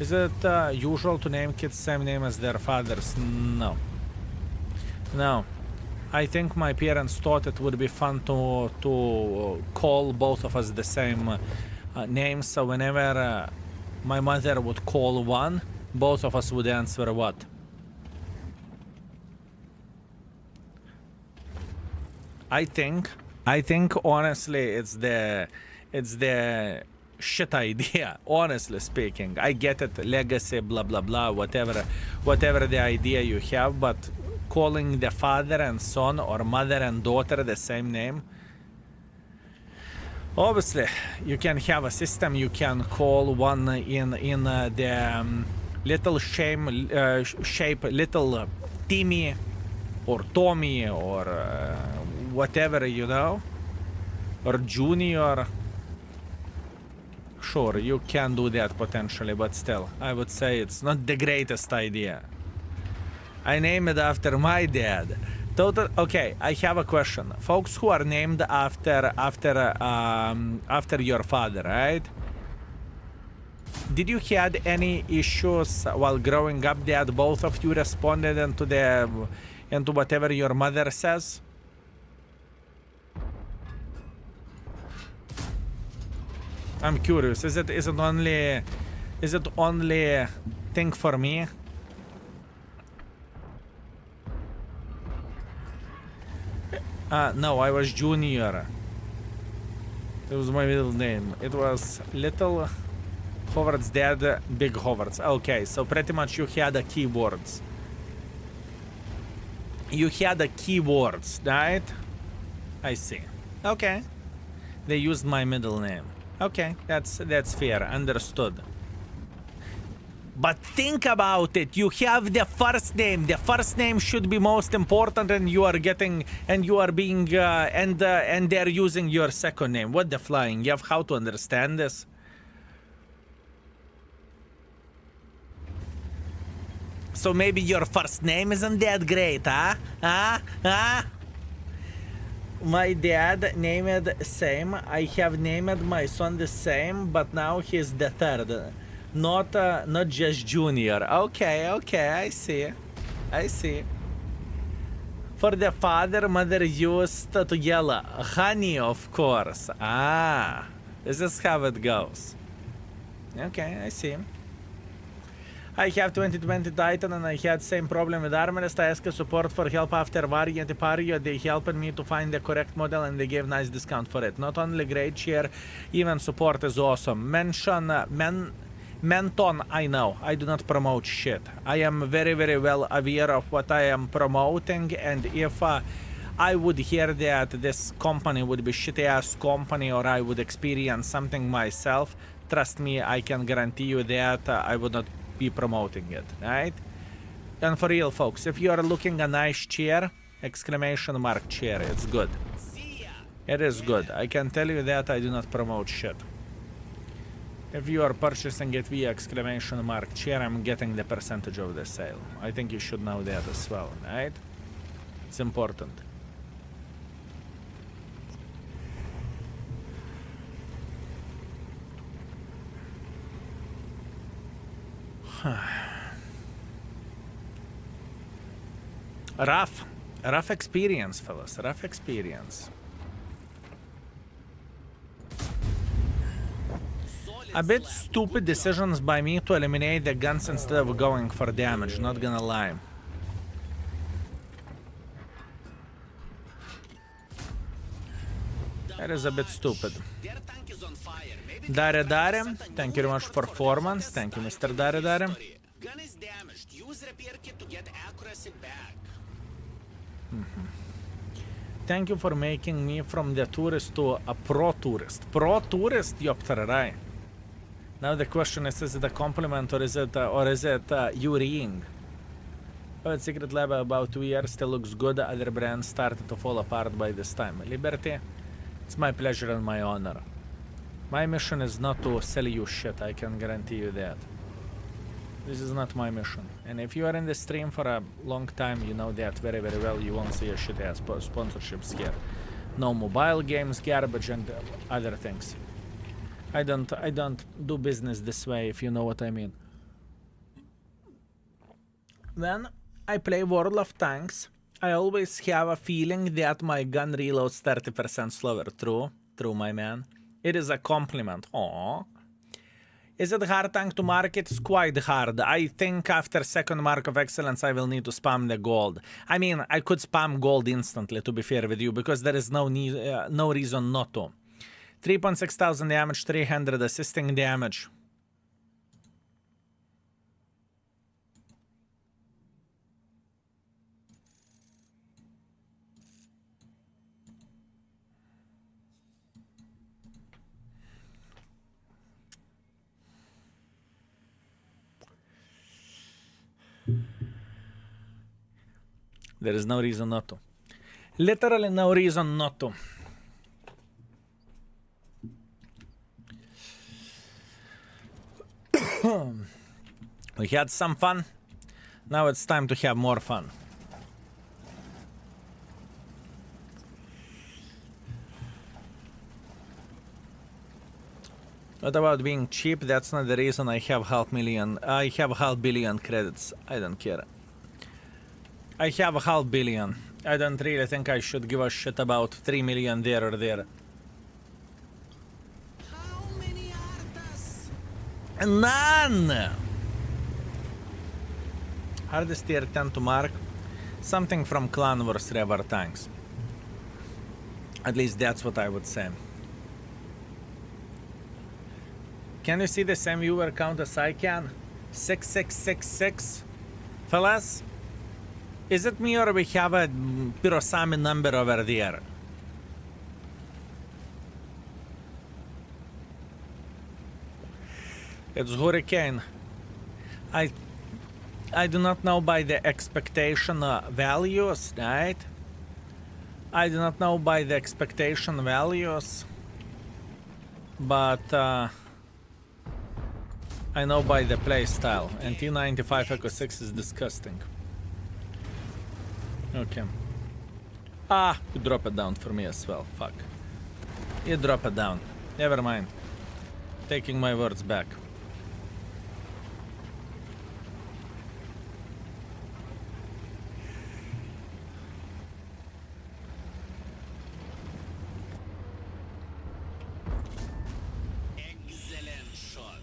S1: Is it usual to name kids same name as their fathers? No. No. I think my parents thought it would be fun to call both of us the same name, so whenever my mother would call one, both of us would answer what? I think honestly it's the shit idea, honestly speaking. I get it, legacy, blah blah blah, whatever the idea you have, but calling the father and son or mother and daughter the same name, obviously you can have a system, you can call one in the little shape little Timmy or Tommy or whatever, you know, or Junior. Sure, you can do that potentially, but still, I would say it's not the greatest idea. I name it after my dad. Okay, I have a question. Folks who are named after your father, right? Did you had any issues while growing up that both of you responded into whatever your mother says? I'm curious. Is it only thing for me? No, I was Junior. It was my middle name. It was Little Howard's dad, Big Howard's. Okay, so pretty much you had the keywords. You had the keywords, right? I see. Okay. They used my middle name. Okay, that's fair. Understood. But think about it. You have the first name. The first name should be most important, and you are getting, and you are being, and they're using your second name. What the flying? You have how to understand this? So maybe your first name isn't that great, huh? My dad named same. I have named my son the same, but now he's the third. Not just Junior. Okay, I see. For the father, mother used to yell, honey, of course. This is how it goes. Okay, I see. I have 2020 Titan and I had same problem with Armorist. I asked support for help after Variant Pario. They helped me to find the correct model and they gave nice discount for it. Not only great cheer, even support is awesome. Menton, I know. I do not promote shit. I am very, very well aware of what I am promoting, and if I would hear that this company would be shitty-ass company or I would experience something myself, trust me, I can guarantee you that I would not be promoting it, right? And for real, folks, if you are looking a nice chair, exclamation mark chair, it's good. It is good. I can tell you that I do not promote shit. If you are purchasing it via exclamation mark chair, I'm getting the percentage of the sale. I think you should know that as well, right? It's important. Rough experience, fellas. Rough experience. A bit stupid decisions by me to eliminate the guns instead of going for damage, not gonna lie. That is a bit stupid. Dare, thank you very much for 4 months. Thank you, Mr. Dare.
S3: Gun is damaged. Use repair kit to get accuracy back.
S1: Thank you for making me from the tourist to a pro tourist. Pro tourist, Yoptararai. Now the question is it a compliment or is it you ring? Oh, it's Secret Lab about 2 years, still looks good. Other brands started to fall apart by this time. Liberty, it's my pleasure and my honor. My mission is not to sell you shit, I can guarantee you that. This is not my mission. And if you are in the stream for a long time, you know that very, very well. You won't see a shit ass sponsorships here. No mobile games, garbage, and other things. I don't do business this way, if you know what I mean. When I play World of Tanks, I always have a feeling that my gun reloads 30% slower. True, my man. It is a compliment. Aww. Is it hard tank to mark? It's quite hard. I think after second mark of excellence, I will need to spam the gold. I mean, I could spam gold instantly, to be fair with you, because there is no reason not to. 3.6 thousand damage, 300 assisting damage. There is no reason not to. Literally no reason not to. We had some fun. Now it's time to have more fun. What about being cheap? That's not the reason I have half billion credits. I don't care. I have a half billion. I don't really think I should give a shit about 3 million there or there.
S3: How many artas?
S1: None! Hardest tier 10 to mark. Something from Clan Wars River Tanks. At least that's what I would say. Can you see the same viewer count as I can? 6666. Fellas, is it me or we have a Pirosami number over there? It's Hurricane. I do not know by the expectation values, right? I do not know by the expectation values, but I know by the play style. And T95 Echo 6 is disgusting. Okay. Ah, you drop it down for me as well. Fuck. You drop it down. Never mind. Taking my words back.
S3: Excellent shot.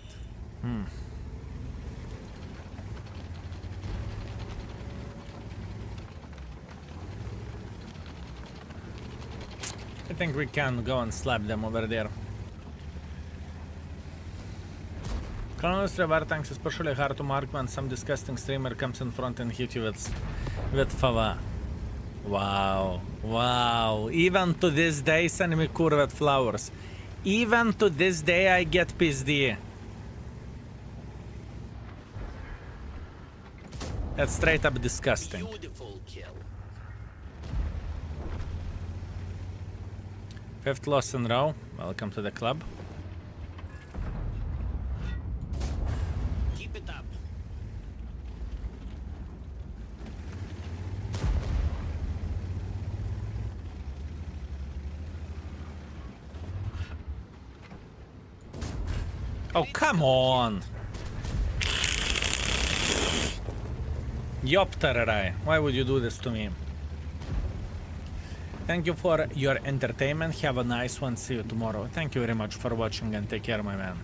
S1: I think we can go and slap them over there. Colonel's reward tanks is especially hard to mark when some disgusting streamer comes in front and hit you with fava. Wow, wow. Even to this day, send me curved flowers. Even to this day, I get pissed. That's straight up disgusting.
S3: Beautiful kill.
S1: Fifth loss in a row. Welcome to the club.
S3: Keep it up.
S1: Oh, come on. Yoptererai, why would you do this to me? Thank you for your entertainment. Have a nice one. See you tomorrow. Thank you very much for watching and take care, my man.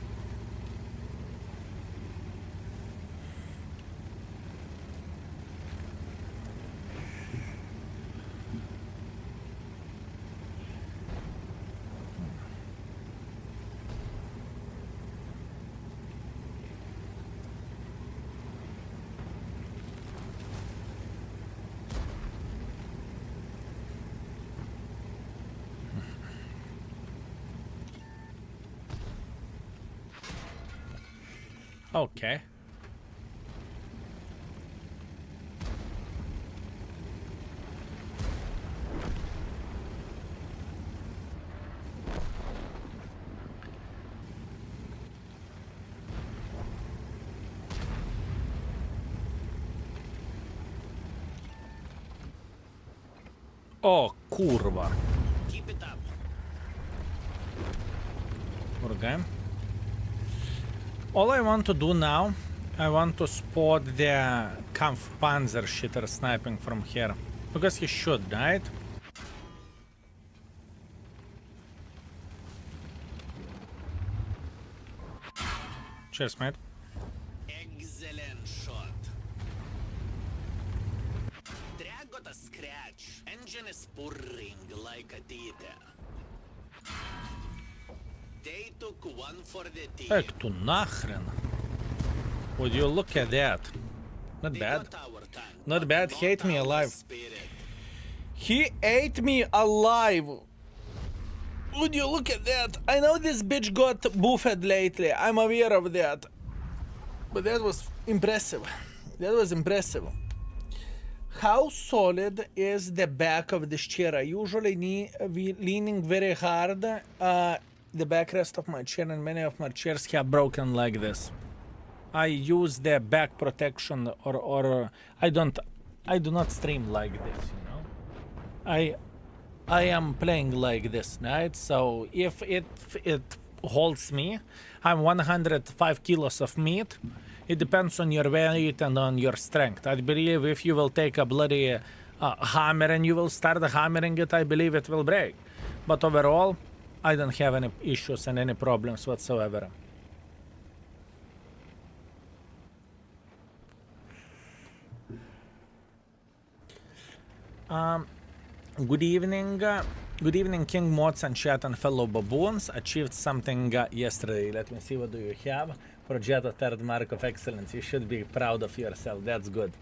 S1: Okay. O kurwa.
S3: Keep it up.
S1: Okay. All I want to do now, I want to spot the Kampfpanzer shitter sniping from here. Because he should, right? Cheers, mate.
S3: Excellent shot. Drag got a scratch. Engine is purring like a theater. They took one for the team.
S1: Ек ту нахрен. Would you look at that? Not
S3: They
S1: bad.
S3: got our tank,
S1: Not
S3: but
S1: bad.
S3: not
S1: Hate me
S3: our
S1: alive.
S3: spirit.
S1: He ate me alive. Would you look at that? I know this bitch got buffed lately. I'm aware of that. But that was impressive. That was impressive. How solid is the back of this chair? I usually leaning very hard. The backrest of my chair and many of my chairs have broken like this. I use the back protection or I do not stream like this, you know. I am playing like this, right? So if it holds me, I'm 105 kilos of meat. It depends on your weight and on your strength. I believe if you will take a bloody hammer and you will start hammering it, I believe it will break. But overall, I don't have any issues and any problems whatsoever. Good evening, Good evening, King Mods and chat and fellow baboons. Achieved something yesterday. Let me see, what do you have? For Jetta, third mark of excellence. You should be proud of yourself. That's good.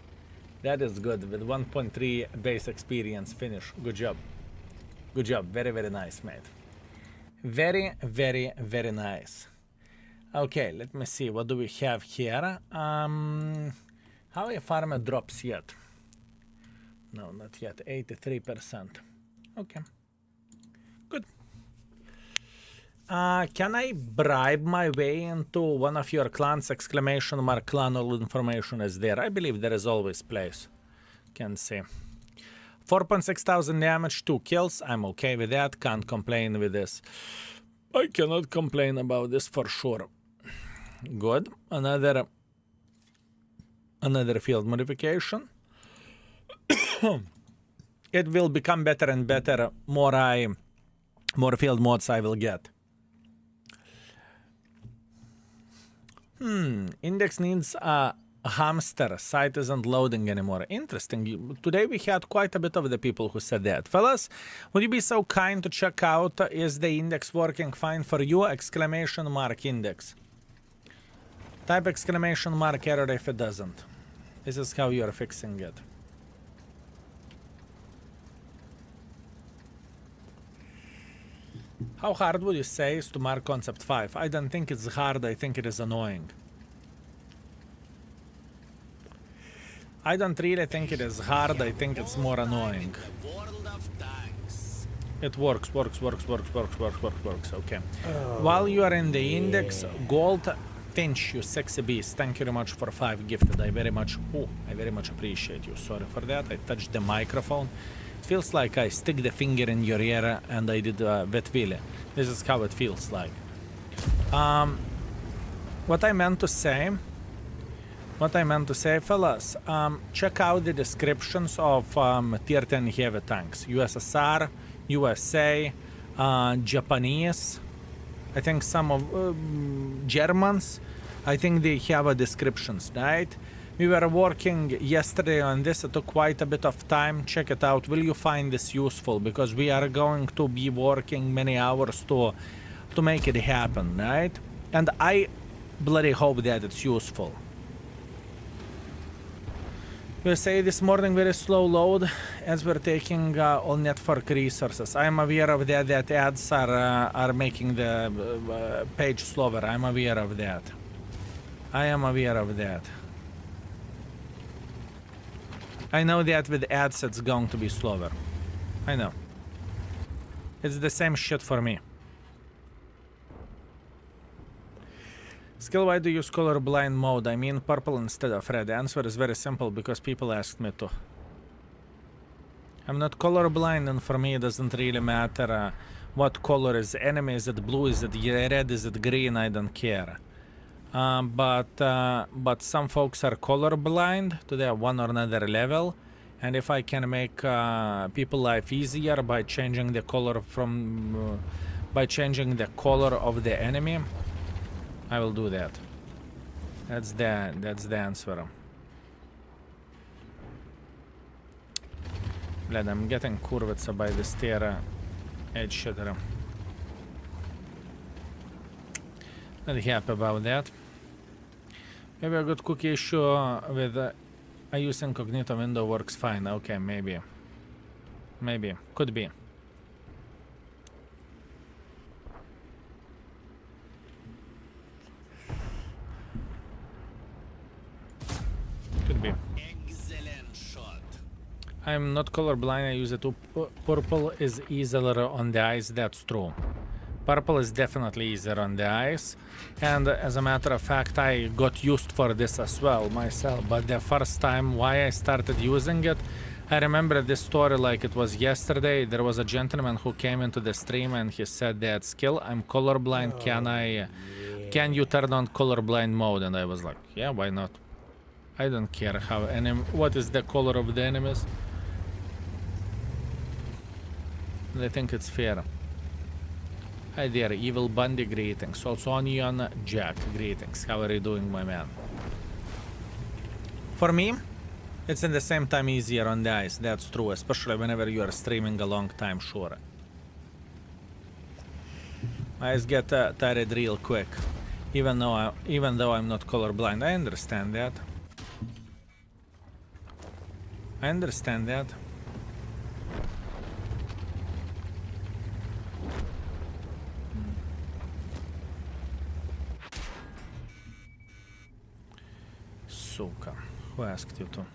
S1: That is good. With 1.3 base experience finish. Good job. Good job. Very, very nice, mate. Very, very, very nice. Okay, let me see. What do we have here? How a farmer drops yet? No, not yet. 83%. Okay. Good. Can I bribe my way into one of your clans? Exclamation mark clan. All information is there. I believe there is always place. Can see. 4.6 thousand damage, 2 kills. I'm okay with that. Can't complain with this. I cannot complain about this for sure. Good. Another field modification. It will become better and better. More field mods I will get. Index needs a hamster. Site isn't loading anymore. Interesting. Today we had quite a bit of the people who said that. Fellas, would you be so kind to check out, is the index working fine for you? Exclamation mark index. Type exclamation mark error if it doesn't. This is how you are fixing it. How hard would you say is to mark concept 5? I don't think it's hard, I think it is annoying. I don't really think it is hard, I think it's more annoying. It works, okay. While you are in the index, Gold Finch, you sexy beast, thank you very much for 5 gifted. I very much appreciate you. Sorry for that, I touched the microphone. It feels like I stick the finger in your ear and I did wet willy. This is how it feels like. What I meant to say, fellas, check out the descriptions of tier 10 heavy tanks. USSR, USA, Japanese, I think some of Germans. I think they have descriptions, right? We were working yesterday on this. It took quite a bit of time. Check it out. Will you find this useful? Because we are going to be working many hours to make it happen, right? And I bloody hope that it's useful. We say this morning very slow load as we're taking all network resources. I am aware of that ads are making the page slower. I'm aware of that. I know that with ads it's going to be slower. I know. It's the same shit for me. Skill, why do you use colorblind mode? I mean purple instead of red. The answer is very simple, because people asked me to. I'm not colorblind, and for me it doesn't really matter what color is the enemy. Is it blue? Is it red? Is it green? I don't care. But some folks are colorblind to their one or another level, and if I can make people life easier by changing the color of the enemy, I will do that. That's the answer. Glad I'm getting kurvica by the stair edge shitter. Not happy about that. Maybe a good cookie issue with I use incognito window works fine. Okay, maybe. Could be. Could be.
S3: Excellent shot.
S1: I'm not colorblind, I use it too. Purple is easier on the eyes, that's true. Purple is definitely easier on the eyes, and as a matter of fact I got used for this as well myself, but the first time why I started using it, I remember this story like it was yesterday. There was a gentleman who came into the stream and he said that, Skill, I'm colorblind, can you turn on colorblind mode? And I was like, yeah, why not? I don't care what is the color of the enemies. I think it's fair. Hi there, Evil Bundy, greetings. Also Onion Jack, greetings. How are you doing, my man? For me, it's in the same time easier on the eyes, that's true, especially whenever you are streaming a long time, sure. Eyes get tired real quick, even though I'm not colorblind. I understand that. I understand that. Suka. Who asked you to?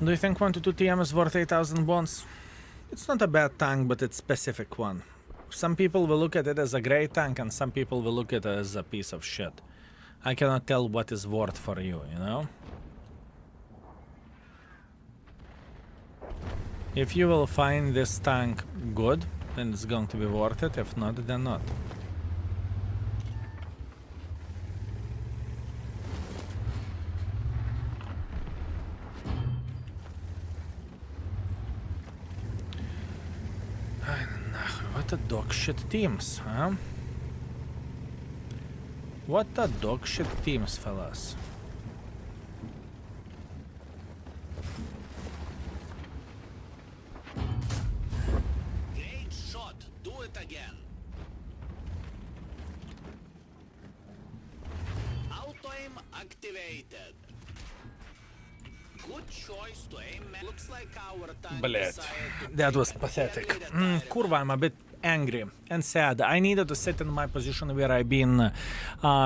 S1: Do you think 1 to 2 TM is worth 8,000 bonds? It's not a bad tank, but it's specific one. Some people will look at it as a great tank, and some people will look at it as a piece of shit. I cannot tell what is worth for you, you know? If you will find this tank good, then it's going to be worth it. If not, then not. What a dog shit teams, huh? What a dog shit teams, fellas.
S3: Great shot. Do it again. Auto aim activated. Good choice to aim. Looks like our tank
S1: Блять,
S3: decided to
S1: that was
S3: take a
S1: pathetic.
S3: early retirement.
S1: Kurva, I'm a bit angry and sad. I needed to sit in my position where I've been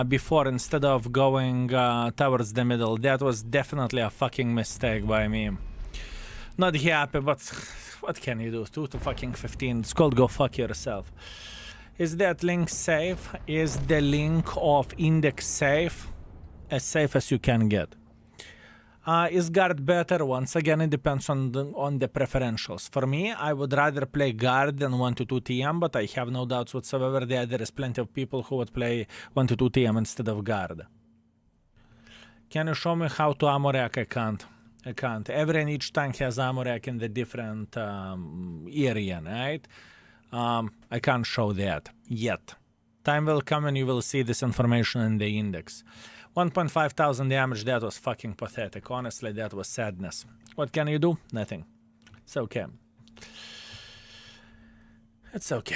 S1: before instead of going towards the middle. That was definitely a fucking mistake by me. Not happy, but what can you do? 2 to fucking 15. It's called go fuck yourself. Is that link safe? Is the link of index safe? As safe as you can get. Is guard better? Once again, it depends on the preferentials. For me, I would rather play guard than 1 to 2 TM, but I have no doubts whatsoever that there is plenty of people who would play 1 to 2 TM instead of guard. Can you show me how to ammo rack? I can't. I can't. Every and each tank has ammo rack in the different area, right? I can't show that yet. Time will come and you will see this information in the index. 1.5 thousand damage, that was fucking pathetic. Honestly, that was sadness. What can you do? Nothing. It's okay. It's okay.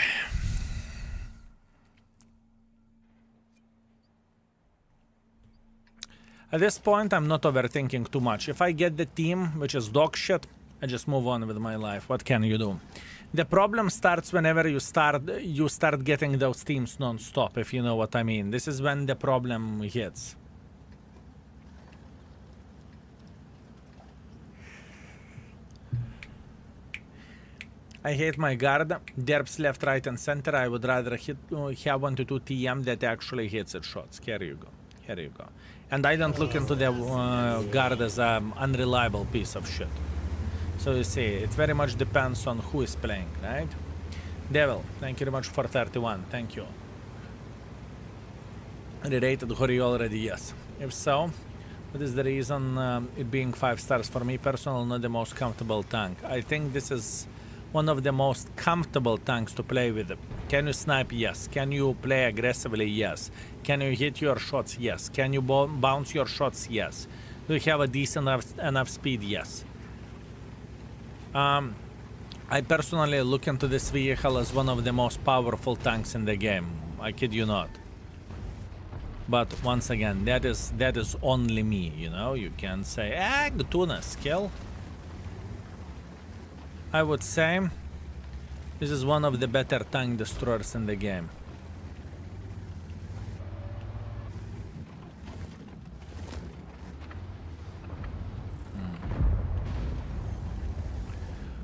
S1: At this point, I'm not overthinking too much. If I get the team, which is dog shit, I just move on with my life. What can you do? The problem starts whenever you start getting those teams non-stop, if you know what I mean. This is when the problem hits. I hate my guard. Derps left, right, and center. I would rather have 1 to 2 TM that actually hits its shots. Here you go. Here you go. And I don't look into the guard as an unreliable piece of shit. So you see, it very much depends on who is playing, right? Devil, thank you very much for 31. Thank you. Related Hori already? Yes. If so, what is the reason it being 5 stars? For me personally, not the most comfortable tank. I think this is one of the most comfortable tanks to play with. Can you snipe? Yes. Can you play aggressively? Yes. Can you hit your shots? Yes. Can you bounce your shots? Yes. Do you have a decent enough speed? Yes. I personally look into this vehicle as one of the most powerful tanks in the game. I kid you not. But once again, that is only me, you know? You can say, Gtuna skill. I would say this is one of the better tank destroyers in the game.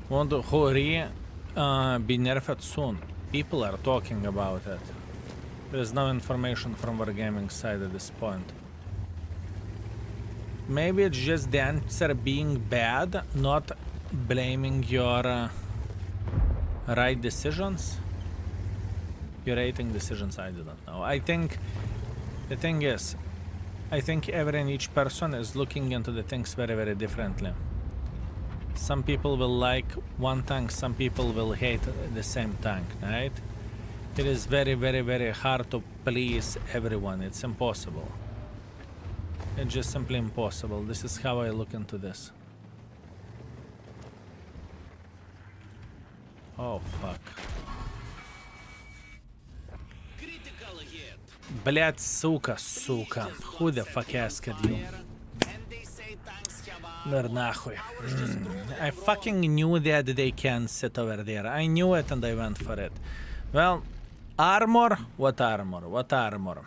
S1: Won't Hori be nerfed soon? People are talking about it. There's no information from our gaming side at this point. Maybe it's just the answer being bad, not blaming your right decisions. Your rating decisions, I do not know. I think the thing is, I think every and each person is looking into the things very, very differently. Some people will like one tank, some people will hate the same tank, right? It is very, very, very hard to please everyone. It's impossible. It's just simply impossible. This is how I look into this. Oh, fuck.
S3: Critical hit.
S1: Блядь, сука. Who the fuck asked you?
S3: And they say tanks have
S1: Нахуй. Нахуй. I fucking knew that they can sit over there. I knew it and I went for it. Well, armor? What armor? What armor?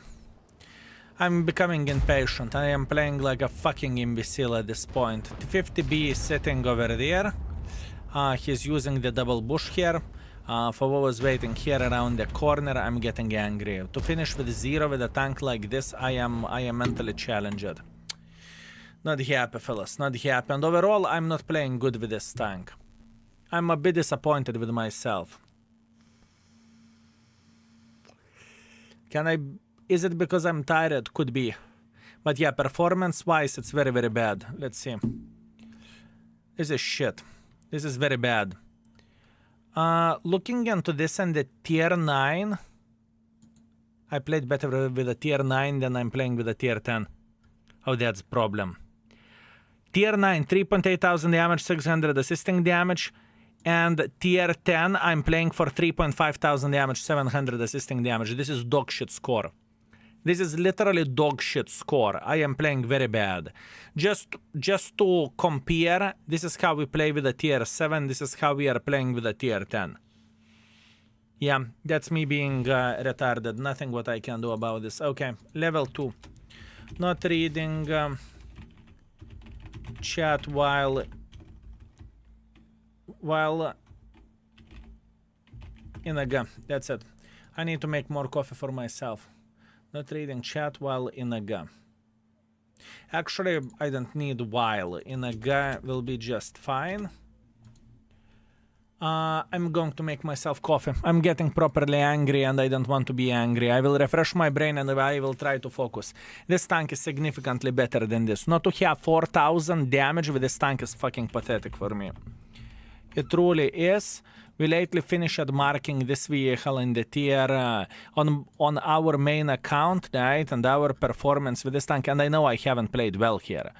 S1: I'm becoming impatient. I am playing like a fucking imbecile at this point. The 50B is sitting over there. He's using the double bush here. For what was waiting here around the corner, I'm getting angry. To finish with 0 with a tank like this, I am mentally challenged. Not happy, fellas. Not happy. And overall, I'm not playing good with this tank. I'm a bit disappointed with myself. Is it because I'm tired? Could be. But yeah, performance-wise, it's very, very bad. Let's see. This is shit. This is very bad. Looking into this and the tier 9, I played better with a tier 9 than I'm playing with a tier 10. Oh, that's a problem. Tier 9, 3.8 thousand damage, 600 assisting damage. And tier 10, I'm playing for 3.5 thousand damage, 700 assisting damage. This is dog shit score. This is literally dog shit score. I am playing very bad. Just to compare, this is how we play with a tier 7. This is how we are playing with a tier 10. Yeah, that's me being retarded. Nothing what I can do about this. Okay, level 2. Not reading chat while in a gun. That's it. I need to make more coffee for myself. Not reading chat while in a gun. Actually, I don't need while. In a gun will be just fine. I'm going to make myself coffee. I'm getting properly angry and I don't want to be angry. I will refresh my brain and I will try to focus. This tank is significantly better than this. Not to have 4,000 damage with this tank is fucking pathetic for me. It truly is. We lately finished marking this vehicle in the tier on our main account, right? And our performance with this tank. And I know I haven't played well here.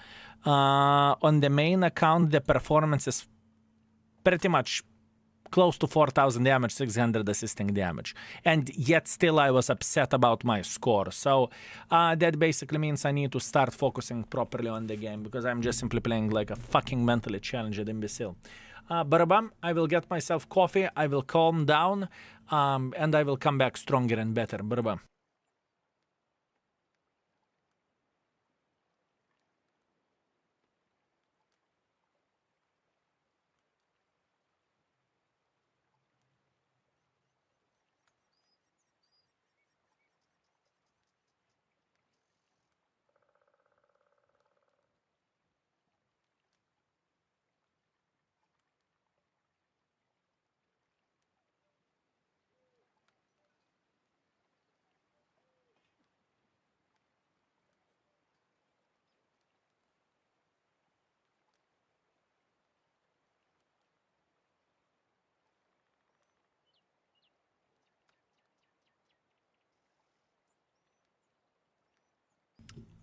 S1: On the main account, the performance is pretty much close to 4,000 damage, 600 assisting damage. And yet still I was upset about my score. So that basically means I need to start focusing properly on the game because I'm just simply playing like a fucking mentally challenged imbecile. Barabam, I will get myself coffee, I will calm down, and I will come back stronger and better. Barabam.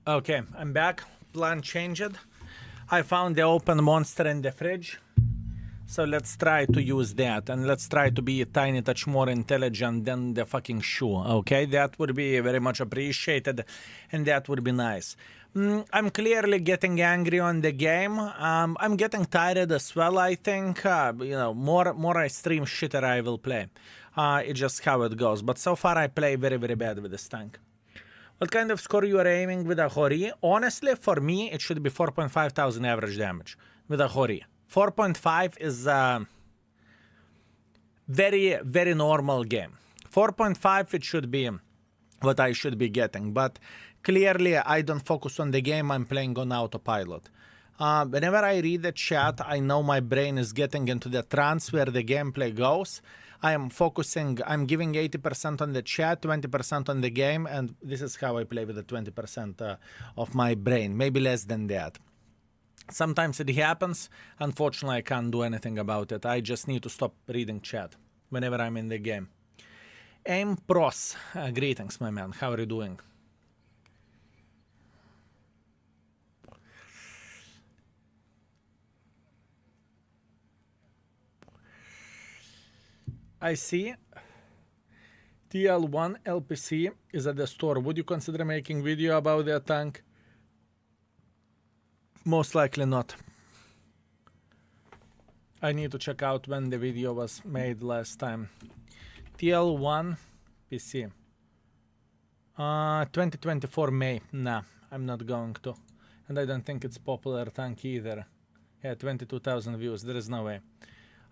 S1: Okay, I'm back. Plan changed. I found the open monster in the fridge. So let's try to use that. And let's try to be a tiny touch more intelligent than the fucking shoe. Okay, that would be very much appreciated. And that would be nice. I'm clearly getting angry on the game. I'm getting tired as well, I think. More I stream, shitter I will play. It's just how it goes. But so far I play very, very bad with this tank. What kind of score you are aiming with a Hori? Honestly, for me, it should be 4.5 thousand average damage with a Hori. 4.5 is a very, very normal game. 4.5, it should be what I should be getting. But clearly, I don't focus on the game. I'm playing on autopilot. Whenever I read the chat, I know my brain is getting into the trance where the gameplay goes. I am focusing, I'm giving 80% on the chat, 20% on the game, and this is how I play with the 20% of my brain, maybe less than that. Sometimes it happens. Unfortunately, I can't do anything about it. I just need to stop reading chat whenever I'm in the game. Aim Pros, greetings, my man. How are you doing? I see. TL1 LPC is at the store. Would you consider making video about their tank? Most likely not. I need to check out when the video was made last time. TL1 PC. 2024 May. Nah, I'm not going to. And I don't think it's popular tank either. Yeah, 22,000 views. There is no way.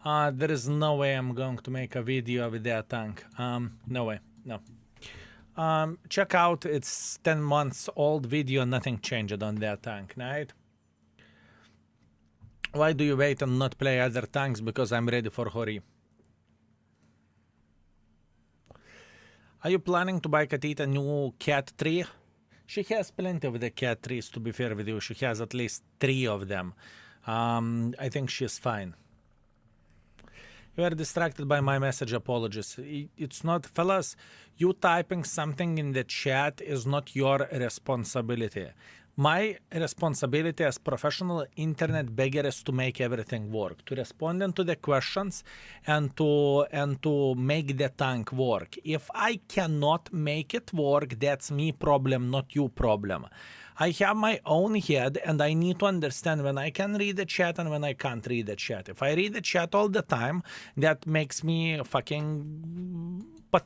S1: There is no way I'm going to make a video with that tank. No way. No. Check out its 10 months old video. Nothing changed on that tank, right? Why do you wait and not play other tanks? Because I'm ready for Hori. Are you planning to buy Katit a new cat tree? She has plenty of the cat trees, to be fair with you. She has at least 3 of them. I think she's fine. You are distracted by my message. Apologies. It's not, fellas, you typing something in the chat is not your responsibility. My responsibility as professional internet beggar is to make everything work, to respond to the questions and to make the tank work. If I cannot make it work, that's me problem, not you problem. I have my own head and I need to understand when I can read the chat and when I can't read the chat. If I read the chat all the time, that makes me fucking... But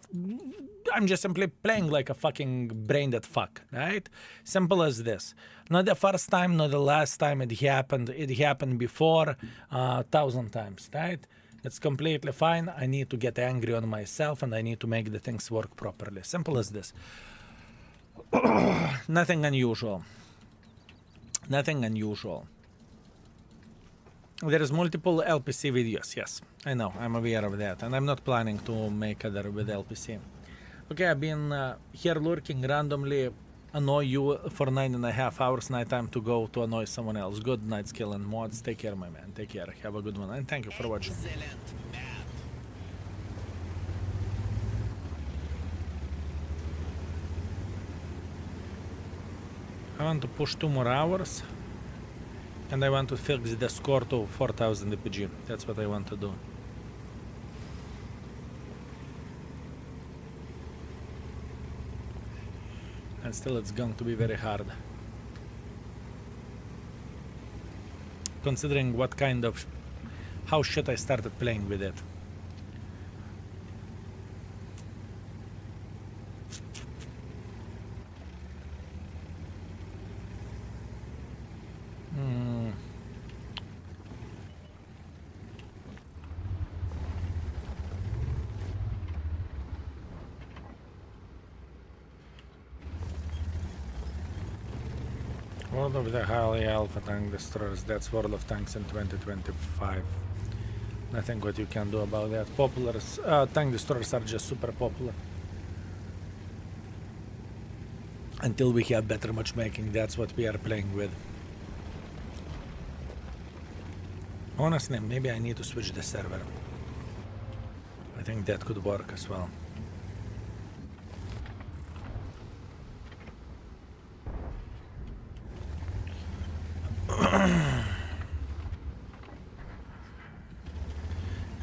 S1: I'm just simply playing like a fucking brain dead fuck, right? Simple as this. Not the first time, not the last time it happened. It happened before 1,000 times, right? It's completely fine. I need to get angry on myself and I need to make the things work properly. Simple as this. Nothing unusual. Nothing unusual. There is multiple LPC videos, yes. I know, I'm aware of that. And I'm not planning to make other with LPC. Okay, I've been here lurking randomly, annoy you for 9.5 hours. Night time to go to annoy someone else. Good night, skill and mods. Take care, my man. Take care. Have a good one. And thank you for watching.
S3: Excellent, Matt.
S1: I want to push 2 more hours. And I want to fix the score to 4,000 DPG. That's what I want to do. And still it's going to be very hard. Considering what kind of... how shit I started playing with it. World of the Highly Alpha Tank Destroyers, that's World of Tanks in 2025. Nothing what you can do about that. Popular tank destroyers are just super popular. Until we have better matchmaking, that's what we are playing with. Honestly, maybe I need to switch the server. I think that could work as well.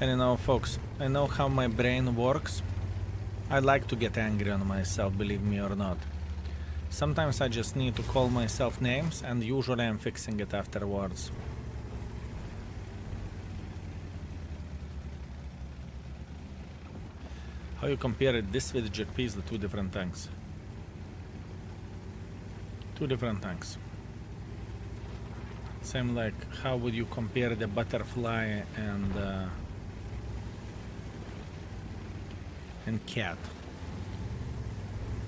S1: And you know, folks, I know how my brain works. I like to get angry on myself, believe me or not. Sometimes I just need to call myself names, and usually I'm fixing it afterwards. How you compare this with GPs, the 2 different tanks? 2 different tanks. Same like, how would you compare the Butterfly and Cat?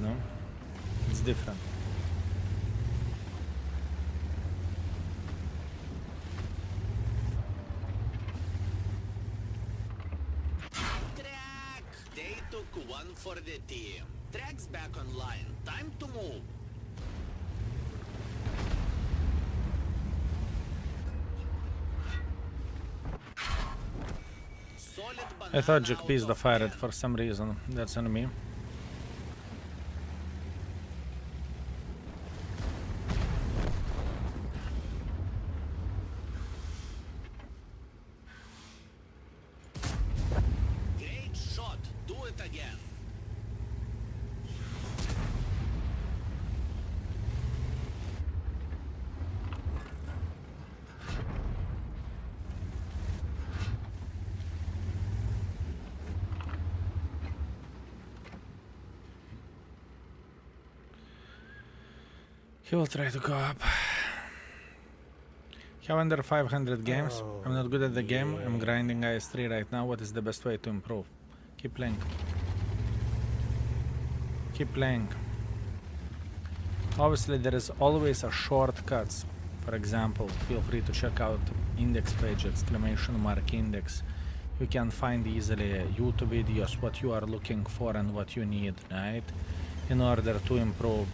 S1: No? It's different.
S3: Track! They took one for the team. Track's back online. Time to move.
S1: I thought GP's the fired for some reason. That's on me.
S3: Great
S1: He will try to go up. Have under 500 games. I'm not good at the game. I'm grinding IS3 right now. What is the best way to improve? Keep playing. Keep playing. Obviously, there is always a shortcuts. For example, feel free to check out index page, !index. You can find easily YouTube videos, what you are looking for and what you need, right? In order to improve.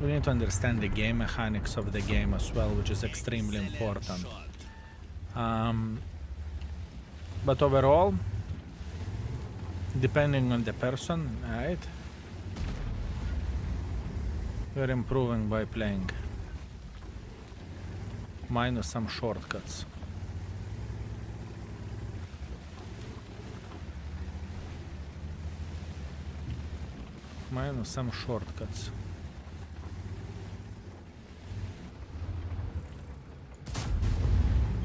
S1: We need to understand the game mechanics of the game as well, which is extremely important. But overall, depending on the person, right? We're improving by playing. Minus some shortcuts. Minus some shortcuts.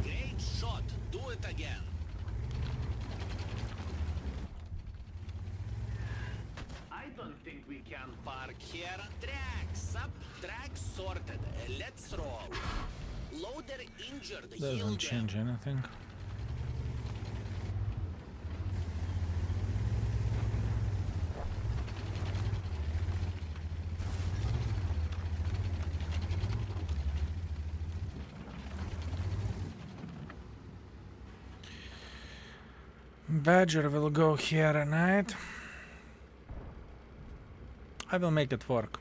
S3: Great shot. Do it again. I don't think we can park here. Tracks up, tracks sorted. Let's roll. Loader injured. Heal
S1: Doesn't
S3: them.
S1: change anything. Badger will go here tonight. I will make it work.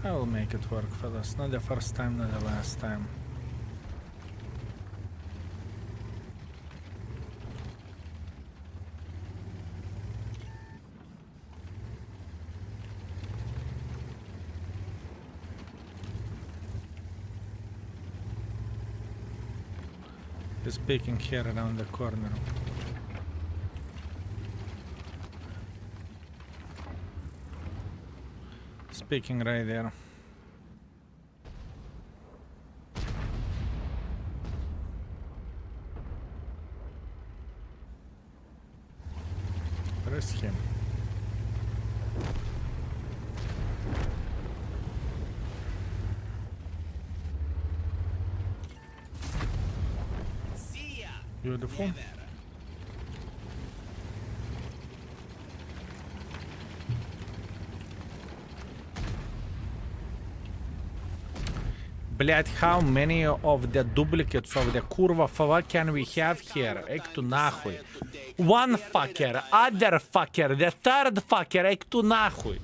S1: I will make it work, fellas. Not the first time, not the last time. He's peeking here around the corner. Speaking right there. Where is he?
S3: See ya.
S1: Beautiful.
S3: Never.
S1: Блять, how many of the duplicates of the kurva fava can we have here? Ek tu nahuj. One fucker, other fucker, the third fucker, ek tu nahuj.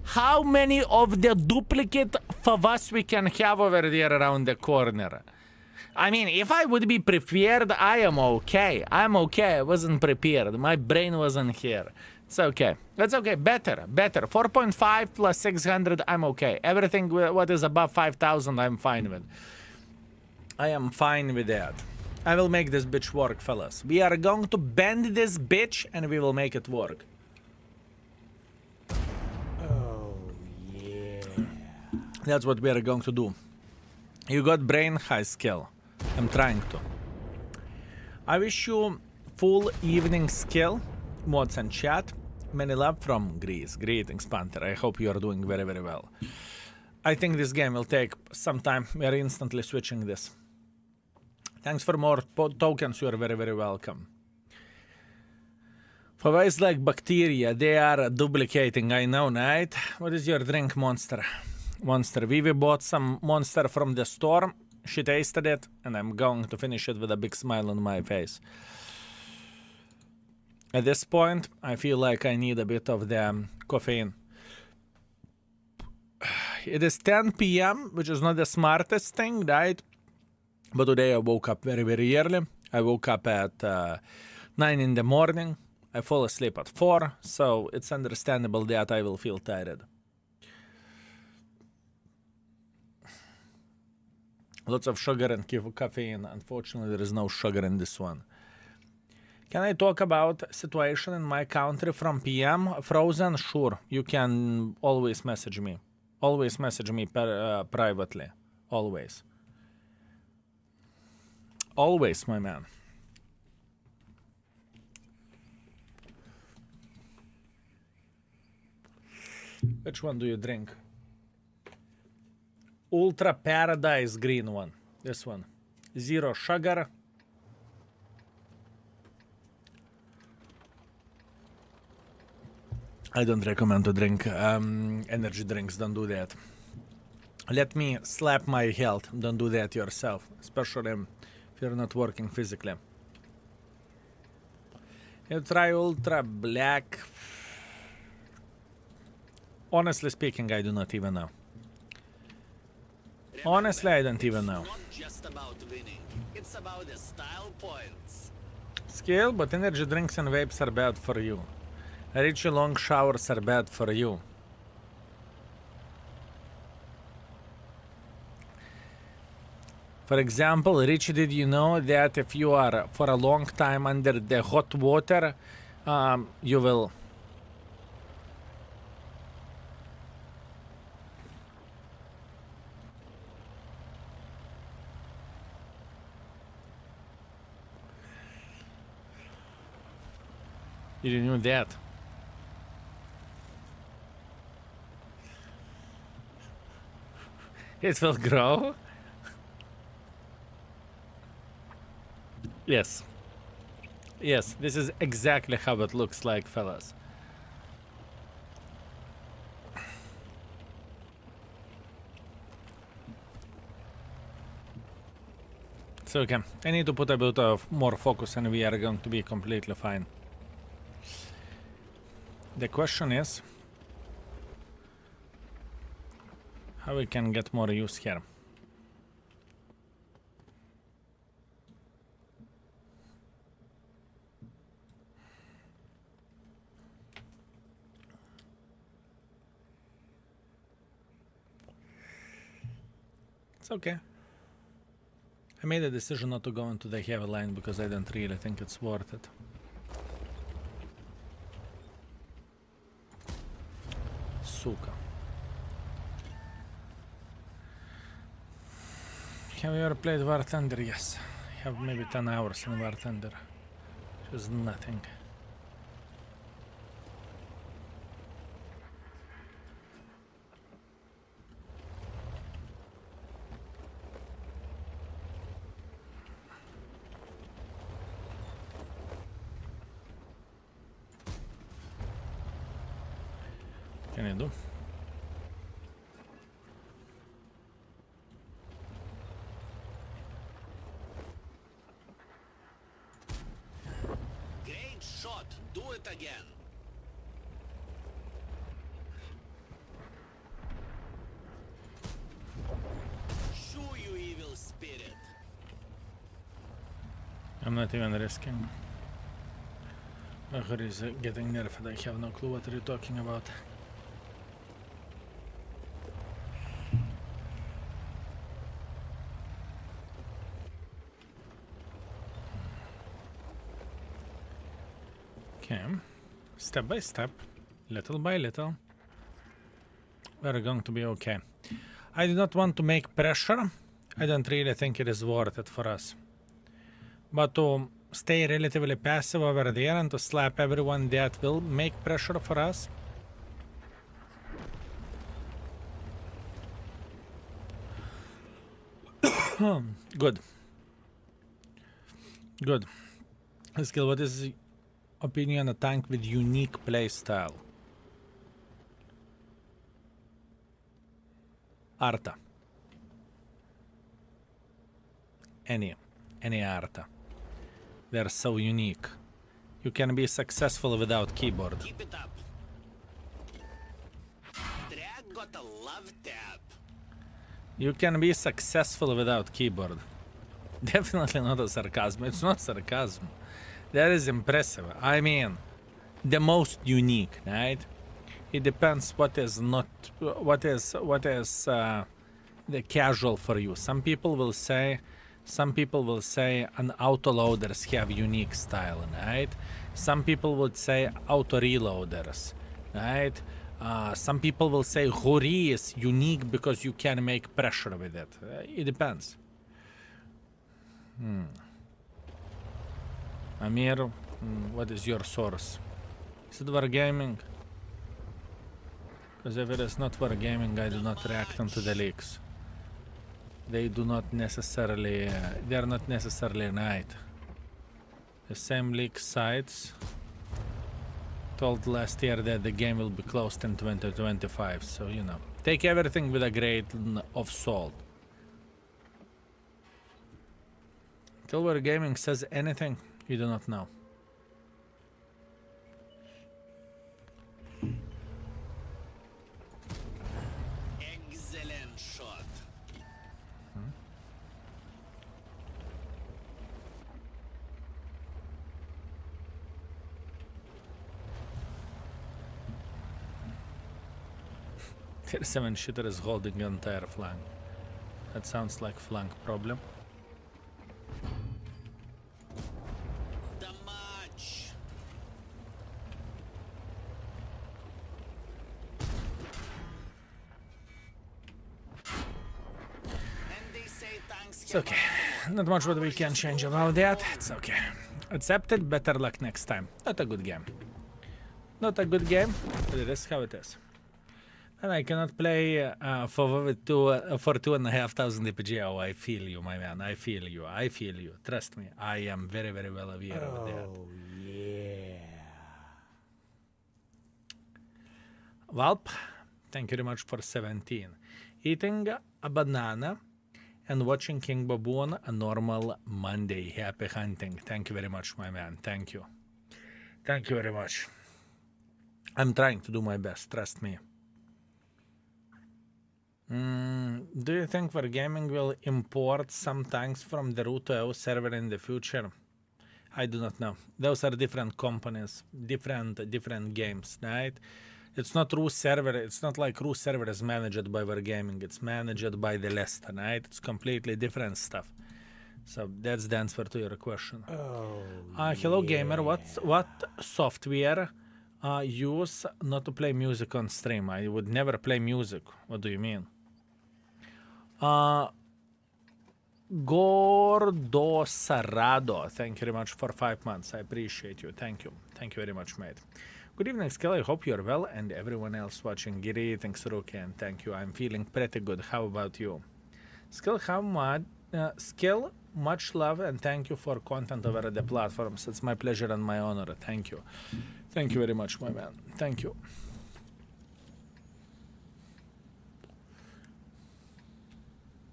S1: How many of the duplicate favas we can have over there around the corner? I mean, if I would be prepared, I am okay. I'm okay. I wasn't prepared. My brain wasn't here. It's okay. That's okay. Better. 4.5 plus 600, I'm okay. Everything what is above 5,000, I'm fine with. I am fine with that. I will make this bitch work, fellas. We are going to bend this bitch and we will make it work.
S5: Oh, yeah.
S1: That's what we are going to do. You got brain, high skill. I'm trying to. I wish you full evening skill. Mods and chat. Many love from Greece. Greetings, Panther. I hope you are doing very, very well. I think this game will take some time. We are instantly switching this. Thanks for more tokens. You are very, very welcome. Fava is like bacteria. They are duplicating. I know, right? What is your drink, Monster? Monster. Vivi bought some Monster from the store. She tasted it, and I'm going to finish it with a big smile on my face. At this point, I feel like I need a bit of the caffeine. It is 10 p.m., which is not the smartest thing, right? But today I woke up very, very early. I woke up at 9 in the morning. I fall asleep at 4, so it's understandable that I will feel tired. Lots of sugar and caffeine. Unfortunately, there is no sugar in this one. Can I talk about situation in my country from PM? Frozen? Sure. You can always message me. Always message me privately. Always. Always, my man. Which one do you drink? Ultra Paradise green one. This one. Zero sugar. I don't recommend to drink energy drinks. Don't do that. Let me slap my health. Don't do that yourself, especially if you're not working physically. You try Ultra Black. Honestly speaking, I do not even know. Honestly, I don't even know.
S3: It's not just about winning. It's about the style points.
S1: Skill, but energy drinks and vapes are bad for you. Richie long showers are bad for you. For example, Richie, did you know that if you are for a long time under the hot water, you will... You knew that? It will grow? Yes. Yes, this is exactly how it looks like, fellas. It's okay. I need to put a bit of more focus and we are going to be completely fine. The question is how we can get more use here. It's okay. I made a decision not to go into the heavy line because I don't really think it's worth it. Suka. Have you ever played War Thunder? Yes. I have maybe 10 hours in War Thunder. Which is nothing. What can I do?
S3: Great shot. Do it again. Shoo, you evil spirit.
S1: I'm not even risking. Ahur is getting nerfed. I have no clue what you're talking about. Okay, step by step, little by little, we're going to be okay. I do not want to make pressure. I don't really think it is worth it for us. But to stay relatively passive over there and to slap everyone that will make pressure for us. Good. Good. Skill, what is opinion on a tank with unique playstyle? Arta. Any Arta. They're so unique. You can be successful without keyboard.
S3: Keep it up. Drag got a love tap.
S1: You can be successful without keyboard. Definitely not a sarcasm. It's not sarcasm. That is impressive. I mean, the most unique, right? It depends what is the casual for you. Some people will say an autoloaders have unique style, right? Some people would say auto reloaders, right? Some people will say Hori is unique because you can make pressure with it. It depends. Amir, what is your source? Is it Wargaming? Because if it is not for gaming, I do not react onto the leaks. They do not necessarily, they are not necessarily right. The same leak sites told last year that the game will be closed in 2025, so you know. Take everything with a grain of salt. Till where gaming says anything, you do not know.
S3: Excellent shot.
S1: Seven shooter is holding the entire flank. That sounds like flank problem.
S3: The match. And they say thanks.
S1: It's okay. Not much what we can change about that. It's okay. Accepted. Better luck next time. Not a good game. Not a good game, but it is how it is. And I cannot play for 2,500 DPG. Oh, I feel you, my man. I feel you. I feel you. Trust me. I am very, very well aware of that.
S5: Oh, yeah.
S1: Valp, thank you very much for 17. Eating a banana and watching King Baboon a normal Monday. Happy hunting. Thank you very much, my man. Thank you. Thank you very much. I'm trying to do my best. Trust me. Do you think Wargaming will import some tanks from the Root 2 server in the future? I do not know. Those are different companies, different games, right? It's not Root server. It's not like Root server is managed by Wargaming. It's managed by the Leicester, right? It's completely different stuff. So that's the answer to your question. Hello gamer. What software use not to play music on stream? I would never play music. What do you mean? Gordo Sarado, thank you very much for 5 months. I appreciate you. Thank you. Thank you very much, mate. Good evening, Skill. I hope you're well, and everyone else watching. Giri, thanks, Ruki, and thank you. I'm feeling pretty good. How about you? Skill, Skill, much love, and thank you for content over the platforms. It's my pleasure and my honor. Thank you. Thank you very much, my man. Thank you.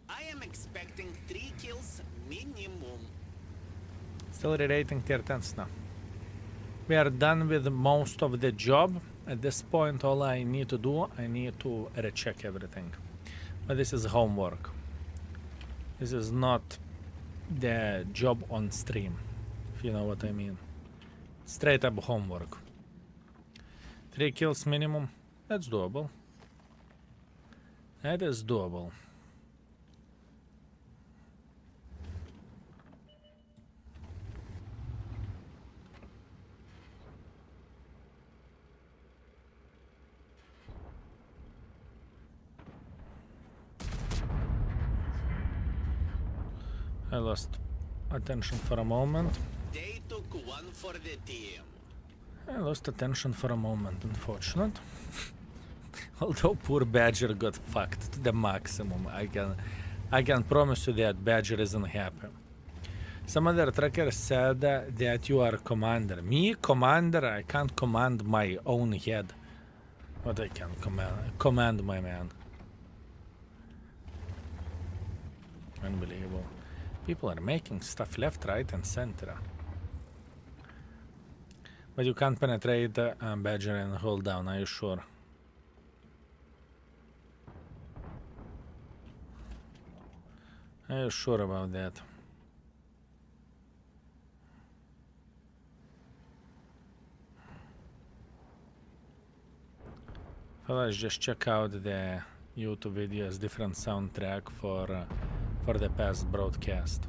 S3: I am expecting 3 kills minimum.
S1: Still relating tier 10s now. We are done with most of the job. At this point, all I need to do, I need to recheck everything. But this is homework. This is not the job on stream, if you know what I mean. Straight up homework. 3 kills minimum. That's doable. That is doable. I lost attention for a moment.
S3: They took one for the team.
S1: I lost attention for a moment, unfortunate. Although poor Badger got fucked to the maximum. I can promise you that Badger isn't happy. Some other tracker said that you are commander. Me, commander? I can't command my own head. But I can command my man. Unbelievable. People are making stuff left, right, and center. But you can't penetrate Badger and hold down, are you sure? Are you sure about that? Let's just check out the YouTube videos, different soundtrack for the past broadcast.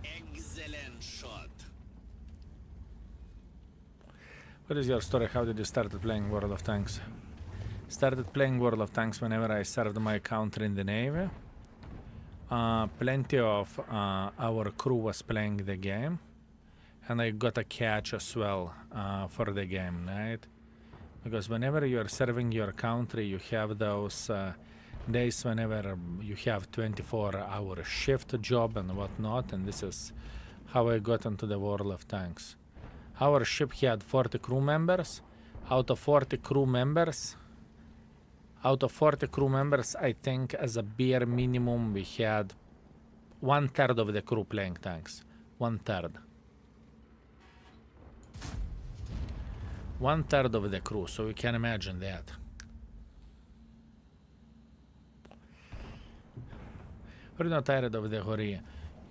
S3: Excellent shot.
S1: What is your story? How did you start playing World of Tanks? Started playing World of Tanks whenever I served my country in the Navy. Plenty of our crew was playing the game. and I got a catch as well for the game, right? Because whenever you are serving your country, you have those days whenever you have 24-hour shift job and whatnot, and this is how I got into the World of Tanks. Our ship had 40 crew members. Out of 40 crew members, I think as a bare minimum we had 1/3 of the crew playing tanks. 1/3. 1/3 of the crew, so you can imagine that. We're not tired of the Hori.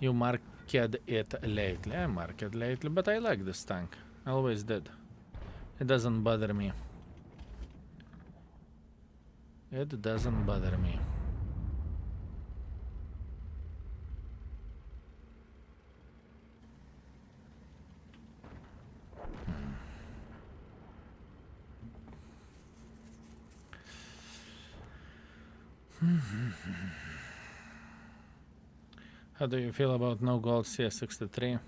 S1: You marked it lately. I marked it lately, but I like this tank. I always did. It doesn't bother me. It doesn't bother me. How do you feel about no gold CS63?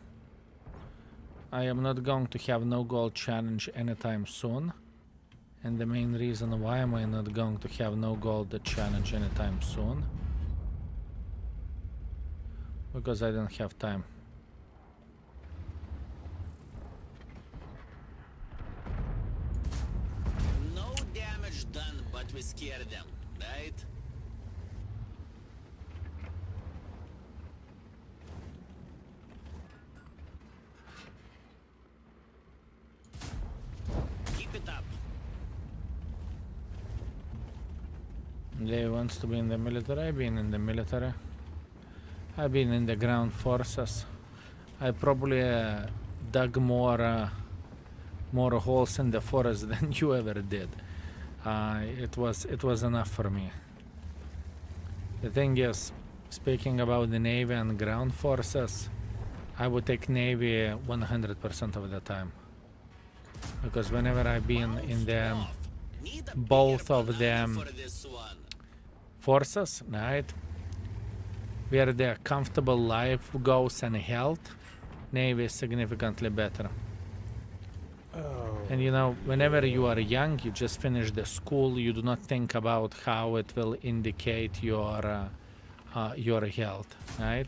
S1: I am not going to have no gold challenge anytime soon. And the main reason why am I not going to have no gold challenge anytime soon? Because I don't have time.
S3: No damage done, but we scared them, right? Keep it up.
S1: They wants to be in the military. I've been in the military. I've been in the ground forces. I probably dug more holes in the forest than you ever did. It was enough for me. The thing is, speaking about the Navy and ground forces, I would take Navy 100% of the time. Because whenever I've been in the
S3: Need a
S1: both
S3: bigger
S1: of
S3: banana
S1: them
S3: for this one.
S1: forces, right? Where the comfortable life goes and health, Navy is significantly better.
S5: Oh.
S1: And you know, whenever you are young, you just finish the school, you do not think about how it will indicate your health, right?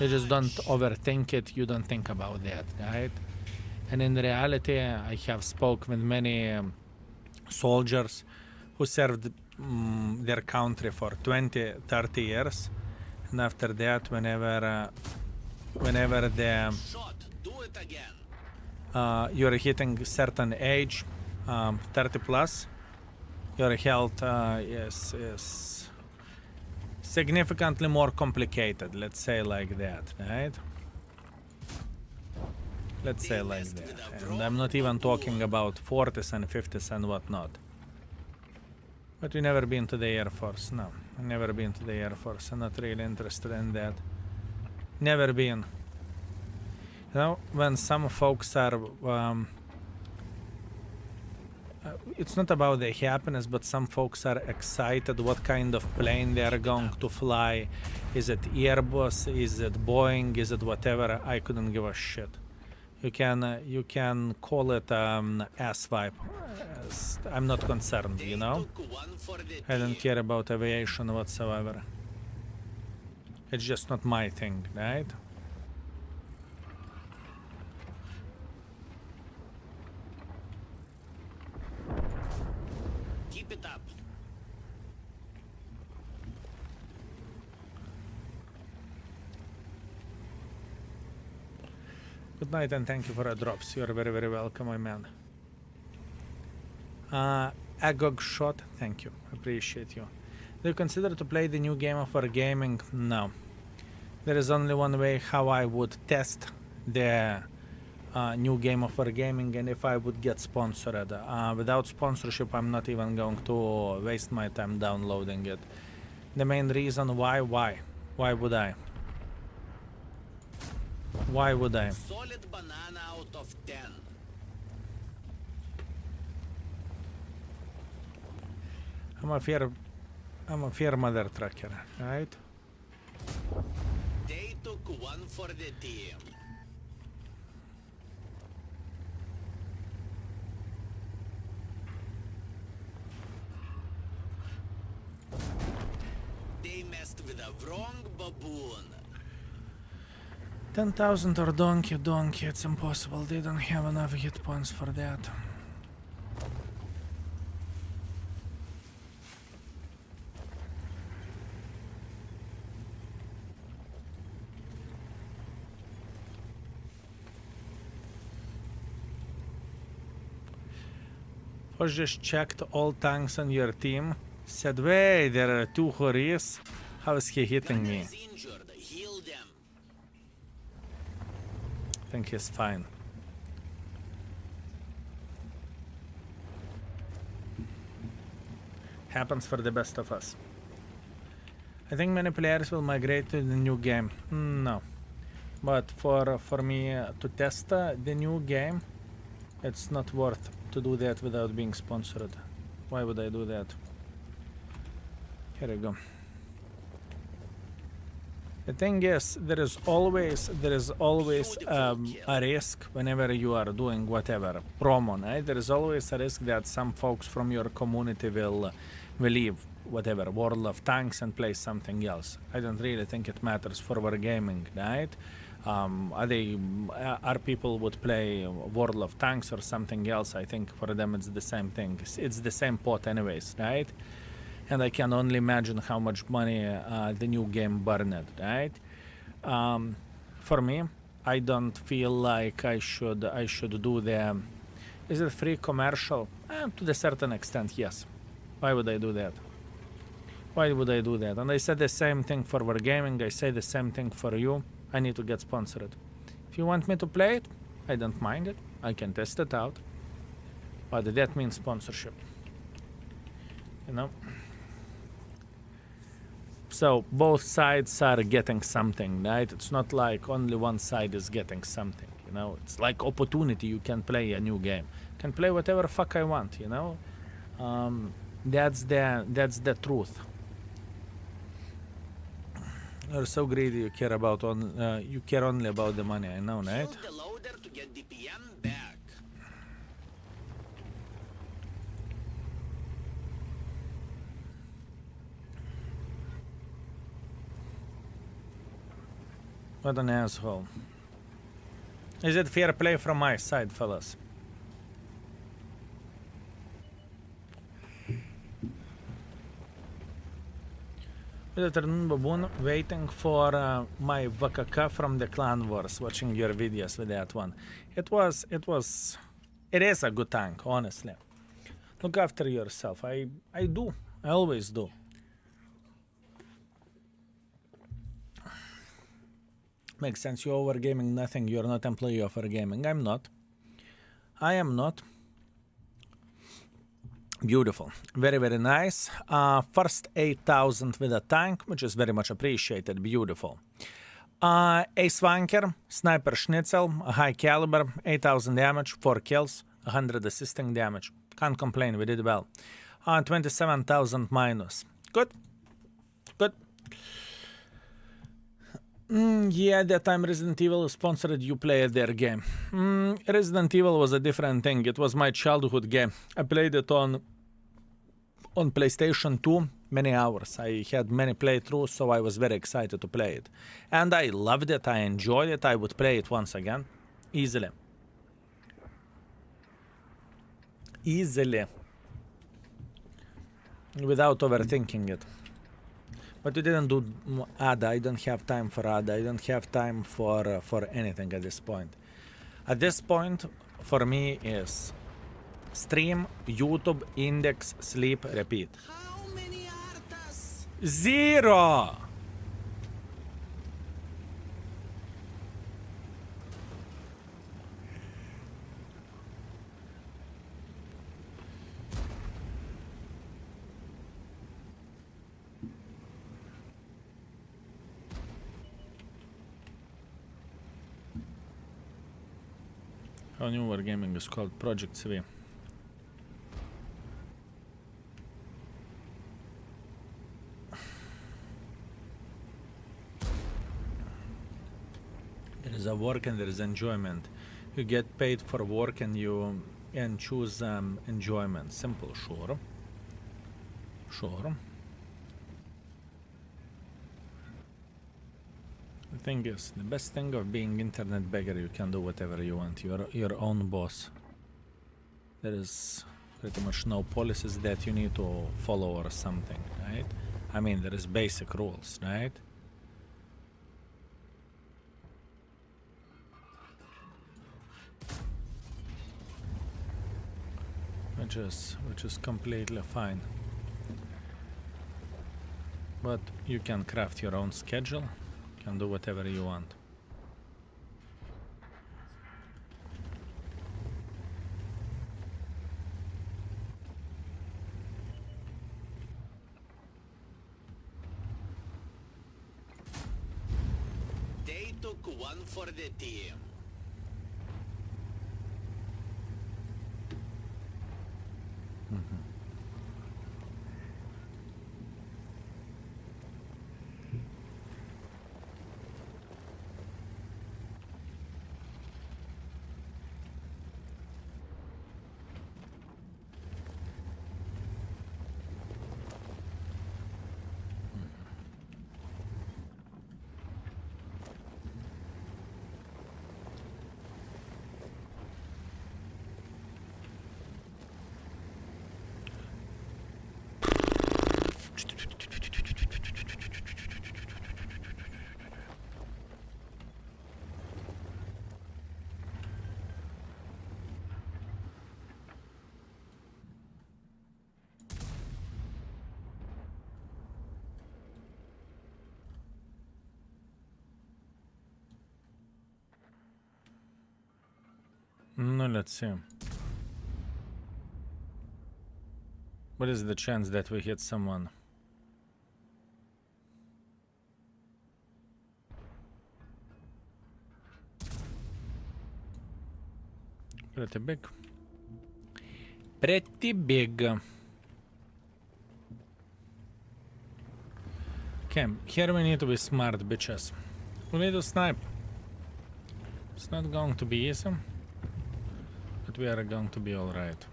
S1: You just don't overthink it, you don't think about that, right? And in reality, I have spoke with many soldiers who served their country for 20, 30 years. And after that, whenever the
S3: Shot, do it again.
S1: you're hitting certain age, 30 plus, your health is significantly more complicated, let's say like that, right? Let's say like that. And I'm not even talking about 40s and 50s and whatnot. But you never been to the Air Force? No, I never been to the Air Force. I'm not really interested in that. Never been. You know, when some folks are, it's not about the happiness, but some folks are excited what kind of plane they are going to fly. Is it Airbus? Is it Boeing? Is it whatever? I couldn't give a shit. You can call it S-Vibe. I'm not concerned, you know?
S3: Took one for the
S1: I don't
S3: team.
S1: care about aviation whatsoever. It's just not my thing, right?
S3: Keep it up.
S1: Good night and thank you for the drops. You're very, very welcome, my man. Agog shot, thank you. Appreciate you. Do you consider to play the new game of Wargaming? No. There is only one way how I would test the new game of Wargaming, and if I would get sponsored. Without sponsorship, I'm not even going to waste my time downloading it. The main reason why would I? Why would I?
S3: Solid banana out of 10.
S1: I'm a fair mother trucker, right?
S3: They took one for the team. Wrong baboon.
S1: 10,000 or donkey, it's impossible. They don't have enough hit points for that. I just checked all tanks on your team. Said, wait, there are 2 Horis. How is he hitting me?
S3: Gunner is injured. Heal them.
S1: I think he's fine. Happens for the best of us. I think many players will migrate to the new game. No. But for me to test the new game, it's not worth to do that without being sponsored. Why would I do that? Here we go. The thing is, there is always a risk whenever you are doing whatever promo, right? There is always a risk that some folks from your community will leave whatever World of Tanks and play something else. I don't really think it matters for wargaming, right? Are people would play World of Tanks or something else? I think for them it's the same thing. It's the same pot anyways, right? And I can only imagine how much money the new game burned, right? For me, I don't feel like I should do the. Is it free commercial? To a certain extent, yes. Why would I do that? Why would I do that? And I said the same thing for wargaming. I say the same thing for you. I need to get sponsored. If you want me to play it, I don't mind it. I can test it out. But that means sponsorship. You know? So both sides are getting something, right? It's not like only one side is getting something, you know? It's like opportunity. You can play a new game. Can play whatever fuck I want, you know? That's the truth. You're so greedy. You care about you care only about the money. I know, right?
S3: Kill the loader to get the PM back.
S1: What an asshole. Is it fair play from my side, fellas? Good afternoon, Baboon. Waiting for my VKK from the Clan Wars, watching your videos with that one. It is a good tank, honestly. Look after yourself. I do. I always do. Makes sense. You're overgaming nothing. You're not employee of Wargaming. I'm not. I am not. Beautiful. Very, very nice. First 8,000 with a tank, which is very much appreciated. Beautiful. A Swanker, Sniper Schnitzel, a high caliber, 8,000 damage, 4 kills, 100 assisting damage. Can't complain, we did well. 27,000 minus. Good. Good. Yeah, that time Resident Evil sponsored you played their game. Resident Evil was a different thing. It was my childhood game. I played it on PlayStation 2 many hours. I had many playthroughs, so I was very excited to play it. And I loved it. I enjoyed it. I would play it once again. Easily. Easily. Without overthinking it. But you didn't do ADA. I don't have time for ADA. I don't have time for anything at this point. At this point, for me, is stream, YouTube, index, sleep, repeat.
S3: How many artas?
S1: 0! How new wargaming is called Project CV. There is a work and there is enjoyment. You get paid for work and you choose enjoyment. Simple, sure. Sure. The thing is, the best thing of being internet beggar, you can do whatever you want. You're your own boss. There is pretty much no policies that you need to follow or something, right? I mean, there is basic rules, right? Which is completely fine. But you can craft your own schedule, can do whatever you want.
S3: They took one for the team.
S1: No, let's see. What is the chance that we hit someone? Pretty big. Pretty big. Okay, here we need to be smart, bitches. We need to snipe. It's not going to be easy, but we are going to be alright.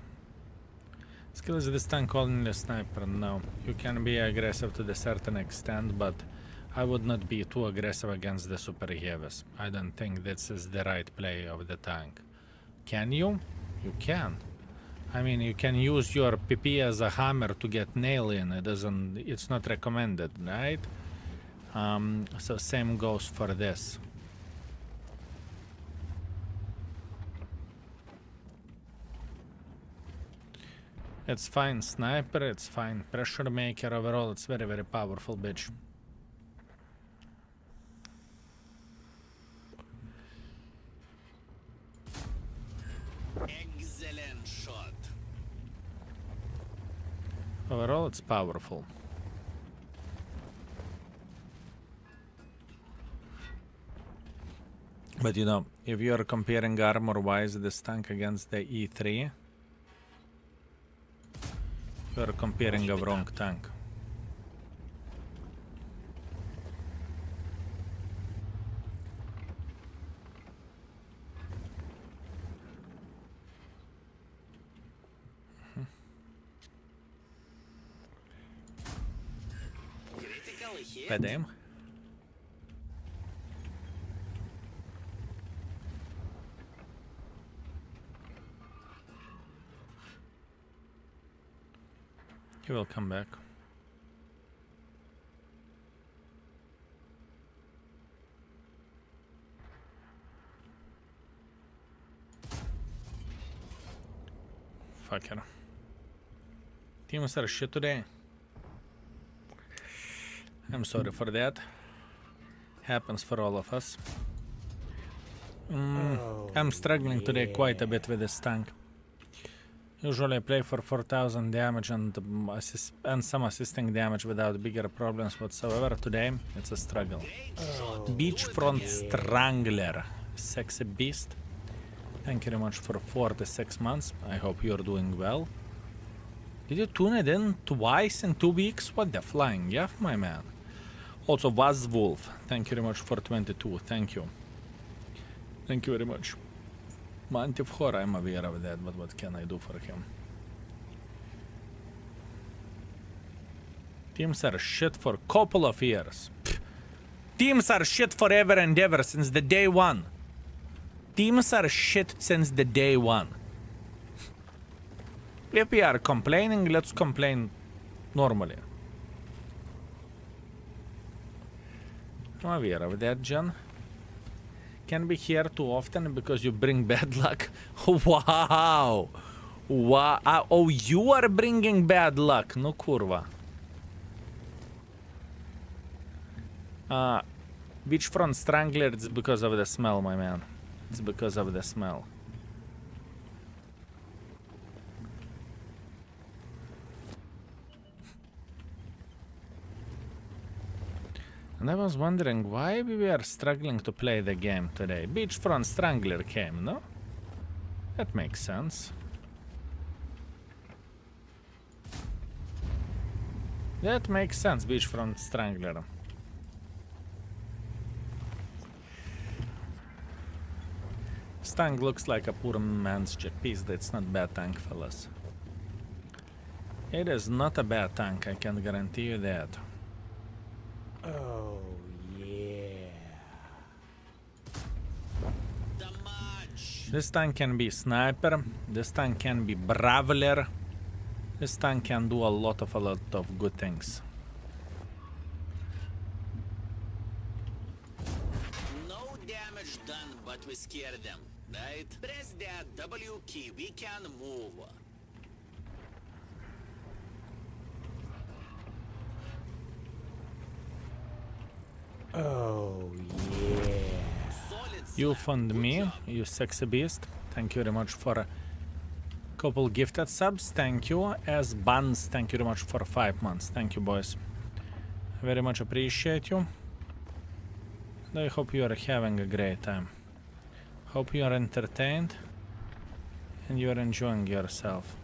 S1: Skill is this tank only sniper? No. You can be aggressive to a certain extent, but I would not be too aggressive against the super heavies. I don't think this is the right play of the tank. Can you? You can. I mean, you can use your PP as a hammer to get nail in. It's not recommended, right? So same goes for this. It's fine sniper, it's fine pressure maker. Overall, it's very, very powerful, bitch.
S3: Excellent shot.
S1: Overall, it's powerful. But you know, if you are comparing armor-wise this tank against the E3, you are comparing a wrong tank.
S3: Critical hit.
S1: Bad aim. He will come back. Fucker. Teams are shit today. I'm sorry for that. Happens for all of us. I'm struggling today quite a bit with this tank. Usually I play for 4000 damage and some assisting damage without bigger problems whatsoever. Today it's a struggle. Beachfront Strangler, sexy beast. Thank you very much for 46 months. I hope you're doing well. Did you tune it in twice in 2 weeks? What the flying F, my man. Also Vazwolf, thank you very much for 22. Thank you. Thank you very much. Mantifhor, I'm aware of that, but what can I do for him? Teams are shit for a couple of years. Pfft. Teams are shit forever and ever since the day one. Teams are shit since the day one. If we are complaining, let's complain normally. I'm aware of that, John. Can't be here too often because you bring bad luck. Wow. Wow. Oh, you are bringing bad luck. No kurwa. Beachfront Strangler, it's because of the smell, my man. It's because of the smell. And I was wondering why we were struggling to play the game today. Beachfront Strangler came, no? That makes sense. That makes sense, Beachfront Strangler. This tank looks like a poor man's piece. That's not bad tank, fellas. It is not a bad tank, I can guarantee you that.
S5: Oh, yeah.
S1: This tank can be sniper, this tank can be brawler, this tank can do a lot of good things.
S3: No damage done, but we scared them, right? Press that W key, we can move.
S5: Oh, yeah.
S1: You found me, you sexy beast. Thank you very much for a couple gifted subs. Thank you. As Buns, thank you very much for 5 months. Thank you, boys. Very much appreciate you. And I hope you are having a great time. Hope you are entertained and you are enjoying yourself.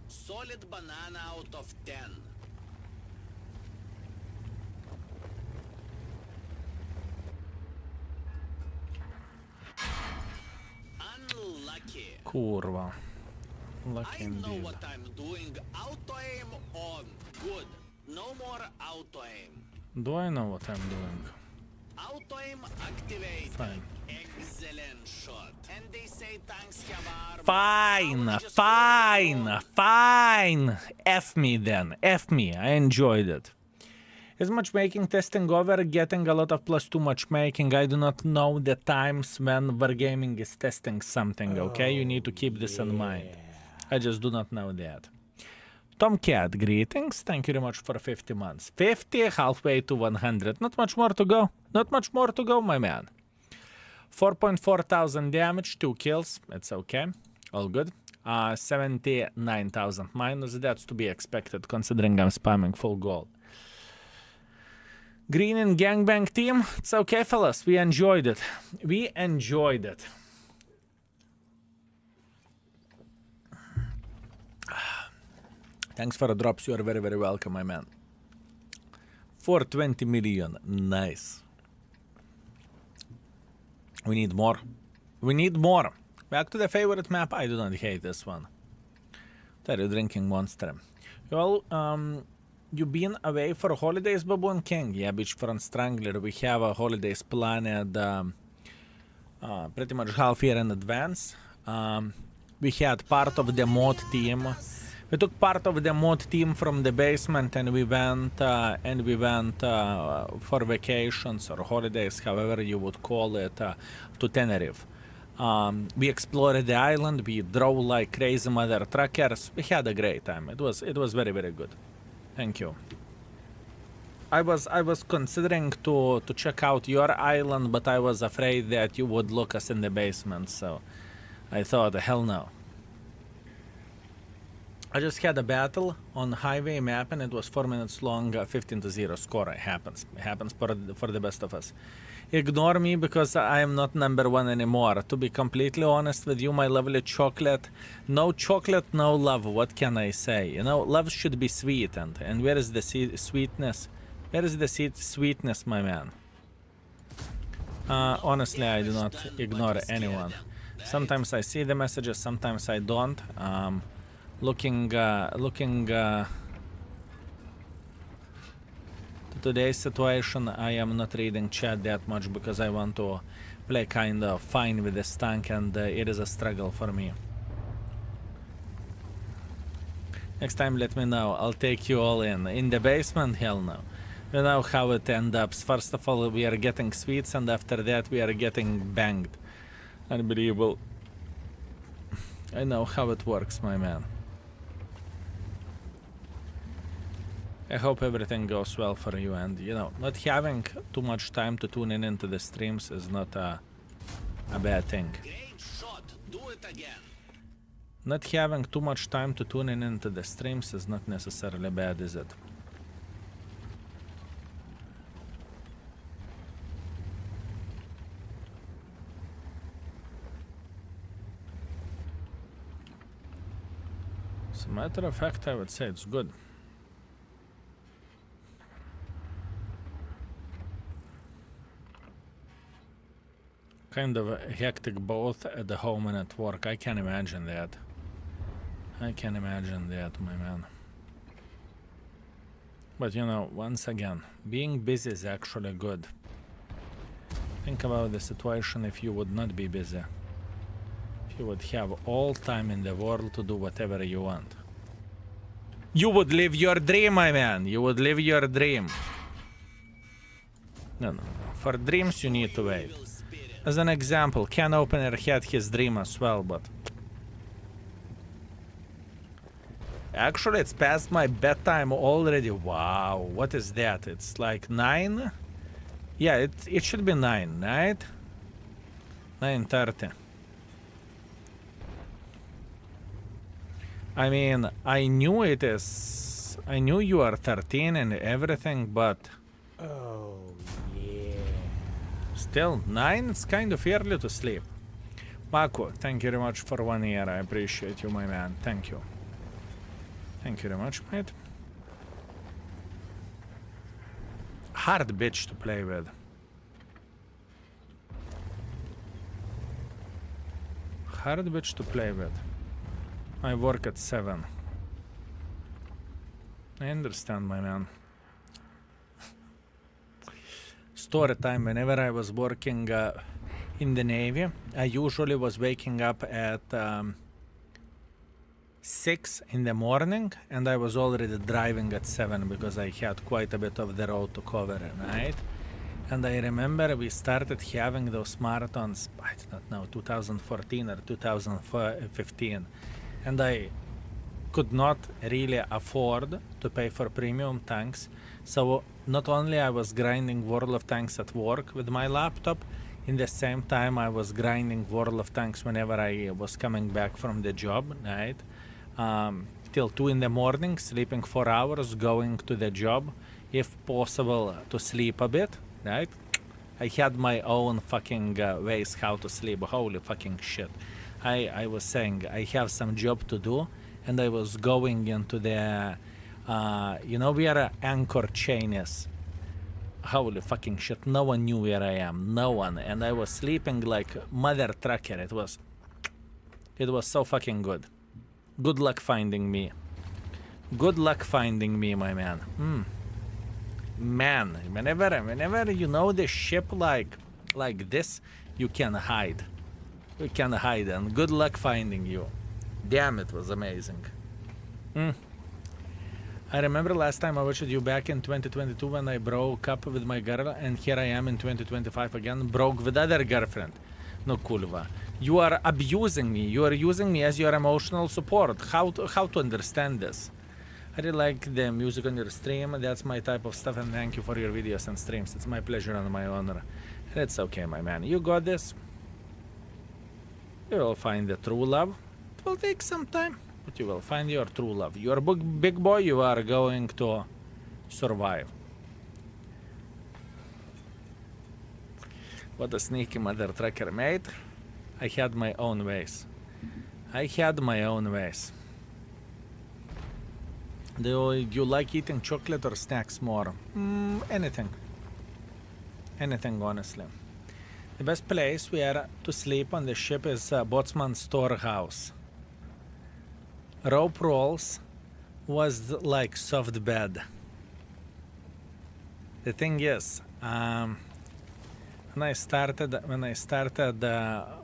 S3: Solid banana out of 10. Unlucky.
S1: Kurwa. Lucky
S3: I know
S1: indeed.
S3: what I'm doing. Auto aim on. Good. No more auto aim.
S1: Do I know what I'm doing?
S3: Auto aim activated.
S1: Fine.
S3: Excellent shot. And they say tanks have armor.
S1: Fine,
S3: I would just
S1: fine,
S3: go.
S1: fine. F me then. F me. I enjoyed it. Is matchmaking testing over? Getting a lot of +2 matchmaking. I do not know the times when Wargaming is testing something, okay? You need to keep this in mind. I just do not know that. Tomcat, greetings. Thank you very much for 50 months. 50, halfway to 100. Not much more to go. Not much more to go, my man. 4.4 thousand damage, 2 kills. It's okay. All good. 79,000 minus. That's to be expected considering I'm spamming full gold. Green and gangbang team. It's okay, fellas. We enjoyed it. We enjoyed it. Thanks for the drops. You are very, very welcome, my man. 420 million. Nice. We need more. We need more. Back to the favorite map. I do not hate this one. What are you drinking, monster? Well, you been away for holidays, Baboon King? Yeah, Beachfront Strangler. We have a holidays planned pretty much half year in advance. We had part of the mod team. We took part of the mod team from the basement and we went for vacations or holidays, however you would call it, to Tenerife. We explored the island. We drove like crazy mother truckers. We had a great time. It was very, very good. Thank you. I was considering to check out your island, but I was afraid that you would lock us in the basement, so I thought, hell no. I just had a battle on highway map and it was 4 minutes long, 15-0 score. It happens. It happens for the best of us. Ignore me because I am not #1 anymore. To be completely honest with you, my lovely chocolate. No chocolate, no love. What can I say? You know, love should be sweetened. And where is the sweetness? Where is the sweetness, my man? Honestly, I do not ignore anyone. Sometimes I see the messages, sometimes I don't. Looking today's situation, I am not reading chat that much because I want to play kind of fine with this tank, and it is a struggle for me. Next time, let me know. I'll take you all in. In the basement? Hell no. You know how it ends up. First of all, we are getting sweets, and after that, we are getting banged. Unbelievable. I know how it works, my man. I hope everything goes well for you, and you know, not having too much time to tune in into the streams is not a bad thing.
S3: Great shot. Do it again.
S1: Not having too much time to tune in into the streams is not necessarily bad, is it? As a matter of fact, I would say it's good. Kind of hectic both at the home and at work. I can imagine that. I can imagine that, my man. But you know, once again, being busy is actually good. Think about the situation if you would not be busy. If you would have all time in the world to do whatever you want. You would live your dream, my man. You would live your dream. No. For dreams you need to wait. As an example, Can Opener had his dream as well, but actually it's past my bedtime already. Wow, what is that? It's like 9? Yeah, it should be 9, right? 9:30. I mean, I knew you are 13 and everything, but
S5: Oh, yeah.
S1: still, 9, it's kind of early to sleep. Mako, thank you very much for 1 year. I appreciate you, my man. Thank you. Thank you very much, mate. Hard bitch to play with. Hard bitch to play with. I work at 7. I understand, my man. Story time. Whenever I was working in the Navy, I usually was waking up at 6 in the morning, and I was already driving at 7 because I had quite a bit of the road to cover, right? And I remember we started having those marathons, I do not know, 2014 or 2015, and I could not really afford to pay for premium tanks. So not only I was grinding World of Tanks at work with my laptop, in the same time I was grinding World of Tanks whenever I was coming back from the job, right? Till 2 in the morning, sleeping 4 hours, going to the job, if possible to sleep a bit, right? I had my own fucking ways how to sleep. Holy fucking shit. I was saying I have some job to do, and I was going into the you know where Anchor chain is. Holy fucking shit, no one knew where I am, no one, and I was sleeping like mother trucker. It was so fucking good. Good luck finding me. Good luck finding me, my man. Man, whenever you know the ship like this, you can hide. You can hide, and good luck finding you. Damn, it was amazing. I remember last time I watched you back in 2022 when I broke up with my girl, and here I am in 2025 again, broke with other girlfriend. No kurwa. You are abusing me. You are using me as your emotional support. How to understand this? I really like the music on your stream. That's my type of stuff, and thank you for your videos and streams. It's my pleasure and my honor. It's okay, my man. You got this. You will find the true love. It will take some time, but you will find your true love. You are big boy. You are going to survive. What a sneaky mother trucker, mate. I had my own ways. I had my own ways. Do you like eating chocolate or snacks more? Anything. Anything, honestly. The best place where to sleep on the ship is Botsman's storehouse. Rope rolls was like soft bed. The thing is, when I started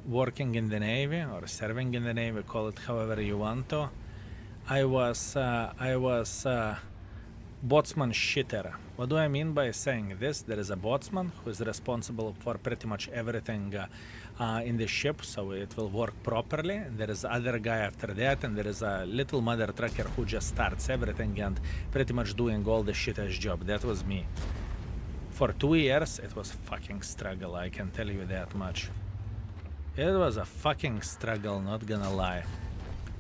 S1: working in the Navy or serving in the Navy, call it however you want to, I was boatsman shitter. What do I mean by saying this? There is a boatsman who is responsible for pretty much everything in the ship, so it will work properly. And there is other guy after that, and there is a little mother trucker who just starts everything and pretty much doing all the shit-ass job. That was me. For 2 years, it was fucking struggle, I can tell you that much. It was a fucking struggle, not gonna lie.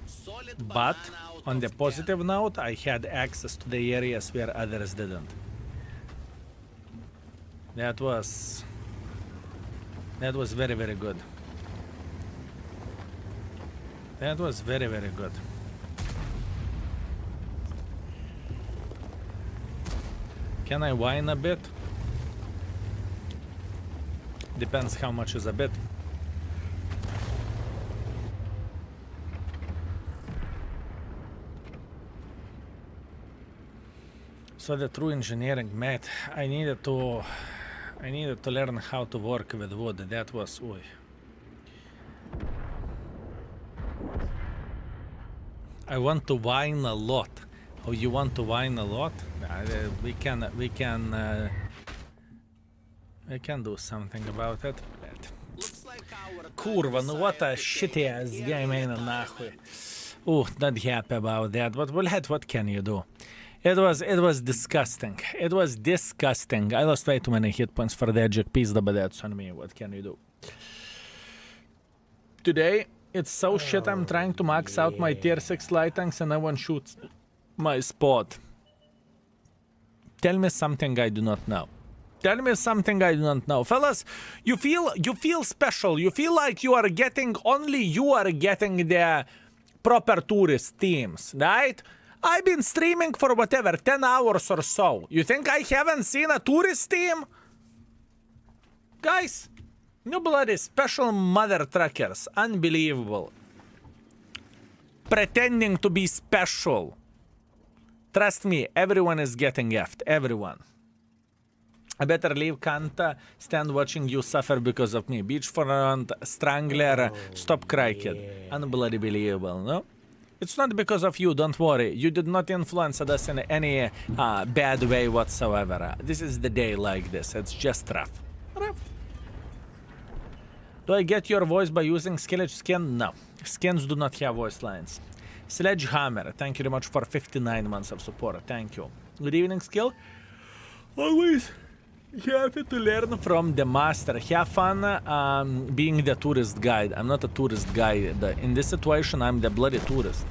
S3: Solid
S1: But
S3: banana out
S1: on the
S3: of 10.
S1: positive note, I had access to the areas where others didn't. That was very, very good. That was very, very good. Can I whine a bit? Depends how much is a bit. So the true engineering, mate, I needed to learn how to work with wood. That was oy. I want to whine a lot. Oh, you want to whine a lot? We can do something about it.
S3: Looks like our
S1: Kurva, ну what a shitty ass game, ain't нахуй. Not happy about that, but well, what can you do? It was disgusting. It was disgusting. I lost way too many hit points for that Jack piece, but that's on me. What can you do? Today, it's so shit I'm trying to max out my tier 6 light tanks and no one shoots my spot. Tell me something I do not know. Tell me something I do not know. Fellas, you feel special. You feel like only you are getting the proper tourist teams, right? I've been streaming for whatever, 10 hours or so. You think I haven't seen a tourist team? Guys, you bloody special mother truckers. Unbelievable. Pretending to be special. Trust me, everyone is getting effed. Everyone. I better leave, can't stand watching you suffer because of me. Beachfront, Strangler, stop cry, kid. Unbloody believable, no? It's not because of you, don't worry. You did not influence us in any bad way whatsoever. This is the day like this. It's just rough. Rough. Do I get your voice by using Skillage Skin? No. Skins do not have voice lines. Sledgehammer, thank you very much for 59 months of support. Thank you. Good evening, Skill. Always happy to learn from the master. Have fun being the tourist guide. I'm not a tourist guide. In this situation, I'm the bloody tourist.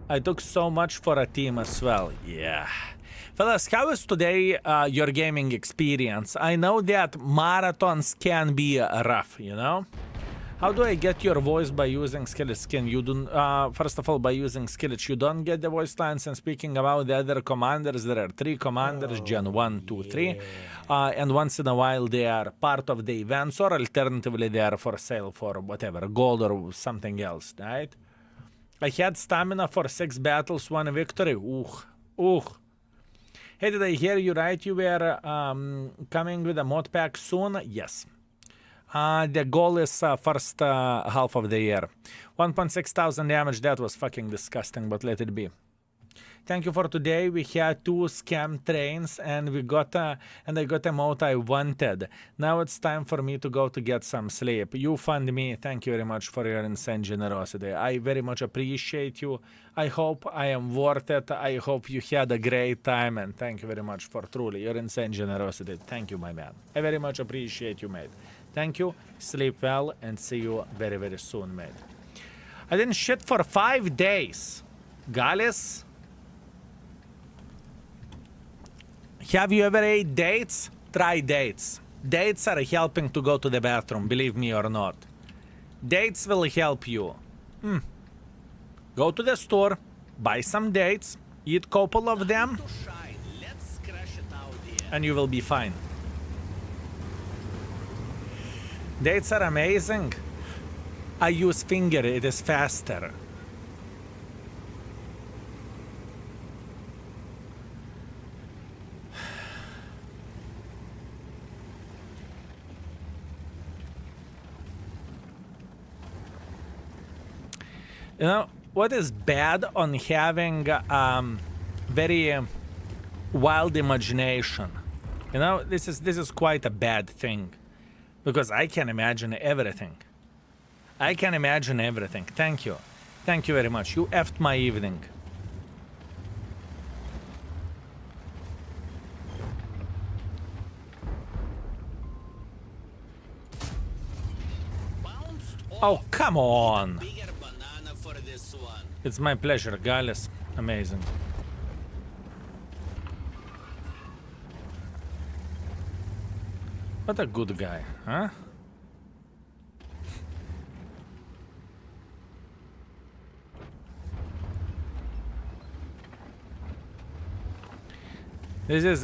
S1: I took so much for a team as well. Yeah. Fellas, how is today your gaming experience? I know that marathons can be rough, you know? How do I get your voice by using Skillet Skin? You do, first of all, by using Skillet, you don't get the voice lines. And speaking about the other commanders, there are 3 commanders, Gen 1, 2, 3. And once in a while, they are part of the events, or alternatively, they are for sale for whatever, gold or something else, right? I had stamina for 6 battles, 1 victory. Hey, did I hear you right? You were coming with a mod pack soon? Yes. The goal is first half of the year. 1.6 thousand damage, that was fucking disgusting, but let it be. Thank you for today. We had 2 scam trains and I got a mode I wanted. Now it's time for me to go to get some sleep. You fund me. Thank you very much for your insane generosity. I very much appreciate you. I hope I am worth it. I hope you had a great time, and thank you very much for truly your insane generosity. Thank you, my man. I very much appreciate you, mate. Thank you, sleep well, and see you very, very soon, mate. I didn't shit for 5 days. Gales? Have you ever ate dates? Try dates. Dates are helping to go to the bathroom, believe me or not. Dates will help you. Go to the store, buy some dates, eat a couple of them, and you will be fine. Dates are amazing. I use finger, it is faster. You know, what is bad on having very wild imagination? You know, this is quite a bad thing. Because I can imagine everything. I can imagine everything. Thank you. Thank you very much. You effed my evening. Oh, come on.
S3: Bigger banana for this one.
S1: It's my pleasure, Gallus. Amazing. What a good guy, huh? This is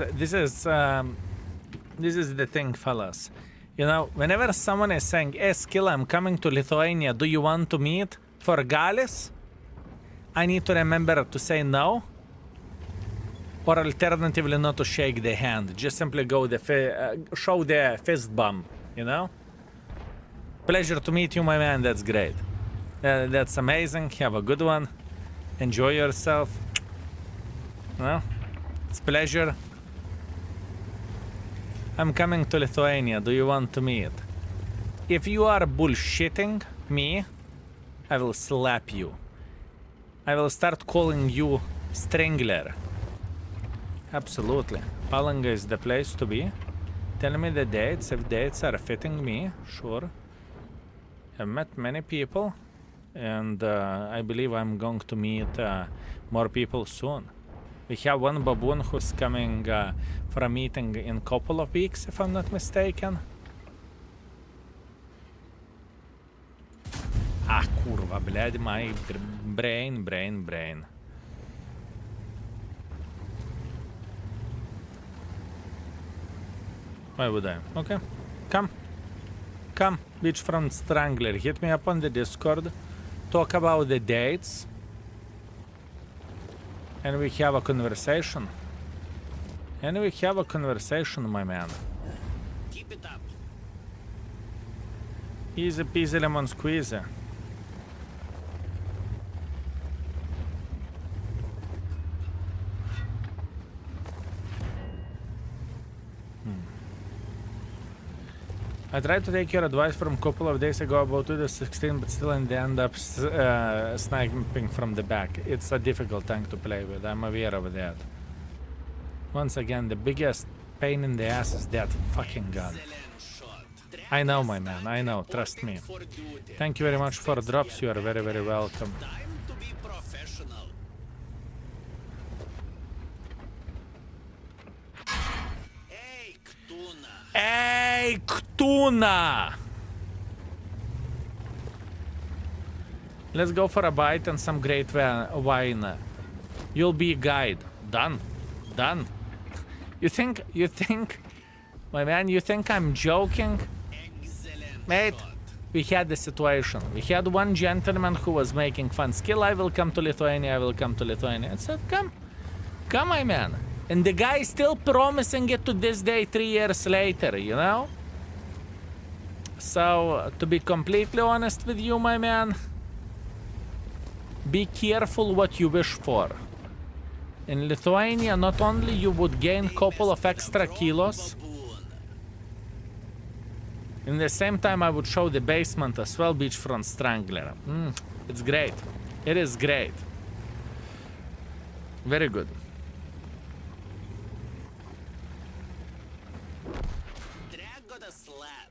S1: the thing, fellas. You know, whenever someone is saying, "Hey, Skill, I'm coming to Lithuania. Do you want to meet for Gallus?" I need to remember to say no. Or alternatively not to shake the hand. Just simply go show the fist bump, you know? Pleasure to meet you, my man. That's great. That's amazing. Have a good one. Enjoy yourself. No? It's pleasure. I'm coming to Lithuania. Do you want to meet? If you are bullshitting me, I will slap you. I will start calling you Strangler. Absolutely. Palanga is the place to be. Tell me the dates, if dates are fitting me, sure. I've met many people, and I believe I'm going to meet more people soon. We have one baboon who's coming for a meeting in a couple of weeks, if I'm not mistaken. Ah, kurva, bled, my brain. Why would I? Okay. Come, Beachfront Strangler. Hit me up on the Discord. Talk about the dates. And we have a conversation. My man.
S3: Keep it up.
S1: Easy peasy lemon squeezy. I tried to take your advice from a couple of days ago about 2 to 16, but still in the end up sniping from the back. It's a difficult tank to play with, I'm aware of that. Once again, the biggest pain in the ass is that fucking gun.
S3: Excellent shot.
S1: I know, my man, I know, trust me.
S3: For duty.
S1: Thank you very much for the drops, you are very, very welcome.
S3: Time to be professional. Hey, Ktuna.
S1: Hey, Ktuna! Let's go for a bite and some great wine. You'll be a guide. Done. You think, my man, you think I'm joking?
S3: Excellent
S1: Mate,
S3: shot.
S1: we had the situation. We had one gentleman who was making fun. Skill, I will come to Lithuania. I said, come, my man. And the guy is still promising it to this day 3 years later, you know? So, to be completely honest with you, my man, be careful what you wish for. In Lithuania, not only you would gain couple of extra kilos, in the same time I would show the basement as well, Beachfront Strangler. It's great. It is great. Very good.
S3: Drag got a slap.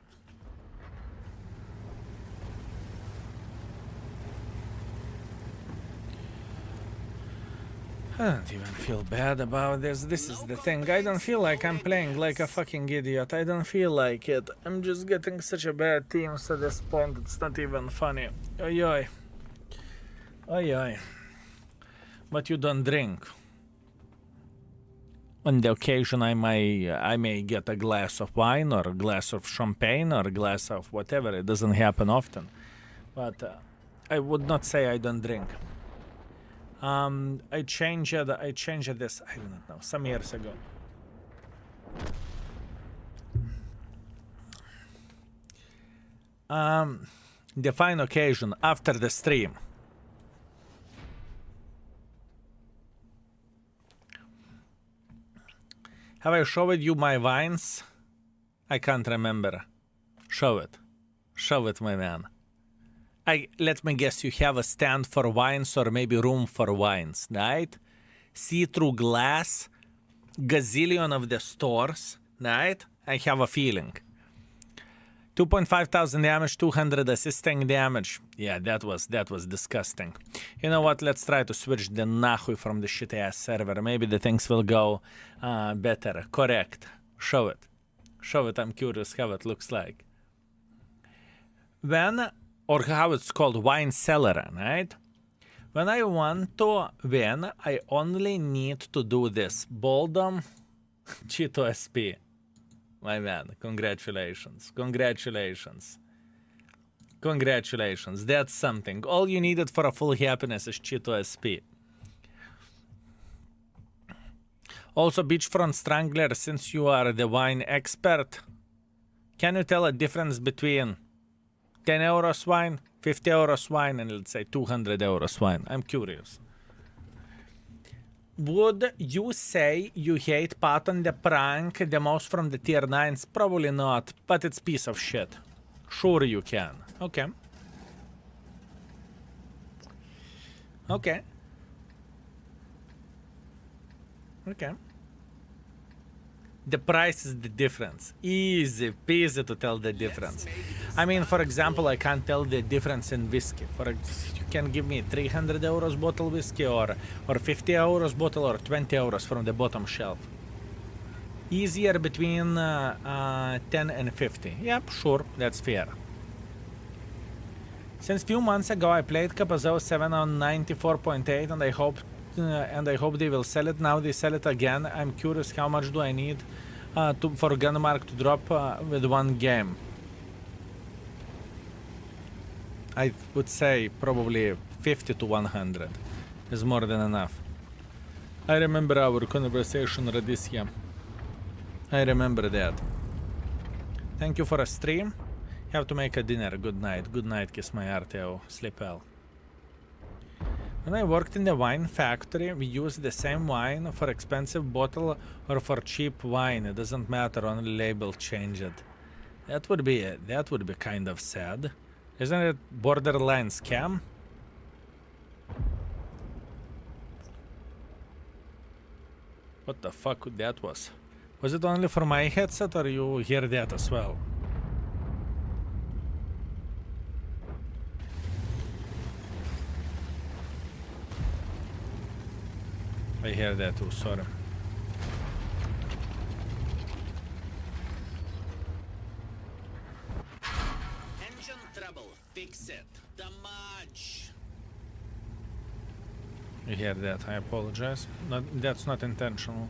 S1: I don't even feel bad about this. This is the thing. I don't feel like I'm playing like a fucking idiot. I don't feel like it. I'm just getting such a bad teams at this point. It's not even funny. Oi oi. Oi oi. But you don't drink. On the occasion I may get a glass of wine or a glass of champagne or a glass of whatever. It doesn't happen often. But I would not say I don't drink. I changed this, I don't know, some years ago. The fine occasion after the stream. Have I showed you my wines? I can't remember. Show it. Show it, my man. Let me guess, you have a stand for wines or maybe room for wines, right? See-through glass, gazillion of the stores, right? I have a feeling. 2.5 thousand damage, 200 assisting damage. Yeah, that was disgusting. You know what? Let's try to switch the nahui from the shitty-ass server. Maybe the things will go better. Correct. Show it. Show it. I'm curious how it looks like. When, or how it's called, wine cellar, right? When I want to win, I only need to do this. Boldom, Cheeto SP. My man, congratulations. Congratulations. Congratulations. That's something. All you needed for a full happiness is Cheeto SP. Also, Beachfront Strangler, since you are the wine expert, can you tell a difference between 10 euros wine, 50 euros wine, and let's say 200 euros wine? I'm curious. Would you say you hate Patton the Prank the most from the tier 9s? Probably not, but it's piece of shit. Sure you can. Okay. Okay. Okay. The price is the difference. Easy peasy to tell the difference. I mean, for example, I can't tell the difference in whiskey. You can give me 300 euros bottle whiskey or 50 euros bottle or 20 euros from the bottom shelf. Easier between 10 and 50. Yep, sure, that's fair. Since few months ago, I played Capazo 7 on 94.8 and I hope they will sell it. Now they sell it again. I'm curious how much do I need for Gunmark to drop with one game. I would say probably 50 to 100 is more than enough. I remember our conversation, Radisya. I remember that. Thank you for a stream. Have to make a dinner. Good night. Good night, kiss my RTO. Sleep well. When I worked in the wine factory, we used the same wine for expensive bottle or for cheap wine. It doesn't matter, only label change it. That would be kind of sad. Isn't it borderline scam? What the fuck that was? Was it only for my headset or you hear that as well? I hear that too, sorry.
S3: Engine trouble, fix it. Damage.
S1: You hear that, I apologize. That's not intentional.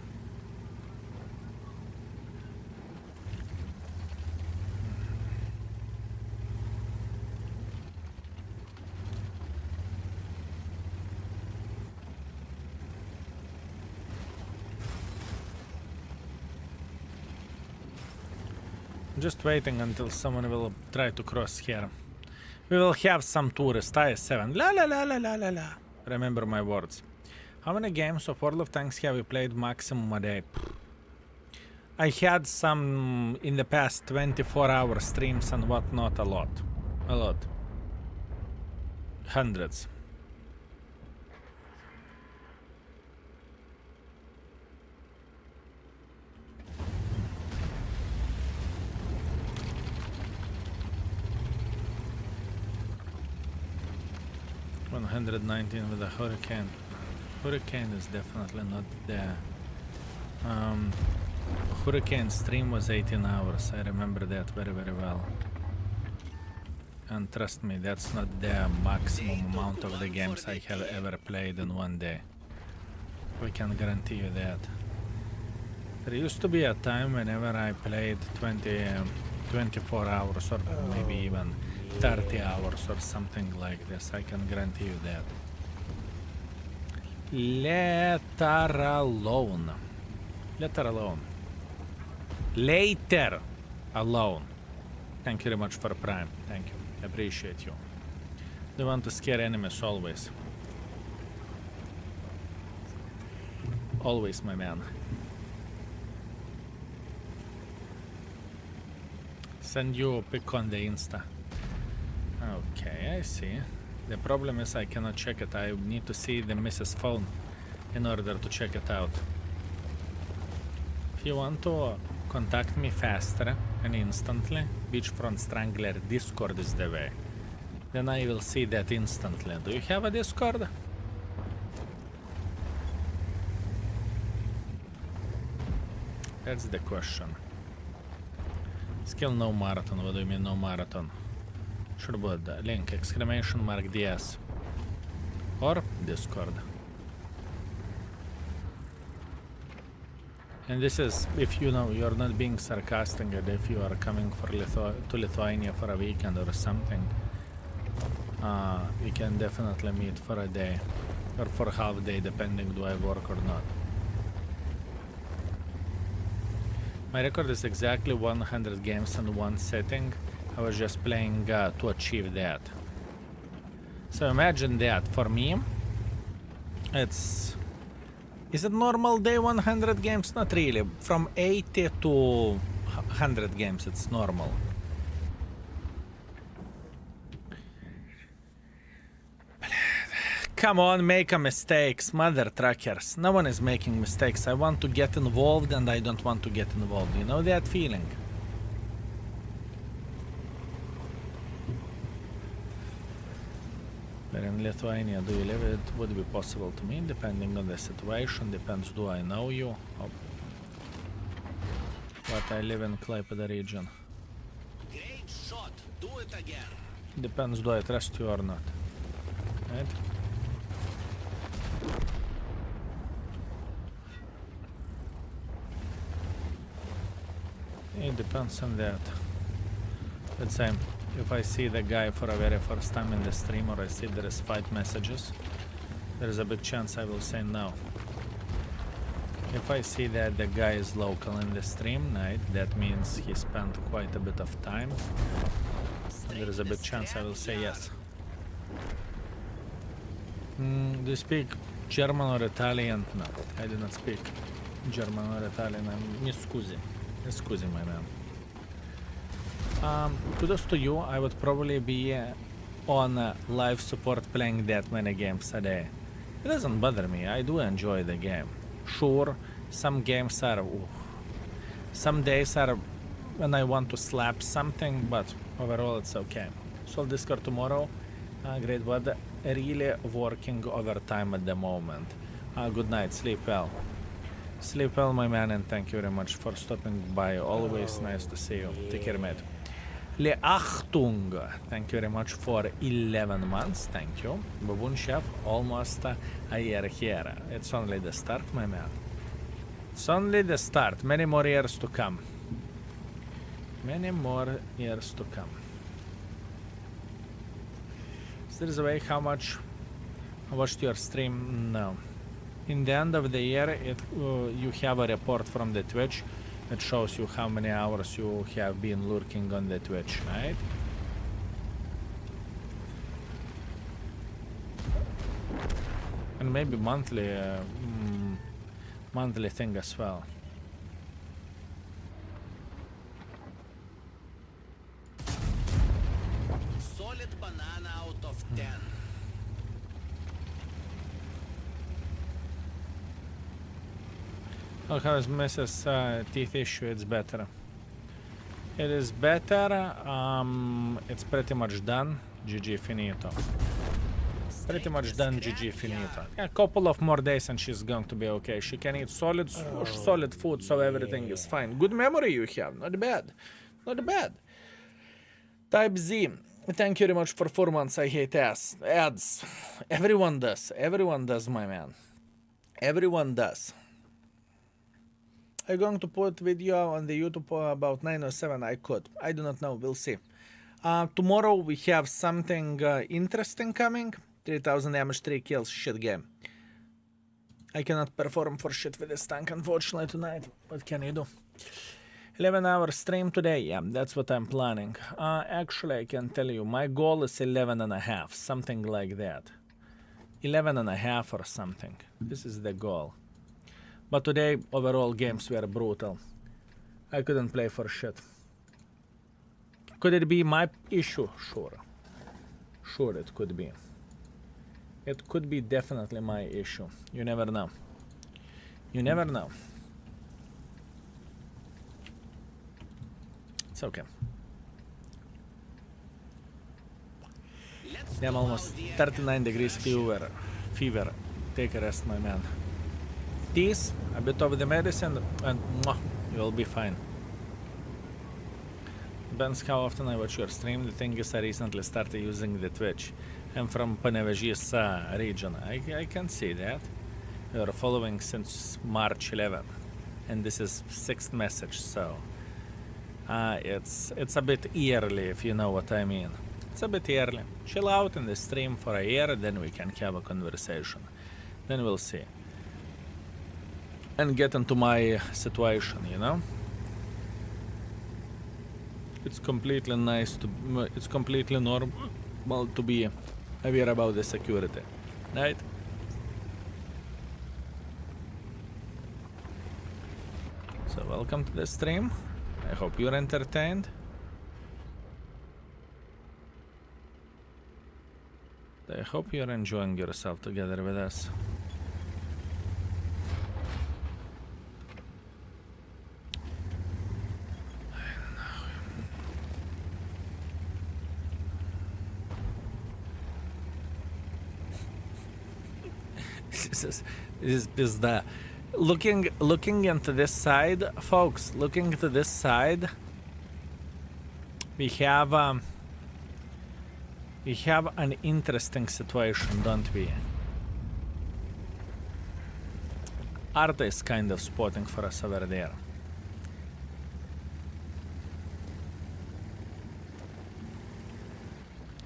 S1: Just waiting until someone will try to cross here. We will have some tourists. IS-7. La la la la la la la. Remember my words. How many games of World of Tanks have you played maximum a day? I had some in the past 24-hour streams and whatnot. A lot. A lot. Hundreds. $119 with a Hurricane. Hurricane is definitely not there. Hurricane stream was 18 hours. I remember that very, very well. And trust me, that's not the maximum amount of the games I have ever played in one day. We can guarantee you that. There used to be a time whenever I played 24 hours or maybe even 30 hours or something like this. I can guarantee you that. Let her alone. Let her alone. Later alone. Thank you very much for Prime. Thank you. Appreciate you. They want to scare enemies always. Always, my man. send you a pic on the Insta. Okay, I see. The problem is I cannot check it. I need to see the Mrs. phone in order to check it out. If you want to contact me faster and instantly, Beachfront Strangler Discord is the way. Then I will see that instantly. Do you have a Discord? That's the question. Skill no marathon. What do you mean no marathon? Should put link exclamation mark DS or Discord. And this is if you know you're not being sarcastic, and if you are coming for to Lithuania for a weekend or something, we can definitely meet for a day or for half day, depending do I work or not. My record is exactly 100 games in one setting. I was just playing to achieve that. So imagine that for me, it's... Is it normal day 100 games? Not really. From 80 to 100 games, it's normal. Come on, make a mistakes, mother truckers. No one is making mistakes. I want to get involved and I don't want to get involved. You know that feeling? Where in Lithuania do you live? It would be possible to me, depending on the situation. Depends, do I know you? Oh. But I live in Klaipėda region.
S3: Great shot. Do it again.
S1: Depends, do I trust you or not. Right? It depends on that. Let's say, if I see the guy for a very first time in the stream, or I see there is 5 messages, there is a big chance I will say no. If I see that the guy is local in the stream night, that means he spent quite a bit of time, and there is a big chance I will say yes. Do you speak German or Italian? No, I do not speak German or Italian. Mi scusi. Mi scusi, my man. Kudos to you. I would probably be on live support playing that many games a day. It doesn't bother me. I do enjoy the game. Sure, some games are... Some days are when I want to slap something, but overall it's okay. So Discord tomorrow. Great, but really working overtime at the moment. Good night. Sleep well. Sleep well, my man, and thank you very much for stopping by. Always nice to see you. Take care, mate. Le Achtung, thank you very much for 11 months, thank you. Baboon Chef, almost a year here. It's only the start, my man. It's only the start. Many more years to come. Many more years to come. Is there a way how much I watched your stream? No. In the end of the year, you have a report from the Twitch. It shows you how many hours you have been lurking on the Twitch, right? And maybe monthly thing as well.
S3: Solid banana out of 10.
S1: Oh, how is Mrs. Teeth issue? It's better. It is better. It's pretty much done. GG finito. Pretty much done. GG finito. A couple of more days and she's going to be okay. She can eat solid food, so everything is fine. Good memory you have. Not bad. Not bad. Type Z. Thank you very much for 4 months. I hate ads. Everyone does. Everyone does, my man. Everyone does. I'm going to put video on the YouTube about 9 or 7. I could. I do not know. We'll see. Tomorrow we have something interesting coming. 3000 damage, 3 kills. Shit game. I cannot perform for shit with this tank, unfortunately, tonight. What can you do? 11-hour stream today. Yeah, that's what I'm planning. Actually, I can tell you, my goal is 11.5. Something like that. 11.5 or something. This is the goal. But today, overall games were brutal. I couldn't play for shit. Could it be my issue? Sure. Sure, it could be. It could be definitely my issue. You never know. You never know. It's okay.
S3: Let's
S1: I'm
S3: go
S1: almost
S3: out there
S1: 39
S3: and
S1: degrees
S3: crush it.
S1: fever. Take a rest, my man. This, a bit of the medicine, and mwah, you'll be fine. Depends how often I watch your stream. The thing is, I recently started using the Twitch. I'm from Panevėžys region. I can see that. You're following since March 11th. And this is 6th message, so... it's a bit early, if you know what I mean. It's a bit early. Chill out in the stream for a year, then we can have a conversation. Then we'll see. And get into my situation, you know? It's completely nice to... It's completely normal to be aware about the security, right? So welcome to the stream. I hope you're entertained. I hope you're enjoying yourself together with us. This is pizda. Looking into this side, folks. Looking to this side, we have an interesting situation, don't we? Arta is kind of spotting for us over there.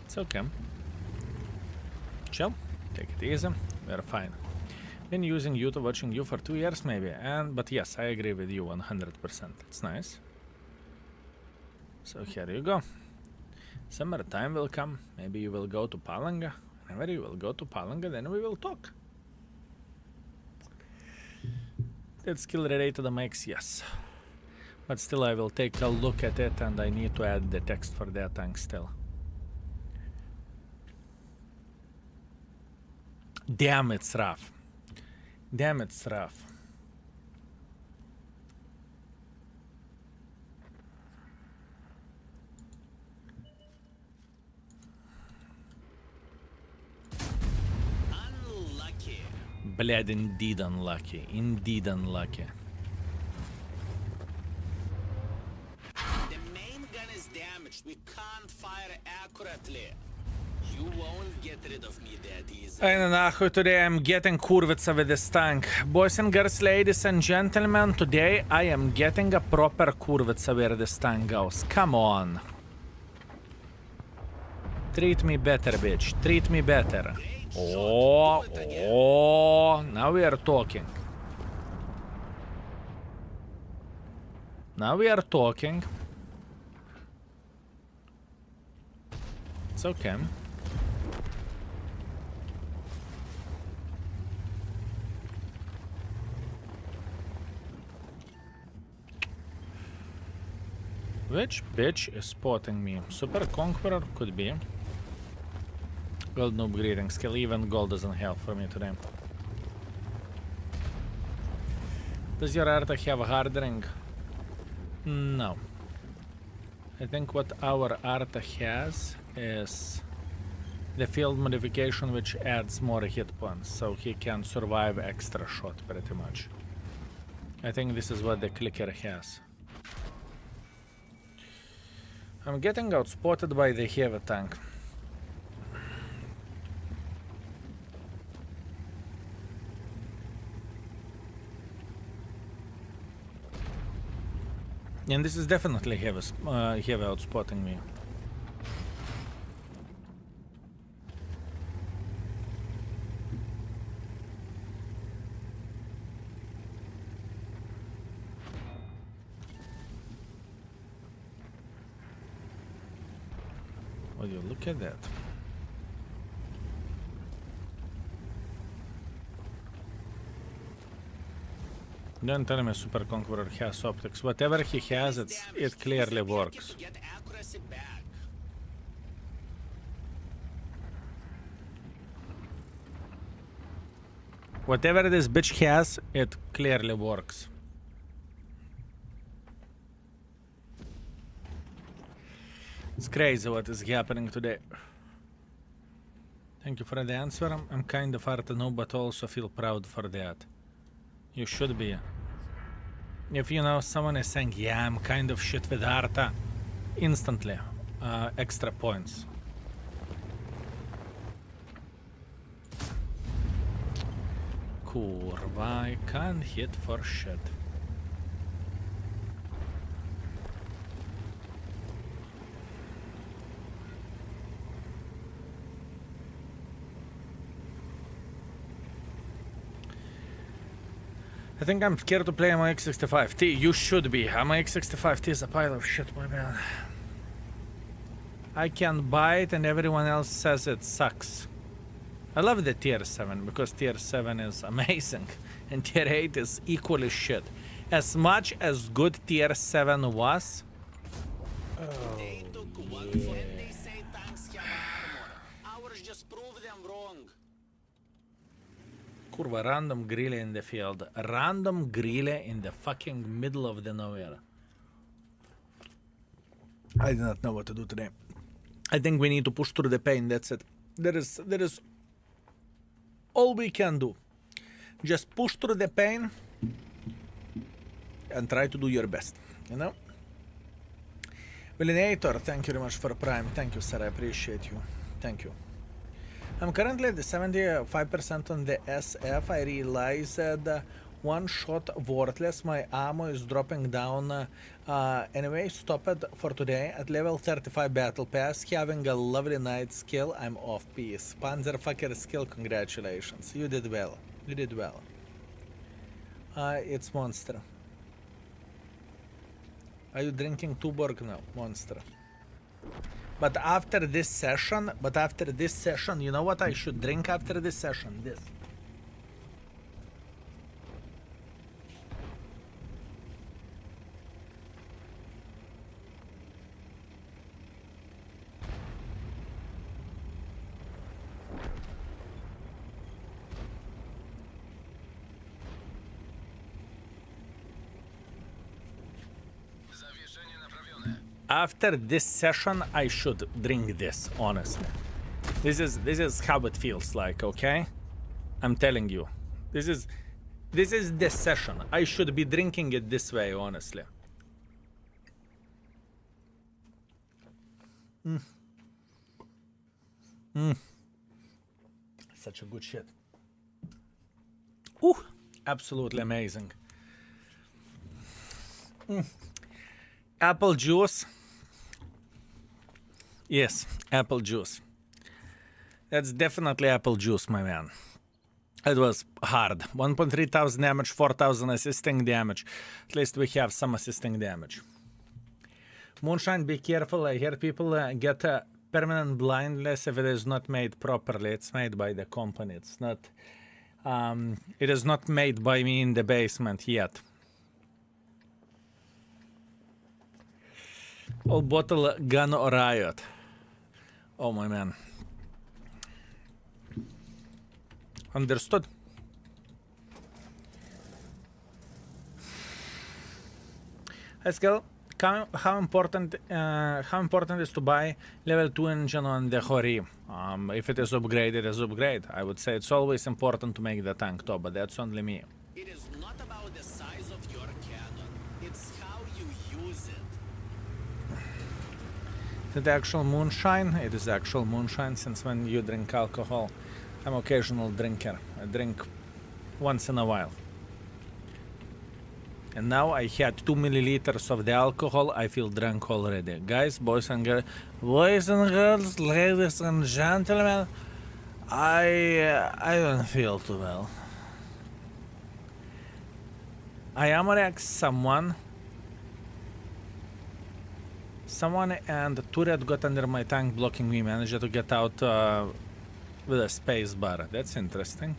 S1: It's okay. Chill. Take it easy. We're fine. Been using YouTube, watching you for 2 years maybe, but yes, I agree with you 100%. It's nice. So here you go. Summertime will come. Maybe you will go to Palanga. Whenever you will go to Palanga, then we will talk. That skill related to the mics, yes. But still, I will take a look at it, and I need to add the text for that tank still. Damn, it's rough. Damn, it's rough.
S3: Unlucky.
S1: Блядь, indeed unlucky. Indeed unlucky.
S3: The main gun is damaged. We can't fire accurately. You won't get rid of me that easy.
S1: And nahoj, today I'm getting kurvica with this tank. Boys and girls, ladies and gentlemen, today I am getting a proper kurvica where this tank goes. Come on. Treat me better, bitch. Treat me better. Oh, now we are talking. Now we are talking. It's okay. Which bitch is spotting me? Super Conqueror could be. Gold noob greeting skill, even gold doesn't help for me today. Does your Arta have a hardening? No. I think what our Arta has is the field modification, which adds more hit points, so he can survive extra shot pretty much. I think this is what the clicker has. I'm getting outspotted by the heavy tank. And this is definitely heavy outspotting me. Would you look at that? Don't tell me Super Conqueror has optics. Whatever he has, it clearly works.
S3: To get accuracy back.
S1: Whatever this bitch has, it clearly works. It's crazy what is happening today. Thank you for the answer. I'm kind of hard to know, but also feel proud for that. You should be. If you know someone is saying, yeah, I'm kind of shit with Arta, instantly, extra points. Kurwa, I can't hit for shit. I think I'm scared to play my X65T. You should be. My X65T is a pile of shit, my man. I can buy it and everyone else says it sucks. I love the tier 7 because tier 7 is amazing and tier 8 is equally shit. As much as good tier 7 was,
S3: They took one for and they say tanks have armor. Ours just prove them wrong.
S1: kurwa, random grille in the field. Random grille in the fucking middle of the nowhere. I do not know what to do today. I think we need to push through the pain, that's it. There is all we can do. Just push through the pain and try to do your best, you know? Willinator, thank you very much for Prime. Thank you, sir. I appreciate you. Thank you. I'm currently at the 75% on the SF. I realize that one shot worthless. My ammo is dropping down. Anyway, stop it for today. At level 35 battle pass, having a lovely night skill. I'm off piece. Panzerfucker skill, congratulations. You did well. You did well. It's Monster. Are you drinking Tuborg now? Monster. But after this session, you know what I should drink after this session? This. After this session, I should drink this, honestly. This is how it feels like, okay? I'm telling you. This is the session. I should be drinking it this way, honestly. Such a good shit. Ooh, absolutely amazing. Apple juice. Yes, apple juice. That's definitely apple juice, my man. It was hard. 1.3 thousand damage, 4,000 assisting damage. At least we have some assisting damage. Moonshine, be careful. I hear people get permanent blindness if it is not made properly. It's made by the company. It's not. It is not made by me in the basement yet. All bottle gun riot. Oh my man. Understood. Haskell, how important is to buy level 2 engine on the Hori? If it is upgraded, it is upgrade. I would say it's always important to make the tank top, but that's only me.
S3: It is not about the size of your cannon. It's how you use it.
S1: Is it actual moonshine? It is actual moonshine, since when you drink alcohol, I'm an occasional drinker. I drink once in a while. And now I had 2 milliliters of the alcohol. I feel drunk already. Guys, boys and girls, ladies and gentlemen, I don't feel too well. I ammorex someone and turret got under my tank blocking me. Managed to get out with a space bar. That's interesting.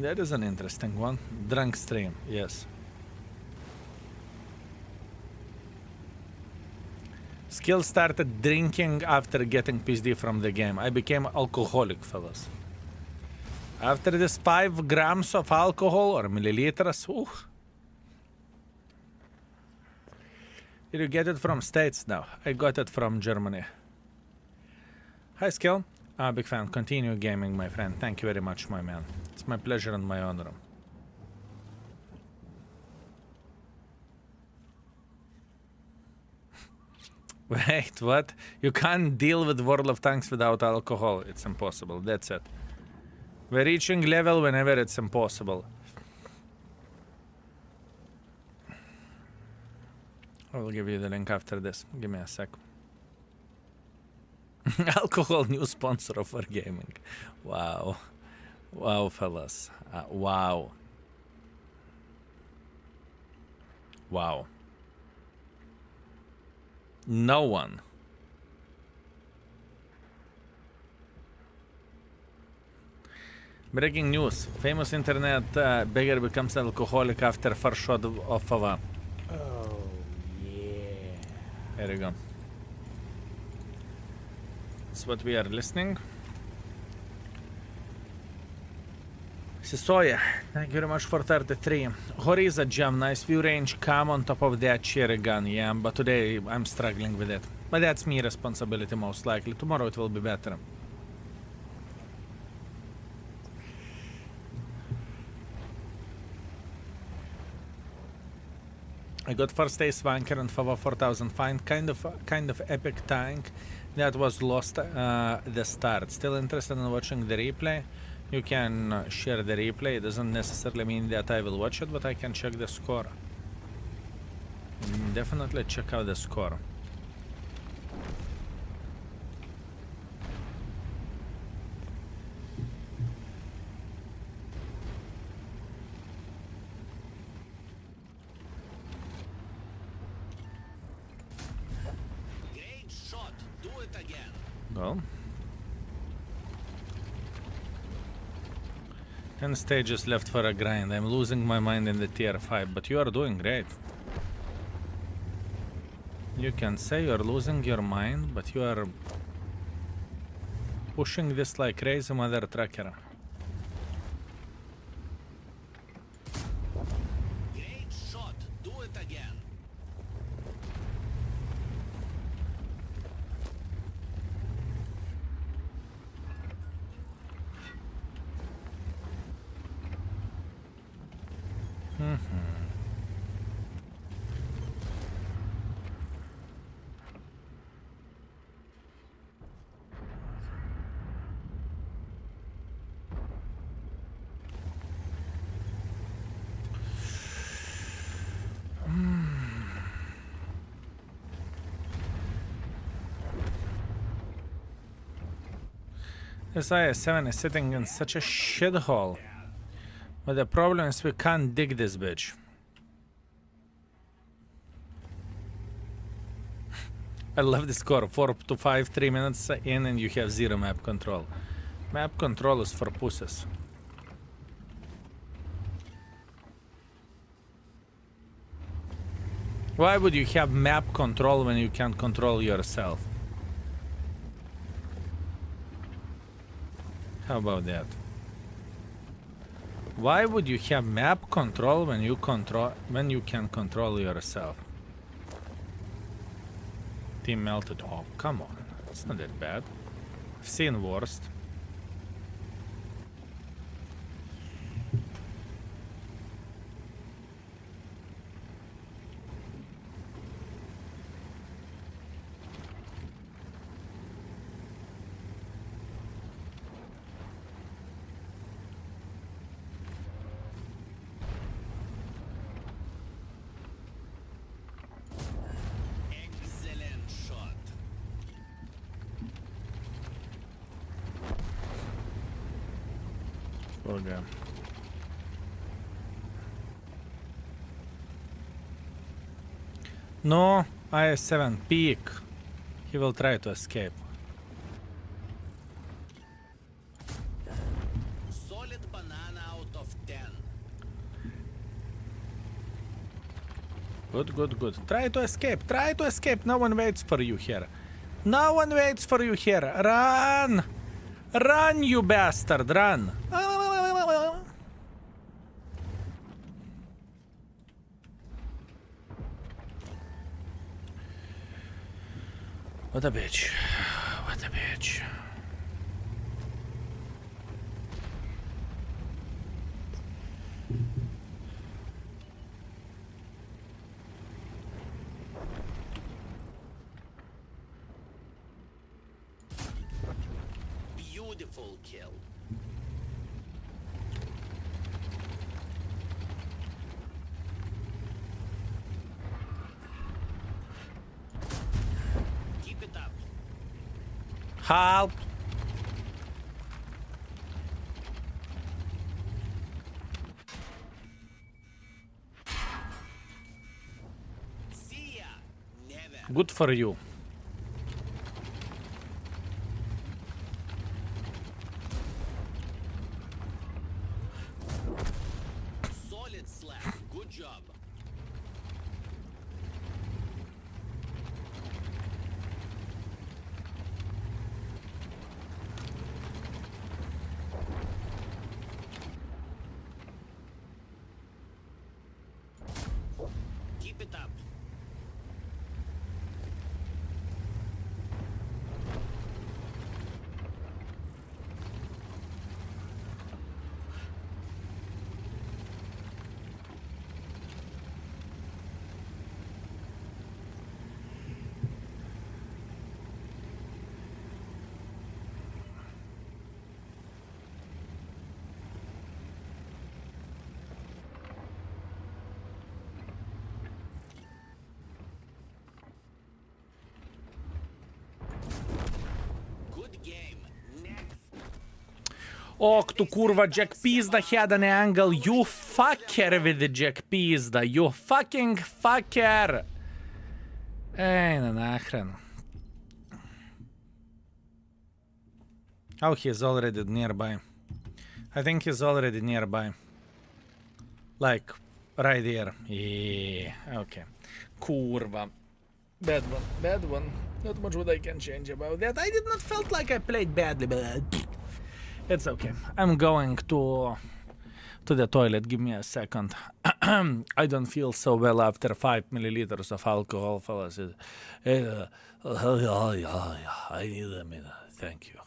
S1: That is an interesting one. Drunk stream, yes. Skill started drinking after getting PSD from the game. I became alcoholic, fellas. After this 5 grams of alcohol or milliliters, ooh. Did you get it from States? No, I got it from Germany. Hi, Skill. Big fan. Continue gaming, my friend. Thank you very much, my man. It's my pleasure and my honor. Wait, what? You can't deal with World of Tanks without alcohol. It's impossible. That's it. We're reaching level whenever it's impossible. I will give you the link after this. Give me a sec. Alcohol, new sponsor of Wargaming. Wow. Wow, fellas. Wow. Wow. No one. Breaking news. Famous internet beggar becomes alcoholic after first shot of Fava.
S5: Oh, yeah.
S1: There you go. That's what we are listening. Sisoya, thank you very much for 33. Hori is a gem, nice view range, calm on top of that cherry gun, yeah, but today I'm struggling with it. But that's me responsibility most likely. Tomorrow it will be better. I got first ace Vanker and Fava 4000 fine, kind of epic tank that was lost at the start. Still interested in watching the replay? You can share the replay. It doesn't necessarily mean that I will watch it, but I can check the score. Definitely check out the score.
S3: Great shot. Do it again.
S1: Well. 10 stages left for a grind. I'm losing my mind in the tier 5, but you are doing great. You can say you're losing your mind, but you are pushing this like crazy mother trucker.
S3: Great shot. Do it again.
S1: This IS-7 is sitting in such a shithole. But the problem is we can't dig this bitch. I love the score. 4 to 5, 3 minutes in and you have 0 map control. Map control is for pussies. Why would you have map control when you can't control yourself? How about that? Why would you have map control when you can control yourself? Team melted. Oh, come on. It's not that bad. I've seen worst.
S3: Excellent shot.
S1: Poor guy. No, IS-7 peak. He will try to escape.
S3: Solid banana out of
S1: Good, good, good. Try to escape. Try to escape. No one waits for you here. No one waits for you here. Run! Run, you bastard! Run! What a bitch. What a bitch.
S3: Beautiful kill. Keep it up.
S1: Help!
S3: See ya. Never.
S1: Good for you.
S3: Solid slap. Good job. Keep it up. Good game. Next.
S1: Och, tu kurva, Jack Pizda had an angle. You fucker with the Jack Pizda. You fucking fucker. Ej, no nachren. Oh, he's already nearby. I think he's already nearby. Like, right here. Yeah, okay. Kurva. Bad one, bad one. Not much what I can change about that. I did not felt like I played badly, but it's okay. I'm going to the toilet. Give me a second. I don't feel so well after 5 milliliters of alcohol, fellas. I need a minute. Thank you.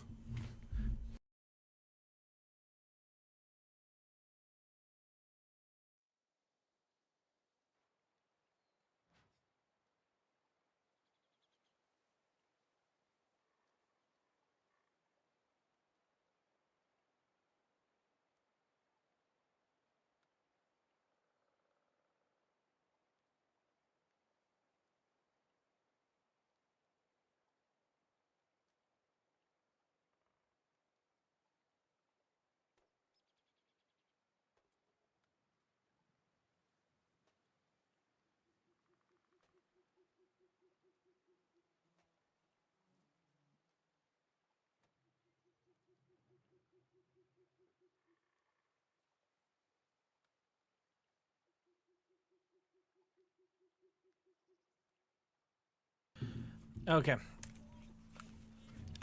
S1: Okay.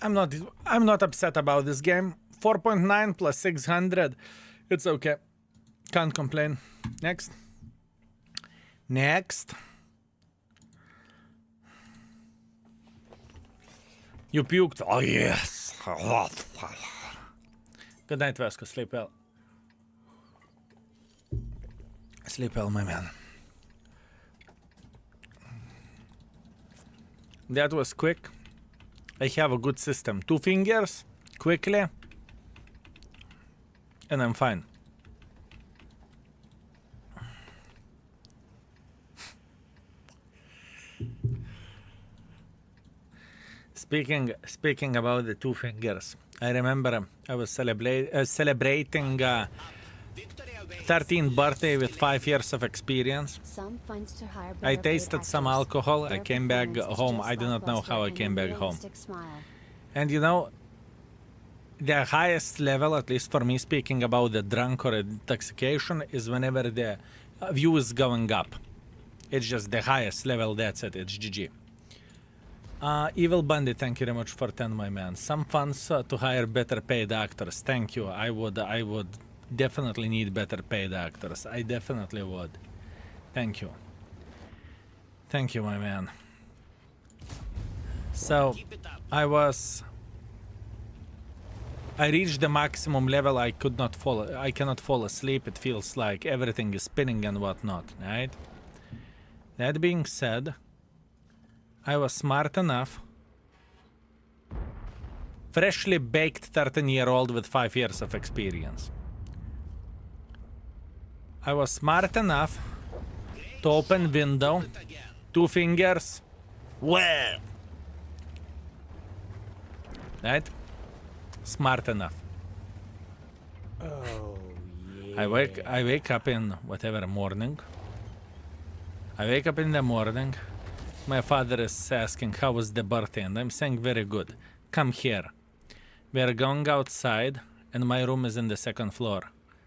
S1: I'm not upset about this game. 4.9 plus 600. It's okay. Can't complain. Next. Next. You puked. Oh yes. Good night, Vasco. Sleep well. Sleep well, my man. That was quick. I have a good system. 2 fingers, quickly, and I'm fine. Speaking about the 2 fingers, I remember I was celebrating 13th birthday with 5 years of experience.
S2: Some finds to hire
S1: I
S2: better paid
S1: tasted some
S2: actors.
S1: alcohol. I
S2: Their
S1: came back
S2: performance is
S1: home.
S2: just
S1: I do not know
S2: blockbuster
S1: how I
S2: and
S1: came
S2: a
S1: back home.
S2: realistic smile.
S1: And you know, the highest level, at least for me, speaking about the drunk or intoxication, is whenever the view is going up. It's just the highest level, that's it, it's GG. Evil Bandit, thank you very much for 10, my man. Some funds to hire better paid actors. Thank you. I would definitely need better paid actors. I definitely would. Thank you. Thank you, my man. So, I reached the maximum level. I cannot fall asleep. It feels like everything is spinning and whatnot, right? That being said, I was smart enough. Freshly baked 13-year-old with 5 years of experience. I was smart enough to open window, 2 fingers, well, right? Smart enough.
S5: Oh, yeah.
S1: I wake up in whatever morning. I wake up in the morning. My father is asking how was the birthday, and I'm saying very good. Come here. We are going outside, and my room is in the 2nd floor.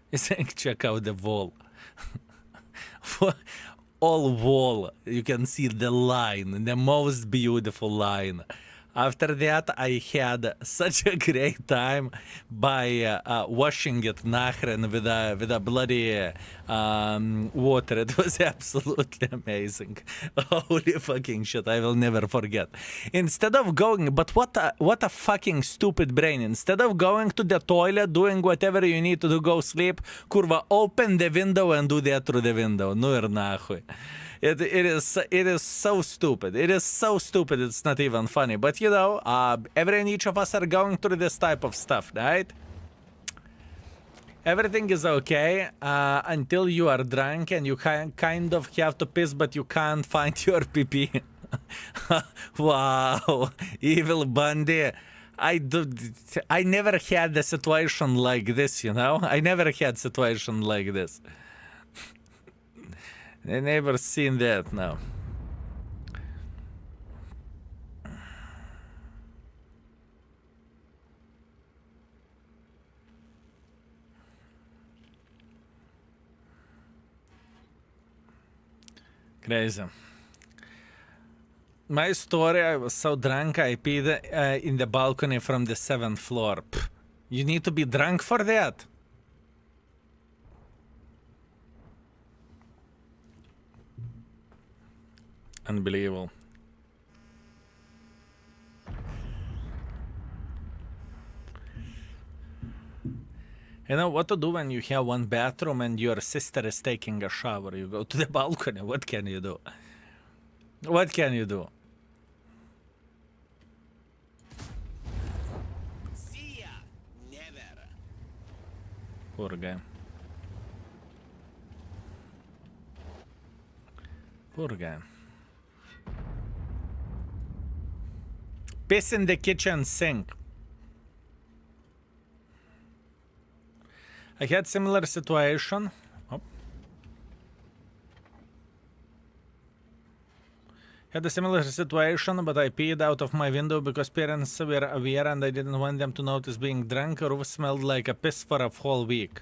S1: He's saying check out the wall. All wall. You can see the line, the most beautiful line. After that, I had such a great time by washing it nachren with a bloody water. It was absolutely amazing. Holy fucking shit, I will never forget. Instead of going, but what a fucking stupid brain. Instead of going to the toilet, doing whatever you need to do, go sleep, kurva, open the window and do that through the window. Ну ir nahui. It is so stupid. It is so stupid. It's not even funny. But you know, every and each of us are going through this type of stuff, right? Everything is okay until you are drunk and you kind of have to piss, but you can't find your pee. Wow, Evil Bundy. I never had a situation like this, you know? I never had situation like this. I never seen that now. Crazy. My story, I was so drunk I peed in the balcony from the 7th floor. Pff, you need to be drunk for that. Unbelievable. You know what to do when you have one bathroom and your sister is taking a shower? You go to the balcony. What can you do? What can you do?
S3: See ya, never.
S1: Poor guy. Poor guy. Piss in the kitchen sink. I had similar situation. Oh. Had a similar situation, but I peed out of my window because parents were aware and I didn't want them to notice being drunk. Roof smelled like a piss for a whole week.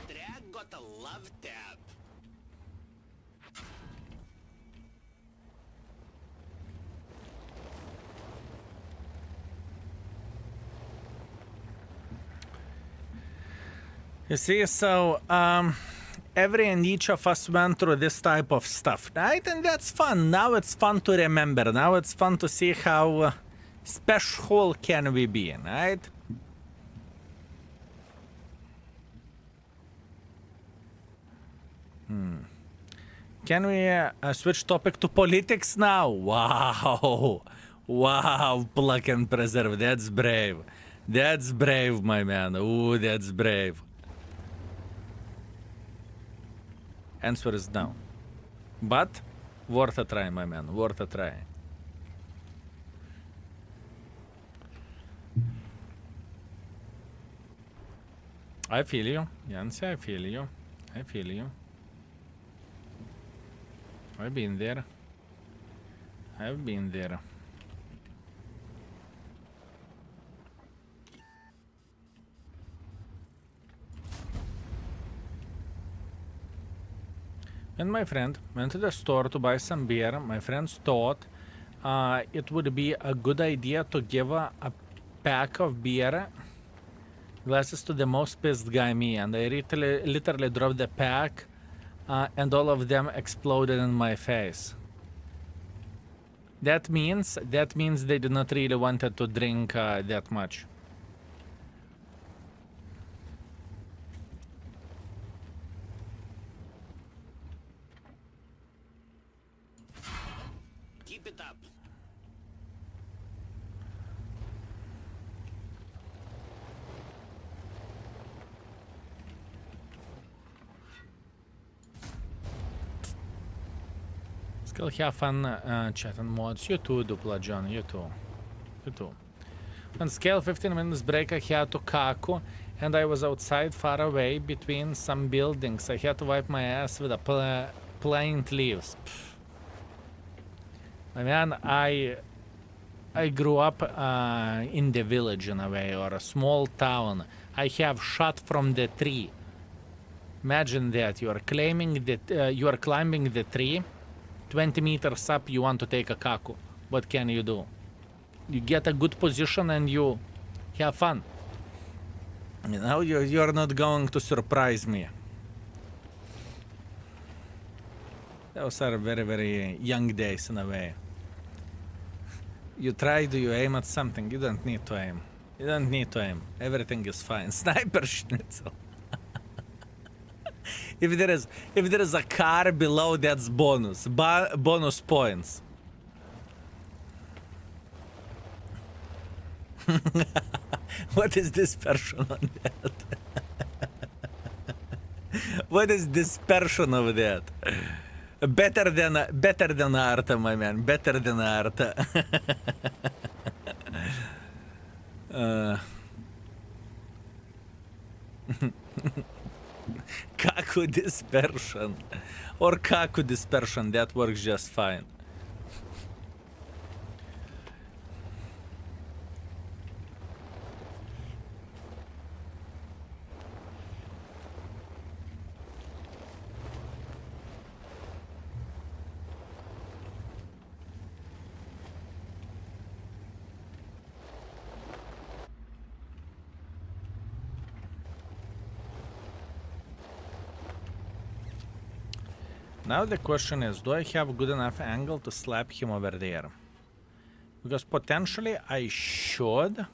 S3: Drag got a love tap.
S1: You see, so every and each of us went through this type of stuff, right? And that's fun. Now it's fun to remember. Now it's fun to see how special can we be, right? Can we switch topic to politics now? Wow. Wow, pluck and preserve. That's brave. That's brave, my man. Ooh, that's brave. Answer is no. But worth a try, my man. Worth a try. I feel you, Yancy. I feel you. I feel you. I've been there. I've been there. and my friend went to the store to buy some beer. My friends thought it would be a good idea to give a pack of beer glasses to the most pissed guy, me, and I literally dropped the pack, and all of them exploded in my face. That means they did not really wanted to drink that much.
S3: Keep it up.
S1: Still have fun chatting mods. You too, Dupla John. You too. You too. On scale 15 minutes break, I had to kaku, and I was outside far away between some buildings. I had to wipe my ass with a plant leaves. Pff. I mean, I grew up in the village in a way, or a small town. I have shot from the tree. Imagine that you are climbing the tree. 20 meters up, you want to take a kaku. What can you do? You get a good position and you have fun. You know, you're not going to surprise me. Those are very, very young days in a way. You try, do you aim at something? You don't need to aim. You don't need to aim. Everything is fine. Sniper schnitzel. If there is a car below, that's bonus. Bonus points. What is dispersion on that? What is dispersion of that? Better than Arta, my man. Better than Arta. Kaku dispersion. Or Kaku dispersion, that works just fine. Now the question is, do I have a good enough angle to slap him over there? Because potentially I should.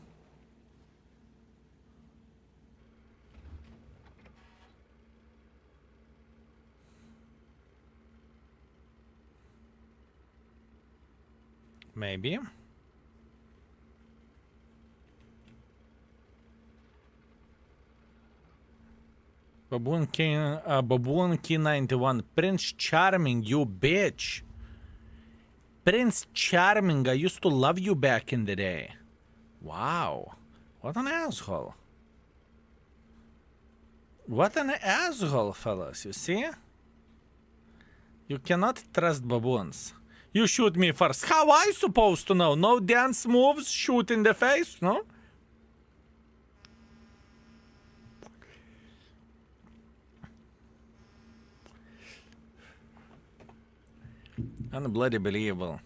S1: Maybe. Baboon Key 91. Prince Charming, you bitch. Prince Charming, I used to love you back in the day. Wow. What an asshole. What an asshole, fellas, you see? You cannot trust baboons. You shoot me first. How I supposed to know? No dance moves, shoot in the face, no? Unbloody believable.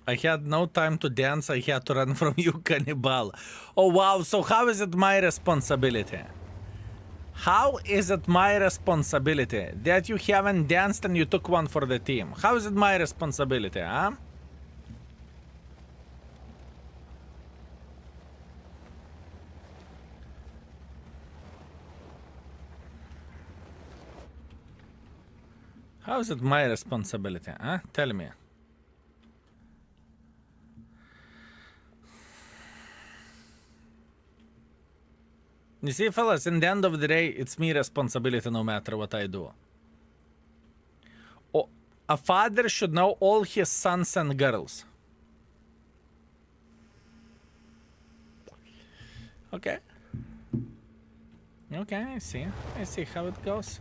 S1: I had no time to dance, I had to run from you, cannibal. Oh wow, so how is it my responsibility? How is it my responsibility that you haven't danced and you took one for the team? How is it my responsibility, huh? How is it my responsibility, huh? Tell me. You see, fellas, in the end of the day, it's me responsibility no matter what I do. Oh, a father should know all his sons and girls. Okay. Okay, I see. I see how it goes.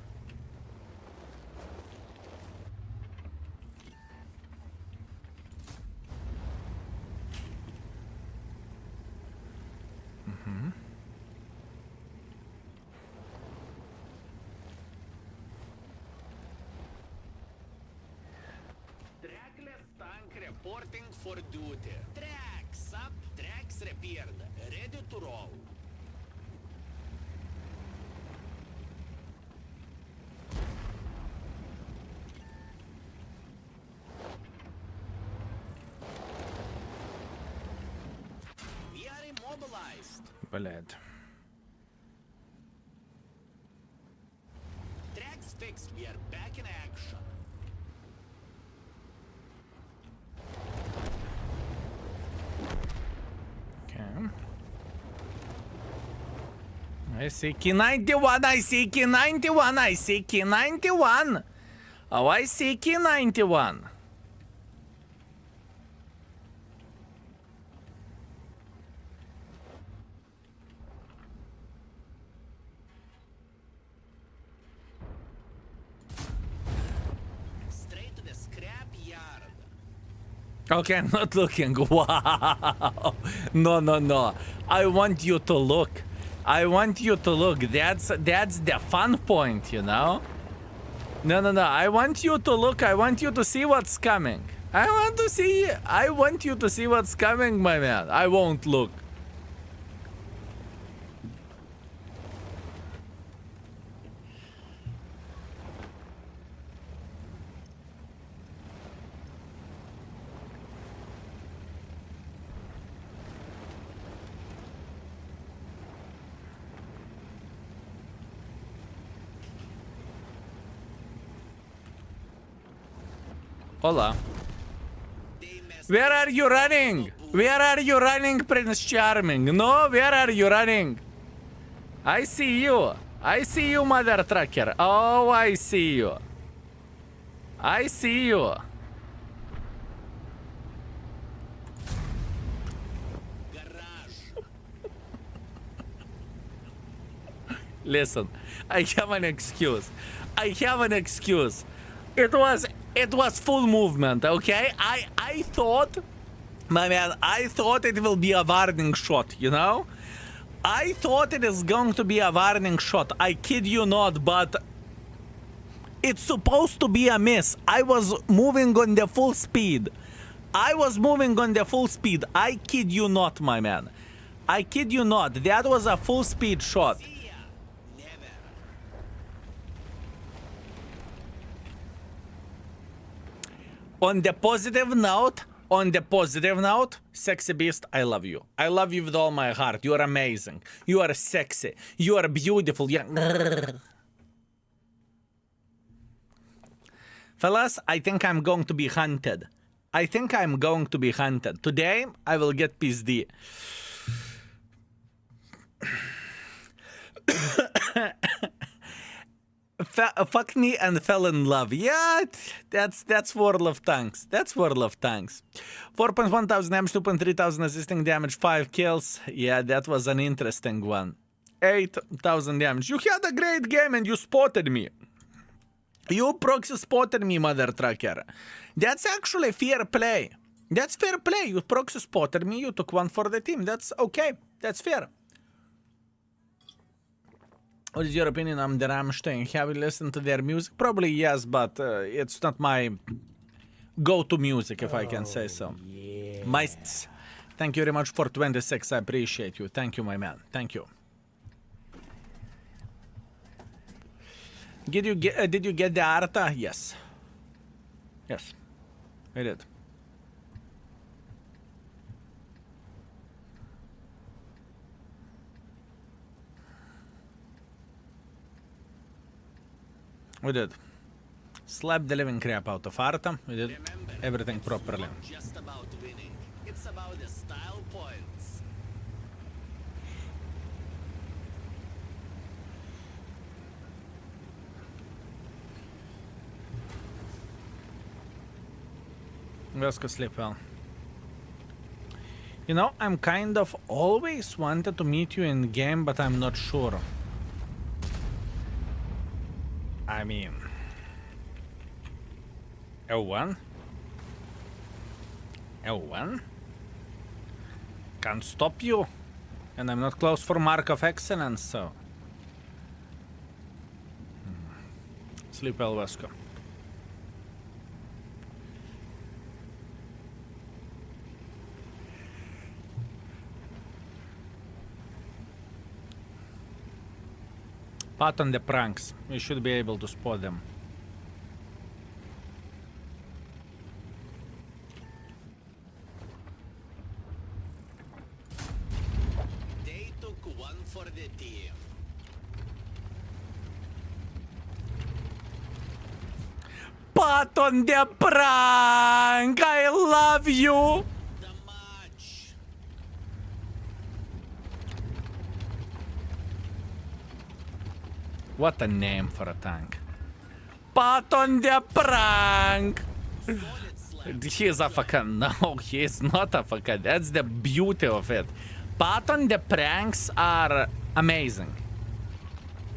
S3: reporting for duty. Tracks up, tracks repaired, ready to roll. We are immobilized.
S1: Блядь.
S3: Tracks fixed, we are back in action.
S1: Okay. I see key 91, I see key 91, I see key 91. Oh, I see key 91.
S3: Straight to the scrap yard.
S1: Okay, I'm not looking. Wow. No, no, no. I want you to look. I want you to look. That's the fun point, you know? No, no, no. I want you to look. I want you to see what's coming. I want you to see what's coming, my man. I won't look. Hola.
S3: They messed
S1: Where are you running? Where are you running, Prince Charming? No, where are you running? I see you. I see you, mother trucker. Oh, I see you. I see you.
S3: garage.
S1: Listen, I have an excuse. I have an excuse. It was full movement, okay? I thought, my man, I thought it will be a warning shot, you know? I thought it is going to be a warning shot. I kid you not, but it's supposed to be a miss. I was moving on the full speed. I kid you not, my man. I kid you not. That was a full speed shot.
S3: See ya. Never.
S1: On the positive note, sexy beast, I love you. I love you with all my heart. You are amazing. You are sexy. You are beautiful. Fellas, I think I'm going to be hunted. Today, I will get PSD. Fuck me and fell in love. Yeah, that's World of Tanks. 4.1 thousand damage, 2.3 thousand assisting damage, 5 kills. Yeah, that was an interesting one. 8,000 damage. You had a great game and you spotted me. You proxy spotted me, mother trucker. That's actually fair play. That's fair play. You proxy spotted me. You took one for the team. That's okay. That's fair. What is your opinion on the Rammstein? Have you listened to their music? Probably yes, but it's not my go-to music, if I can say so.
S5: Yeah.
S1: Meists, thank you very much for 26. I appreciate you. Thank you, my man. Thank you. Did you get the Arta? Yes. Yes, I did. We did. Slap the living crap out of Arta. We did
S3: Remember,
S1: everything
S3: it's
S1: properly.
S3: not just about winning. It's about the style points.
S1: Let's go sleep well. You know, I'm kind of always wanted to meet you in game, but I'm not sure. I mean... L1? L1? Can't stop you. And I'm not close for Mark of Excellence, so... Sleep well, Vasco. Pot on the pranks. We should be able to spot them.
S3: They took one for the team.
S1: Pot on the prank! I love you!
S3: The match.
S1: What a name for a tank. Pot on the prank!
S3: Solid slap.
S1: He is a fucking... No, he is not a fucking... That's the beauty of it. Pot on the pranks are amazing.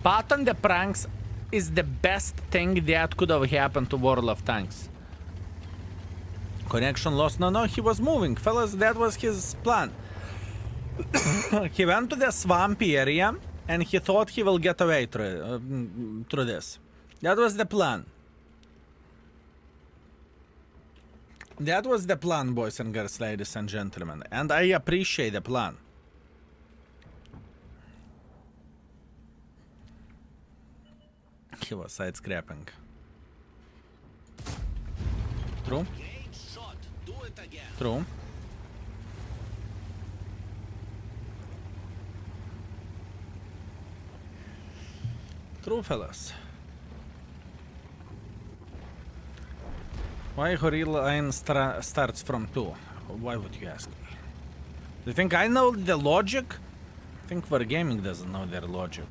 S1: Pot on the pranks is the best thing that could have happened to World of Tanks. Connection lost. No, he was moving. Fellas, that was his plan. He went to the swampy area and he thought he will get away through this. That was the plan. That was the plan, boys and girls, ladies and gentlemen. And I appreciate the plan. He was side scrapping. True.
S3: Great shot. Do it again.
S1: True. True, fellas. Why Horil line starts from 2? Why would you ask me? Do you think I know the logic? I think Wargaming doesn't know their logic.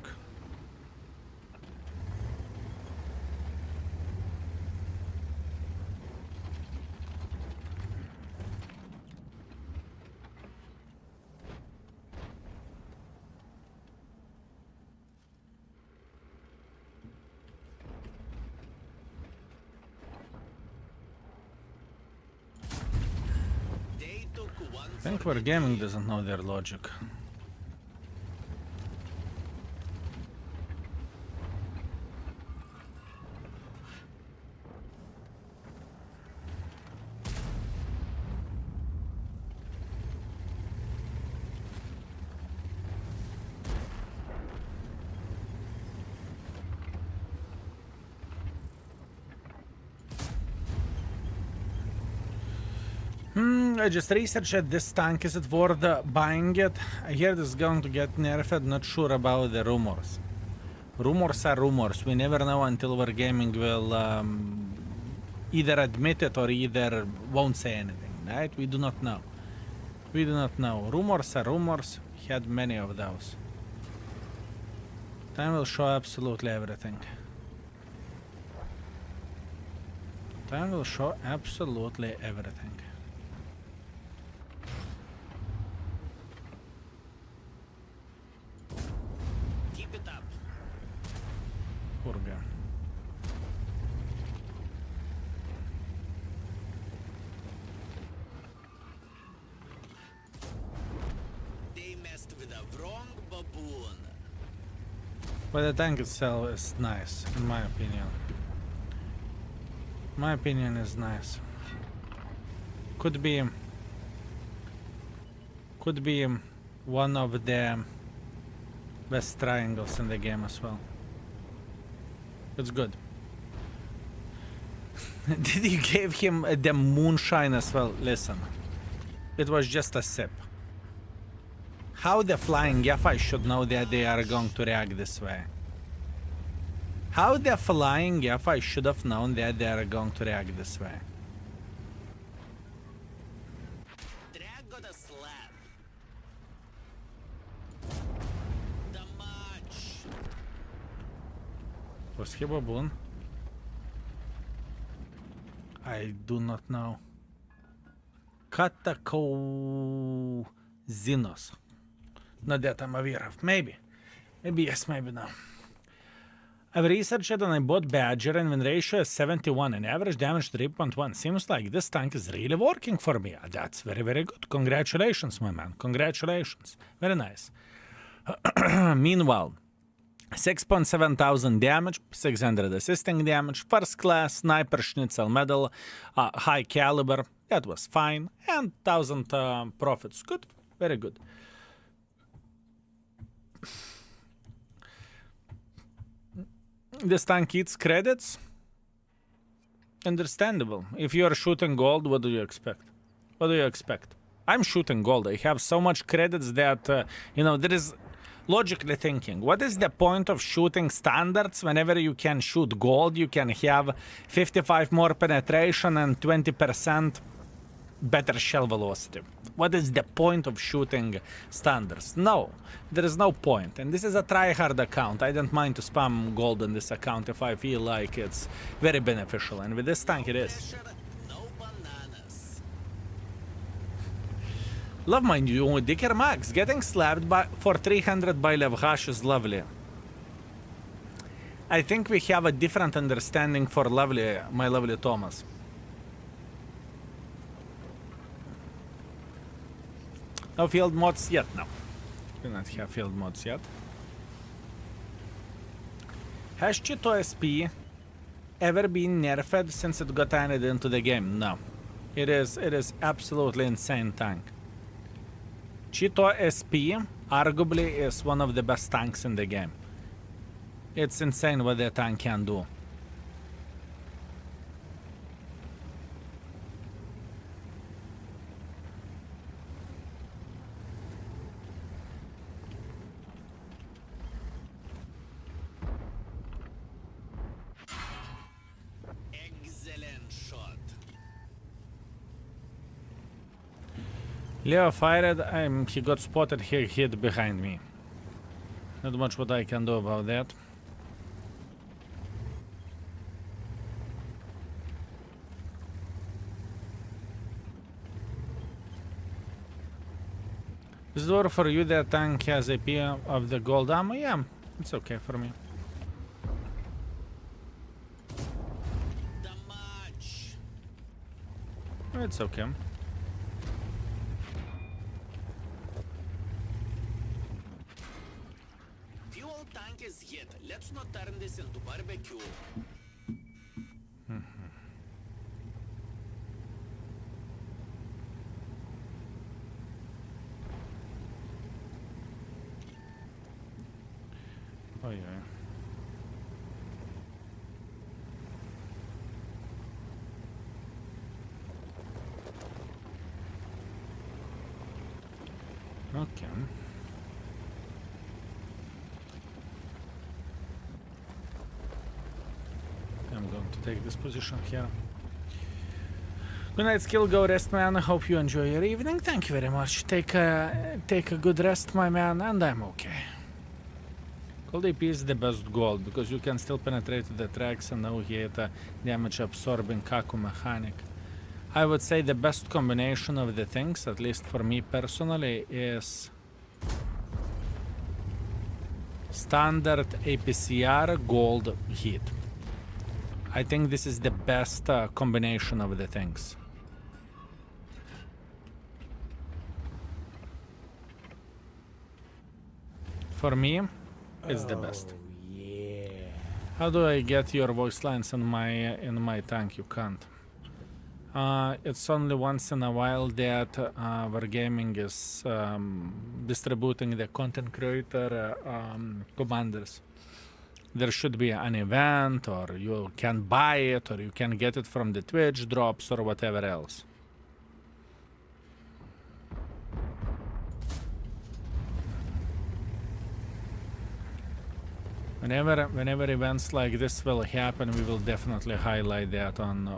S3: They took one
S1: I think
S3: for the
S1: Wargaming
S3: team.
S1: doesn't know their logic. I just researched this tank. Is it worth buying it? I hear this is going to get nerfed. Not sure about the rumors. Rumors are rumors. We never know until Wargaming will either admit it or either won't say anything. Right? We do not know. We do not know. Rumors are rumors. We had many of those. Time will show absolutely everything. Time will show absolutely everything.
S3: Keep it up.
S1: Poor guy.
S3: They messed with a wrong baboon.
S1: But the tank itself is nice, in my opinion. My opinion is nice. Could be one of the best triangles in the game as well. It's good. Did you give him the moonshine as well? Listen, it was just a sip. How the flying Yafai should know that they are going to react this way? How the flying Yafai should have known that they are going to react this way?
S3: Drag got a slap. The match.
S1: Was he baboon? I do not know. Catacouzinos. Not that I'm aware of. Maybe. Maybe yes, maybe no. I've researched it and I bought Badger and win ratio is 71 and average damage 3.1. Seems like this tank is really working for me. That's very, very good. Congratulations, my man. Congratulations. Very nice. Meanwhile, 6.7 thousand damage, 600 assisting damage, first class, sniper schnitzel medal, high caliber. That was fine. And 1000 profits. Good. Very good. This tank eats credits. Understandable. If you are shooting gold, what do you expect? What do you expect? I'm shooting gold. I have so much credits that, there is logically thinking. What is the point of shooting standards whenever you can shoot gold? You can have 55 more penetration and 20% better shell velocity. What is the point of shooting standards? No, there is no point. And this is a tryhard account. I don't mind to spam gold on this account if I feel like it's very beneficial. And with this tank it is.
S3: Pressure, no bananas.
S1: Love my new Dicker Max. Getting slapped for 300 by Levhash is lovely. I think we have a different understanding for lovely, my lovely Thomas. No field mods yet, no. We do not have field mods yet. Has Cheeto SP ever been nerfed since it got added into the game? No. It is absolutely insane tank. Cheeto SP arguably is one of the best tanks in the game. It's insane what the tank can do.
S3: Excellent shot.
S1: Leo fired, he got spotted, he hid behind me. Not much what I can do about that. Is it for you that tank has AP of the gold ammo? Yeah, it's okay for me.
S3: Damage.
S1: It's okay.
S3: Fuel tank is hit. Let's not turn this into barbecue.
S1: Oh yeah. Okay. I'm going to take this position here. Good night, skill. Go rest, man. I hope you enjoy your evening. Thank you very much. Take a good rest, my man, and I'm okay. Gold AP is the best gold because you can still penetrate the tracks and now hit a damage absorbing Kaku mechanic. I would say the best combination of the things, at least for me personally, is standard APCR gold hit. I think this is the best combination of the things. For me, it's the best.
S5: Yeah.
S1: How do I get your voice lines in my tank? You can't. It's only once in a while that Wargaming is distributing the content creator commanders. There should be an event, or you can buy it, or you can get it from the Twitch drops, or whatever else. Whenever events like this will happen, we will definitely highlight that on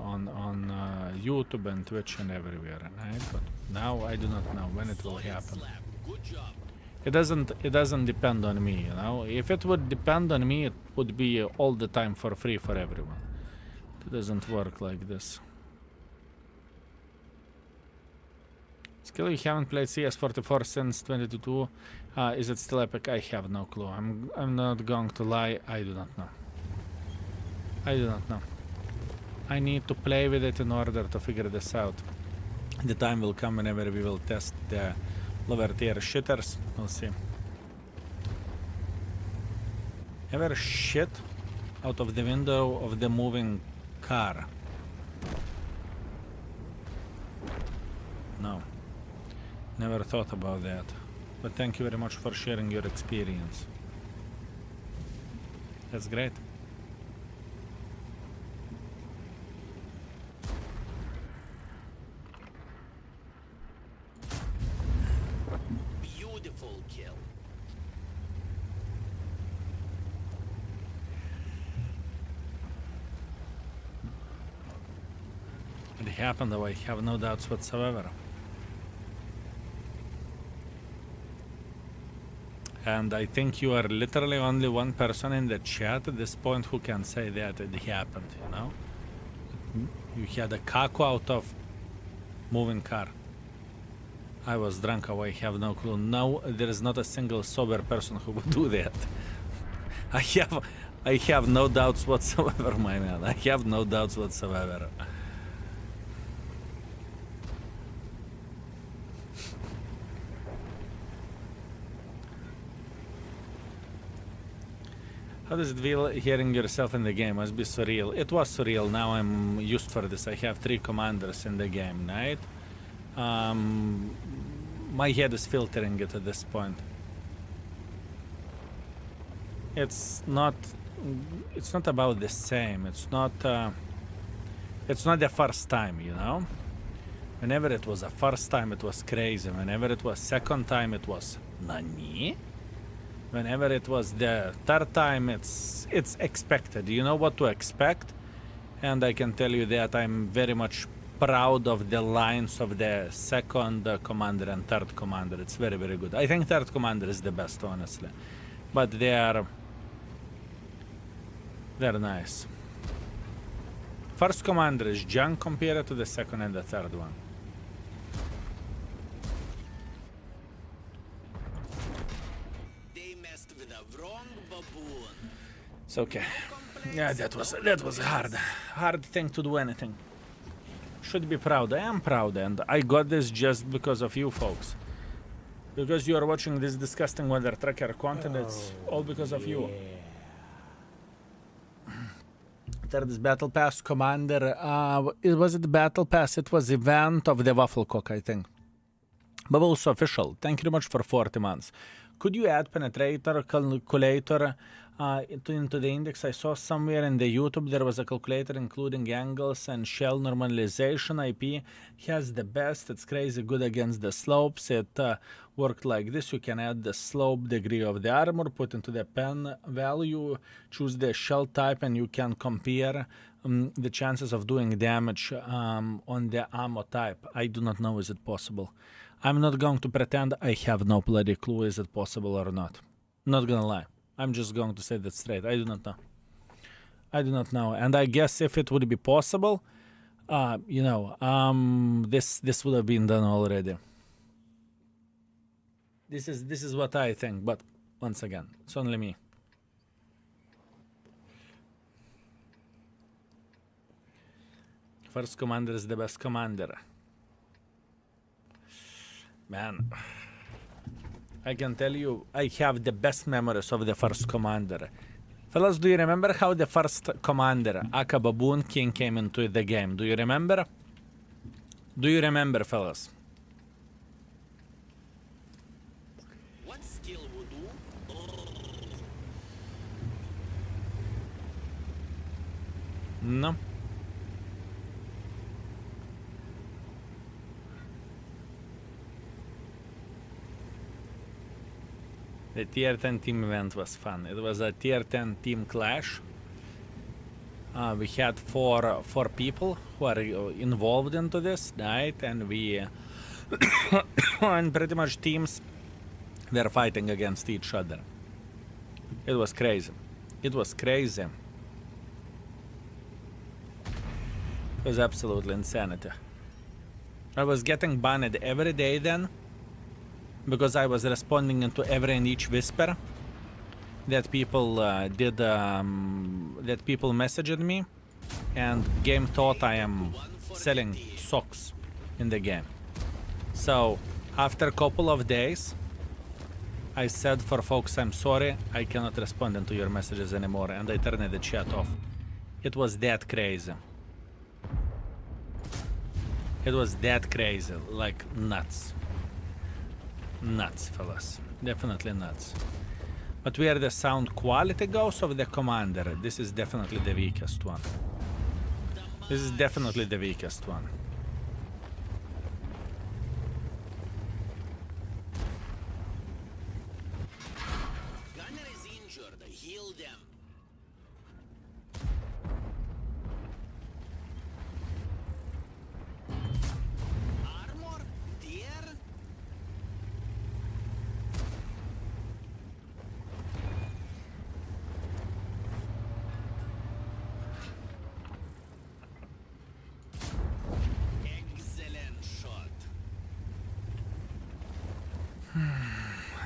S1: YouTube and Twitch and everywhere, right? But now I do not know when it will happen.
S3: Slap. Good job.
S1: It doesn't depend on me, you know. If it would depend on me, it would be all the time for free for everyone. It doesn't work like this. Skill, you haven't played CS44 since 2022. Is it still epic? I have no clue. I'm not going to lie. I do not know. I do not know. I need to play with it in order to figure this out. The time will come whenever we will test the lower tier shitters. We'll see. Ever shit out of the window of the moving car? No. Never thought about that. But thank you very much for sharing your experience. That's great. It happened, though. I have no doubts whatsoever. And I think you are literally only one person in the chat at this point who can say that it happened, you know? You had a caco out of moving car. I was drunk, I have no clue. No, there is not a single sober person who would do that. I have no doubts whatsoever, my man. I have no doubts whatsoever. How does it feel hearing yourself in the game? Must be surreal. It was surreal. Now I'm used for this. I have 3 commanders in the game, right? My head is filtering it at this point. It's not about the same. It's not the first time, you know? Whenever it was a first time, it was crazy. Whenever it was second time, it was nani? Whenever it was the third time, it's expected. You know what to expect, and I can tell you that I'm very much proud of the lines of the second commander and third commander. It's very, very good. I think third commander is the best, honestly, but they're nice. First commander is junk compared to the second and the third one. It's okay. Yeah, that was hard thing to do anything. Should be proud. I am proud, and I got this just because of you folks. Because you are watching this disgusting weather tracker content, it's all because of you. Third is Battle Pass Commander. It was the Battle Pass. It was event of the Waffle Cock, I think. But also official. Thank you very much for 40 months. Could you add penetrator calculator into the index? I saw somewhere in the YouTube there was a calculator including angles and shell normalization. IP has the best. It's crazy good against the slopes. It worked like this. You can add the slope degree of the armor, put into the pen value, choose the shell type, and you can compare the chances of doing damage on the ammo type. I do not know, is it possible? I'm not going to pretend I have no bloody clue is it possible or not. Not gonna lie. I'm just going to say that straight. I do not know. I do not know. And I guess if it would be possible, this would have been done already. This is what I think, but once again, it's only me. First commander is the best commander. Man, I can tell you, I have the best memories of the first commander. Fellas, do you remember how the first commander, Aka Baboon King, came into the game? Do you remember? Do you remember, fellas?
S3: What skill would do?
S1: No. The tier 10 team event was fun. It was a tier 10 team clash. We had four people who are involved into this, right? And we and pretty much teams were fighting against each other. It was crazy. It was crazy. It was absolutely insanity. I was getting banned every day then, because I was responding into every and each whisper that people that people messaged me, and game thought I am selling socks in the game. So after a couple of days, I said for folks, I'm sorry, I cannot respond into your messages anymore, and I turned the chat off. It was that crazy. It was that crazy, like nuts. Nuts, fellas. Definitely nuts. But where the sound quality goes of the commander, this is definitely the weakest one. This is definitely the weakest one.
S3: Gunner is injured. Heal them.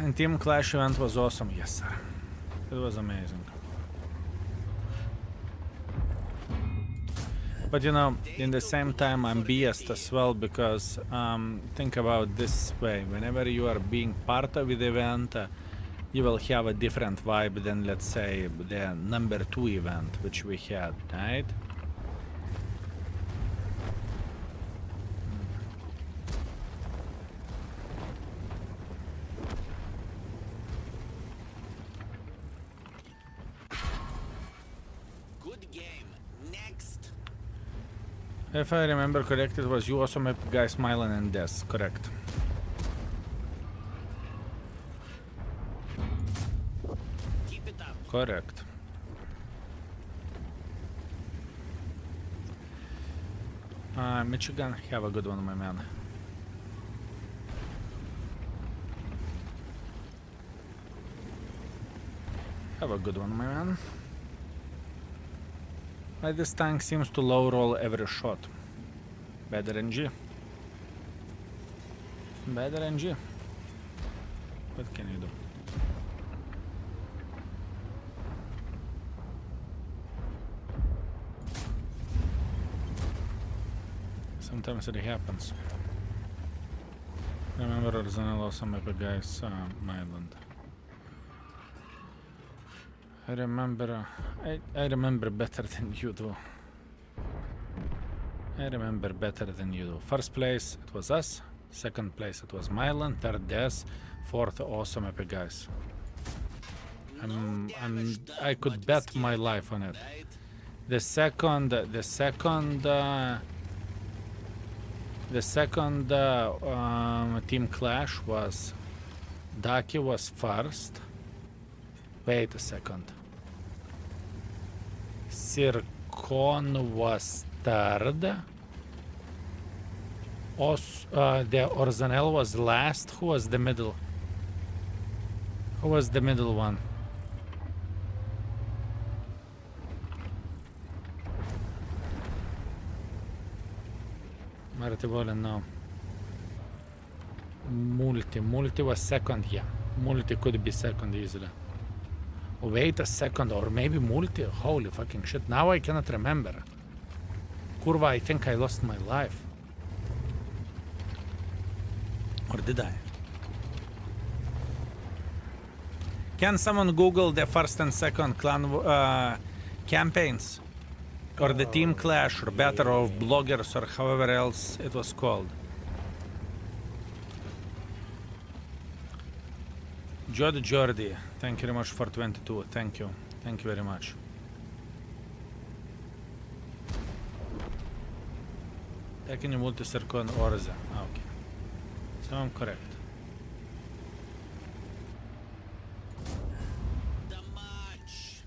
S1: And Team Clash event was awesome. Yes, sir. It was amazing. But you know, in the same time, I'm biased as well because think about this way: whenever you are being part of the event, you will have a different vibe than, let's say, the number 2 event which we had, right?
S3: Good game. Next.
S1: If I remember correct, it was you, Awesome Epic Guy, Smiling, and Des. Correct.
S3: Keep it up.
S1: Correct. Michigan, have a good one, my man. Have a good one, my man. Like this tank seems to low roll every shot. Better NG. Better NG. What can you do? Sometimes it happens. Remember original Awesome Epic Guys Island. I remember better than you do. I remember better than you do. First place it was us. Second place it was Mylan. Third Des. Fourth Awesome Epic Guys. I could bet my life on it. The second Team Clash was Daki was first. Wait a second. Sircon was third. The Orzanel was last. Who was the middle? Who was the middle one? Martivolen, no. Multi was second, yeah. Multi could be second easily. Wait a second, or maybe Multi. Holy fucking shit. Now I cannot remember. Kurva, I think I lost my life. Or did I? Can someone Google the first and second clan campaigns? Or the Team Clash, or Battle of Bloggers, or however else it was called. Jordi, thank you very much for 22. Thank you. Thank you very much. Taking a multi-circle Orza. Okay. So I'm correct.
S3: The match.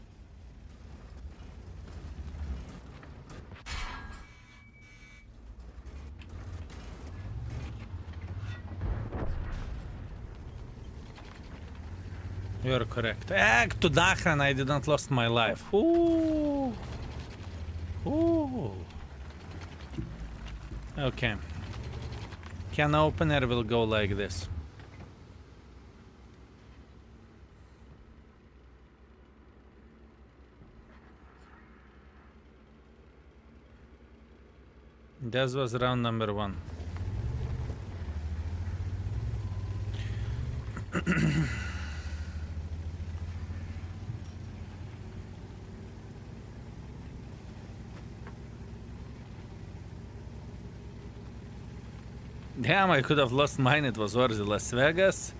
S1: You're correct. To Dachran, I did not lost my life. Ooh. Ooh. Okay. Can opener will go like this. This was round number 1. Damn, I could have lost mine. It was worth Las Vegas.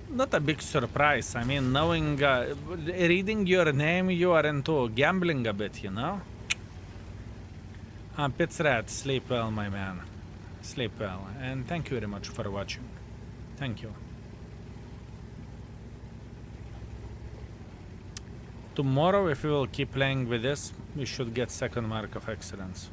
S1: Not a big surprise. I mean, knowing, reading your name, you are into gambling a bit, you know? Pitsrat, sleep well, my man. Sleep well. And thank you very much for watching. Thank you. Tomorrow, if we will keep playing with this, we should get second mark of excellence.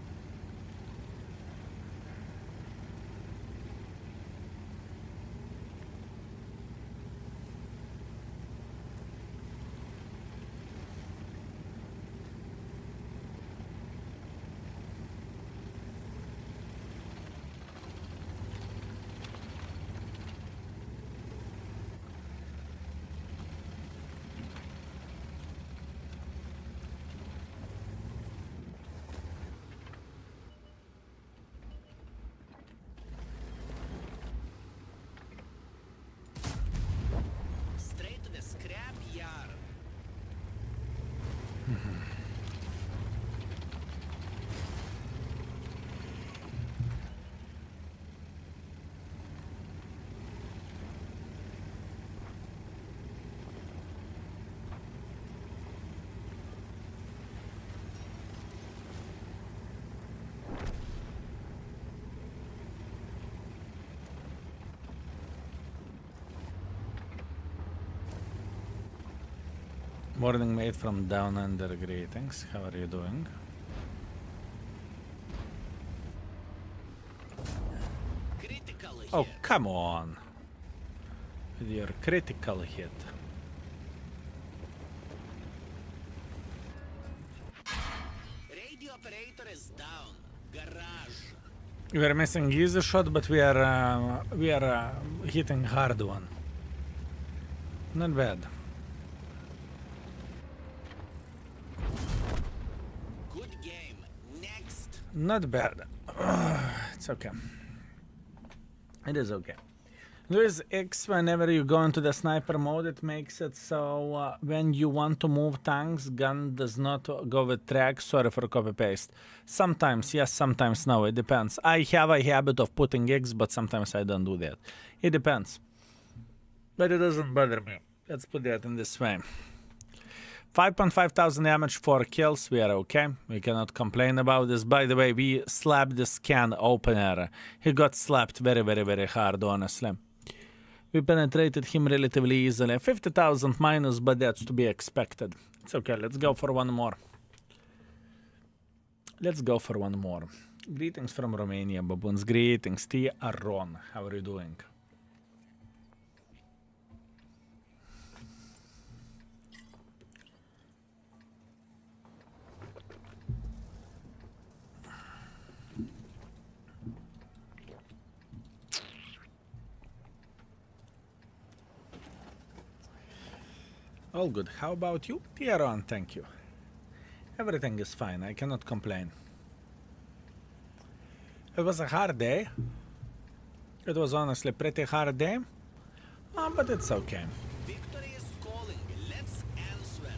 S1: Morning mate from down under, greetings. How are you doing?
S3: Critical hit.
S1: Oh, come on. With your critical hit.
S3: Radio operator is down. Garage.
S1: We are missing easy shot, but we are hitting hard one. Not bad.
S3: Good game. Next.
S1: Not bad. It's okay. It is okay. There is X whenever you go into the sniper mode, it makes it so when you want to move tanks, gun does not go with track. Sorry for copy paste. Sometimes yes, sometimes no. It depends. I have a habit of putting X, but sometimes I don't do that. It depends. But it doesn't bother me. Let's put that in this way. 5.5 thousand damage, 4 kills. We are okay. We cannot complain about this. By the way, we slapped the scan opener. He got slapped very, very, very hard, honestly. We penetrated him relatively easily. 50,000 minus, but that's to be expected. It's okay. Let's go for one more. Let's go for one more. Greetings from Romania, baboons. Greetings. T. Aron. How are you doing? All good. How about you? Tieron, thank you. Everything is fine. I cannot complain. It was a hard day. It was honestly a pretty hard day. But it's okay.
S3: Victory is calling. Let's answer.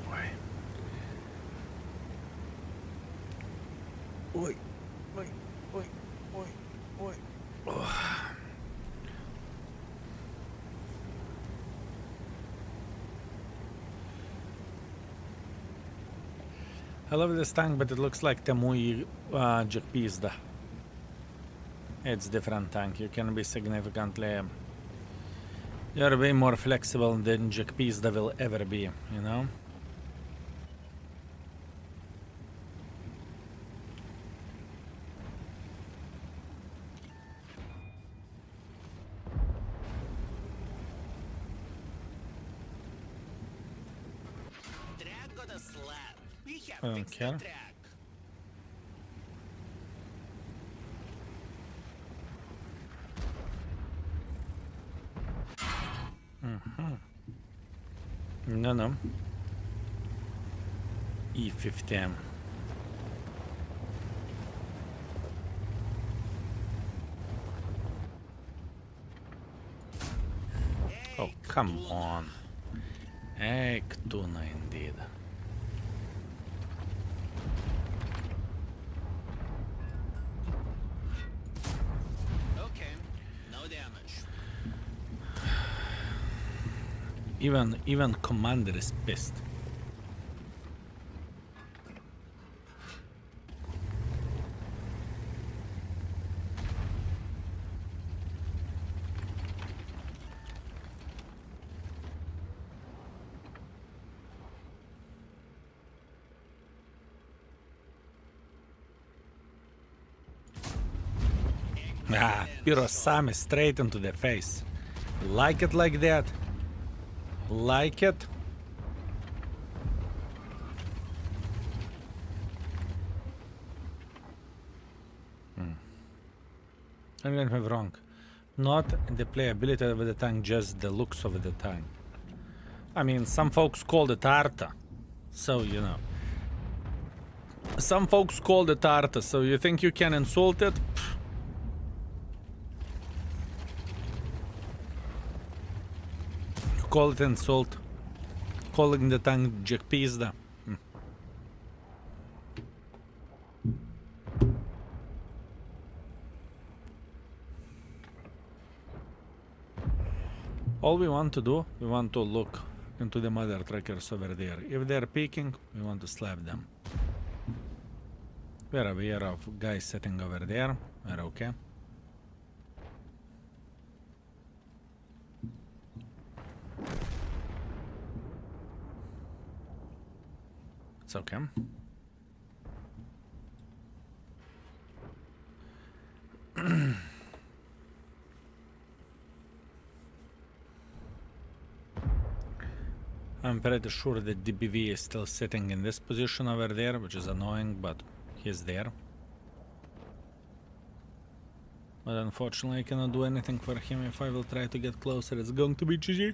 S1: Oi. Oi. Oi. Oi. Oi. Oi. I love this tank, but it looks like Temui Jakpizda. It's different tank. You can be significantly... You're way more flexible than Jakpizda will ever be, you know?
S3: Track got a slap. We have
S1: I don't
S3: fixed
S1: care.
S3: the track.
S1: No. E15. Oh, come on. Ektuna indeed.
S3: Okay. No damage.
S1: Even Commander is pissed. Pirosami straight into the face. Like it like that. Like it. I'm going to be wrong. Not the playability of the tank, just the looks of the tank. I mean, some folks call it Arta. So, you know. Some folks call it Arta, so you think you can insult it? Pfft. Call it insult. Calling the tank Jakpizda. All we want to do, we want to look into the mother trackers over there. If they're peeking, we want to slap them. We're aware of guys sitting over there. We're okay. It's okay. I'm pretty sure that DBV is still sitting in this position over there, which is annoying, but he's there. But unfortunately I cannot do anything for him. If I will try to get closer, it's going to be GG.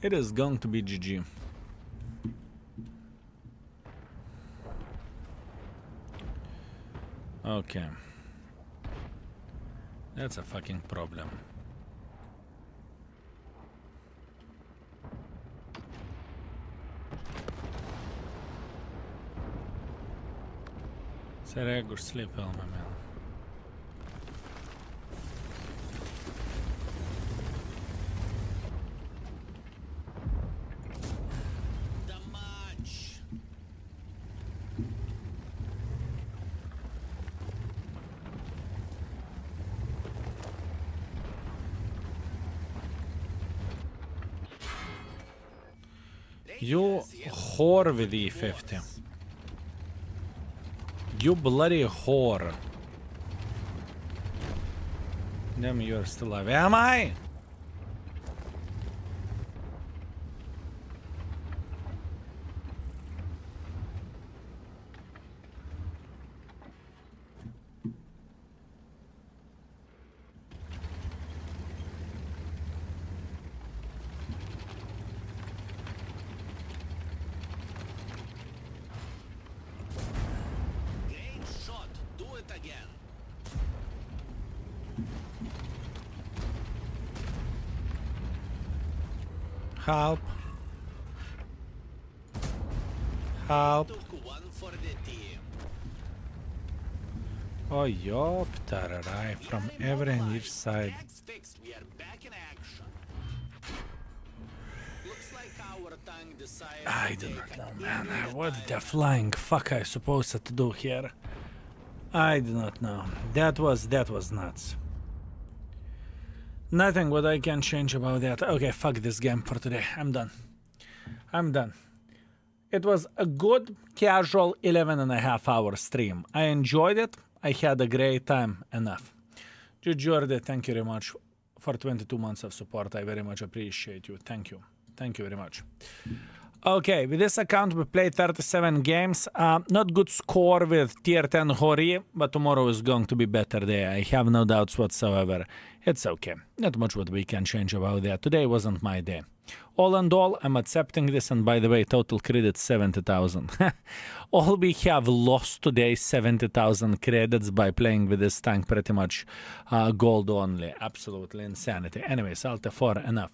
S1: It is going to be GG. Okay. That's a fucking problem. Sarah, go sleep well, my man.
S3: The match.
S1: You whore with E50. You bloody whore. Damn, you're still alive. Am I?
S3: Great shot. Do it again.
S1: Help. Help.
S3: Took one for the team.
S1: Oh, yup, tararai, from every and each side.
S3: Tags fixed. We are back in action. Looks like our tongue decided
S1: I
S3: to
S1: do
S3: take
S1: not
S3: an
S1: know, man.
S3: immediate
S1: What the
S3: dive.
S1: flying fuck I supposed to do here? I do not know. That was nuts. Nothing what I can change about that. Okay, fuck this game for today. I'm done. I'm done. It was a good, casual 11.5 hour stream. I enjoyed it. I had a great time. Enough. Jordi, thank you very much for 22 months of support. I very much appreciate you. Thank you. Thank you very much. Okay, with this account we played 37 games. Not good score with tier 10 Hori, but tomorrow is going to be better day. I have no doubts whatsoever. It's okay. Not much what we can change about that. Today wasn't my day. All in all, I'm accepting this, and by the way, total credit 70,000. All we have lost today 70,000 credits by playing with this tank, pretty much gold only. Absolutely insanity. Anyways, Alta 4, enough.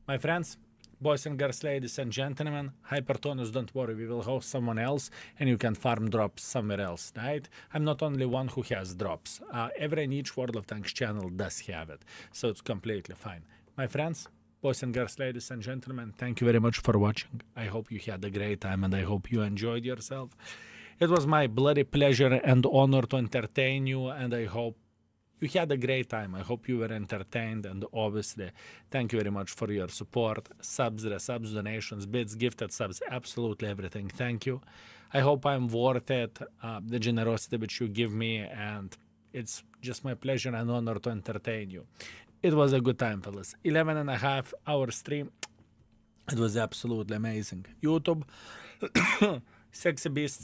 S1: My friends, boys and girls, ladies and gentlemen, Hypertonus, don't worry, we will host someone else and you can farm drops somewhere else, right? I'm not only one who has drops. Every and each World of Tanks channel does have it, so it's completely fine. My friends, boys and girls, ladies and gentlemen, thank you very much for watching. I hope you had a great time and I hope you enjoyed yourself. It was my bloody pleasure and honor to entertain you, and I hope you had a great time. I hope you were entertained, and obviously, thank you very much for your support. Subs, resubs, donations, bits, gifted subs, absolutely everything. Thank you. I hope I'm worth it, the generosity which you give me, and it's just my pleasure and honor to entertain you. It was a good time, fellas. 11.5 hour stream. It was absolutely amazing. YouTube, Sexy Beast